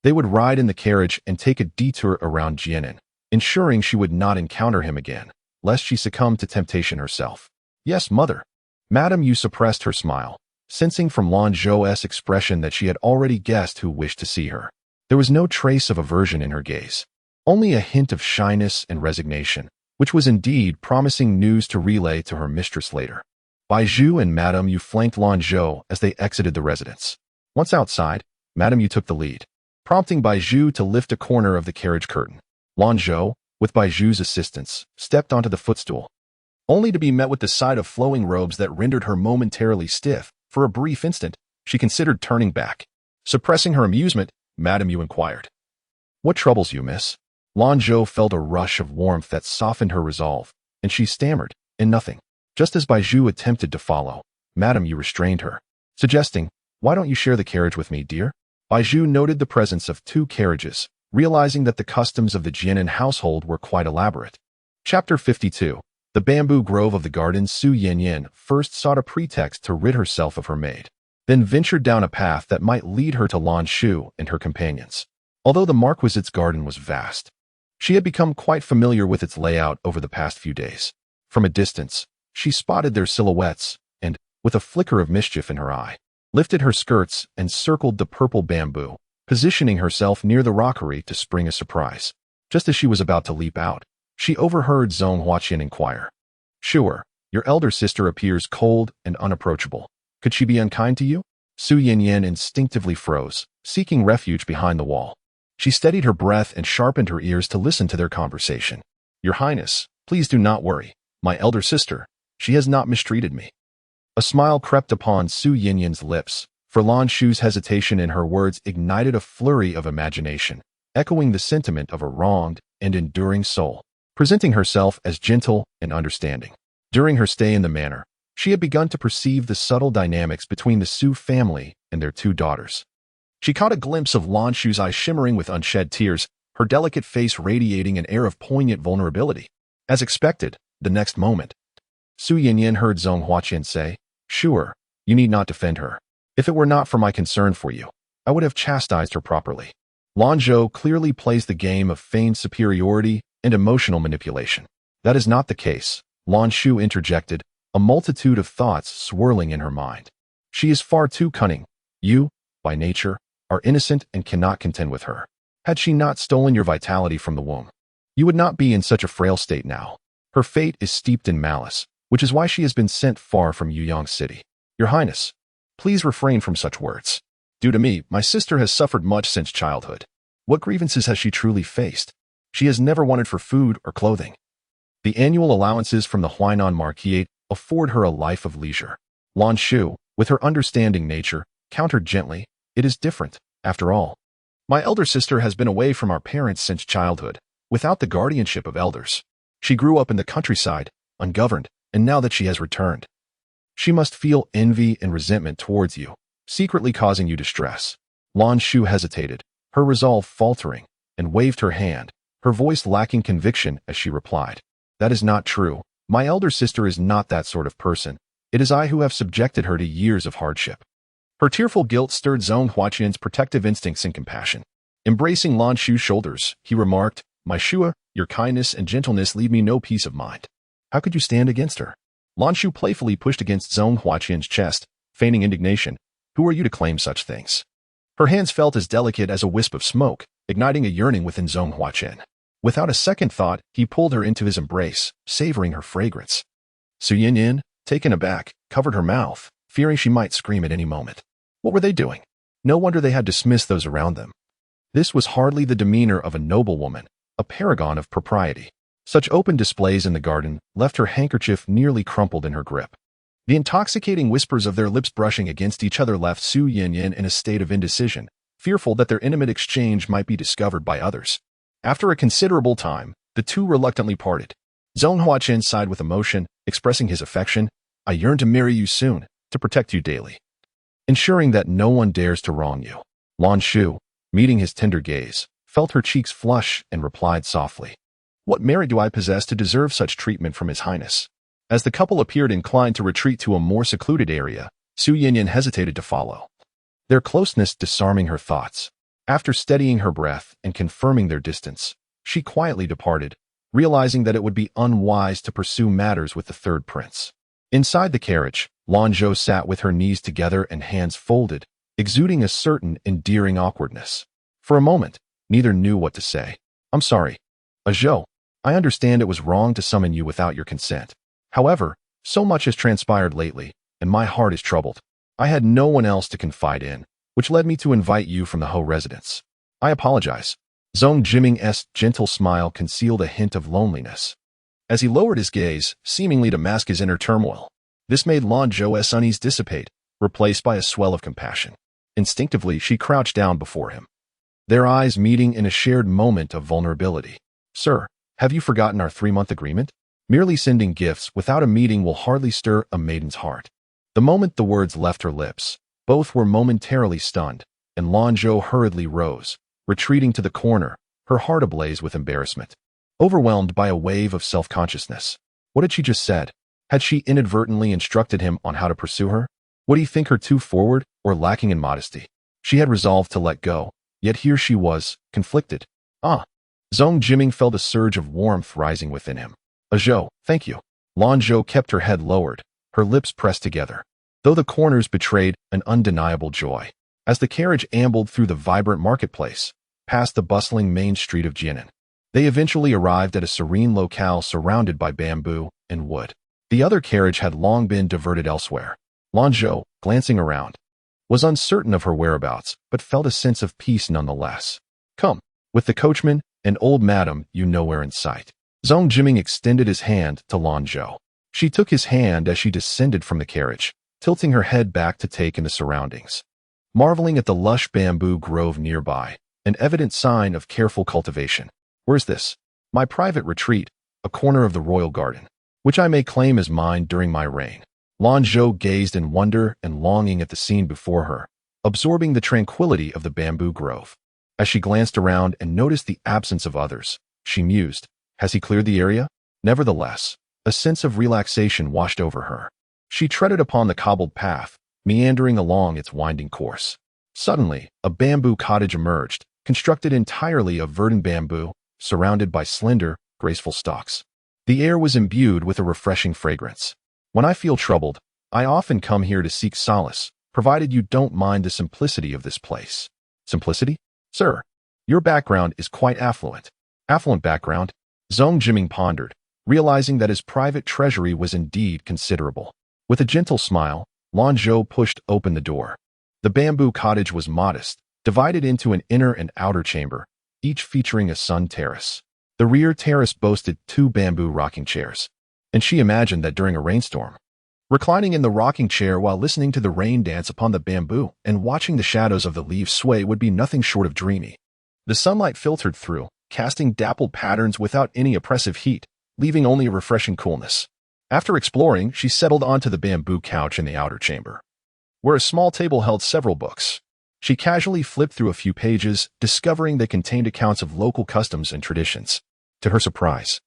They would ride in the carriage and take a detour around Jianan, ensuring she would not encounter him again, lest she succumb to temptation herself. "Yes, mother." Madame Yu suppressed her smile, sensing from Lanzhou's expression that she had already guessed who wished to see her. There was no trace of aversion in her gaze, only a hint of shyness and resignation, which was indeed promising news to relay to her mistress later. Baizhu and Madame Yu flanked Lanzhou as they exited the residence. Once outside, Madame Yu took the lead, prompting Baizhu to lift a corner of the carriage curtain. Lanzhou, with Baizhu's assistance, stepped onto the footstool, only to be met with the sight of flowing robes that rendered her momentarily stiff. For a brief instant, she considered turning back. Suppressing her amusement, Madame Yu inquired, "What troubles you, miss?" Lanzhou felt a rush of warmth that softened her resolve, and she stammered, "In nothing." Just as Baizhu attempted to follow, Madame Yu restrained her, suggesting, "Why don't you share the carriage with me, dear?" Baizhu noted the presence of two carriages, realizing that the customs of the Jianan household were quite elaborate. Chapter 52. The bamboo grove of the garden. Su Yinyan first sought a pretext to rid herself of her maid, then ventured down a path that might lead her to Lanzhou and her companions. Although the Marquis's garden was vast, she had become quite familiar with its layout over the past few days. From a distance, she spotted their silhouettes and, with a flicker of mischief in her eye, lifted her skirts and circled the purple bamboo, positioning herself near the rockery to spring a surprise. Just as she was about to leap out, she overheard Zhong Huaqian inquire, "Sure, your elder sister appears cold and unapproachable. Could she be unkind to you?" Su Yinyan instinctively froze, seeking refuge behind the wall. She steadied her breath and sharpened her ears to listen to their conversation. "Your Highness, please do not worry. My elder sister, she has not mistreated me." A smile crept upon Su Yinyan's lips, for Lanzhou's hesitation in her words ignited a flurry of imagination, echoing the sentiment of a wronged and enduring soul, presenting herself as gentle and understanding. During her stay in the manor, she had begun to perceive the subtle dynamics between the Su family and their two daughters. She caught a glimpse of Lanzhou's eyes shimmering with unshed tears, her delicate face radiating an air of poignant vulnerability. As expected, the next moment, Su Yinyan heard Zhong Huaqian say, "Sure, you need not defend her. If it were not for my concern for you, I would have chastised her properly." Lanzhou clearly plays the game of feigned superiority and emotional manipulation. "That is not the case," Lanzhou interjected, a multitude of thoughts swirling in her mind. "She is far too cunning. You, by nature, are innocent and cannot contend with her. Had she not stolen your vitality from the womb, you would not be in such a frail state now. Her fate is steeped in malice, which is why she has been sent far from Yuyang City. Your Highness, please refrain from such words. Due to me, my sister has suffered much since childhood. What grievances has she truly faced? She has never wanted for food or clothing. The annual allowances from the Huainan Marquis afford her a life of leisure." Lanzhou, with her understanding nature, countered gently, "It is different, after all. My elder sister has been away from our parents since childhood, without the guardianship of elders. She grew up in the countryside, ungoverned, and now that she has returned, she must feel envy and resentment towards you, secretly causing you distress." Lanzhou hesitated, her resolve faltering, and waved her hand, her voice lacking conviction as she replied, "That is not true. My elder sister is not that sort of person. It is I who have subjected her to years of hardship." Her tearful guilt stirred Zhong Huaqian's protective instincts and compassion. Embracing Lanzhou's shoulders, he remarked, "My Shua, your kindness and gentleness leave me no peace of mind. How could you stand against her?" Lanzhou playfully pushed against Zhong Huaqian's chest, feigning indignation. "Who are you to claim such things?" Her hands felt as delicate as a wisp of smoke, igniting a yearning within Zhong Huaqian. Without a second thought, he pulled her into his embrace, savoring her fragrance. Su Yinyan, taken aback, covered her mouth, fearing she might scream at any moment. What were they doing? No wonder they had dismissed those around them. This was hardly the demeanor of a noblewoman, a paragon of propriety. Such open displays in the garden left her handkerchief nearly crumpled in her grip. The intoxicating whispers of their lips brushing against each other left Su Yinyan in a state of indecision, fearful that their intimate exchange might be discovered by others. After a considerable time, the two reluctantly parted. Zhong Huaqian sighed with emotion, expressing his affection. "I yearn to marry you soon, to protect you daily, ensuring that no one dares to wrong you." Lanzhou, meeting his tender gaze, felt her cheeks flush and replied softly, "What merit do I possess to deserve such treatment from His Highness?" As the couple appeared inclined to retreat to a more secluded area, Su Yinyan hesitated to follow, their closeness disarming her thoughts. After steadying her breath and confirming their distance, she quietly departed, realizing that it would be unwise to pursue matters with the third prince. Inside the carriage, Lanzhou sat with her knees together and hands folded, exuding a certain endearing awkwardness. For a moment, neither knew what to say. "I'm sorry. Zhou, I understand it was wrong to summon you without your consent. However, so much has transpired lately, and my heart is troubled. I had no one else to confide in, which led me to invite you from the Ho residence. I apologize." Zhong Jiming's gentle smile concealed a hint of loneliness, as he lowered his gaze, seemingly to mask his inner turmoil. This made Lanzhou's unease dissipate, replaced by a swell of compassion. Instinctively, she crouched down before him, their eyes meeting in a shared moment of vulnerability. "Sir, have you forgotten our 3-month agreement? Merely sending gifts without a meeting will hardly stir a maiden's heart." The moment the words left her lips, both were momentarily stunned, and Lanzhou hurriedly rose, retreating to the corner, her heart ablaze with embarrassment. Overwhelmed by a wave of self-consciousness. What had she just said? Had she inadvertently instructed him on how to pursue her? Would he think her too forward or lacking in modesty? She had resolved to let go, Yet here she was, conflicted. Ah! Zhong Jiming felt a surge of warmth rising within him. Zhou, thank you. Lanzhou kept her head lowered, her lips pressed together, though the corners betrayed an undeniable joy. As the carriage ambled through the vibrant marketplace, past the bustling main street of Jianan, they eventually arrived at a serene locale surrounded by bamboo and wood. The other carriage had long been diverted elsewhere. Lanzhou, glancing around, was uncertain of her whereabouts, but felt a sense of peace nonetheless. Come, with the coachman and old madam you nowhere in sight. Zhong Jiming extended his hand to Lanzhou. She took his hand as she descended from the carriage, tilting her head back to take in the surroundings. Marveling at the lush bamboo grove nearby, an evident sign of careful cultivation. Where's this? My private retreat, a corner of the royal garden, which I may claim as mine during my reign. Lanzhou gazed in wonder and longing at the scene before her, absorbing the tranquility of the bamboo grove. As she glanced around and noticed the absence of others, she mused, has he cleared the area? Nevertheless, a sense of relaxation washed over her. She treaded upon the cobbled path, meandering along its winding course. Suddenly, a bamboo cottage emerged, constructed entirely of verdant bamboo, surrounded by slender, graceful stalks. The air was imbued with a refreshing fragrance. When I feel troubled, I often come here to seek solace, provided you don't mind the simplicity of this place. Simplicity? Sir, your background is quite affluent. Affluent background? Zhong Jiming pondered, realizing that his private treasury was indeed considerable. With a gentle smile, Lanzhou pushed open the door. The bamboo cottage was modest, divided into an inner and outer chamber, each featuring a sun terrace. The rear terrace boasted 2 bamboo rocking chairs, and she imagined that during a rainstorm, reclining in the rocking chair while listening to the rain dance upon the bamboo and watching the shadows of the leaves sway would be nothing short of dreamy. The sunlight filtered through, casting dappled patterns without any oppressive heat, leaving only a refreshing coolness. After exploring, she settled onto the bamboo couch in the outer chamber, where a small table held several books. She casually flipped through a few pages, discovering they contained accounts of local customs and traditions. To her surprise,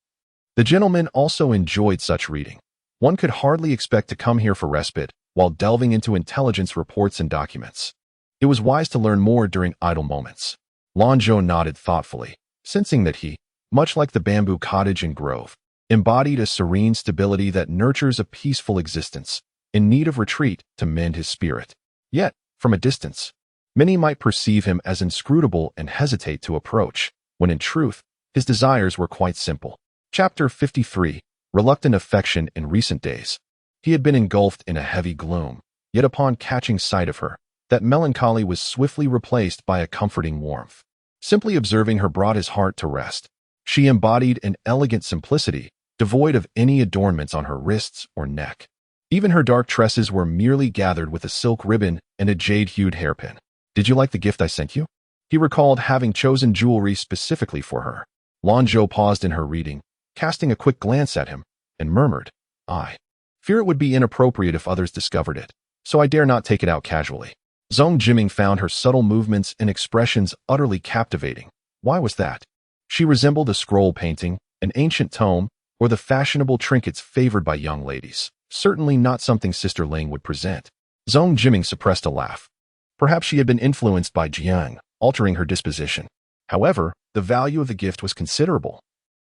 the gentleman also enjoyed such reading. One could hardly expect to come here for respite while delving into intelligence reports and documents. It was wise to learn more during idle moments. Lanzhou nodded thoughtfully, sensing that he, much like the bamboo cottage and grove, embodied a serene stability that nurtures a peaceful existence, in need of retreat to mend his spirit. Yet, from a distance, many might perceive him as inscrutable and hesitate to approach, when in truth, his desires were quite simple. Chapter 53. Reluctant Affection in Recent Days. He had been engulfed in a heavy gloom, yet upon catching sight of her, that melancholy was swiftly replaced by a comforting warmth. Simply observing her brought his heart to rest. She embodied an elegant simplicity, devoid of any adornments on her wrists or neck. Even her dark tresses were merely gathered with a silk ribbon and a jade-hued hairpin. Did you like the gift I sent you? He recalled having chosen jewelry specifically for her. Lanzhou paused in her reading, casting a quick glance at him, and murmured, I fear it would be inappropriate if others discovered it, so I dare not take it out casually. Zhong Jiming found her subtle movements and expressions utterly captivating. Why was that? She resembled a scroll painting, an ancient tome, or the fashionable trinkets favored by young ladies. Certainly not something Sister Ling would present. Zhong Jiming suppressed a laugh. Perhaps she had been influenced by Jiang, altering her disposition. However, the value of the gift was considerable.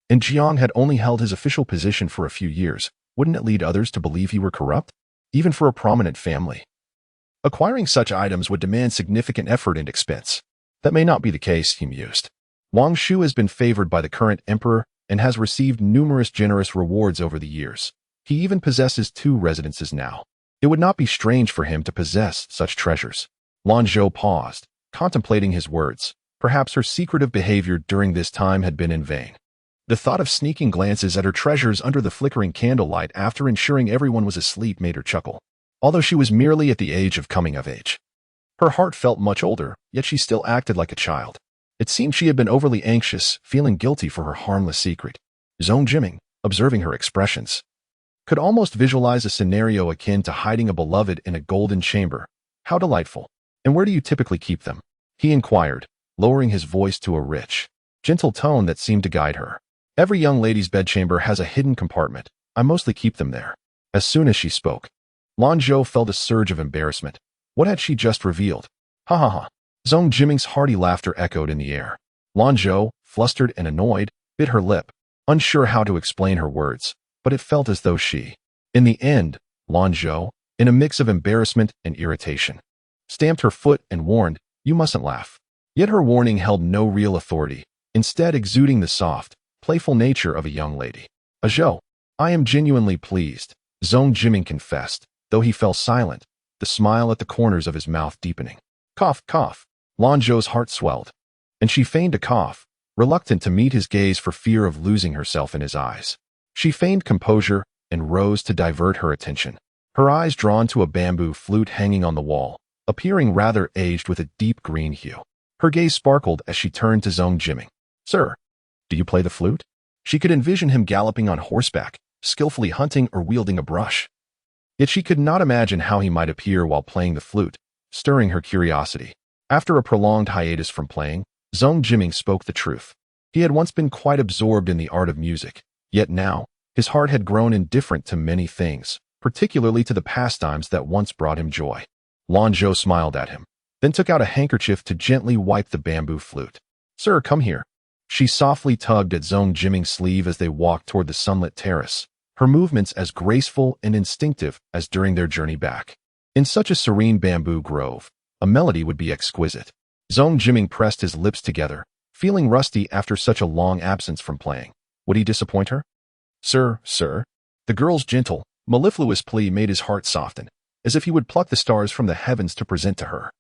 And Jiang had only held his official position for a few years. Wouldn't it lead others to believe he were corrupt? Even for a prominent family. Acquiring such items would demand significant effort and expense. That may not be the case, he mused. Wang Shu has been favored by the current emperor and has received numerous generous rewards over the years. He even possesses 2 residences now. It would not be strange for him to possess such treasures. Lanzhou paused, contemplating his words. Perhaps her secretive behavior during this time had been in vain. The thought of sneaking glances at her treasures under the flickering candlelight after ensuring everyone was asleep made her chuckle. Although she was merely at the age of coming of age, her heart felt much older, yet she still acted like a child. It seemed she had been overly anxious, feeling guilty for her harmless secret. Zhong Jiming, observing her expressions, could almost visualize a scenario akin to hiding a beloved in a golden chamber. How delightful. And where do you typically keep them? He inquired, lowering his voice to a rich, gentle tone that seemed to guide her. Every young lady's bedchamber has a hidden compartment. I mostly keep them there. As soon as she spoke, Lanzhou felt a surge of embarrassment. What had she just revealed? Ha ha ha. Zhong Jiming's hearty laughter echoed in the air. Lanzhou, flustered and annoyed, bit her lip, unsure how to explain her words, but it felt as though she. In the end, Lanzhou, in a mix of embarrassment and irritation, stamped her foot and warned, "You mustn't laugh." Yet her warning held no real authority, instead exuding the soft, playful nature of a young lady. "Zhou, I am genuinely pleased," Zhong Jiming confessed, though he fell silent, the smile at the corners of his mouth deepening. Cough, cough. Lanzhou's heart swelled, and she feigned a cough, reluctant to meet his gaze for fear of losing herself in his eyes. She feigned composure and rose to divert her attention, her eyes drawn to a bamboo flute hanging on the wall, appearing rather aged with a deep green hue. Her gaze sparkled as she turned to Zhong Jiming. "Sir, do you play the flute?" She could envision him galloping on horseback, skillfully hunting or wielding a brush. Yet she could not imagine how he might appear while playing the flute, stirring her curiosity. After a prolonged hiatus from playing, Zhong Jiming spoke the truth. He had once been quite absorbed in the art of music, yet now, his heart had grown indifferent to many things, particularly to the pastimes that once brought him joy. Lanzhou smiled at him, then took out a handkerchief to gently wipe the bamboo flute. "Sir, come here." She softly tugged at Zhong Jiming's sleeve as they walked toward the sunlit terrace, her movements as graceful and instinctive as during their journey back. In such a serene bamboo grove, a melody would be exquisite. Zhong Jiming pressed his lips together, feeling rusty after such a long absence from playing. Would he disappoint her? "Sir, sir." The girl's gentle, mellifluous plea made his heart soften, as if he would pluck the stars from the heavens to present to her.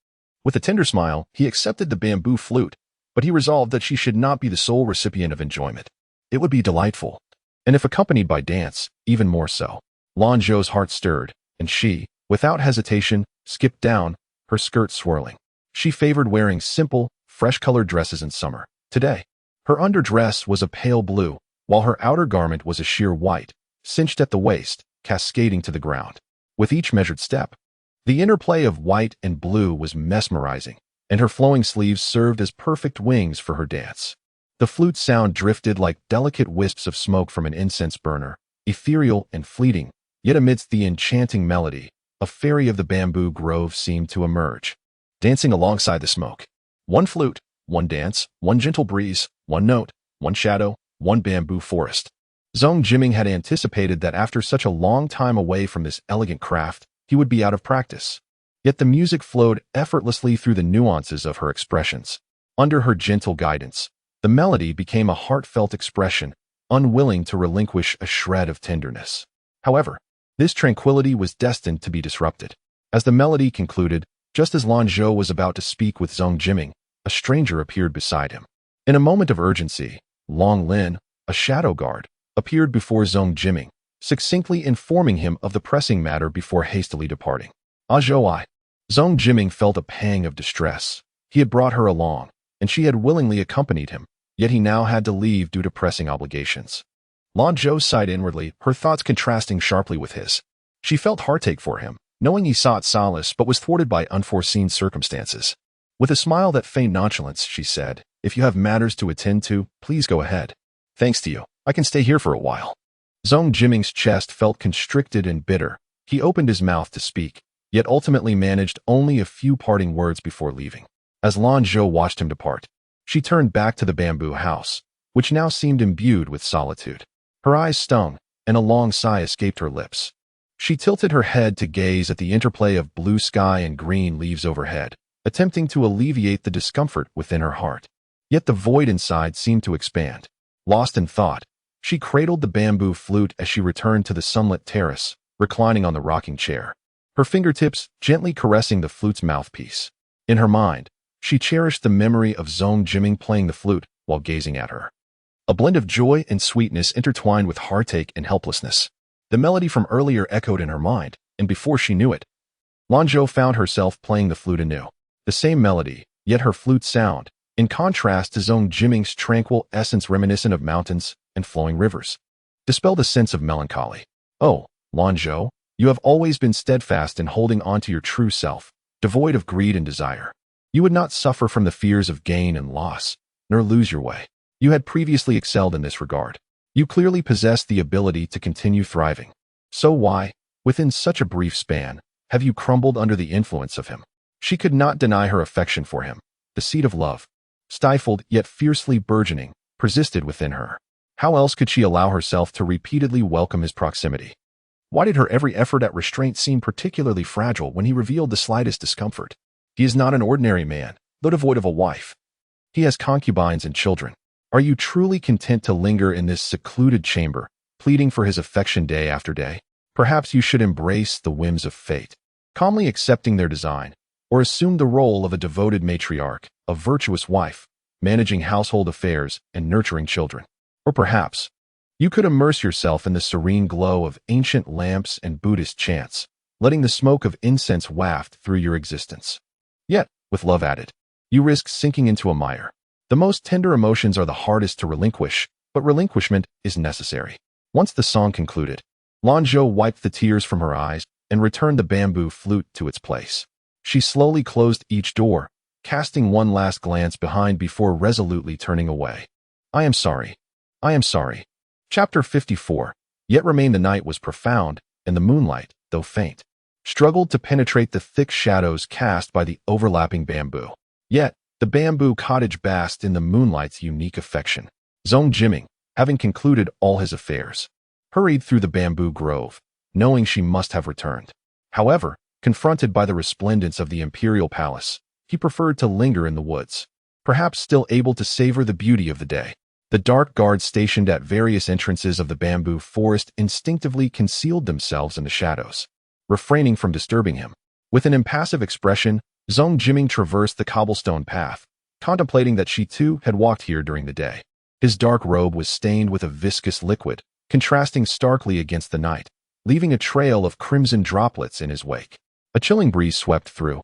With a tender smile, he accepted the bamboo flute, but he resolved that she should not be the sole recipient of enjoyment. It would be delightful, and if accompanied by dance, even more so. Lanzhou's heart stirred, and she, without hesitation, skipped down, her skirt swirling. She favored wearing simple, fresh-colored dresses in summer. Today, her underdress was a pale blue, while her outer garment was a sheer white, cinched at the waist, cascading to the ground. With each measured step, the interplay of white and blue was mesmerizing, and her flowing sleeves served as perfect wings for her dance. The flute sound drifted like delicate wisps of smoke from an incense burner, ethereal and fleeting, yet amidst the enchanting melody, a fairy of the bamboo grove seemed to emerge, dancing alongside the smoke. One flute, one dance, one gentle breeze, one note, one shadow, one bamboo forest. Zhong Jiming had anticipated that after such a long time away from this elegant craft, he would be out of practice. Yet the music flowed effortlessly through the nuances of her expressions. Under her gentle guidance, the melody became a heartfelt expression, unwilling to relinquish a shred of tenderness. However, this tranquility was destined to be disrupted. As the melody concluded, just as Lanzhou was about to speak with Zhong Jiming, a stranger appeared beside him. In a moment of urgency, Long Lin, a shadow guard, appeared before Zhong Jiming, succinctly informing him of the pressing matter before hastily departing. Zhou. Zhong Jiming felt a pang of distress. He had brought her along, and she had willingly accompanied him, yet he now had to leave due to pressing obligations. Lanzhou sighed inwardly, her thoughts contrasting sharply with his. She felt heartache for him, knowing he sought solace but was thwarted by unforeseen circumstances. With a smile that feigned nonchalance, she said, "If you have matters to attend to, please go ahead. Thanks to you, I can stay here for a while." Zhong Jiming's chest felt constricted and bitter. He opened his mouth to speak, yet ultimately managed only a few parting words before leaving. As Lanzhou watched him depart, she turned back to the bamboo house, which now seemed imbued with solitude. Her eyes stung, and a long sigh escaped her lips. She tilted her head to gaze at the interplay of blue sky and green leaves overhead, attempting to alleviate the discomfort within her heart. Yet the void inside seemed to expand. Lost in thought, she cradled the bamboo flute as she returned to the sunlit terrace, reclining on the rocking chair, her fingertips gently caressing the flute's mouthpiece. In her mind, she cherished the memory of Zhong Jiming playing the flute while gazing at her. A blend of joy and sweetness intertwined with heartache and helplessness. The melody from earlier echoed in her mind, and before she knew it, Lanzhou found herself playing the flute anew. The same melody, yet her flute sound, in contrast to Zhong Jiming's tranquil essence reminiscent of mountains and flowing rivers, dispelled a sense of melancholy. "Oh, Lanzhou, you have always been steadfast in holding on to your true self, devoid of greed and desire. You would not suffer from the fears of gain and loss, nor lose your way. You had previously excelled in this regard. You clearly possessed the ability to continue thriving. So why, within such a brief span, have you crumbled under the influence of him?" She could not deny her affection for him, the seed of love, stifled yet fiercely burgeoning, persisted within her. How else could she allow herself to repeatedly welcome his proximity? Why did her every effort at restraint seem particularly fragile when he revealed the slightest discomfort? He is not an ordinary man, though devoid of a wife. He has concubines and children. Are you truly content to linger in this secluded chamber, pleading for his affection day after day? Perhaps you should embrace the whims of fate, calmly accepting their design, or assume the role of a devoted matriarch, a virtuous wife, managing household affairs and nurturing children. Or perhaps you could immerse yourself in the serene glow of ancient lamps and Buddhist chants, letting the smoke of incense waft through your existence. Yet, with love added, you risk sinking into a mire. The most tender emotions are the hardest to relinquish, but relinquishment is necessary. Once the song concluded, Lanzhou wiped the tears from her eyes and returned the bamboo flute to its place. She slowly closed each door, casting one last glance behind before resolutely turning away. I am sorry. I am sorry. Chapter 54. Yet remained the night was profound, and the moonlight, though faint, struggled to penetrate the thick shadows cast by the overlapping bamboo. Yet, the bamboo cottage basked in the moonlight's unique affection. Zhong Jiming, having concluded all his affairs, hurried through the bamboo grove, knowing she must have returned. However, confronted by the resplendence of the imperial palace, he preferred to linger in the woods, perhaps still able to savor the beauty of the day. The dark guards stationed at various entrances of the bamboo forest instinctively concealed themselves in the shadows, refraining from disturbing him. With an impassive expression, Zhong Jiming traversed the cobblestone path, contemplating that she too had walked here during the day. His dark robe was stained with a viscous liquid, contrasting starkly against the night, leaving a trail of crimson droplets in his wake. A chilling breeze swept through,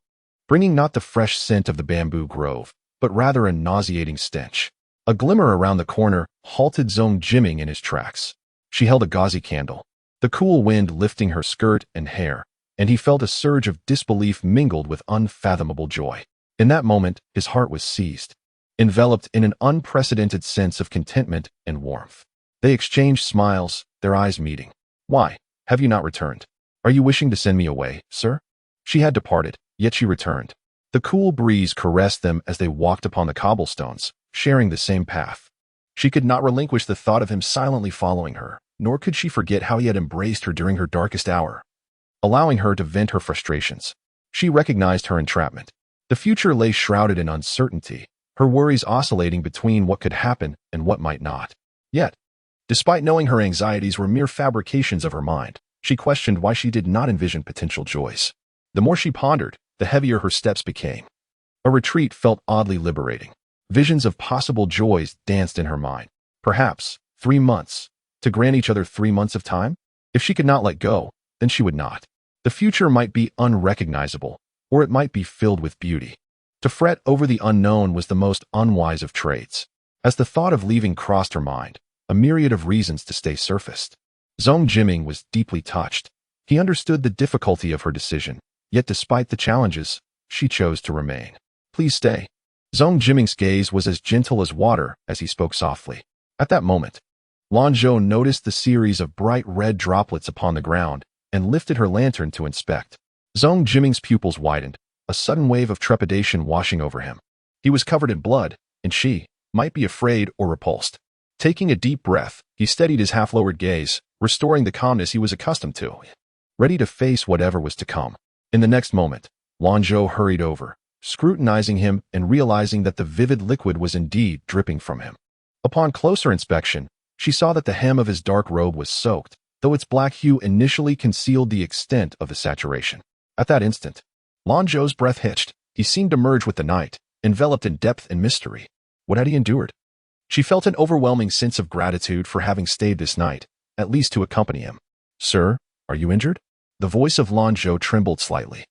bringing not the fresh scent of the bamboo grove, but rather a nauseating stench. A glimmer around the corner halted Zhong Jiming in his tracks. She held a gauzy candle, the cool wind lifting her skirt and hair, and he felt a surge of disbelief mingled with unfathomable joy. In that moment, his heart was seized, enveloped in an unprecedented sense of contentment and warmth. They exchanged smiles, their eyes meeting. Why, have you not returned? Are you wishing to send me away, sir? She had departed, yet she returned. The cool breeze caressed them as they walked upon the cobblestones, sharing the same path. She could not relinquish the thought of him silently following her, nor could she forget how he had embraced her during her darkest hour, allowing her to vent her frustrations. She recognized her entrapment. The future lay shrouded in uncertainty, her worries oscillating between what could happen and what might not. Yet, despite knowing her anxieties were mere fabrications of her mind, she questioned why she did not envision potential joys. The more she pondered, the heavier her steps became. A retreat felt oddly liberating. Visions of possible joys danced in her mind. Perhaps 3 months, to grant each other 3 months of time? If she could not let go, then she would not. The future might be unrecognizable, or it might be filled with beauty. To fret over the unknown was the most unwise of traits. As the thought of leaving crossed her mind, a myriad of reasons to stay surfaced. Zhong Jiming was deeply touched. He understood the difficulty of her decision, yet despite the challenges, she chose to remain. Please stay. Zhong Jiming's gaze was as gentle as water as he spoke softly. At that moment, Lanzhou noticed the series of bright red droplets upon the ground and lifted her lantern to inspect. Zhong Jiming's pupils widened, a sudden wave of trepidation washing over him. He was covered in blood, and she might be afraid or repulsed. Taking a deep breath, he steadied his half-lowered gaze, restoring the calmness he was accustomed to, ready to face whatever was to come. In the next moment, Lanzhou hurried over, scrutinizing him and realizing that the vivid liquid was indeed dripping from him. Upon closer inspection, she saw that the hem of his dark robe was soaked, though its black hue initially concealed the extent of the saturation. At that instant, Lanzhou's breath hitched. He seemed to merge with the night, enveloped in depth and mystery. What had he endured? She felt an overwhelming sense of gratitude for having stayed this night, at least to accompany him. Sir, are you injured? The voice of Lanzhou trembled slightly.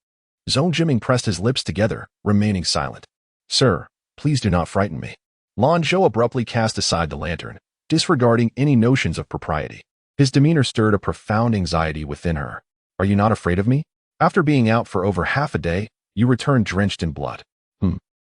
Zhong Jiming pressed his lips together, remaining silent. Sir, please do not frighten me. Lanzhou abruptly cast aside the lantern, disregarding any notions of propriety. His demeanor stirred a profound anxiety within her. Are you not afraid of me? After being out for over half a day, you return drenched in blood.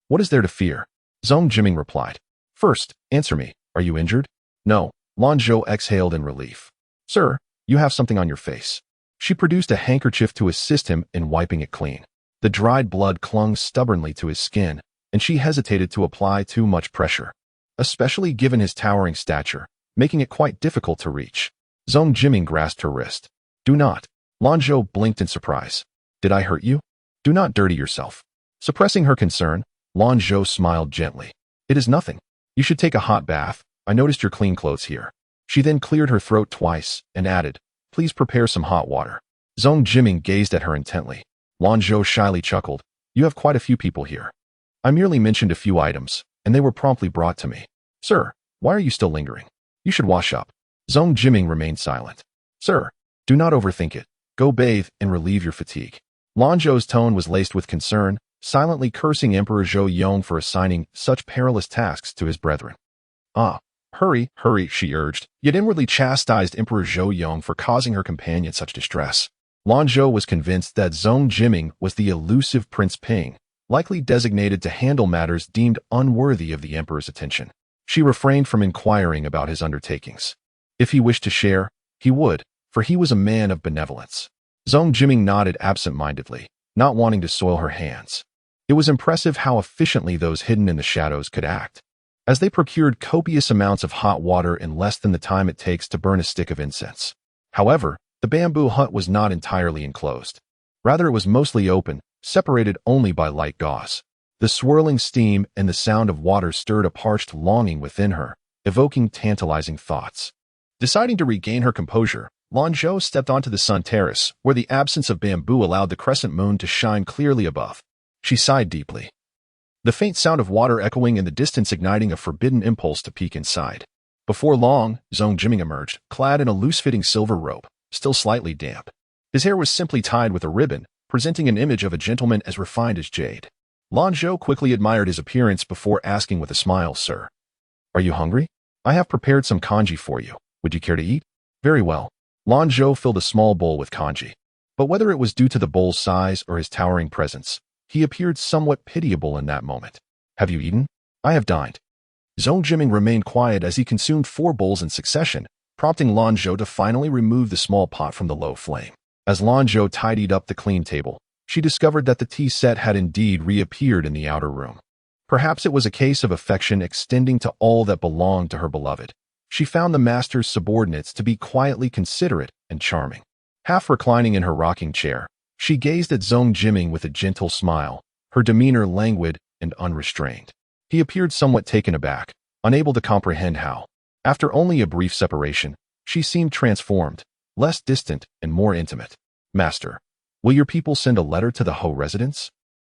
What is there to fear? Zhong Jiming replied. First, answer me. Are you injured? No. Lanzhou exhaled in relief. Sir, you have something on your face. She produced a handkerchief to assist him in wiping it clean. The dried blood clung stubbornly to his skin, and she hesitated to apply too much pressure, especially given his towering stature, making it quite difficult to reach. Zhong Jiming grasped her wrist. Do not. Lanzhou blinked in surprise. Did I hurt you? Do not dirty yourself. Suppressing her concern, Lanzhou smiled gently. It is nothing. You should take a hot bath. I noticed your clean clothes here. She then cleared her throat twice and added, please prepare some hot water. Zhong Jiming gazed at her intently. Lanzhou shyly chuckled. You have quite a few people here. I merely mentioned a few items, and they were promptly brought to me. Sir, why are you still lingering? You should wash up. Zhong Jiming remained silent. Sir, do not overthink it. Go bathe and relieve your fatigue. Lanzhou's tone was laced with concern, silently cursing Emperor Zhou Yong for assigning such perilous tasks to his brethren. Hurry, she urged, yet inwardly chastised Emperor Zhou Yong for causing her companion such distress. Lanzhou was convinced that Zhong Jiming was the elusive Prince Ping, likely designated to handle matters deemed unworthy of the emperor's attention. She refrained from inquiring about his undertakings. If he wished to share, he would, for he was a man of benevolence. Zhong Jiming nodded absent-mindedly, not wanting to soil her hands. It was impressive how efficiently those hidden in the shadows could act, as they procured copious amounts of hot water in less than the time it takes to burn a stick of incense. However, the bamboo hut was not entirely enclosed. Rather, it was mostly open, separated only by light gauze. The swirling steam and the sound of water stirred a parched longing within her, evoking tantalizing thoughts. Deciding to regain her composure, Lanzhou stepped onto the sun terrace, where the absence of bamboo allowed the crescent moon to shine clearly above. She sighed deeply. The faint sound of water echoing in the distance igniting a forbidden impulse to peek inside. Before long, Zhong Jiming emerged, clad in a loose-fitting silver robe, still slightly damp. His hair was simply tied with a ribbon, presenting an image of a gentleman as refined as jade. Lanzhou quickly admired his appearance before asking with a smile, Sir, are you hungry? I have prepared some congee for you. Would you care to eat? Very well. Lanzhou filled a small bowl with congee. But whether it was due to the bowl's size or his towering presence, he appeared somewhat pitiable in that moment. Have you eaten? I have dined. Zhong Jiming remained quiet as he consumed 4 bowls in succession, prompting Lanzhou to finally remove the small pot from the low flame. As Lanzhou tidied up the clean table, she discovered that the tea set had indeed reappeared in the outer room. Perhaps it was a case of affection extending to all that belonged to her beloved. She found the master's subordinates to be quietly considerate and charming. Half reclining in her rocking chair, she gazed at Zhong Jiming with a gentle smile, her demeanor languid and unrestrained. He appeared somewhat taken aback, unable to comprehend how, after only a brief separation, she seemed transformed, less distant and more intimate. Master, will your people send a letter to the Ho residence?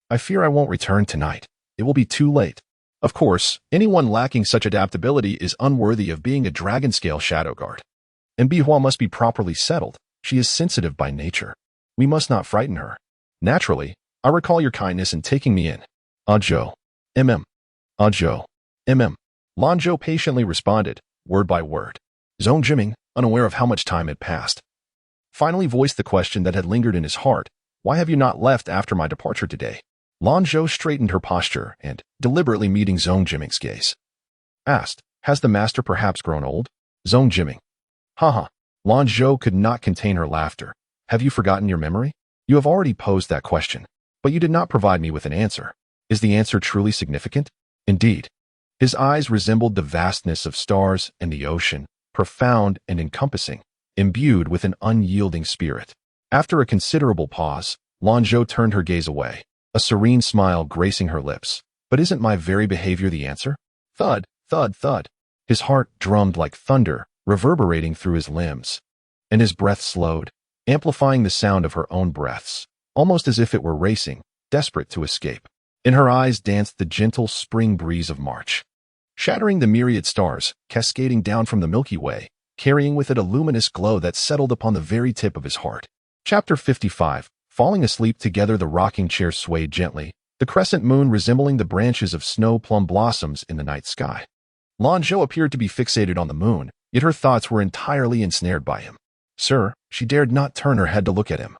I fear I won't return tonight. It will be too late. Of course, anyone lacking such adaptability is unworthy of being a dragon-scale shadow guard. And Bihua must be properly settled. She is sensitive by nature. We must not frighten her. Naturally, I recall your kindness in taking me in. Zhou. Zhou. Lanzhou patiently responded, word by word. Zhong Jiming, unaware of how much time had passed, finally voiced the question that had lingered in his heart. Why have you not left after my departure today? Lanzhou straightened her posture and, deliberately meeting Zhong Jiming's gaze, asked, has the master perhaps grown old? Zhong Jiming. Haha. Lanzhou could not contain her laughter. Have you forgotten your memory? You have already posed that question, but you did not provide me with an answer. Is the answer truly significant? Indeed. His eyes resembled the vastness of stars and the ocean, profound and encompassing, imbued with an unyielding spirit. After a considerable pause, Lanzhou turned her gaze away, a serene smile gracing her lips. But isn't my very behavior the answer? Thud, thud, thud. His heart drummed like thunder, reverberating through his limbs, and his breath slowed, amplifying the sound of her own breaths, almost as if it were racing, desperate to escape. In her eyes danced the gentle spring breeze of March, shattering the myriad stars, cascading down from the Milky Way, carrying with it a luminous glow that settled upon the very tip of his heart. Chapter 55. Falling asleep together, the rocking chair swayed gently, the crescent moon resembling the branches of snow plum blossoms in the night sky. Lanzhou appeared to be fixated on the moon, yet her thoughts were entirely ensnared by him. Sir, she dared not turn her head to look at him,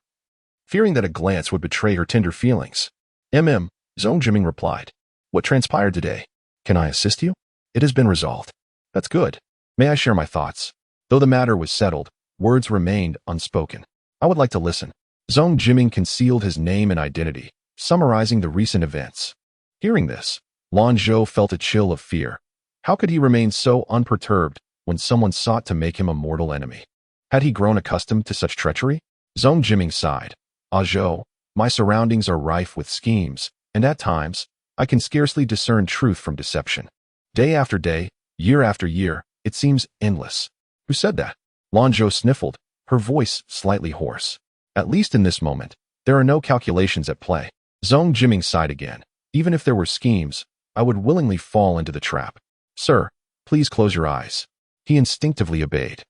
fearing that a glance would betray her tender feelings. Zhong Jiming replied. What transpired today? Can I assist you? It has been resolved. That's good. May I share my thoughts? Though the matter was settled, words remained unspoken. I would like to listen. Zhong Jiming concealed his name and identity, summarizing the recent events. Hearing this, Lanzhou felt a chill of fear. How could he remain so unperturbed when someone sought to make him a mortal enemy? Had he grown accustomed to such treachery? Zhong Jiming sighed. Ah Zhou, my surroundings are rife with schemes, and at times, I can scarcely discern truth from deception. Day after day, year after year, it seems endless. Who said that? Lanzhou sniffled, her voice slightly hoarse. At least in this moment, there are no calculations at play. Zhong Jiming sighed again. Even if there were schemes, I would willingly fall into the trap. Sir, please close your eyes. He instinctively obeyed.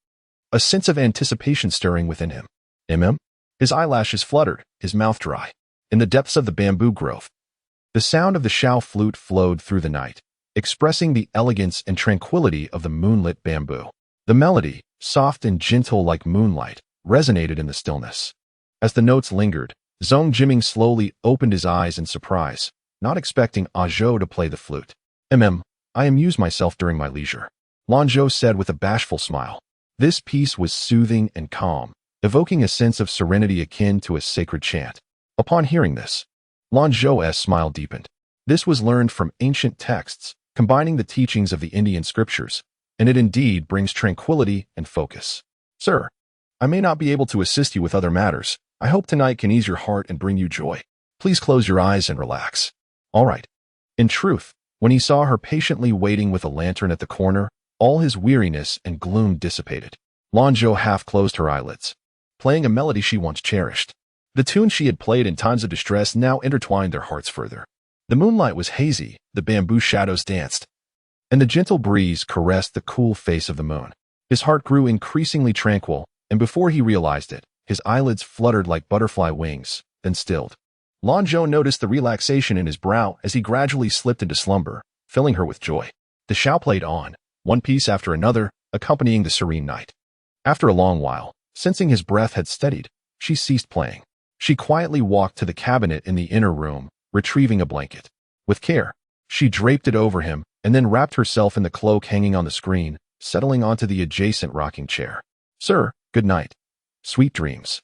A sense of anticipation stirring within him. His eyelashes fluttered, his mouth dry. In the depths of the bamboo grove, the sound of the Shao flute flowed through the night, expressing the elegance and tranquility of the moonlit bamboo. The melody, soft and gentle like moonlight, resonated in the stillness. As the notes lingered, Zhong Jiming slowly opened his eyes in surprise, not expecting Ah Zhou to play the flute. I amuse myself during my leisure, Lanzhou said with a bashful smile. This piece was soothing and calm, evoking a sense of serenity akin to a sacred chant. Upon hearing this, Lanzhou's smile deepened. This was learned from ancient texts, combining the teachings of the Indian scriptures, and it indeed brings tranquility and focus. Sir, I may not be able to assist you with other matters. I hope tonight can ease your heart and bring you joy. Please close your eyes and relax. All right. In truth, when he saw her patiently waiting with a lantern at the corner, all his weariness and gloom dissipated. Lanzhou half closed her eyelids, playing a melody she once cherished. The tune she had played in times of distress now intertwined their hearts further. The moonlight was hazy, the bamboo shadows danced, and the gentle breeze caressed the cool face of the moon. His heart grew increasingly tranquil, and before he realized it, his eyelids fluttered like butterfly wings, then stilled. Lanzhou noticed the relaxation in his brow as he gradually slipped into slumber, filling her with joy. The Shao played on, one piece after another, accompanying the serene night. After a long while, sensing his breath had steadied, she ceased playing. She quietly walked to the cabinet in the inner room, retrieving a blanket. With care, she draped it over him and then wrapped herself in the cloak hanging on the screen, settling onto the adjacent rocking chair. Sir, good night. Sweet dreams.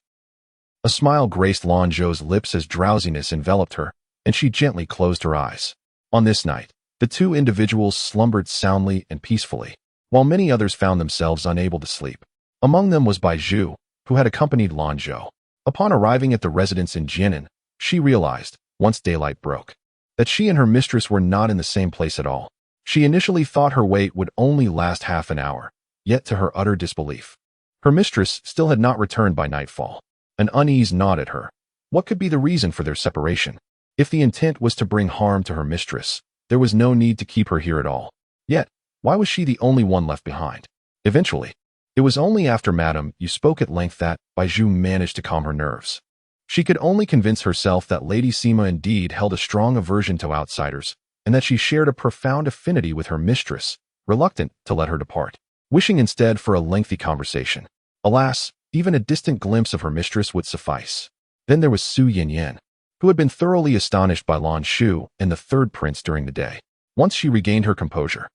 A smile graced Lanzhou's lips as drowsiness enveloped her, and she gently closed her eyes. On this night, the two individuals slumbered soundly and peacefully, while many others found themselves unable to sleep. Among them was Bai Zhu, who had accompanied Lanzhou. Upon arriving at the residence in Jianan, she realized, once daylight broke, that she and her mistress were not in the same place at all. She initially thought her wait would only last half an hour, yet to her utter disbelief, her mistress still had not returned by nightfall. An unease gnawed at her. What could be the reason for their separation? If the intent was to bring harm to her mistress, there was no need to keep her here at all. Yet, why was she the only one left behind? Eventually, it was only after Madame Yu spoke at length that Bai Zhu managed to calm her nerves. She could only convince herself that Lady Sima indeed held a strong aversion to outsiders, and that she shared a profound affinity with her mistress, reluctant to let her depart, wishing instead for a lengthy conversation. Alas, even a distant glimpse of her mistress would suffice. Then there was Su Yanyan, who had been thoroughly astonished by Lanzhou and the third prince during the day. Once she regained her composure,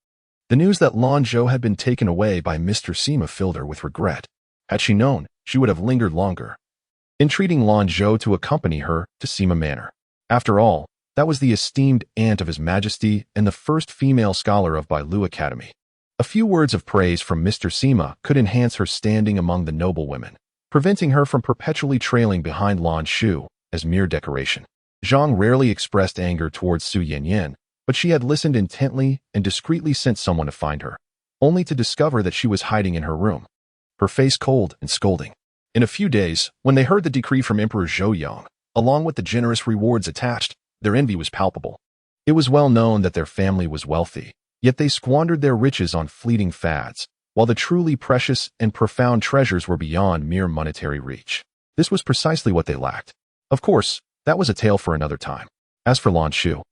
the news that Lanzhou had been taken away by Mr. Sima filled her with regret. Had she known, she would have lingered longer, entreating Lanzhou to accompany her to Sima Manor. After all, that was the esteemed aunt of His Majesty and the first female scholar of Bailu Academy. A few words of praise from Mr. Sima could enhance her standing among the noble women, preventing her from perpetually trailing behind Lanzhou as mere decoration. Zhang rarely expressed anger towards Su Yanyan, but she had listened intently and discreetly sent someone to find her, only to discover that she was hiding in her room, her face cold and scolding. In a few days, when they heard the decree from Emperor Zhou, along with the generous rewards attached, their envy was palpable. It was well known that their family was wealthy, yet they squandered their riches on fleeting fads, while the truly precious and profound treasures were beyond mere monetary reach. This was precisely what they lacked. Of course, that was a tale for another time. As for Lanzhou,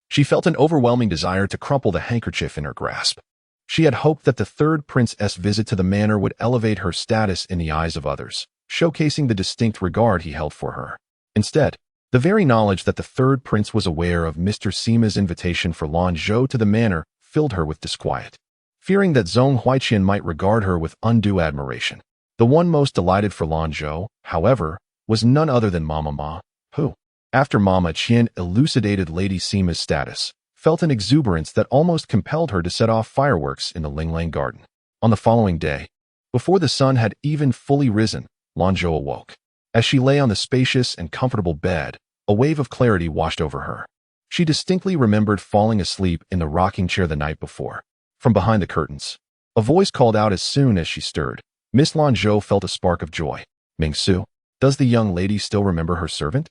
she felt an overwhelming desire to crumple the handkerchief in her grasp. She had hoped that the third prince's visit to the manor would elevate her status in the eyes of others, showcasing the distinct regard he held for her. Instead, the very knowledge that the third prince was aware of Mr. Sima's invitation for Lanzhou to the manor filled her with disquiet. Fearing that Zhong Huaiqian might regard her with undue admiration. The one most delighted for Lanzhou, however, was none other than Mama Ma, who, after Mama Qian elucidated Lady Sima's status, felt an exuberance that almost compelled her to set off fireworks in the Linglang garden. On the following day, before the sun had even fully risen, Lanzhou awoke. As she lay on the spacious and comfortable bed, a wave of clarity washed over her. She distinctly remembered falling asleep in the rocking chair the night before. From behind the curtains, a voice called out as soon as she stirred. Miss Lanzhou felt a spark of joy. "Ming-Su, does the young lady still remember her servant?"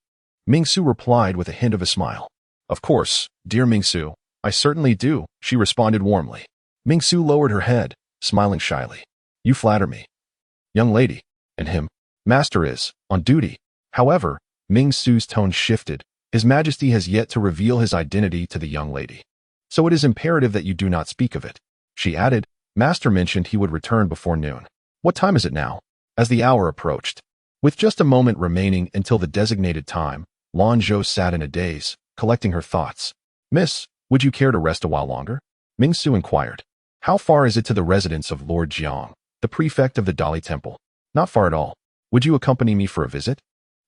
Ming-Su replied with a hint of a smile. "Of course, dear Ming-Su, I certainly do," she responded warmly. Ming-Su lowered her head, smiling shyly. "You flatter me, young lady." "And him? Master is on duty." However, Ming-Su's tone shifted. "His Majesty has yet to reveal his identity to the young lady. So it is imperative that you do not speak of it." She added, "Master mentioned he would return before noon. What time is it now?" As the hour approached, with just a moment remaining until the designated time, Lanzhou sat in a daze, collecting her thoughts. "Miss, would you care to rest a while longer?" Ming-Su inquired. "How far is it to the residence of Lord Jiang, the prefect of the Dali Temple?" "Not far at all. Would you accompany me for a visit?"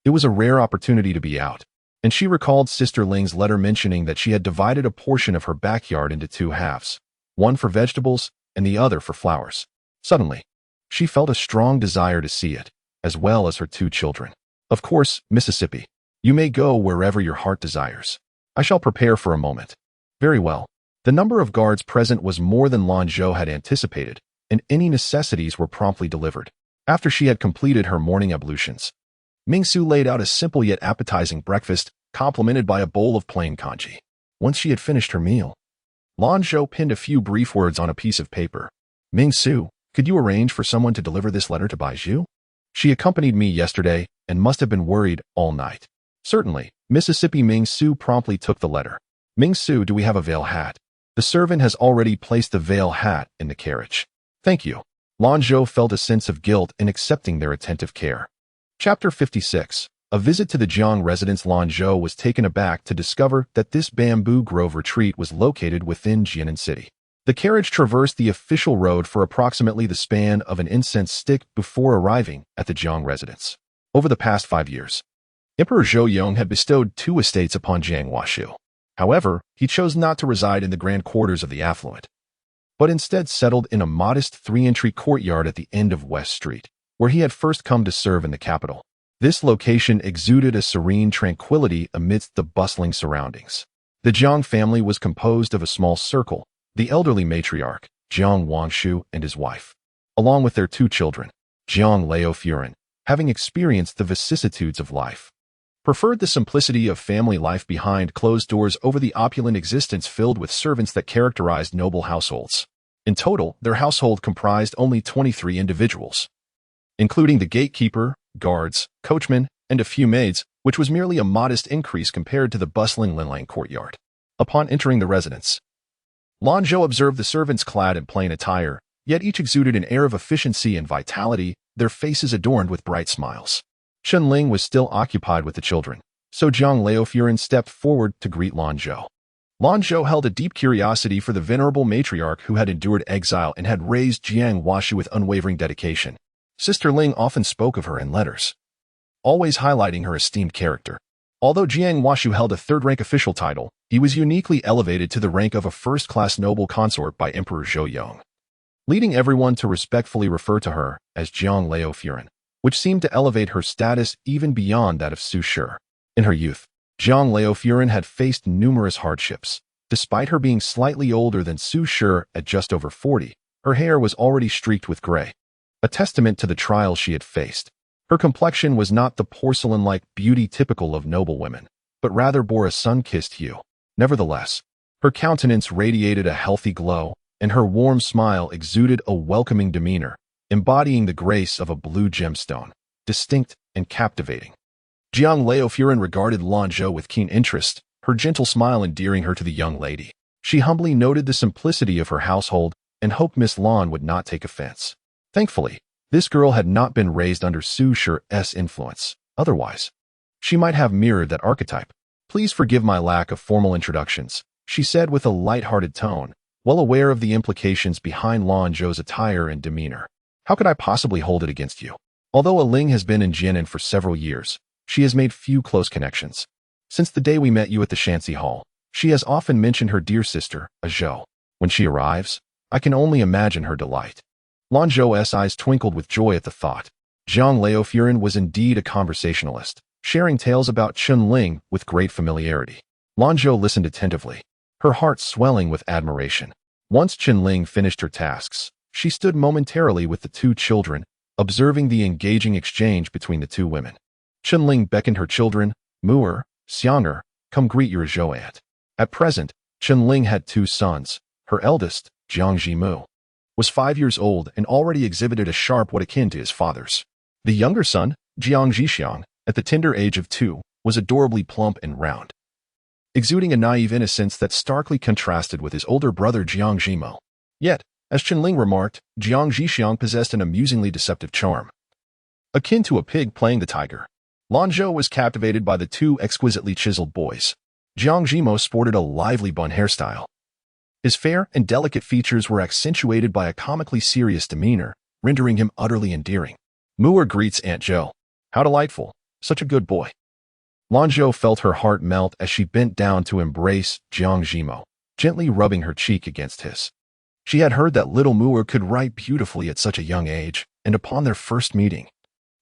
It was a rare opportunity to be out, and she recalled Sister Ling's letter mentioning that she had divided a portion of her backyard into two halves, one for vegetables and the other for flowers. Suddenly, she felt a strong desire to see it, as well as her two children. "Of course, Mississippi. You may go wherever your heart desires. I shall prepare for a moment." "Very well." The number of guards present was more than Lanzhou had anticipated, and any necessities were promptly delivered. After she had completed her morning ablutions, Ming-Su laid out a simple yet appetizing breakfast, complemented by a bowl of plain congee. Once she had finished her meal, Lanzhou pinned a few brief words on a piece of paper. "Ming-Su, could you arrange for someone to deliver this letter to Baizhu? She accompanied me yesterday and must have been worried all night." "Certainly." Mississippi Ming-Su promptly took the letter. "Ming-Su, do we have a veil hat?" The servant has already placed the veil hat in the carriage. "Thank you." Lanzhou felt a sense of guilt in accepting their attentive care. Chapter 56. A visit to the Jiang residence. Lanzhou was taken aback to discover that this bamboo grove retreat was located within Jianan City. The carriage traversed the official road for approximately the span of an incense stick before arriving at the Jiang residence. Over the past 5 years, Emperor Zhou had bestowed 2 estates upon Jiang Washu. However, he chose not to reside in the grand quarters of the affluent, but instead settled in a modest 3-entry courtyard at the end of West Street, where he had first come to serve in the capital. This location exuded a serene tranquility amidst the bustling surroundings. The Jiang family was composed of a small circle: the elderly matriarch, Jiang Wangshu, and his wife, along with their 2 children. Jiang Laofuren, having experienced the vicissitudes of life, preferred the simplicity of family life behind closed doors over the opulent existence filled with servants that characterized noble households. In total, their household comprised only 23 individuals, including the gatekeeper, guards, coachmen, and a few maids, which was merely a modest increase compared to the bustling Linlang courtyard. Upon entering the residence, Lanzhou observed the servants clad in plain attire, yet each exuded an air of efficiency and vitality, their faces adorned with bright smiles. Chen Ling was still occupied with the children, so Jiang Laofuren stepped forward to greet Lanzhou. Lanzhou held a deep curiosity for the venerable matriarch who had endured exile and had raised Jiang Washu with unwavering dedication. Sister Ling often spoke of her in letters, always highlighting her esteemed character. Although Jiang Washu held a 3rd-rank official title, he was uniquely elevated to the rank of a first-class noble consort by Emperor Zhou, leading everyone to respectfully refer to her as Jiang Laofuren, which seemed to elevate her status even beyond that of Su Shi. In her youth, Jiang Laofuren had faced numerous hardships. Despite her being slightly older than Su Shi at just over 40, her hair was already streaked with gray, a testament to the trials she had faced. Her complexion was not the porcelain-like beauty typical of noble women, but rather bore a sun-kissed hue. Nevertheless, her countenance radiated a healthy glow, and her warm smile exuded a welcoming demeanor, embodying the grace of a blue gemstone, distinct and captivating. Jiang Laofuren regarded Lanzhou with keen interest, her gentle smile endearing her to the young lady. She humbly noted the simplicity of her household and hoped Miss Lan would not take offense. Thankfully, this girl had not been raised under Su Shi's influence. Otherwise, she might have mirrored that archetype. "Please forgive my lack of formal introductions," she said with a light-hearted tone, well aware of the implications behind Lanzhou's attire and demeanor. "How could I possibly hold it against you?" Although Ling has been in Jianan for several years, she has made few close connections. Since the day we met you at the Shanxi Hall, She has often mentioned her dear sister, Zhou. When she arrives, I can only imagine her delight. Lanzhou's eyes twinkled with joy at the thought. Zhang Laofuren was indeed a conversationalist, sharing tales about Chunling with great familiarity. Lanzhou listened attentively, her heart swelling with admiration. Once Chunling finished her tasks, she stood momentarily with the two children, observing the engaging exchange between the two women. Chunling beckoned her children, Mu'er, Xiang'er, come greet your Zhou aunt. At present, Chunling had two sons. Her eldest, Jiang Jimu, was 5 years old and already exhibited a sharp wit akin to his father's. The younger son, Jiang Jixiang, at the tender age of 2, was adorably plump and round, exuding a naive innocence that starkly contrasted with his older brother Jiang Jimu. Yet, as Chunling remarked, Jiang Jixiang possessed an amusingly deceptive charm, akin to a pig playing the tiger. Lanzhou was captivated by the two exquisitely chiseled boys. Jiang Jimu sported a lively bun hairstyle. His fair and delicate features were accentuated by a comically serious demeanor, rendering him utterly endearing. Mu'er greets Aunt Zhou. How delightful, such a good boy. Lanzhou felt her heart melt as she bent down to embrace Jiang Jimu, gently rubbing her cheek against his. She had heard that little Mu'er could write beautifully at such a young age, and upon their first meeting,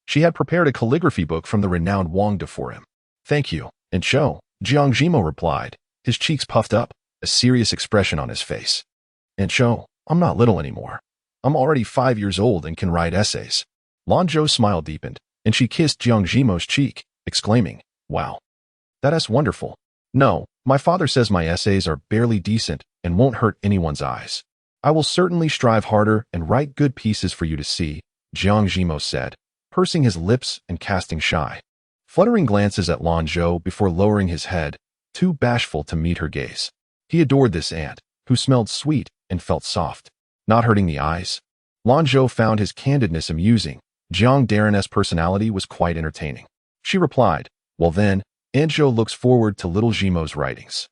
she had prepared a calligraphy book from the renowned Wang De for him. Thank you, Aunt Zhou, Jiang Jimu replied, his cheeks puffed up, a serious expression on his face. Aunt Zhou, I'm not little anymore. I'm already 5 years old and can write essays. Lanzhou's smile deepened, and she kissed Jiang Jimu's cheek, exclaiming, wow, that is wonderful. No, my father says my essays are barely decent and won't hurt anyone's eyes. I will certainly strive harder and write good pieces for you to see, Jiang Jimu said, pursing his lips and casting shy, fluttering glances at Lanzhou before lowering his head, too bashful to meet her gaze. He adored this aunt, who smelled sweet and felt soft, not hurting the eyes. Lanzhou found his candidness amusing. Jiang Darren's personality was quite entertaining. She replied, well then, Aunt Zhou looks forward to little Jimu's writings.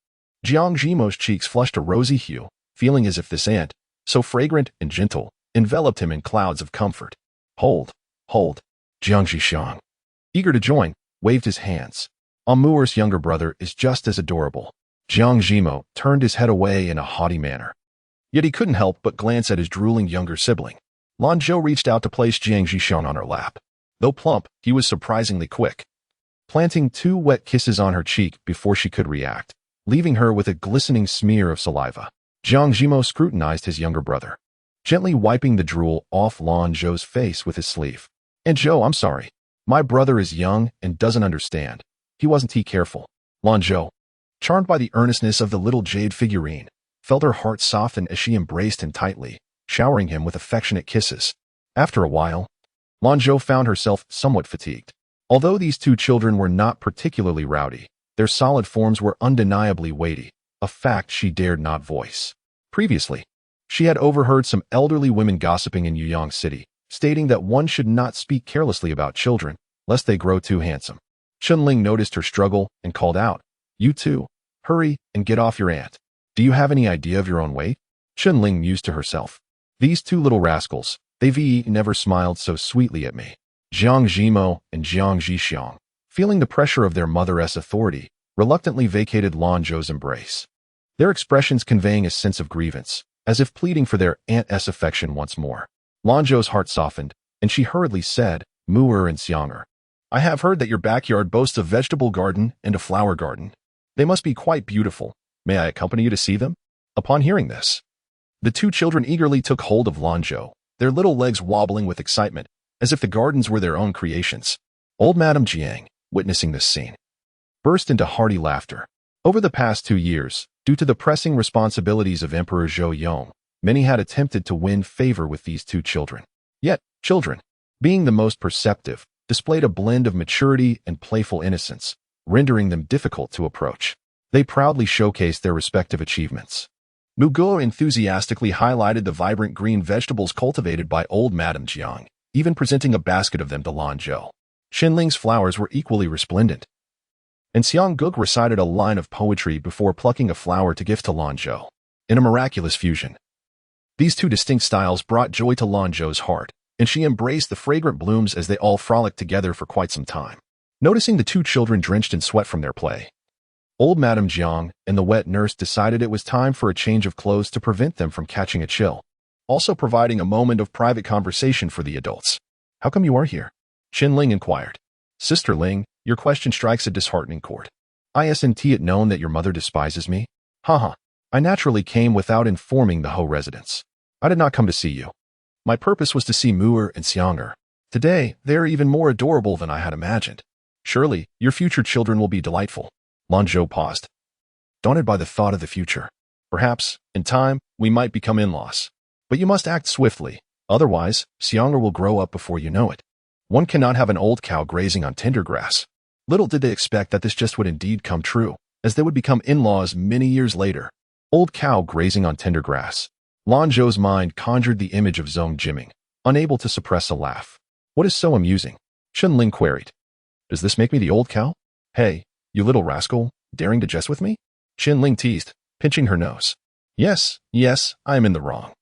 Jiang Jimu's cheeks flushed a rosy hue, feeling as if this aunt, so fragrant and gentle, enveloped him in clouds of comfort. Hold. Jiang Jixiang, eager to join, waved his hands. Mu'er's younger brother is just as adorable. Jiang Jimu turned his head away in a haughty manner. Yet he couldn't help but glance at his drooling younger sibling. Lanzhou reached out to place Jiang Jixiang on her lap. Though plump, he was surprisingly quick, planting 2 wet kisses on her cheek before she could react, leaving her with a glistening smear of saliva. Jiang Jimu scrutinized his younger brother, gently wiping the drool off Lanzhou's face with his sleeve. Aunt Zhou, I'm sorry. My brother is young and doesn't understand. He wasn't careful. Lanzhou, charmed by the earnestness of the little jade figurine, felt her heart soften as she embraced him tightly, showering him with affectionate kisses. After a while, Lanzhou found herself somewhat fatigued. Although these two children were not particularly rowdy, their solid forms were undeniably weighty, a fact she dared not voice. Previously, she had overheard some elderly women gossiping in Yuyang City, stating that one should not speak carelessly about children, lest they grow too handsome. Chunling noticed her struggle and called out, you two, hurry and get off your aunt. Do you have any idea of your own weight? Chunling mused to herself. These two little rascals, they've never smiled so sweetly at me. Jiang Jimu and Jiang Jixiang, feeling the pressure of their mother's authority, reluctantly vacated Lanzhou's embrace, their expressions conveying a sense of grievance, as if pleading for their aunt's affection once more. Lanzhou's heart softened, and she hurriedly said, Mu'er and Xiang'er, I have heard that your backyard boasts a vegetable garden and a flower garden. They must be quite beautiful. May I accompany you to see them? Upon hearing this, the two children eagerly took hold of Lanzhou, their little legs wobbling with excitement, as if the gardens were their own creations. Old Madame Jiang, witnessing this scene, burst into hearty laughter. Over the past 2 years, due to the pressing responsibilities of Emperor Zhou Yong, many had attempted to win favor with these two children. Yet, children, being the most perceptive, displayed a blend of maturity and playful innocence, rendering them difficult to approach. They proudly showcased their respective achievements. Mugo enthusiastically highlighted the vibrant green vegetables cultivated by old Madame Jiang, even presenting a basket of them to Lanzhou. Xinling's flowers were equally resplendent, and Xiang Guk recited a line of poetry before plucking a flower to gift to Lanzhou. In a miraculous fusion, these two distinct styles brought joy to Lanzhou's heart, and she embraced the fragrant blooms as they all frolicked together for quite some time. Noticing the two children drenched in sweat from their play, Old Madame Jiang and the wet nurse decided it was time for a change of clothes to prevent them from catching a chill, also providing a moment of private conversation for the adults. How come you are here? Qin Ling inquired. Sister Ling, your question strikes a disheartening chord. Isn't it known that your mother despises me? Haha. I naturally came without informing the Ho residents. I did not come to see you. My purpose was to see Mu'er and Xianger. Today, they are even more adorable than I had imagined. Surely, your future children will be delightful. Lanzhou paused, daunted by the thought of the future. Perhaps, in time, we might become in-laws. But you must act swiftly. Otherwise, Xianger will grow up before you know it. One cannot have an old cow grazing on tender grass. Little did they expect that this just would indeed come true, as they would become in-laws many years later. Old cow grazing on tender grass. Lanzhou's mind conjured the image of Zhong Jiming, unable to suppress a laugh. What is so amusing? Qin Ling queried. Does this make me the old cow? Hey, you little rascal, daring to jest with me? Qin Ling teased, pinching her nose. Yes, I am in the wrong.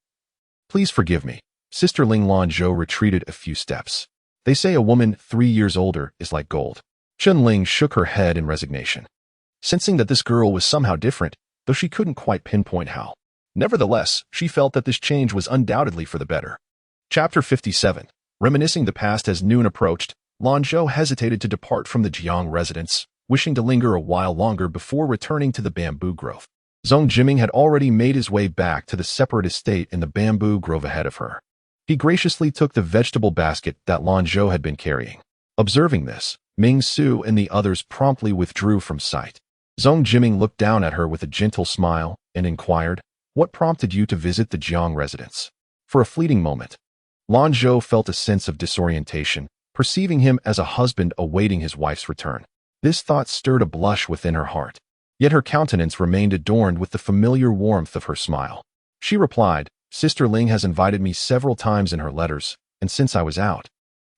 Please forgive me. Sister Ling. Lanzhou retreated a few steps. They say a woman 3 years older is like gold. Qin Ling shook her head in resignation, sensing that this girl was somehow different, though she couldn't quite pinpoint how. Nevertheless, she felt that this change was undoubtedly for the better. Chapter 57. Reminiscing the past as noon approached, Lanzhou hesitated to depart from the Jiang residence, wishing to linger a while longer before returning to the bamboo grove. Zhong Jiming had already made his way back to the separate estate in the bamboo grove ahead of her. He graciously took the vegetable basket that Lanzhou had been carrying. Observing this, Ming Su and the others promptly withdrew from sight. Zhong Jiming looked down at her with a gentle smile and inquired, What prompted you to visit the Jiang residence? For a fleeting moment, Lanzhou felt a sense of disorientation, perceiving him as a husband awaiting his wife's return. This thought stirred a blush within her heart, yet her countenance remained adorned with the familiar warmth of her smile. She replied, Sister Ling has invited me several times in her letters, and since I was out,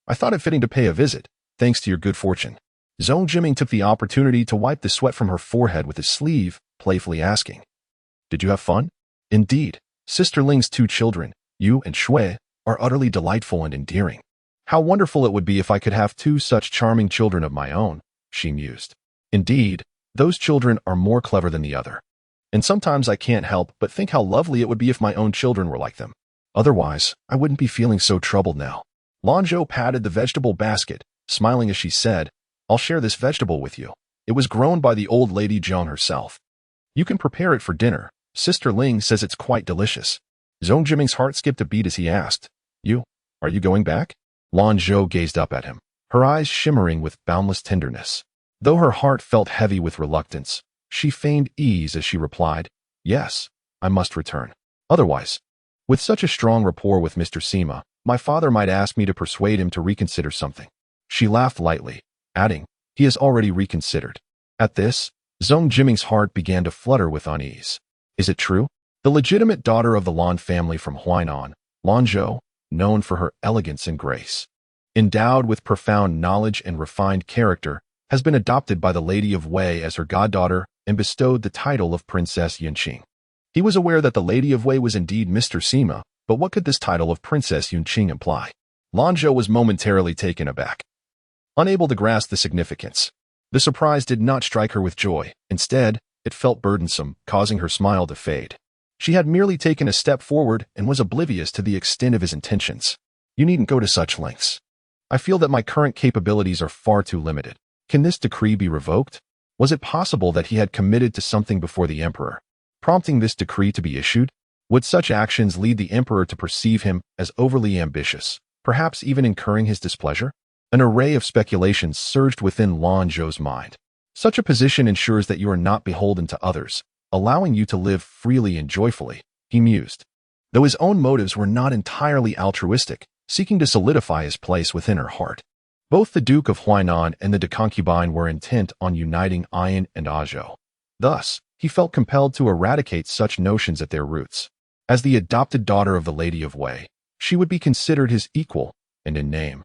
I thought it fitting to pay a visit, thanks to your good fortune. Zhong Jiming took the opportunity to wipe the sweat from her forehead with his sleeve, playfully asking, Did you have fun? Indeed, Sister Ling's 2 children, Yu and Shui, are utterly delightful and endearing. How wonderful it would be if I could have 2 such charming children of my own, she mused. Indeed, those children are more clever than the other. And sometimes I can't help but think how lovely it would be if my own children were like them. Otherwise, I wouldn't be feeling so troubled now. Lanzhou patted the vegetable basket, smiling as she said, I'll share this vegetable with you. It was grown by the old lady Jiang herself. You can prepare it for dinner. Sister Ling says it's quite delicious. Zhong Jiming's heart skipped a beat as he asked, Are you going back? Lanzhou gazed up at him, her eyes shimmering with boundless tenderness. Though her heart felt heavy with reluctance, she feigned ease as she replied, Yes, I must return. Otherwise, with such a strong rapport with Mr. Sima, my father might ask me to persuade him to reconsider something. She laughed lightly, adding, He has already reconsidered. At this, Zhong Jiming's heart began to flutter with unease. Is it true? The legitimate daughter of the Lan family from Huainan, Lanzhou, known for her elegance and grace, endowed with profound knowledge and refined character, has been adopted by the Lady of Wei as her goddaughter and bestowed the title of Princess Yunqing. He was aware that the Lady of Wei was indeed Mr. Sima, but what could this title of Princess Yunqing imply? Lanzhou was momentarily taken aback, unable to grasp the significance. The surprise did not strike her with joy. Instead, it felt burdensome, causing her smile to fade. She had merely taken a step forward and was oblivious to the extent of his intentions. You needn't go to such lengths. I feel that my current capabilities are far too limited. Can this decree be revoked? Was it possible that he had committed to something before the emperor, prompting this decree to be issued? Would such actions lead the emperor to perceive him as overly ambitious, perhaps even incurring his displeasure? An array of speculations surged within Lanzhou's mind. Such a position ensures that you are not beholden to others, allowing you to live freely and joyfully, he mused. Though his own motives were not entirely altruistic, seeking to solidify his place within her heart. Both the Duke of Huainan and the concubine were intent on uniting Ayan and Azhou. Thus, he felt compelled to eradicate such notions at their roots. As the adopted daughter of the Lady of Wei, she would be considered his equal, and in name.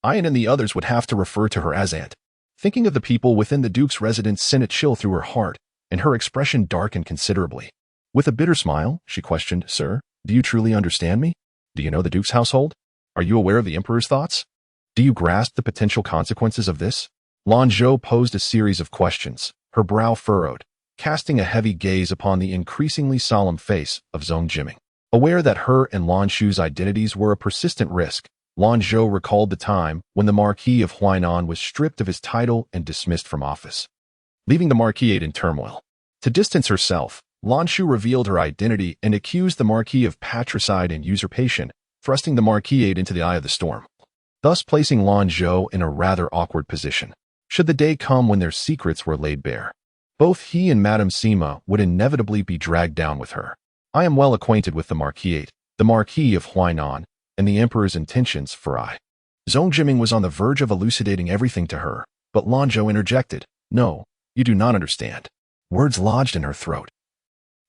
Ayan and the others would have to refer to her as Aunt. Thinking of the people within the Duke's residence sent a chill through her heart, and her expression darkened considerably. With a bitter smile, she questioned, Sir, do you truly understand me? Do you know the Duke's household? Are you aware of the Emperor's thoughts? Do you grasp the potential consequences of this? Lanzhou posed a series of questions, her brow furrowed, casting a heavy gaze upon the increasingly solemn face of Zhong Jiming. Aware that her and Lanzhou's identities were a persistent risk, Lanzhou recalled the time when the Marquis of Huainan was stripped of his title and dismissed from office, leaving the Marquisate in turmoil. To distance herself, Lanzhou revealed her identity and accused the Marquis of patricide and usurpation, thrusting the Marquisate into the eye of the storm, thus placing Lanzhou in a rather awkward position. Should the day come when their secrets were laid bare, both he and Madame Sima would inevitably be dragged down with her. I am well acquainted with the Marquisate, the Marquis of Huainan, and the Emperor's intentions for I. Zhong Jiming was on the verge of elucidating everything to her, but Lanzhou interjected. No, you do not understand. Words lodged in her throat.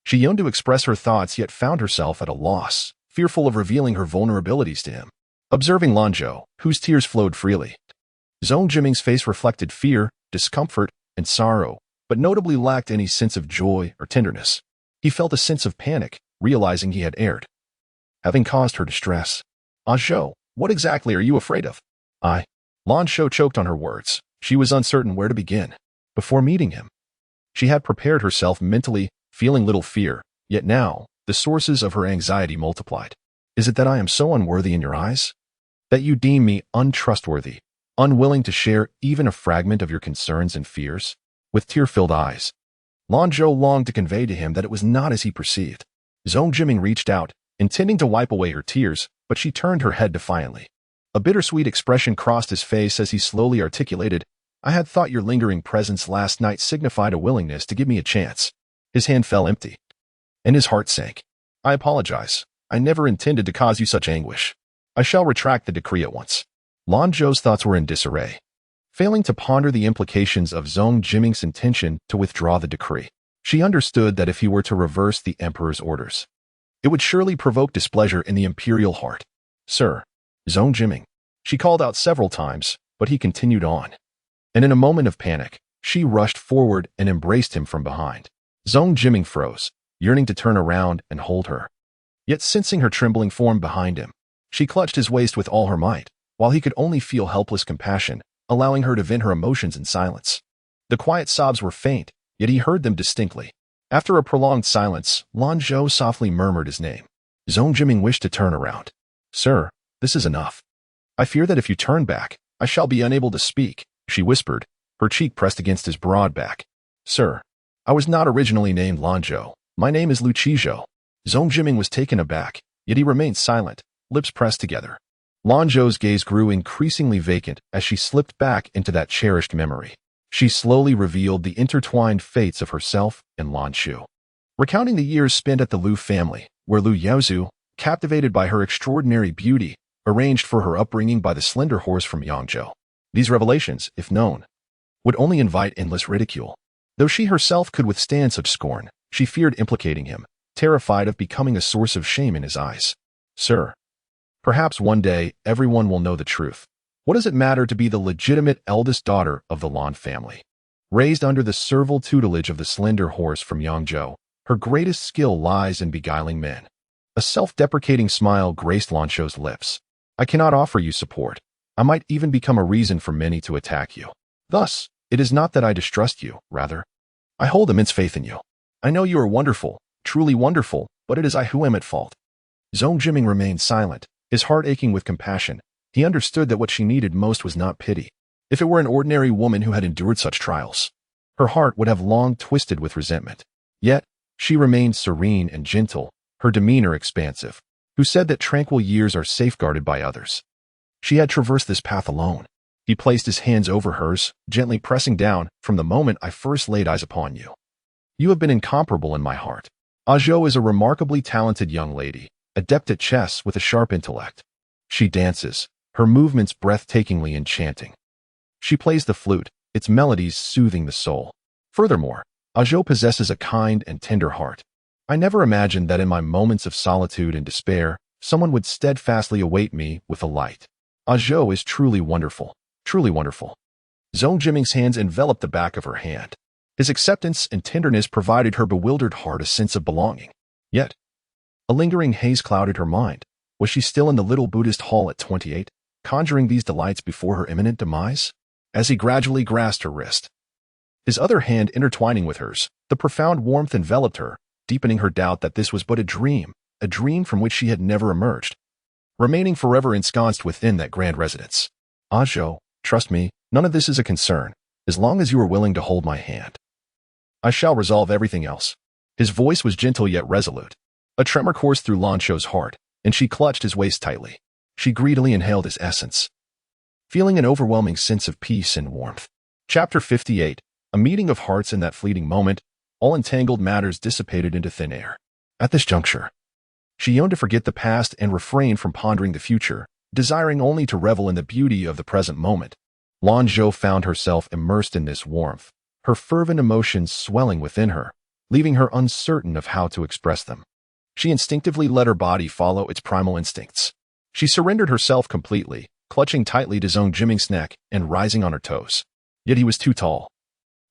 She yearned to express her thoughts, yet found herself at a loss, fearful of revealing her vulnerabilities to him. Observing Lanzhou, whose tears flowed freely, Zhong Jiming's face reflected fear, discomfort, and sorrow, but notably lacked any sense of joy or tenderness. He felt a sense of panic, realizing he had erred, having caused her distress. Zhou, what exactly are you afraid of? Lanzhou choked on her words. She was uncertain where to begin. Before meeting him, she had prepared herself mentally, feeling little fear, yet now, the sources of her anxiety multiplied. Is it that I am so unworthy in your eyes? That you deem me untrustworthy, unwilling to share even a fragment of your concerns and fears? With tear-filled eyes, Lanzhou longed to convey to him that it was not as he perceived. Zhong Jiming reached out, intending to wipe away her tears, but she turned her head defiantly. A bittersweet expression crossed his face as he slowly articulated, I had thought your lingering presence last night signified a willingness to give me a chance. His hand fell empty, and his heart sank. I apologize. I never intended to cause you such anguish. I shall retract the decree at once. Lanzhou's thoughts were in disarray, failing to ponder the implications of Zhong Jiming's intention to withdraw the decree. She understood that if he were to reverse the emperor's orders, it would surely provoke displeasure in the imperial heart. Sir, Zhong Jiming, she called out several times, but he continued on. And in a moment of panic, she rushed forward and embraced him from behind. Zhong Jiming froze, yearning to turn around and hold her. Yet sensing her trembling form behind him, she clutched his waist with all her might, while he could only feel helpless compassion, allowing her to vent her emotions in silence. The quiet sobs were faint, yet he heard them distinctly. After a prolonged silence, Lanzhou softly murmured his name. Zhong Jiming wished to turn around. Sir, this is enough. I fear that if you turn back, I shall be unable to speak, she whispered, her cheek pressed against his broad back. Sir, I was not originally named Lanzhou. My name is Luchizhou. Zhong Jiming was taken aback, yet he remained silent, lips pressed together. Lanzhou's gaze grew increasingly vacant as she slipped back into that cherished memory. She slowly revealed the intertwined fates of herself and Lanzhou, recounting the years spent at the Lu family, where Lu Yaozu, captivated by her extraordinary beauty, arranged for her upbringing by the slender horse from Yangzhou. These revelations, if known, would only invite endless ridicule. Though she herself could withstand such scorn, she feared implicating him, terrified of becoming a source of shame in his eyes. Sir, perhaps one day everyone will know the truth. What does it matter to be the legitimate eldest daughter of the Lan family? Raised under the servile tutelage of the slender horse from Yangzhou, her greatest skill lies in beguiling men. A self-deprecating smile graced Lanzhou's lips. I cannot offer you support. I might even become a reason for many to attack you. Thus, it is not that I distrust you, rather, I hold immense faith in you. I know you are wonderful, truly wonderful, but it is I who am at fault. Zhong Jiming remained silent, his heart aching with compassion. He understood that what she needed most was not pity. If it were an ordinary woman who had endured such trials, her heart would have long twisted with resentment. Yet, she remained serene and gentle, her demeanor expansive, who said that tranquil years are safeguarded by others. She had traversed this path alone. He placed his hands over hers, gently pressing down. From the moment I first laid eyes upon you, you have been incomparable in my heart. Zhou is a remarkably talented young lady, adept at chess with a sharp intellect. She dances, her movements breathtakingly enchanting. She plays the flute, its melodies soothing the soul. Furthermore, Zhou possesses a kind and tender heart. I never imagined that in my moments of solitude and despair, someone would steadfastly await me with a light. Zhou is truly wonderful, truly wonderful. Zhong Jiming's hands enveloped the back of her hand. His acceptance and tenderness provided her bewildered heart a sense of belonging. Yet, a lingering haze clouded her mind. Was she still in the little Buddhist hall at 28, conjuring these delights before her imminent demise? As he gradually grasped her wrist, his other hand intertwining with hers. The profound warmth enveloped her, deepening her doubt that this was but a dream from which she had never emerged, remaining forever ensconced within that grand residence. Ah, Zhou, trust me, none of this is a concern, as long as you are willing to hold my hand. I shall resolve everything else. His voice was gentle yet resolute. A tremor coursed through Lanzhou's heart, and she clutched his waist tightly. She greedily inhaled his essence, feeling an overwhelming sense of peace and warmth. Chapter 58. A meeting of hearts. In that fleeting moment, all entangled matters dissipated into thin air. At this juncture, she yearned to forget the past and refrain from pondering the future, desiring only to revel in the beauty of the present moment. Lanzhou found herself immersed in this warmth, her fervent emotions swelling within her, leaving her uncertain of how to express them. She instinctively let her body follow its primal instincts. She surrendered herself completely, clutching tightly to Zhong Jiming's neck and rising on her toes. Yet he was too tall,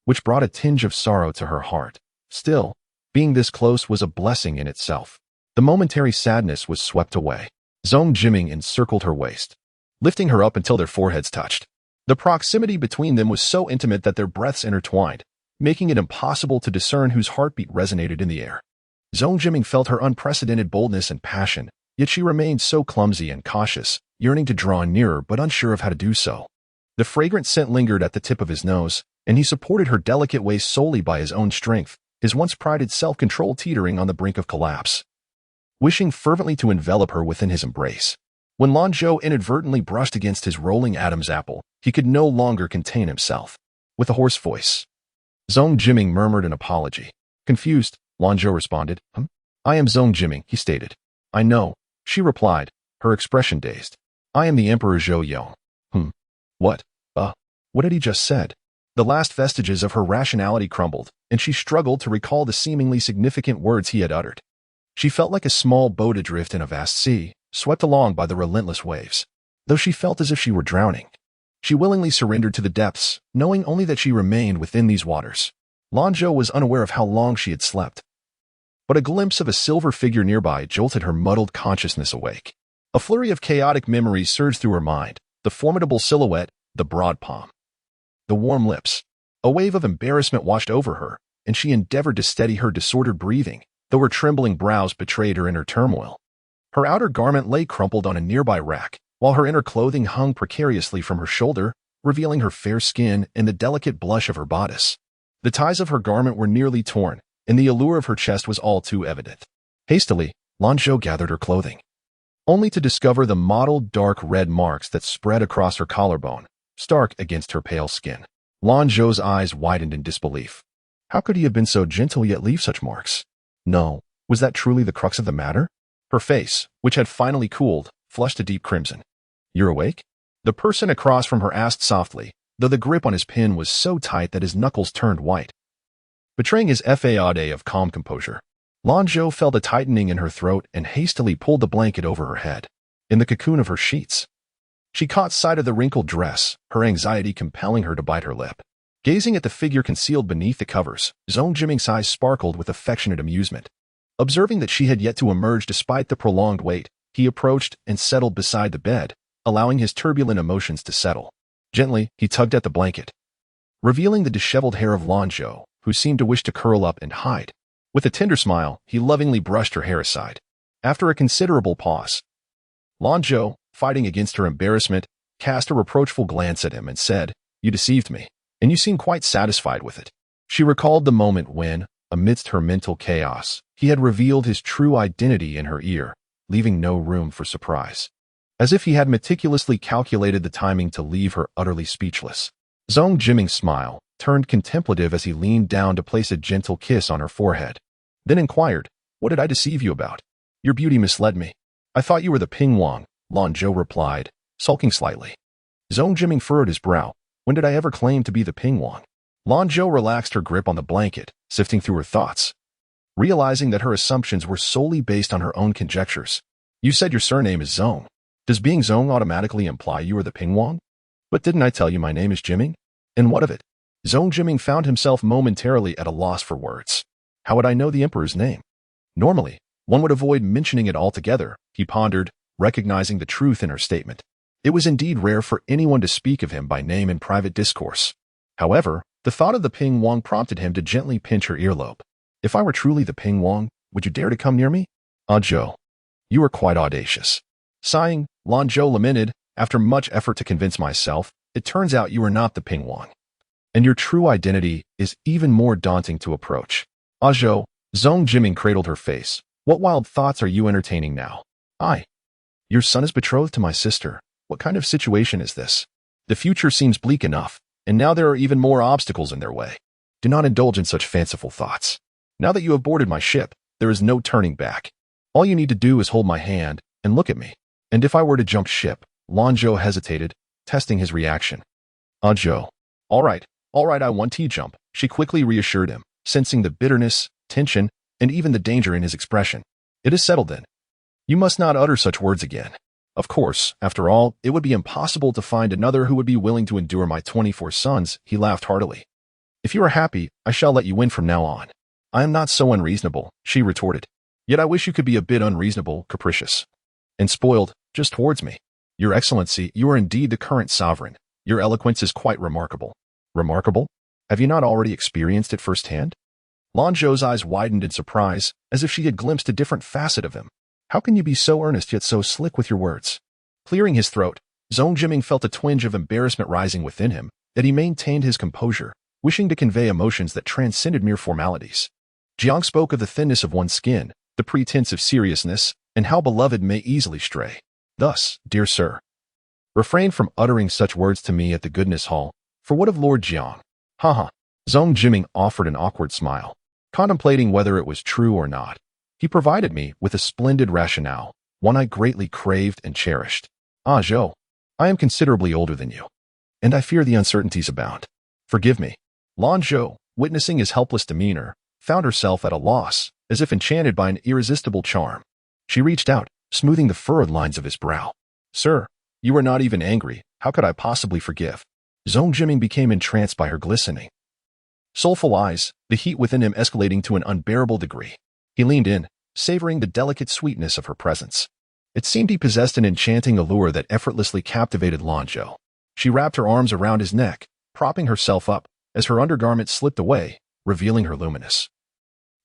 which brought a tinge of sorrow to her heart. Still, being this close was a blessing in itself. The momentary sadness was swept away. Zhong Jiming encircled her waist, lifting her up until their foreheads touched. The proximity between them was so intimate that their breaths intertwined, making it impossible to discern whose heartbeat resonated in the air. Zhong Jiming felt her unprecedented boldness and passion, yet she remained so clumsy and cautious, yearning to draw nearer but unsure of how to do so. The fragrant scent lingered at the tip of his nose, and he supported her delicate waist solely by his own strength, his once prided self-control teetering on the brink of collapse, wishing fervently to envelop her within his embrace. When Lanzhou inadvertently brushed against his rolling Adam's apple, he could no longer contain himself. With a hoarse voice, Zhong Jiming murmured an apology. Confused, Lanzhou responded. I am Zhong Jiming, he stated. I know, she replied, her expression dazed. I am the Emperor Zhou Yong. What? What had he just said? The last vestiges of her rationality crumbled, and she struggled to recall the seemingly significant words he had uttered. She felt like a small boat adrift in a vast sea, swept along by the relentless waves. Though she felt as if she were drowning, she willingly surrendered to the depths, knowing only that she remained within these waters. Lanzhou was unaware of how long she had slept, but a glimpse of a silver figure nearby jolted her muddled consciousness awake. A flurry of chaotic memories surged through her mind, the formidable silhouette, the broad palm, the warm lips. A wave of embarrassment washed over her, and she endeavored to steady her disordered breathing, though her trembling brows betrayed her inner turmoil. Her outer garment lay crumpled on a nearby rack, while her inner clothing hung precariously from her shoulder, revealing her fair skin and the delicate blush of her bodice. The ties of her garment were nearly torn, and the allure of her chest was all too evident. Hastily, Lanzhou gathered her clothing, only to discover the mottled dark red marks that spread across her collarbone, stark against her pale skin. Lanzhou's eyes widened in disbelief. How could he have been so gentle yet leave such marks? No, was that truly the crux of the matter? Her face, which had finally cooled, flushed a deep crimson. You're awake? The person across from her asked softly, though the grip on his pen was so tight that his knuckles turned white, betraying his facade of calm composure. Lanzhou felt a tightening in her throat and hastily pulled the blanket over her head. In the cocoon of her sheets, she caught sight of the wrinkled dress, her anxiety compelling her to bite her lip. Gazing at the figure concealed beneath the covers, Zhong Jiming's eyes sparkled with affectionate amusement. Observing that she had yet to emerge despite the prolonged wait, he approached and settled beside the bed, allowing his turbulent emotions to settle. Gently, he tugged at the blanket, revealing the disheveled hair of Lanzhou, who seemed to wish to curl up and hide. With a tender smile, he lovingly brushed her hair aside. After a considerable pause, Lanzhou, fighting against her embarrassment, cast a reproachful glance at him and said, You deceived me, and you seem quite satisfied with it. She recalled the moment when, amidst her mental chaos, he had revealed his true identity in her ear, leaving no room for surprise. As if he had meticulously calculated the timing to leave her utterly speechless. Zhong Jiming's smile turned contemplative as he leaned down to place a gentle kiss on her forehead, then inquired, What did I deceive you about? Your beauty misled me. I thought you were the Pingwang, Lanzhou replied, sulking slightly. Zhong Jiming furrowed his brow. When did I ever claim to be the Pingwang? Lanzhou relaxed her grip on the blanket, sifting through her thoughts, realizing that her assumptions were solely based on her own conjectures. You said your surname is Zhong. Does being Zhong automatically imply you are the Pingwang? But didn't I tell you my name is Jiming? And what of it? Zhong Jiming found himself momentarily at a loss for words. How would I know the Emperor's name? Normally, one would avoid mentioning it altogether, he pondered, recognizing the truth in her statement. It was indeed rare for anyone to speak of him by name in private discourse. However, The thought of the Ping Wong prompted him to gently pinch her earlobe. If I were truly the Ping Wong, would you dare to come near me? Zhou, you are quite audacious. Sighing, Lanzhou lamented, after much effort to convince myself, it turns out you are not the Ping Wong. And your true identity is even more daunting to approach. Zhou, Zhong Jiming cradled her face. What wild thoughts are you entertaining now? Your son is betrothed to my sister. What kind of situation is this? The future seems bleak enough, and now there are even more obstacles in their way. Do not indulge in such fanciful thoughts. Now that you have boarded my ship, there is no turning back. All you need to do is hold my hand and look at me. And if I were to jump ship, Lanzhou hesitated, testing his reaction. Zhou, all right, I want to jump, she quickly reassured him, sensing the bitterness, tension, and even the danger in his expression. It is settled then. You must not utter such words again. Of course, after all, it would be impossible to find another who would be willing to endure my 24 sons, he laughed heartily. If you are happy, I shall let you win from now on. I am not so unreasonable, she retorted. Yet I wish you could be a bit unreasonable, capricious, and spoiled, just towards me. Your Excellency, you are indeed the current sovereign. Your eloquence is quite remarkable. Remarkable? Have you not already experienced it firsthand? Lanzhou's eyes widened in surprise, as if she had glimpsed a different facet of him. How can you be so earnest yet so slick with your words? Clearing his throat, Zhong Jiming felt a twinge of embarrassment rising within him, yet he maintained his composure, wishing to convey emotions that transcended mere formalities. Jiang spoke of the thinness of one's skin, the pretense of seriousness, and how beloved may easily stray. Thus, dear sir, refrain from uttering such words to me at the goodness hall, for what of Lord Jiang? Haha. Zhong Jiming offered an awkward smile, contemplating whether it was true or not. He provided me with a splendid rationale, one I greatly craved and cherished. Zhou, I am considerably older than you, and I fear the uncertainties abound. Forgive me. Lanzhou, witnessing his helpless demeanor, found herself at a loss, as if enchanted by an irresistible charm. She reached out, smoothing the furrowed lines of his brow. Sir, you are not even angry. How could I possibly forgive? Zhong Jiming became entranced by her glistening, soulful eyes, the heat within him escalating to an unbearable degree. He leaned in, savoring the delicate sweetness of her presence. It seemed he possessed an enchanting allure that effortlessly captivated Lanzhou. She wrapped her arms around his neck, propping herself up, as her undergarment slipped away, revealing her luminous,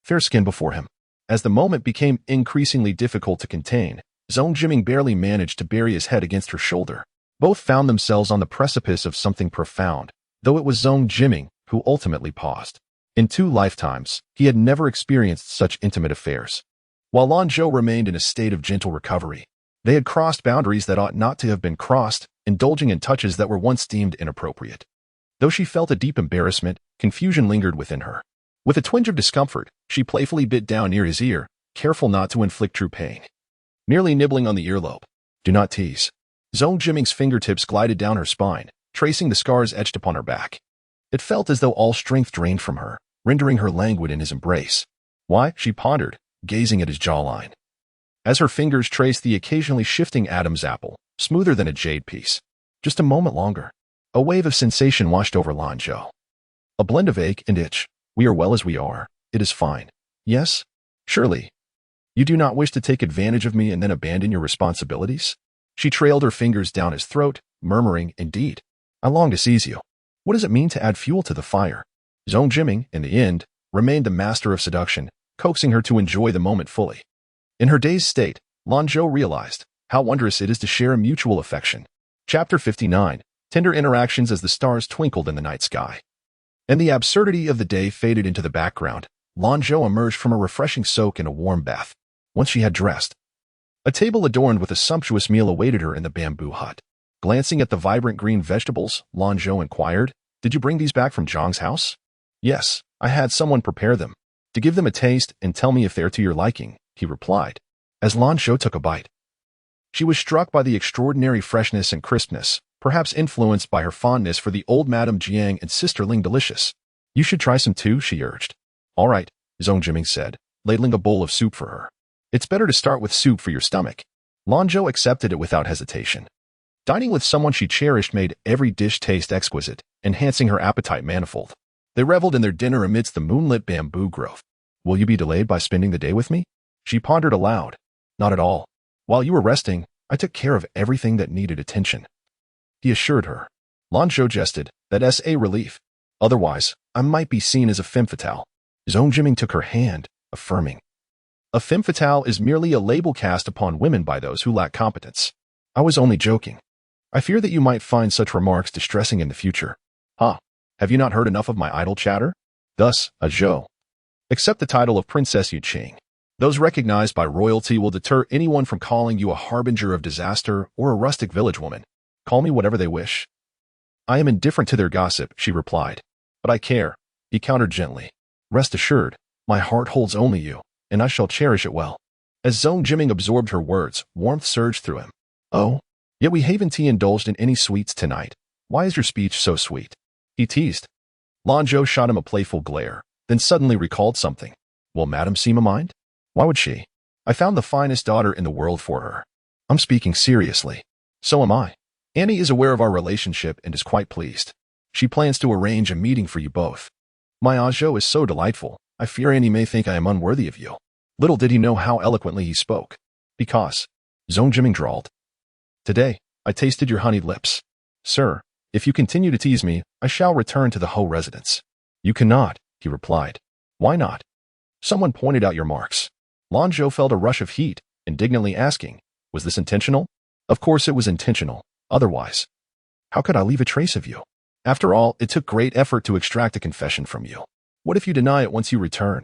fair skin before him. As the moment became increasingly difficult to contain, Zhong Jiming barely managed to bury his head against her shoulder. Both found themselves on the precipice of something profound, though it was Zhong Jiming who ultimately paused. In 2 lifetimes, he had never experienced such intimate affairs. While Lanzhou remained in a state of gentle recovery, they had crossed boundaries that ought not to have been crossed, indulging in touches that were once deemed inappropriate. Though she felt a deep embarrassment, confusion lingered within her. With a twinge of discomfort, she playfully bit down near his ear, careful not to inflict true pain. Nearly nibbling on the earlobe. Do not tease. Zhong Jiming's fingertips glided down her spine, tracing the scars etched upon her back. It felt as though all strength drained from her, rendering her languid in his embrace. Why? She pondered, gazing at his jawline. As her fingers traced the occasionally shifting Adam's apple, smoother than a jade piece. Just a moment longer. A wave of sensation washed over Lanzhou. A blend of ache and itch. We are well as we are. It is fine. Yes? Surely. You do not wish to take advantage of me and then abandon your responsibilities? She trailed her fingers down his throat, murmuring, Indeed. I long to seize you. What does it mean to add fuel to the fire? Zhong Jiming, in the end, remained the master of seduction, coaxing her to enjoy the moment fully. In her dazed state, Lanzhou realized how wondrous it is to share a mutual affection. Chapter 59. Tender interactions as the stars twinkled in the night sky. And the absurdity of the day faded into the background. Lanzhou emerged from a refreshing soak in a warm bath. Once she had dressed, a table adorned with a sumptuous meal awaited her in the bamboo hut. Glancing at the vibrant green vegetables, Lanzhou inquired, Did you bring these back from Zhang's house? Yes, I had someone prepare them. To give them a taste and tell me if they're to your liking, he replied, as Lanzhou took a bite. She was struck by the extraordinary freshness and crispness, perhaps influenced by her fondness for the old Madame Jiang and sisterling delicious. You should try some too, she urged. All right, Zhong Jiming said, ladling a bowl of soup for her. It's better to start with soup for your stomach. Lanzhou accepted it without hesitation. Dining with someone she cherished made every dish taste exquisite, enhancing her appetite manifold. They reveled in their dinner amidst the moonlit bamboo grove. Will you be delayed by spending the day with me? She pondered aloud. Not at all. While you were resting, I took care of everything that needed attention. He assured her. Lanzhou jested, That's a relief. Otherwise, I might be seen as a femme fatale. Zhong Jiming took her hand, affirming. A femme fatale is merely a label cast upon women by those who lack competence. I was only joking. I fear that you might find such remarks distressing in the future. Have you not heard enough of my idle chatter? Thus, a Zhou. Accept the title of Princess Yu Qing. Those recognized by royalty will deter anyone from calling you a harbinger of disaster or a rustic village woman. Call me whatever they wish. I am indifferent to their gossip, she replied. But I care, he countered gently. Rest assured, my heart holds only you, and I shall cherish it well. As Zhong Jiming absorbed her words, warmth surged through him. Oh, yet we haven't indulged in any sweets tonight. Why is your speech so sweet? He teased. Lanzhou shot him a playful glare, then suddenly recalled something. Will Madame seem a mind? Why would she? I found the finest daughter in the world for her. I'm speaking seriously. So am I. Annie is aware of our relationship and is quite pleased. She plans to arrange a meeting for you both. My Zhou is so delightful, I fear Annie may think I am unworthy of you. Little did he know how eloquently he spoke. Because, Zhong Jiming drawled. Today, I tasted your honeyed lips. Sir, if you continue to tease me, I shall return to the Ho residence. You cannot, he replied. Why not? Someone pointed out your marks. Lanzhou felt a rush of heat, indignantly asking, was this intentional? Of course it was intentional. Otherwise, how could I leave a trace of you? After all, it took great effort to extract a confession from you. What if you deny it once you return?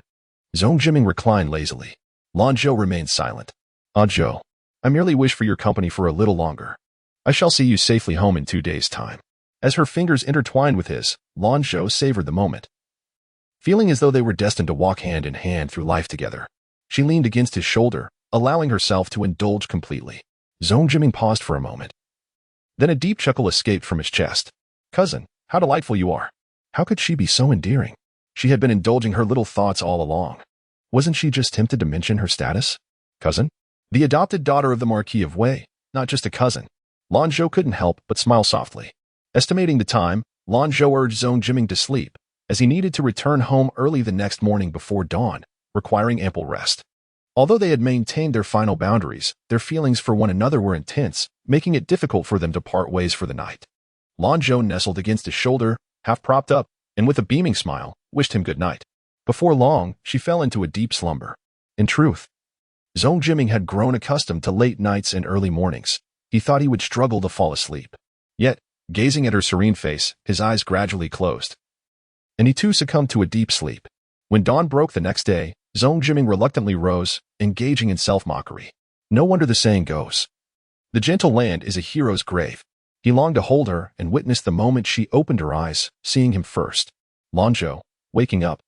Zhong Jiming reclined lazily. Lanzhou remained silent. Zhou, I merely wish for your company for a little longer. I shall see you safely home in 2 days' time. As her fingers intertwined with his, Lanzhou savored the moment. Feeling as though they were destined to walk hand in hand through life together, she leaned against his shoulder, allowing herself to indulge completely. Zhong Jiming paused for a moment. Then a deep chuckle escaped from his chest. Cousin, how delightful you are. How could she be so endearing? She had been indulging her little thoughts all along. Wasn't she just tempted to mention her status? Cousin? The adopted daughter of the Marquis of Wei, not just a cousin. Lanzhou couldn't help but smile softly. Estimating the time, Lanzhou urged Zhong Jiming to sleep, as he needed to return home early the next morning before dawn, requiring ample rest. Although they had maintained their final boundaries, their feelings for one another were intense, making it difficult for them to part ways for the night. Lanzhou nestled against his shoulder, half propped up, and with a beaming smile, wished him good night. Before long, she fell into a deep slumber. In truth, Zhong Jiming had grown accustomed to late nights and early mornings. He thought he would struggle to fall asleep. Yet, gazing at her serene face, his eyes gradually closed. And he too succumbed to a deep sleep. When dawn broke the next day, Zhong Jiming reluctantly rose, engaging in self-mockery. No wonder the saying goes, the gentle land is a hero's grave. He longed to hold her and witness the moment she opened her eyes, seeing him first. Lanzhou, waking up,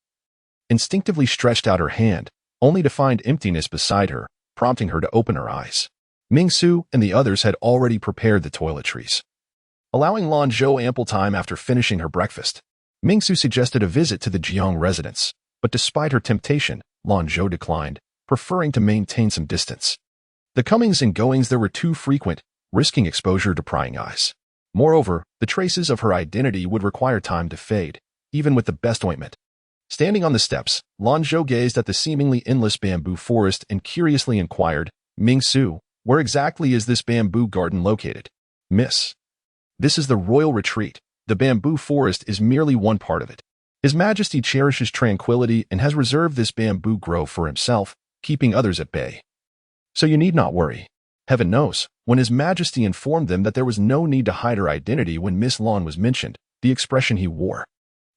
instinctively stretched out her hand, only to find emptiness beside her, prompting her to open her eyes. Mingsu and the others had already prepared the toiletries. Allowing Lanzhou ample time after finishing her breakfast, Mingsu suggested a visit to the Jiang residence, but despite her temptation, Lanzhou declined, preferring to maintain some distance. The comings and goings there were too frequent, risking exposure to prying eyes. Moreover, the traces of her identity would require time to fade, even with the best ointment. Standing on the steps, Lanzhou gazed at the seemingly endless bamboo forest and curiously inquired, Mingsu, where exactly is this bamboo garden located? Miss. This is the royal retreat. The bamboo forest is merely one part of it. His Majesty cherishes tranquility and has reserved this bamboo grove for himself, keeping others at bay. So you need not worry. Heaven knows, when His Majesty informed them that there was no need to hide her identity when Miss Lan was mentioned, the expression he wore.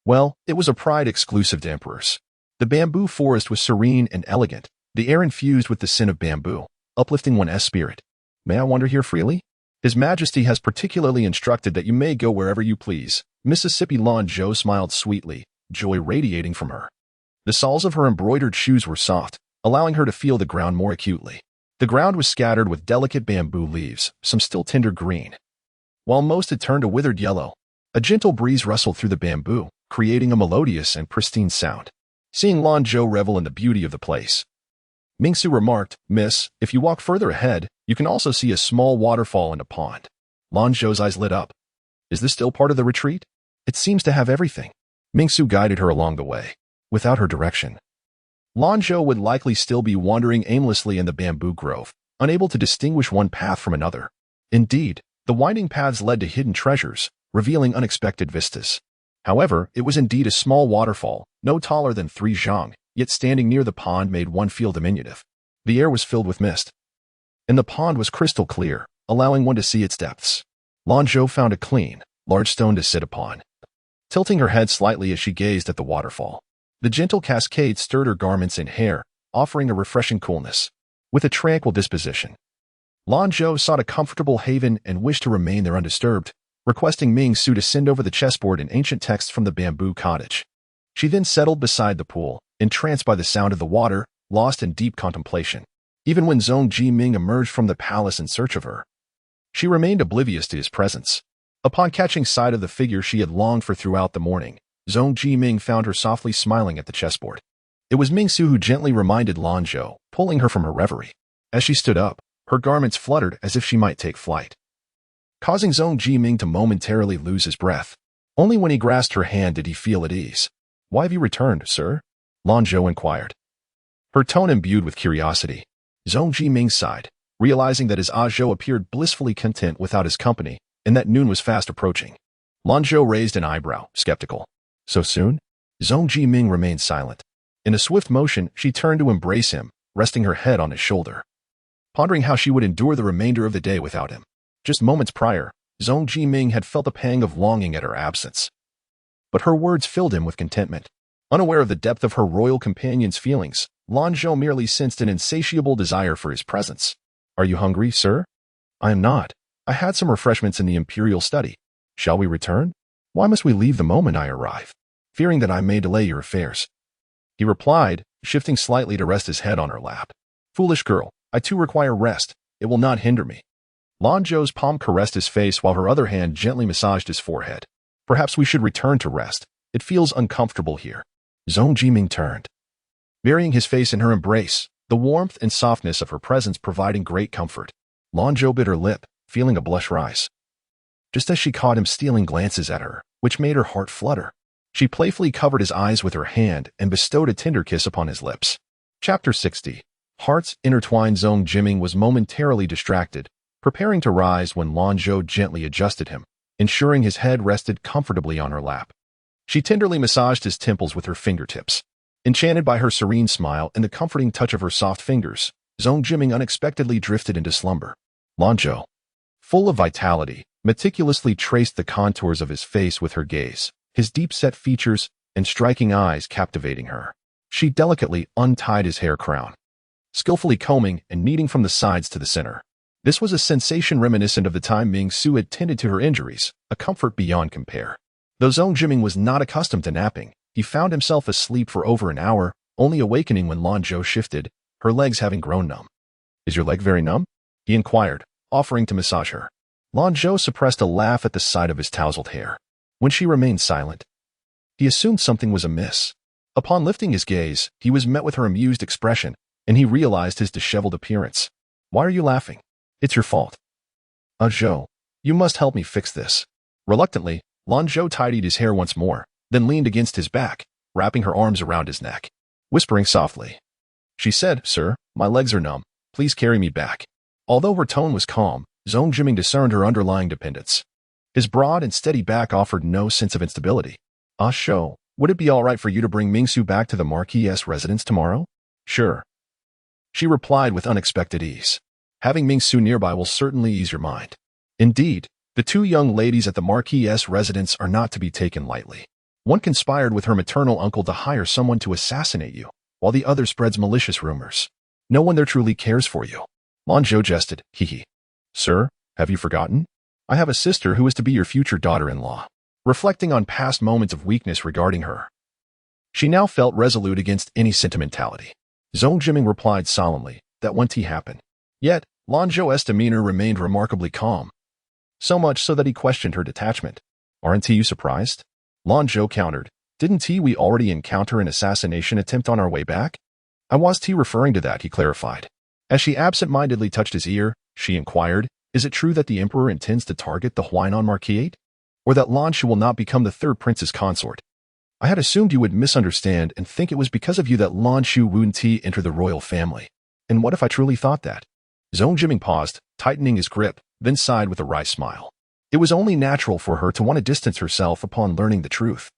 Well, it was a pride exclusive to emperors. The bamboo forest was serene and elegant, the air infused with the scent of bamboo, uplifting one's spirit. May I wander here freely? His Majesty has particularly instructed that you may go wherever you please. Mississippi Lanzhou smiled sweetly, joy radiating from her. The soles of her embroidered shoes were soft, allowing her to feel the ground more acutely. The ground was scattered with delicate bamboo leaves, some still tender green, while most had turned a withered yellow. A gentle breeze rustled through the bamboo, creating a melodious and pristine sound. Seeing Lanzhou revel in the beauty of the place, Mingsu remarked, Miss, if you walk further ahead, you can also see a small waterfall and a pond. Lanzhou's eyes lit up. Is this still part of the retreat? It seems to have everything. Mingsu guided her along the way. Without her direction, Lanzhou would likely still be wandering aimlessly in the bamboo grove, unable to distinguish one path from another. Indeed, the winding paths led to hidden treasures, revealing unexpected vistas. However, it was indeed a small waterfall, no taller than 3 zhang, yet standing near the pond made one feel diminutive. The air was filled with mist, and the pond was crystal clear, allowing one to see its depths. Lanzhou found a clean, large stone to sit upon, tilting her head slightly as she gazed at the waterfall. The gentle cascade stirred her garments and hair, offering a refreshing coolness. With a tranquil disposition, Lanzhou sought a comfortable haven and wished to remain there undisturbed, requesting Ming Su to send over the chessboard and ancient texts from the bamboo cottage. She then settled beside the pool, entranced by the sound of the water, lost in deep contemplation. Even when Zhong Jiming emerged from the palace in search of her, she remained oblivious to his presence. Upon catching sight of the figure she had longed for throughout the morning, Zhong Jiming found her softly smiling at the chessboard. It was Ming Su who gently reminded Lanzhou, pulling her from her reverie. As she stood up, her garments fluttered as if she might take flight, causing Zhong Jiming to momentarily lose his breath. Only when he grasped her hand did he feel at ease. "Why have you returned, sir?" Lanzhou inquired, her tone imbued with curiosity. Zhong Jiming sighed, realizing that his Zhou appeared blissfully content without his company, and that noon was fast approaching. Lanzhou raised an eyebrow, skeptical. "So soon?" Zhong Jiming remained silent. In a swift motion, she turned to embrace him, resting her head on his shoulder, pondering how she would endure the remainder of the day without him. Just moments prior, Zhong Jiming had felt a pang of longing at her absence, but her words filled him with contentment. Unaware of the depth of her royal companion's feelings, Lanzhou merely sensed an insatiable desire for his presence. "Are you hungry, sir?" "I am not. I had some refreshments in the imperial study. Shall we return? Why must we leave the moment I arrive, fearing that I may delay your affairs?" he replied, shifting slightly to rest his head on her lap. "Foolish girl, I too require rest. It will not hinder me." Lanzhou's palm caressed his face while her other hand gently massaged his forehead. "Perhaps we should return to rest. It feels uncomfortable here." Zhong Jiming turned, burying his face in her embrace, the warmth and softness of her presence providing great comfort. Lanzhou bit her lip, feeling a blush rise, just as she caught him stealing glances at her, which made her heart flutter. She playfully covered his eyes with her hand and bestowed a tender kiss upon his lips. Chapter 60. Hearts intertwined. Zhong Jiming was momentarily distracted, preparing to rise when Lanzhou gently adjusted him, ensuring his head rested comfortably on her lap. She tenderly massaged his temples with her fingertips. Enchanted by her serene smile and the comforting touch of her soft fingers, Zhong Jiming unexpectedly drifted into slumber. Lanzhou, full of vitality, meticulously traced the contours of his face with her gaze, his deep-set features and striking eyes captivating her. She delicately untied his hair crown, skillfully combing and kneading from the sides to the center. This was a sensation reminiscent of the time Ming Su had tended to her injuries, a comfort beyond compare. Though Zhong Jiming was not accustomed to napping, he found himself asleep for over an hour, only awakening when Lanzhou shifted, her legs having grown numb. "Is your leg very numb?" he inquired, offering to massage her. Lanzhou suppressed a laugh at the sight of his tousled hair. When she remained silent, he assumed something was amiss. Upon lifting his gaze, he was met with her amused expression, and he realized his disheveled appearance. "Why are you laughing?" "It's your fault. Zhou, you must help me fix this." Reluctantly, Lanzhou tidied his hair once more, then leaned against his back, wrapping her arms around his neck. Whispering softly, she said, "Sir, my legs are numb. Please carry me back." Although her tone was calm, Zhong Jiming discerned her underlying dependence. His broad and steady back offered no sense of instability. "Zhou, would it be all right for you to bring Ming Su back to the Marquis' residence tomorrow?" "Sure," she replied with unexpected ease. "Having Ming Su nearby will certainly ease your mind." Indeed, the two young ladies at the Marquis' residence are not to be taken lightly. One conspired with her maternal uncle to hire someone to assassinate you, while the other spreads malicious rumors. No one there truly cares for you. Lanzhou jested, "Hee. Sir, have you forgotten? I have a sister who is to be your future daughter-in-law." Reflecting on past moments of weakness regarding her, she now felt resolute against any sentimentality. Zhong Jiming replied solemnly that won't happen. Yet, Lanzhou's demeanor remained remarkably calm, so much so that he questioned her detachment. "Aren't you surprised?" Lanzhou countered, "Didn't we already encounter an assassination attempt on our way back?" "I was referring to that," he clarified. As she absent-mindedly touched his ear, she inquired, "Is it true that the emperor intends to target the Huainan Marquis? Or that Lanzhou will not become the third prince's consort? I had assumed you would misunderstand and think it was because of you that Lanzhou wouldn't enter the royal family. And what if I truly thought that?" Zhong Jiming paused, tightening his grip, then sighed with a wry smile. It was only natural for her to want to distance herself upon learning the truth.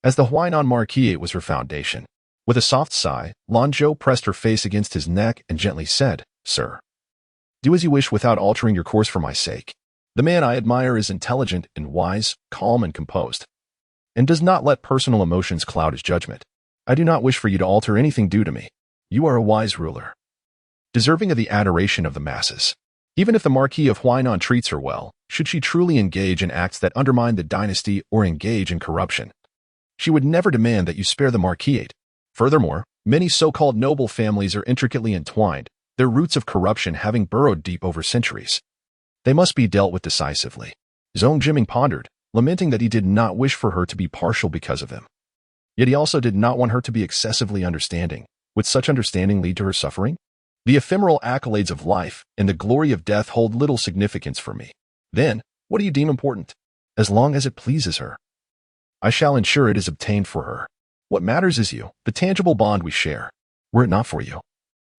as the Huainan Marquis was her foundation. With a soft sigh, Lanzhou pressed her face against his neck and gently said, "Sir, do as you wish without altering your course for my sake. The man I admire is intelligent and wise, calm and composed, and does not let personal emotions cloud his judgment. I do not wish for you to alter anything due to me. You are a wise ruler, deserving of the adoration of the masses. Even if the Marquis of Huainan treats her well, should she truly engage in acts that undermine the dynasty or engage in corruption, she would never demand that you spare the Marquisate. Furthermore, many so-called noble families are intricately entwined, their roots of corruption having burrowed deep over centuries. They must be dealt with decisively." Zhong Jiming pondered, lamenting that he did not wish for her to be partial because of him. Yet he also did not want her to be excessively understanding. Would such understanding lead to her suffering? The ephemeral accolades of life and the glory of death hold little significance for me. Then, what do you deem important? As long as it pleases her, I shall ensure it is obtained for her. What matters is you, the tangible bond we share. Were it not for you,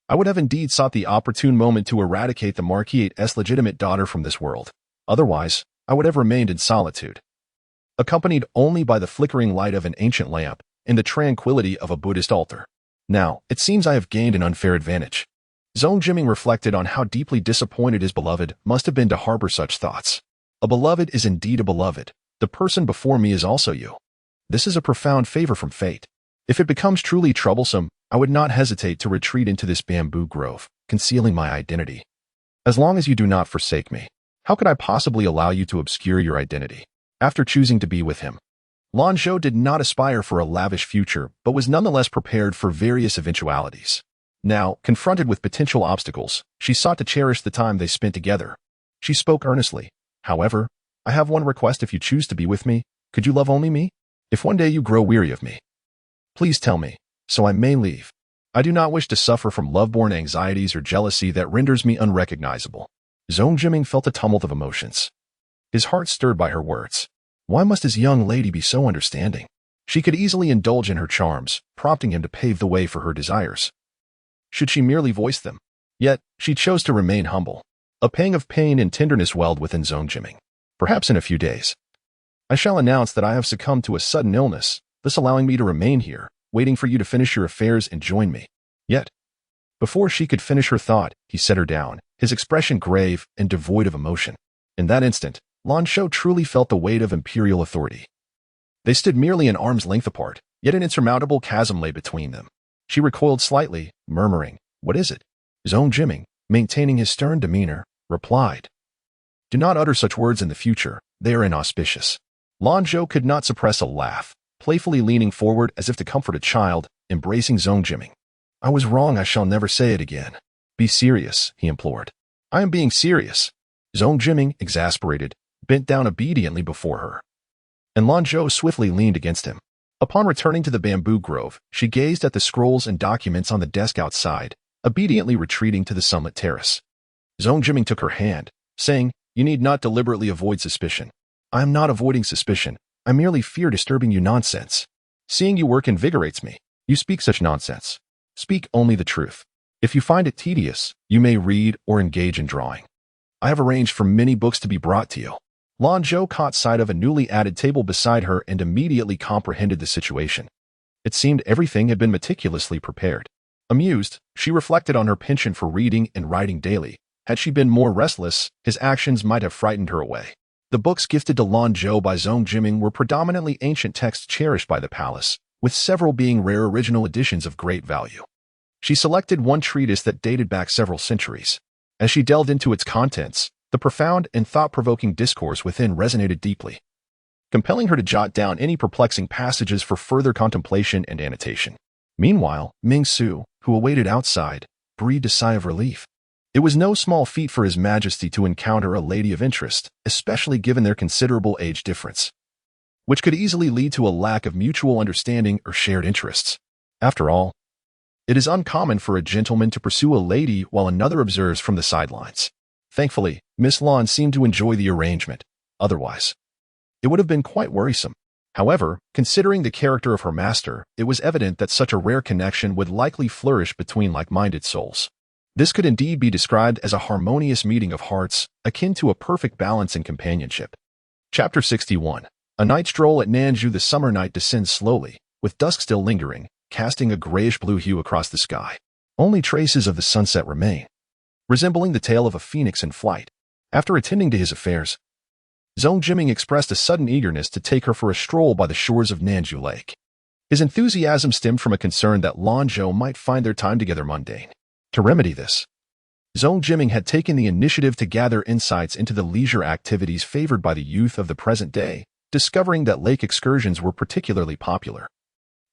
I would have indeed sought the opportune moment to eradicate the Marquisate's legitimate daughter from this world. Otherwise, I would have remained in solitude, accompanied only by the flickering light of an ancient lamp and the tranquility of a Buddhist altar. Now, it seems I have gained an unfair advantage. Zhong Jiming reflected on how deeply disappointed his beloved must have been to harbor such thoughts. A beloved is indeed a beloved. The person before me is also you. This is a profound favor from fate. If it becomes truly troublesome, I would not hesitate to retreat into this bamboo grove, concealing my identity. As long as you do not forsake me, how could I possibly allow you to obscure your identity? After choosing to be with him, Lanzhou did not aspire for a lavish future, but was nonetheless prepared for various eventualities. Now, confronted with potential obstacles, she sought to cherish the time they spent together. She spoke earnestly. "However, I have one request. If you choose to be with me, could you love only me? If one day you grow weary of me, please tell me, so I may leave. I do not wish to suffer from love-born anxieties or jealousy that renders me unrecognizable." Zhong Jiming felt a tumult of emotions, his heart stirred by her words. Why must his young lady be so understanding? She could easily indulge in her charms, prompting him to pave the way for her desires. Should she merely voice them? Yet, she chose to remain humble. A pang of pain and tenderness welled within Zhong Jiming. "Perhaps in a few days, I shall announce that I have succumbed to a sudden illness, thus allowing me to remain here, waiting for you to finish your affairs and join me." Yet, before she could finish her thought, he set her down, his expression grave and devoid of emotion. In that instant, Lanzhou truly felt the weight of imperial authority. They stood merely an arm's length apart, yet an insurmountable chasm lay between them. She recoiled slightly, murmuring, "What is it?" Zhong Jiming, maintaining his stern demeanor, replied, "Do not utter such words in the future, they are inauspicious." Lanzhou could not suppress a laugh, playfully leaning forward as if to comfort a child, embracing Zhong Jiming. "I was wrong, I shall never say it again. Be serious," he implored. "I am being serious." Zhong Jiming, exasperated, bent down obediently before her, and Lanzhou swiftly leaned against him. Upon returning to the bamboo grove, she gazed at the scrolls and documents on the desk outside, obediently retreating to the sunlit terrace. Zhong Jiming took her hand, saying, "You need not deliberately avoid suspicion. I am not avoiding suspicion. I merely fear disturbing you nonsense. Seeing you work invigorates me. You speak such nonsense. Speak only the truth. If you find it tedious, you may read or engage in drawing. I have arranged for many books to be brought to you." Lanzhou caught sight of a newly added table beside her and immediately comprehended the situation. It seemed everything had been meticulously prepared. Amused, she reflected on her penchant for reading and writing daily. Had she been more restless, his actions might have frightened her away. The books gifted to Lanzhou by Zhong Jiming were predominantly ancient texts cherished by the palace, with several being rare original editions of great value. She selected one treatise that dated back several centuries. As she delved into its contents, the profound and thought-provoking discourse within resonated deeply, compelling her to jot down any perplexing passages for further contemplation and annotation. Meanwhile, Ming Su, who awaited outside, breathed a sigh of relief. It was no small feat for His Majesty to encounter a lady of interest, especially given their considerable age difference, which could easily lead to a lack of mutual understanding or shared interests. After all, it is uncommon for a gentleman to pursue a lady while another observes from the sidelines. Thankfully, Miss Lan seemed to enjoy the arrangement. Otherwise, it would have been quite worrisome. However, considering the character of her master, it was evident that such a rare connection would likely flourish between like-minded souls. This could indeed be described as a harmonious meeting of hearts, akin to a perfect balance in companionship. Chapter 61. A night stroll at Nanzhou. The summer night descends slowly, with dusk still lingering, casting a grayish-blue hue across the sky. Only traces of the sunset remain, resembling the tail of a phoenix in flight. After attending to his affairs, Zhong Jiming expressed a sudden eagerness to take her for a stroll by the shores of Nanzhou Lake. His enthusiasm stemmed from a concern that Lanzhou might find their time together mundane. To remedy this, Zhong Jiming had taken the initiative to gather insights into the leisure activities favored by the youth of the present day, discovering that lake excursions were particularly popular.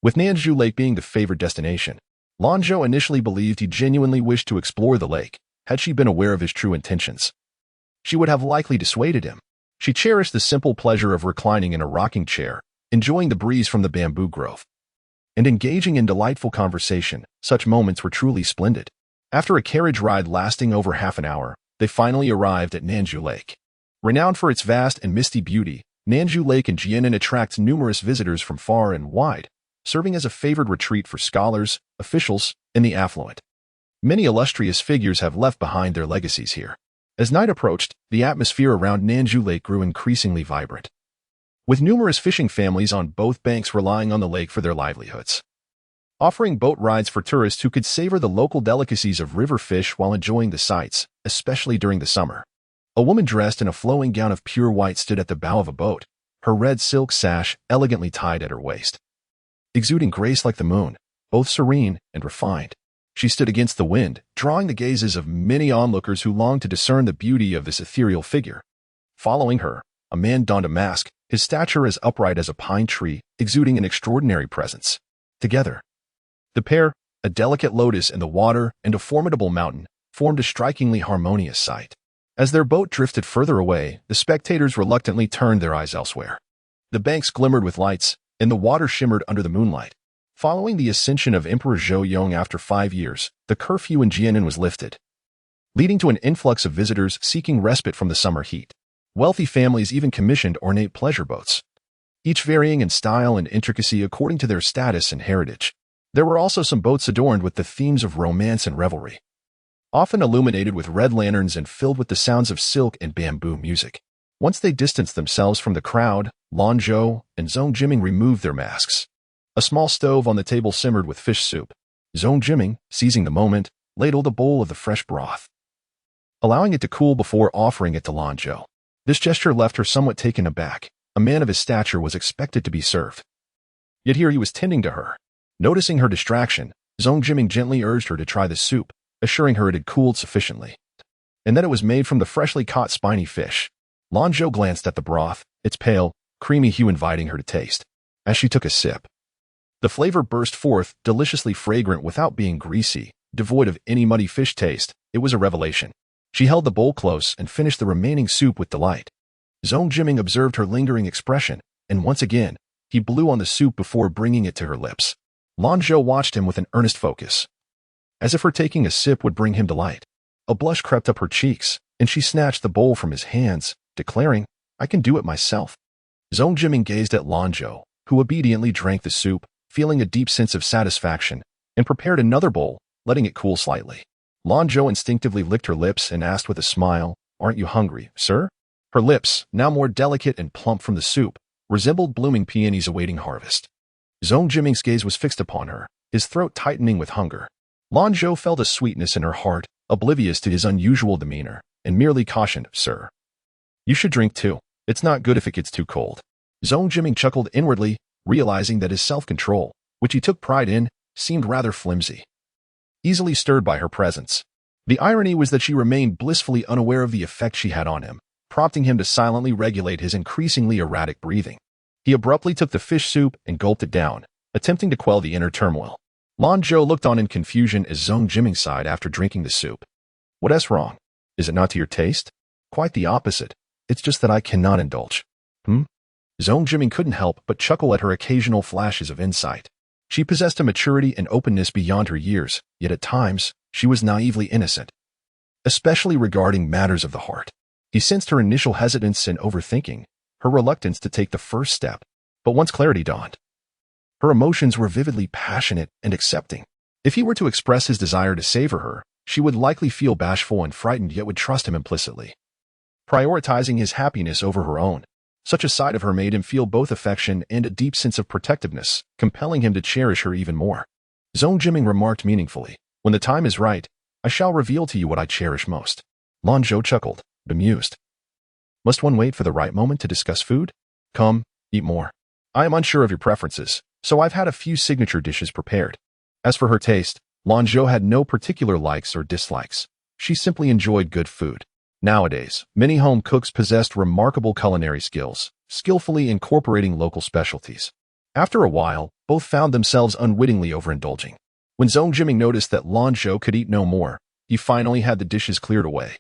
With Nanzhou Lake being the favored destination, Lanzhou initially believed he genuinely wished to explore the lake. Had she been aware of his true intentions, she would have likely dissuaded him. She cherished the simple pleasure of reclining in a rocking chair, enjoying the breeze from the bamboo grove, and engaging in delightful conversation. Such moments were truly splendid. After a carriage ride lasting over half an hour, they finally arrived at Nanzhou Lake. Renowned for its vast and misty beauty, Nanzhou Lake in Jiangnan attracts numerous visitors from far and wide, serving as a favored retreat for scholars, officials, and the affluent. Many illustrious figures have left behind their legacies here. As night approached, the atmosphere around Nanzhou Lake grew increasingly vibrant, with numerous fishing families on both banks relying on the lake for their livelihoods, offering boat rides for tourists who could savor the local delicacies of river fish while enjoying the sights, especially during the summer. A woman dressed in a flowing gown of pure white stood at the bow of a boat, her red silk sash elegantly tied at her waist, exuding grace like the moon, both serene and refined. She stood against the wind, drawing the gazes of many onlookers who longed to discern the beauty of this ethereal figure. Following her, a man donned a mask, his stature as upright as a pine tree, exuding an extraordinary presence. Together, the pair, a delicate lotus in the water and a formidable mountain, formed a strikingly harmonious sight. As their boat drifted further away, the spectators reluctantly turned their eyes elsewhere. The banks glimmered with lights, and the water shimmered under the moonlight. Following the ascension of Emperor Zhou Yong after 5 years, the curfew in Jiangnan was lifted, leading to an influx of visitors seeking respite from the summer heat. Wealthy families even commissioned ornate pleasure boats, each varying in style and intricacy according to their status and heritage. There were also some boats adorned with the themes of romance and revelry, often illuminated with red lanterns and filled with the sounds of silk and bamboo music. Once they distanced themselves from the crowd, Lanzhou and Zhong Jiming removed their masks. A small stove on the table simmered with fish soup. Zhong Jiming, seizing the moment, ladled a bowl of the fresh broth, allowing it to cool before offering it to Lanzhou. This gesture left her somewhat taken aback. A man of his stature was expected to be served, yet here he was tending to her. Noticing her distraction, Zhong Jiming gently urged her to try the soup, assuring her it had cooled sufficiently, and that it was made from the freshly caught spiny fish. Lanzhou glanced at the broth, its pale, creamy hue inviting her to taste. As she took a sip, the flavor burst forth, deliciously fragrant without being greasy, devoid of any muddy fish taste. It was a revelation. She held the bowl close and finished the remaining soup with delight. Zhong Jiming observed her lingering expression, and once again, he blew on the soup before bringing it to her lips. Lanzhou watched him with an earnest focus, as if her taking a sip would bring him delight. A blush crept up her cheeks, and she snatched the bowl from his hands, declaring, "I can do it myself." Zhong Jiming gazed at Lanzhou, who obediently drank the soup, feeling a deep sense of satisfaction, and prepared another bowl, letting it cool slightly. Lanzhou instinctively licked her lips and asked with a smile, "Aren't you hungry, sir?" Her lips, now more delicate and plump from the soup, resembled blooming peonies awaiting harvest. Zhong Jiming's gaze was fixed upon her, his throat tightening with hunger. Lanzhou felt a sweetness in her heart, oblivious to his unusual demeanor, and merely cautioned, "Sir, you should drink too. It's not good if it gets too cold." Zhong Jiming chuckled inwardly, realizing that his self-control, which he took pride in, seemed rather flimsy, easily stirred by her presence. The irony was that she remained blissfully unaware of the effect she had on him, prompting him to silently regulate his increasingly erratic breathing. He abruptly took the fish soup and gulped it down, attempting to quell the inner turmoil. Lanzhou looked on in confusion as Zhong Jiming sighed after drinking the soup. "What's wrong? Is it not to your taste?" "Quite the opposite. It's just that I cannot indulge." Zhong Jiming couldn't help but chuckle at her occasional flashes of insight. She possessed a maturity and openness beyond her years, yet at times, she was naively innocent, especially regarding matters of the heart. He sensed her initial hesitance and overthinking, her reluctance to take the first step, but once clarity dawned, her emotions were vividly passionate and accepting. If he were to express his desire to savor her, she would likely feel bashful and frightened yet would trust him implicitly, prioritizing his happiness over her own. Such a sight of her made him feel both affection and a deep sense of protectiveness, compelling him to cherish her even more. Zhong Jiming remarked meaningfully, "When the time is right, I shall reveal to you what I cherish most." Lanzhou chuckled, bemused. "Must one wait for the right moment to discuss food? Come, eat more. I am unsure of your preferences, so I've had a few signature dishes prepared." As for her taste, Lanzhou had no particular likes or dislikes. She simply enjoyed good food. Nowadays, many home cooks possessed remarkable culinary skills, skillfully incorporating local specialties. After a while, both found themselves unwittingly overindulging. When Zhong Jiming noticed that Lanzhou could eat no more, he finally had the dishes cleared away.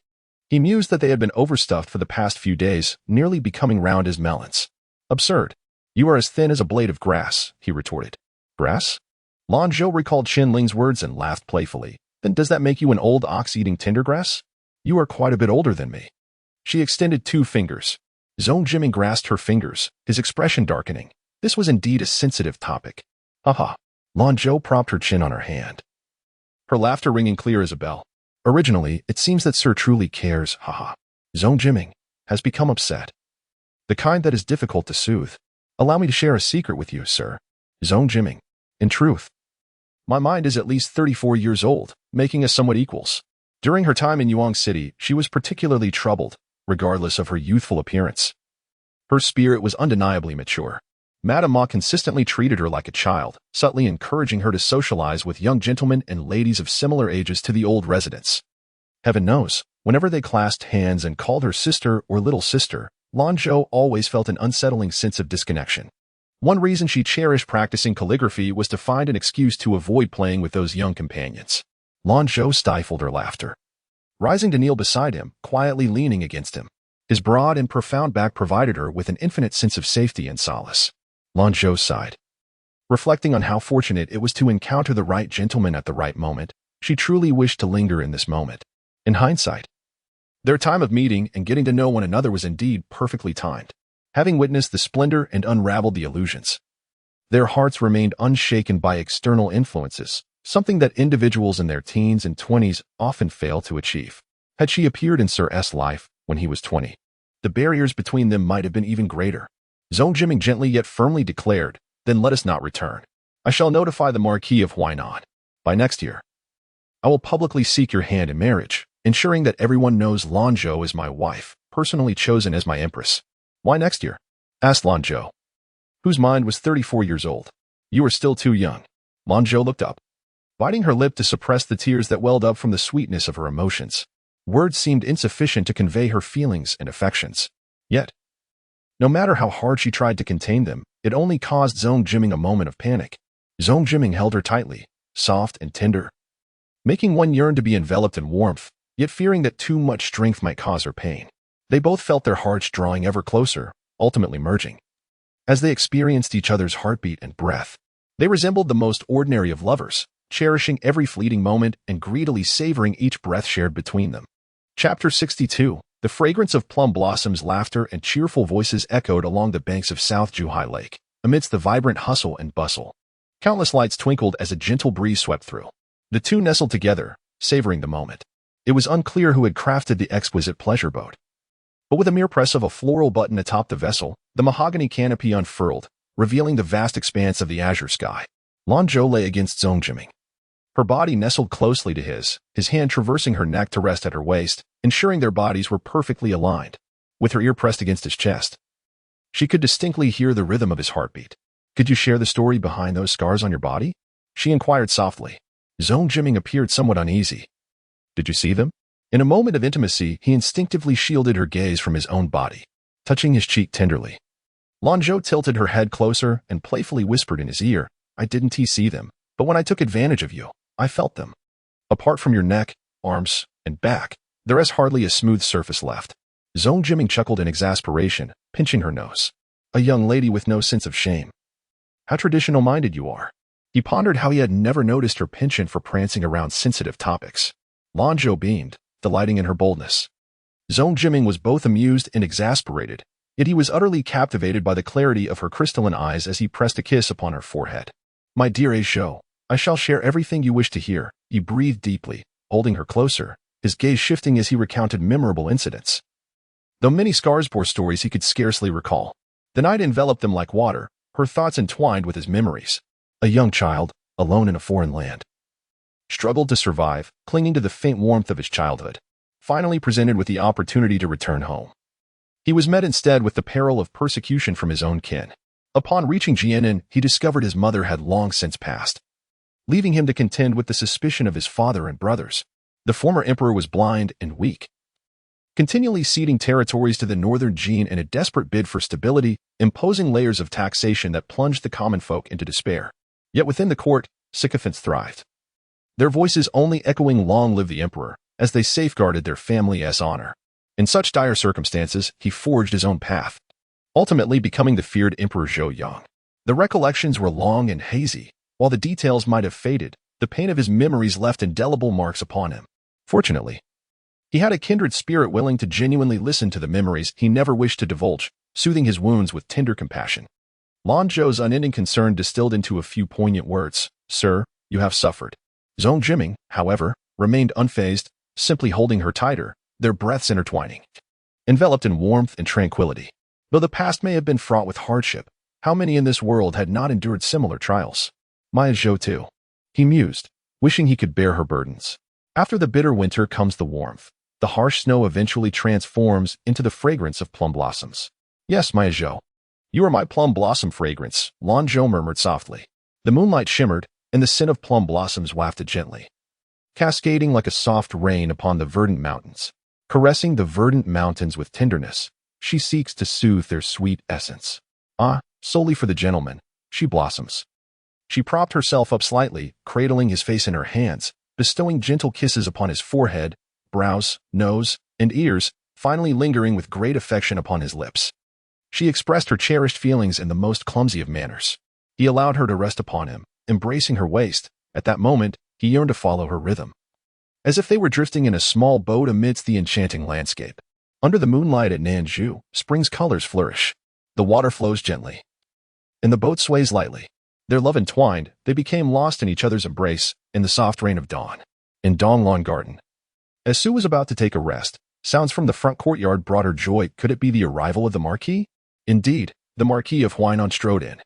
He mused that they had been overstuffed for the past few days, nearly becoming round as melons. "Absurd. You are as thin as a blade of grass," he retorted. "Grass?" Lanzhou recalled Qin Ling's words and laughed playfully. "Then does that make you an old ox eating tender grass? You are quite a bit older than me." She extended 2 fingers. Zhong Jiming grasped her fingers, his expression darkening. This was indeed a sensitive topic. "Haha." Lanzhou propped her chin on her hand, her laughter ringing clear as a bell. "Originally, it seems that Sir truly cares, haha. Zhong Jiming has become upset. The kind that is difficult to soothe. Allow me to share a secret with you, sir. Zhong Jiming. In truth, my mind is at least 34 years old, making us somewhat equals. During her time in Yuan City, she was particularly troubled, regardless of her youthful appearance. Her spirit was undeniably mature. Madame Ma consistently treated her like a child, subtly encouraging her to socialize with young gentlemen and ladies of similar ages to the old residents. Heaven knows, whenever they clasped hands and called her sister or little sister, Lanzhou always felt an unsettling sense of disconnection. One reason she cherished practicing calligraphy was to find an excuse to avoid playing with those young companions. Lanzhou stifled her laughter, rising to kneel beside him, quietly leaning against him. His broad and profound back provided her with an infinite sense of safety and solace. Lanzhou sighed. Reflecting on how fortunate it was to encounter the right gentleman at the right moment, she truly wished to linger in this moment. In hindsight, their time of meeting and getting to know one another was indeed perfectly timed. Having witnessed the splendor and unraveled the illusions, their hearts remained unshaken by external influences, something that individuals in their teens and 20s often fail to achieve. Had she appeared in Sir S.'s life when he was 20, the barriers between them might have been even greater. Zhong Jiming gently yet firmly declared, "Then let us not return. I shall notify the Marquis of Huainan. By next year, I will publicly seek your hand in marriage, ensuring that everyone knows Lanzhou is my wife, personally chosen as my empress." "Why next year?" asked Lanzhou, whose mind was 34 years old. "You are still too young." Lanzhou looked up, biting her lip to suppress the tears that welled up from the sweetness of her emotions. Words seemed insufficient to convey her feelings and affections. Yet, no matter how hard she tried to contain them, it only caused Zhong Jiming a moment of panic. Zhong Jiming held her tightly, soft and tender, making one yearn to be enveloped in warmth, yet fearing that too much strength might cause her pain. They both felt their hearts drawing ever closer, ultimately merging. As they experienced each other's heartbeat and breath, they resembled the most ordinary of lovers, cherishing every fleeting moment and greedily savoring each breath shared between them. Chapter 62. The fragrance of plum blossoms, laughter, and cheerful voices echoed along the banks of South Zhuhai Lake, amidst the vibrant hustle and bustle. Countless lights twinkled as a gentle breeze swept through. The two nestled together, savoring the moment. It was unclear who had crafted the exquisite pleasure boat, but with a mere press of a floral button atop the vessel, the mahogany canopy unfurled, revealing the vast expanse of the azure sky. Lanzhou lay against Zhong Jiming, her body nestled closely to his hand traversing her neck to rest at her waist, ensuring their bodies were perfectly aligned. With her ear pressed against his chest, she could distinctly hear the rhythm of his heartbeat. "Could you share the story behind those scars on your body?" she inquired softly. Zhong Jiming appeared somewhat uneasy. "Did you see them?" In a moment of intimacy, he instinctively shielded her gaze from his own body, touching his cheek tenderly. Lanzhou tilted her head closer and playfully whispered in his ear, "I didn't see them, but when I took advantage of you, I felt them. Apart from your neck, arms, and back, there is hardly a smooth surface left." Zhong Jiming chuckled in exasperation, pinching her nose. A young lady with no sense of shame. How traditional-minded you are. He pondered how he had never noticed her penchant for prancing around sensitive topics. Lanzhou beamed, delighting in her boldness. Zhong Jiming was both amused and exasperated, yet he was utterly captivated by the clarity of her crystalline eyes as he pressed a kiss upon her forehead. "My dear Zhou, I shall share everything you wish to hear." He breathed deeply, holding her closer, his gaze shifting as he recounted memorable incidents. Though many scars bore stories he could scarcely recall. The night enveloped them like water, her thoughts entwined with his memories. A young child, alone in a foreign land. Struggled to survive, clinging to the faint warmth of his childhood. Finally presented with the opportunity to return home. He was met instead with the peril of persecution from his own kin. Upon reaching Jianan, he discovered his mother had long since passed, leaving him to contend with the suspicion of his father and brothers. The former emperor was blind and weak, continually ceding territories to the northern Jin in a desperate bid for stability, imposing layers of taxation that plunged the common folk into despair. Yet within the court, sycophants thrived, their voices only echoing "Long live the emperor," as they safeguarded their family's honor. In such dire circumstances, he forged his own path, ultimately becoming the feared Emperor Zhou Yang. The recollections were long and hazy. While the details might have faded, the pain of his memories left indelible marks upon him. Fortunately, he had a kindred spirit willing to genuinely listen to the memories he never wished to divulge, soothing his wounds with tender compassion. Lanzhou's unending concern distilled into a few poignant words. "Sir, you have suffered." Zhong Jiming, however, remained unfazed, simply holding her tighter, their breaths intertwining, enveloped in warmth and tranquility. Though the past may have been fraught with hardship, how many in this world had not endured similar trials? Maya Zhou too. He mused, wishing he could bear her burdens. After the bitter winter comes the warmth. The harsh snow eventually transforms into the fragrance of plum blossoms. "Yes, Maya Zhou. You are my plum blossom fragrance," Lanzhou murmured softly. The moonlight shimmered, and the scent of plum blossoms wafted gently, cascading like a soft rain upon the verdant mountains. Caressing the verdant mountains with tenderness, she seeks to soothe their sweet essence. Ah, solely for the gentleman, she blossoms. She propped herself up slightly, cradling his face in her hands, bestowing gentle kisses upon his forehead, brows, nose, and ears, finally lingering with great affection upon his lips. She expressed her cherished feelings in the most clumsy of manners. He allowed her to rest upon him, embracing her waist. At that moment, he yearned to follow her rhythm, as if they were drifting in a small boat amidst the enchanting landscape. Under the moonlight at Lanzhou, spring's colors flourish. The water flows gently, and the boat sways lightly. Their love entwined, they became lost in each other's embrace in the soft rain of dawn. In Donglan Garden, as Su was about to take a rest, sounds from the front courtyard brought her joy. Could it be the arrival of the Marquis? Indeed, the Marquis of Huainan strode in.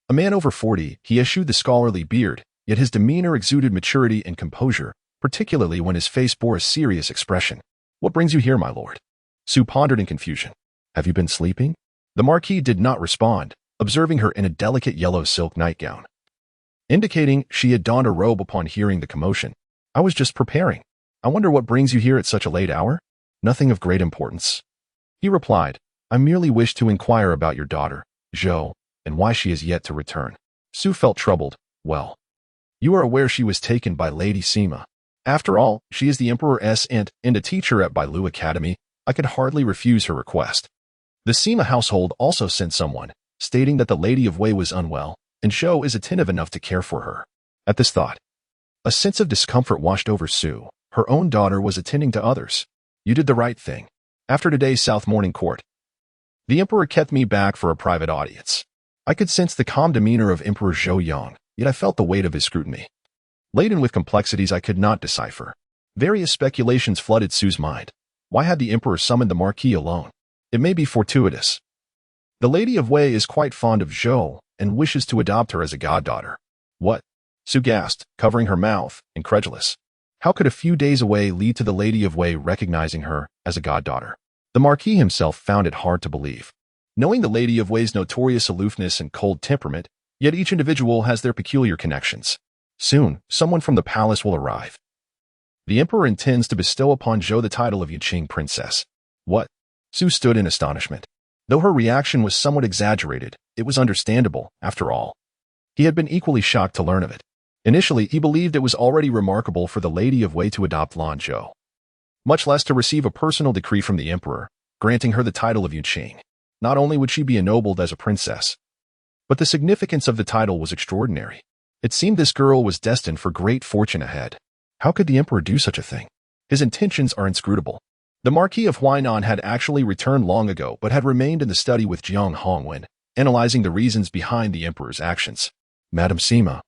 A man over 40, he eschewed the scholarly beard, yet his demeanor exuded maturity and composure, particularly when his face bore a serious expression. "What brings you here, my lord?" Su pondered in confusion. "Have you been sleeping?" The Marquis did not respond, observing her in a delicate yellow silk nightgown, indicating she had donned a robe upon hearing the commotion. "I was just preparing. I wonder what brings you here at such a late hour?" "Nothing of great importance," he replied. "I merely wish to inquire about your daughter, Zhou, and why she is yet to return." Su felt troubled. "Well, you are aware she was taken by Lady Sima. After all, she is the Emperor's aunt and a teacher at Bailu Academy. I could hardly refuse her request." The Sima household also sent someone, stating that the Lady of Wei was unwell, and Zhou is attentive enough to care for her. At this thought, a sense of discomfort washed over Su. Her own daughter was attending to others. "You did the right thing. After today's South Morning Court, the Emperor kept me back for a private audience. I could sense the calm demeanor of Emperor Zhou Yang, yet I felt the weight of his scrutiny, laden with complexities I could not decipher. Various speculations flooded Su's mind. Why had the Emperor summoned the Marquis alone? It may be fortuitous. The Lady of Wei is quite fond of Zhou and wishes to adopt her as a goddaughter. What? Su gasped, covering her mouth, incredulous. How could a few days away lead to the Lady of Wei recognizing her as a goddaughter? The Marquis himself found it hard to believe. Knowing the Lady of Wei's notorious aloofness and cold temperament, yet each individual has their peculiar connections. Soon, someone from the palace will arrive. The Emperor intends to bestow upon Zhou the title of Yuqing Princess. What? Su stood in astonishment. Though her reaction was somewhat exaggerated, it was understandable, after all. He had been equally shocked to learn of it. Initially, he believed it was already remarkable for the Lady of Wei to adopt Lanzhou, much less to receive a personal decree from the Emperor, granting her the title of Yuqing. Not only would she be ennobled as a princess, but the significance of the title was extraordinary. It seemed this girl was destined for great fortune ahead. How could the Emperor do such a thing? His intentions are inscrutable. The Marquis of Huainan had actually returned long ago but had remained in the study with Jiang Hongwen, analyzing the reasons behind the Emperor's actions. Madame Sima,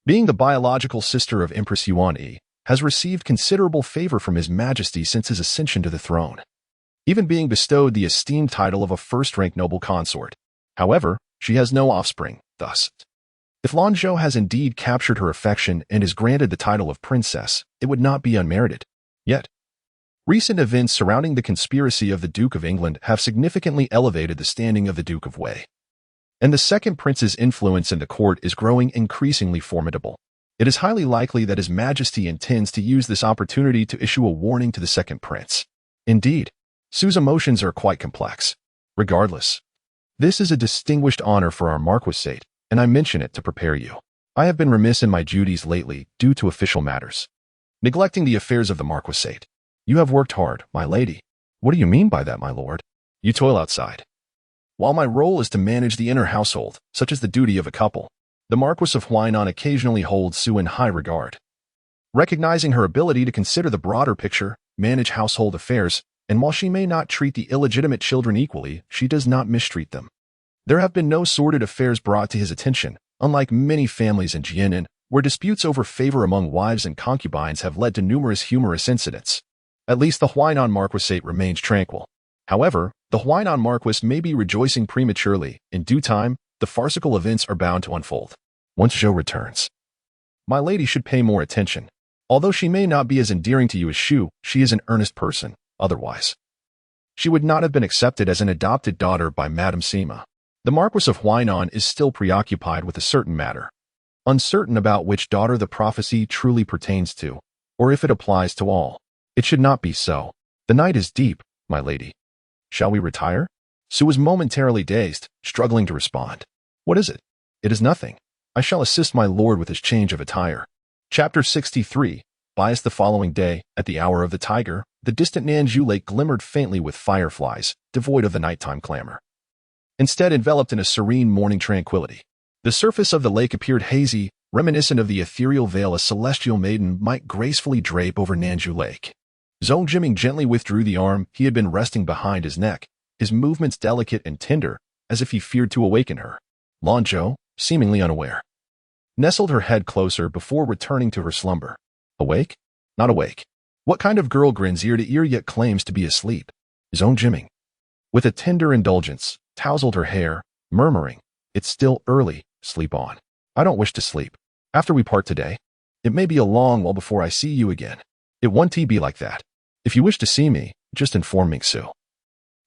being the biological sister of Empress Yuan Yi, has received considerable favor from His Majesty since his ascension to the throne. even being bestowed the esteemed title of a first-rank noble consort. However, she has no offspring, thus. If Lanzhou has indeed captured her affection and is granted the title of princess, it would not be unmerited. Yet, recent events surrounding the conspiracy of the Duke of England have significantly elevated the standing of the Duke of Wei. And the second prince's influence in the court is growing increasingly formidable. It is highly likely that His Majesty intends to use this opportunity to issue a warning to the second prince. Indeed, Su's emotions are quite complex. Regardless, this is a distinguished honor for our marquisate, and I mention it to prepare you. I have been remiss in my duties lately due to official matters, neglecting the affairs of the marquisate. You have worked hard, my lady. What do you mean by that, my lord? You toil outside. While my role is to manage the inner household, such as the duty of a couple, the Marquis of Huainan occasionally holds Su in high regard. Recognizing her ability to consider the broader picture, manage household affairs, and while she may not treat the illegitimate children equally, she does not mistreat them. There have been no sordid affairs brought to his attention, unlike many families in Jianan, where disputes over favor among wives and concubines have led to numerous humorous incidents. At least the Huainan Marquisate remains tranquil. However, the Huainan Marquis may be rejoicing prematurely. In due time, the farcical events are bound to unfold. Once Zhou returns, my lady should pay more attention. Although she may not be as endearing to you as Shu, she is an earnest person. Otherwise, she would not have been accepted as an adopted daughter by Madame Sima. The Marquis of Huainan is still preoccupied with a certain matter, uncertain about which daughter the prophecy truly pertains to, or if it applies to all. It should not be so. The night is deep, my lady. Shall we retire? Su was momentarily dazed, struggling to respond. What is it? It is nothing. I shall assist my lord with his change of attire. Chapter 63. Bias. The following day, at the hour of the tiger, the distant Lanzhou lake glimmered faintly with fireflies, devoid of the nighttime clamor. Instead, enveloped in a serene morning tranquility. The surface of the lake appeared hazy, reminiscent of the ethereal veil a celestial maiden might gracefully drape over Lanzhou Lake. Zhou Jiming gently withdrew the arm he had been resting behind his neck, his movements delicate and tender, as if he feared to awaken her. Lanzhou, seemingly unaware, nestled her head closer before returning to her slumber. Awake? Not awake. What kind of girl grins ear to ear yet claims to be asleep? Zhou Jiming, with a tender indulgence, tousled her hair, murmuring, It's still early, sleep on. I don't wish to sleep. After we part today, it may be a long while before I see you again. It won't be like that. If you wish to see me, just inform Mingsu,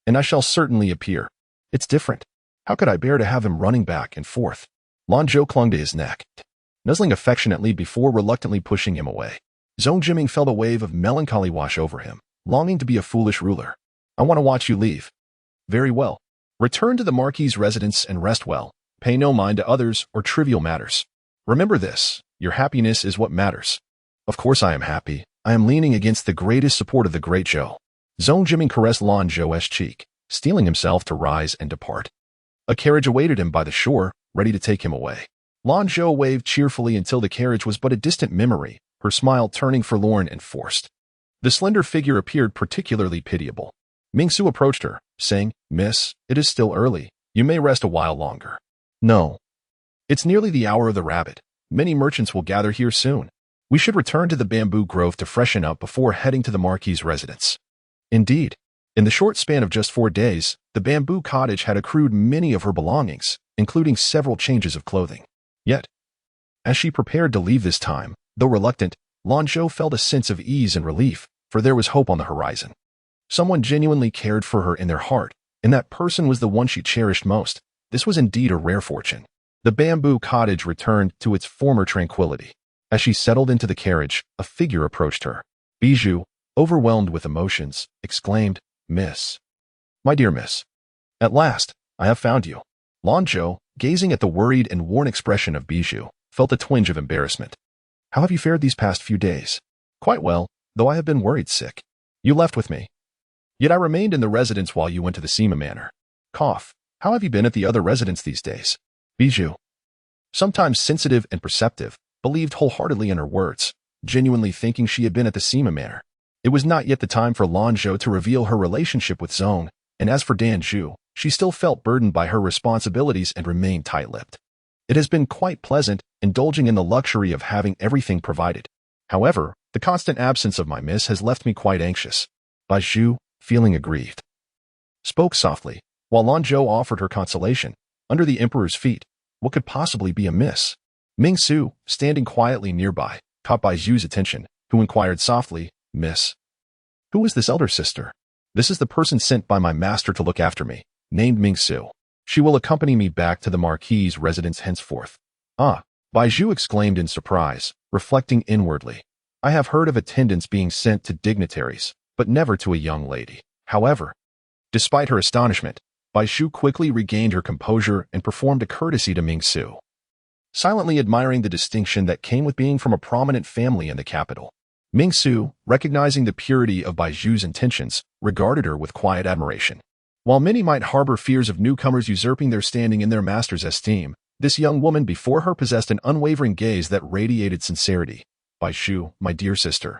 and I shall certainly appear. It's different. How could I bear to have him running back and forth? Lanzhou clung to his neck, nuzzling affectionately before reluctantly pushing him away. Zhou Jiming felt a wave of melancholy wash over him, longing to be a foolish ruler. I want to watch you leave. Very well. Return to the Marquis' residence and rest well. Pay no mind to others or trivial matters. Remember this, your happiness is what matters. Of course I am happy. I am leaning against the greatest support of the great Zhou. Zhou Jiming caressed Lanzhou's cheek, steeling himself to rise and depart. A carriage awaited him by the shore, ready to take him away. Lanzhou waved cheerfully until the carriage was but a distant memory, her smile turning forlorn and forced. The slender figure appeared particularly pitiable. Mingsu approached her, saying, Miss, it is still early. You may rest a while longer. No. It's nearly the hour of the rabbit. Many merchants will gather here soon. We should return to the bamboo grove to freshen up before heading to the Marquis' residence. Indeed, in the short span of just 4 days, the bamboo cottage had accrued many of her belongings, including several changes of clothing. Yet, as she prepared to leave this time, though reluctant, Lanzhou felt a sense of ease and relief, for there was hope on the horizon. Someone genuinely cared for her in their heart, and that person was the one she cherished most. This was indeed a rare fortune. The bamboo cottage returned to its former tranquility. As she settled into the carriage, a figure approached her. Bijou, overwhelmed with emotions, exclaimed, Miss. My dear miss. At last, I have found you. Lanzhou, gazing at the worried and worn expression of Bijou, felt a twinge of embarrassment. How have you fared these past few days? Quite well, though I have been worried sick. You left with me. Yet I remained in the residence while you went to the Sima Manor. Cough. How have you been at the other residence these days? Bijou, sometimes sensitive and perceptive, believed wholeheartedly in her words, genuinely thinking she had been at the Sima Manor. It was not yet the time for Lanzhou to reveal her relationship with Zhong, and as for Danzhou, she still felt burdened by her responsibilities and remained tight-lipped. It has been quite pleasant, indulging in the luxury of having everything provided. However, the constant absence of my miss has left me quite anxious. Bijou, feeling aggrieved, spoke softly, while Lanzhou offered her consolation. Under the emperor's feet, what could possibly be amiss? Ming Su, standing quietly nearby, caught Bai Zhu's attention, who inquired softly, Miss, who is this elder sister? This is the person sent by my master to look after me, named Ming Su. She will accompany me back to the Marquis' residence henceforth. Ah, Bai Zhu exclaimed in surprise, reflecting inwardly. I have heard of attendants being sent to dignitaries, but never to a young lady. However, despite her astonishment, Bai Zhu quickly regained her composure and performed a courtesy to Ming Su, silently admiring the distinction that came with being from a prominent family in the capital. Ming Su, recognizing the purity of Bai Zhu's intentions, regarded her with quiet admiration. While many might harbor fears of newcomers usurping their standing in their master's esteem, this young woman before her possessed an unwavering gaze that radiated sincerity. Bai Zhu, my dear sister,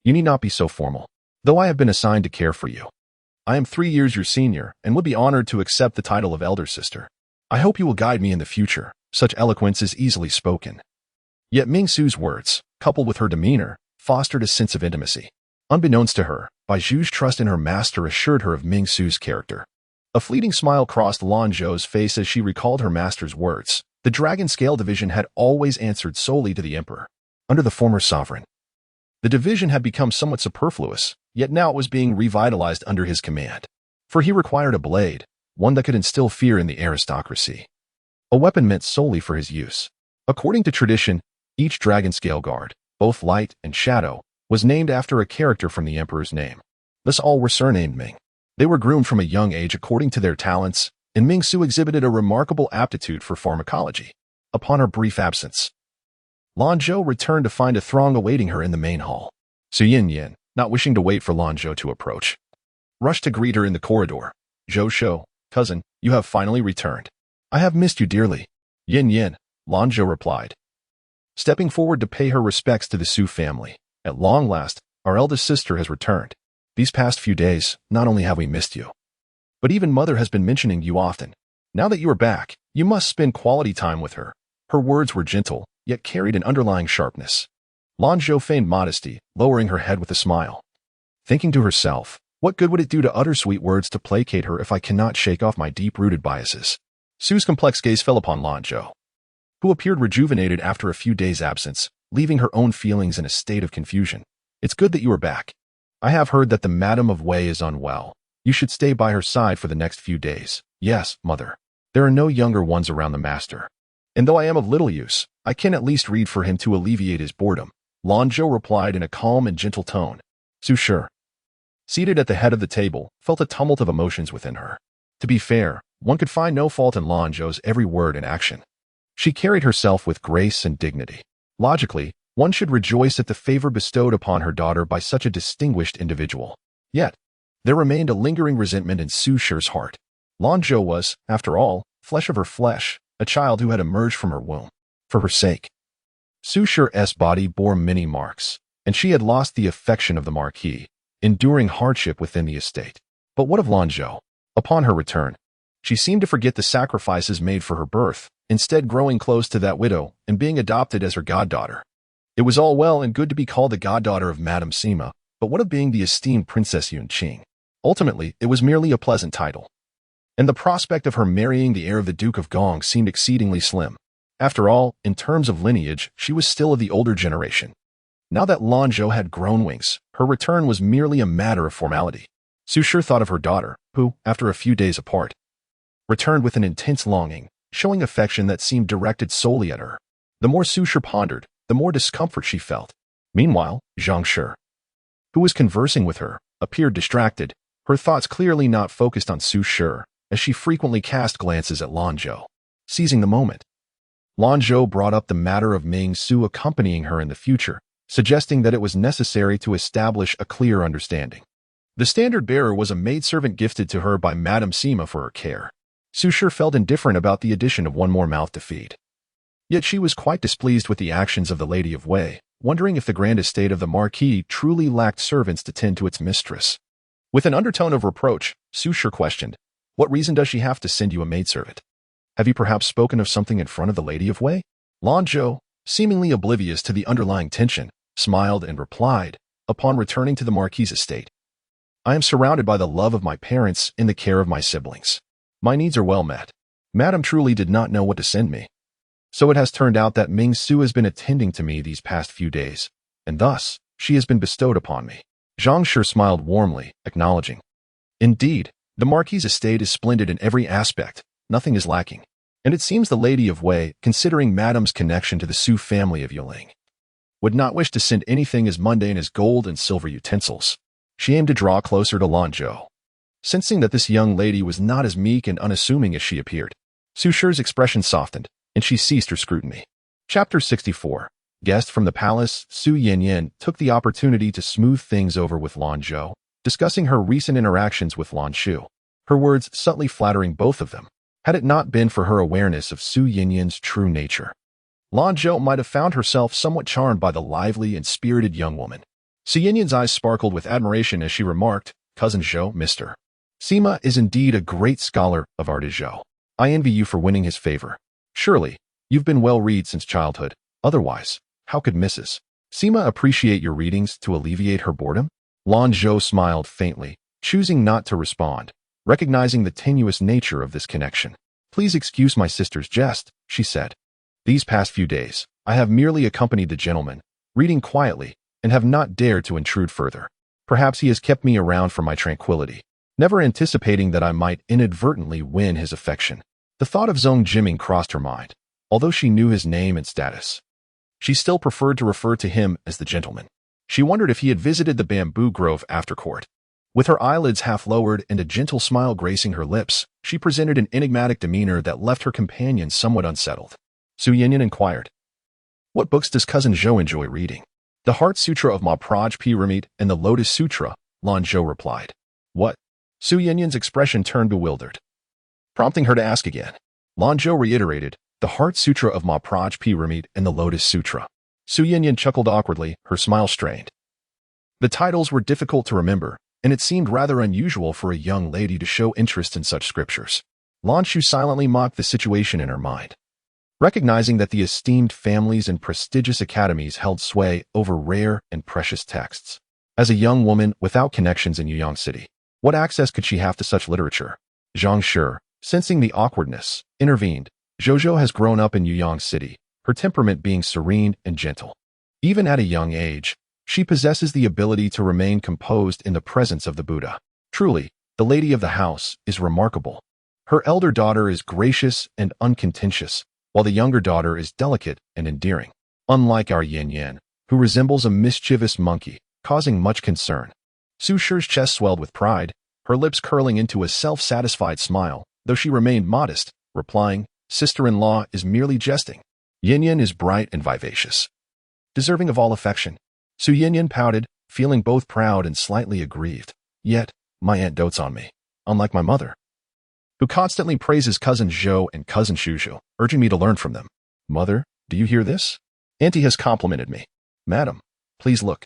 you need not be so formal. Though I have been assigned to care for you, I am 3 years your senior and would be honored to accept the title of elder sister. I hope you will guide me in the future. Such eloquence is easily spoken. Yet Ming Su's words, coupled with her demeanor, fostered a sense of intimacy. Unbeknownst to her, Bai Zhu's trust in her master assured her of Ming Su's character. A fleeting smile crossed Lanzhou's face as she recalled her master's words. The Dragon Scale Division had always answered solely to the emperor. Under the former sovereign, the division had become somewhat superfluous, yet now it was being revitalized under his command. For he required a blade, one that could instill fear in the aristocracy. A weapon meant solely for his use. According to tradition, each Dragon Scale Guard, both light and shadow, was named after a character from the emperor's name. Thus all were surnamed Ming. They were groomed from a young age according to their talents, and Ming Su exhibited a remarkable aptitude for pharmacology. Upon her brief absence, Lanzhou returned to find a throng awaiting her in the main hall. Su Yin, not wishing to wait for Lanzhou to approach, rushed to greet her in the corridor. Zhou Shou, cousin, you have finally returned. I have missed you dearly. Yin, Lanzhou replied, stepping forward to pay her respects to the Su family. At long last, our eldest sister has returned. These past few days, not only have we missed you, but even mother has been mentioning you often. Now that you are back, you must spend quality time with her. Her words were gentle, yet carried an underlying sharpness. Lanzhou feigned modesty, lowering her head with a smile. Thinking to herself, what good would it do to utter sweet words to placate her if I cannot shake off my deep-rooted biases? Su's complex gaze fell upon Lanzhou, who appeared rejuvenated after a few days' absence, leaving her own feelings in a state of confusion. It's good that you are back. I have heard that the Madam of Wei is unwell. You should stay by her side for the next few days. Yes, mother. There are no younger ones around the master. And though I am of little use, I can at least read for him to alleviate his boredom. Lanzhou replied in a calm and gentle tone. Su Shi, seated at the head of the table, felt a tumult of emotions within her. To be fair, one could find no fault in Lanzhou's every word and action. She carried herself with grace and dignity. Logically, one should rejoice at the favor bestowed upon her daughter by such a distinguished individual. Yet, there remained a lingering resentment in Su Shi's heart. Lanzhou was, after all, flesh of her flesh, a child who had emerged from her womb. For her sake, Su Shi's body bore many marks, and she had lost the affection of the Marquis, enduring hardship within the estate. But what of Lanzhou? Upon her return, she seemed to forget the sacrifices made for her birth, instead growing close to that widow and being adopted as her goddaughter. It was all well and good to be called the goddaughter of Madame Sima, but what of being the esteemed Princess Yunqing? Ultimately, it was merely a pleasant title, and the prospect of her marrying the heir of the Duke of Gong seemed exceedingly slim. After all, in terms of lineage, she was still of the older generation. Now that Lanzhou had grown wings, her return was merely a matter of formality. Su Shi thought of her daughter, who, after a few days apart, returned with an intense longing, showing affection that seemed directed solely at her. The more Su Shi pondered, the more discomfort she felt. Meanwhile, Zhang Shi, who was conversing with her, appeared distracted, her thoughts clearly not focused on Su Shi, as she frequently cast glances at Lanzhou. Seizing the moment, Lanzhou brought up the matter of Ming Su accompanying her in the future, suggesting that it was necessary to establish a clear understanding. The standard bearer was a maidservant gifted to her by Madame Sima for her care. Su Shi felt indifferent about the addition of one more mouth to feed. Yet she was quite displeased with the actions of the Lady of Wei, wondering if the grand estate of the Marquis truly lacked servants to tend to its mistress. With an undertone of reproach, Su Shi questioned, what reason does she have to send you a maidservant? Have you perhaps spoken of something in front of the Lady of Wei? Lanzhou, seemingly oblivious to the underlying tension, smiled and replied, upon returning to the Marquis' estate. I am surrounded by the love of my parents and the care of my siblings. My needs are well met. Madam truly did not know what to send me. So it has turned out that Ming Su has been attending to me these past few days, and thus she has been bestowed upon me. Zhang Shi smiled warmly, acknowledging. Indeed, the Marquis' estate is splendid in every aspect, nothing is lacking. And it seems the Lady of Wei, considering Madam's connection to the Su family of Yuling, would not wish to send anything as mundane as gold and silver utensils. She aimed to draw closer to Lanzhou. Sensing that this young lady was not as meek and unassuming as she appeared, Su Shi's expression softened, and she ceased her scrutiny. Chapter 64. Guest from the palace, Su Yanyan took the opportunity to smooth things over with Lanzhou, discussing her recent interactions with Lanzhou, her words subtly flattering both of them. Had it not been for her awareness of Su Yanyan's true nature, Lanzhou might have found herself somewhat charmed by the lively and spirited young woman. Su Yanyan's eyes sparkled with admiration as she remarked, Cousin Zhou, Mr. Sima is indeed a great scholar of art. Zhou. I envy you for winning his favor. Surely, you've been well read since childhood. Otherwise, how could Mrs. Sima appreciate your readings to alleviate her boredom? Lanzhou smiled faintly, choosing not to respond, recognizing the tenuous nature of this connection. Please excuse my sister's jest, she said. These past few days, I have merely accompanied the gentleman, reading quietly, and have not dared to intrude further. Perhaps he has kept me around for my tranquility, never anticipating that I might inadvertently win his affection. The thought of Zhong Jiming crossed her mind, although she knew his name and status. She still preferred to refer to him as the gentleman. She wondered if he had visited the bamboo grove after court. With her eyelids half lowered and a gentle smile gracing her lips, she presented an enigmatic demeanor that left her companion somewhat unsettled. Su Yanyan inquired, What books does Cousin Zhou enjoy reading? The Heart Sutra of Maharaj Pyramid and the Lotus Sutra, Lanzhou replied. What? Su Yanyan's expression turned bewildered. Prompting her to ask again, Lanzhou reiterated, The Heart Sutra of Maharaj Pyramid and the Lotus Sutra. Su Yanyan chuckled awkwardly, her smile strained. The titles were difficult to remember, and it seemed rather unusual for a young lady to show interest in such scriptures. Lanzhou silently mocked the situation in her mind, recognizing that the esteemed families and prestigious academies held sway over rare and precious texts. As a young woman without connections in Yuyang City, what access could she have to such literature? Zhang Shi, sensing the awkwardness, intervened. Zhou has grown up in Yuyang City, her temperament being serene and gentle. Even at a young age, she possesses the ability to remain composed in the presence of the Buddha. Truly, the lady of the house is remarkable. Her elder daughter is gracious and uncontentious, while the younger daughter is delicate and endearing. Unlike our Yan, who resembles a mischievous monkey, causing much concern. Su Shi's chest swelled with pride, her lips curling into a self-satisfied smile, though she remained modest, replying, Sister-in-law is merely jesting. Yan is bright and vivacious, deserving of all affection. Su Yanyan pouted, feeling both proud and slightly aggrieved. Yet, my aunt dotes on me, unlike my mother, who constantly praises Cousin Zhou and Cousin Shushu, urging me to learn from them. Mother, do you hear this? Auntie has complimented me. Madam, please look.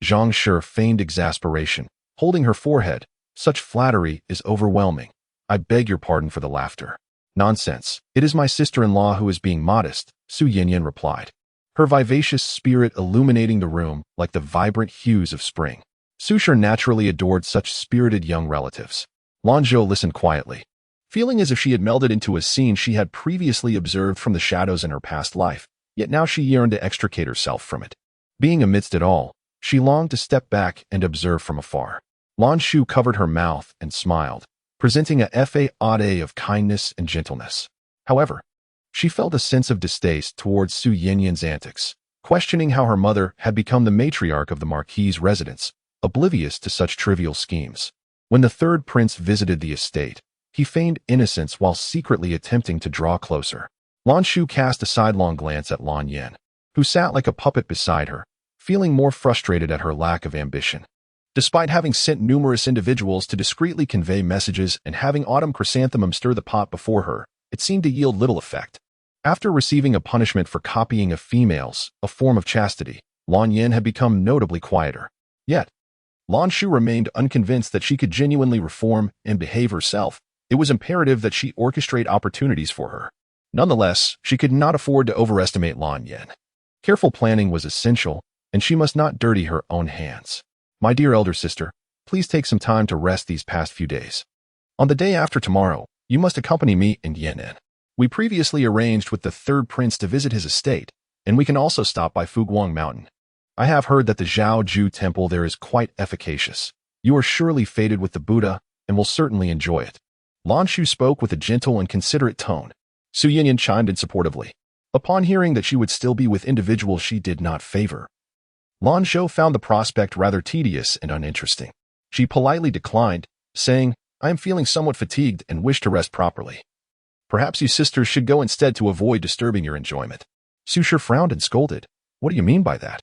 Zhang Shi feigned exasperation, holding her forehead. Such flattery is overwhelming. I beg your pardon for the laughter. Nonsense. It is my sister-in-law who is being modest, Su Yanyan replied, her vivacious spirit illuminating the room like the vibrant hues of spring. Su Shi naturally adored such spirited young relatives. Lanzhou listened quietly, feeling as if she had melded into a scene she had previously observed from the shadows in her past life, yet now she yearned to extricate herself from it. Being amidst it all, she longed to step back and observe from afar. Lanzhou covered her mouth and smiled, presenting a facade of kindness and gentleness. However, she felt a sense of distaste towards Su Yanyan's antics, questioning how her mother had become the matriarch of the Marquis' residence, oblivious to such trivial schemes. When the third prince visited the estate, he feigned innocence while secretly attempting to draw closer. Lanzhou cast a sidelong glance at Lan Yan, who sat like a puppet beside her, feeling more frustrated at her lack of ambition. Despite having sent numerous individuals to discreetly convey messages and having Autumn Chrysanthemum stir the pot before her, it seemed to yield little effect. After receiving a punishment for copying of females, a form of chastity, Lan Yan had become notably quieter. Yet, Lanzhou remained unconvinced that she could genuinely reform and behave herself. It was imperative that she orchestrate opportunities for her. Nonetheless, she could not afford to overestimate Lan Yan. Careful planning was essential, and she must not dirty her own hands. My dear elder sister, Please take some time to rest these past few days. On the day after tomorrow, you must accompany me and Yan'an. We previously arranged with the third prince to visit his estate, and we can also stop by Fuguang Mountain. I have heard that the Zhao Ju temple there is quite efficacious. You are surely fated with the Buddha and will certainly enjoy it. Lanzhou spoke with a gentle and considerate tone. Su Yinyan chimed in supportively. Upon hearing that she would still be with individuals she did not favor, Lanzhou found the prospect rather tedious and uninteresting. She politely declined, saying, I am feeling somewhat fatigued and wish to rest properly. Perhaps you sisters should go instead to avoid disturbing your enjoyment. Su Shi frowned and scolded. What do you mean by that?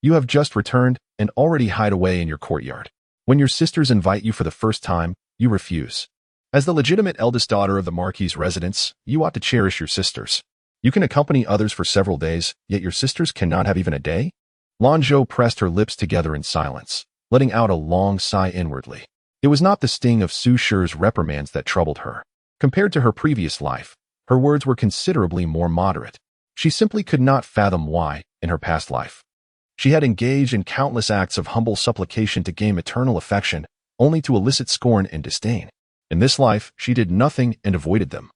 You have just returned and already hide away in your courtyard. When your sisters invite you for the first time, you refuse. As the legitimate eldest daughter of the Marquis' residence, you ought to cherish your sisters. You can accompany others for several days, yet your sisters cannot have even a day? Lanzhou pressed her lips together in silence, letting out a long sigh inwardly. It was not the sting of Su Shi's reprimands that troubled her. Compared to her previous life, her words were considerably more moderate. She simply could not fathom why, in her past life, she had engaged in countless acts of humble supplication to gain maternal affection, only to elicit scorn and disdain. In this life, she did nothing and avoided them.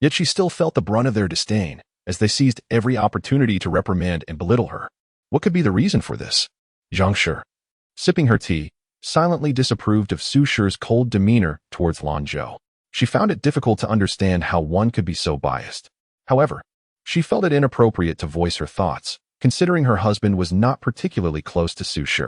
Yet she still felt the brunt of their disdain, as they seized every opportunity to reprimand and belittle her. What could be the reason for this? Zhang Shi, sipping her tea, silently disapproved of Su Shi's cold demeanor towards Lanzhou. She found it difficult to understand how one could be so biased. However, she felt it inappropriate to voice her thoughts, considering her husband was not particularly close to Su Shi.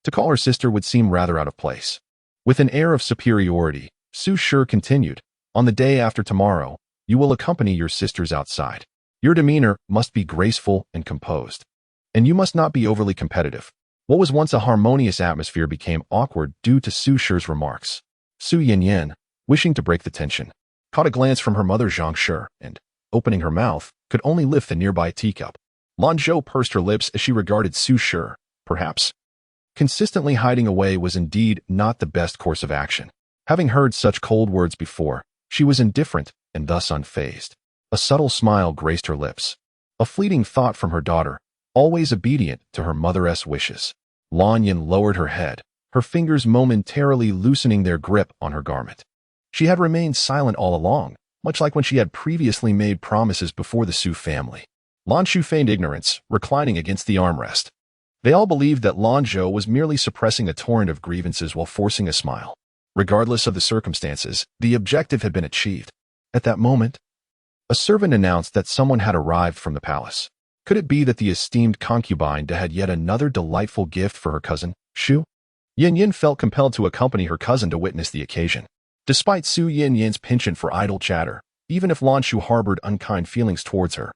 To call her sister would seem rather out of place. With an air of superiority, Su Shi continued, On the day after tomorrow, you will accompany your sisters outside. Your demeanor must be graceful and composed. And you must not be overly competitive. What was once a harmonious atmosphere became awkward due to Su Shi's remarks. Su Yinyan, wishing to break the tension, caught a glance from her mother Zhang Shi and, opening her mouth, could only lift the nearby teacup. Lanzhou pursed her lips as she regarded Su Shi. Perhaps consistently hiding away was indeed not the best course of action. Having heard such cold words before, she was indifferent and thus unfazed. A subtle smile graced her lips. A fleeting thought from her daughter, always obedient to her mother's wishes. Lanyan lowered her head, her fingers momentarily loosening their grip on her garment. She had remained silent all along, much like when she had previously made promises before the Su family. Lanzhou feigned ignorance, reclining against the armrest. They all believed that Lanzhou was merely suppressing a torrent of grievances while forcing a smile. Regardless of the circumstances, the objective had been achieved. At that moment, a servant announced that someone had arrived from the palace. Could it be that the esteemed concubine had yet another delightful gift for her cousin, Shu? Yin felt compelled to accompany her cousin to witness the occasion. Despite Su Yinyan's penchant for idle chatter, even if Lanzhou harbored unkind feelings towards her,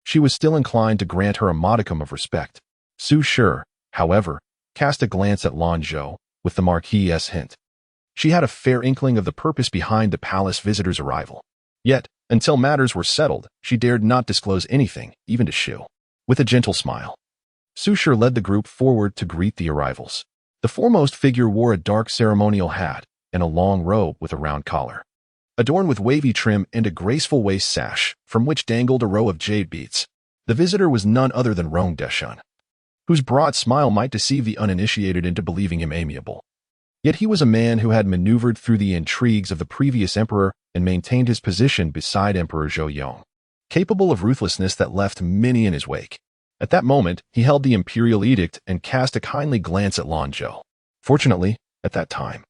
she was still inclined to grant her a modicum of respect. Su Shi, however, cast a glance at Lanzhou with the Marquis' hint. She had a fair inkling of the purpose behind the palace visitor's arrival. Yet, until matters were settled, she dared not disclose anything, even to Shu. With a gentle smile, Su Shi led the group forward to greet the arrivals. The foremost figure wore a dark ceremonial hat and a long robe with a round collar, adorned with wavy trim and a graceful waist sash, from which dangled a row of jade beads. The visitor was none other than Rong Deshan, whose broad smile might deceive the uninitiated into believing him amiable. Yet he was a man who had maneuvered through the intrigues of the previous emperor and maintained his position beside Emperor Zhou Yong, capable of ruthlessness that left many in his wake. At that moment, he held the imperial edict and cast a kindly glance at Lanzhou. Fortunately, at that time,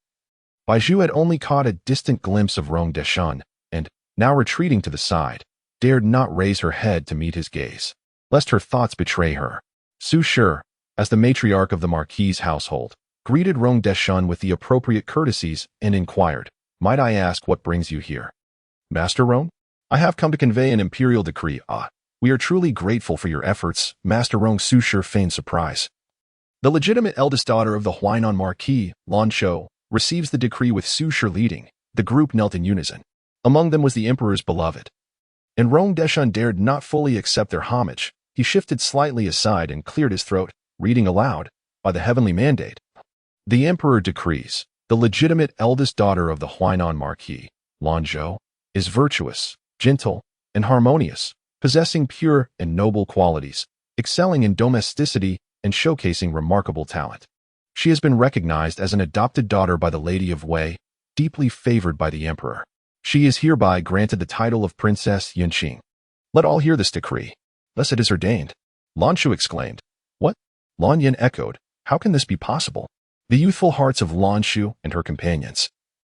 Baizhu had only caught a distant glimpse of Rong Deshan, and, now retreating to the side, dared not raise her head to meet his gaze, lest her thoughts betray her. Su Shi, as the matriarch of the Marquis' household, greeted Rong Deshan with the appropriate courtesies and inquired, Might I ask what brings you here? Master Rong? I have come to convey an imperial decree. We are truly grateful for your efforts, Master Rong. Su Shi feigned surprise. The legitimate eldest daughter of the Huainan Marquis, Lanzhou, receives the decree with Su Shi leading. The group knelt in unison. Among them was the emperor's beloved. And Rong Deshan dared not fully accept their homage. He shifted slightly aside and cleared his throat, reading aloud, By the heavenly mandate, the emperor decrees, the legitimate eldest daughter of the Huainan Marquis, Lanzhou, is virtuous, gentle, and harmonious, possessing pure and noble qualities, excelling in domesticity and showcasing remarkable talent. She has been recognized as an adopted daughter by the Lady of Wei, deeply favored by the emperor. She is hereby granted the title of Princess Yunqing. Let all hear this decree. Thus it is ordained. Lanzhou exclaimed. What? Lan Yin echoed. How can this be possible? The youthful hearts of Lanzhou and her companions,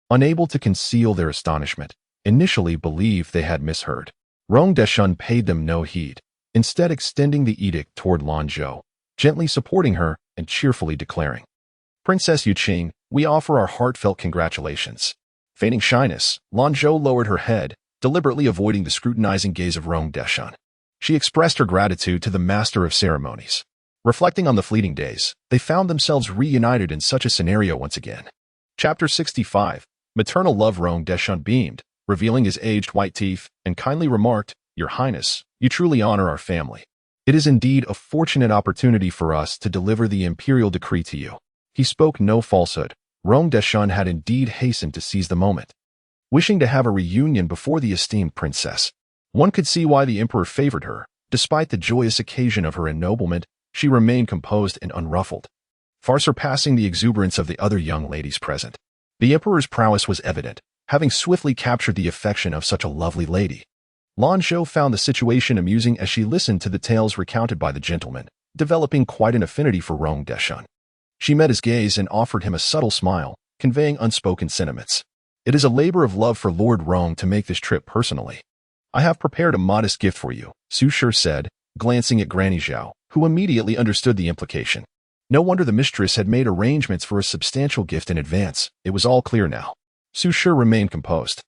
unable to conceal their astonishment, initially believed they had misheard. Rong Deshun paid them no heed, instead extending the edict toward Lanzhou, gently supporting her and cheerfully declaring, Princess Yunqing, we offer our heartfelt congratulations. Feigning shyness, Lanzhou lowered her head, deliberately avoiding the scrutinizing gaze of Rong Deshun. She expressed her gratitude to the master of ceremonies. Reflecting on the fleeting days, they found themselves reunited in such a scenario once again. Chapter 65. Maternal love. Rong Deshun beamed, revealing his aged white teeth, and kindly remarked, Your Highness, you truly honor our family. It is indeed a fortunate opportunity for us to deliver the imperial decree to you. He spoke no falsehood. Rong Deshun had indeed hastened to seize the moment, wishing to have a reunion before the esteemed princess. One could see why the emperor favored her. Despite the joyous occasion of her ennoblement, she remained composed and unruffled, far surpassing the exuberance of the other young ladies present. The emperor's prowess was evident, having swiftly captured the affection of such a lovely lady. Lanzhou found the situation amusing as she listened to the tales recounted by the gentleman, developing quite an affinity for Rong Deshun. She met his gaze and offered him a subtle smile, conveying unspoken sentiments. It is a labor of love for Lord Rong to make this trip personally. I have prepared a modest gift for you, Su Shi said, glancing at Granny Zhao, who immediately understood the implication. No wonder the mistress had made arrangements for a substantial gift in advance. It was all clear now. Su Shi remained composed,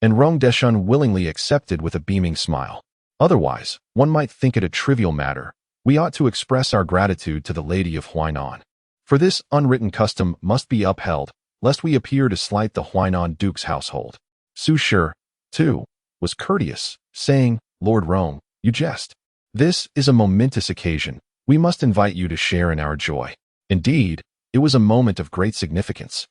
and Rong Deshun willingly accepted with a beaming smile. Otherwise, one might think it a trivial matter. We ought to express our gratitude to the Lady of Huainan. For this unwritten custom must be upheld, lest we appear to slight the Huainan Duke's household. Su Shi, too, was courteous, saying, Lord Rong, you jest. This is a momentous occasion. We must invite you to share in our joy. Indeed, it was a moment of great significance,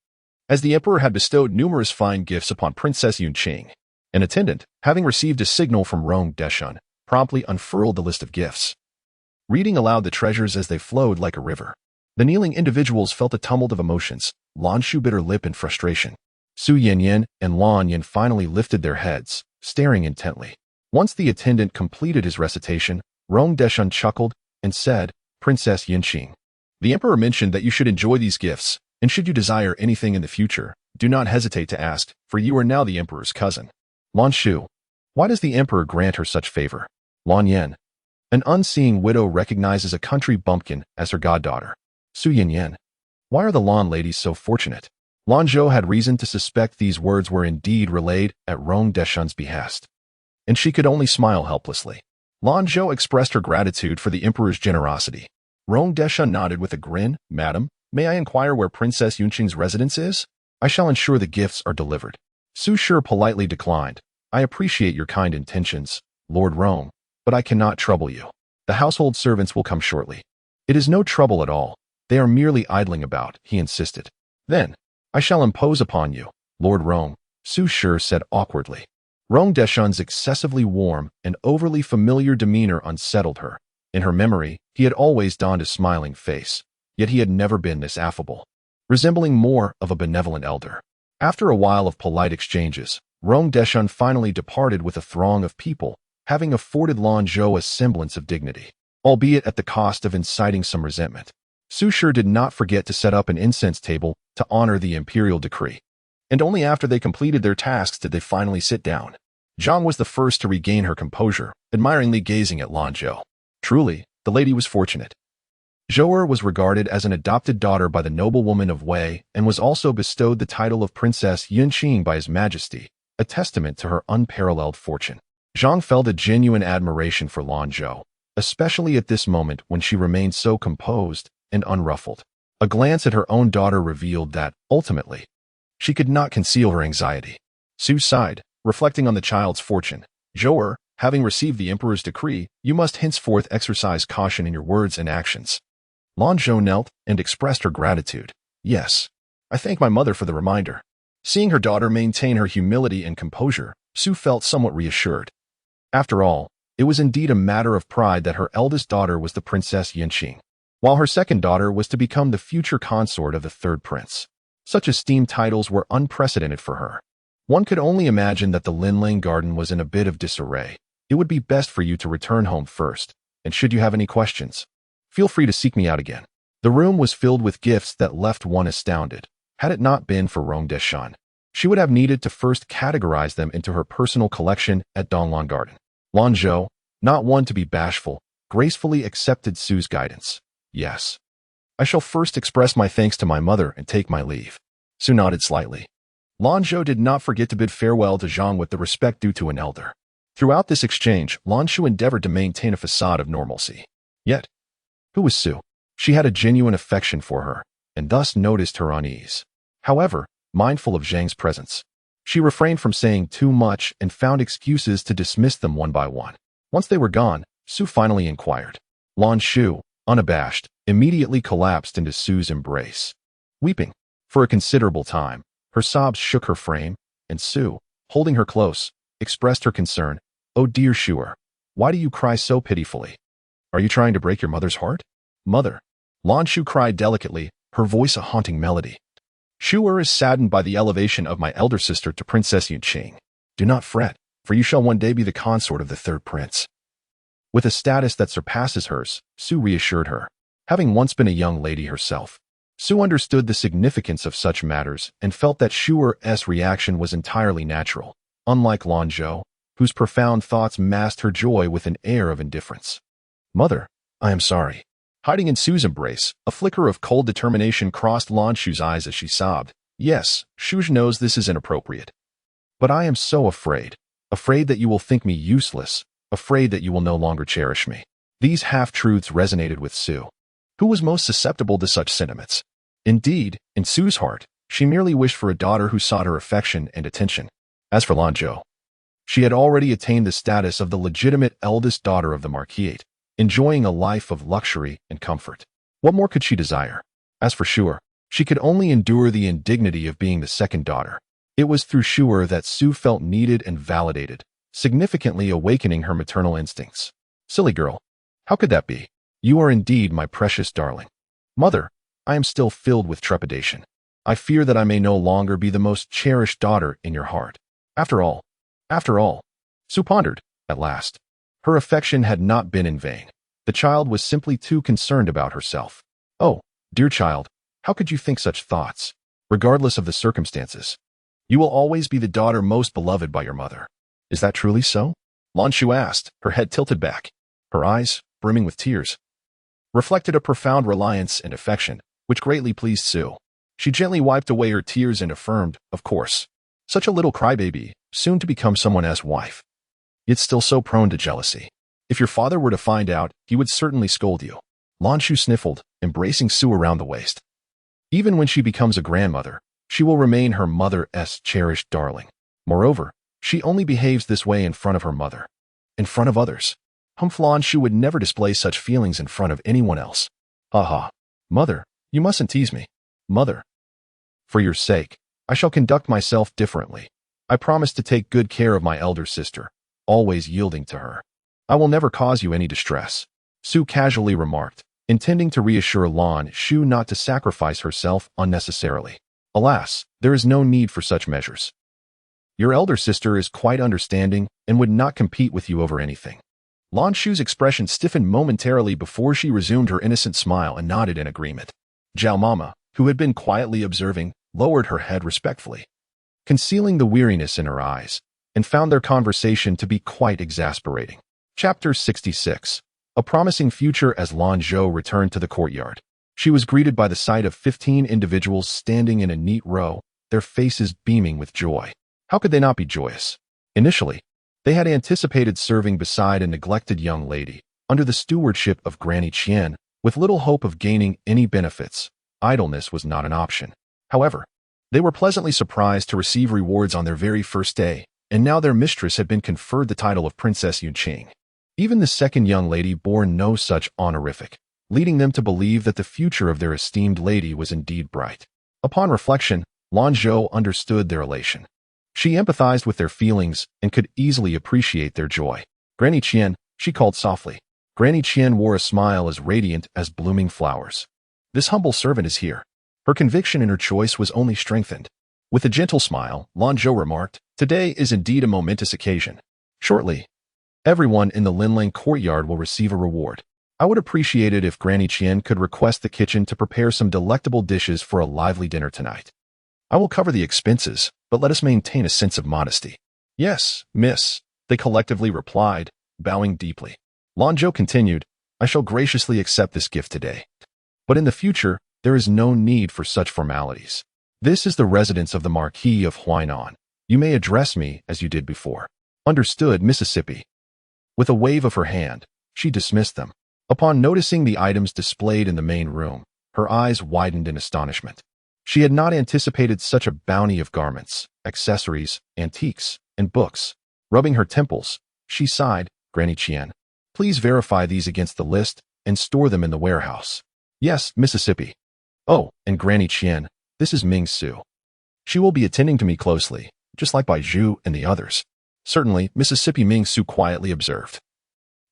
as the emperor had bestowed numerous fine gifts upon Princess Yunqing. An attendant, having received a signal from Rong Deshun, promptly unfurled the list of gifts, reading aloud the treasures as they flowed like a river. The kneeling individuals felt a tumult of emotions. Lanzhou bit her lip in frustration. Su Yanyan and Lan Yin finally lifted their heads, staring intently. Once the attendant completed his recitation, Rong Deshun chuckled and said, Princess Yunqing, the emperor mentioned that you should enjoy these gifts, and should you desire anything in the future, do not hesitate to ask, for you are now the emperor's cousin. Lanzhou, why does the emperor grant her such favor? Lan Yin, an unseeing widow recognizes a country bumpkin as her goddaughter. Su Yanyan, why are the Lan ladies so fortunate? Lanzhou had reason to suspect these words were indeed relayed at Rong Deshun's behest, and she could only smile helplessly. Lanzhou expressed her gratitude for the emperor's generosity. Rong Deshun nodded with a grin. Madam, may I inquire where Princess Yunqing's residence is? I shall ensure the gifts are delivered. Su Shi politely declined. I appreciate your kind intentions, Lord Rong, but I cannot trouble you. The household servants will come shortly. It is no trouble at all. They are merely idling about, he insisted. Then, I shall impose upon you, Lord Rong, Su Shi said awkwardly. Rong Deshun's excessively warm and overly familiar demeanor unsettled her. In her memory, he had always donned a smiling face, yet he had never been this affable, resembling more of a benevolent elder. After a while of polite exchanges, Rong Deshun finally departed with a throng of people, having afforded Lanzhou a semblance of dignity, albeit at the cost of inciting some resentment. Su Shi did not forget to set up an incense table to honor the imperial decree, and only after they completed their tasks did they finally sit down. Zhang was the first to regain her composure, admiringly gazing at Lanzhou. Truly, the lady was fortunate. Zhou was regarded as an adopted daughter by the noblewoman of Wei and was also bestowed the title of Princess Yunqing by His Majesty, a testament to her unparalleled fortune. Zhang felt a genuine admiration for Lanzhou, especially at this moment when she remained so composed and unruffled. A glance at her own daughter revealed that, ultimately, she could not conceal her anxiety. Su sighed, reflecting on the child's fortune. Zhou, having received the emperor's decree, you must henceforth exercise caution in your words and actions. Lanzhou knelt and expressed her gratitude. Yes, I thank my mother for the reminder. Seeing her daughter maintain her humility and composure, Su felt somewhat reassured. After all, it was indeed a matter of pride that her eldest daughter was the Princess Yunqing. while her second daughter was to become the future consort of the third prince. Such esteemed titles were unprecedented for her. One could only imagine that the Linlang garden was in a bit of disarray. It would be best for you to return home first, and should you have any questions, feel free to seek me out again. The room was filled with gifts that left one astounded. Had it not been for Rong Deshan, she would have needed to first categorize them into her personal collection at Donglan Garden. Lanzhou, not one to be bashful, gracefully accepted Su's guidance. Yes. I shall first express my thanks to my mother and take my leave. Su nodded slightly. Lanzhou did not forget to bid farewell to Zhang with the respect due to an elder. Throughout this exchange, Lanzhou endeavored to maintain a facade of normalcy. Yet, who was Su? She had a genuine affection for her, and thus noticed her unease. However, mindful of Zhang's presence, she refrained from saying too much and found excuses to dismiss them one by one. Once they were gone, Su finally inquired. Lanzhou, unabashed, immediately collapsed into Su's embrace. Weeping, for a considerable time, her sobs shook her frame, and Su, holding her close, expressed her concern. "Oh dear Shuer, why do you cry so pitifully? Are you trying to break your mother's heart?" "Mother," Lanzhou cried delicately, her voice a haunting melody. "Shuer is saddened by the elevation of my elder sister to Princess Yunqing. Do not fret, for you shall one day be the consort of the third prince." With a status that surpasses hers, Su reassured her. Having once been a young lady herself, Su understood the significance of such matters and felt that Shuer's reaction was entirely natural, unlike Lanzhou, whose profound thoughts masked her joy with an air of indifference. "Mother, I am sorry." Hiding in Su's embrace, a flicker of cold determination crossed Lanzhou's eyes as she sobbed. "Yes, Shu knows this is inappropriate. But I am so afraid. Afraid that you will think me useless. Afraid that you will no longer cherish me." These half-truths resonated with Su, who was most susceptible to such sentiments. Indeed, in Su's heart, she merely wished for a daughter who sought her affection and attention. As for Lanzhou, she had already attained the status of the legitimate eldest daughter of the Marquis, enjoying a life of luxury and comfort. What more could she desire? As for Shuer, she could only endure the indignity of being the second daughter. It was through Shuer that Su felt needed and validated, significantly awakening her maternal instincts. "Silly girl, how could that be? You are indeed my precious darling." "Mother, I am still filled with trepidation. I fear that I may no longer be the most cherished daughter in your heart. After all, Su pondered, at last. Her affection had not been in vain. The child was simply too concerned about herself. "Oh, dear child, how could you think such thoughts? Regardless of the circumstances, you will always be the daughter most beloved by your mother." "Is that truly so?" Lanzhou asked, her head tilted back. Her eyes, brimming with tears, reflected a profound reliance and affection, which greatly pleased Su. She gently wiped away her tears and affirmed, "Of course. Such a little crybaby, soon to become someone's wife. Yet still so prone to jealousy. If your father were to find out, he would certainly scold you." Lanzhou sniffled, embracing Su around the waist. "Even when she becomes a grandmother, she will remain her mother's cherished darling. Moreover, she only behaves this way in front of her mother. In front of others, Lanzhou would never display such feelings in front of anyone else." "Ha. Mother, you mustn't tease me. Mother, for your sake, I shall conduct myself differently. I promise to take good care of my elder sister, always yielding to her. I will never cause you any distress," Su casually remarked, intending to reassure Lanzhou not to sacrifice herself unnecessarily. "Alas, there is no need for such measures. Your elder sister is quite understanding and would not compete with you over anything." Lanzhou's expression stiffened momentarily before she resumed her innocent smile and nodded in agreement. Zhao Mama, who had been quietly observing, lowered her head respectfully, concealing the weariness in her eyes, and found their conversation to be quite exasperating. Chapter 66. A promising future. As Lanzhou returned to the courtyard, she was greeted by the sight of 15 individuals standing in a neat row, their faces beaming with joy. How could they not be joyous? Initially, they had anticipated serving beside a neglected young lady, under the stewardship of Granny Qian, with little hope of gaining any benefits. Idleness was not an option. However, they were pleasantly surprised to receive rewards on their very first day, and now their mistress had been conferred the title of Princess Yunqing. Even the second young lady bore no such honorific, leading them to believe that the future of their esteemed lady was indeed bright. Upon reflection, Lanzhou understood their elation. She empathized with their feelings and could easily appreciate their joy. "Granny Qian," she called softly, Granny Qian wore a smile as radiant as blooming flowers. This humble servant is here. Her conviction in her choice was only strengthened. With a gentle smile, Lanzhou remarked, "Today is indeed a momentous occasion. Shortly, everyone in the Linlang courtyard will receive a reward. I would appreciate it if Granny Qian could request the kitchen to prepare some delectable dishes for a lively dinner tonight. I will cover the expenses, but let us maintain a sense of modesty." "Yes, miss," they collectively replied, bowing deeply. Lanzhou continued, "I shall graciously accept this gift today. But in the future, there is no need for such formalities. This is the residence of the Marquis of Huainan. You may address me as you did before." "Understood, Mississippi." With a wave of her hand, she dismissed them. Upon noticing the items displayed in the main room, her eyes widened in astonishment. She had not anticipated such a bounty of garments, accessories, antiques, and books. Rubbing her temples, she sighed, "Granny Qian, please verify these against the list and store them in the warehouse." "Yes, Mississippi." "Oh, and Granny Qian, this is Ming Su. She will be attending to me closely, just like Bai Zhu and the others." "Certainly," Mississippi Ming Su quietly observed,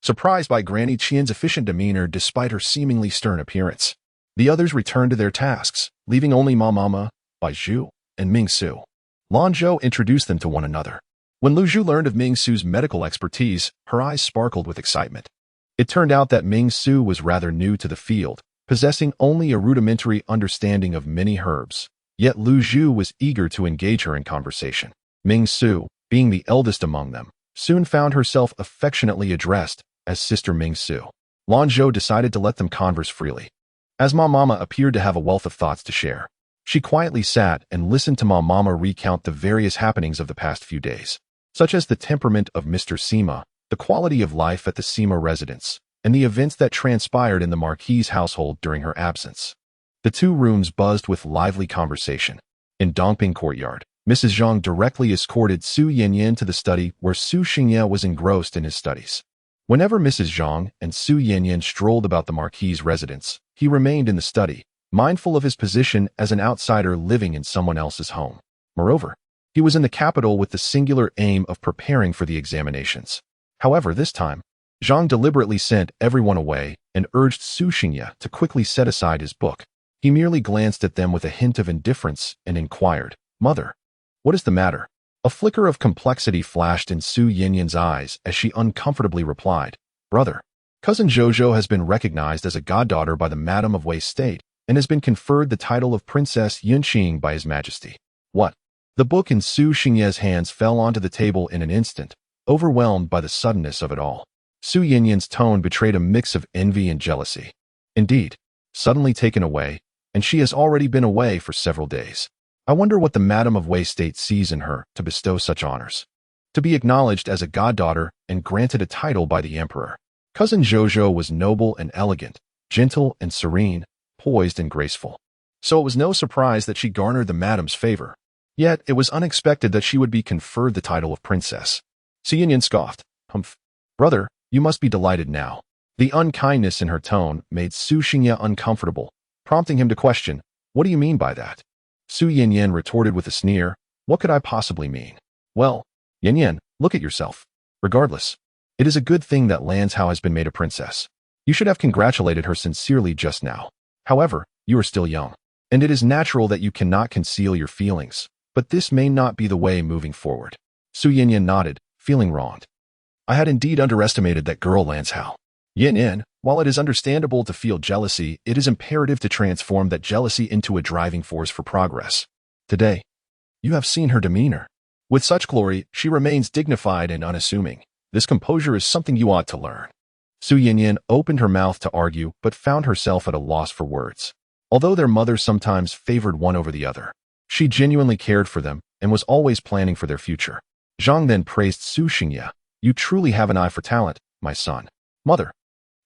surprised by Granny Qian's efficient demeanor despite her seemingly stern appearance. The others returned to their tasks, leaving only Mama, Bai Zhu, and Ming Su. Lanzhou introduced them to one another. When Lu Zhu learned of Ming Su's medical expertise, her eyes sparkled with excitement. It turned out that Ming Su was rather new to the field, possessing only a rudimentary understanding of many herbs. Yet Lu Zhu was eager to engage her in conversation. Ming Su, being the eldest among them, soon found herself affectionately addressed as Sister Ming Su. Lanzhou decided to let them converse freely. As Mama appeared to have a wealth of thoughts to share, she quietly sat and listened to Mama recount the various happenings of the past few days, such as the temperament of Mr. Sima, the quality of life at the Sima residence, and the events that transpired in the Marquis' household during her absence. The two rooms buzzed with lively conversation. In Dongping Courtyard, Mrs. Zhang directly escorted Su Yanyan to the study where Su Xingye was engrossed in his studies. Whenever Mrs. Zhang and Su Yanyan strolled about the Marquis' residence, he remained in the study, mindful of his position as an outsider living in someone else's home. Moreover, he was in the capital with the singular aim of preparing for the examinations. However, this time, Zhang deliberately sent everyone away and urged Su Xingye to quickly set aside his book. He merely glanced at them with a hint of indifference and inquired, "Mother, what is the matter?" A flicker of complexity flashed in Su Yanyan's eyes as she uncomfortably replied, "Brother, Cousin Zhozhou has been recognized as a goddaughter by the Madam of Wei State and has been conferred the title of Princess Yunqing by His Majesty." "What?" The book in Su Xingye's hands fell onto the table in an instant, overwhelmed by the suddenness of it all. Su Yanyan's tone betrayed a mix of envy and jealousy. "Indeed, suddenly taken away, and she has already been away for several days. I wonder what the Madam of Wei State sees in her to bestow such honors. To be acknowledged as a goddaughter and granted a title by the emperor." Cousin Zhozhou was noble and elegant, gentle and serene, poised and graceful. So it was no surprise that she garnered the madam's favor. Yet it was unexpected that she would be conferred the title of princess. Su Yanyan scoffed, "Humph. Brother, you must be delighted now." The unkindness in her tone made Su Xingye uncomfortable, prompting him to question, "What do you mean by that?" Su Yanyan retorted with a sneer, "What could I possibly mean?" "Well, Yanyan, look at yourself. Regardless, it is a good thing that Lanzhou has been made a princess. You should have congratulated her sincerely just now. However, you are still young, and it is natural that you cannot conceal your feelings, but this may not be the way moving forward." Su Yanyan nodded, feeling wronged. "I had indeed underestimated that girl Lanzhou. Yanyan, while it is understandable to feel jealousy, it is imperative to transform that jealousy into a driving force for progress. Today, you have seen her demeanor. With such glory, she remains dignified and unassuming. This composure is something you ought to learn." Su Yanyan opened her mouth to argue, but found herself at a loss for words. Although their mother sometimes favored one over the other, she genuinely cared for them and was always planning for their future. Zhang then praised Su Xingye. "You truly have an eye for talent, my son." "Mother,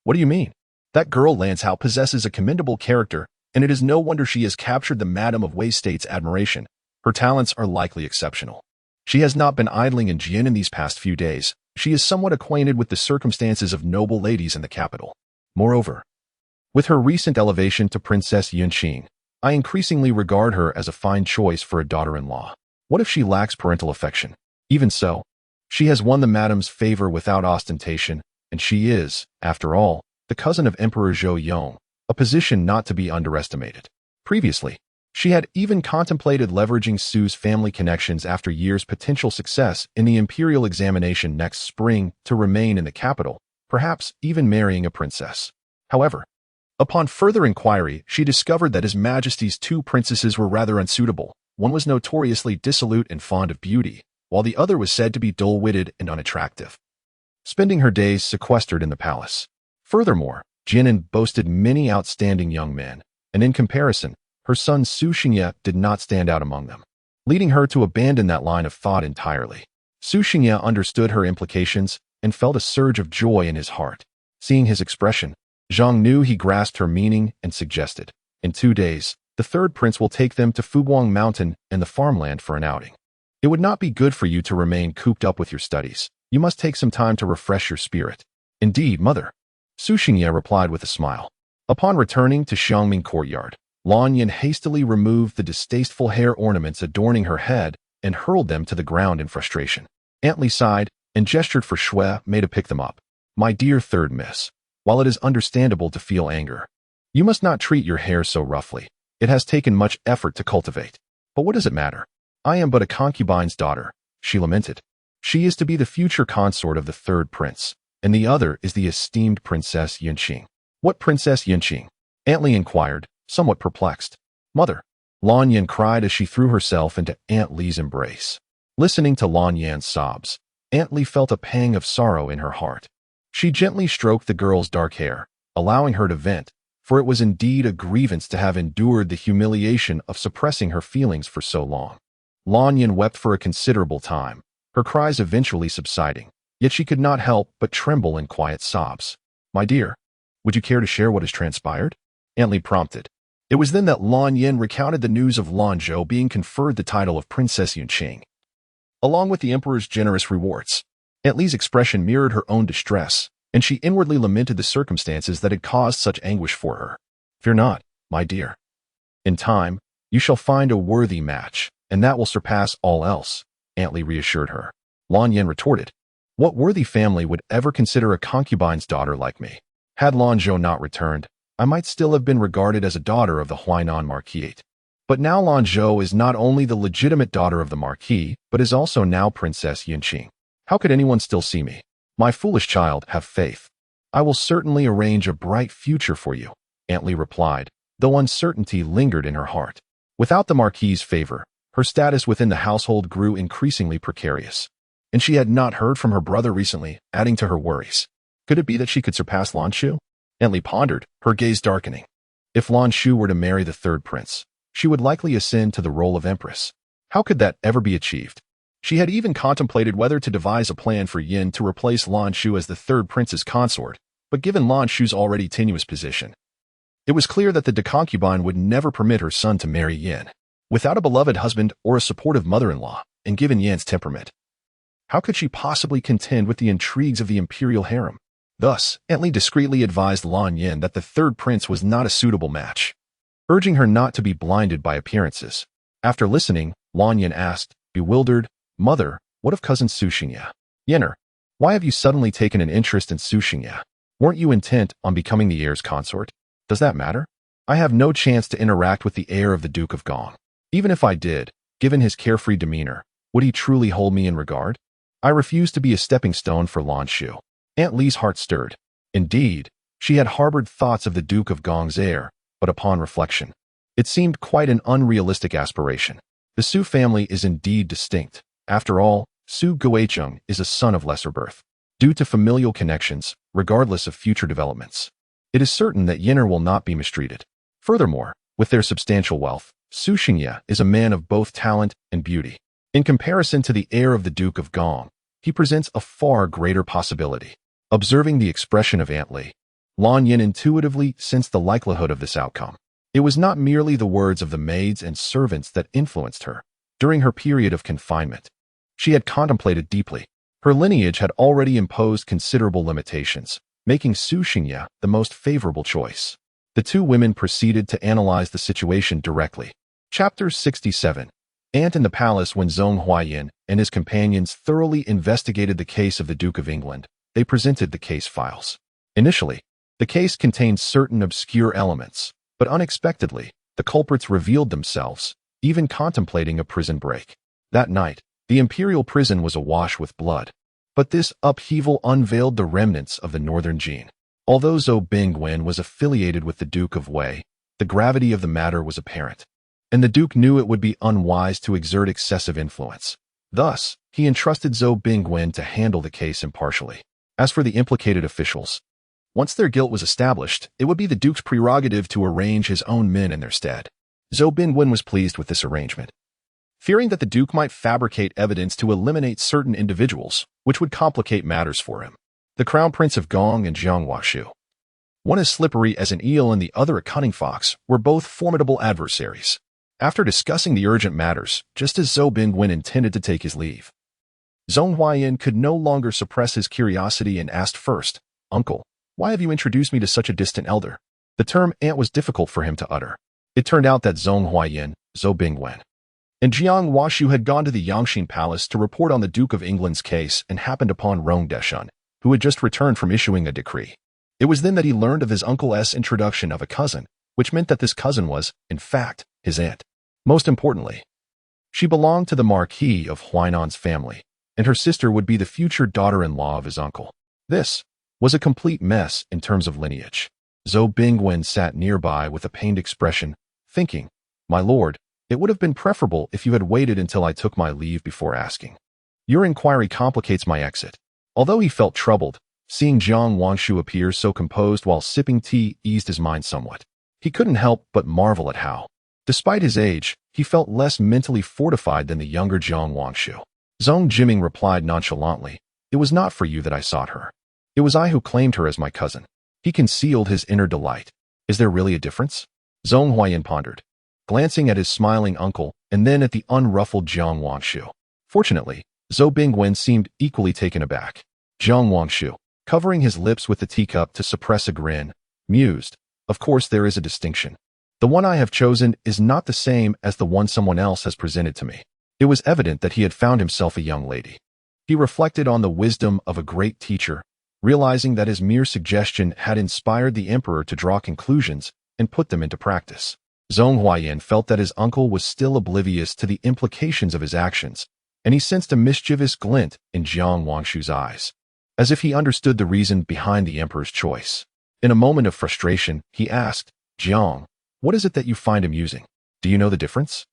what do you mean? That girl Lanzhou possesses a commendable character, and it is no wonder she has captured the Madam of Wei State's admiration. Her talents are likely exceptional. She has not been idling in Jian in these past few days. She is somewhat acquainted with the circumstances of noble ladies in the capital. Moreover, with her recent elevation to Princess Yunqing, I increasingly regard her as a fine choice for a daughter-in-law. What if she lacks parental affection? Even so, she has won the madam's favor without ostentation, and she is, after all, the cousin of Emperor Zhou Yong, a position not to be underestimated. Previously, she had even contemplated leveraging Su's family connections after Ye's potential success in the imperial examination next spring to remain in the capital, perhaps even marrying a princess. However, upon further inquiry, she discovered that His Majesty's two princesses were rather unsuitable. One was notoriously dissolute and fond of beauty, while the other was said to be dull-witted and unattractive, spending her days sequestered in the palace. Furthermore, Jinan boasted many outstanding young men, and in comparison, her son Su Xingye did not stand out among them, leading her to abandon that line of thought entirely. Su Xingye understood her implications and felt a surge of joy in his heart. Seeing his expression, Zhang knew he grasped her meaning and suggested, "In 2 days, the third prince will take them to Fuguang Mountain and the farmland for an outing. It would not be good for you to remain cooped up with your studies. You must take some time to refresh your spirit." "Indeed, mother," Su Xingye replied with a smile. Upon returning to Xiangming courtyard, Lanyan hastily removed the distasteful hair ornaments adorning her head and hurled them to the ground in frustration. Aunt Li sighed and gestured for Shui Mei to pick them up. "My dear third miss, while it is understandable to feel anger, you must not treat your hair so roughly. It has taken much effort to cultivate. But what does it matter? I am but a concubine's daughter," she lamented. "She is to be the future consort of the third prince, and the other is the esteemed Princess Yinqing." "What Princess Yinqing?" Aunt Li inquired, somewhat perplexed. "Mother," Lan Yan cried as she threw herself into Aunt Li's embrace. Listening to Lan Yan's sobs, Aunt Li felt a pang of sorrow in her heart. She gently stroked the girl's dark hair, allowing her to vent, for it was indeed a grievance to have endured the humiliation of suppressing her feelings for so long. Lan Yan wept for a considerable time, her cries eventually subsiding, yet she could not help but tremble in quiet sobs. "My dear, would you care to share what has transpired?" Aunt Li prompted. It was then that Lan Yan recounted the news of Lanzhou being conferred the title of Princess Yunqing, along with the emperor's generous rewards. Aunt Li's expression mirrored her own distress, and she inwardly lamented the circumstances that had caused such anguish for her. "Fear not, my dear. In time, you shall find a worthy match, and that will surpass all else," Aunt Li reassured her. Lan Yan retorted, "What worthy family would ever consider a concubine's daughter like me? Had Lanzhou not returned, I might still have been regarded as a daughter of the Huainan Marquis. But now Lanzhou is not only the legitimate daughter of the Marquis, but is also now Princess Yinqing. How could anyone still see me? My foolish child, have faith. I will certainly arrange a bright future for you," Aunt Li replied, though uncertainty lingered in her heart. Without the Marquis's favor, her status within the household grew increasingly precarious, and she had not heard from her brother recently, adding to her worries. Could it be that she could surpass Lanzhou? Aunt Li pondered, her gaze darkening. If Lanzhou were to marry the third prince, she would likely ascend to the role of empress. How could that ever be achieved? She had even contemplated whether to devise a plan for Yin to replace Lanzhou as the third prince's consort, but given Lanzhou's already tenuous position, it was clear that the concubine would never permit her son to marry Yin. Without a beloved husband or a supportive mother-in-law, and given Yin's temperament, how could she possibly contend with the intrigues of the imperial harem? Thus, Aunt Li discreetly advised Lan Yan that the third prince was not a suitable match, urging her not to be blinded by appearances. After listening, Lan Yan asked, bewildered, "Mother, what of cousin Su Xingye?" "Yenner, why have you suddenly taken an interest in Su Xingye? Weren't you intent on becoming the heir's consort? Does that matter? I have no chance to interact with the heir of the Duke of Gong. Even if I did, given his carefree demeanor, would he truly hold me in regard? I refuse to be a stepping stone for Lanzhou." Aunt Li's heart stirred. Indeed, she had harbored thoughts of the Duke of Gong's heir, but upon reflection, it seemed quite an unrealistic aspiration. The Su family is indeed distinct. After all, Su Guicheng is a son of lesser birth, due to familial connections, regardless of future developments. It is certain that Yenner will not be mistreated. Furthermore, with their substantial wealth, Su Xingye is a man of both talent and beauty. In comparison to the heir of the Duke of Gong, he presents a far greater possibility. Observing the expression of Aunt Li, Lan Yan intuitively sensed the likelihood of this outcome. It was not merely the words of the maids and servants that influenced her. During her period of confinement, she had contemplated deeply. Her lineage had already imposed considerable limitations, making Su Xingye the most favorable choice. The two women proceeded to analyze the situation directly. Chapter 67. Aunt in the palace. When Zhong Huaiyan and his companions thoroughly investigated the case of the Duke of England, they presented the case files. Initially, the case contained certain obscure elements, but unexpectedly, the culprits revealed themselves, even contemplating a prison break. That night, the imperial prison was awash with blood. But this upheaval unveiled the remnants of the Northern Jin. Although Zhou Bingwen was affiliated with the Duke of Wei, the gravity of the matter was apparent, and the Duke knew it would be unwise to exert excessive influence. Thus, he entrusted Zhou Bingwen to handle the case impartially. As for the implicated officials, once their guilt was established, it would be the Duke's prerogative to arrange his own men in their stead. Zhou Bingwen was pleased with this arrangement, fearing that the Duke might fabricate evidence to eliminate certain individuals, which would complicate matters for him. The Crown Prince of Gong and Jiang Washu, one as slippery as an eel and the other a cunning fox, were both formidable adversaries. After discussing the urgent matters, just as Zhou Bingwen intended to take his leave, Zhong Huaiyan could no longer suppress his curiosity and asked first, "Uncle, why have you introduced me to such a distant elder?" The term aunt was difficult for him to utter. It turned out that Zhong Huaiyan, Zhou Bingwen, and Jiang Washu had gone to the Yangxin Palace to report on the Duke of England's case and happened upon Rong Deshun, who had just returned from issuing a decree. It was then that he learned of his uncle's introduction of a cousin, which meant that this cousin was, in fact, his aunt. Most importantly, she belonged to the Marquis of Huainan's family, and her sister would be the future daughter-in-law of his uncle. This was a complete mess in terms of lineage. Zhou Bingwen sat nearby with a pained expression, thinking, "My lord, it would have been preferable if you had waited until I took my leave before asking. Your inquiry complicates my exit." Although he felt troubled, seeing Jiang Wangshu appear so composed while sipping tea eased his mind somewhat. He couldn't help but marvel at how, despite his age, he felt less mentally fortified than the younger Jiang Wangshu. Zhong Jiming replied nonchalantly, "It was not for you that I sought her. It was I who claimed her as my cousin." He concealed his inner delight. Is there really a difference? Zhong Huaiyan pondered, glancing at his smiling uncle and then at the unruffled Jiang Wangshu. Fortunately, Zhou Bingwen seemed equally taken aback. Jiang Wangshu, covering his lips with the teacup to suppress a grin, mused, "Of course there is a distinction. The one I have chosen is not the same as the one someone else has presented to me." It was evident that he had found himself a young lady. He reflected on the wisdom of a great teacher, realizing that his mere suggestion had inspired the emperor to draw conclusions and put them into practice. Zhong Huaiyan felt that his uncle was still oblivious to the implications of his actions, and he sensed a mischievous glint in Jiang Wangshu's eyes, as if he understood the reason behind the emperor's choice. In a moment of frustration, he asked, "Jiang, what is it that you find amusing? Do you know the difference?"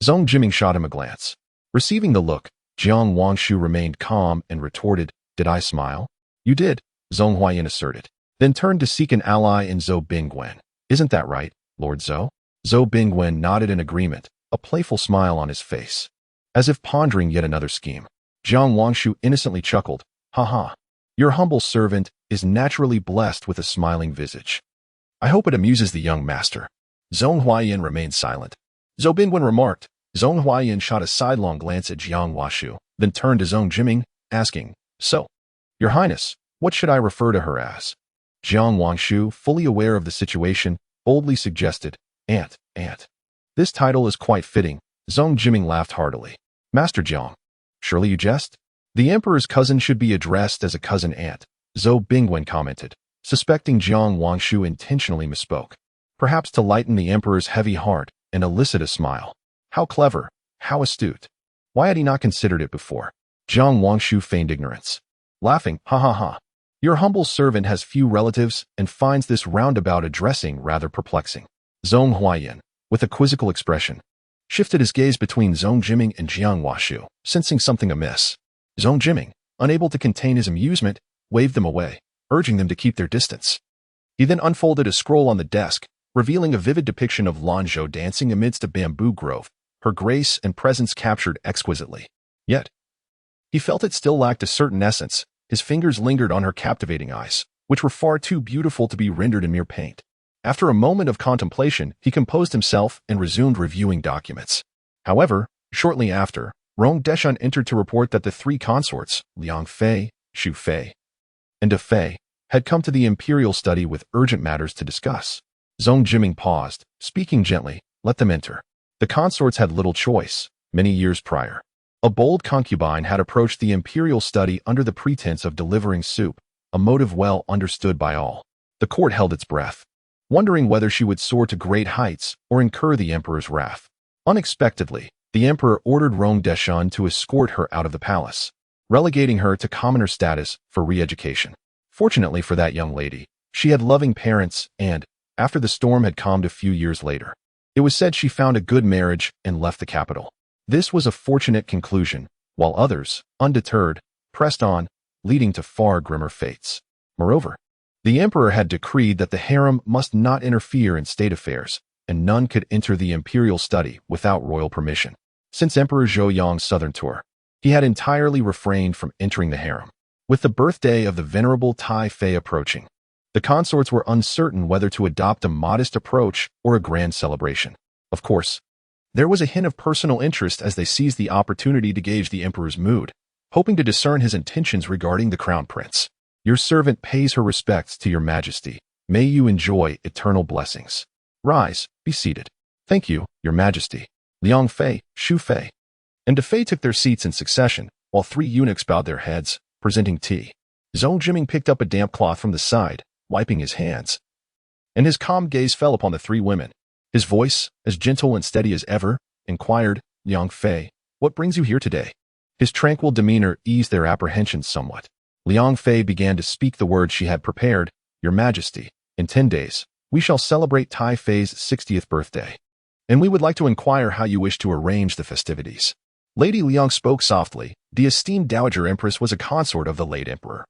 Zhong Jiming shot him a glance. Receiving the look, Jiang Wangshu remained calm and retorted, "Did I smile?" "You did," Zhong Huaiyan asserted, then turned to seek an ally in Zhou Bingwen. "Isn't that right, Lord Zhou?" Zhou Bingwen nodded in agreement, a playful smile on his face, as if pondering yet another scheme. Jiang Wangshu innocently chuckled, "Ha ha. Your humble servant is naturally blessed with a smiling visage. I hope it amuses the young master." Zhong Huaiyan remained silent. Zhou Bingwen remarked. Zhong Huaiyan shot a sidelong glance at Jiang Washu, then turned to Zhong Jiming, asking, "So, Your Highness, what should I refer to her as?" Jiang Wangshu, fully aware of the situation, boldly suggested, "Aunt, Aunt." "This title is quite fitting." Zhong Jiming laughed heartily. "Master Jiang, surely you jest? The emperor's cousin should be addressed as a cousin aunt," Zhou Bingwen commented, suspecting Jiang Wangshu intentionally misspoke, perhaps to lighten the emperor's heavy heart and elicit a smile. How clever, how astute. Why had he not considered it before? Jiang Wangshu feigned ignorance, laughing, "Ha ha ha. Your humble servant has few relatives and finds this roundabout addressing rather perplexing." Zhong Huaiyan, with a quizzical expression, shifted his gaze between Zhong Jiming and Jiang Washu, sensing something amiss. Zhong Jiming, unable to contain his amusement, waved them away, urging them to keep their distance. He then unfolded a scroll on the desk, revealing a vivid depiction of Lanzhou dancing amidst a bamboo grove, her grace and presence captured exquisitely. Yet, he felt it still lacked a certain essence. His fingers lingered on her captivating eyes, which were far too beautiful to be rendered in mere paint. After a moment of contemplation, he composed himself and resumed reviewing documents. However, shortly after, Rong Deshun entered to report that the three consorts, Liang Fei, Xu Fei, and De Fei, had come to the imperial study with urgent matters to discuss. Zhong Jiming paused, speaking gently, "Let them enter." The consorts had little choice. Many years prior, A bold concubine had approached the imperial study under the pretense of delivering soup, a motive well understood by all. The court held its breath, wondering whether she would soar to great heights or incur the emperor's wrath. Unexpectedly, the emperor ordered Rong Deshan to escort her out of the palace, relegating her to commoner status for re-education. Fortunately for that young lady, she had loving parents and, after the storm had calmed a few years later, it was said she found a good marriage and left the capital. This was a fortunate conclusion, while others, undeterred, pressed on, leading to far grimmer fates. Moreover, the emperor had decreed that the harem must not interfere in state affairs, and none could enter the imperial study without royal permission. Since Emperor Zhou Yong's southern tour, he had entirely refrained from entering the harem. With the birthday of the venerable Tai Fei approaching, the consorts were uncertain whether to adopt a modest approach or a grand celebration. Of course, there was a hint of personal interest as they seized the opportunity to gauge the emperor's mood, hoping to discern his intentions regarding the crown prince. Your servant pays her respects to your majesty. May you enjoy eternal blessings. Rise, be seated. Thank you, your majesty. Liang Fei, Shu Fei, and De Fei took their seats in succession, while 3 eunuchs bowed their heads, presenting tea. Zhou Jiming picked up a damp cloth from the side, wiping his hands, and his calm gaze fell upon the 3 women. His voice, as gentle and steady as ever, inquired, Liang Fei, what brings you here today? His tranquil demeanor eased their apprehensions somewhat. Liang Fei began to speak the words she had prepared. Your majesty, in 10 days, we shall celebrate Tai Fei's 60th birthday, and we would like to inquire how you wish to arrange the festivities. Lady Liang spoke softly. The esteemed Dowager Empress was a consort of the late emperor.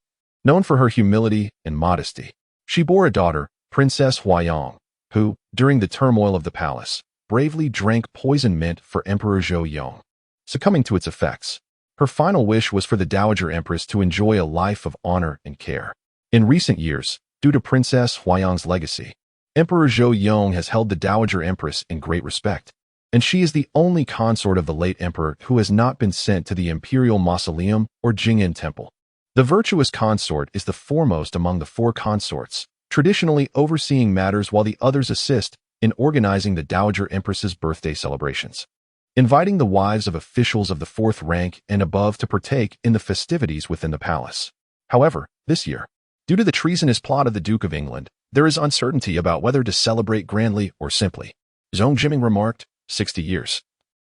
Known for her humility and modesty, she bore a daughter, Princess Huainan, who, during the turmoil of the palace, bravely drank poison meant for Emperor Zhou Yong. Succumbing to its effects, her final wish was for the Dowager Empress to enjoy a life of honor and care. In recent years, due to Princess Huaiyan's legacy, Emperor Zhou Yong has held the Dowager Empress in great respect, and she is the only consort of the late emperor who has not been sent to the imperial mausoleum or Jing'an temple. The virtuous consort is the foremost among the 4 consorts, traditionally overseeing matters while the others assist in organizing the Dowager Empress's birthday celebrations, inviting the wives of officials of the 4th rank and above to partake in the festivities within the palace. However, this year, due to the treasonous plot of the Duke of England, there is uncertainty about whether to celebrate grandly or simply. Zhou Jiming remarked, 60 years.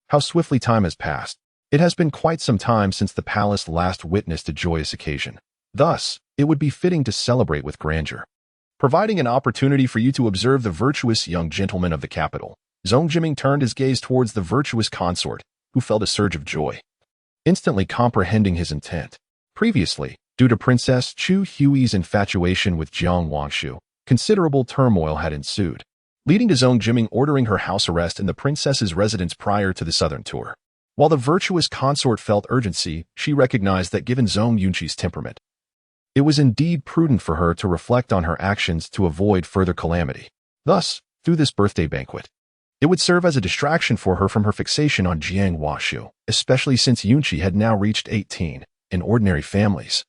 How swiftly time has passed. It has been quite some time since the palace last witnessed a joyous occasion. Thus, it would be fitting to celebrate with grandeur, providing an opportunity for you to observe the virtuous young gentleman of the capital. Zhou Jiming turned his gaze towards the virtuous consort, who felt a surge of joy, instantly comprehending his intent. Previously, due to Princess Chu Hui's infatuation with Jiang Wangshu, considerable turmoil had ensued, leading to Zhou Jiming ordering her house arrest in the princess's residence prior to the southern tour. While the virtuous consort felt urgency, she recognized that given Zhou Yunqi's temperament, it was indeed prudent for her to reflect on her actions to avoid further calamity. Thus, through this birthday banquet, it would serve as a distraction for her from her fixation on Jiang Wangshu, especially since Yunqi had now reached 18. In ordinary families,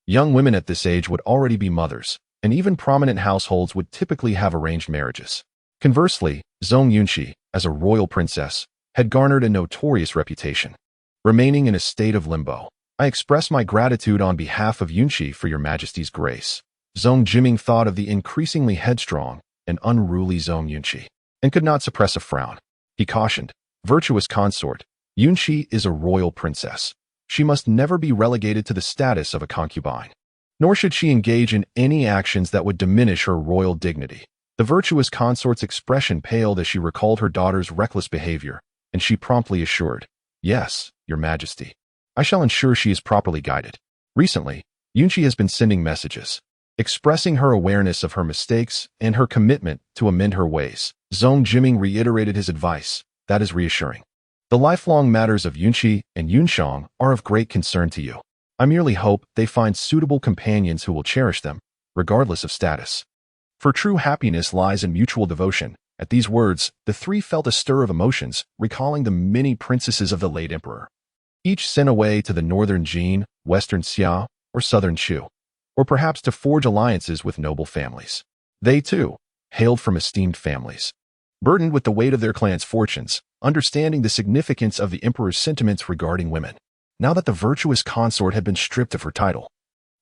young women at this age would already be mothers, and even prominent households would typically have arranged marriages. Conversely, Zhou Yunqi, as a royal princess, had garnered a notorious reputation, remaining in a state of limbo. I express my gratitude on behalf of Yunqi for your majesty's grace. Zhou Jiming thought of the increasingly headstrong and unruly Zhou Yunqi, and could not suppress a frown. He cautioned, virtuous consort, Yunqi is a royal princess. She must never be relegated to the status of a concubine, nor should she engage in any actions that would diminish her royal dignity. The virtuous consort's expression paled as she recalled her daughter's reckless behavior, and she promptly assured, yes, your majesty. I shall ensure she is properly guided. Recently, Yunqi has been sending messages, expressing her awareness of her mistakes and her commitment to amend her ways. Zhou Jiming reiterated his advice. That is reassuring. The lifelong matters of Yunqi and Yunshang are of great concern to you. I merely hope they find suitable companions who will cherish them, regardless of status. For true happiness lies in mutual devotion. At these words, the 3 felt a stir of emotions, recalling the many princesses of the late emperor, each sent away to the northern Jin, western Xia, or southern Chu, or perhaps to forge alliances with noble families. They, too, hailed from esteemed families. Burdened with the weight of their clan's fortunes, understanding the significance of the emperor's sentiments regarding women. Now that the virtuous consort had been stripped of her title,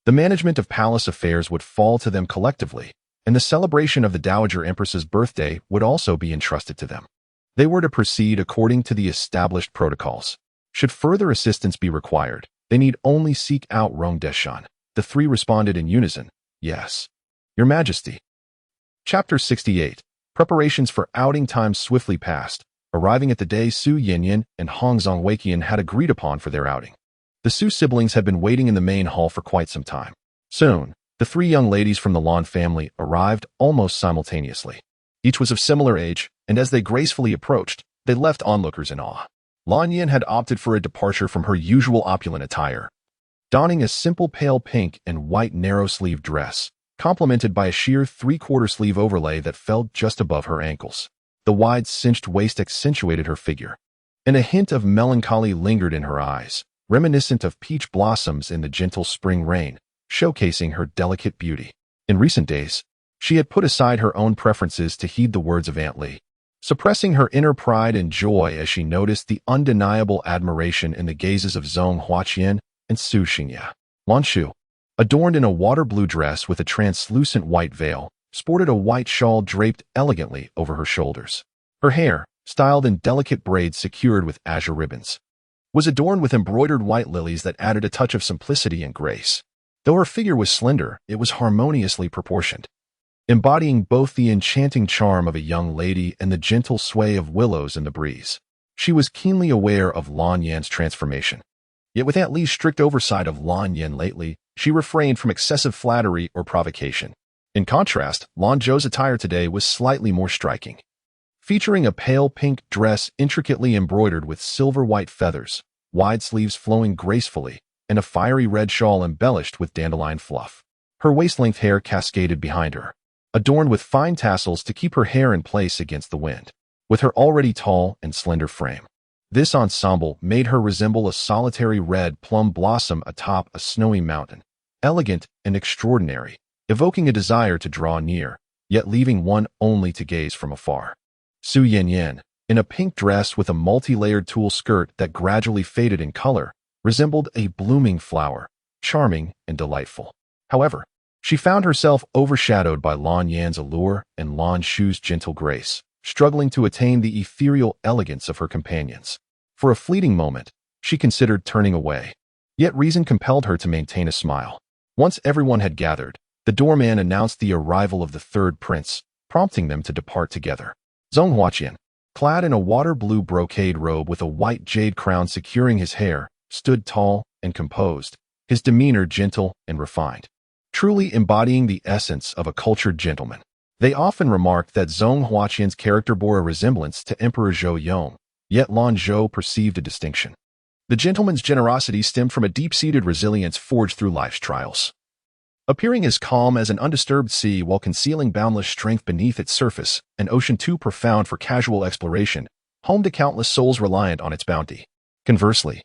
the management of palace affairs would fall to them collectively, and the celebration of the Dowager Empress's birthday would also be entrusted to them. They were to proceed according to the established protocols. Should further assistance be required, they need only seek out Rong Deshan. The three responded in unison, "Yes, Your Majesty." Chapter 68. Preparations for outing time swiftly passed, arriving at the day Su Yinyan and Hong Zongweiqian had agreed upon for their outing. The Su siblings had been waiting in the main hall for quite some time. Soon, the three young ladies from the Lan family arrived almost simultaneously. Each was of similar age, and as they gracefully approached, they left onlookers in awe. Lan Yin had opted for a departure from her usual opulent attire, donning a simple pale pink and white narrow-sleeved dress, complemented by a sheer three-quarter sleeve overlay that fell just above her ankles. The wide cinched waist accentuated her figure, and a hint of melancholy lingered in her eyes, reminiscent of peach blossoms in the gentle spring rain, showcasing her delicate beauty. In recent days, she had put aside her own preferences to heed the words of Aunt Li, suppressing her inner pride and joy as she noticed the undeniable admiration in the gazes of Zhong Huaqian and Su Xingya. Lanzhou, adorned in a water-blue dress with a translucent white veil, sported a white shawl draped elegantly over her shoulders. Her hair, styled in delicate braids secured with azure ribbons, was adorned with embroidered white lilies that added a touch of simplicity and grace. Though her figure was slender, it was harmoniously proportioned, embodying both the enchanting charm of a young lady and the gentle sway of willows in the breeze. She was keenly aware of Lan Yan's transformation. Yet with Aunt Li's strict oversight of Lan Yan lately, she refrained from excessive flattery or provocation. In contrast, Lan Zhou's attire today was slightly more striking, featuring a pale pink dress intricately embroidered with silver-white feathers, wide sleeves flowing gracefully, and a fiery red shawl embellished with dandelion fluff. Her waist-length hair cascaded behind her, adorned with fine tassels to keep her hair in place against the wind. With her already tall and slender frame, this ensemble made her resemble a solitary red plum blossom atop a snowy mountain, elegant and extraordinary, evoking a desire to draw near, yet leaving one only to gaze from afar. Su Yanyan, in a pink dress with a multi-layered tulle skirt that gradually faded in color, resembled a blooming flower, charming and delightful. However, she found herself overshadowed by Lan Yan's allure and Lan Shu's gentle grace, struggling to attain the ethereal elegance of her companions. For a fleeting moment, she considered turning away, yet reason compelled her to maintain a smile. Once everyone had gathered, the doorman announced the arrival of the third prince, prompting them to depart together. Zhong Huaqian, clad in a water-blue brocade robe with a white jade crown securing his hair, stood tall and composed, his demeanor gentle and refined, truly embodying the essence of a cultured gentleman. They often remarked that Zhong Huaqian's character bore a resemblance to Emperor Zhou Yong, yet Lan Zhou perceived a distinction. The gentleman's generosity stemmed from a deep-seated resilience forged through life's trials. Appearing as calm as an undisturbed sea while concealing boundless strength beneath its surface, an ocean too profound for casual exploration, home to countless souls reliant on its bounty. Conversely,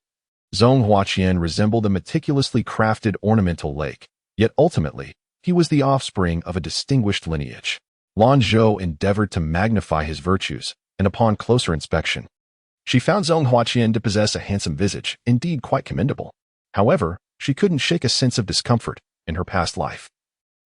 Zhong Huaqian resembled a meticulously crafted ornamental lake, yet ultimately, he was the offspring of a distinguished lineage. Lan Zhou endeavored to magnify his virtues, and upon closer inspection, she found Zhong Huaqian to possess a handsome visage, indeed quite commendable. However, she couldn't shake a sense of discomfort in her past life.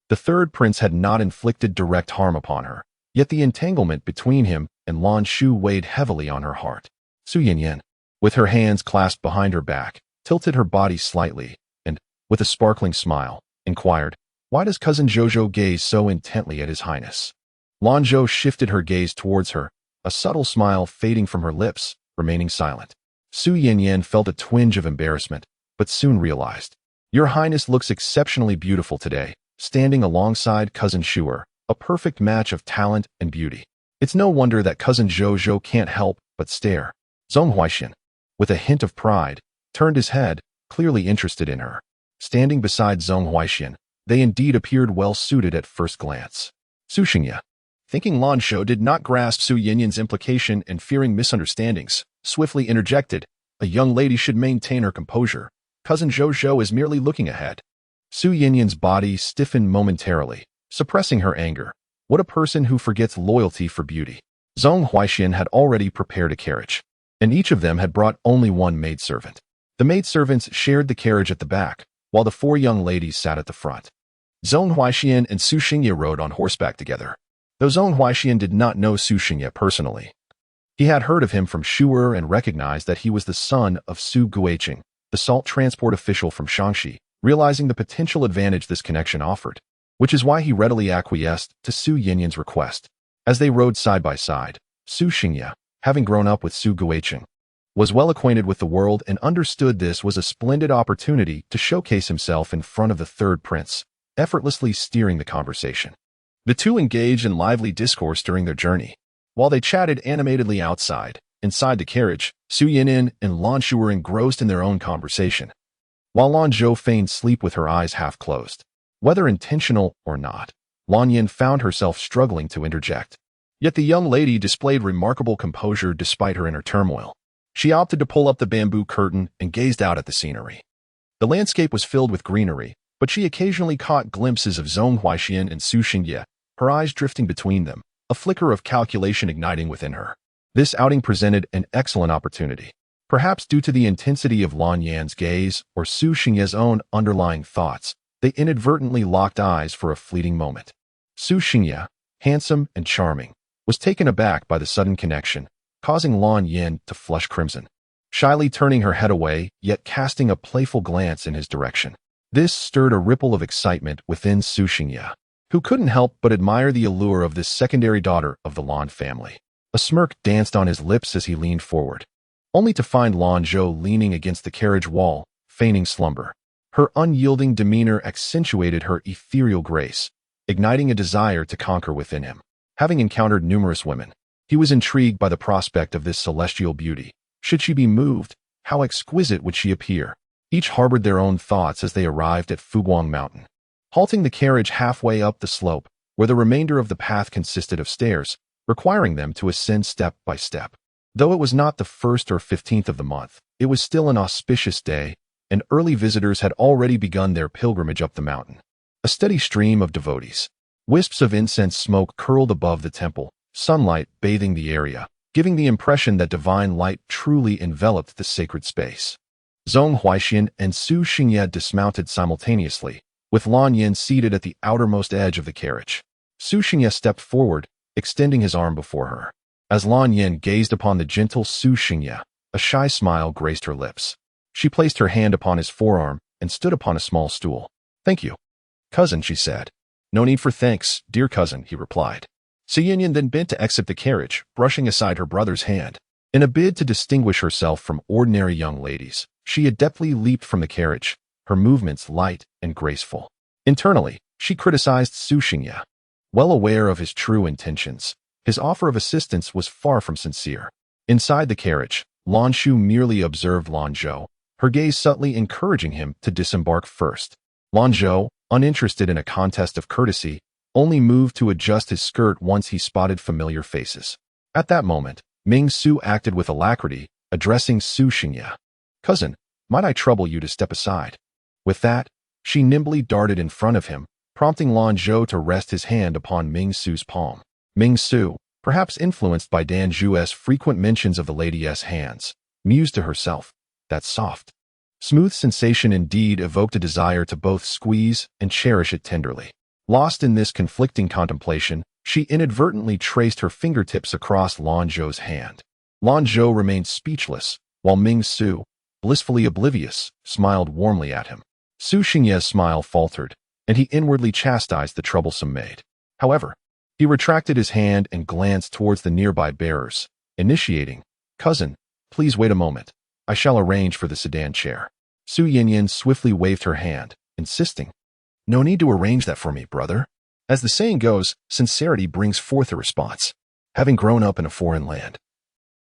The third prince had not inflicted direct harm upon her, yet the entanglement between him and Lan Shu weighed heavily on her heart. Su Yanyan, with her hands clasped behind her back, tilted her body slightly, and, with a sparkling smile, inquired, "Why does cousin Zhou gaze so intently at his highness?" Lan Zhou shifted her gaze towards her, a subtle smile fading from her lips, remaining silent. Su Yanyan felt a twinge of embarrassment, but soon realized. "Your highness looks exceptionally beautiful today, standing alongside cousin Shuer, a perfect match of talent and beauty. It's no wonder that cousin Zhou can't help but stare." Zhong Huaqian, with a hint of pride, turned his head, clearly interested in her. Standing beside Zhong Huaqian, they indeed appeared well suited at first glance. Su Xingya, thinking Lan Zhou did not grasp Su Yanyan's implication and fearing misunderstandings, swiftly interjected, "A young lady should maintain her composure. Cousin Zhou is merely looking ahead." Su Yanyan's body stiffened momentarily, suppressing her anger. What a person who forgets loyalty for beauty. Zhong Huaixian had already prepared a carriage, and each of them had brought only one maidservant. The maidservants shared the carriage at the back, while the four young ladies sat at the front. Zhong Huaixian and Su Xingye rode on horseback together. Though Zhong Huaixian did not know Su Xingye personally, he had heard of him from Shu'er and recognized that he was the son of Su Guiqing, the salt transport official from Shaanxi, realizing the potential advantage this connection offered, which is why he readily acquiesced to Su Yinyan's request. As they rode side by side, Su Xingye, having grown up with Su Guiqing, was well acquainted with the world and understood this was a splendid opportunity to showcase himself in front of the third prince, effortlessly steering the conversation. The two engaged in lively discourse during their journey. While they chatted animatedly outside, inside the carriage, Su Yinan and Lanzhou were engrossed in their own conversation, while Lanzhou feigned sleep with her eyes half closed. Whether intentional or not, Lan Yin found herself struggling to interject. Yet the young lady displayed remarkable composure despite her inner turmoil. She opted to pull up the bamboo curtain and gazed out at the scenery. The landscape was filled with greenery, but she occasionally caught glimpses of Zhong Huaixian and Su Xingye, her eyes drifting between them, a flicker of calculation igniting within her. This outing presented an excellent opportunity. Perhaps due to the intensity of Lan Yan's gaze or Su Xingye's own underlying thoughts, they inadvertently locked eyes for a fleeting moment. Su Xingye, handsome and charming, was taken aback by the sudden connection, causing Lan Yan to flush crimson, shyly turning her head away, yet casting a playful glance in his direction. This stirred a ripple of excitement within Su Xingye, who couldn't help but admire the allure of this secondary daughter of the Lan family. A smirk danced on his lips as he leaned forward, only to find Lanzhou leaning against the carriage wall, feigning slumber. Her unyielding demeanor accentuated her ethereal grace, igniting a desire to conquer within him. Having encountered numerous women, he was intrigued by the prospect of this celestial beauty. Should she be moved, how exquisite would she appear? Each harbored their own thoughts as they arrived at Fuguang Mountain. Halting the carriage halfway up the slope, where the remainder of the path consisted of stairs, requiring them to ascend step by step. Though it was not the 1st or 15th of the month, it was still an auspicious day, and early visitors had already begun their pilgrimage up the mountain. A steady stream of devotees. Wisps of incense smoke curled above the temple, sunlight bathing the area, giving the impression that divine light truly enveloped the sacred space. Zhong Huaixian and Su Xingye dismounted simultaneously, with Lan Yin seated at the outermost edge of the carriage. Su Xingye stepped forward, extending his arm before her. As Lan Yin gazed upon the gentle Su Xingye, a shy smile graced her lips. She placed her hand upon his forearm and stood upon a small stool. "Thank you, cousin," she said. "No need for thanks, dear cousin," he replied. Su Yinyan then bent to exit the carriage, brushing aside her brother's hand. In a bid to distinguish herself from ordinary young ladies, she adeptly leaped from the carriage, her movements light and graceful. Internally, she criticized Su Xingye. Well aware of his true intentions, his offer of assistance was far from sincere. Inside the carriage, Lanzhou merely observed Lanzhou, her gaze subtly encouraging him to disembark first. Lanzhou, uninterested in a contest of courtesy, only moved to adjust his skirt once he spotted familiar faces. At that moment, Ming Su acted with alacrity, addressing Su Xingye. "Cousin, might I trouble you to step aside?" With that, she nimbly darted in front of him, prompting Lanzhou to rest his hand upon Ming Su's palm. Ming Su, perhaps influenced by Dan Zhu's frequent mentions of the lady's hands, mused to herself, "That soft, smooth sensation indeed evoked a desire to both squeeze and cherish it tenderly." Lost in this conflicting contemplation, she inadvertently traced her fingertips across Lanzhou's hand. Lanzhou remained speechless, while Ming Su, blissfully oblivious, smiled warmly at him. Su Xingye's smile faltered, and he inwardly chastised the troublesome maid. However, he retracted his hand and glanced towards the nearby bearers, initiating, "Cousin, please wait a moment. I shall arrange for the sedan chair." Su Yinyan swiftly waved her hand, insisting, "No need to arrange that for me, brother." As the saying goes, sincerity brings forth a response. Having grown up in a foreign land,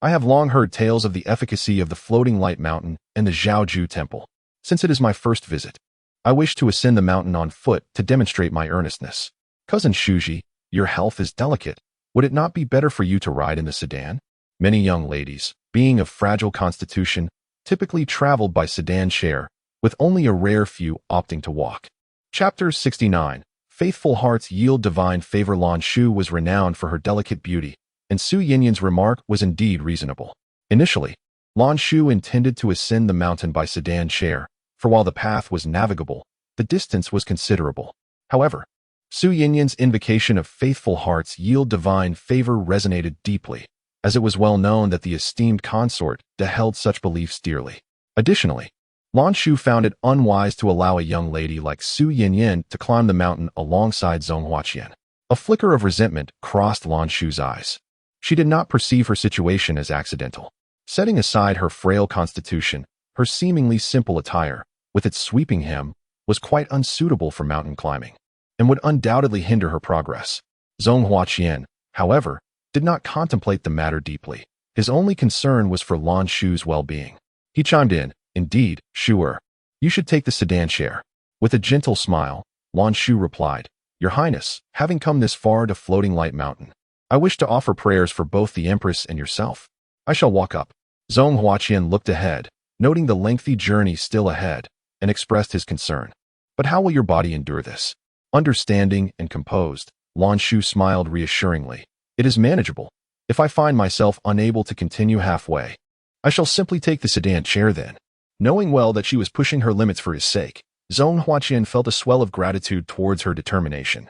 I have long heard tales of the efficacy of the floating light mountain and the Zhaoju temple. Since it is my first visit, I wish to ascend the mountain on foot to demonstrate my earnestness. Cousin Shuji, your health is delicate. Would it not be better for you to ride in the sedan? Many young ladies, being of fragile constitution, typically traveled by sedan chair, with only a rare few opting to walk. Chapter 69. Faithful hearts yield divine favor. Lanzhou was renowned for her delicate beauty, and Su Yinyan's remark was indeed reasonable. Initially, Lanzhou intended to ascend the mountain by sedan chair, for while the path was navigable, the distance was considerable. However, Su Yinyan's invocation of faithful hearts yield divine favor resonated deeply, as it was well known that the esteemed consort held such beliefs dearly. Additionally, Lanzhou found it unwise to allow a young lady like Su Yinyan to climb the mountain alongside Zhong Huaqian. A flicker of resentment crossed Lanzhou's eyes. She did not perceive her situation as accidental. Setting aside her frail constitution, her seemingly simple attire, with its sweeping hem, was quite unsuitable for mountain climbing, and would undoubtedly hinder her progress. Zhong Huaqian, however, did not contemplate the matter deeply. His only concern was for Lanzhou's well-being. He chimed in, "Indeed, sure. You should take the sedan chair." With a gentle smile, Lanzhou replied, "Your Highness, having come this far to Floating Light Mountain, I wish to offer prayers for both the Empress and yourself. I shall walk up." Zhong Huaqian looked ahead, noting the lengthy journey still ahead, and expressed his concern. "But how will your body endure this?" Understanding and composed, Lanzhou smiled reassuringly. "It is manageable. If I find myself unable to continue halfway, I shall simply take the sedan chair then." Knowing well that she was pushing her limits for his sake, Zhong Huaqian felt a swell of gratitude towards her determination.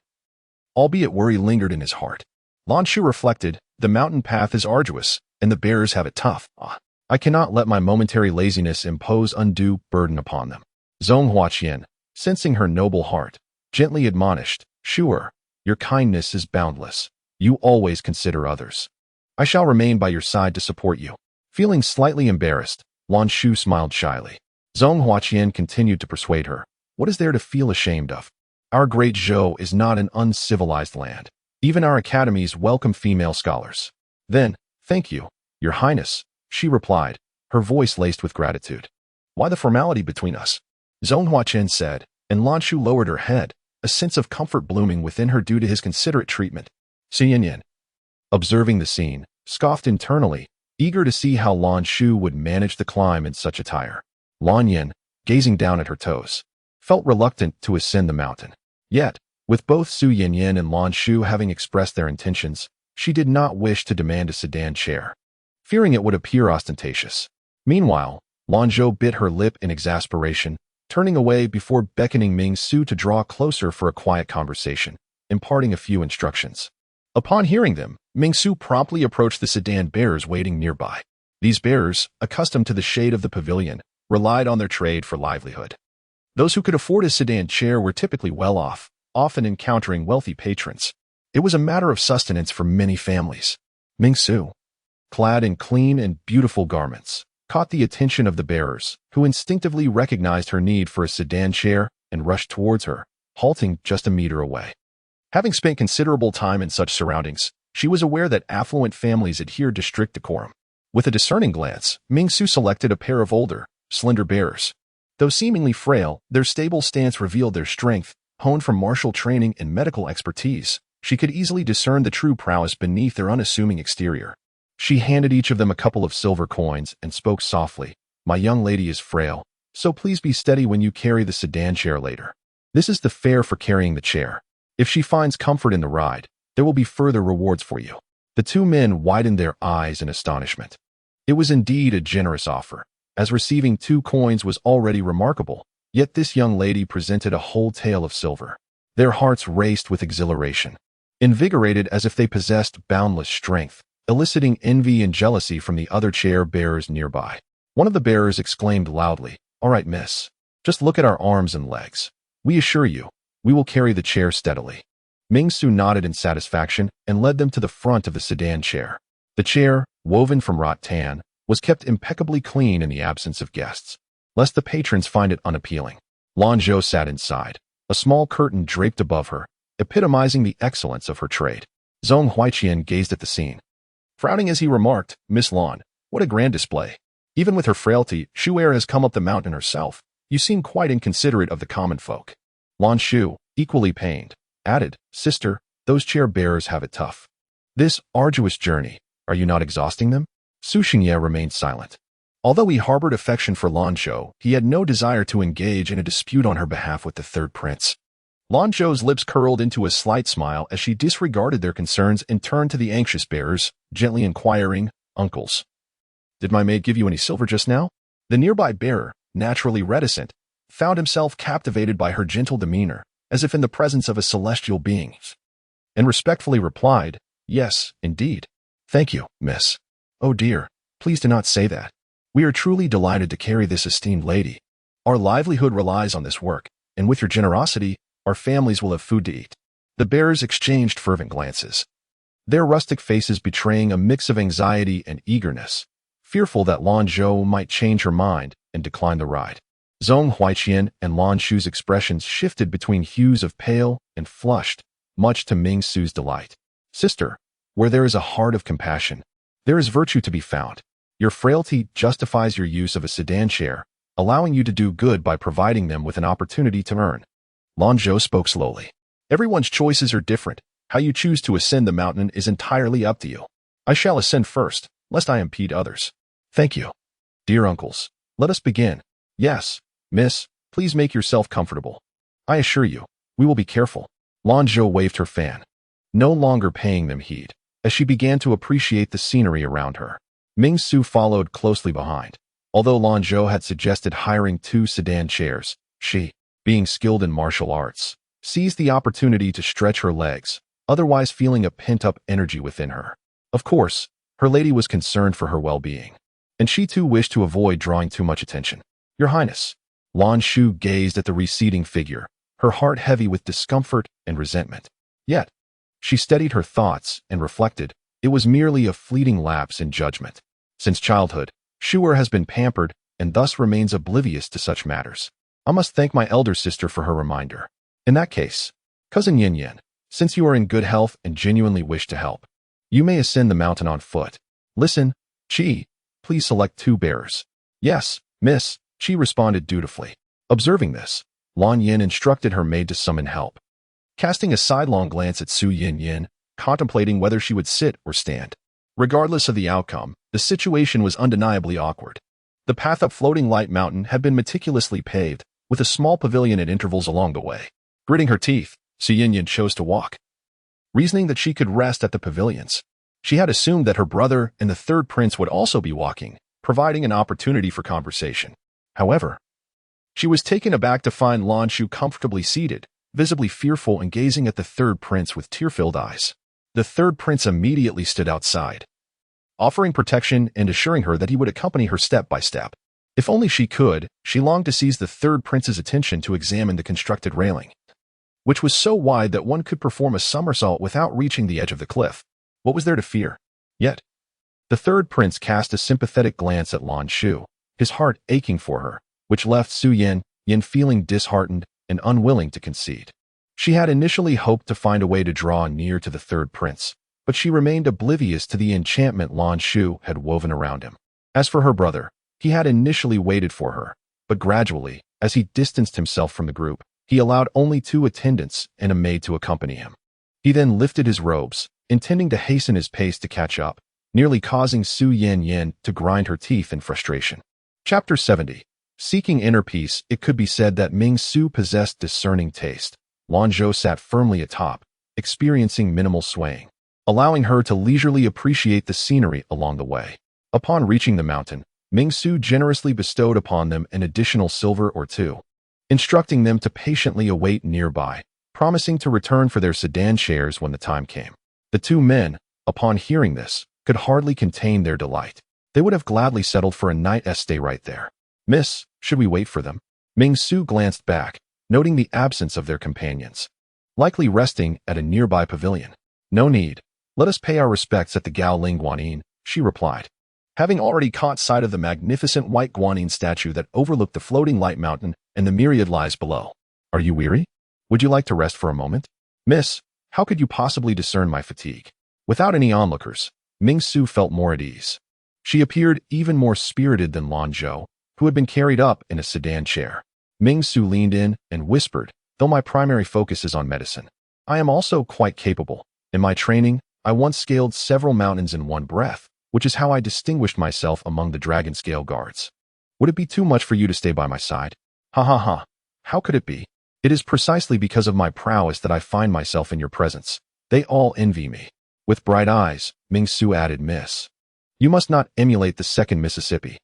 Albeit worry lingered in his heart. Lanzhou reflected, "The mountain path is arduous, and the bearers have it tough. I cannot let my momentary laziness impose undue burden upon them." Zhong Huaqian, sensing her noble heart, gently admonished, "Sure, your kindness is boundless. You always consider others. I shall remain by your side to support you." Feeling slightly embarrassed, Lanzhou smiled shyly. Zhong Huaqian continued to persuade her, "What is there to feel ashamed of? Our great Zhou is not an uncivilized land. Even our academies welcome female scholars." "Then, thank you, Your Highness," she replied, her voice laced with gratitude. "Why the formality between us?" Zhong Huaqian said, and Lanzhou lowered her head, a sense of comfort blooming within her due to his considerate treatment. Su Yinyan, observing the scene, scoffed internally, eager to see how Lanzhou would manage the climb in such attire. Lanyan, gazing down at her toes, felt reluctant to ascend the mountain. Yet, with both Su Yinyan and Lanzhou having expressed their intentions, she did not wish to demand a sedan chair, fearing it would appear ostentatious. Meanwhile, Lanzhou bit her lip in exasperation, turning away before beckoning Ming Su to draw closer for a quiet conversation, imparting a few instructions. Upon hearing them, Ming Su promptly approached the sedan bearers waiting nearby. These bearers, accustomed to the shade of the pavilion, relied on their trade for livelihood. Those who could afford a sedan chair were typically well off, often encountering wealthy patrons. It was a matter of sustenance for many families. Ming Su, clad in clean and beautiful garments, caught the attention of the bearers, who instinctively recognized her need for a sedan chair and rushed towards her, halting just a meter away. Having spent considerable time in such surroundings, she was aware that affluent families adhered to strict decorum. With a discerning glance, Ming Su selected a pair of older, slender bearers. Though seemingly frail, their stable stance revealed their strength, honed from martial training and medical expertise. She could easily discern the true prowess beneath their unassuming exterior. She handed each of them a couple of silver coins and spoke softly, "My young lady is frail, so please be steady when you carry the sedan chair later. This is the fare for carrying the chair. If she finds comfort in the ride, there will be further rewards for you." The two men widened their eyes in astonishment. It was indeed a generous offer, as receiving 2 coins was already remarkable, yet this young lady presented a whole tael of silver. Their hearts raced with exhilaration, invigorated as if they possessed boundless strength, eliciting envy and jealousy from the other chair bearers nearby. One of the bearers exclaimed loudly, "All right, miss. Just look at our arms and legs. We assure you, we will carry the chair steadily." Ming Su nodded in satisfaction and led them to the front of the sedan chair. The chair, woven from rattan, was kept impeccably clean in the absence of guests, lest the patrons find it unappealing. Lanzhou sat inside, a small curtain draped above her, epitomizing the excellence of her trade. Zhong Huaqian gazed at the scene, frowning as he remarked, "Miss Lan, what a grand display. Even with her frailty, Shu'er has come up the mountain herself. You seem quite inconsiderate of the common folk." Lanzhou, equally pained, added, "Sister, those chair bearers have it tough. This arduous journey, are you not exhausting them?" Su Xingye remained silent. Although he harbored affection for Lanzhou, he had no desire to engage in a dispute on her behalf with the third prince. Lanzhou's lips curled into a slight smile as she disregarded their concerns and turned to the anxious bearers, gently inquiring, "Uncles, did my maid give you any silver just now?" The nearby bearer, naturally reticent, found himself captivated by her gentle demeanor, as if in the presence of a celestial being, and respectfully replied, "Yes, indeed. Thank you, miss." "Oh dear, please do not say that. We are truly delighted to carry this esteemed lady. Our livelihood relies on this work, and with your generosity, our families will have food to eat." The bearers exchanged fervent glances, their rustic faces betraying a mix of anxiety and eagerness, fearful that Lanzhou might change her mind and decline the ride. Zhong Huaiqian and Lanzhou's expressions shifted between hues of pale and flushed, much to Ming Su's delight. "Sister, where there is a heart of compassion, there is virtue to be found. Your frailty justifies your use of a sedan chair, allowing you to do good by providing them with an opportunity to earn." Lanzhou spoke slowly. "Everyone's choices are different. How you choose to ascend the mountain is entirely up to you. I shall ascend first, lest I impede others." "Thank you. Dear uncles, let us begin." "Yes, miss, please make yourself comfortable. I assure you, we will be careful." Lanzhou waved her fan, no longer paying them heed, as she began to appreciate the scenery around her. Ming Su followed closely behind. Although Lanzhou had suggested hiring 2 sedan chairs, she, being skilled in martial arts, seized the opportunity to stretch her legs, otherwise feeling a pent-up energy within her. Of course, her lady was concerned for her well-being, and she too wished to avoid drawing too much attention. "Your Highness." Lanzhou gazed at the receding figure, her heart heavy with discomfort and resentment. Yet, she steadied her thoughts and reflected, it was merely a fleeting lapse in judgment. Since childhood, Shu'er has been pampered and thus remains oblivious to such matters. I must thank my elder sister for her reminder. In that case, Cousin Yin Yin, since you are in good health and genuinely wish to help, you may ascend the mountain on foot. Listen, Chi, please select 2 bearers." "Yes, miss," Chi responded dutifully. Observing this, Lan Yin instructed her maid to summon help. Casting a sidelong glance at Su Yin Yin, contemplating whether she would sit or stand. Regardless of the outcome, the situation was undeniably awkward. The path up Floating Light Mountain had been meticulously paved, with a small pavilion at intervals along the way. Gritting her teeth, Su Yin Yin chose to walk, reasoning that she could rest at the pavilions. She had assumed that her brother and the 3rd prince would also be walking, providing an opportunity for conversation. However, she was taken aback to find Lanzhou comfortably seated, visibly fearful and gazing at the 3rd prince with tear-filled eyes. The 3rd prince immediately stood outside, offering protection and assuring her that he would accompany her step by step. If only she could, she longed to seize the 3rd prince's attention to examine the constructed railing, which was so wide that one could perform a somersault without reaching the edge of the cliff. What was there to fear? Yet, the 3rd prince cast a sympathetic glance at Lanzhou, his heart aching for her, which left Su Yin feeling disheartened and unwilling to concede. She had initially hoped to find a way to draw near to the 3rd prince, but she remained oblivious to the enchantment Lanzhou had woven around him. As for her brother, he had initially waited for her, but gradually, as he distanced himself from the group, he allowed only 2 attendants and a maid to accompany him. He then lifted his robes, intending to hasten his pace to catch up, nearly causing Su Yin to grind her teeth in frustration. Chapter 70. Seeking inner peace, it could be said that Ming Su possessed discerning taste. Lanzhou sat firmly atop, experiencing minimal swaying, allowing her to leisurely appreciate the scenery along the way. Upon reaching the mountain, Ming Su generously bestowed upon them an additional silver or 2, instructing them to patiently await nearby, promising to return for their sedan chairs when the time came. The 2 men, upon hearing this, could hardly contain their delight. They would have gladly settled for a night's stay right there. "Miss, should we wait for them?" Ming Su glanced back, noting the absence of their companions, likely resting at a nearby pavilion. "No need. Let us pay our respects at the Gaoling Guanyin," she replied, having already caught sight of the magnificent white Guanyin statue that overlooked the Floating Light Mountain and the myriad lies below. "Are you weary? Would you like to rest for a moment?" "Miss, how could you possibly discern my fatigue?" Without any onlookers, Ming Su felt more at ease. She appeared even more spirited than Lanzhou, who had been carried up in a sedan chair. Ming Su leaned in and whispered, "Though my primary focus is on medicine, I am also quite capable. In my training, I once scaled several mountains in one breath, which is how I distinguished myself among the dragon scale guards. Would it be too much for you to stay by my side?" "Ha ha ha. How could it be?" It is precisely because of my prowess that I find myself in your presence. They all envy me. With bright eyes, Ming-Su added, Miss. You must not emulate the second Mississippi.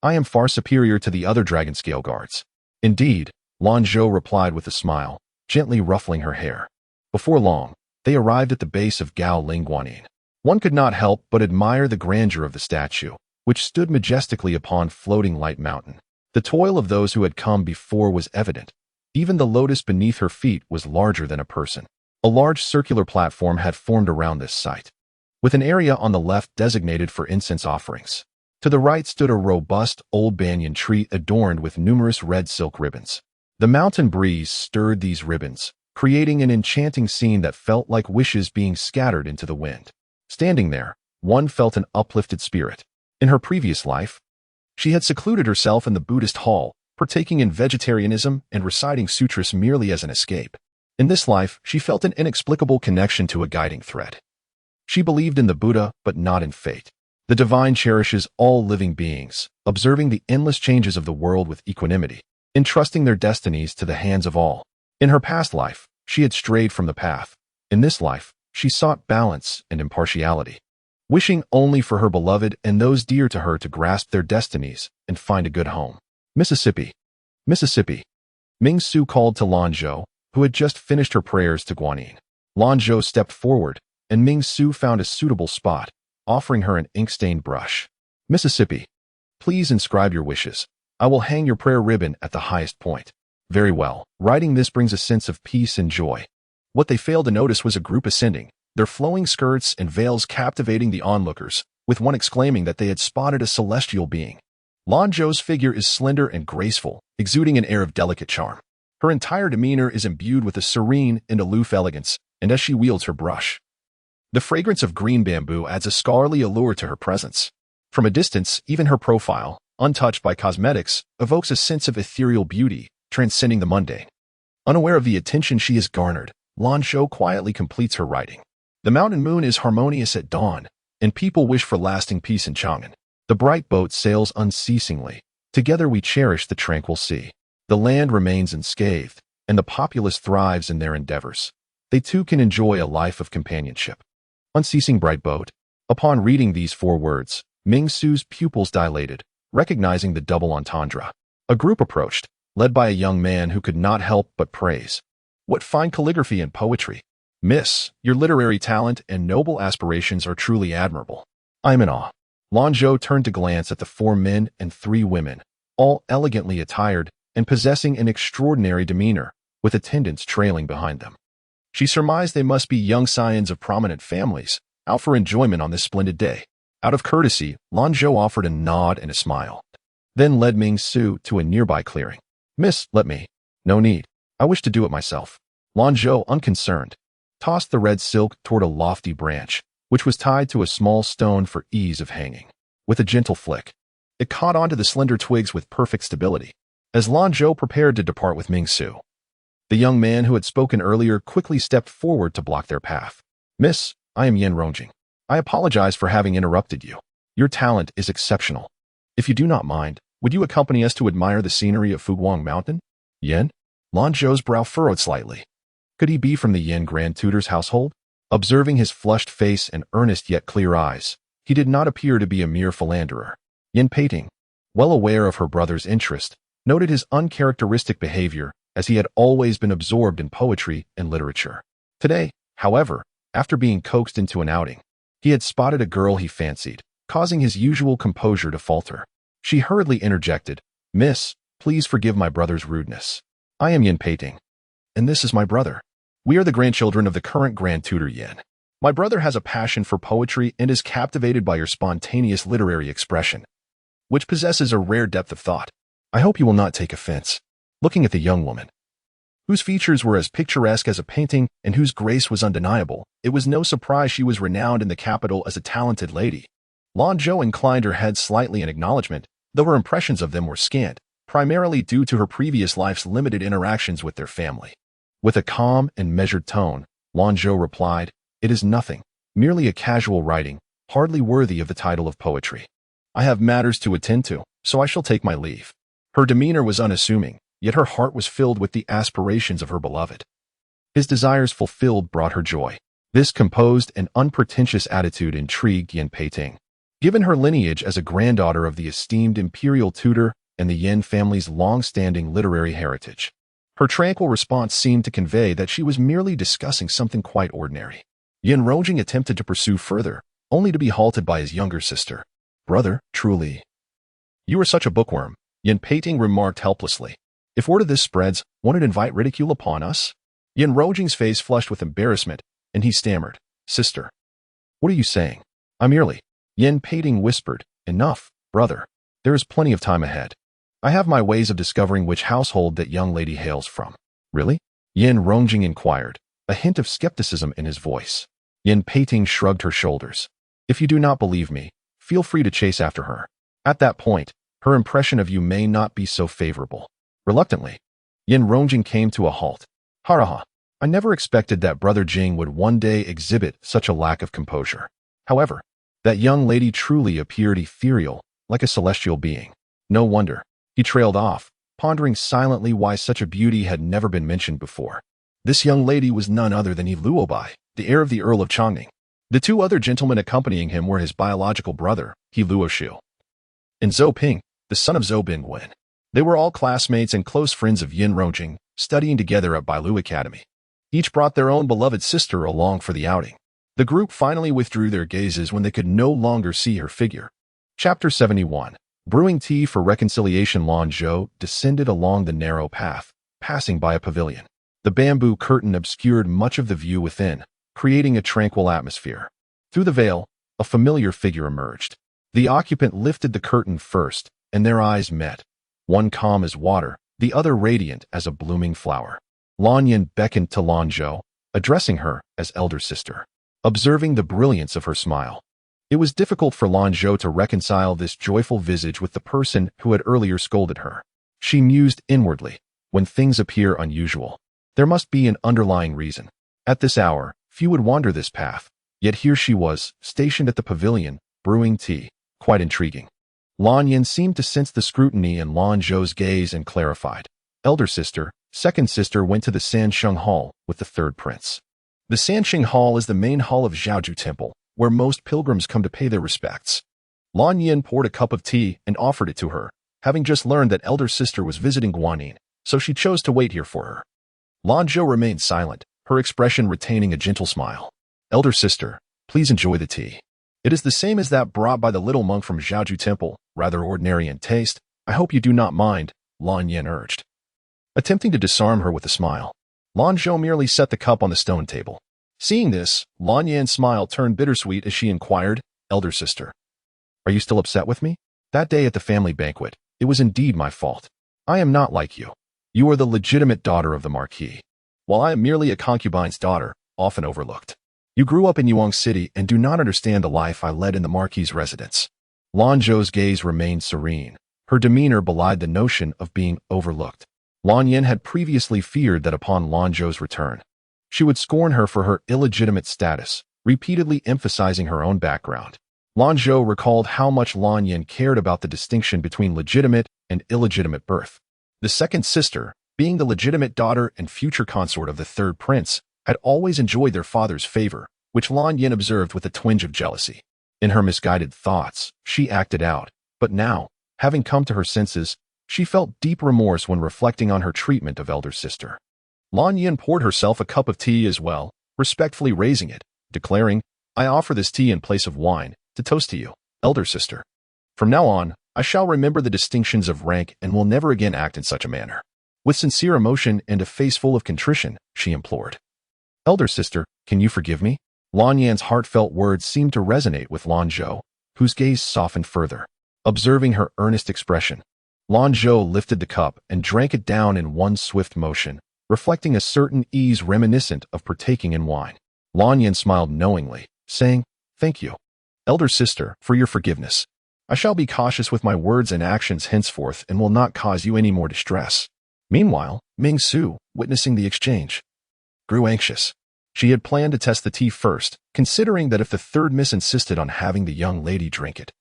I am far superior to the other dragon scale guards. Indeed, Lanzhou replied with a smile, gently ruffling her hair. Before long, they arrived at the base of Gao Lingguanin. One could not help but admire the grandeur of the statue, which stood majestically upon floating light mountain. The toil of those who had come before was evident. Even the lotus beneath her feet was larger than a person. A large circular platform had formed around this site, with an area on the left designated for incense offerings. To the right stood a robust old banyan tree adorned with numerous red silk ribbons. The mountain breeze stirred these ribbons, creating an enchanting scene that felt like wishes being scattered into the wind. Standing there, one felt an uplifted spirit. In her previous life, she had secluded herself in the Buddhist hall, partaking in vegetarianism and reciting sutras merely as an escape. In this life, she felt an inexplicable connection to a guiding thread. She believed in the Buddha, but not in fate. The divine cherishes all living beings, observing the endless changes of the world with equanimity, entrusting their destinies to the hands of all. In her past life, she had strayed from the path. In this life, she sought balance and impartiality, wishing only for her beloved and those dear to her to grasp their destinies and find a good home. Mississippi. Mississippi. Ming-Su called to Lanzhou, who had just finished her prayers to Guanyin. Lanzhou stepped forward, and Ming-Su found a suitable spot, offering her an ink-stained brush. Mississippi. Please inscribe your wishes. I will hang your prayer ribbon at the highest point. Very well. Writing this brings a sense of peace and joy. What they failed to notice was a group ascending, their flowing skirts and veils captivating the onlookers, with one exclaiming that they had spotted a celestial being. Lanzhou's figure is slender and graceful, exuding an air of delicate charm. Her entire demeanor is imbued with a serene and aloof elegance, and as she wields her brush, the fragrance of green bamboo adds a scholarly allure to her presence. From a distance, even her profile, untouched by cosmetics, evokes a sense of ethereal beauty, transcending the mundane. Unaware of the attention she has garnered, Lanzhou quietly completes her writing. The mountain moon is harmonious at dawn, and people wish for lasting peace in Chang'an. The bright boat sails unceasingly. Together we cherish the tranquil sea. The land remains unscathed, and the populace thrives in their endeavors. They too can enjoy a life of companionship. Unceasing bright boat. Upon reading these 4 words, Ming-Su's pupils dilated, recognizing the double entendre. A group approached, led by a young man who could not help but praise. What fine calligraphy and poetry! Miss, your literary talent and noble aspirations are truly admirable. I am in awe. Lanzhou turned to glance at the 4 men and 3 women, all elegantly attired and possessing an extraordinary demeanor, with attendants trailing behind them. She surmised they must be young scions of prominent families, out for enjoyment on this splendid day. Out of courtesy, Lanzhou offered a nod and a smile, then led Ming-Su to a nearby clearing. Miss, let me. No need. I wish to do it myself. Lanzhou, unconcerned, tossed the red silk toward a lofty branch, which was tied to a small stone for ease of hanging. With a gentle flick, it caught onto the slender twigs with perfect stability. As Lanzhou prepared to depart with Ming-Su, the young man who had spoken earlier quickly stepped forward to block their path. Miss, I am Yan Rongjing. I apologize for having interrupted you. Your talent is exceptional. If you do not mind, would you accompany us to admire the scenery of Fuguang Mountain? Yan? Lanzhou's brow furrowed slightly. Could he be from the Yan Grand Tutor's household? Observing his flushed face and earnest yet clear eyes, he did not appear to be a mere philanderer. Yan Peiting, well aware of her brother's interest, noted his uncharacteristic behavior as he had always been absorbed in poetry and literature. Today, however, after being coaxed into an outing, he had spotted a girl he fancied, causing his usual composure to falter. She hurriedly interjected, Miss, please forgive my brother's rudeness. I am Yan Peiting, and this is my brother. We are the grandchildren of the current Grand Tutor Yan. My brother has a passion for poetry and is captivated by your spontaneous literary expression, which possesses a rare depth of thought. I hope you will not take offense. Looking at the young woman, whose features were as picturesque as a painting and whose grace was undeniable, it was no surprise she was renowned in the capital as a talented lady. Lanzhou inclined her head slightly in acknowledgement, though her impressions of them were scant, primarily due to her previous life's limited interactions with their family. With a calm and measured tone, Lanzhou replied, It is nothing, merely a casual writing, hardly worthy of the title of poetry. I have matters to attend to, so I shall take my leave. Her demeanor was unassuming, yet her heart was filled with the aspirations of her beloved. His desires fulfilled brought her joy. This composed and unpretentious attitude intrigued Yin Peiting. Given her lineage as a granddaughter of the esteemed imperial tutor and the Yin family's long-standing literary heritage, her tranquil response seemed to convey that she was merely discussing something quite ordinary. Yin Rongjing attempted to pursue further, only to be halted by his younger sister. "Brother, truly, you are such a bookworm," Yin Peiting remarked helplessly. "If word of this spreads, won't it invite ridicule upon us?" Yin Rongjing's face flushed with embarrassment, and he stammered, "Sister, what are you saying?" "I merely," Yin Peiting whispered, "Enough, brother. There is plenty of time ahead. I have my ways of discovering which household that young lady hails from." "Really?" Yin Rongjing inquired, a hint of skepticism in his voice. Yin Peiting shrugged her shoulders. "If you do not believe me, feel free to chase after her. At that point, her impression of you may not be so favorable." Reluctantly, Yin Rongjing came to a halt. "Haraha, I never expected that Brother Jing would one day exhibit such a lack of composure. However, that young lady truly appeared ethereal, like a celestial being. No wonder." He trailed off, pondering silently why such a beauty had never been mentioned before. This young lady was none other than He Luobai, the heir of the Earl of Chongning. The two other gentlemen accompanying him were his biological brother, He Luoshu, and Zhou Ping, the son of Zhou Bingwen. They were all classmates and close friends of Yin Rongjing, studying together at Bailu Academy. Each brought their own beloved sister along for the outing. The group finally withdrew their gazes when they could no longer see her figure. Chapter 71. Brewing tea for reconciliation. Lanzhou descended along the narrow path, passing by a pavilion. The bamboo curtain obscured much of the view within, creating a tranquil atmosphere. Through the veil, a familiar figure emerged. The occupant lifted the curtain first, and their eyes met. One calm as water, the other radiant as a blooming flower. Lan Yin beckoned to Lanzhou, addressing her as elder sister. Observing the brilliance of her smile, it was difficult for Lanzhou to reconcile this joyful visage with the person who had earlier scolded her. She mused inwardly, when things appear unusual, there must be an underlying reason. At this hour, few would wander this path, yet here she was, stationed at the pavilion, brewing tea. Quite intriguing. Lan Yin seemed to sense the scrutiny in Lanzhou's gaze and clarified. "Elder sister, second sister went to the Sansheng Hall with the third prince." The Sansheng Hall is the main hall of Zhaozhou Temple, where most pilgrims come to pay their respects. Lan Yin poured a cup of tea and offered it to her, having just learned that elder sister was visiting Guanyin, so she chose to wait here for her. Lanzhou remained silent, her expression retaining a gentle smile. "Elder sister, please enjoy the tea. It is the same as that brought by the little monk from Zhaozhou Temple, rather ordinary in taste. I hope you do not mind," Lan Yin urged. Attempting to disarm her with a smile, Lanzhou merely set the cup on the stone table. Seeing this, Lan Yin's smile turned bittersweet as she inquired, "Elder sister, are you still upset with me? That day at the family banquet, it was indeed my fault. I am not like you. You are the legitimate daughter of the Marquis, while I am merely a concubine's daughter, often overlooked. You grew up in Yuang City and do not understand the life I led in the Marquis' residence." Lanzhou's gaze remained serene. Her demeanor belied the notion of being overlooked. Lan Yin had previously feared that upon Lanzhou's return, she would scorn her for her illegitimate status, repeatedly emphasizing her own background. Lanzhou recalled how much Lan Yin cared about the distinction between legitimate and illegitimate birth. The second sister, being the legitimate daughter and future consort of the third prince, had always enjoyed their father's favor, which Lan Yin observed with a twinge of jealousy. In her misguided thoughts, she acted out, but now, having come to her senses, she felt deep remorse when reflecting on her treatment of elder sister. Lan Yin poured herself a cup of tea as well, respectfully raising it, declaring, "I offer this tea in place of wine, to toast to you, elder sister. From now on, I shall remember the distinctions of rank and will never again act in such a manner." With sincere emotion and a face full of contrition, she implored, "Elder sister, can you forgive me?" Lan Yan's heartfelt words seemed to resonate with Lanzhou, whose gaze softened further. Observing her earnest expression, Lanzhou lifted the cup and drank it down in one swift motion, reflecting a certain ease reminiscent of partaking in wine. Lan Yin smiled knowingly, saying, "Thank you, elder sister, for your forgiveness. I shall be cautious with my words and actions henceforth and will not cause you any more distress." Meanwhile, Ming Su, witnessing the exchange, grew anxious. She had planned to test the tea first, considering that if the third miss insisted on having the young lady drink it,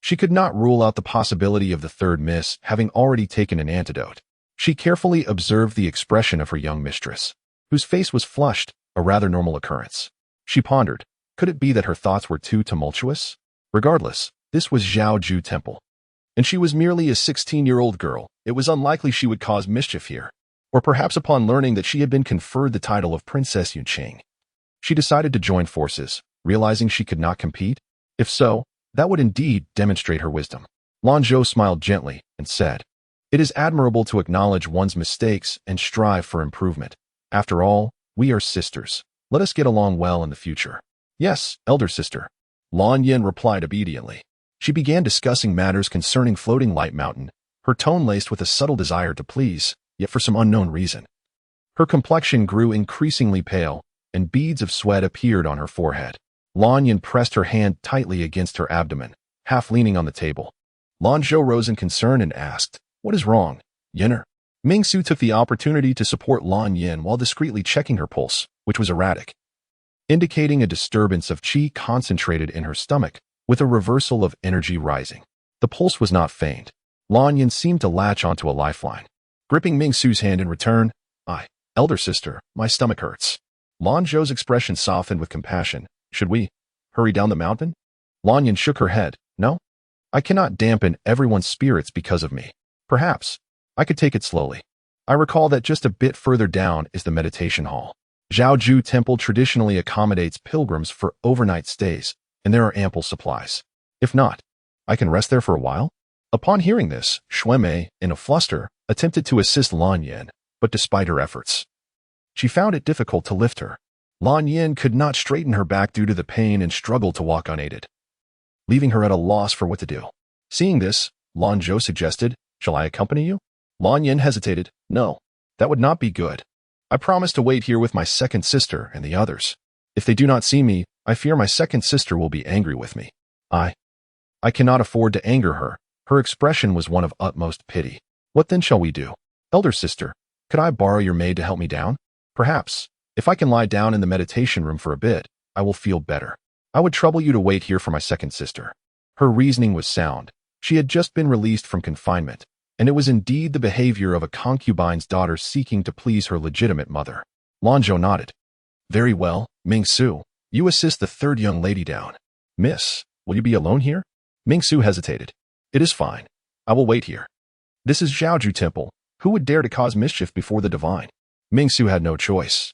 she could not rule out the possibility of the third miss having already taken an antidote. She carefully observed the expression of her young mistress, whose face was flushed, a rather normal occurrence. She pondered, could it be that her thoughts were too tumultuous? Regardless, this was Zhaoju Temple, and she was merely a 16-year-old girl. It was unlikely she would cause mischief here. Or perhaps upon learning that she had been conferred the title of Princess Yunqing, she decided to join forces, realizing she could not compete. If so, that would indeed demonstrate her wisdom. Lanzhou smiled gently and said, "It is admirable to acknowledge one's mistakes and strive for improvement. After all, we are sisters. Let us get along well in the future." "Yes, elder sister," Lan Yin replied obediently. She began discussing matters concerning Floating Light Mountain, her tone laced with a subtle desire to please, yet for some unknown reason. Her complexion grew increasingly pale, and beads of sweat appeared on her forehead. Lan Yin pressed her hand tightly against her abdomen, half leaning on the table. Lanzhou rose in concern and asked, "What is wrong, Yinner?" Mingsu took the opportunity to support Lan Yin while discreetly checking her pulse, which was erratic, indicating a disturbance of qi concentrated in her stomach, with a reversal of energy rising. The pulse was not faint. Lan Yin seemed to latch onto a lifeline. Gripping Mingsu's hand in return, "Elder sister, my stomach hurts." Lanzhou's expression softened with compassion. "Should we hurry down the mountain?" Lan Yin shook her head. "No. I cannot dampen everyone's spirits because of me. Perhaps I could take it slowly. I recall that just a bit further down is the meditation hall. Zhaoju Temple traditionally accommodates pilgrims for overnight stays, and there are ample supplies. If not, I can rest there for a while." Upon hearing this, Xuemei, in a fluster, attempted to assist Lan Yin, but despite her efforts, she found it difficult to lift her. Lan Yin could not straighten her back due to the pain and struggled to walk unaided, leaving her at a loss for what to do. Seeing this, Lanzhou suggested, "Shall I accompany you?" Lan Yin hesitated. "No, that would not be good. I promise to wait here with my second sister and the others. If they do not see me, I fear my second sister will be angry with me. I cannot afford to anger her." Her expression was one of utmost pity. "What then shall we do? Elder sister, could I borrow your maid to help me down? Perhaps, if I can lie down in the meditation room for a bit, I will feel better. I would trouble you to wait here for my second sister." Her reasoning was sound. She had just been released from confinement, and it was indeed the behavior of a concubine's daughter seeking to please her legitimate mother. Lanzhou nodded. "Very well, Mingsu, you assist the third young lady down. Miss, will you be alone here?" Mingsu hesitated. "It is fine. I will wait here. This is Zhaoju Temple. Who would dare to cause mischief before the divine?" Mingsu had no choice.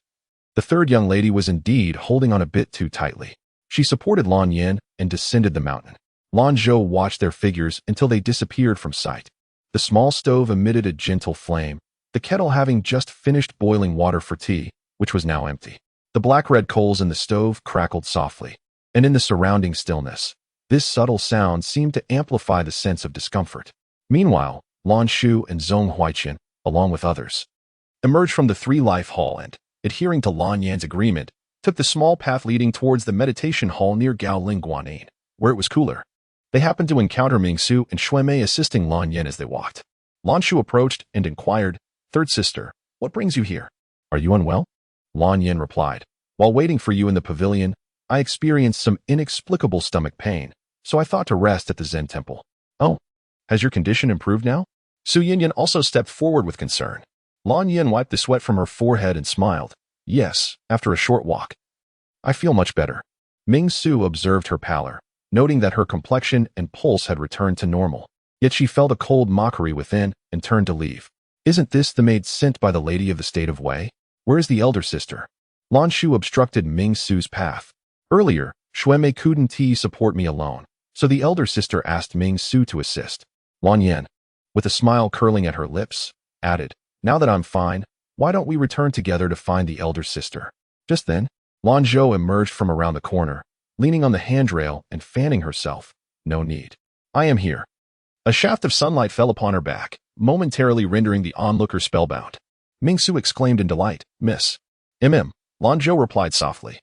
The third young lady was indeed holding on a bit too tightly. She supported Lan Yin and descended the mountain. Lanzhou watched their figures until they disappeared from sight. The small stove emitted a gentle flame, the kettle having just finished boiling water for tea, which was now empty. The black-red coals in the stove crackled softly, and in the surrounding stillness, this subtle sound seemed to amplify the sense of discomfort. Meanwhile, Lan Shu and Zhong Huaiqian, along with others, emerged from the three-life hall and, adhering to Lan Yan's agreement, took the small path leading towards the meditation hall near Gao Lingguanin, where it was cooler. They happened to encounter Mingsu and Xuemei assisting Lan Yin as they walked. Lan Shu approached and inquired, "Third sister, what brings you here? Are you unwell?" Lan Yin replied, "While waiting for you in the pavilion, I experienced some inexplicable stomach pain, so I thought to rest at the Zen temple." "Oh, has your condition improved now?" Su Yinyan also stepped forward with concern. Lan Yin wiped the sweat from her forehead and smiled. "Yes, after a short walk. I feel much better." Ming Su observed her pallor, noting that her complexion and pulse had returned to normal. Yet she felt a cold mockery within and turned to leave. "Isn't this the maid sent by the lady of the state of Wei? Where is the elder sister?" Lan Shu obstructed Ming Su's path. "Earlier, Xuemei couldn't support me alone, so the elder sister asked Ming Su to assist." Lan Yin, with a smile curling at her lips, added, "Now that I'm fine, why don't we return together to find the elder sister?" Just then, Lanzhou emerged from around the corner, leaning on the handrail and fanning herself. "No need. I am here." A shaft of sunlight fell upon her back, momentarily rendering the onlooker spellbound. Mingsu exclaimed in delight, "Miss." Lanzhou replied softly,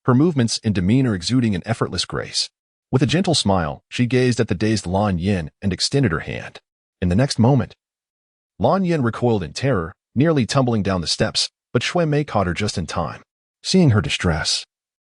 her movements and demeanor exuding an effortless grace. With a gentle smile, she gazed at the dazed Lan Yin and extended her hand. In the next moment, Lan Yin recoiled in terror, nearly tumbling down the steps, but Xuemei caught her just in time. Seeing her distress,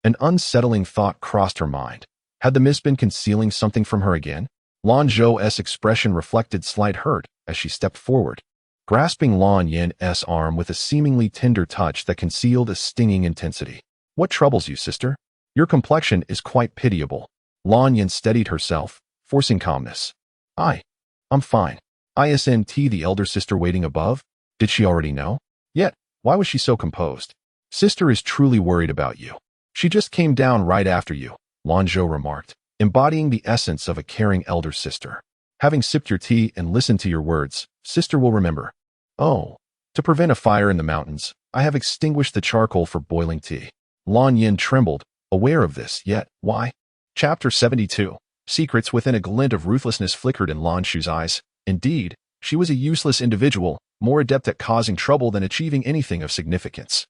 an unsettling thought crossed her mind. Had the miss been concealing something from her again? Lanzhou's expression reflected slight hurt as she stepped forward. grasping Lan Yan's arm with a seemingly tender touch that concealed a stinging intensity. What troubles you, sister? Your complexion is quite pitiable. Lan Yan steadied herself, forcing calmness. I'm fine. Isn't the elder sister waiting above? Did she already know? Yet, why was she so composed? Sister is truly worried about you. She just came down right after you, Lanzhou remarked, embodying the essence of a caring elder sister. Having sipped your tea and listened to your words, sister will remember. Oh, to prevent a fire in the mountains, I have extinguished the charcoal for boiling tea. Lan Yin trembled, aware of this, yet why? Chapter 72. Secrets within a glint of ruthlessness flickered in Lanzhou's eyes. Indeed, she was a useless individual, more adept at causing trouble than achieving anything of significance.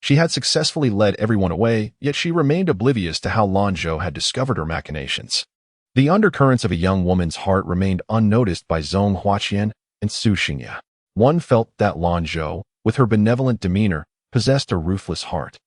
She had successfully led everyone away, yet she remained oblivious to how Lanzhou had discovered her machinations. The undercurrents of a young woman's heart remained unnoticed by Zhong Huaqian and Su Xingye. One felt that Lanzhou, with her benevolent demeanor, possessed a ruthless heart,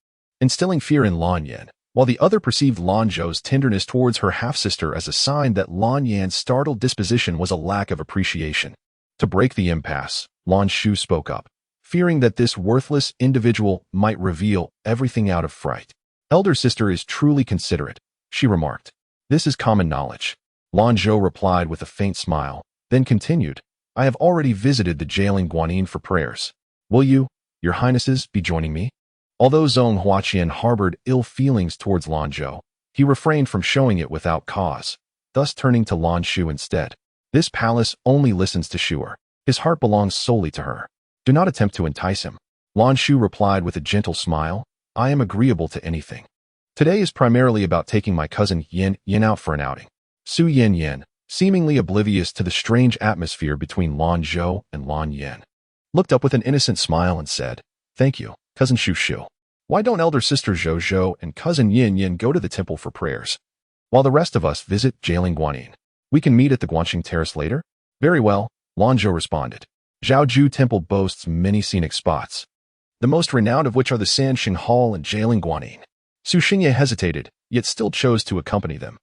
instilling fear in Lan Yan, while the other perceived Lanzhou's tenderness towards her half-sister as a sign that Lan Yan's startled disposition was a lack of appreciation. To break the impasse, Lanzhou spoke up, fearing that this worthless individual might reveal everything out of fright. Elder sister is truly considerate, she remarked. This is common knowledge. Lanzhou replied with a faint smile, then continued, I have already visited the jailing Guanyin for prayers. Will you, your highnesses, be joining me? Although Zhong Huaqian harbored ill feelings towards Lanzhou, he refrained from showing it without cause, thus turning to Lanzhou instead. This palace only listens to Shuer. His heart belongs solely to her. Do not attempt to entice him. Lanzhou replied with a gentle smile, I am agreeable to anything. Today is primarily about taking my cousin Yin out for an outing. Su Yin, seemingly oblivious to the strange atmosphere between Lanzhou and Lan Yan, looked up with an innocent smile and said, Thank you, cousin Shu. Why don't elder sister Zhou and cousin Yin go to the temple for prayers, while the rest of us visit jailing Guanyin? We can meet at the Guanxing Terrace later? Very well, Lanzhou responded. Zhaoju Temple boasts many scenic spots, the most renowned of which are the Sanxing Hall and jailing Guanyin. Su Xingye hesitated, yet still chose to accompany them,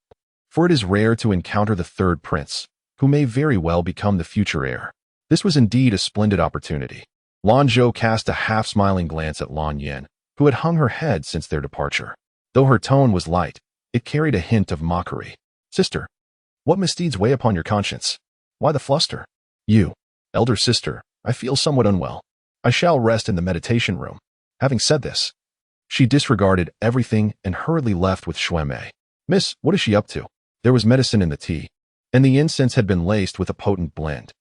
for it is rare to encounter the third prince, who may very well become the future heir. This was indeed a splendid opportunity. Lanzhou cast a half-smiling glance at Lan Yan, who had hung her head since their departure. Though her tone was light, it carried a hint of mockery. Sister, what misdeeds weigh upon your conscience? Why the fluster? You, elder sister, I feel somewhat unwell. I shall rest in the meditation room. Having said this, she disregarded everything and hurriedly left with Xuemei. Miss, what is she up to? There was medicine in the tea, and the incense had been laced with a potent blend.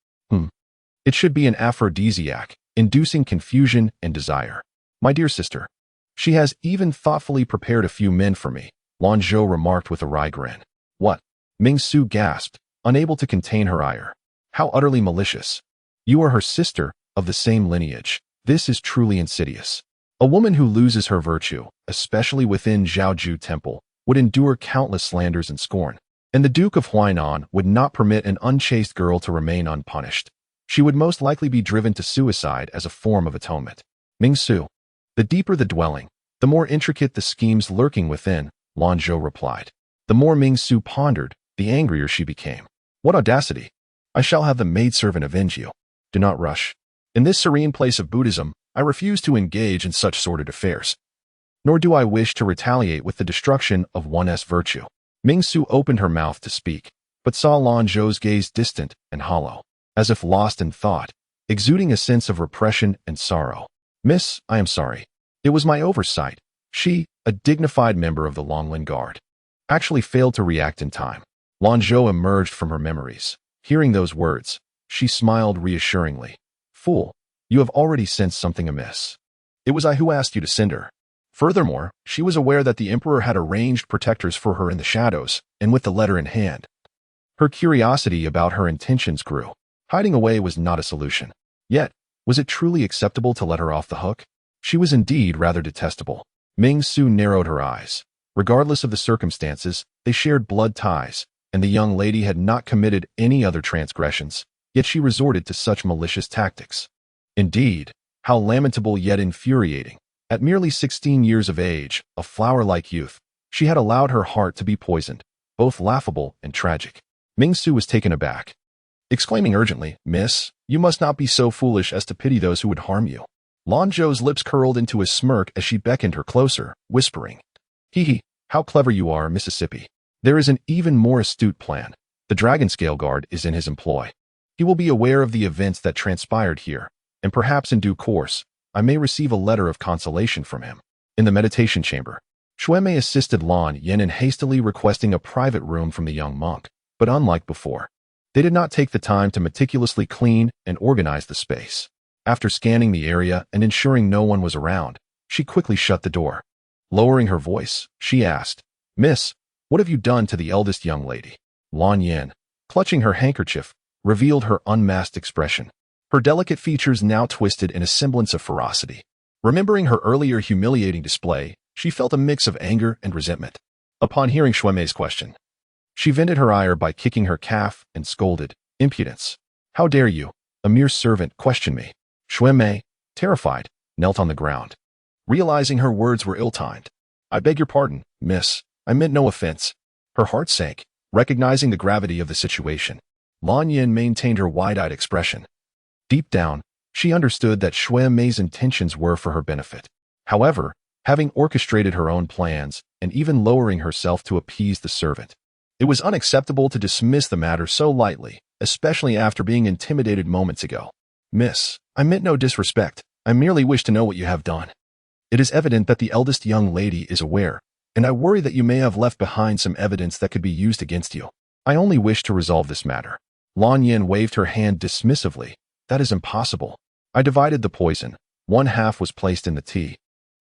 It should be an aphrodisiac, inducing confusion and desire. My dear sister, she has even thoughtfully prepared a few men for me, Lanzhou remarked with a wry grin. What? Ming Su gasped, unable to contain her ire. How utterly malicious. You are her sister, of the same lineage. This is truly insidious. A woman who loses her virtue, especially within Zhaoju Temple, would endure countless slanders and scorn, and the Duke of Huainan would not permit an unchaste girl to remain unpunished. She would most likely be driven to suicide as a form of atonement. Ming Su. The deeper the dwelling, the more intricate the schemes lurking within, Lanzhou replied. The more Ming Su pondered, the angrier she became. What audacity! I shall have the maidservant avenge you. Do not rush. In this serene place of Buddhism, I refuse to engage in such sordid affairs. Nor do I wish to retaliate with the destruction of one's virtue. Ming Su opened her mouth to speak, but saw Lanzhou's gaze distant and hollow, as if lost in thought, exuding a sense of repression and sorrow. Miss, I am sorry. It was my oversight. She, a dignified member of the Longlin Guard, actually failed to react in time. Lanzhou emerged from her memories. Hearing those words, she smiled reassuringly. Fool, you have already sensed something amiss. It was I who asked you to send her. Furthermore, she was aware that the emperor had arranged protectors for her in the shadows, and with the letter in hand. Her curiosity about her intentions grew. Hiding away was not a solution. Yet, was it truly acceptable to let her off the hook? She was indeed rather detestable. Ming Su narrowed her eyes. Regardless of the circumstances, they shared blood ties, and the young lady had not committed any other transgressions, yet she resorted to such malicious tactics. Indeed, how lamentable yet infuriating. At merely 16 years of age, a flower-like youth, she had allowed her heart to be poisoned, both laughable and tragic. Ming Su was taken aback. exclaiming urgently, "Miss, you must not be so foolish as to pity those who would harm you." Lanzhou's lips curled into a smirk as she beckoned her closer, whispering, "Hee hee, how clever you are, Mississippi. There is an even more astute plan. The Dragon Scale Guard is in his employ. He will be aware of the events that transpired here, and perhaps in due course, I may receive a letter of consolation from him." In the meditation chamber, Xuemei assisted Lan Yin in hastily requesting a private room from the young monk, but unlike before, they did not take the time to meticulously clean and organize the space. After scanning the area and ensuring no one was around, she quickly shut the door. Lowering her voice, she asked, "Miss, what have you done to the eldest young lady?" Lan Yin, clutching her handkerchief, revealed her unmasked expression. Her delicate features now twisted in a semblance of ferocity. Remembering her earlier humiliating display, she felt a mix of anger and resentment. Upon hearing Xuemei's question, she vented her ire by kicking her calf and scolded, "Impudence! How dare you, a mere servant, question me?" Xuemei, terrified, knelt on the ground. Realizing her words were ill-timed, "I beg your pardon, miss. I meant no offense." Her heart sank, recognizing the gravity of the situation. Lan Yin maintained her wide-eyed expression. Deep down, she understood that Xuemei's intentions were for her benefit. However, having orchestrated her own plans and even lowering herself to appease the servant, it was unacceptable to dismiss the matter so lightly, especially after being intimidated moments ago. "Miss, I meant no disrespect. I merely wish to know what you have done. It is evident that the eldest young lady is aware, and I worry that you may have left behind some evidence that could be used against you. I only wish to resolve this matter." Lan Yin waved her hand dismissively. "That is impossible. I divided the poison. One half was placed in the tea,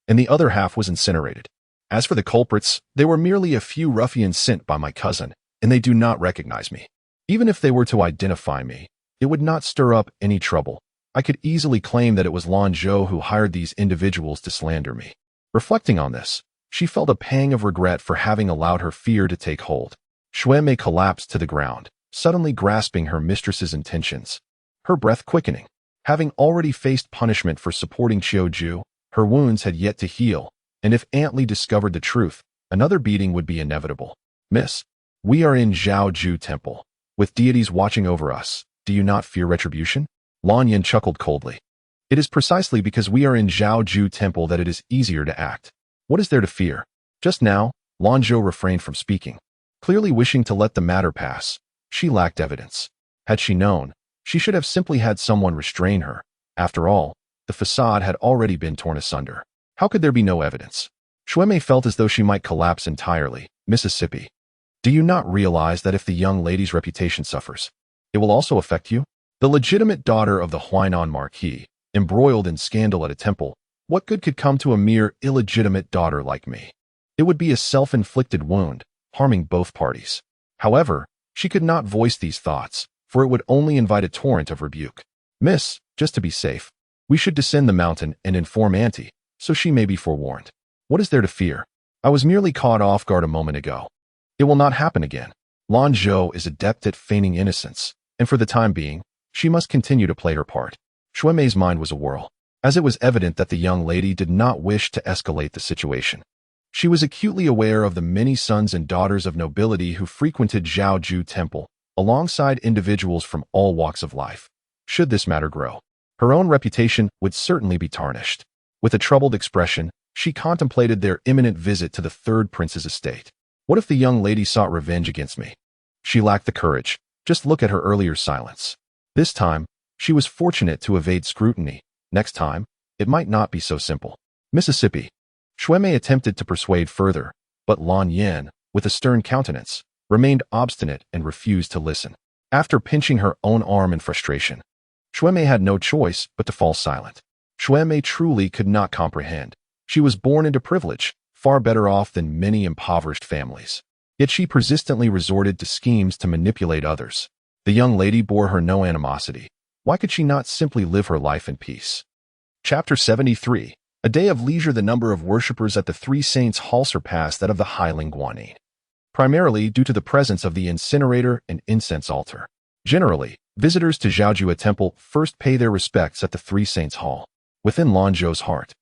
and the other half was incinerated. As for the culprits, they were merely a few ruffians sent by my cousin, and they do not recognize me. Even if they were to identify me, it would not stir up any trouble. I could easily claim that it was Lanzhou who hired these individuals to slander me." Reflecting on this, she felt a pang of regret for having allowed her fear to take hold. Xuemei collapsed to the ground, suddenly grasping her mistress's intentions, her breath quickening. Having already faced punishment for supporting Qiuju, her wounds had yet to heal, and if Aunt Li discovered the truth, another beating would be inevitable. "Miss, we are in Zhaoju Temple, with deities watching over us. Do you not fear retribution?" Lan Yin chuckled coldly. "It is precisely because we are in Zhaoju Temple that it is easier to act. What is there to fear?" Just now, Lanzhou refrained from speaking, clearly wishing to let the matter pass. She lacked evidence. Had she known, she should have simply had someone restrain her. After all, the facade had already been torn asunder. How could there be no evidence? Xuemei felt as though she might collapse entirely. "Mississippi, do you not realize that if the young lady's reputation suffers, it will also affect you? The legitimate daughter of the Huainan Marquis, embroiled in scandal at a temple, what good could come to a mere illegitimate daughter like me? It would be a self-inflicted wound, harming both parties." However, she could not voice these thoughts, for it would only invite a torrent of rebuke. "Miss, just to be safe, we should descend the mountain and inform Auntie, so she may be forewarned. What is there to fear? I was merely caught off guard a moment ago. It will not happen again." Lanzhou is adept at feigning innocence, and for the time being, she must continue to play her part. Xuemei's mind was awhirl, as it was evident that the young lady did not wish to escalate the situation. She was acutely aware of the many sons and daughters of nobility who frequented Zhaoju Temple, alongside individuals from all walks of life. Should this matter grow, her own reputation would certainly be tarnished. With a troubled expression, she contemplated their imminent visit to the third prince's estate. What if the young lady sought revenge against me? She lacked the courage. Just look at her earlier silence. This time, she was fortunate to evade scrutiny. Next time, it might not be so simple. "Mississippi." Xuemei attempted to persuade further, but Lan Yin, with a stern countenance, remained obstinate and refused to listen. After pinching her own arm in frustration, Xuemei had no choice but to fall silent. Xuemei truly could not comprehend. She was born into privilege, far better off than many impoverished families. Yet she persistently resorted to schemes to manipulate others. The young lady bore her no animosity. Why could she not simply live her life in peace? Chapter 73. A day of leisure. The number of worshippers at the Three Saints Hall surpassed that of the Huainan Marquis, primarily due to the presence of the incinerator and incense altar. Generally, visitors to Zhaoju Temple first pay their respects at the Three Saints Hall. Within Lanzhou's heart,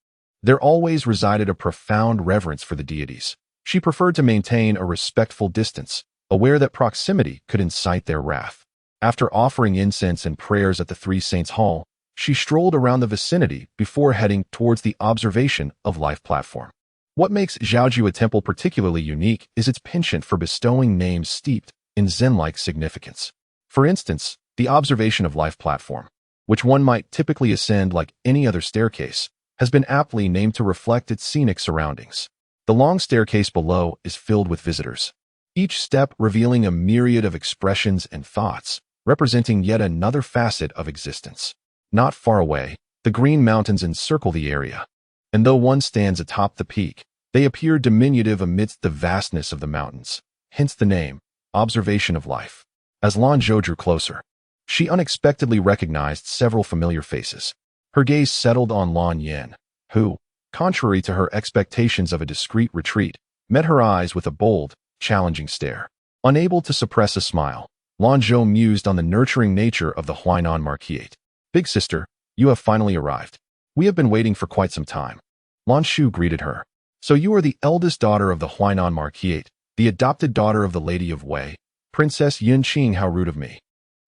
there always resided a profound reverence for the deities. She preferred to maintain a respectful distance, aware that proximity could incite their wrath. After offering incense and prayers at the Three Saints Hall, she strolled around the vicinity before heading towards the Observation of Life platform. What makes Zhaoju Temple particularly unique is its penchant for bestowing names steeped in Zen-like significance. For instance, the Observation of Life platform, which one might typically ascend like any other staircase, has been aptly named to reflect its scenic surroundings. The long staircase below is filled with visitors, each step revealing a myriad of expressions and thoughts, representing yet another facet of existence. Not far away, the green mountains encircle the area, and though one stands atop the peak, they appear diminutive amidst the vastness of the mountains, hence the name, Observation of Life. As Lanzhou drew closer, she unexpectedly recognized several familiar faces. Her gaze settled on Lan Yin, who, contrary to her expectations of a discreet retreat, met her eyes with a bold, challenging stare. Unable to suppress a smile, Lanzhou mused on the nurturing nature of the Huainan Marquis. "Big sister, you have finally arrived. We have been waiting for quite some time." Lanzhou greeted her. "So you are the eldest daughter of the Huainan Marquis, the adopted daughter of the Lady of Wei, Princess Yin Qing. How rude of me,"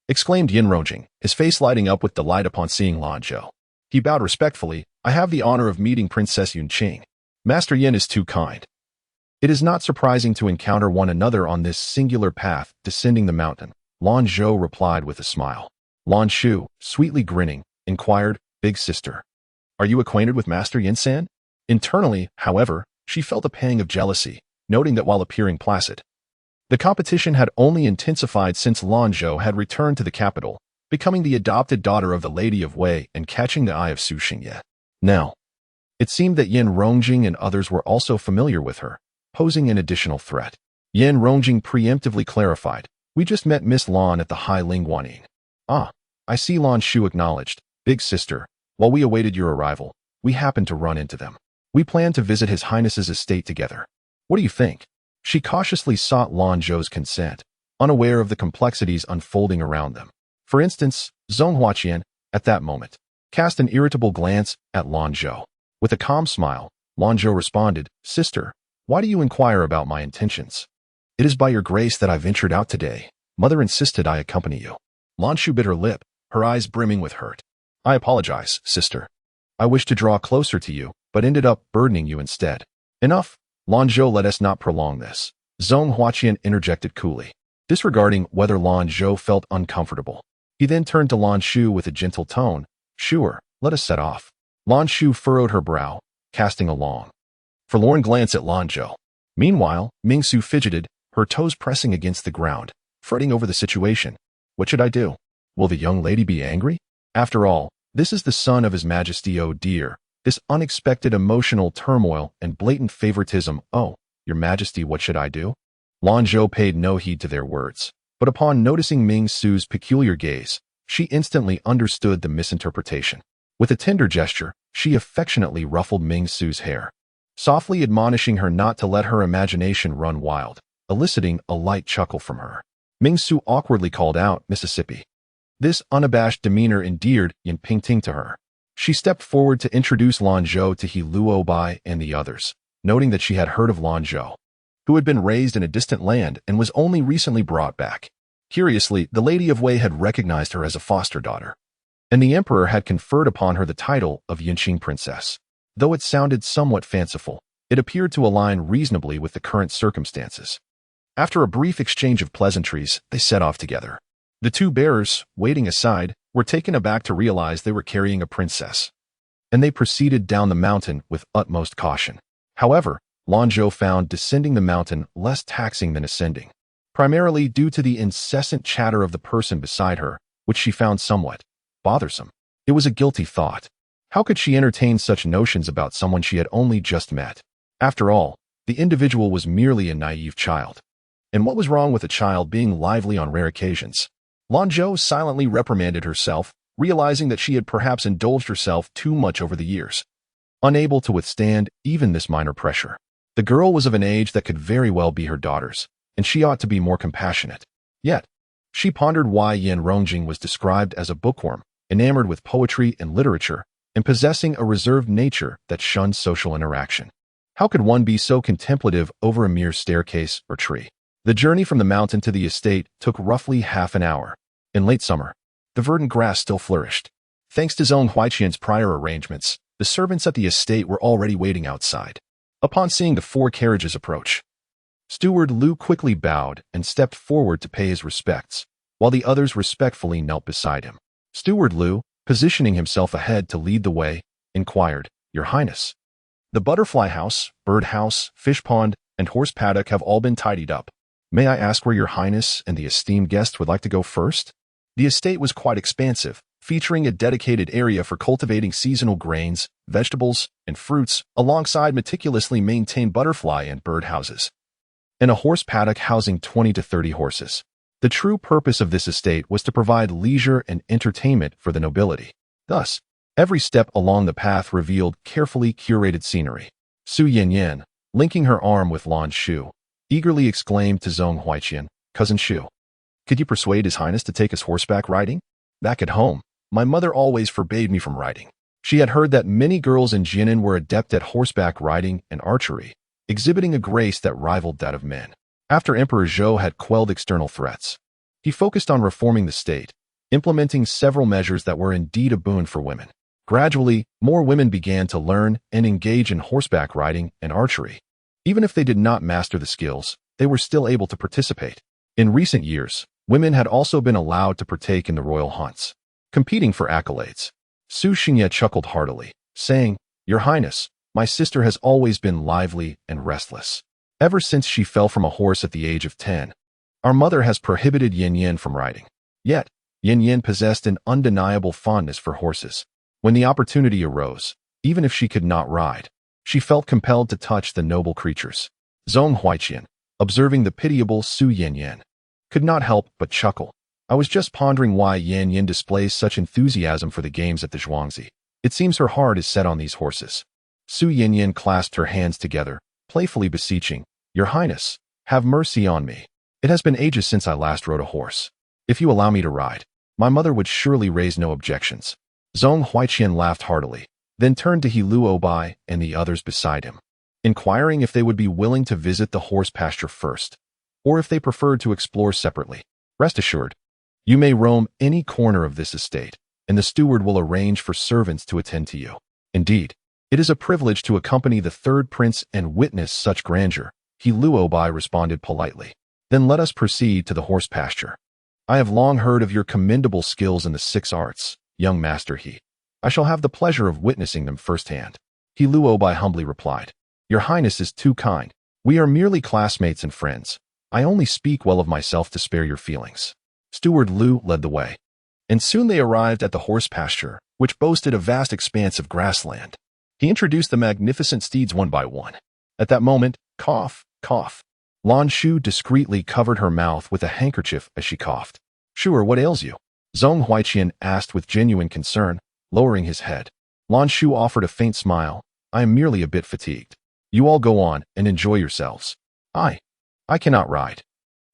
exclaimed Yin Rongjing, his face lighting up with delight upon seeing Lanzhou. He bowed respectfully. "I have the honor of meeting Princess Yin Qing. Master Yin is too kind." It is not surprising to encounter one another on this singular path descending the mountain, Lanzhou replied with a smile. Lanzhou, sweetly grinning, inquired, "Big sister, are you acquainted with Master Yin-san?" Internally, however, she felt a pang of jealousy, noting that while appearing placid, the competition had only intensified since Lanzhou had returned to the capital, becoming the adopted daughter of the Lady of Wei and catching the eye of Su Xingye. Now, it seemed that Yin Rongjing and others were also familiar with her, posing an additional threat. Yin Rongjing preemptively clarified, "We just met Miss Lan at the Hai Lingguaning." "Ah, I see," Lanzhou acknowledged. "Big sister, while we awaited your arrival, we happened to run into them. We plan to visit His Highness's estate together. What do you think?" She cautiously sought Lanzhou's consent, unaware of the complexities unfolding around them. For instance, Zhong Huaqian, at that moment, cast an irritable glance at Lanzhou. With a calm smile, Lanzhou responded, "Sister, why do you inquire about my intentions? It is by your grace that I ventured out today. Mother insisted I accompany you." Lanzhou bit her lip, her eyes brimming with hurt. "I apologize, sister. I wished to draw closer to you, but ended up burdening you instead." "Enough, Lanzhou, let us not prolong this," Zhong Huaqian interjected coolly, disregarding whether Lanzhou felt uncomfortable. He then turned to Lanzhou with a gentle tone, "Sure, let us set off." Lanzhou furrowed her brow, casting a long, forlorn glance at Lanzhou. Meanwhile, Mingsu fidgeted, her toes pressing against the ground, fretting over the situation. What should I do? Will the young lady be angry? After all, this is the son of His Majesty. Oh dear, this unexpected emotional turmoil and blatant favoritism. "Oh, Your Majesty, what should I do?" Lanzhou paid no heed to their words, but upon noticing Ming Su's peculiar gaze, she instantly understood the misinterpretation. With a tender gesture, she affectionately ruffled Ming Su's hair, softly admonishing her not to let her imagination run wild, eliciting a light chuckle from her. Ming Su awkwardly called out, "Mississippi." This unabashed demeanor endeared Yin Pingting to her. She stepped forward to introduce Lanzhou to He Luo Bai and the others, noting that she had heard of Lanzhou, who had been raised in a distant land and was only recently brought back. Curiously, the Lady of Wei had recognized her as a foster daughter, and the emperor had conferred upon her the title of Yinqing Princess. Though it sounded somewhat fanciful, it appeared to align reasonably with the current circumstances. After a brief exchange of pleasantries, they set off together. The two bearers, waiting aside, were taken aback to realize they were carrying a princess, and they proceeded down the mountain with utmost caution. However, Lanzhou found descending the mountain less taxing than ascending, primarily due to the incessant chatter of the person beside her, which she found somewhat bothersome. It was a guilty thought. How could she entertain such notions about someone she had only just met? After all, the individual was merely a naive child. And what was wrong with a child being lively on rare occasions? Lanzhou silently reprimanded herself, realizing that she had perhaps indulged herself too much over the years. Unable to withstand even this minor pressure, the girl was of an age that could very well be her daughter's, and she ought to be more compassionate. Yet, she pondered why Yin Rongjing was described as a bookworm, enamored with poetry and literature, and possessing a reserved nature that shunned social interaction. How could one be so contemplative over a mere staircase or tree? The journey from the mountain to the estate took roughly half an hour. In late summer, the verdant grass still flourished. Thanks to Zhong Huaiqian's prior arrangements, the servants at the estate were already waiting outside. Upon seeing the 4 carriages approach, Steward Lu quickly bowed and stepped forward to pay his respects, while the others respectfully knelt beside him. Steward Lu, positioning himself ahead to lead the way, inquired, "Your Highness, the butterfly house, bird house, fish pond, and horse paddock have all been tidied up. May I ask where Your Highness and the esteemed guest would like to go first?" The estate was quite expansive, featuring a dedicated area for cultivating seasonal grains, vegetables, and fruits, alongside meticulously maintained butterfly and bird houses, and a horse paddock housing 20 to 30 horses. The true purpose of this estate was to provide leisure and entertainment for the nobility. Thus, every step along the path revealed carefully curated scenery. Su Yanyan, linking her arm with Lanzhou, eagerly exclaimed to Zhong Huaiqian, "Cousin Shu, could you persuade His Highness to take us horseback riding? Back at home, my mother always forbade me from riding." She had heard that many girls in Jinan were adept at horseback riding and archery, exhibiting a grace that rivaled that of men. After Emperor Zhou had quelled external threats, he focused on reforming the state, implementing several measures that were indeed a boon for women. Gradually, more women began to learn and engage in horseback riding and archery. Even if they did not master the skills, they were still able to participate. In recent years, women had also been allowed to partake in the royal hunts, competing for accolades. Su Xingye chuckled heartily, saying, "Your Highness, my sister has always been lively and restless. Ever since she fell from a horse at the age of 10, our mother has prohibited Yin Yin from riding." Yet, Yin Yin possessed an undeniable fondness for horses. When the opportunity arose, even if she could not ride, she felt compelled to touch the noble creatures. Zhong Huaiqian, observing the pitiable Su Yanyan, could not help but chuckle. "I was just pondering why Yan Yin displays such enthusiasm for the games at the Zhuangzi. It seems her heart is set on these horses." Su Yanyan clasped her hands together, playfully beseeching, "Your Highness, have mercy on me. It has been ages since I last rode a horse. If you allow me to ride, my mother would surely raise no objections." Zhong Huaiqian laughed heartily, then turned to He Luobai and the others beside him, inquiring if they would be willing to visit the horse pasture first, or if they preferred to explore separately. "Rest assured, you may roam any corner of this estate, and the steward will arrange for servants to attend to you. Indeed, it is a privilege to accompany the 3rd prince and witness such grandeur," He Luobai responded politely. "Then let us proceed to the horse pasture. I have long heard of your commendable skills in the 6 arts, young master He. I shall have the pleasure of witnessing them firsthand." He Luobai humbly replied, "Your Highness is too kind. We are merely classmates and friends. I only speak well of myself to spare your feelings." Steward Lu led the way, and soon they arrived at the horse pasture, which boasted a vast expanse of grassland. He introduced the magnificent steeds one by one. At that moment, cough, cough. Lanzhou discreetly covered her mouth with a handkerchief as she coughed. "Sure, what ails you?" Zhong Huaiqian asked with genuine concern, lowering his head. Lanzhou offered a faint smile. "I am merely a bit fatigued. You all go on and enjoy yourselves. I cannot ride."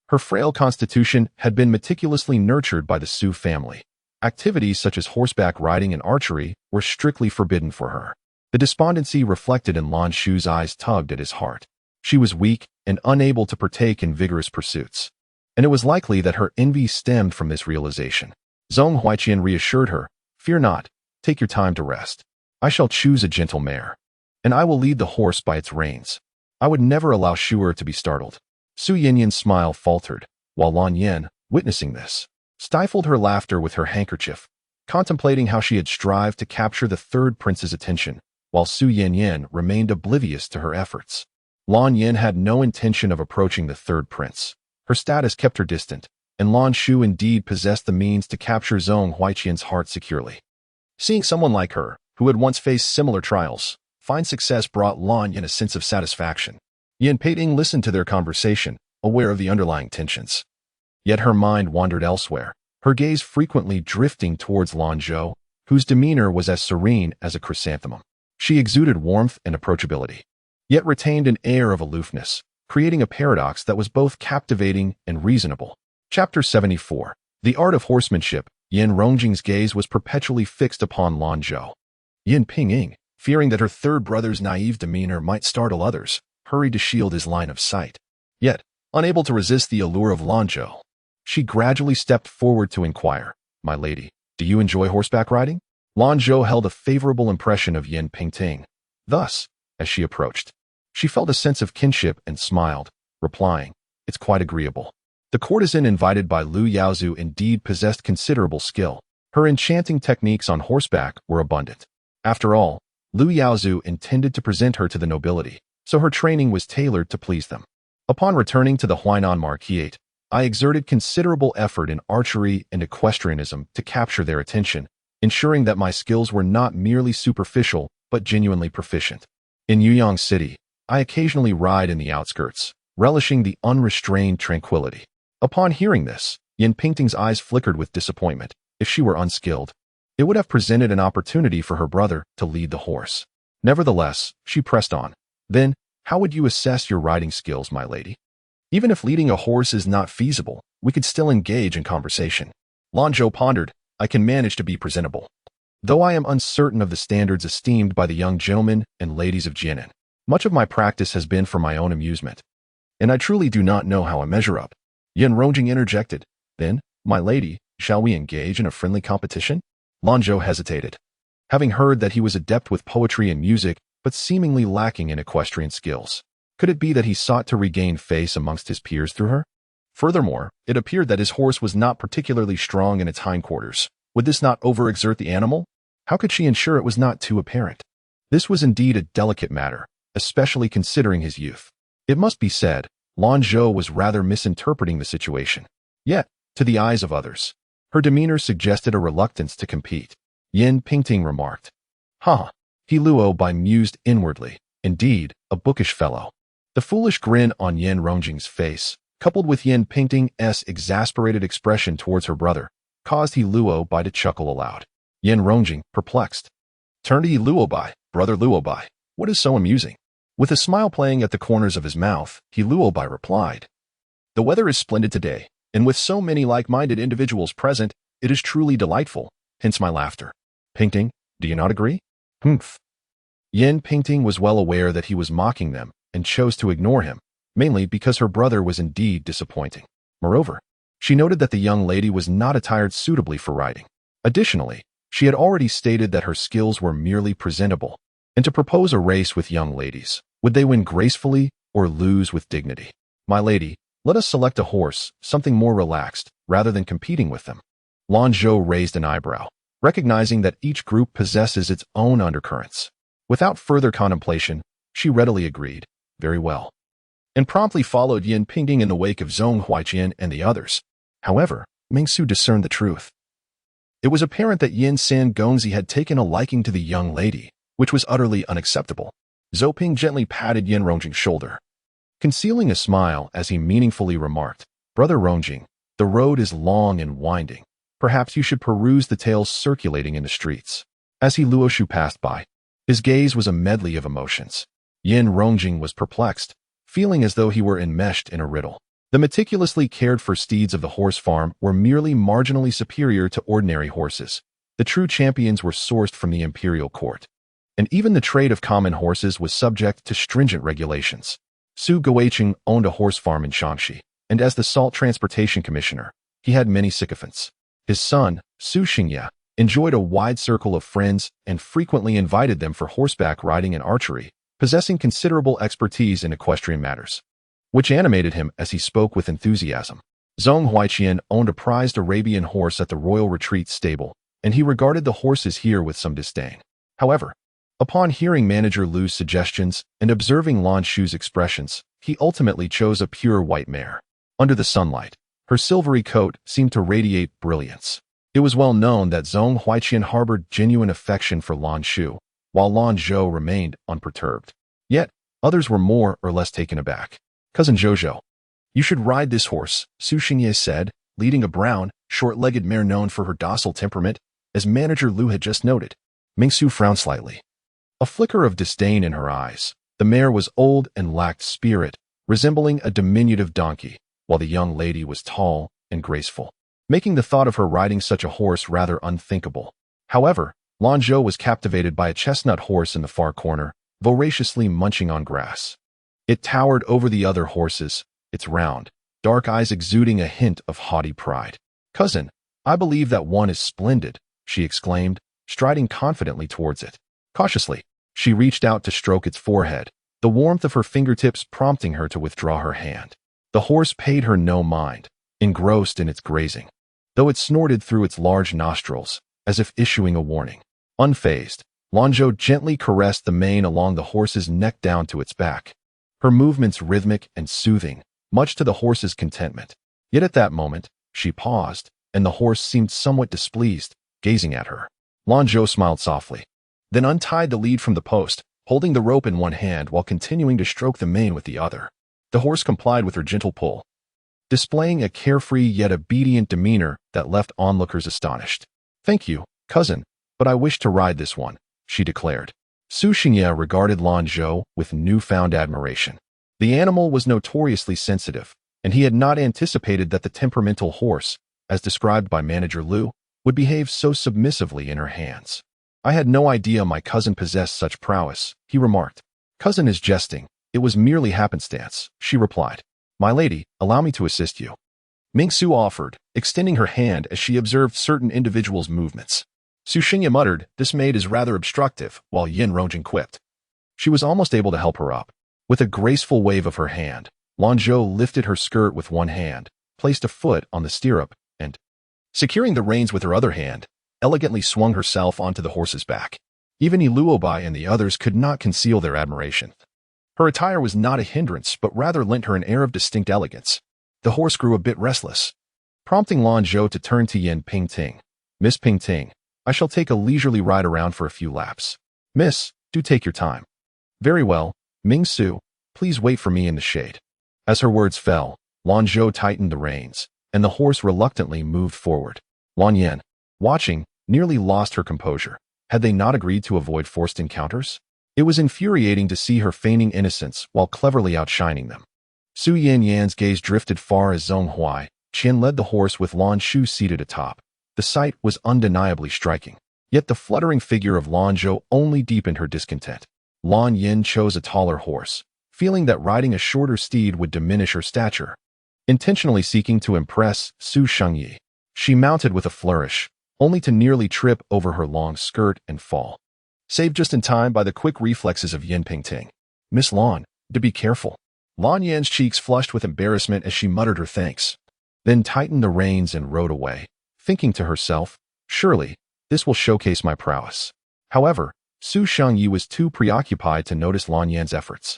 Her frail constitution had been meticulously nurtured by the Su family. Activities such as horseback riding and archery were strictly forbidden for her. The despondency reflected in Lanzhou's eyes tugged at his heart. She was weak and unable to partake in vigorous pursuits, and it was likely that her envy stemmed from this realization. Zhong Huaiqian reassured her, "Fear not, take your time to rest. I shall choose a gentle mare, and I will lead the horse by its reins. I would never allow Shu'er to be startled." Su Yanyan's smile faltered, while Lan Yan, witnessing this, stifled her laughter with her handkerchief, contemplating how she had strived to capture the 3rd prince's attention, while Su Yanyan remained oblivious to her efforts. Lan Yan had no intention of approaching the 3rd prince. Her status kept her distant, and Lanzhou indeed possessed the means to capture Zhong Huaiqian's heart securely. Seeing someone like her, who had once faced similar trials, find success brought Lan Yan a sense of satisfaction. Yin Peiting listened to their conversation, aware of the underlying tensions. Yet her mind wandered elsewhere, her gaze frequently drifting towards Lanzhou, whose demeanor was as serene as a chrysanthemum. She exuded warmth and approachability, yet retained an air of aloofness, creating a paradox that was both captivating and reasonable. Chapter 74. The Art of Horsemanship. Yin Rongjing's gaze was perpetually fixed upon Lanzhou. Yin Pinging, fearing that her 3rd brother's naive demeanor might startle others, hurried to shield his line of sight. Yet, unable to resist the allure of Lanzhou, She gradually stepped forward to inquire, "My lady, do you enjoy horseback riding?" Lanzhou held a favorable impression of Yin Pingting. Thus, as she approached, she felt a sense of kinship and smiled, replying, "It's quite agreeable." The courtesan invited by Lu Yaozu indeed possessed considerable skill. Her enchanting techniques on horseback were abundant. After all, Lu Yaozu intended to present her to the nobility, so her training was tailored to please them. Upon returning to the Huainan Marquis, I exerted considerable effort in archery and equestrianism to capture their attention, ensuring that my skills were not merely superficial but genuinely proficient. In Yuyang City, I occasionally ride in the outskirts, relishing the unrestrained tranquility. Upon hearing this, Yin Pingting's eyes flickered with disappointment. If she were unskilled, it would have presented an opportunity for her brother to lead the horse. Nevertheless, she pressed on. "Then, how would you assess your riding skills, my lady? Even if leading a horse is not feasible, we could still engage in conversation." Lanzhou pondered. "I can manage to be presentable, though I am uncertain of the standards esteemed by the young gentlemen and ladies of Jianan. Much of my practice has been for my own amusement, and I truly do not know how I measure up." Yin Rongjing interjected, "Then, my lady, shall we engage in a friendly competition?" Lanzhou hesitated, having heard that he was adept with poetry and music, but seemingly lacking in equestrian skills. Could it be that he sought to regain face amongst his peers through her? Furthermore, it appeared that his horse was not particularly strong in its hindquarters. Would this not overexert the animal? How could she ensure it was not too apparent? This was indeed a delicate matter, especially considering his youth. It must be said, Lanzhou was rather misinterpreting the situation. Yet, to the eyes of others, her demeanor suggested a reluctance to compete. Yin Pingting remarked, "Ha!" He Luo mused inwardly. Indeed, a bookish fellow. The foolish grin on Yin Rongjing's face, coupled with Yin Pingting's exasperated expression towards her brother, caused He Luo to chuckle aloud. Yin Rongjing, perplexed, turned to He Luo, "Brother Luo, what is so amusing?" With a smile playing at the corners of his mouth, He Luo replied, "The weather is splendid today, and with so many like-minded individuals present, it is truly delightful, hence my laughter. Pingting, do you not agree?" "Humph." Yin Pingting was well aware that he was mocking them and chose to ignore him, mainly because her brother was indeed disappointing. Moreover, she noted that the young lady was not attired suitably for riding. Additionally, she had already stated that her skills were merely presentable, and to propose a race with young ladies, would they win gracefully or lose with dignity? "My lady, let us select a horse, something more relaxed, rather than competing with them." Lanzhou raised an eyebrow, recognizing that each group possesses its own undercurrents. Without further contemplation, she readily agreed, "Very well," and promptly followed Yin Pingting in the wake of Zhong Huaiqian and the others. However, Mingsu discerned the truth. It was apparent that Yin San Gongzi had taken a liking to the young lady, which was utterly unacceptable. Zhou Ping gently patted Yin Rongjing's shoulder, concealing a smile as he meaningfully remarked, "Brother Rongjing, the road is long and winding. Perhaps you should peruse the tales circulating in the streets." As He Luoshu passed by, his gaze was a medley of emotions. Yin Rongjing was perplexed, feeling as though he were enmeshed in a riddle. The meticulously cared-for steeds of the horse farm were merely marginally superior to ordinary horses. The true champions were sourced from the imperial court, and even the trade of common horses was subject to stringent regulations. Su Guoqing owned a horse farm in Shaanxi, and as the salt transportation commissioner, he had many sycophants. His son, Su Xingya, enjoyed a wide circle of friends and frequently invited them for horseback riding and archery, possessing considerable expertise in equestrian matters, which animated him as he spoke with enthusiasm. Zhong Huaiqian owned a prized Arabian horse at the Royal Retreat stable, and he regarded the horses here with some disdain. However, upon hearing Manager Lu's suggestions and observing Lanzhou's expressions, he ultimately chose a pure white mare. Under the sunlight, her silvery coat seemed to radiate brilliance. It was well known that Zhong Huaiqian harbored genuine affection for Lanzhou, while Lanzhou remained unperturbed. Yet, others were more or less taken aback. "Cousin Zhou, you should ride this horse," Su Xingye said, leading a brown, short-legged mare known for her docile temperament, as Manager Lu had just noted. Mingsu frowned slightly, a flicker of disdain in her eyes. The mare was old and lacked spirit, resembling a diminutive donkey, while the young lady was tall and graceful, making the thought of her riding such a horse rather unthinkable. However, Lanzhou was captivated by a chestnut horse in the far corner, voraciously munching on grass. It towered over the other horses, its round, dark eyes exuding a hint of haughty pride. "Cousin, I believe that one is splendid," she exclaimed, striding confidently towards it. Cautiously, she reached out to stroke its forehead, the warmth of her fingertips prompting her to withdraw her hand. The horse paid her no mind, engrossed in its grazing, though it snorted through its large nostrils, as if issuing a warning. Unfazed, Lanzhou gently caressed the mane along the horse's neck down to its back, her movements rhythmic and soothing, much to the horse's contentment. Yet at that moment, she paused, and the horse seemed somewhat displeased, gazing at her. Lanzhou smiled softly, then untied the lead from the post, holding the rope in one hand while continuing to stroke the mane with the other. The horse complied with her gentle pull, displaying a carefree yet obedient demeanor that left onlookers astonished. "Thank you, cousin, but I wish to ride this one," she declared. Su Xingye regarded Lanzhou with newfound admiration. The animal was notoriously sensitive, and he had not anticipated that the temperamental horse, as described by manager Liu, would behave so submissively in her hands. "I had no idea my cousin possessed such prowess," he remarked. "Cousin is jesting. It was merely happenstance," she replied. "My lady, allow me to assist you." Mingsu offered, extending her hand as she observed certain individuals' movements. Su Xingye muttered, "This maid is rather obstructive," while Yin Rongjing quipped. She was almost able to help her up. With a graceful wave of her hand, Lanzhou lifted her skirt with one hand, placed a foot on the stirrup, and, securing the reins with her other hand, elegantly swung herself onto the horse's back. Even Iluobai and the others could not conceal their admiration. Her attire was not a hindrance, but rather lent her an air of distinct elegance. The horse grew a bit restless, prompting Lanzhou to turn to Yin Pingting. "Miss Pingting, I shall take a leisurely ride around for a few laps." "Miss, do take your time." "Very well, Mingsu, please wait for me in the shade." As her words fell, Lanzhou tightened the reins, and the horse reluctantly moved forward. Lan Yin, watching, nearly lost her composure. Had they not agreed to avoid forced encounters? It was infuriating to see her feigning innocence while cleverly outshining them. Su Yan's gaze drifted far as Zhong Huai Qian led the horse with Lan Shu seated atop. The sight was undeniably striking. Yet the fluttering figure of Lanzhou only deepened her discontent. Lan Yin chose a taller horse, feeling that riding a shorter steed would diminish her stature. Intentionally seeking to impress Su Shengyi, she mounted with a flourish, only to nearly trip over her long skirt and fall. Saved just in time by the quick reflexes of Yin Pingting. "Miss Lan, do be careful." Lan Yan's cheeks flushed with embarrassment as she muttered her thanks, then tightened the reins and rode away, thinking to herself, "Surely, this will showcase my prowess." However, Su Shengyi was too preoccupied to notice Lan Yan's efforts.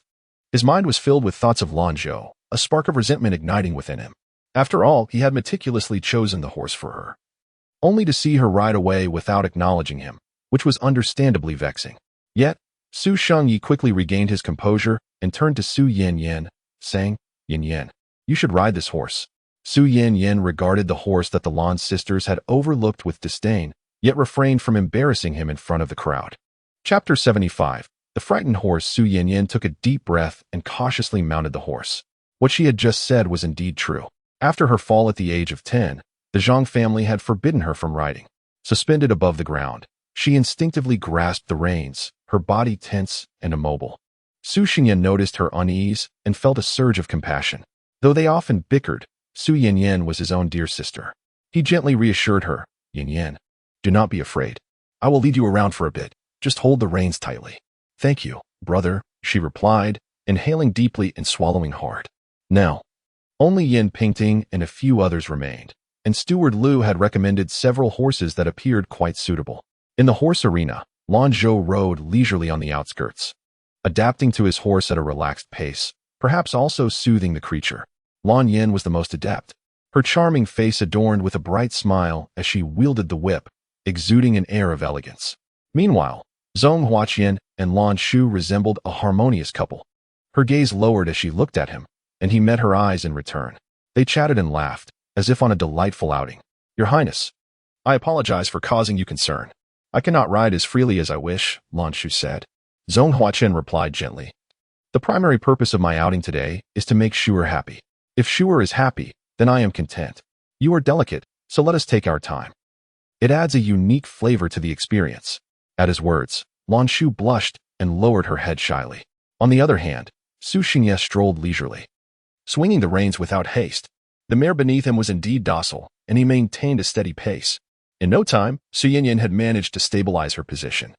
His mind was filled with thoughts of Lanzhou, a spark of resentment igniting within him. After all, he had meticulously chosen the horse for her, only to see her ride away without acknowledging him, which was understandably vexing. Yet, Su Shengyi quickly regained his composure and turned to Su Yan, saying, "Yan, you should ride this horse." Su Yan regarded the horse that the Lan sisters had overlooked with disdain, yet refrained from embarrassing him in front of the crowd. Chapter 75. The frightened horse Su Yan took a deep breath and cautiously mounted the horse. What she had just said was indeed true. After her fall at the age of 10, the Zhang family had forbidden her from riding. Suspended above the ground, she instinctively grasped the reins, her body tense and immobile. Su Xingye noticed her unease and felt a surge of compassion. Though they often bickered, Su Yan was his own dear sister. He gently reassured her, "Yan, do not be afraid. I will lead you around for a bit. Just hold the reins tightly." "Thank you, brother," she replied, inhaling deeply and swallowing hard. Now, only Yin Pingting and a few others remained, and Steward Liu had recommended several horses that appeared quite suitable. In the horse arena, Lanzhou rode leisurely on the outskirts, adapting to his horse at a relaxed pace, perhaps also soothing the creature. Lan Yin was the most adept, her charming face adorned with a bright smile as she wielded the whip, exuding an air of elegance. Meanwhile, Zhong Huaqian and Lan Shu resembled a harmonious couple. Her gaze lowered as she looked at him, and he met her eyes in return. They chatted and laughed, as if on a delightful outing. "Your Highness, I apologize for causing you concern. I cannot ride as freely as I wish," Lan Shu said. Zhong Huaqian replied gently, "The primary purpose of my outing today is to make Shuer happy. If Shuer is happy, then I am content. You are delicate, so let us take our time. It adds a unique flavor to the experience." At his words, Lan Shu blushed and lowered her head shyly. On the other hand, Su Xingye strolled leisurely, swinging the reins without haste, The mare beneath him was indeed docile, and he maintained a steady pace. In no time, Su Yinyan had managed to stabilize her position.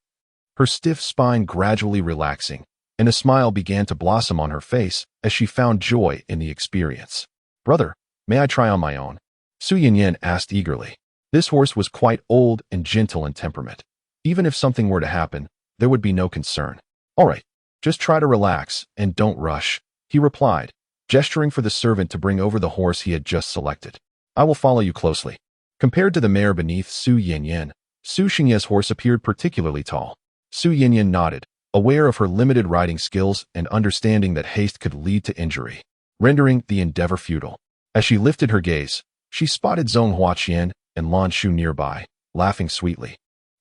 Her stiff spine gradually relaxing, and a smile began to blossom on her face as she found joy in the experience. "Brother, may I try on my own?" Su Yinyan asked eagerly. This horse was quite old and gentle in temperament. Even if something were to happen, there would be no concern. "All right, just try to relax and don't rush," he replied, gesturing for the servant to bring over the horse he had just selected. "I will follow you closely." Compared to the mare beneath Su Yinyan, Su Xingye's horse appeared particularly tall. Su Yinyan nodded, aware of her limited riding skills and understanding that haste could lead to injury, rendering the endeavor futile. As she lifted her gaze, she spotted Zhong Huaqian and Lanzhou nearby, laughing sweetly,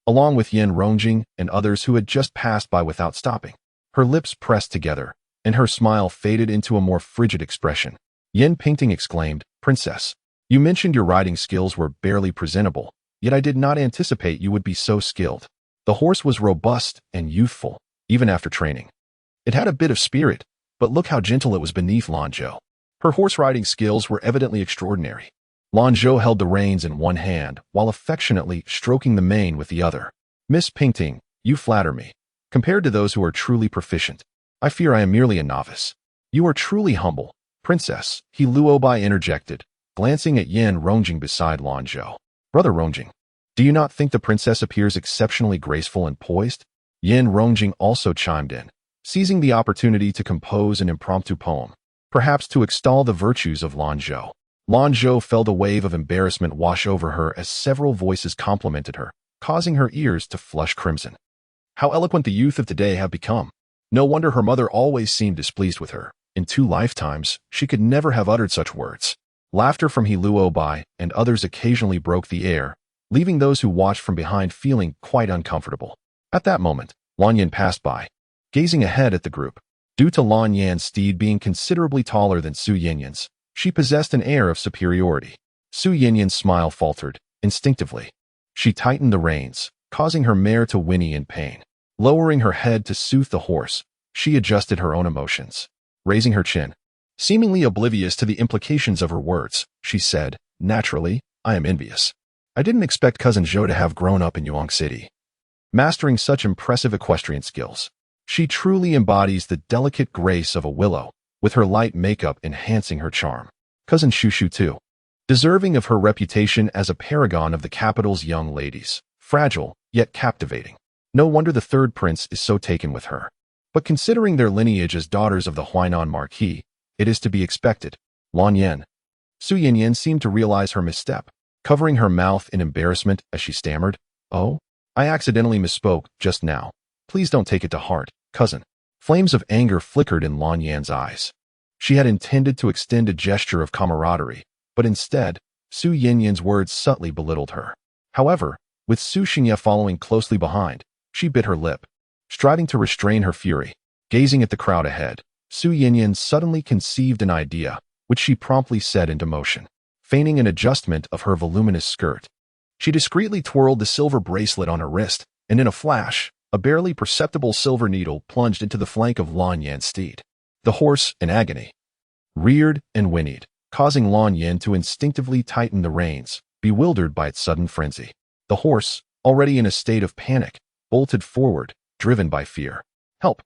along with Yin Rongjing and others who had just passed by without stopping. Her lips pressed together, and her smile faded into a more frigid expression. Yin Pingting exclaimed, "Princess, you mentioned your riding skills were barely presentable, yet I did not anticipate you would be so skilled." The horse was robust and youthful, even after training. It had a bit of spirit, but look how gentle it was beneath Lanzhou. Her horse riding skills were evidently extraordinary. Lanzhou held the reins in one hand while affectionately stroking the mane with the other. "Miss Pingting, you flatter me. Compared to those who are truly proficient, I fear I am merely a novice." "You are truly humble, Princess," he Luobai interjected, glancing at Yin Rongjing beside Lanzhou. "Brother Rongjing, do you not think the princess appears exceptionally graceful and poised?" Yin Rongjing also chimed in, seizing the opportunity to compose an impromptu poem, perhaps to extol the virtues of Lanzhou. Lanzhou felt a wave of embarrassment wash over her as several voices complimented her, causing her ears to flush crimson. How eloquent the youth of today have become. No wonder her mother always seemed displeased with her. In 2 lifetimes, she could never have uttered such words. Laughter from He Luobai and others occasionally broke the air, leaving those who watched from behind feeling quite uncomfortable. At that moment, Lan Yan passed by, gazing ahead at the group. Due to Lan Yan's steed being considerably taller than Su Yinyan's, she possessed an air of superiority. Su Yinyan's smile faltered, instinctively. She tightened the reins, causing her mare to whinny in pain. Lowering her head to soothe the horse, she adjusted her own emotions. Raising her chin, seemingly oblivious to the implications of her words, she said, "Naturally, I am envious. I didn't expect Cousin Zhou to have grown up in Yuan City, mastering such impressive equestrian skills. She truly embodies the delicate grace of a willow, with her light makeup enhancing her charm. Cousin Shushu too, deserving of her reputation as a paragon of the capital's young ladies, fragile, yet captivating. No wonder the third prince is so taken with her. But considering their lineage as daughters of the Huainan Marquis, it is to be expected." Lan Yan. Su Yinyan seemed to realize her misstep, covering her mouth in embarrassment as she stammered, "Oh, I accidentally misspoke just now. Please don't take it to heart, cousin." Flames of anger flickered in Lan Yan's eyes. She had intended to extend a gesture of camaraderie, but instead, Su Yinyan's words subtly belittled her. However, with Su Xingye following closely behind, she bit her lip, striving to restrain her fury. Gazing at the crowd ahead, Su Yinyan suddenly conceived an idea, which she promptly set into motion. Feigning an adjustment of her voluminous skirt, she discreetly twirled the silver bracelet on her wrist, and in a flash, a barely perceptible silver needle plunged into the flank of Lan Yan's steed. The horse, in agony, reared and whinnied, causing Lan Yan to instinctively tighten the reins, bewildered by its sudden frenzy. The horse, already in a state of panic, bolted forward, driven by fear. "Help!"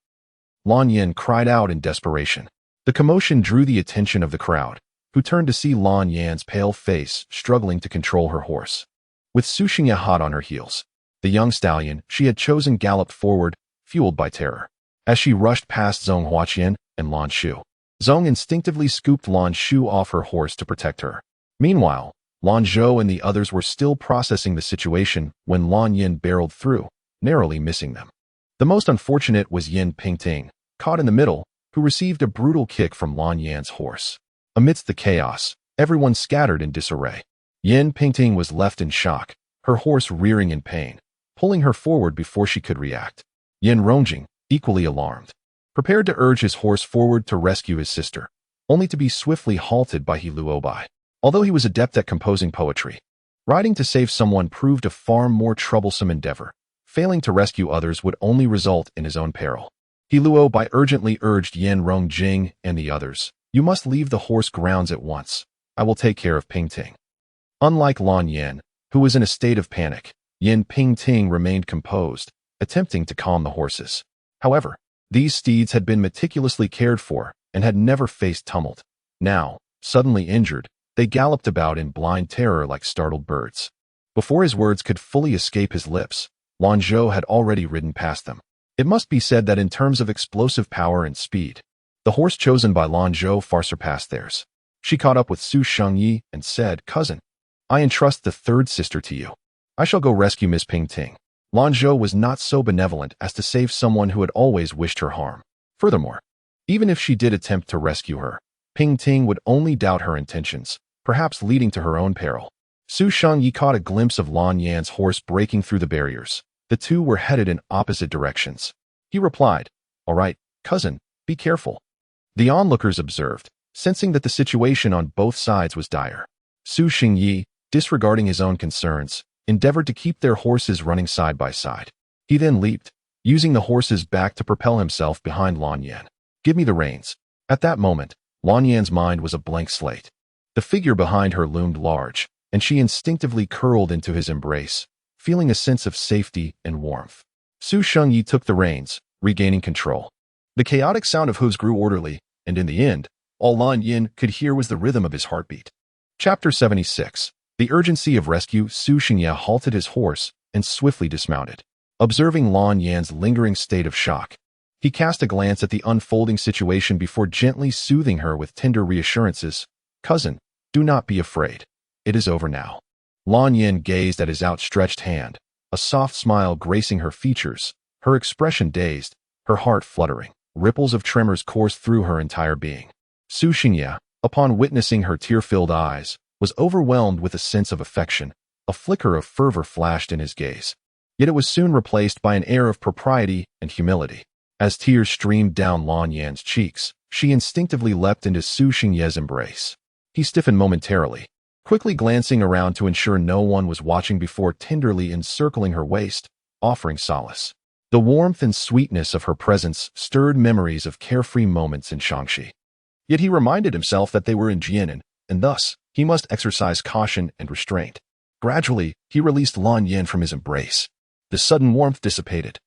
Lan Yan cried out in desperation. The commotion drew the attention of the crowd, who turned to see Lan Yan's pale face struggling to control her horse. With Su Xingye hot on her heels, the young stallion she had chosen galloped forward, fueled by terror. As she rushed past Zhong Huaqian and Lanzhou, Zhong instinctively scooped Lanzhou off her horse to protect her. Meanwhile, Lanzhou and the others were still processing the situation when Lan Yan barreled through, narrowly missing them. The most unfortunate was Yin Pingting, caught in the middle, who received a brutal kick from Lan Yan's horse. Amidst the chaos, everyone scattered in disarray. Yin Pingting was left in shock, her horse rearing in pain, pulling her forward before she could react. Yin Rongjing, equally alarmed, prepared to urge his horse forward to rescue his sister, only to be swiftly halted by He Luobai. Although he was adept at composing poetry, riding to save someone proved a far more troublesome endeavor. Failing to rescue others would only result in his own peril. He Luobai urgently urged Yin Rongjing and the others, "You must leave the horse grounds at once. I will take care of Pingting." Unlike Lan Yin, who was in a state of panic, Yin Pingting remained composed, attempting to calm the horses. However, these steeds had been meticulously cared for and had never faced tumult. Now, suddenly injured, they galloped about in blind terror like startled birds. Before his words could fully escape his lips, Lanzhou had already ridden past them. It must be said that in terms of explosive power and speed, the horse chosen by Lanzhou far surpassed theirs. She caught up with Su Shengyi and said, "Cousin, I entrust the third sister to you. I shall go rescue Miss Pingting." Lanzhou was not so benevolent as to save someone who had always wished her harm. Furthermore, even if she did attempt to rescue her, Pingting would only doubt her intentions, perhaps leading to her own peril. Su Shengyi caught a glimpse of Lan Yan's horse breaking through the barriers. The two were headed in opposite directions. He replied, "All right, cousin, be careful." The onlookers observed, sensing that the situation on both sides was dire. Su Shengyi, disregarding his own concerns, endeavored to keep their horses running side by side. He then leaped, using the horse's back to propel himself behind Lan Yan. "Give me the reins." At that moment, Lan Yan's mind was a blank slate. The figure behind her loomed large, and she instinctively curled into his embrace, feeling a sense of safety and warmth. Su Shengyi took the reins, regaining control. The chaotic sound of hooves grew orderly, and in the end, all Lan Yin could hear was the rhythm of his heartbeat. Chapter 76. The urgency of rescue. Su Shengyi halted his horse and swiftly dismounted. Observing Lan Yan's lingering state of shock, he cast a glance at the unfolding situation before gently soothing her with tender reassurances. "Cousin, do not be afraid. It is over now." Lan Yin gazed at his outstretched hand, a soft smile gracing her features, her expression dazed, her heart fluttering. Ripples of tremors coursed through her entire being. Su Shengyi, upon witnessing her tear-filled eyes, was overwhelmed with a sense of affection. A flicker of fervor flashed in his gaze. Yet it was soon replaced by an air of propriety and humility. As tears streamed down Lan Yan's cheeks, she instinctively leapt into Su Shengyi's embrace. He stiffened momentarily, quickly glancing around to ensure no one was watching before tenderly encircling her waist, offering solace. The warmth and sweetness of her presence stirred memories of carefree moments in Shaanxi. Yet he reminded himself that they were in Jianan, and thus, he must exercise caution and restraint. Gradually, he released Lan Yin from his embrace. The sudden warmth dissipated,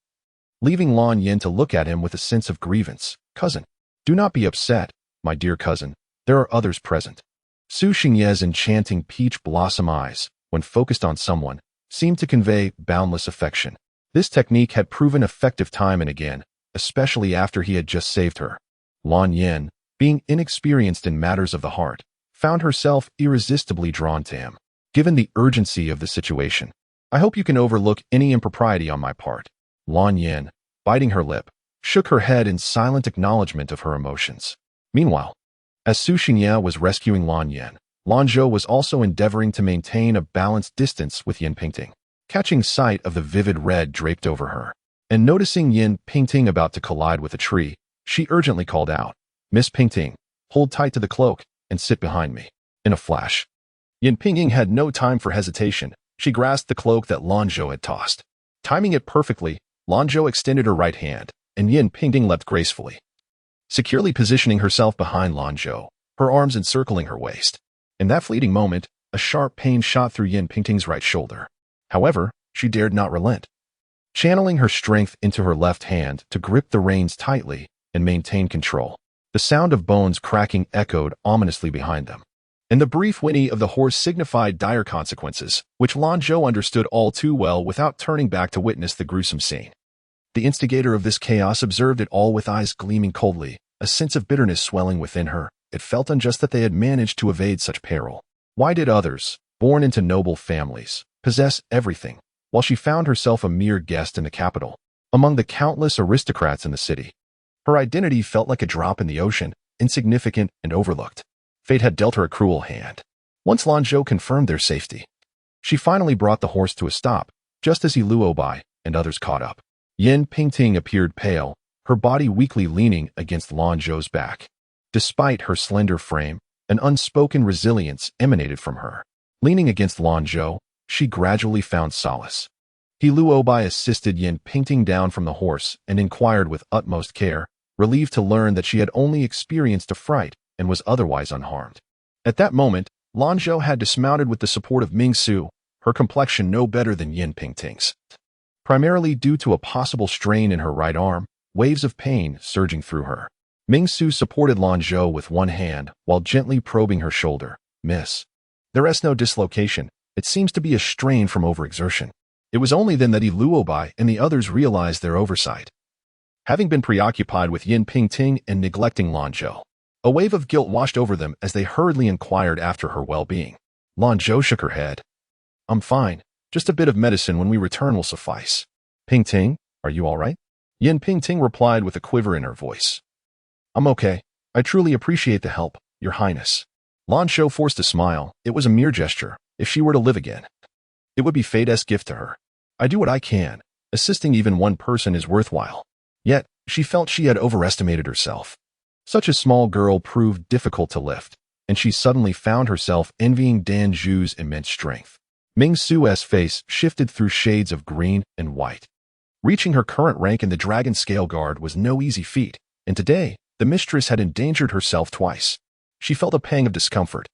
leaving Lan Yin to look at him with a sense of grievance. "Cousin, do not be upset, my dear cousin. There are others present." Su Shengyi's enchanting peach blossom eyes, when focused on someone, seemed to convey boundless affection. This technique had proven effective time and again, especially after he had just saved her. Lan Yin, being inexperienced in matters of the heart, found herself irresistibly drawn to him. Given the urgency of the situation, "I hope you can overlook any impropriety on my part." Lan Yin, biting her lip, shook her head in silent acknowledgement of her emotions. Meanwhile, as Su Shengyi was rescuing Lan Yin, Lanzhou was also endeavoring to maintain a balanced distance with Yin Pingting. Catching sight of the vivid red draped over her, and noticing Yin Pingting about to collide with a tree, she urgently called out, "Miss Pingting, hold tight to the cloak and sit behind me." In a flash, Yin Pingting had no time for hesitation. She grasped the cloak that Lanzhou had tossed. Timing it perfectly, Lanzhou extended her right hand, and Yin Pingting leapt gracefully, securely positioning herself behind Lanzhou, her arms encircling her waist. In that fleeting moment, a sharp pain shot through Yin Pingting's right shoulder. However, she dared not relent. Channeling her strength into her left hand to grip the reins tightly and maintain control, the sound of bones cracking echoed ominously behind them. And the brief whinny of the horse signified dire consequences, which Lanzhou understood all too well without turning back to witness the gruesome scene. The instigator of this chaos observed it all with eyes gleaming coldly, a sense of bitterness swelling within her. It felt unjust that they had managed to evade such peril. Why did others, born into noble families, possess everything, while she found herself a mere guest in the capital, among the countless aristocrats in the city? Her identity felt like a drop in the ocean, insignificant and overlooked. Fate had dealt her a cruel hand. Once Lanzhou confirmed their safety, she finally brought the horse to a stop, just as he luo by and others caught up. Yin Pingting appeared pale, her body weakly leaning against Lanzhou's back. Despite her slender frame, an unspoken resilience emanated from her. Leaning against Lanzhou, she gradually found solace. He luo by assisted Yin Pingting down from the horse and inquired with utmost care, relieved to learn that she had only experienced a fright and was otherwise unharmed. At that moment, Lanzhou had dismounted with the support of Ming-Su, her complexion no better than Yin Pingting's. Primarily due to a possible strain in her right arm, waves of pain surging through her. Ming-Su supported Lanzhou with one hand while gently probing her shoulder. Miss. There is no dislocation. It seems to be a strain from overexertion. It was only then that Luobai and the others realized their oversight. Having been preoccupied with Yin Pingting and neglecting Lanzhou, a wave of guilt washed over them as they hurriedly inquired after her well-being. Lanzhou shook her head. I'm fine. Just a bit of medicine when we return will suffice. Pingting, are you all right? Yin Pingting replied with a quiver in her voice. I'm okay. I truly appreciate the help, Your Highness. Lanzhou forced a smile. It was a mere gesture. If she were to live again, it would be fate's gift to her. I do what I can. Assisting even one person is worthwhile. Yet, she felt she had overestimated herself. Such a small girl proved difficult to lift, and she suddenly found herself envying Dan Zhu's immense strength. Ming-Su's face shifted through shades of green and white. Reaching her current rank in the Dragon Scale Guard was no easy feat, and today, the mistress had endangered herself twice. She felt a pang of discomfort.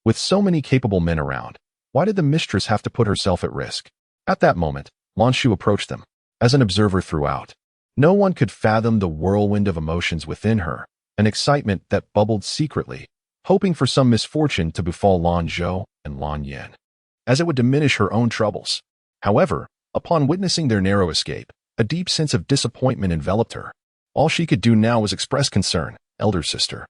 With so many capable men around, why did the mistress have to put herself at risk? At that moment, Lanzhou approached them. As an observer throughout, no one could fathom the whirlwind of emotions within her, an excitement that bubbled secretly, hoping for some misfortune to befall Lanzhou and Lan Yan, as it would diminish her own troubles. However, upon witnessing their narrow escape, a deep sense of disappointment enveloped her. All she could do now was express concern. Elder sister,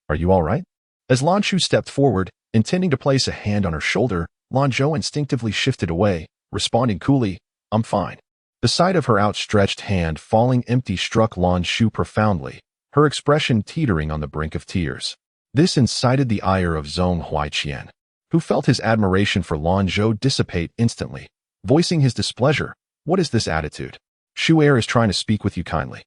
are you all right? As Lanzhou stepped forward, intending to place a hand on her shoulder, Lanzhou instinctively shifted away, responding coolly, I'm fine. The sight of her outstretched hand falling empty struck Lanzhou profoundly, her expression teetering on the brink of tears. This incited the ire of Zhong Huaiqian, who felt his admiration for Lanzhou dissipate instantly, voicing his displeasure. What is this attitude? Shu'er is trying to speak with you kindly.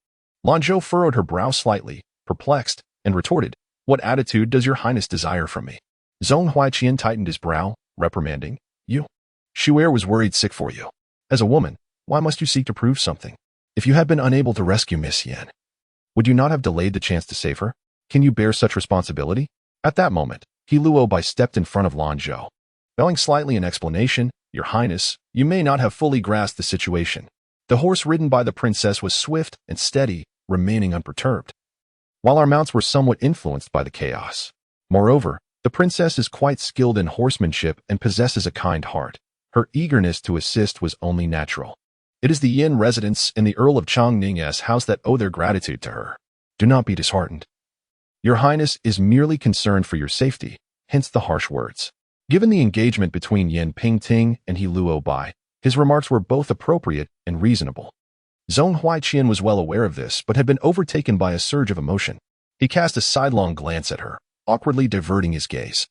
Lanzhou furrowed her brow slightly, perplexed, and retorted, What attitude does your highness desire from me? Zhong Huaiqian tightened his brow, reprimanding, You. Shu'er was worried sick for you. As a woman, why must you seek to prove something? If you had been unable to rescue Miss Yan, would you not have delayed the chance to save her? Can you bear such responsibility? At that moment, Luobai stepped in front of Lanzhou. Bowing slightly in explanation, Your Highness, you may not have fully grasped the situation. The horse ridden by the princess was swift and steady, remaining unperturbed, while our mounts were somewhat influenced by the chaos. Moreover, the princess is quite skilled in horsemanship and possesses a kind heart. Her eagerness to assist was only natural. It is the Yin residents and the Earl of Changning's house that owe their gratitude to her. Do not be disheartened. Your Highness is merely concerned for your safety, hence the harsh words. Given the engagement between Yin Pingting and Luobai, his remarks were both appropriate and reasonable. Zhong Huaiqian was well aware of this, but had been overtaken by a surge of emotion. He cast a sidelong glance at her, awkwardly diverting his gaze.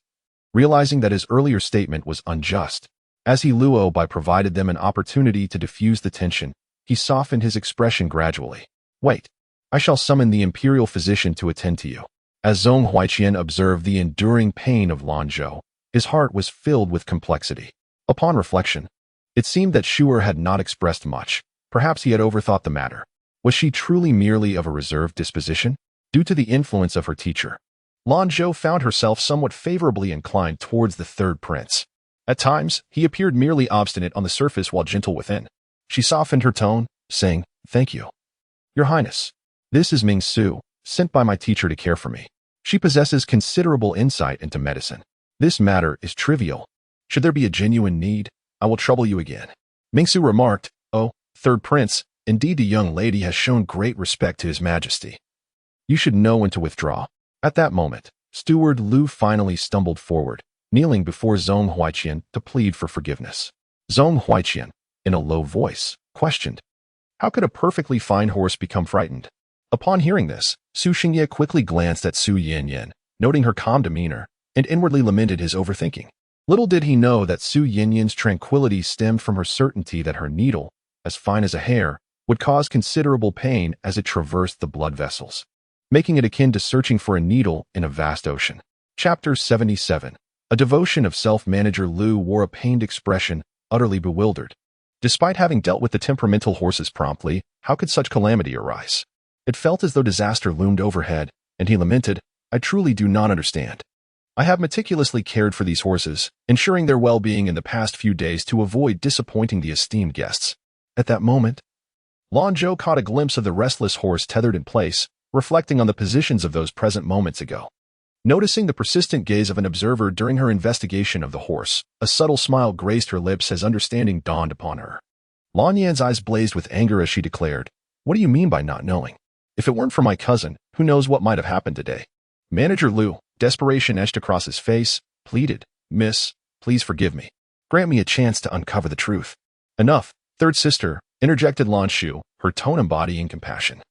Realizing that his earlier statement was unjust, as Luobai provided them an opportunity to diffuse the tension, he softened his expression gradually. Wait, I shall summon the imperial physician to attend to you. As Zhong Huaiqian observed the enduring pain of Lanzhou, his heart was filled with complexity. Upon reflection, it seemed that Shu'er had not expressed much. Perhaps he had overthought the matter. Was she truly merely of a reserved disposition? Due to the influence of her teacher, Lanzhou found herself somewhat favorably inclined towards the third prince. At times, he appeared merely obstinate on the surface while gentle within. She softened her tone, saying, Thank you. Your Highness, this is Ming-Su, sent by my teacher to care for me. She possesses considerable insight into medicine. This matter is trivial. Should there be a genuine need, I will trouble you again. Ming-Su remarked, Oh, third prince, indeed the young lady has shown great respect to his majesty. You should know when to withdraw. At that moment, Steward Lu finally stumbled forward, kneeling before Zhong Huaiqian to plead for forgiveness. Zhong Huaiqian, in a low voice, questioned, How could a perfectly fine horse become frightened? Upon hearing this, Su Xingye quickly glanced at Su Yinyan, noting her calm demeanor, and inwardly lamented his overthinking. Little did he know that Su Yinyan's tranquility stemmed from her certainty that her needle, as fine as a hair, would cause considerable pain as it traversed the blood vessels, making it akin to searching for a needle in a vast ocean. Chapter 77. A devotion of self-manager Lu wore a pained expression, utterly bewildered. Despite having dealt with the temperamental horses promptly, how could such calamity arise? It felt as though disaster loomed overhead, and he lamented, I truly do not understand. I have meticulously cared for these horses, ensuring their well-being in the past few days to avoid disappointing the esteemed guests. At that moment, Lanzhou caught a glimpse of the restless horse tethered in place, reflecting on the positions of those present moments ago. Noticing the persistent gaze of an observer during her investigation of the horse, a subtle smile graced her lips as understanding dawned upon her. Lan Yan's eyes blazed with anger as she declared, "What do you mean by not knowing? If it weren't for my cousin, who knows what might have happened today?" Manager Liu, desperation etched across his face, pleaded, "Miss, please forgive me. Grant me a chance to uncover the truth." "Enough, third sister," interjected Lanzhou, her tone embodying compassion.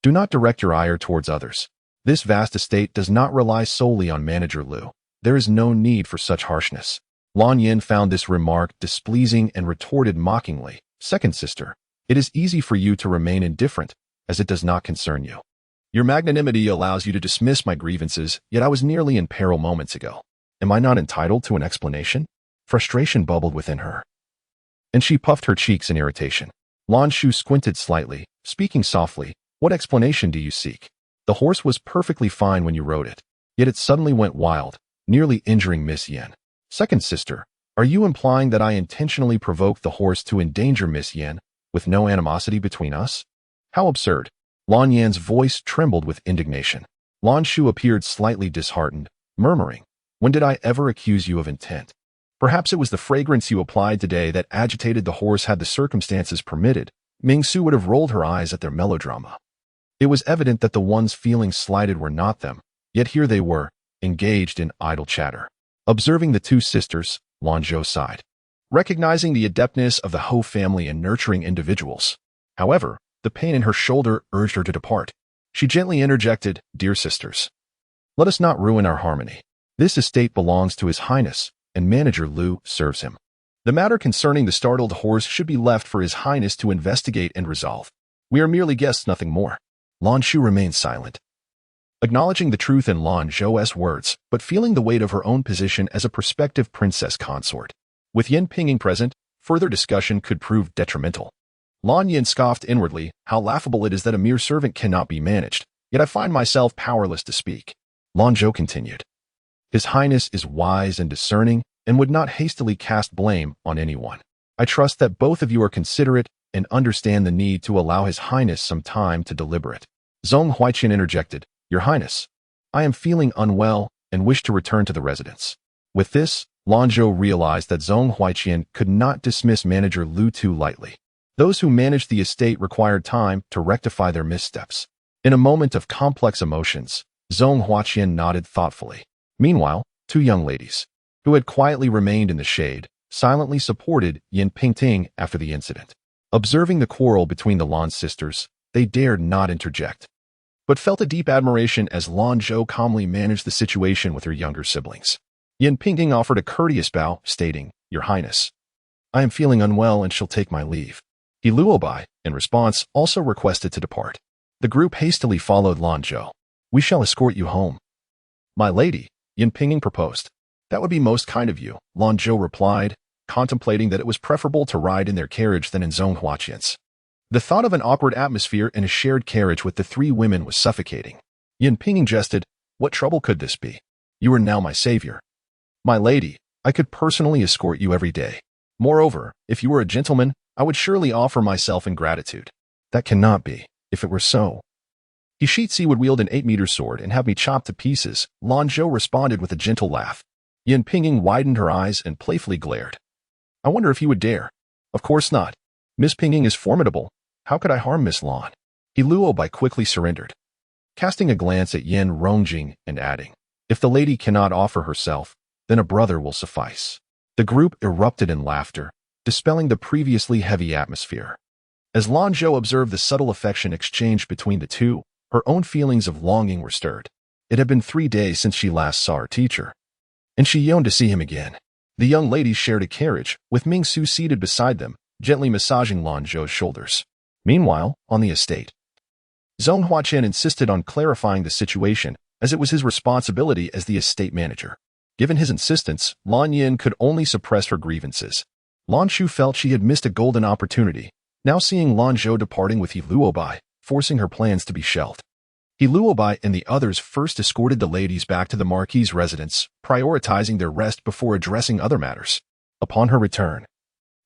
"Do not direct your ire towards others. This vast estate does not rely solely on Manager Liu. There is no need for such harshness." Lan Yan found this remark displeasing and retorted mockingly, "Second sister, it is easy for you to remain indifferent, as it does not concern you. Your magnanimity allows you to dismiss my grievances, yet I was nearly in peril moments ago. Am I not entitled to an explanation?" Frustration bubbled within her, and she puffed her cheeks in irritation. Lanzhou squinted slightly, speaking softly, "What explanation do you seek? The horse was perfectly fine when you rode it, yet it suddenly went wild, nearly injuring Miss Yan. Second sister, are you implying that I intentionally provoked the horse to endanger Miss Yan, with no animosity between us? How absurd." Lan Yan's voice trembled with indignation. Lanzhou appeared slightly disheartened, murmuring, "When did I ever accuse you of intent? Perhaps it was the fragrance you applied today that agitated the horse. Had the circumstances permitted, Mingsu would have rolled her eyes at their melodrama. It was evident that the ones feeling slighted were not them, yet here they were, engaged in idle chatter. Observing the two sisters, Lanzhou sighed, recognizing the adeptness of the Ho family in nurturing individuals. However, the pain in her shoulder urged her to depart. She gently interjected, "Dear sisters, let us not ruin our harmony. This estate belongs to His Highness, and Manager Liu serves him. The matter concerning the startled horse should be left for His Highness to investigate and resolve. We are merely guests, nothing more." Lanzhou remained silent, acknowledging the truth in Lanzhou's words, but feeling the weight of her own position as a prospective princess consort. With Yan Pinging present, further discussion could prove detrimental. Lan Yan scoffed inwardly, "How laughable it is that a mere servant cannot be managed, yet I find myself powerless to speak." Lanzhou continued, "His Highness is wise and discerning, and would not hastily cast blame on anyone. I trust that both of you are considerate and understand the need to allow His Highness some time to deliberate." Zhong Huaiqian interjected, "Your Highness, I am feeling unwell and wish to return to the residence." With this, Lanzhou realized that Zhong Huaiqian could not dismiss Manager Liu too lightly. Those who managed the estate required time to rectify their missteps. In a moment of complex emotions, Zhong Huaiqian nodded thoughtfully. Meanwhile, two young ladies, who had quietly remained in the shade, silently supported Yan Pingting after the incident. Observing the quarrel between the Lan sisters, they dared not interject, but felt a deep admiration as Lanzhou calmly managed the situation with her younger siblings. Yan Pingting offered a courteous bow, stating, "Your Highness, I am feeling unwell and shall take my leave." He Luobai, in response, also requested to depart. The group hastily followed Lanzhou. "We shall escort you home." "My lady," Yan Pingting proposed. "That would be most kind of you," Lanzhou replied, contemplating that it was preferable to ride in their carriage than in Zhong Huaiqian's. The thought of an awkward atmosphere in a shared carriage with the three women was suffocating. Yan Pingting jested, "What trouble could this be? You are now my savior. My lady, I could personally escort you every day. Moreover, if you were a gentleman, I would surely offer myself in gratitude." "That cannot be. If it were so, Hishitsi would wield an 8-meter sword and have me chopped to pieces," Lanzhou responded with a gentle laugh. Yan Pingting widened her eyes and playfully glared. "I wonder if you would dare." "Of course not. Miss Pingting is formidable. How could I harm Miss Lan?" He Luobai quickly surrendered, casting a glance at Yan Rongjing and adding, "If the lady cannot offer herself, then a brother will suffice." The group erupted in laughter, dispelling the previously heavy atmosphere. As Lanzhou observed the subtle affection exchanged between the two, her own feelings of longing were stirred. It had been 3 days since she last saw her teacher, and she yearned to see him again. The young ladies shared a carriage, with Mingsu seated beside them, gently massaging Lanzhou's shoulders. Meanwhile, on the estate, Zhong Huaiqian insisted on clarifying the situation, as it was his responsibility as the estate manager. Given his insistence, Lan Yan could only suppress her grievances. Lanzhou felt she had missed a golden opportunity, now seeing Lanzhou departing with He Luobai, forcing her plans to be shelved. He Luobai and the others first escorted the ladies back to the Marquis' residence, prioritizing their rest before addressing other matters. Upon her return,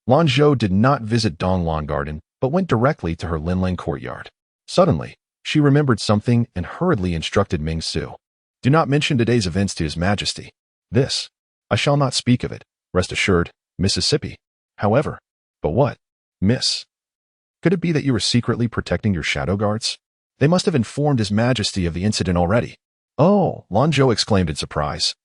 Lanzhou did not visit Donglong Garden, but went directly to her Linlang courtyard. Suddenly, she remembered something and hurriedly instructed Ming Su. Do not mention today's events to His Majesty. This, I shall not speak of it, rest assured, Mississippi. However, but what, Miss? Could it be that you were secretly protecting your shadow guards? They must have informed His Majesty of the incident already. Oh, Lanzhou exclaimed in surprise,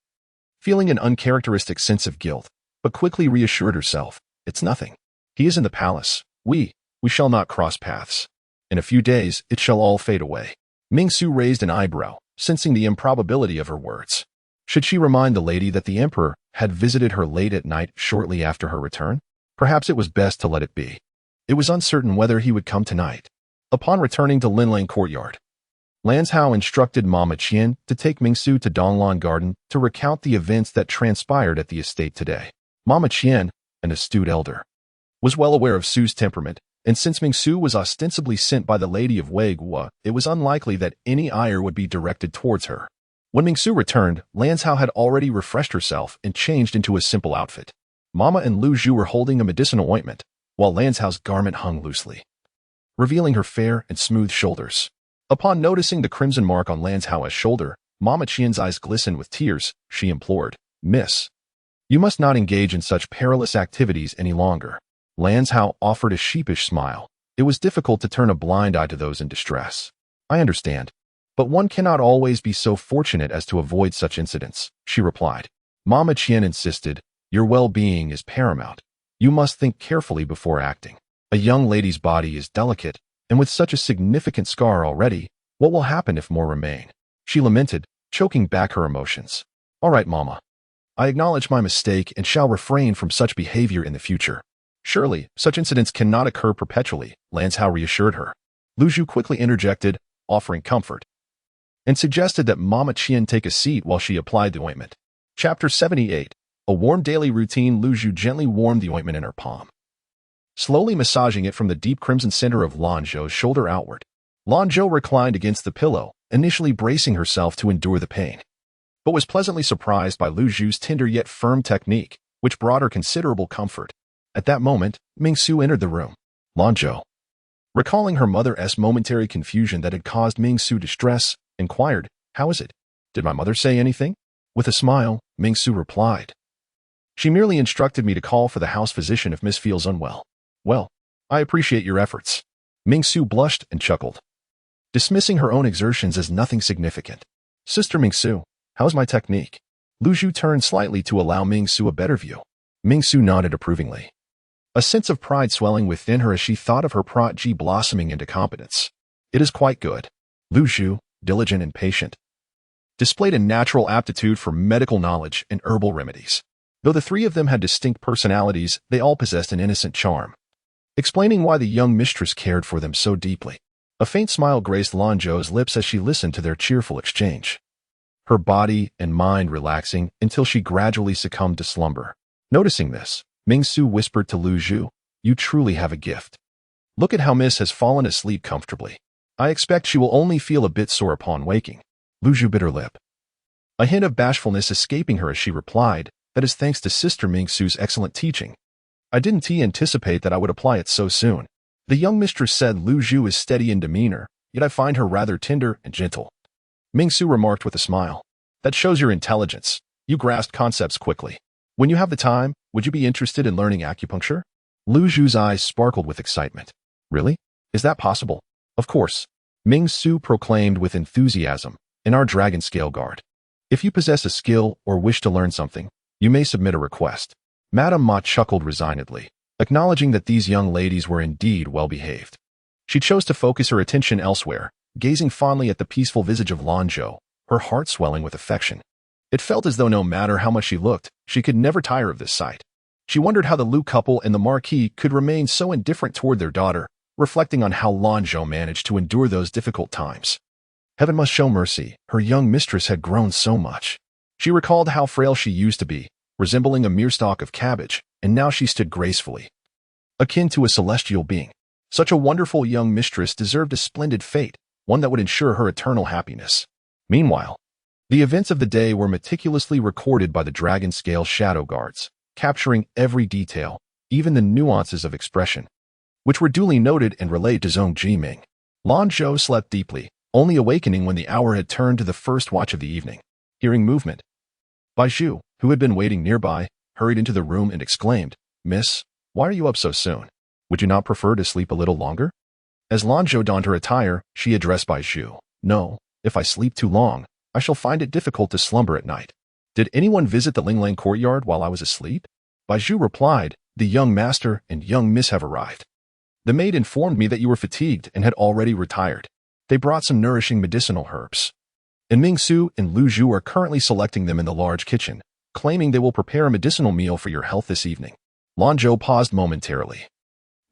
feeling an uncharacteristic sense of guilt, but quickly reassured herself. It's nothing. He is in the palace. We shall not cross paths. In a few days, it shall all fade away. Ming Su raised an eyebrow, sensing the improbability of her words. Should she remind the lady that the emperor had visited her late at night shortly after her return? Perhaps it was best to let it be. It was uncertain whether he would come tonight. Upon returning to Linlang courtyard, Lanzhou instructed Mama Qian to take Ming Su to Donglong Garden to recount the events that transpired at the estate today. Mama Qian, an astute elder, was well aware of Su's temperament, and since Ming Su was ostensibly sent by the Lady of Wei Guo, it was unlikely that any ire would be directed towards her. When Ming Su returned, Lanzhou had already refreshed herself and changed into a simple outfit. Mama and Lu Zhu were holding a medicinal ointment, while Lanzhou's garment hung loosely, revealing her fair and smooth shoulders. Upon noticing the crimson mark on Lanzhou's shoulder, Mama Qian's eyes glistened with tears. She implored, Miss, you must not engage in such perilous activities any longer. Lanzhou offered a sheepish smile. It was difficult to turn a blind eye to those in distress. I understand, but one cannot always be so fortunate as to avoid such incidents, she replied. Mama Qian insisted, your well-being is paramount. You must think carefully before acting. A young lady's body is delicate, and with such a significant scar already, what will happen if more remain? She lamented, choking back her emotions. All right, Mama. I acknowledge my mistake and shall refrain from such behavior in the future. Surely, such incidents cannot occur perpetually, Lanzhou reassured her. Lu Zhu quickly interjected, offering comfort, and suggested that Mama Qian take a seat while she applied the ointment. Chapter 78. A warm daily routine. Lu Zhu gently warmed the ointment in her palm, slowly massaging it from the deep crimson center of Lanzhou's shoulder outward. Lanzhou reclined against the pillow, initially bracing herself to endure the pain, but was pleasantly surprised by Lu Zhu's tender yet firm technique, which brought her considerable comfort. At that moment, Ming Su entered the room. Lanzhou, recalling her mother's momentary confusion that had caused Ming Su distress, inquired, How is it? Did my mother say anything? With a smile, Ming Su replied, She merely instructed me to call for the house physician if Miss feels unwell. Well, I appreciate your efforts. Ming Su blushed and chuckled, dismissing her own exertions as nothing significant. Sister Ming Su, how's my technique? Lu Zhu turned slightly to allow Ming Su a better view. Ming Su nodded approvingly, a sense of pride swelling within her as she thought of her prodigy blossoming into competence. It is quite good. Lu Zhu, diligent and patient, displayed a natural aptitude for medical knowledge and herbal remedies. Though the three of them had distinct personalities, they all possessed an innocent charm, explaining why the young mistress cared for them so deeply. A faint smile graced Lanzhou's lips as she listened to their cheerful exchange, her body and mind relaxing until she gradually succumbed to slumber. Noticing this, Ming Su whispered to Lu Zhu, You truly have a gift. Look at how Miss has fallen asleep comfortably. I expect she will only feel a bit sore upon waking. Lu Zhu bit her lip, a hint of bashfulness escaping her as she replied, That is thanks to Sister Ming Su's excellent teaching. I didn't anticipate that I would apply it so soon. The young mistress said Lu Zhu is steady in demeanor, yet I find her rather tender and gentle. Ming Su remarked with a smile. That shows your intelligence. You grasp concepts quickly. When you have the time, would you be interested in learning acupuncture? Lu Zhu's eyes sparkled with excitement. Really? Is that possible? Of course. Ming Su proclaimed with enthusiasm, in our dragon scale guard. If you possess a skill or wish to learn something, you may submit a request. Madame Ma chuckled resignedly, acknowledging that these young ladies were indeed well-behaved. She chose to focus her attention elsewhere, gazing fondly at the peaceful visage of Lanzhou, her heart swelling with affection. It felt as though no matter how much she looked, she could never tire of this sight. She wondered how the Lu couple and the Marquis could remain so indifferent toward their daughter, reflecting on how Lanzhou managed to endure those difficult times. Heaven must show mercy, her young mistress had grown so much. She recalled how frail she used to be, resembling a mere stalk of cabbage, and now she stood gracefully, akin to a celestial being. Such a wonderful young mistress deserved a splendid fate, one that would ensure her eternal happiness. Meanwhile, the events of the day were meticulously recorded by the dragon-scale shadow guards, capturing every detail, even the nuances of expression, which were duly noted and relayed to Zhong Jiming. Lanzhou slept deeply, only awakening when the hour had turned to the first watch of the evening. Hearing movement, Bai Zhu, who had been waiting nearby, hurried into the room and exclaimed, "Miss, why are you up so soon? Would you not prefer to sleep a little longer?" As Lanzhou donned her attire, she addressed Bai Zhu. "No, if I sleep too long, I shall find it difficult to slumber at night. Did anyone visit the Linglang courtyard while I was asleep?" Bai Zhu replied, "The young master and young miss have arrived. The maid informed me that you were fatigued and had already retired. They brought some nourishing medicinal herbs. And Mingsu and Lu Zhu are currently selecting them in the large kitchen, claiming they will prepare a medicinal meal for your health this evening." Lanzhou paused momentarily,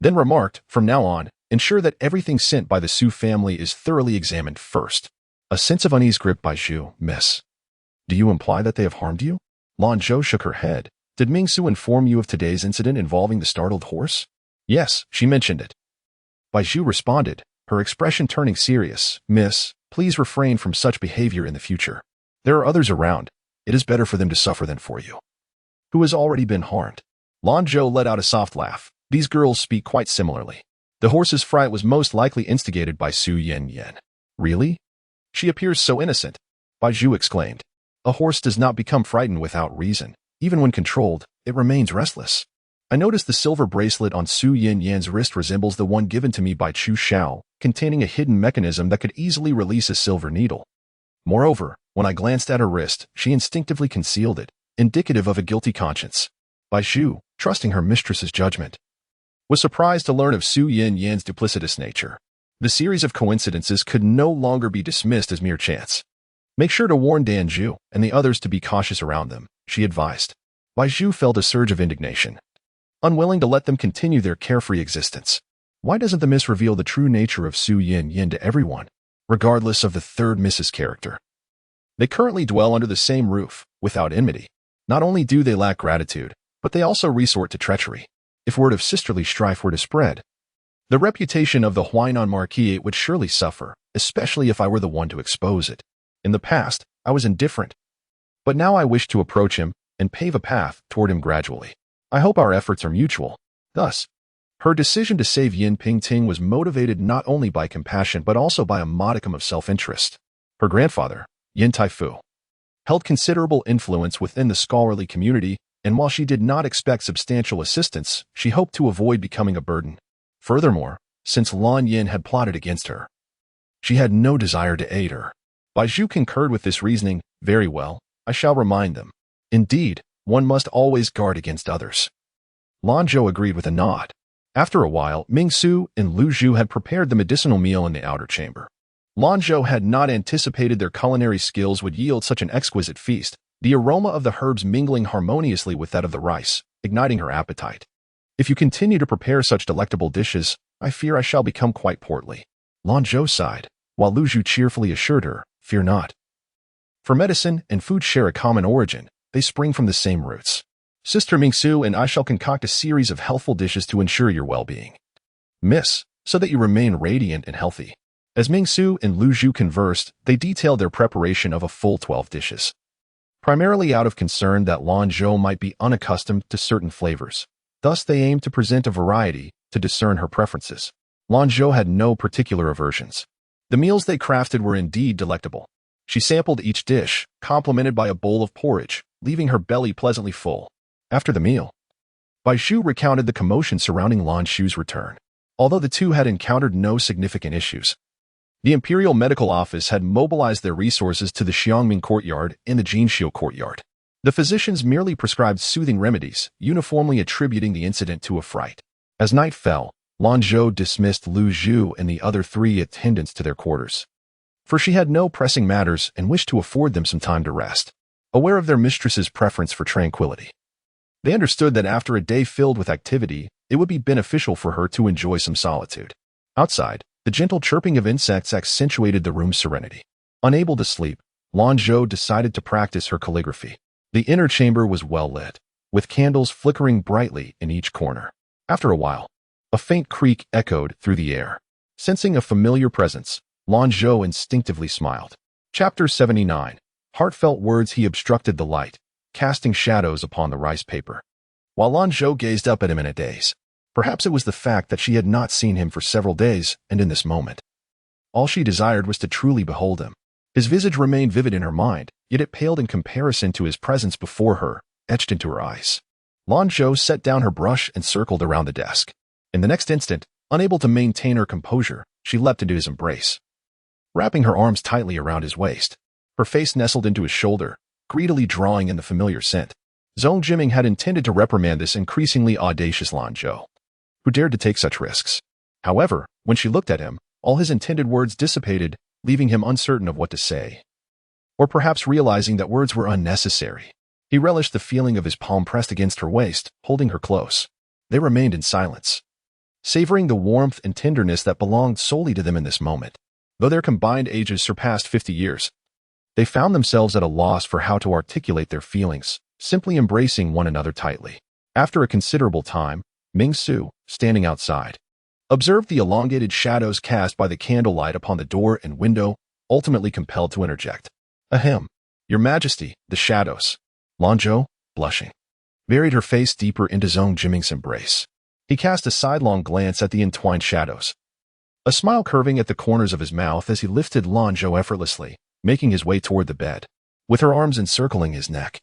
then remarked, "From now on, ensure that everything sent by the Su family is thoroughly examined first." A sense of unease gripped Bai Zhu. "Miss, do you imply that they have harmed you?" Lanzhou shook her head. "Did Mingsu inform you of today's incident involving the startled horse?" "Yes, she mentioned it." Bai Zhu responded, her expression turning serious. "Miss, please refrain from such behavior in the future. There are others around. It is better for them to suffer than for you, who has already been harmed." Lanzhou let out a soft laugh. "These girls speak quite similarly. The horse's fright was most likely instigated by Su Yan. "Really? She appears so innocent," Bai Zhu exclaimed. "A horse does not become frightened without reason. Even when controlled, it remains restless. I noticed the silver bracelet on Su Yan's wrist resembles the one given to me by Chu Xiao, containing a hidden mechanism that could easily release a silver needle. Moreover, when I glanced at her wrist, she instinctively concealed it, indicative of a guilty conscience." Bai Zhu, trusting her mistress's judgment, was surprised to learn of Su Yan's duplicitous nature. The series of coincidences could no longer be dismissed as mere chance. "Make sure to warn Danju and the others to be cautious around them," she advised. Bai Zhu felt a surge of indignation, unwilling to let them continue their carefree existence. Why doesn't the miss reveal the true nature of Su Yan to everyone, regardless of the third miss's character? They currently dwell under the same roof, without enmity. Not only do they lack gratitude, but they also resort to treachery. If word of sisterly strife were to spread, the reputation of the Huainan Marquis would surely suffer, especially if I were the one to expose it. In the past, I was indifferent, but now I wish to approach him and pave a path toward him gradually. I hope our efforts are mutual." Thus, her decision to save Yin Pingting was motivated not only by compassion but also by a modicum of self-interest. Her grandfather, Yin Taifu, held considerable influence within the scholarly community, and while she did not expect substantial assistance, she hoped to avoid becoming a burden. Furthermore, since Lan Yin had plotted against her, she had no desire to aid her. Bai Zhu concurred with this reasoning. "Very well, I shall remind them. Indeed, one must always guard against others." Lanzhou agreed with a nod. After a while, Mingsu and Lu Zhu had prepared the medicinal meal in the outer chamber. Lanzhou had not anticipated their culinary skills would yield such an exquisite feast, the aroma of the herbs mingling harmoniously with that of the rice, igniting her appetite. "If you continue to prepare such delectable dishes, I fear I shall become quite portly." Lanzhou sighed, while Lu Zhu cheerfully assured her, "Fear not. For medicine and food share a common origin, they spring from the same roots. Sister Mingsu and I shall concoct a series of healthful dishes to ensure your well-being, Miss, so that you remain radiant and healthy." As Mingsu and Lu Zhu conversed, they detailed their preparation of a full 12 dishes, primarily out of concern that Lanzhou might be unaccustomed to certain flavors. Thus, they aimed to present a variety to discern her preferences. Lanzhou had no particular aversions. The meals they crafted were indeed delectable. She sampled each dish, complemented by a bowl of porridge, leaving her belly pleasantly full. After the meal, Bai Zhu recounted the commotion surrounding Lanzhou's return. Although the two had encountered no significant issues, the Imperial Medical Office had mobilized their resources to the Xiangming Courtyard and the Jinxiu Courtyard. The physicians merely prescribed soothing remedies, uniformly attributing the incident to a fright. As night fell, Lanzhou dismissed Lu Zhu and the other 3 attendants to their quarters, for she had no pressing matters and wished to afford them some time to rest. Aware of their mistress's preference for tranquility, they understood that after a day filled with activity, it would be beneficial for her to enjoy some solitude. Outside, the gentle chirping of insects accentuated the room's serenity. Unable to sleep, Lanzhou decided to practice her calligraphy. The inner chamber was well lit, with candles flickering brightly in each corner. After a while, a faint creak echoed through the air. Sensing a familiar presence, Lanzhou instinctively smiled. Chapter 79. Heartfelt words. He obstructed the light, casting shadows upon the rice paper. While Lanzhou gazed up at him in a daze. Perhaps it was the fact that she had not seen him for several days, and in this moment, all she desired was to truly behold him. His visage remained vivid in her mind, yet it paled in comparison to his presence before her, etched into her eyes. Lanzhou set down her brush and circled around the desk. In the next instant, unable to maintain her composure, she leapt into his embrace. Wrapping her arms tightly around his waist, her face nestled into his shoulder, greedily drawing in the familiar scent. Zhong Jiming had intended to reprimand this increasingly audacious Lanzhou, who dared to take such risks. However, when she looked at him, all his intended words dissipated, leaving him uncertain of what to say. Or perhaps realizing that words were unnecessary. He relished the feeling of his palm pressed against her waist, holding her close. They remained in silence, savoring the warmth and tenderness that belonged solely to them in this moment. Though their combined ages surpassed 50 years, they found themselves at a loss for how to articulate their feelings, simply embracing one another tightly. After a considerable time, Ming Su, standing outside, observed the elongated shadows cast by the candlelight upon the door and window, ultimately compelled to interject. Ahem. Your Majesty, the shadows. Lanzhou, blushing, buried her face deeper into Zhong Jiming's embrace. He cast a sidelong glance at the entwined shadows, a smile curving at the corners of his mouth as he lifted Lanzhou effortlessly, making his way toward the bed, with her arms encircling his neck.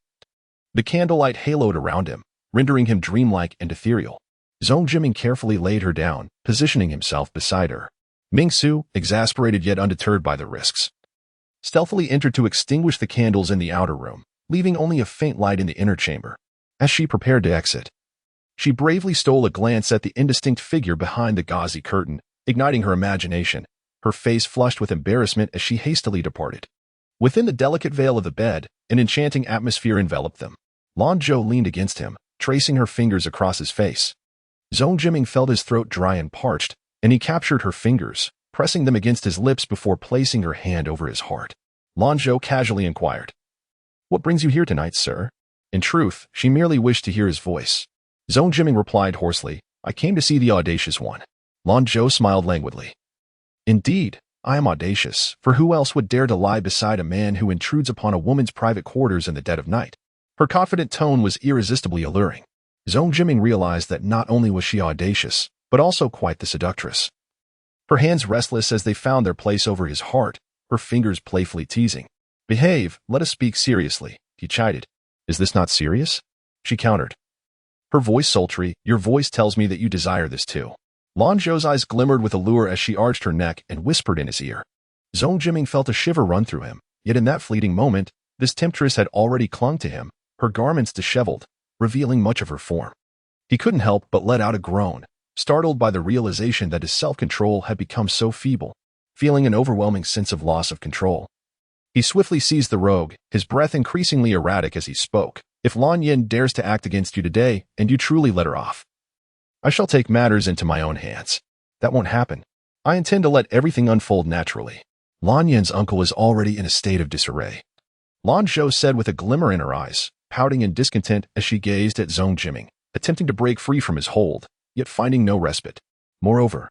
The candlelight haloed around him, rendering him dreamlike and ethereal. Zhong Jiming carefully laid her down, positioning himself beside her. Ming Su, exasperated yet undeterred by the risks, stealthily entered to extinguish the candles in the outer room, leaving only a faint light in the inner chamber. As she prepared to exit, she bravely stole a glance at the indistinct figure behind the gauzy curtain, igniting her imagination, her face flushed with embarrassment as she hastily departed. Within the delicate veil of the bed, an enchanting atmosphere enveloped them. Lanzhou leaned against him, tracing her fingers across his face. Zhong Jiming felt his throat dry and parched, and he captured her fingers, pressing them against his lips before placing her hand over his heart. Lanzhou casually inquired, "What brings you here tonight, sir?" In truth, she merely wished to hear his voice. Zhong Jiming replied hoarsely, "I came to see the audacious one." Lanzhou smiled languidly. "Indeed, I am audacious, for who else would dare to lie beside a man who intrudes upon a woman's private quarters in the dead of night?" Her confident tone was irresistibly alluring. Zhong Jiming realized that not only was she audacious, but also quite the seductress. Her hands restless as they found their place over his heart, her fingers playfully teasing. "Behave, let us speak seriously," he chided. "Is this not serious?" she countered. Her voice sultry, "Your voice tells me that you desire this too." Lanzhou's eyes glimmered with allure as she arched her neck and whispered in his ear. Zhong Jiming felt a shiver run through him, yet in that fleeting moment, this temptress had already clung to him, her garments disheveled, revealing much of her form. He couldn't help but let out a groan, startled by the realization that his self-control had become so feeble, feeling an overwhelming sense of loss of control. He swiftly seized the rogue, his breath increasingly erratic as he spoke. "If Lan Yin dares to act against you today, and you truly let her off, I shall take matters into my own hands. That won't happen. I intend to let everything unfold naturally." Lan Yin's uncle is already in a state of disarray, Lanzhou said with a glimmer in her eyes, pouting in discontent as she gazed at Zhong Jiming, attempting to break free from his hold, yet finding no respite. "Moreover,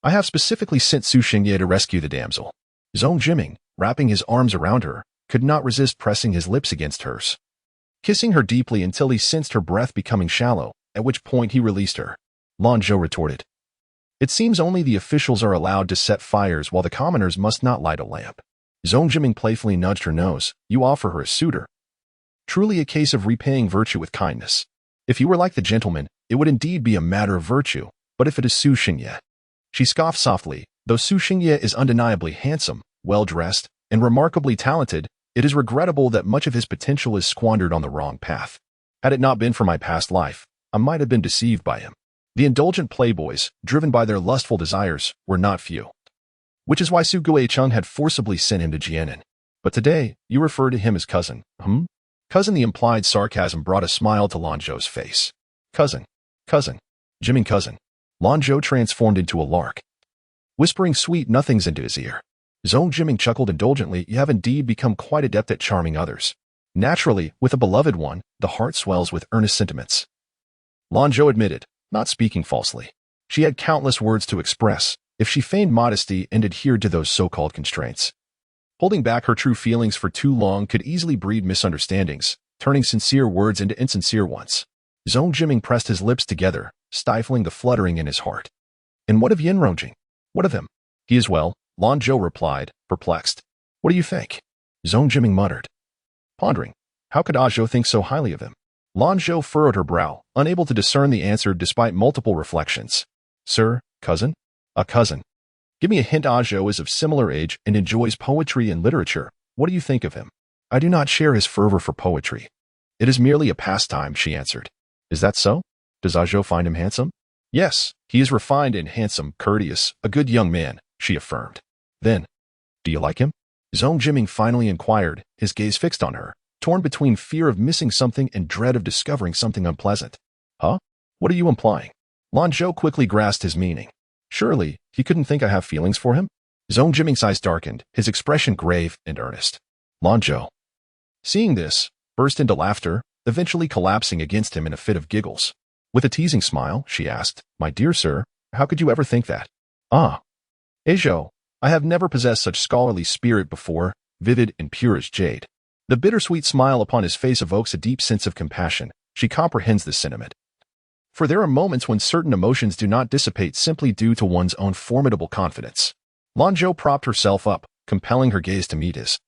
I have specifically sent Su Xingye to rescue the damsel." Zhong Jiming, wrapping his arms around her, could not resist pressing his lips against hers, kissing her deeply until he sensed her breath becoming shallow, at which point he released her. Lanzhou retorted, "It seems only the officials are allowed to set fires while the commoners must not light a lamp." Zhong Jiming playfully nudged her nose. "You offer her a suitor. Truly a case of repaying virtue with kindness. If you were like the gentleman, it would indeed be a matter of virtue, but if it is Su Xingye." She scoffed softly. Though Su Xingye is undeniably handsome, well-dressed, and remarkably talented, it is regrettable that much of his potential is squandered on the wrong path. Had it not been for my past life, I might have been deceived by him. The indulgent playboys, driven by their lustful desires, were not few. Which is why Su Guicheng had forcibly sent him to Jianan. But today, you refer to him as cousin, Cousin. The implied sarcasm brought a smile to Lanzhou's face. Cousin. Jiming cousin. Lanzhou transformed into a lark, whispering sweet nothings into his ear. Zhong Jiming chuckled indulgently. "You have indeed become quite adept at charming others. Naturally, with a beloved one, the heart swells with earnest sentiments." Lanzhou admitted, not speaking falsely. She had countless words to express, if she feigned modesty and adhered to those so-called constraints. Holding back her true feelings for too long could easily breed misunderstandings, turning sincere words into insincere ones. Zhong Jiming pressed his lips together, stifling the fluttering in his heart. And what of Yin Rongjing? What of him? He is well, Lanzhou replied, perplexed. What do you think? Zhong Jiming muttered. Pondering, how could Zhou think so highly of him? Lanzhou furrowed her brow, unable to discern the answer despite multiple reflections. Sir, cousin? A cousin. Give me a hint. Zhou is of similar age and enjoys poetry and literature. What do you think of him? I do not share his fervor for poetry. It is merely a pastime, she answered. Is that so? Does Zhou find him handsome? Yes, he is refined and handsome, courteous, a good young man, she affirmed. Then, do you like him? Zhong Jiming finally inquired, his gaze fixed on her, torn between fear of missing something and dread of discovering something unpleasant. Huh? What are you implying? Lanzhou quickly grasped his meaning. Surely, he couldn't think I have feelings for him? Zhong Jiming's eyes darkened, his expression grave and earnest. Lanzhou, seeing this, burst into laughter, eventually collapsing against him in a fit of giggles. With a teasing smile, she asked, My dear sir, how could you ever think that? Ah. Zhou, I have never possessed such scholarly spirit before, vivid and pure as jade. The bittersweet smile upon his face evokes a deep sense of compassion. She comprehends this sentiment. For there are moments when certain emotions do not dissipate simply due to one's own formidable confidence. Lanzhou propped herself up, compelling her gaze to meet his.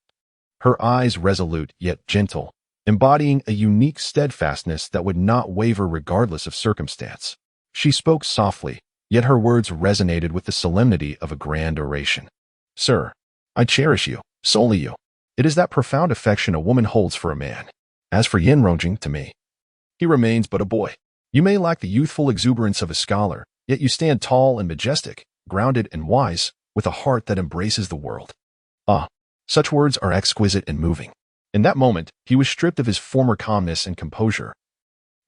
Her eyes resolute yet gentle, embodying a unique steadfastness that would not waver regardless of circumstance. She spoke softly, yet her words resonated with the solemnity of a grand oration. Sir, I cherish you, solely you. It is that profound affection a woman holds for a man. As for Yin Rongjing, to me, he remains but a boy. You may lack the youthful exuberance of a scholar, yet you stand tall and majestic, grounded and wise, with a heart that embraces the world. Ah, such words are exquisite and moving. In that moment, he was stripped of his former calmness and composure,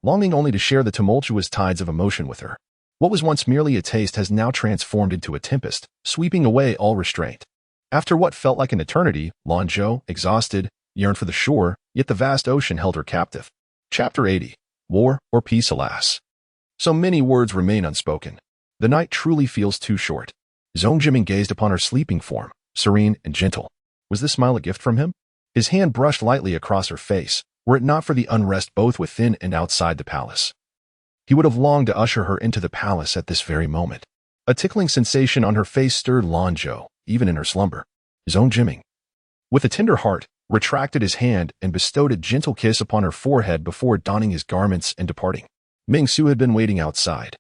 longing only to share the tumultuous tides of emotion with her. What was once merely a taste has now transformed into a tempest, sweeping away all restraint. After what felt like an eternity, Lanzhou, exhausted, yearned for the shore, yet the vast ocean held her captive. Chapter 80. War or peace, alas. So many words remain unspoken. The night truly feels too short. Zhong Jiming gazed upon her sleeping form, serene and gentle. Was this smile a gift from him? His hand brushed lightly across her face, were it not for the unrest both within and outside the palace. He would have longed to usher her into the palace at this very moment. A tickling sensation on her face stirred Lanzhou, even in her slumber. Zhong Jiming, with a tender heart, retracted his hand and bestowed a gentle kiss upon her forehead before donning his garments and departing. Ming Su had been waiting outside,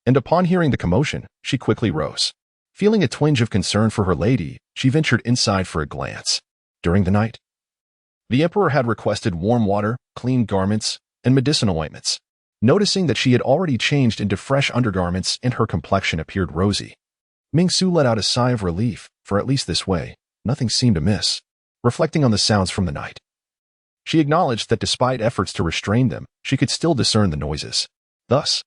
and upon hearing the commotion, she quickly rose. Feeling a twinge of concern for her lady, she ventured inside for a glance. During the night, the emperor had requested warm water, clean garments, and medicinal ointments. Noticing that she had already changed into fresh undergarments and her complexion appeared rosy, Ming Su let out a sigh of relief, for at least this way, nothing seemed amiss. Reflecting on the sounds from the night, she acknowledged that despite efforts to restrain them, she could still discern the noises. Thus,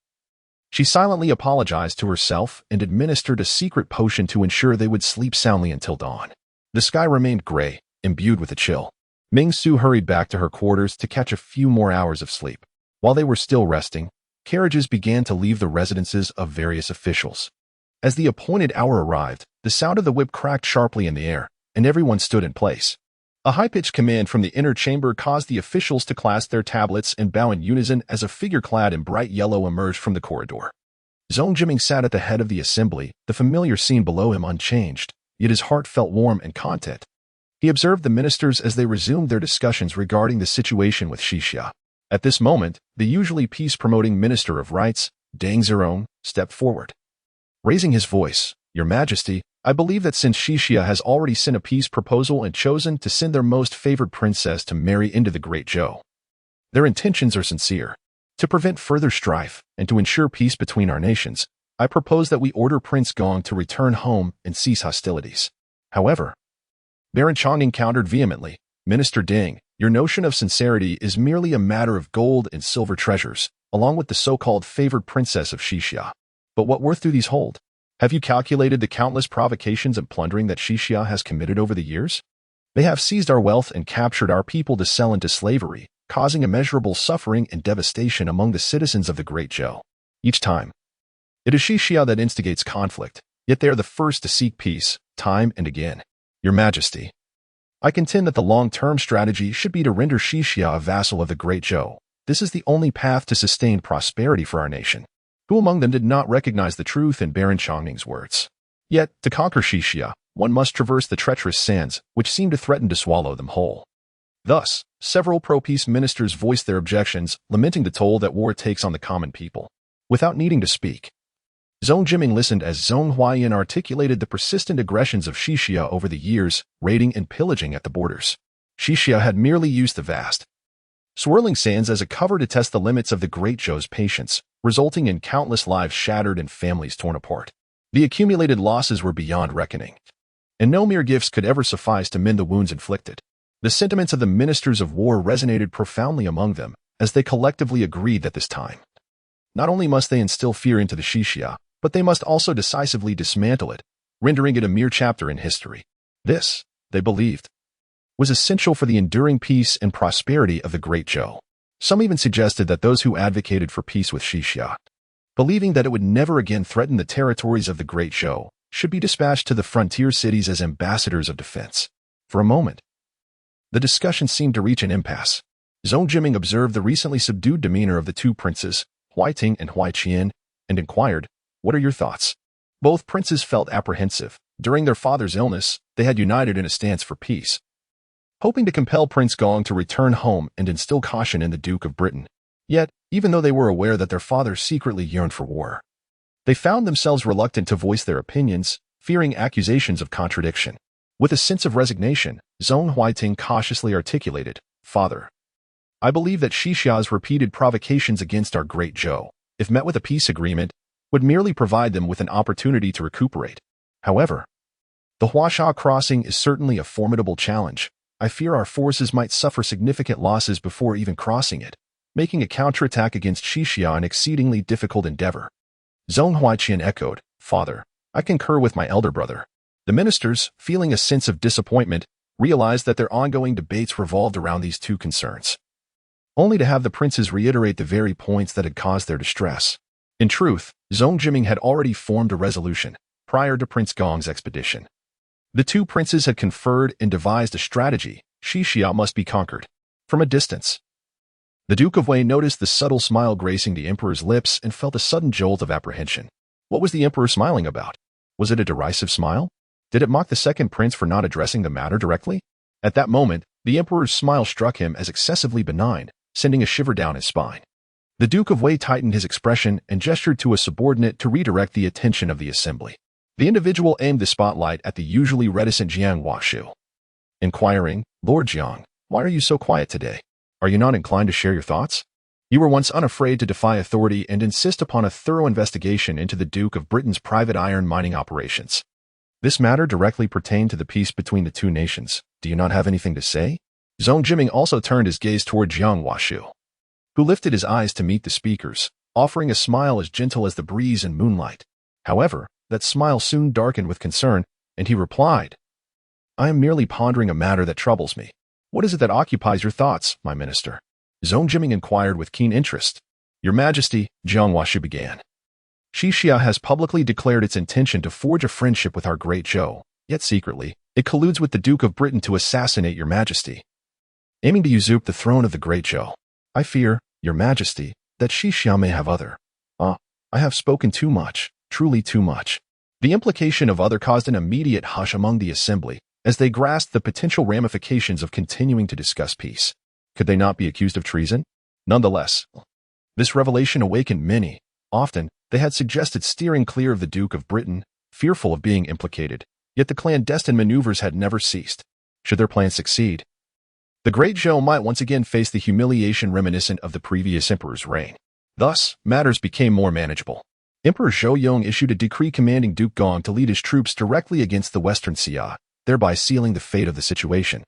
she silently apologized to herself and administered a secret potion to ensure they would sleep soundly until dawn. The sky remained gray, imbued with a chill. Ming Su hurried back to her quarters to catch a few more hours of sleep. While they were still resting, carriages began to leave the residences of various officials. As the appointed hour arrived, the sound of the whip cracked sharply in the air, and everyone stood in place. A high-pitched command from the inner chamber caused the officials to clasp their tablets and bow in unison as a figure clad in bright yellow emerged from the corridor. Zhong Jiming sat at the head of the assembly, the familiar scene below him unchanged, yet his heart felt warm and content. He observed the ministers as they resumed their discussions regarding the situation with Xixia. At this moment, the usually peace-promoting Minister of Rights, Deng Zirong, stepped forward. Raising his voice, Your Majesty, I believe that since Xixia has already sent a peace proposal and chosen to send their most favored princess to marry into the Great Zhou, their intentions are sincere. To prevent further strife and to ensure peace between our nations, I propose that we order Prince Gong to return home and cease hostilities. However, Baron Chongqing countered vehemently, Minister Deng, your notion of sincerity is merely a matter of gold and silver treasures, along with the so-called favored princess of Xixia. But what worth do these hold? Have you calculated the countless provocations and plundering that Xixia has committed over the years? They have seized our wealth and captured our people to sell into slavery, causing immeasurable suffering and devastation among the citizens of the Great Zhou. Each time, it is Xixia that instigates conflict, Yet they are the first to seek peace, time and again. Your Majesty, I contend that the long-term strategy should be to render Xixia a vassal of the Great Zhou. This is the only path to sustained prosperity for our nation. Who among them did not recognize the truth in Baron Chongning's words? Yet, to conquer Xixia, one must traverse the treacherous sands, which seem to threaten to swallow them whole. Thus, several pro-peace ministers voiced their objections, lamenting the toll that war takes on the common people. Without needing to speak, Zhong Jiming listened as Zhong Huaiyan articulated the persistent aggressions of Xixia over the years, raiding and pillaging at the borders. Xixia had merely used the vast, swirling sands as a cover to test the limits of the Great Zhou's patience, resulting in countless lives shattered and families torn apart. The accumulated losses were beyond reckoning, and no mere gifts could ever suffice to mend the wounds inflicted. The sentiments of the ministers of war resonated profoundly among them, as they collectively agreed that this time, not only must they instill fear into the Xixia, but they must also decisively dismantle it, rendering it a mere chapter in history. This, they believed, was essential for the enduring peace and prosperity of the Great Zhou. Some even suggested that those who advocated for peace with Xixia, believing that it would never again threaten the territories of the Great Zhou, should be dispatched to the frontier cities as ambassadors of defense. For a moment, the discussion seemed to reach an impasse. Zhong Jiming observed the recently subdued demeanor of the two princes, Huaiting and Huaiqian, and inquired, "What are your thoughts?" Both princes felt apprehensive. During their father's illness, they had united in a stance for peace, hoping to compel Prince Gong to return home and instill caution in the Duke of Britain. Yet, even though they were aware that their father secretly yearned for war, they found themselves reluctant to voice their opinions, fearing accusations of contradiction. With a sense of resignation, Zhong Huaiting cautiously articulated, "Father, I believe that Xixia's repeated provocations against our Great Zhou, if met with a peace agreement, would merely provide them with an opportunity to recuperate. However, the Huasha crossing is certainly a formidable challenge. I fear our forces might suffer significant losses before even crossing it, making a counterattack against Xixia an exceedingly difficult endeavor." Zhong Huaiqian echoed, "Father, I concur with my elder brother." The ministers, feeling a sense of disappointment, realized that their ongoing debates revolved around these two concerns, only to have the princes reiterate the very points that had caused their distress. In truth, Zhong Jiming had already formed a resolution prior to Prince Gong's expedition. The two princes had conferred and devised a strategy. Xixia must be conquered. From a distance, the Duke of Wei noticed the subtle smile gracing the emperor's lips and felt a sudden jolt of apprehension. What was the emperor smiling about? Was it a derisive smile? Did it mock the second prince for not addressing the matter directly? At that moment, the emperor's smile struck him as excessively benign, sending a shiver down his spine. The Duke of Wei tightened his expression and gestured to a subordinate to redirect the attention of the assembly. The individual aimed the spotlight at the usually reticent Jiang Washu, inquiring, "Lord Jiang, why are you so quiet today? Are you not inclined to share your thoughts? You were once unafraid to defy authority and insist upon a thorough investigation into the Duke of Britain's private iron mining operations. This matter directly pertained to the peace between the two nations. Do you not have anything to say?" Zhong Jiming also turned his gaze toward Jiang Washu, who lifted his eyes to meet the speakers, offering a smile as gentle as the breeze and moonlight. However, that smile soon darkened with concern, and he replied, "I am merely pondering a matter that troubles me." "What is it that occupies your thoughts, my minister?" Zhong Jiming inquired with keen interest. "Your Majesty," Jiang Washu began, "Xixia has publicly declared its intention to forge a friendship with our Great Zhou, yet secretly, it colludes with the Duke of Britain to assassinate your Majesty, aiming to usurp the throne of the Great Zhou. I fear, your Majesty, that Xixia may have other. I have spoken too much, truly too much." The implication of other caused an immediate hush among the assembly, as they grasped the potential ramifications of continuing to discuss peace. Could they not be accused of treason? Nonetheless, this revelation awakened many. Often, they had suggested steering clear of the Duke of Britain, fearful of being implicated, yet the clandestine maneuvers had never ceased. Should their plan succeed, the Great Zhou might once again face the humiliation reminiscent of the previous emperor's reign. Thus, matters became more manageable. Emperor Zhou issued a decree commanding Duke Gong to lead his troops directly against the Western Xia, thereby sealing the fate of the situation.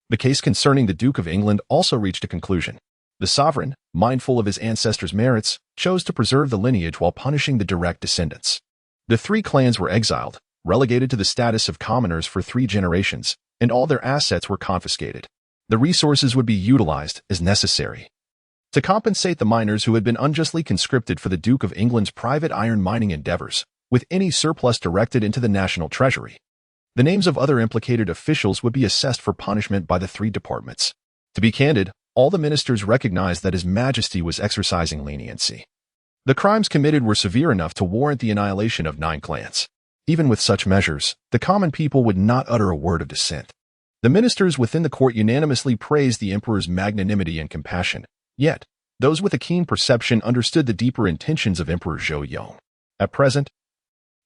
The case concerning the Duke of England also reached a conclusion. The sovereign, mindful of his ancestors' merits, chose to preserve the lineage while punishing the direct descendants. The three clans were exiled, relegated to the status of commoners for 3 generations, and all their assets were confiscated. The resources would be utilized as necessary to compensate the miners who had been unjustly conscripted for the Duke of England's private iron mining endeavors, with any surplus directed into the national treasury. The names of other implicated officials would be assessed for punishment by the three departments. To be candid, all the ministers recognized that His Majesty was exercising leniency. The crimes committed were severe enough to warrant the annihilation of 9 clans. Even with such measures, the common people would not utter a word of dissent. The ministers within the court unanimously praised the emperor's magnanimity and compassion. Yet, those with a keen perception understood the deeper intentions of Emperor Zhou Yong. At present,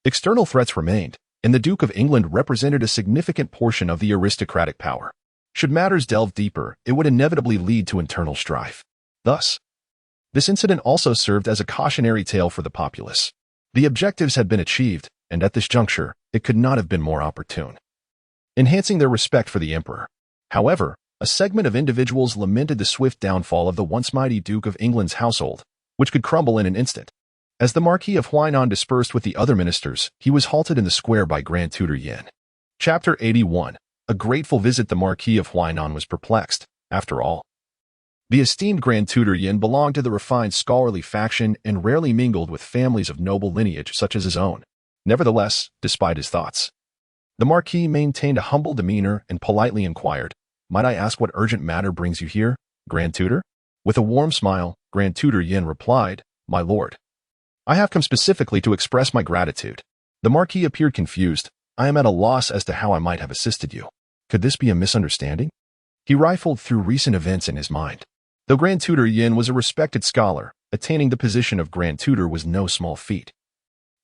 external threats remained, and the Duke of England represented a significant portion of the aristocratic power. Should matters delve deeper, it would inevitably lead to internal strife. Thus, this incident also served as a cautionary tale for the populace. The objectives had been achieved, and at this juncture, it could not have been more opportune, enhancing their respect for the emperor. However, a segment of individuals lamented the swift downfall of the once mighty Duke of England's household, which could crumble in an instant. As the Marquis of Huainan dispersed with the other ministers, he was halted in the square by Grand Tutor Yin. Chapter 81. A grateful visit. The Marquis of Huainan was perplexed. After all, the esteemed Grand Tutor Yin belonged to the refined scholarly faction and rarely mingled with families of noble lineage such as his own. Nevertheless, despite his thoughts, the Marquis maintained a humble demeanor and politely inquired, "Might I ask what urgent matter brings you here, Grand Tutor?" With a warm smile, Grand Tutor Yin replied, "My lord, I have come specifically to express my gratitude." The Marquis appeared confused. "I am at a loss as to how I might have assisted you. Could this be a misunderstanding?" He rifled through recent events in his mind. Though Grand Tutor Yin was a respected scholar, attaining the position of Grand Tutor was no small feat,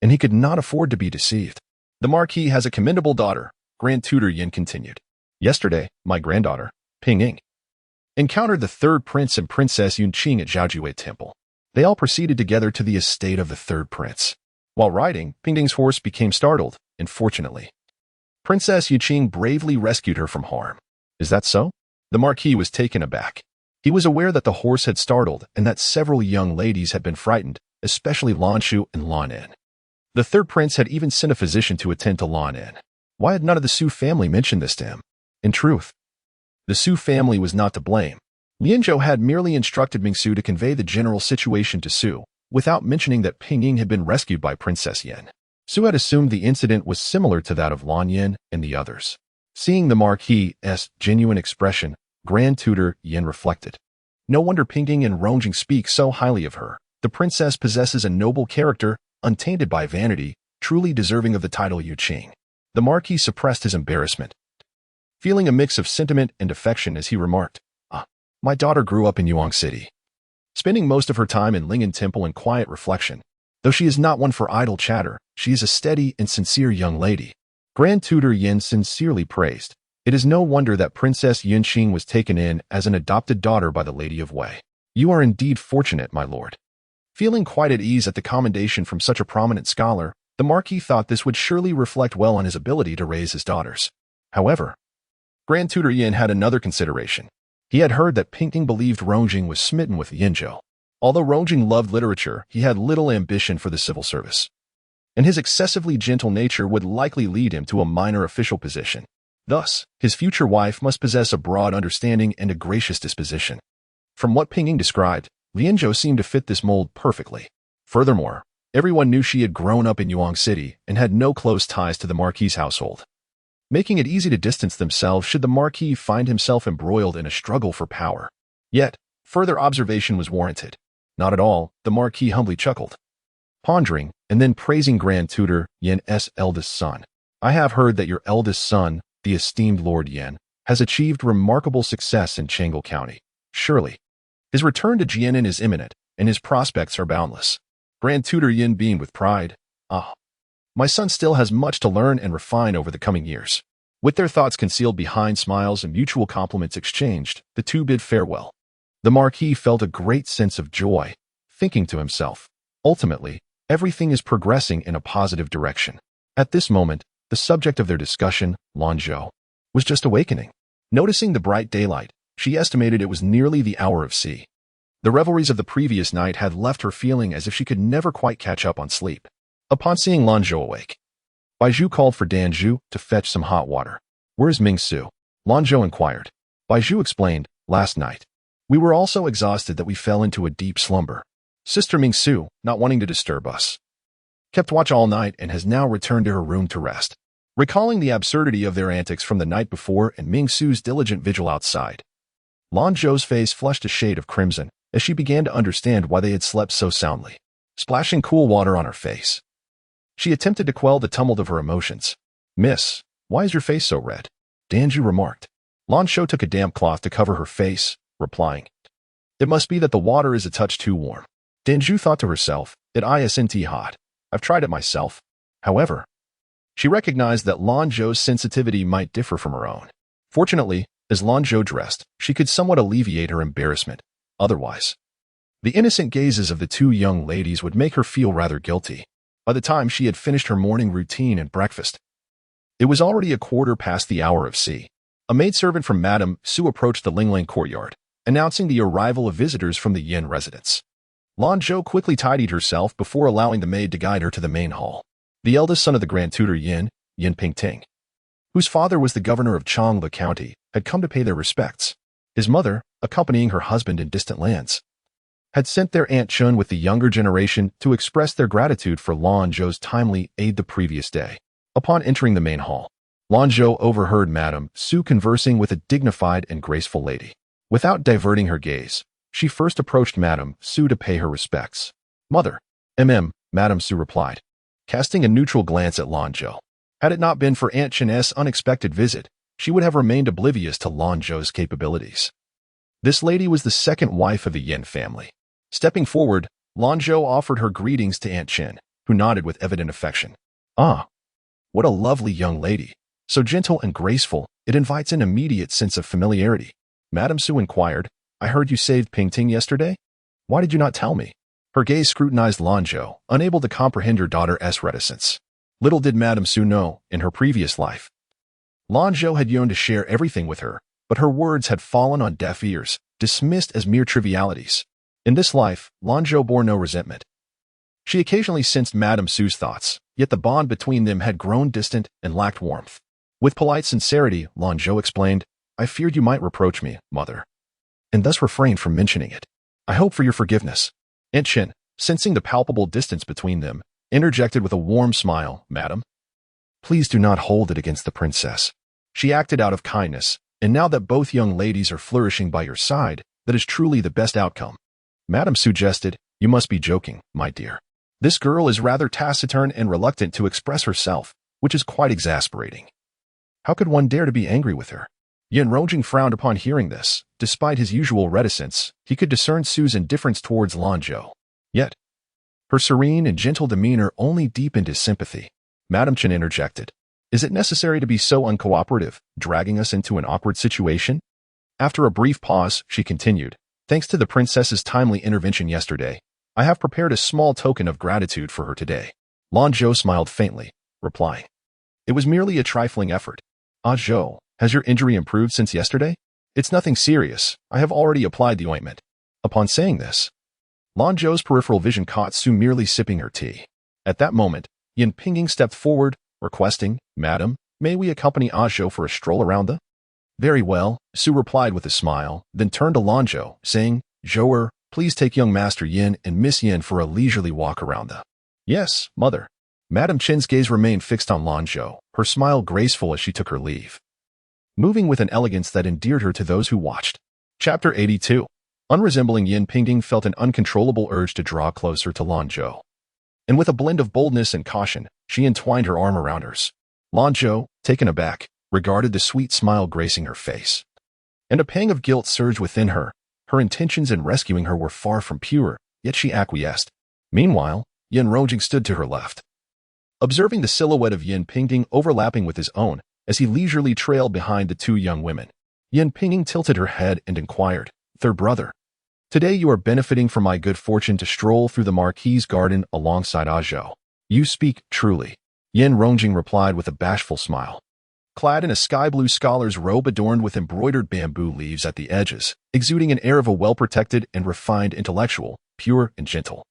and he could not afford to be deceived. "The Marquis has a commendable daughter," Grand Tutor Yin continued. "Yesterday, my granddaughter, Ping Ying, encountered the third prince and Princess Yunqing at Zhaojuwei Temple. They all proceeded together to the estate of the third prince. While riding, Ping Ying's horse became startled, and fortunately, Princess Yunqing bravely rescued her from harm." "Is that so?" The Marquis was taken aback. He was aware that the horse had startled and that several young ladies had been frightened, especially Lanzhou and Lanzhou. The third prince had even sent a physician to attend to Lanzhou. Why had none of the Su family mentioned this to him? In truth, the Su family was not to blame. Lianzhou had merely instructed Mingsu to convey the general situation to Su, without mentioning that Ping Ying had been rescued by Princess Yin. Su had assumed the incident was similar to that of Lanyin and the others. Seeing the Marquis's genuine expression, Grand Tutor Yin reflected. No wonder Ping Ying and Rongjing speak so highly of her. The princess possesses a noble character, untainted by vanity, truly deserving of the title Yuqing. The Marquis suppressed his embarrassment, feeling a mix of sentiment and affection as he remarked, "My daughter grew up in Yuang City, spending most of her time in Lingyan Temple in quiet reflection. Though she is not one for idle chatter, she is a steady and sincere young lady." Grand Tutor Yin sincerely praised. It is no wonder that Princess Yunqing was taken in as an adopted daughter by the Lady of Wei. "You are indeed fortunate, my lord." Feeling quite at ease at the commendation from such a prominent scholar, the Marquis thought this would surely reflect well on his ability to raise his daughters. However, Grand Tutor Yin had another consideration. He had heard that Ping Ying believed Rongjing was smitten with Lianzhou. Although Rongjing loved literature, he had little ambition for the civil service, and his excessively gentle nature would likely lead him to a minor official position. Thus, his future wife must possess a broad understanding and a gracious disposition. From what Ping Ying described, Lianzhou seemed to fit this mold perfectly. Furthermore, everyone knew she had grown up in Yuang City and had no close ties to the Marquis' household, making it easy to distance themselves should the Marquis find himself embroiled in a struggle for power. Yet, further observation was warranted. "Not at all," the Marquis humbly chuckled, pondering and then praising Grand Tutor Yin's eldest son. "I have heard that your eldest son, the esteemed Lord Yin, has achieved remarkable success in Chang'an County. Surely, his return to Jianan is imminent, and his prospects are boundless." Grand Tutor Yin beamed with pride. My son still has much to learn and refine over the coming years." With their thoughts concealed behind smiles and mutual compliments exchanged, the two bid farewell. The Marquis felt a great sense of joy, thinking to himself, ultimately, everything is progressing in a positive direction. At this moment, the subject of their discussion, Lanzhou, was just awakening. Noticing the bright daylight, she estimated it was nearly the hour of C. The revelries of the previous night had left her feeling as if she could never quite catch up on sleep. Upon seeing Lanzhou awake, Baizhu called for Danzhu to fetch some hot water. "Where's Mingsu?" Lanzhou inquired. Baizhu explained, "Last night, we were all so exhausted that we fell into a deep slumber. Sister Mingsu, not wanting to disturb us, kept watch all night and has now returned to her room to rest. Recalling the absurdity of their antics from the night before and Ming Su's diligent vigil outside, Lanzhou's face flushed a shade of crimson as she began to understand why they had slept so soundly. Splashing cool water on her face, she attempted to quell the tumult of her emotions. "Miss, why is your face so red?" Danju remarked. Lanzhou took a damp cloth to cover her face, replying, "It must be that the water is a touch too warm." Danju thought to herself, "It isn't hot. I've tried it myself." However, she recognized that Lanzhou's sensitivity might differ from her own. Fortunately, as Lanzhou dressed, she could somewhat alleviate her embarrassment. Otherwise, the innocent gazes of the two young ladies would make her feel rather guilty. By the time she had finished her morning routine and breakfast, it was already a quarter past the hour of C. A maidservant from Madame Su approached the Lingling courtyard, announcing the arrival of visitors from the Yin residence. Lanzhou quickly tidied herself before allowing the maid to guide her to the main hall. The eldest son of the Grand Tutor Yin Pingting, whose father was the governor of Changla County, had come to pay their respects. His mother, accompanying her husband in distant lands, had sent their Aunt Chun with the younger generation to express their gratitude for Lanzhou's timely aid the previous day. Upon entering the main hall, Lanzhou overheard Madame Su conversing with a dignified and graceful lady. Without diverting her gaze, she first approached Madame Su to pay her respects. "Mother." Madame Su replied, casting a neutral glance at Lanzhou. Had it not been for Aunt Chen's unexpected visit, she would have remained oblivious to Lanzhou's capabilities. This lady was the second wife of the Yin family. Stepping forward, Lanzhou offered her greetings to Aunt Chen, who nodded with evident affection. "Ah, what a lovely young lady. So gentle and graceful, it invites an immediate sense of familiarity." Madame Su inquired, "I heard you saved Pingting yesterday? Why did you not tell me?" Her gaze scrutinized Lanzhou, unable to comprehend her daughter's reticence. Little did Madame Su know, in her previous life, Lanzhou had yearned to share everything with her, but her words had fallen on deaf ears, dismissed as mere trivialities. In this life, Lanzhou bore no resentment. She occasionally sensed Madame Su's thoughts, yet the bond between them had grown distant and lacked warmth. With polite sincerity, Lanzhou explained, "I feared you might reproach me, mother, and thus refrained from mentioning it. I hope for your forgiveness." Aunt Chen, sensing the palpable distance between them, interjected with a warm smile, "Madam, please do not hold it against the princess. She acted out of kindness, and now that both young ladies are flourishing by your side, that is truly the best outcome." Madame suggested, "You must be joking, my dear. This girl is rather taciturn and reluctant to express herself, which is quite exasperating. How could one dare to be angry with her?" Yin Rongjing frowned upon hearing this. Despite his usual reticence, he could discern Su's indifference towards Lanzhou. Yet, her serene and gentle demeanor only deepened his sympathy. Madame Chen interjected, "Is it necessary to be so uncooperative, dragging us into an awkward situation?" After a brief pause, she continued, "Thanks to the princess's timely intervention yesterday, I have prepared a small token of gratitude for her today." Lanzhou smiled faintly, replying, "It was merely a trifling effort. Ah Zhou, has your injury improved since yesterday?" "It's nothing serious. I have already applied the ointment." Upon saying this, Lanzhou's peripheral vision caught Su merely sipping her tea. At that moment, Yin Pinging stepped forward, requesting, "Madam, may we accompany Ah Zhou for a stroll around the—" "Very well," Su replied with a smile, then turned to Lanzhou, saying, "Zhouer, please take young Master Yin and Miss Yin for a leisurely walk around the—" "Yes, mother." Madame Chen's gaze remained fixed on Lanzhou, her smile graceful as she took her leave, moving with an elegance that endeared her to those who watched. Chapter 82. Unresembling Yin Pingting felt an uncontrollable urge to draw closer to Lanzhou, and with a blend of boldness and caution, she entwined her arm around hers. Lanzhou, taken aback, regarded the sweet smile gracing her face, and a pang of guilt surged within her. Her intentions in rescuing her were far from pure, yet she acquiesced. Meanwhile, Yin Rongjing stood to her left, observing the silhouette of Yin Pingting overlapping with his own as he leisurely trailed behind the two young women. Yin Pingting tilted her head and inquired, "Third brother, today you are benefiting from my good fortune to stroll through the Marquis' garden alongside Ah Zhou." "You speak truly," Yin Rongjing replied with a bashful smile. Clad in a sky-blue scholar's robe adorned with embroidered bamboo leaves at the edges, exuding an air of a well-protected and refined intellectual, pure and gentle,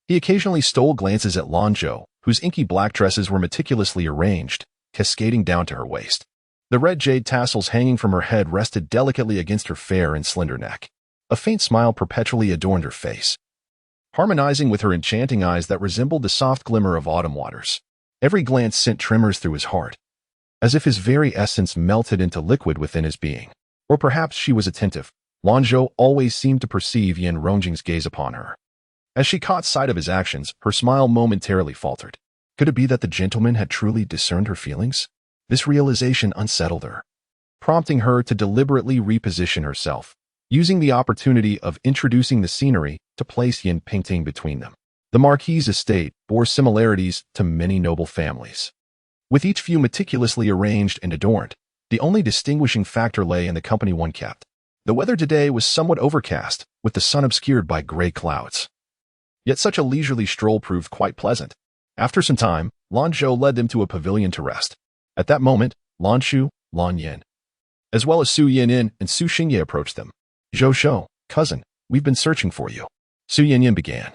he occasionally stole glances at Lanzhou, whose inky black tresses were meticulously arranged, cascading down to her waist. The red jade tassels hanging from her head rested delicately against her fair and slender neck. A faint smile perpetually adorned her face. harmonizing with her enchanting eyes that resembled the soft glimmer of autumn waters. Every glance sent tremors through his heart, as if his very essence melted into liquid within his being. Or perhaps she was attentive. Lanzhou always seemed to perceive Yin Rongjing's gaze upon her. As she caught sight of his actions, her smile momentarily faltered. Could it be that the gentleman had truly discerned her feelings? This realization unsettled her, prompting her to deliberately reposition herself, using the opportunity of introducing the scenery to place Yin Pingting between them. The Marquis' estate bore similarities to many noble families, with each view meticulously arranged and adorned. The only distinguishing factor lay in the company one kept. The weather today was somewhat overcast, with the sun obscured by gray clouds. Yet such a leisurely stroll proved quite pleasant. After some time, Lanzhou led them to a pavilion to rest. At that moment, Lanzhou, Lan Yin, as well as Su Yinying and Su Xingye approached them. "Zhou Shou, cousin, we've been searching for you," Su Yinying began,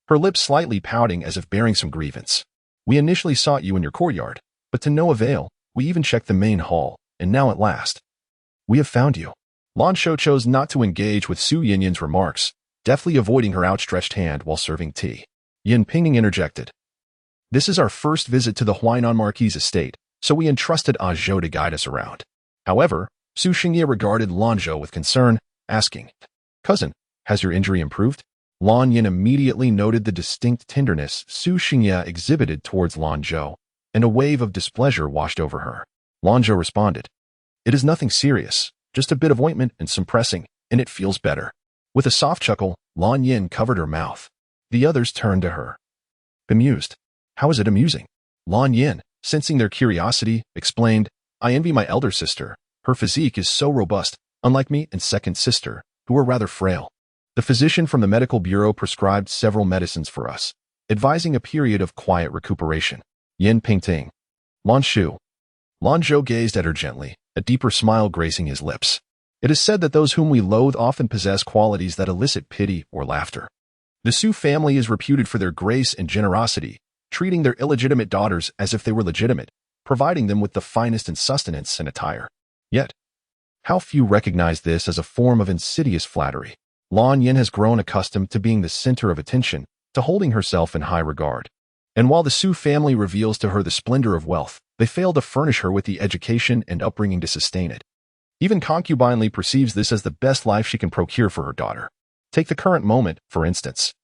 her lips slightly pouting as if bearing some grievance. "We initially sought you in your courtyard, but to no avail. We even checked the main hall, and now at last, we have found you." Lanzhou chose not to engage with Su Yinying's remarks, deftly avoiding her outstretched hand while serving tea. Yin Pingting interjected. "This is our first visit to the Huainan Marquis' estate, so we entrusted Zhou to guide us around." However, Su Xingye regarded Lanzhou with concern, asking, "Cousin, has your injury improved?" Lan Yin immediately noted the distinct tenderness Su Xingye exhibited towards Lanzhou, and a wave of displeasure washed over her. Lanzhou responded, "It is nothing serious, just a bit of ointment and some pressing, and it feels better." With a soft chuckle, Lan Yin covered her mouth. The others turned to her, bemused. "How is it amusing?" Lan Yin, sensing their curiosity, explained, "I envy my elder sister. Her physique is so robust, unlike me and second sister, who are rather frail." The physician from the medical bureau prescribed several medicines for us, advising a period of quiet recuperation. Yin Pingting. Lanzhou. Lanzhou gazed at her gently, a deeper smile gracing his lips. It is said that those whom we loathe often possess qualities that elicit pity or laughter. The Su family is reputed for their grace and generosity, treating their illegitimate daughters as if they were legitimate, providing them with the finest in sustenance and attire. Yet, how few recognize this as a form of insidious flattery. Lan Yin has grown accustomed to being the center of attention, to holding herself in high regard. And while the Su family reveals to her the splendor of wealth, they fail to furnish her with the education and upbringing to sustain it. Even concubine Li perceives this as the best life she can procure for her daughter. Take the current moment, for instance.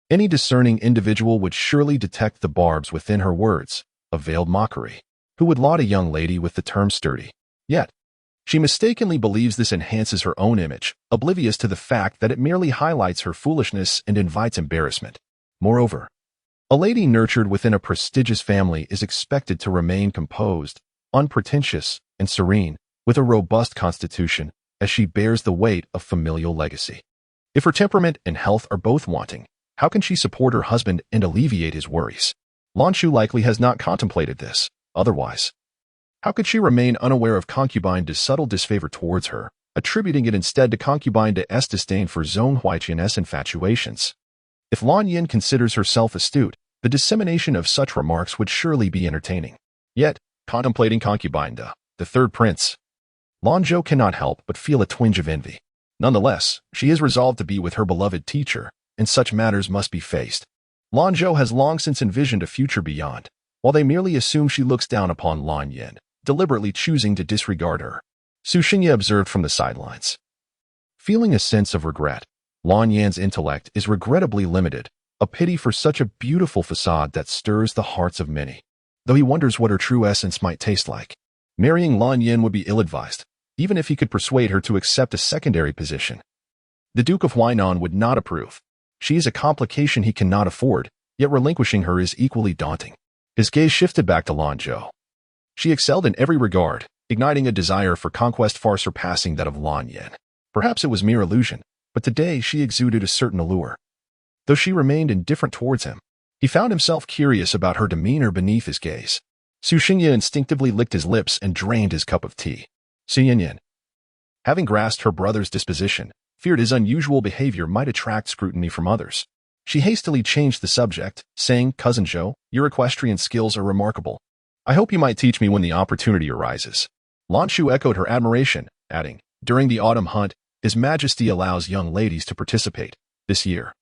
Any discerning individual would surely detect the barbs within her words, a veiled mockery. Who would laud a young lady with the term sturdy? Yet, she mistakenly believes this enhances her own image, oblivious to the fact that it merely highlights her foolishness and invites embarrassment. Moreover, a lady nurtured within a prestigious family is expected to remain composed, unpretentious, and serene, with a robust constitution, as she bears the weight of familial legacy. If her temperament and health are both wanting, how can she support her husband and alleviate his worries? Lanzhou likely has not contemplated this. Otherwise, how could she remain unaware of concubine's subtle disfavor towards her, attributing it instead to concubine's disdain for Zhong Huaiqian's infatuations? If Lan Yin considers herself astute, the dissemination of such remarks would surely be entertaining. Yet, contemplating concubine, the third prince, Lanzhou cannot help but feel a twinge of envy. Nonetheless, she is resolved to be with her beloved teacher, and such matters must be faced. Lanzhou has long since envisioned a future beyond, while they merely assume she looks down upon Lan Yin, deliberately choosing to disregard her. Su Xingye observed from the sidelines. Feeling a sense of regret, Lan Yin's intellect is regrettably limited, a pity for such a beautiful facade that stirs the hearts of many. Though he wonders what her true essence might taste like. Marrying Lan Yin would be ill-advised, even if he could persuade her to accept a secondary position. The Duke of Huainan would not approve. She is a complication he cannot afford, yet relinquishing her is equally daunting. His gaze shifted back to Lanzhou. She excelled in every regard, igniting a desire for conquest far surpassing that of Lan Yin. Perhaps it was mere illusion, but today she exuded a certain allure. Though she remained indifferent towards him, he found himself curious about her demeanor beneath his gaze. Su Xingye instinctively licked his lips and drained his cup of tea. Su Yinying, having grasped her brother's disposition, feared his unusual behavior might attract scrutiny from others. She hastily changed the subject, saying, "Cousin Zhou, your equestrian skills are remarkable. I hope you might teach me when the opportunity arises." Lanzhou echoed her admiration, adding, "During the autumn hunt, His Majesty allows young ladies to participate. This year,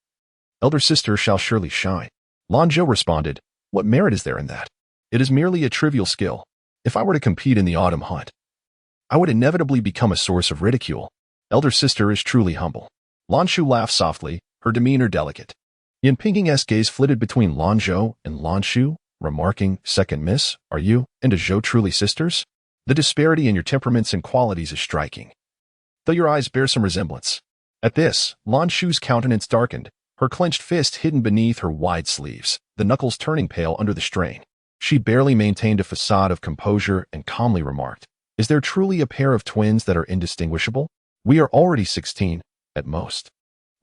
elder sister shall surely shine. Lanzhou responded, what merit is there in that? It is merely a trivial skill. If I were to compete in the autumn hunt, I would inevitably become a source of ridicule. Elder sister is truly humble. Lanzhou laughed softly, her demeanor delicate. Yan Pinging's gaze flitted between Lanzhou and Lanzhou, remarking, second miss, are you and a Zhou truly sisters? The disparity in your temperaments and qualities is striking, though your eyes bear some resemblance. At this, Lanzhou's countenance darkened, her clenched fist hidden beneath her wide sleeves, the knuckles turning pale under the strain. She barely maintained a facade of composure and calmly remarked, is there truly a pair of twins that are indistinguishable? We are already 16, at most.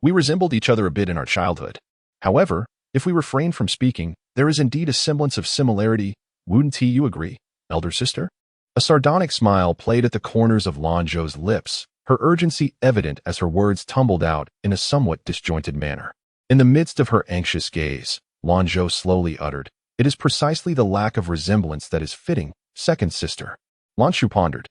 We resembled each other a bit in our childhood. However, if we refrain from speaking, there is indeed a semblance of similarity. Wouldn't you agree, elder sister? A sardonic smile played at the corners of Lanzhou's lips, her urgency evident as her words tumbled out in a somewhat disjointed manner. In the midst of her anxious gaze, Lanzhou slowly uttered, it is precisely the lack of resemblance that is fitting, second sister. Lanzhou pondered.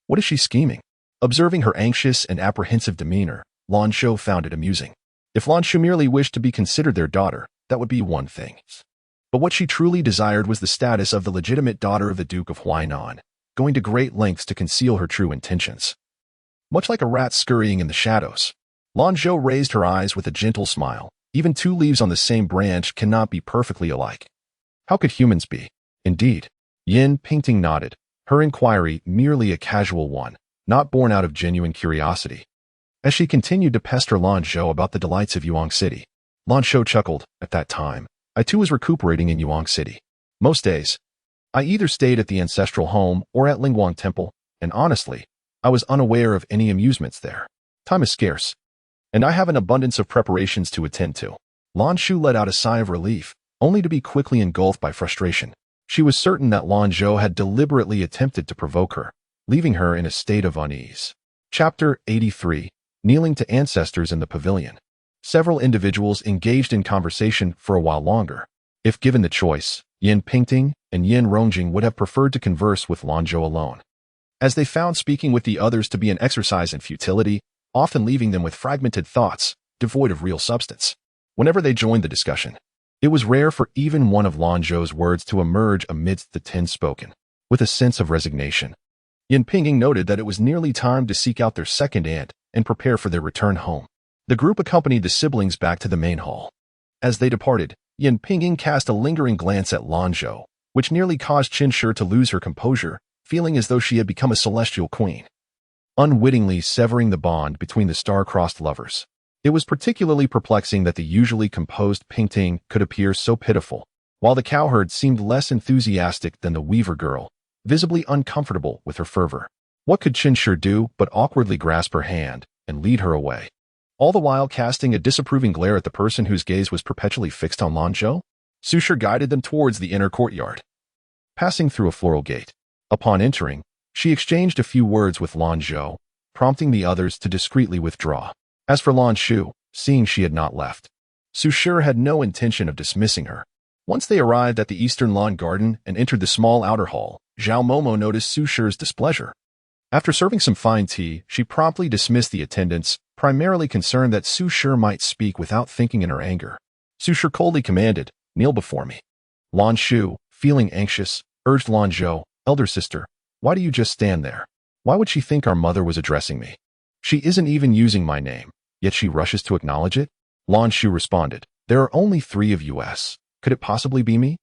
What is she scheming? Observing her anxious and apprehensive demeanor, Lanzhou found it amusing. If Lanzhou merely wished to be considered their daughter, that would be one thing. But what she truly desired was the status of the legitimate daughter of the Duke of Huainan, going to great lengths to conceal her true intentions. Much like a rat scurrying in the shadows, Lanzhou raised her eyes with a gentle smile. Even two leaves on the same branch cannot be perfectly alike. How could humans be? Indeed. Yan Pingting nodded, her inquiry merely a casual one, not born out of genuine curiosity. As she continued to pester Lanzhou about the delights of Yuan City, Lanzhou chuckled, at that time, I too was recuperating in Yuan City. Most days, I either stayed at the ancestral home or at Lingguang Temple, and honestly, I was unaware of any amusements there. Time is scarce, and I have an abundance of preparations to attend to. Lanzhou let out a sigh of relief, only to be quickly engulfed by frustration. She was certain that Lanzhou had deliberately attempted to provoke her, leaving her in a state of unease. Chapter 83. Kneeling to ancestors in the pavilion. Several individuals engaged in conversation for a while longer. If given the choice, Yan Pingting and Yan Rongjing would have preferred to converse with Lanzhou alone, as they found speaking with the others to be an exercise in futility, often leaving them with fragmented thoughts, devoid of real substance. Whenever they joined the discussion, it was rare for even one of Lanzhou's words to emerge amidst the 10 spoken. With a sense of resignation, Yan Pingting noted that it was nearly time to seek out their second aunt and prepare for their return home. The group accompanied the siblings back to the main hall. As they departed, Yan Pingting cast a lingering glance at Lanzhou, which nearly caused Qinshi to lose her composure, feeling as though she had become a celestial queen, unwittingly severing the bond between the star-crossed lovers. It was particularly perplexing that the usually composed Pingting could appear so pitiful, while the cowherd seemed less enthusiastic than the weaver girl, visibly uncomfortable with her fervor. What could Qinshi do but awkwardly grasp her hand and lead her away, all the while casting a disapproving glare at the person whose gaze was perpetually fixed on Lanzhou? Qinshi guided them towards the inner courtyard, passing through a floral gate. Upon entering, she exchanged a few words with Lanzhou, prompting the others to discreetly withdraw. As for Lanzhou, seeing she had not left, Qinshi had no intention of dismissing her. Once they arrived at the eastern lawn garden and entered the small outer hall, Zhao Momo noticed Qinshi's displeasure. After serving some fine tea, she promptly dismissed the attendants, primarily concerned that Qinshi might speak without thinking in her anger. Qinshi coldly commanded, kneel before me. Lanzhou, feeling anxious, urged Lanzhou, elder sister, why do you just stand there? Why would she think our mother was addressing me? She isn't even using my name, yet she rushes to acknowledge it? Lanzhou responded, there are only 3 of us. Could it possibly be me?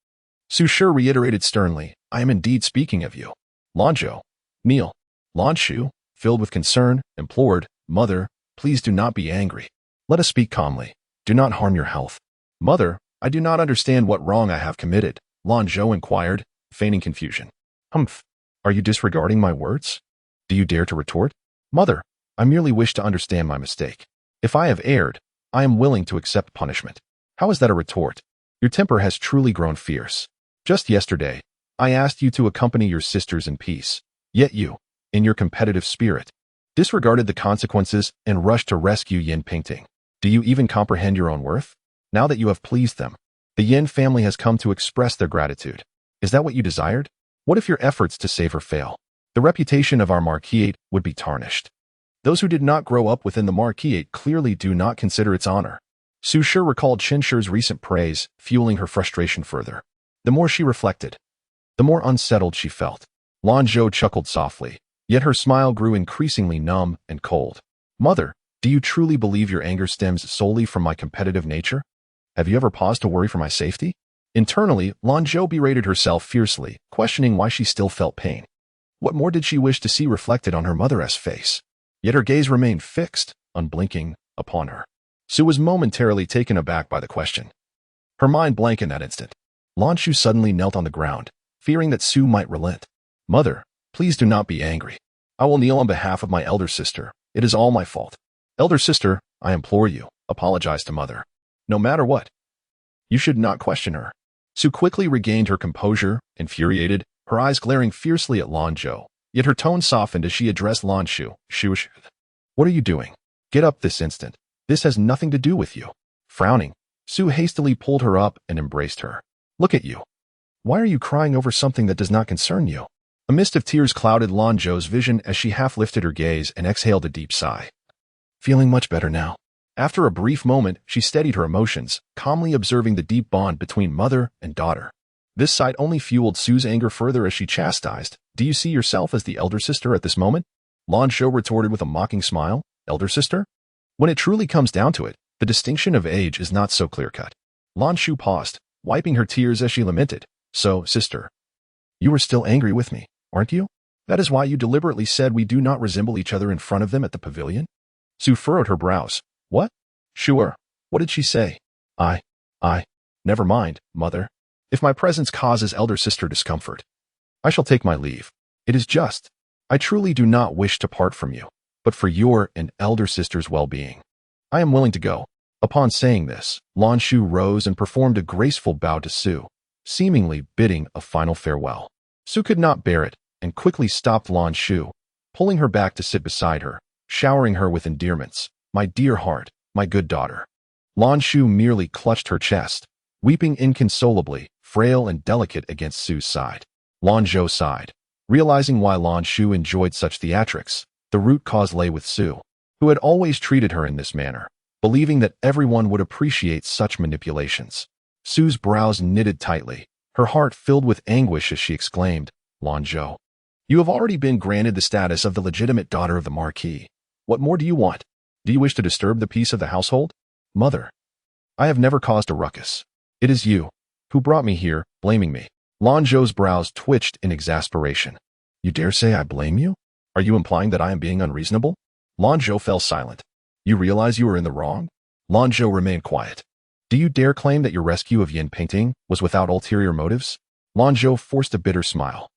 Qinshi reiterated sternly, I am indeed speaking of you. Lanzhou, kneel. Lanzhou, filled with concern, implored, Mother, please do not be angry. Let us speak calmly. Do not harm your health. Mother, I do not understand what wrong I have committed, Lanzhou inquired, feigning confusion. Humph. Are you disregarding my words? Do you dare to retort? Mother, I merely wish to understand my mistake. If I have erred, I am willing to accept punishment. How is that a retort? Your temper has truly grown fierce. Just yesterday, I asked you to accompany your sisters in peace, yet you, in your competitive spirit, disregarded the consequences and rushed to rescue Yan Pingting. Do you even comprehend your own worth? Now that you have pleased them, the Yan family has come to express their gratitude. Is that what you desired? What if your efforts to save her fail? The reputation of our Marquis would be tarnished. Those who did not grow up within the Marquis clearly do not consider its honor. Su Shi recalled Qin Shi's recent praise, fueling her frustration further. The more she reflected, the more unsettled she felt. Lanzhou chuckled softly, yet her smile grew increasingly numb and cold. Mother, do you truly believe your anger stems solely from my competitive nature? Have you ever paused to worry for my safety? Internally, Lanzhou berated herself fiercely, questioning why she still felt pain. What more did she wish to see reflected on her mother's face? Yet her gaze remained fixed, unblinking, upon her. Su was momentarily taken aback by the question. Her mind blank in that instant. Lanzhou suddenly knelt on the ground, fearing that Su might relent. Mother, please do not be angry. I will kneel on behalf of my elder sister. It is all my fault. Elder sister, I implore you, apologize to Mother. No matter what. You should not question her. Su quickly regained her composure, infuriated, her eyes glaring fiercely at Lanzhou, yet her tone softened as she addressed Lanzhou. Shush. What are you doing? Get up this instant. This has nothing to do with you. Frowning, Su hastily pulled her up and embraced her. Look at you. Why are you crying over something that does not concern you? A mist of tears clouded Lanzhou's vision as she half lifted her gaze and exhaled a deep sigh. Feeling much better now. After a brief moment, she steadied her emotions, calmly observing the deep bond between mother and daughter. This sight only fueled Su's anger further as she chastised. Do you see yourself as the elder sister at this moment? Lanzhou retorted with a mocking smile. Elder sister? When it truly comes down to it, the distinction of age is not so clear-cut. Lanzhou paused, wiping her tears as she lamented. So, sister, you are still angry with me, aren't you? That is why you deliberately said we do not resemble each other in front of them at the pavilion? Su furrowed her brows. What? Sure. What did she say? Never mind, mother. If my presence causes elder sister discomfort, I shall take my leave. It is just. I truly do not wish to part from you, but for your and elder sister's well-being. I am willing to go. Upon saying this, Lanzhou rose and performed a graceful bow to Su, seemingly bidding a final farewell. Su could not bear it and quickly stopped Lanzhou, pulling her back to sit beside her, showering her with endearments. My dear heart, my good daughter. Lanzhou merely clutched her chest, weeping inconsolably, frail and delicate against Su's side. Lanzhou sighed, realizing why Lanzhou enjoyed such theatrics. The root cause lay with Su, who had always treated her in this manner, believing that everyone would appreciate such manipulations. Su's brows knitted tightly, her heart filled with anguish as she exclaimed, Lanzhou, you have already been granted the status of the legitimate daughter of the Marquis. What more do you want? Do you wish to disturb the peace of the household? Mother, I have never caused a ruckus. It is you who brought me here, blaming me. Lanzhou's brows twitched in exasperation. You dare say I blame you? Are you implying that I am being unreasonable? Lanzhou fell silent. You realize you are in the wrong? Lanzhou remained quiet. Do you dare claim that your rescue of Yin Painting was without ulterior motives? Lanzhou forced a bitter smile.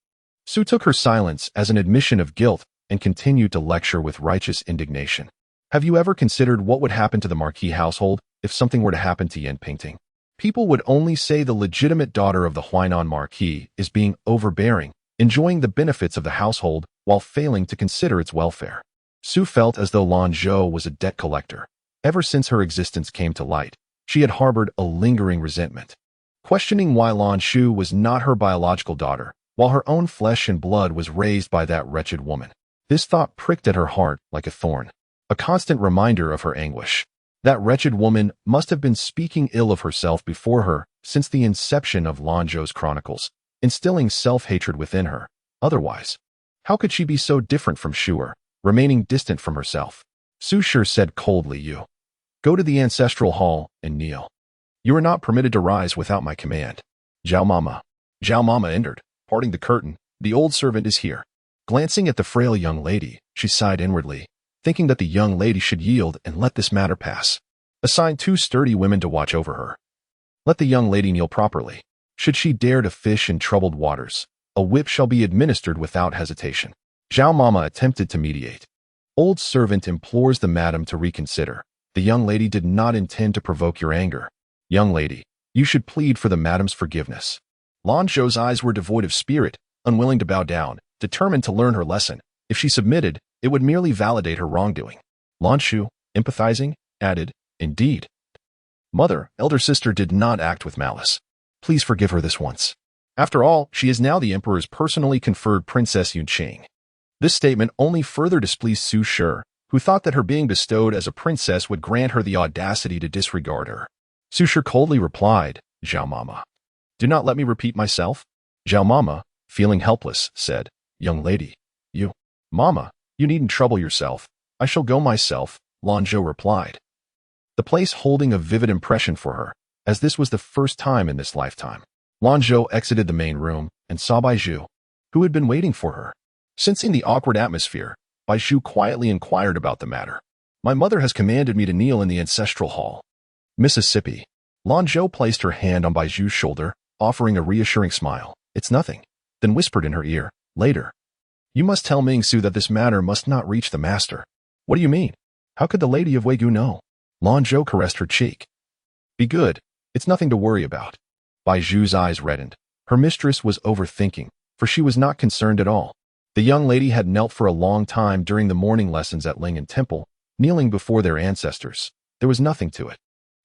Su took her silence as an admission of guilt and continued to lecture with righteous indignation. Have you ever considered what would happen to the Marquis household if something were to happen to Yin Painting? People would only say the legitimate daughter of the Huainan Marquis is being overbearing, enjoying the benefits of the household while failing to consider its welfare. Su felt as though Lanzhou was a debt collector. Ever since her existence came to light, she had harbored a lingering resentment, questioning why Lanzhou was not her biological daughter, while her own flesh and blood was raised by that wretched woman. This thought pricked at her heart like a thorn, a constant reminder of her anguish. That wretched woman must have been speaking ill of herself before her since the inception of Lanzhou's chronicles, instilling self-hatred within her. Otherwise, how could she be so different from Shuer, remaining distant from herself? Su Shi said coldly, You go to the ancestral hall and kneel. You are not permitted to rise without my command. Zhao Mama entered, parting the curtain. The old servant is here. Glancing at the frail young lady, she sighed inwardly, thinking that the young lady should yield and let this matter pass. Assign 2 sturdy women to watch over her. Let the young lady kneel properly. Should she dare to fish in troubled waters, a whip shall be administered without hesitation. Zhao Mama attempted to mediate. Old servant implores the madam to reconsider. The young lady did not intend to provoke your anger. Young lady, you should plead for the madam's forgiveness. Lanzhou's eyes were devoid of spirit, unwilling to bow down, determined to learn her lesson. If she submitted, it would merely validate her wrongdoing. Lanzhou, empathizing, added, Indeed. Mother, elder sister did not act with malice. Please forgive her this once. After all, she is now the emperor's personally conferred Princess Yunqing. This statement only further displeased Su Shi, who thought that her being bestowed as a princess would grant her the audacity to disregard her. Su Shi coldly replied, "Zhao Mama. Do not let me repeat myself." Zhao Mama, feeling helpless, said, "Young lady, Mama, you needn't trouble yourself. I shall go myself," Lanzhou replied. The place holding a vivid impression for her, as this was the first time in this lifetime. Lanzhou exited the main room and saw Baizhu, who had been waiting for her. Sensing the awkward atmosphere, Baizhu quietly inquired about the matter. "My mother has commanded me to kneel in the ancestral hall." Mississippi. Lanzhou placed her hand on Baizhu's shoulder, offering a reassuring smile. "It's nothing," then whispered in her ear, "Later. You must tell Mingsu that this matter must not reach the master." "What do you mean? How could the lady of Weigu know?" Lanzhou caressed her cheek. "Be good. It's nothing to worry about." Baizhu's eyes reddened. Her mistress was overthinking, for she was not concerned at all. The young lady had knelt for a long time during the morning lessons at Ling'an Temple, kneeling before their ancestors. There was nothing to it.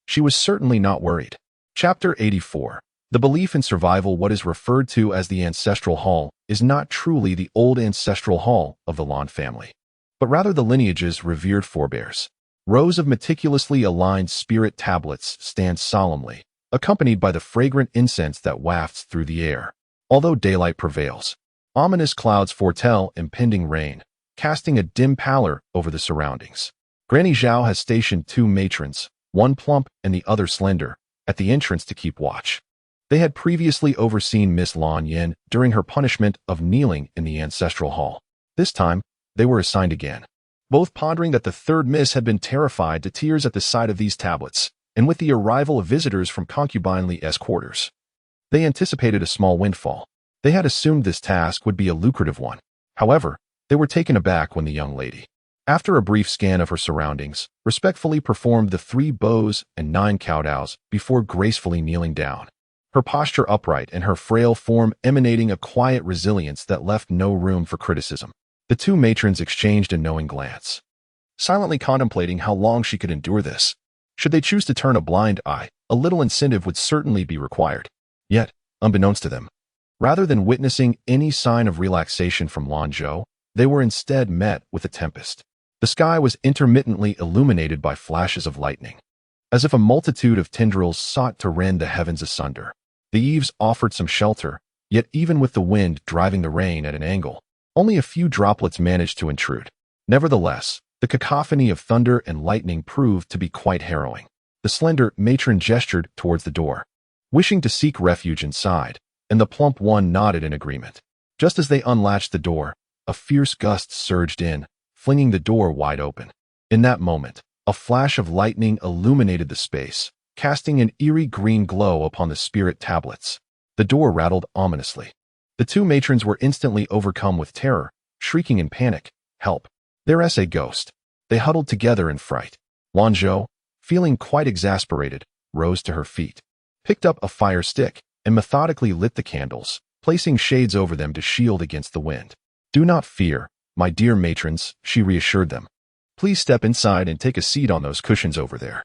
She was certainly not worried. Chapter 84. The belief in survival. What is referred to as the ancestral hall is not truly the old ancestral hall of the Lan family, but rather the lineage's revered forebears. Rows of meticulously aligned spirit tablets stand solemnly, accompanied by the fragrant incense that wafts through the air. Although daylight prevails, ominous clouds foretell impending rain, casting a dim pallor over the surroundings. Granny Zhao has stationed 2 matrons, one plump and the other slender, at the entrance to keep watch. They had previously overseen Miss Lan Yin during her punishment of kneeling in the ancestral hall. This time, they were assigned again, both pondering that the third miss had been terrified to tears at the sight of these tablets, and with the arrival of visitors from concubine Li's quarters. They anticipated a small windfall. They had assumed this task would be a lucrative one. However, they were taken aback when the young lady, after a brief scan of her surroundings, respectfully performed the 3 bows and 9 kowtows before gracefully kneeling down. Her posture upright and her frail form emanating a quiet resilience that left no room for criticism. The 2 matrons exchanged a knowing glance, silently contemplating how long she could endure this. Should they choose to turn a blind eye, a little incentive would certainly be required. Yet, unbeknownst to them, rather than witnessing any sign of relaxation from Lanzhou, they were instead met with a tempest. The sky was intermittently illuminated by flashes of lightning, as if a multitude of tendrils sought to rend the heavens asunder. The eaves offered some shelter, yet even with the wind driving the rain at an angle, only a few droplets managed to intrude. Nevertheless, the cacophony of thunder and lightning proved to be quite harrowing. The slender matron gestured towards the door, wishing to seek refuge inside, and the plump one nodded in agreement. Just as they unlatched the door, a fierce gust surged in, flinging the door wide open. In that moment, a flash of lightning illuminated the space, casting an eerie green glow upon the spirit tablets. The door rattled ominously. The 2 matrons were instantly overcome with terror, shrieking in panic, "Help! There's a ghost!" They huddled together in fright. Lanzhou, feeling quite exasperated, rose to her feet, picked up a fire stick, and methodically lit the candles, placing shades over them to shield against the wind. "Do not fear, my dear matrons," she reassured them. "Please step inside and take a seat on those cushions over there."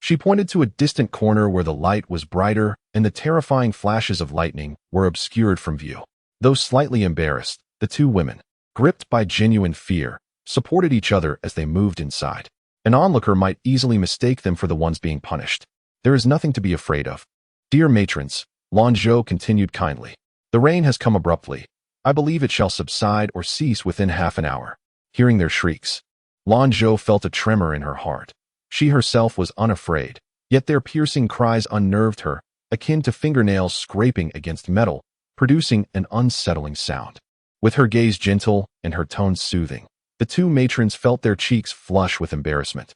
She pointed to a distant corner where the light was brighter and the terrifying flashes of lightning were obscured from view. Though slightly embarrassed, the 2 women, gripped by genuine fear, supported each other as they moved inside. An onlooker might easily mistake them for the ones being punished. "There is nothing to be afraid of. Dear matrons," Lanzhou continued kindly. "The rain has come abruptly. I believe it shall subside or cease within half an hour." Hearing their shrieks, Lanzhou felt a tremor in her heart. She herself was unafraid, yet their piercing cries unnerved her, akin to fingernails scraping against metal, producing an unsettling sound. With her gaze gentle and her tones soothing, the 2 matrons felt their cheeks flush with embarrassment,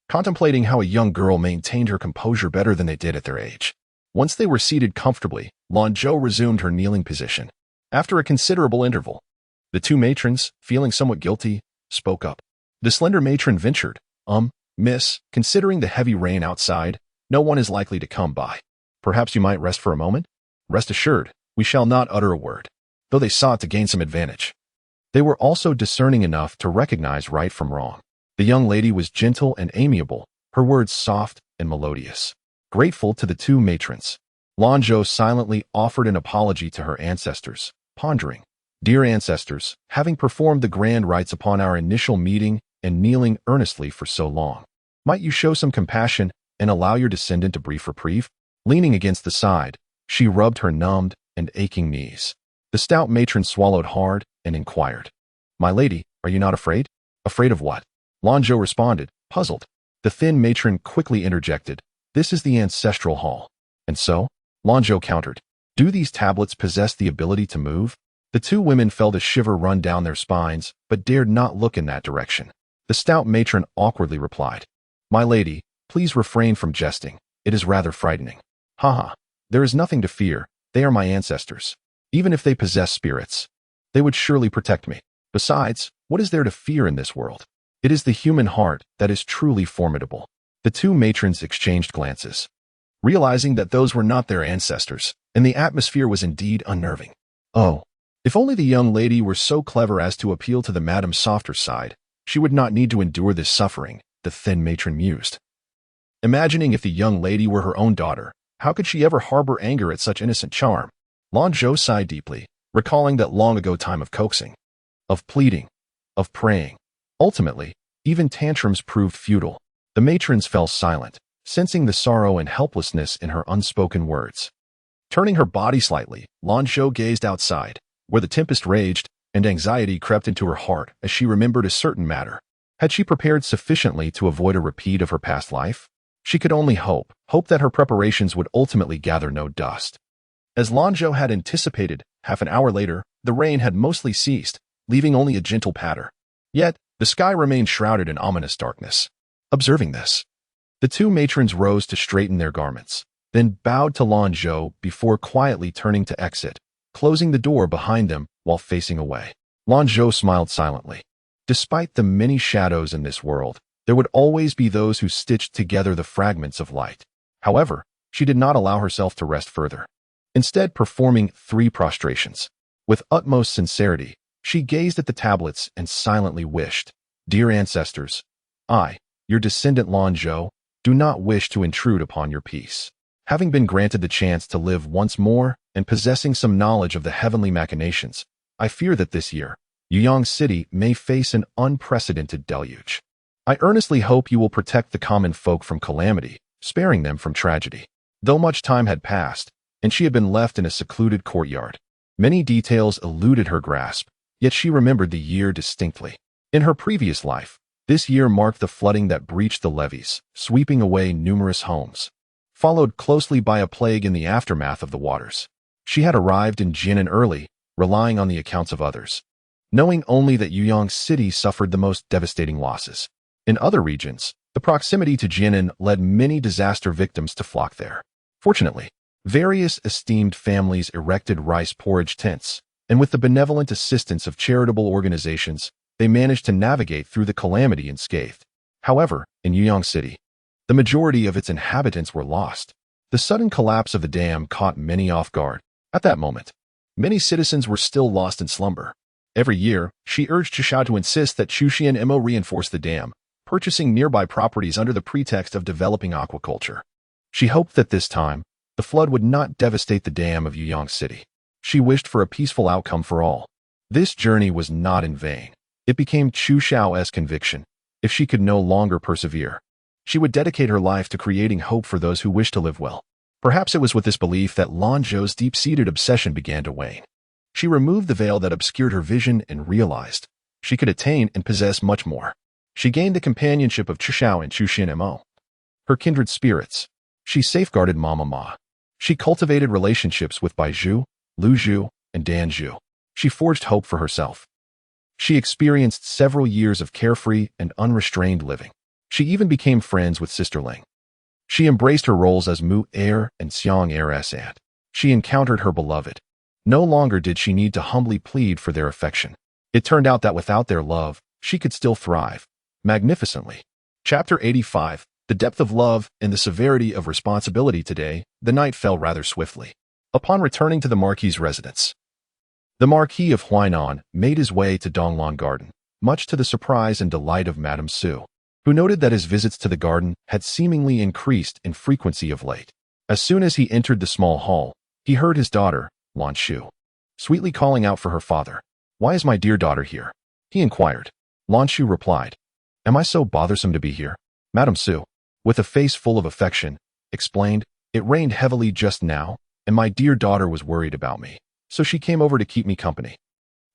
contemplating how a young girl maintained her composure better than they did at their age. Once they were seated comfortably, Lanzhou resumed her kneeling position. After a considerable interval, the 2 matrons, feeling somewhat guilty, spoke up. The slender matron ventured, "Miss, considering the heavy rain outside, no one is likely to come by. Perhaps you might rest for a moment?" "Rest assured, we shall not utter a word," though they sought to gain some advantage. They were also discerning enough to recognize right from wrong. The young lady was gentle and amiable, her words soft and melodious. Grateful to the 2 matrons, Lanzhou silently offered an apology to her ancestors, pondering, "Dear ancestors, having performed the grand rites upon our initial meeting and kneeling earnestly for so long. Might you show some compassion and allow your descendant a brief reprieve? Leaning against the side, she rubbed her numbed and aching knees. The stout matron swallowed hard and inquired, "My lady, are you not afraid?" "Afraid of what?" Lanzhou responded, puzzled. The thin matron quickly interjected, "This is the ancestral hall." "And so?" Lanzhou countered. "Do these tablets possess the ability to move?" The two women felt a shiver run down their spines, but dared not look in that direction. The stout matron awkwardly replied, "My lady, please refrain from jesting. It is rather frightening." "Haha, there is nothing to fear. They are my ancestors. Even if they possess spirits, they would surely protect me. Besides, what is there to fear in this world? It is the human heart that is truly formidable." The two matrons exchanged glances, realizing that those were not their ancestors, and the atmosphere was indeed unnerving. Oh, if only the young lady were so clever as to appeal to the madam's softer side, she would not need to endure this suffering, the thin matron mused. Imagining if the young lady were her own daughter, how could she ever harbor anger at such innocent charm? Lanzhou sighed deeply, recalling that long-ago time of coaxing, of pleading, of praying. Ultimately, even tantrums proved futile. The matrons fell silent, sensing the sorrow and helplessness in her unspoken words. Turning her body slightly, Lanzhou gazed outside, where the tempest raged, and anxiety crept into her heart as she remembered a certain matter. Had she prepared sufficiently to avoid a repeat of her past life? She could only hope that her preparations would ultimately gather no dust. As Lanzhou had anticipated, half an hour later, the rain had mostly ceased, leaving only a gentle patter. Yet, the sky remained shrouded in ominous darkness. Observing this, the two matrons rose to straighten their garments, then bowed to Lanzhou before quietly turning to exit, closing the door behind them while facing away. Lanzhou smiled silently. Despite the many shadows in this world, there would always be those who stitched together the fragments of light. However, she did not allow herself to rest further. Instead, performing 3 prostrations. With utmost sincerity, she gazed at the tablets and silently wished, "Dear ancestors, I, your descendant Lanzhou, do not wish to intrude upon your peace. Having been granted the chance to live once more and possessing some knowledge of the heavenly machinations, I fear that this year, Yueyang City may face an unprecedented deluge. I earnestly hope you will protect the common folk from calamity, sparing them from tragedy." Though much time had passed, and she had been left in a secluded courtyard, many details eluded her grasp, yet she remembered the year distinctly. In her previous life, this year marked the flooding that breached the levees, sweeping away numerous homes, followed closely by a plague in the aftermath of the waters. She had arrived in Jinan early, relying on the accounts of others, knowing only that Yueyang City suffered the most devastating losses. In other regions, the proximity to Jinan led many disaster victims to flock there. Fortunately, various esteemed families erected rice porridge tents, and with the benevolent assistance of charitable organizations, they managed to navigate through the calamity unscathed. However, in Yueyang City, the majority of its inhabitants were lost. The sudden collapse of the dam caught many off guard. At that moment, many citizens were still lost in slumber. Every year, she urged Chishao to insist that Chuxian Mo reinforce the dam, purchasing nearby properties under the pretext of developing aquaculture. She hoped that this time, the flood would not devastate the dam of Yueyang City. She wished for a peaceful outcome for all. This journey was not in vain. It became Chu Shao's conviction. If she could no longer persevere, she would dedicate her life to creating hope for those who wish to live well. Perhaps it was with this belief that Lanzhou's deep-seated obsession began to wane. She removed the veil that obscured her vision and realized she could attain and possess much more. She gained the companionship of Chishao and Chuxian Mo, her kindred spirits. She safeguarded Mama Ma. She cultivated relationships with Baizhu, Luzhu, and Danzhu. She forged hope for herself. She experienced several years of carefree and unrestrained living. She even became friends with Sister Ling. She embraced her roles as Mu heir and Xiang heiress aunt. She encountered her beloved. No longer did she need to humbly plead for their affection. It turned out that without their love, she could still thrive magnificently. Chapter 85. The depth of love and the severity of responsibility. Today, the night fell rather swiftly. Upon returning to the Marquis' residence, the Marquis of Huainan made his way to Donglan Garden, much to the surprise and delight of Madame Su, who noted that his visits to the garden had seemingly increased in frequency of late. As soon as he entered the small hall, he heard his daughter, Lanzhou, sweetly calling out for her father. "Why is my dear daughter here?" he inquired. Lanzhou replied, Am I so bothersome to be here? Madame Su, with a face full of affection, explained, it rained heavily just now, and my dear daughter was worried about me, so she came over to keep me company.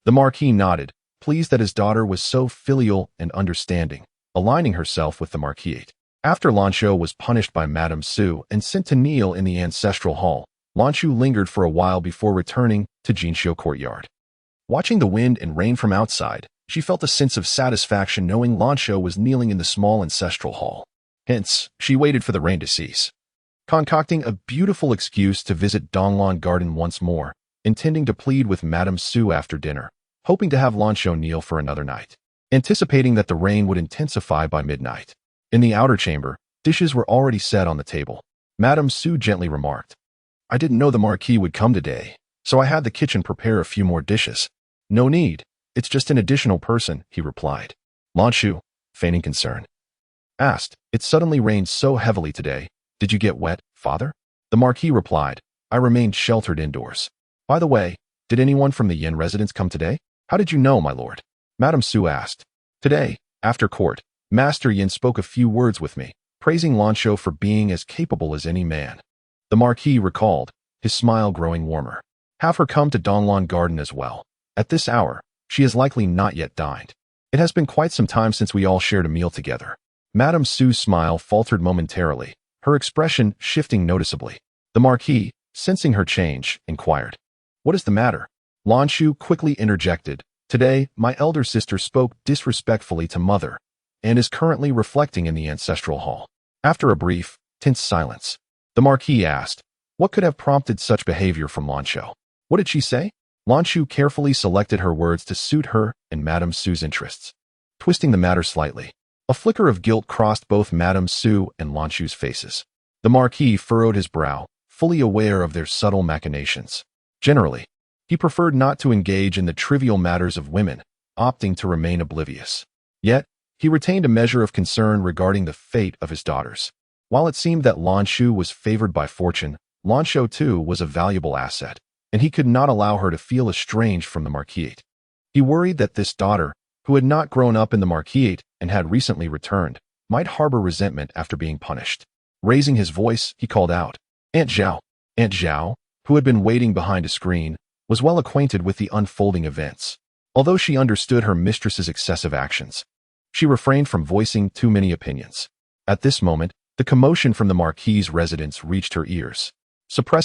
The Marquis nodded, pleased that his daughter was so filial and understanding, aligning herself with the Marquis. After Lanzhou was punished by Madame Su and sent to kneel in the ancestral hall, Lanzhou lingered for a while before returning to Jinxiu courtyard. Watching the wind and rain from outside, she felt a sense of satisfaction knowing Lanzhou was kneeling in the small ancestral hall. Hence, she waited for the rain to cease, concocting a beautiful excuse to visit Donglan Garden once more, intending to plead with Madame Su after dinner, hoping to have Lanzhou kneel for another night, anticipating that the rain would intensify by midnight. In the outer chamber, dishes were already set on the table. Madame Su gently remarked, I didn't know the Marquis would come today, so I had the kitchen prepare a few more dishes. No need, it's just an additional person, he replied. Lanzhou, feigning concern, asked, it suddenly rained so heavily today. Did you get wet, father? The Marquis replied, I remained sheltered indoors. By the way, did anyone from the Yin residence come today? How did you know, my lord? Madame Su asked. Today, after court, Master Yin spoke a few words with me, praising Lanzhou for being as capable as any man. The Marquis recalled, his smile growing warmer. Have her come to Donglan Garden as well. At this hour, she has likely not yet dined. It has been quite some time since we all shared a meal together. Madame Su's smile faltered momentarily, her expression shifting noticeably. The Marquis, sensing her change, inquired, what is the matter? Lanzhou quickly interjected, today, my elder sister spoke disrespectfully to mother, and is currently reflecting in the ancestral hall. After a brief, tense silence, the Marquis asked, what could have prompted such behavior from Lanzhou? What did she say? Lanzhou carefully selected her words to suit her and Madame Su's interests, twisting the matter slightly. A flicker of guilt crossed both Madame Su and Lanzhou's faces. The Marquis furrowed his brow, fully aware of their subtle machinations. Generally, he preferred not to engage in the trivial matters of women, opting to remain oblivious. Yet, he retained a measure of concern regarding the fate of his daughters. While it seemed that Lanzhou was favored by fortune, Lanzhou too was a valuable asset, and he could not allow her to feel estranged from the Marquis. He worried that this daughter, who had not grown up in the Marquis and had recently returned, might harbor resentment after being punished. Raising his voice, he called out, Aunt Zhao. Aunt Zhao, who had been waiting behind a screen, was well acquainted with the unfolding events. Although she understood her mistress's excessive actions, she refrained from voicing too many opinions. At this moment, the commotion from the Marquis's residence reached her ears. Suppressing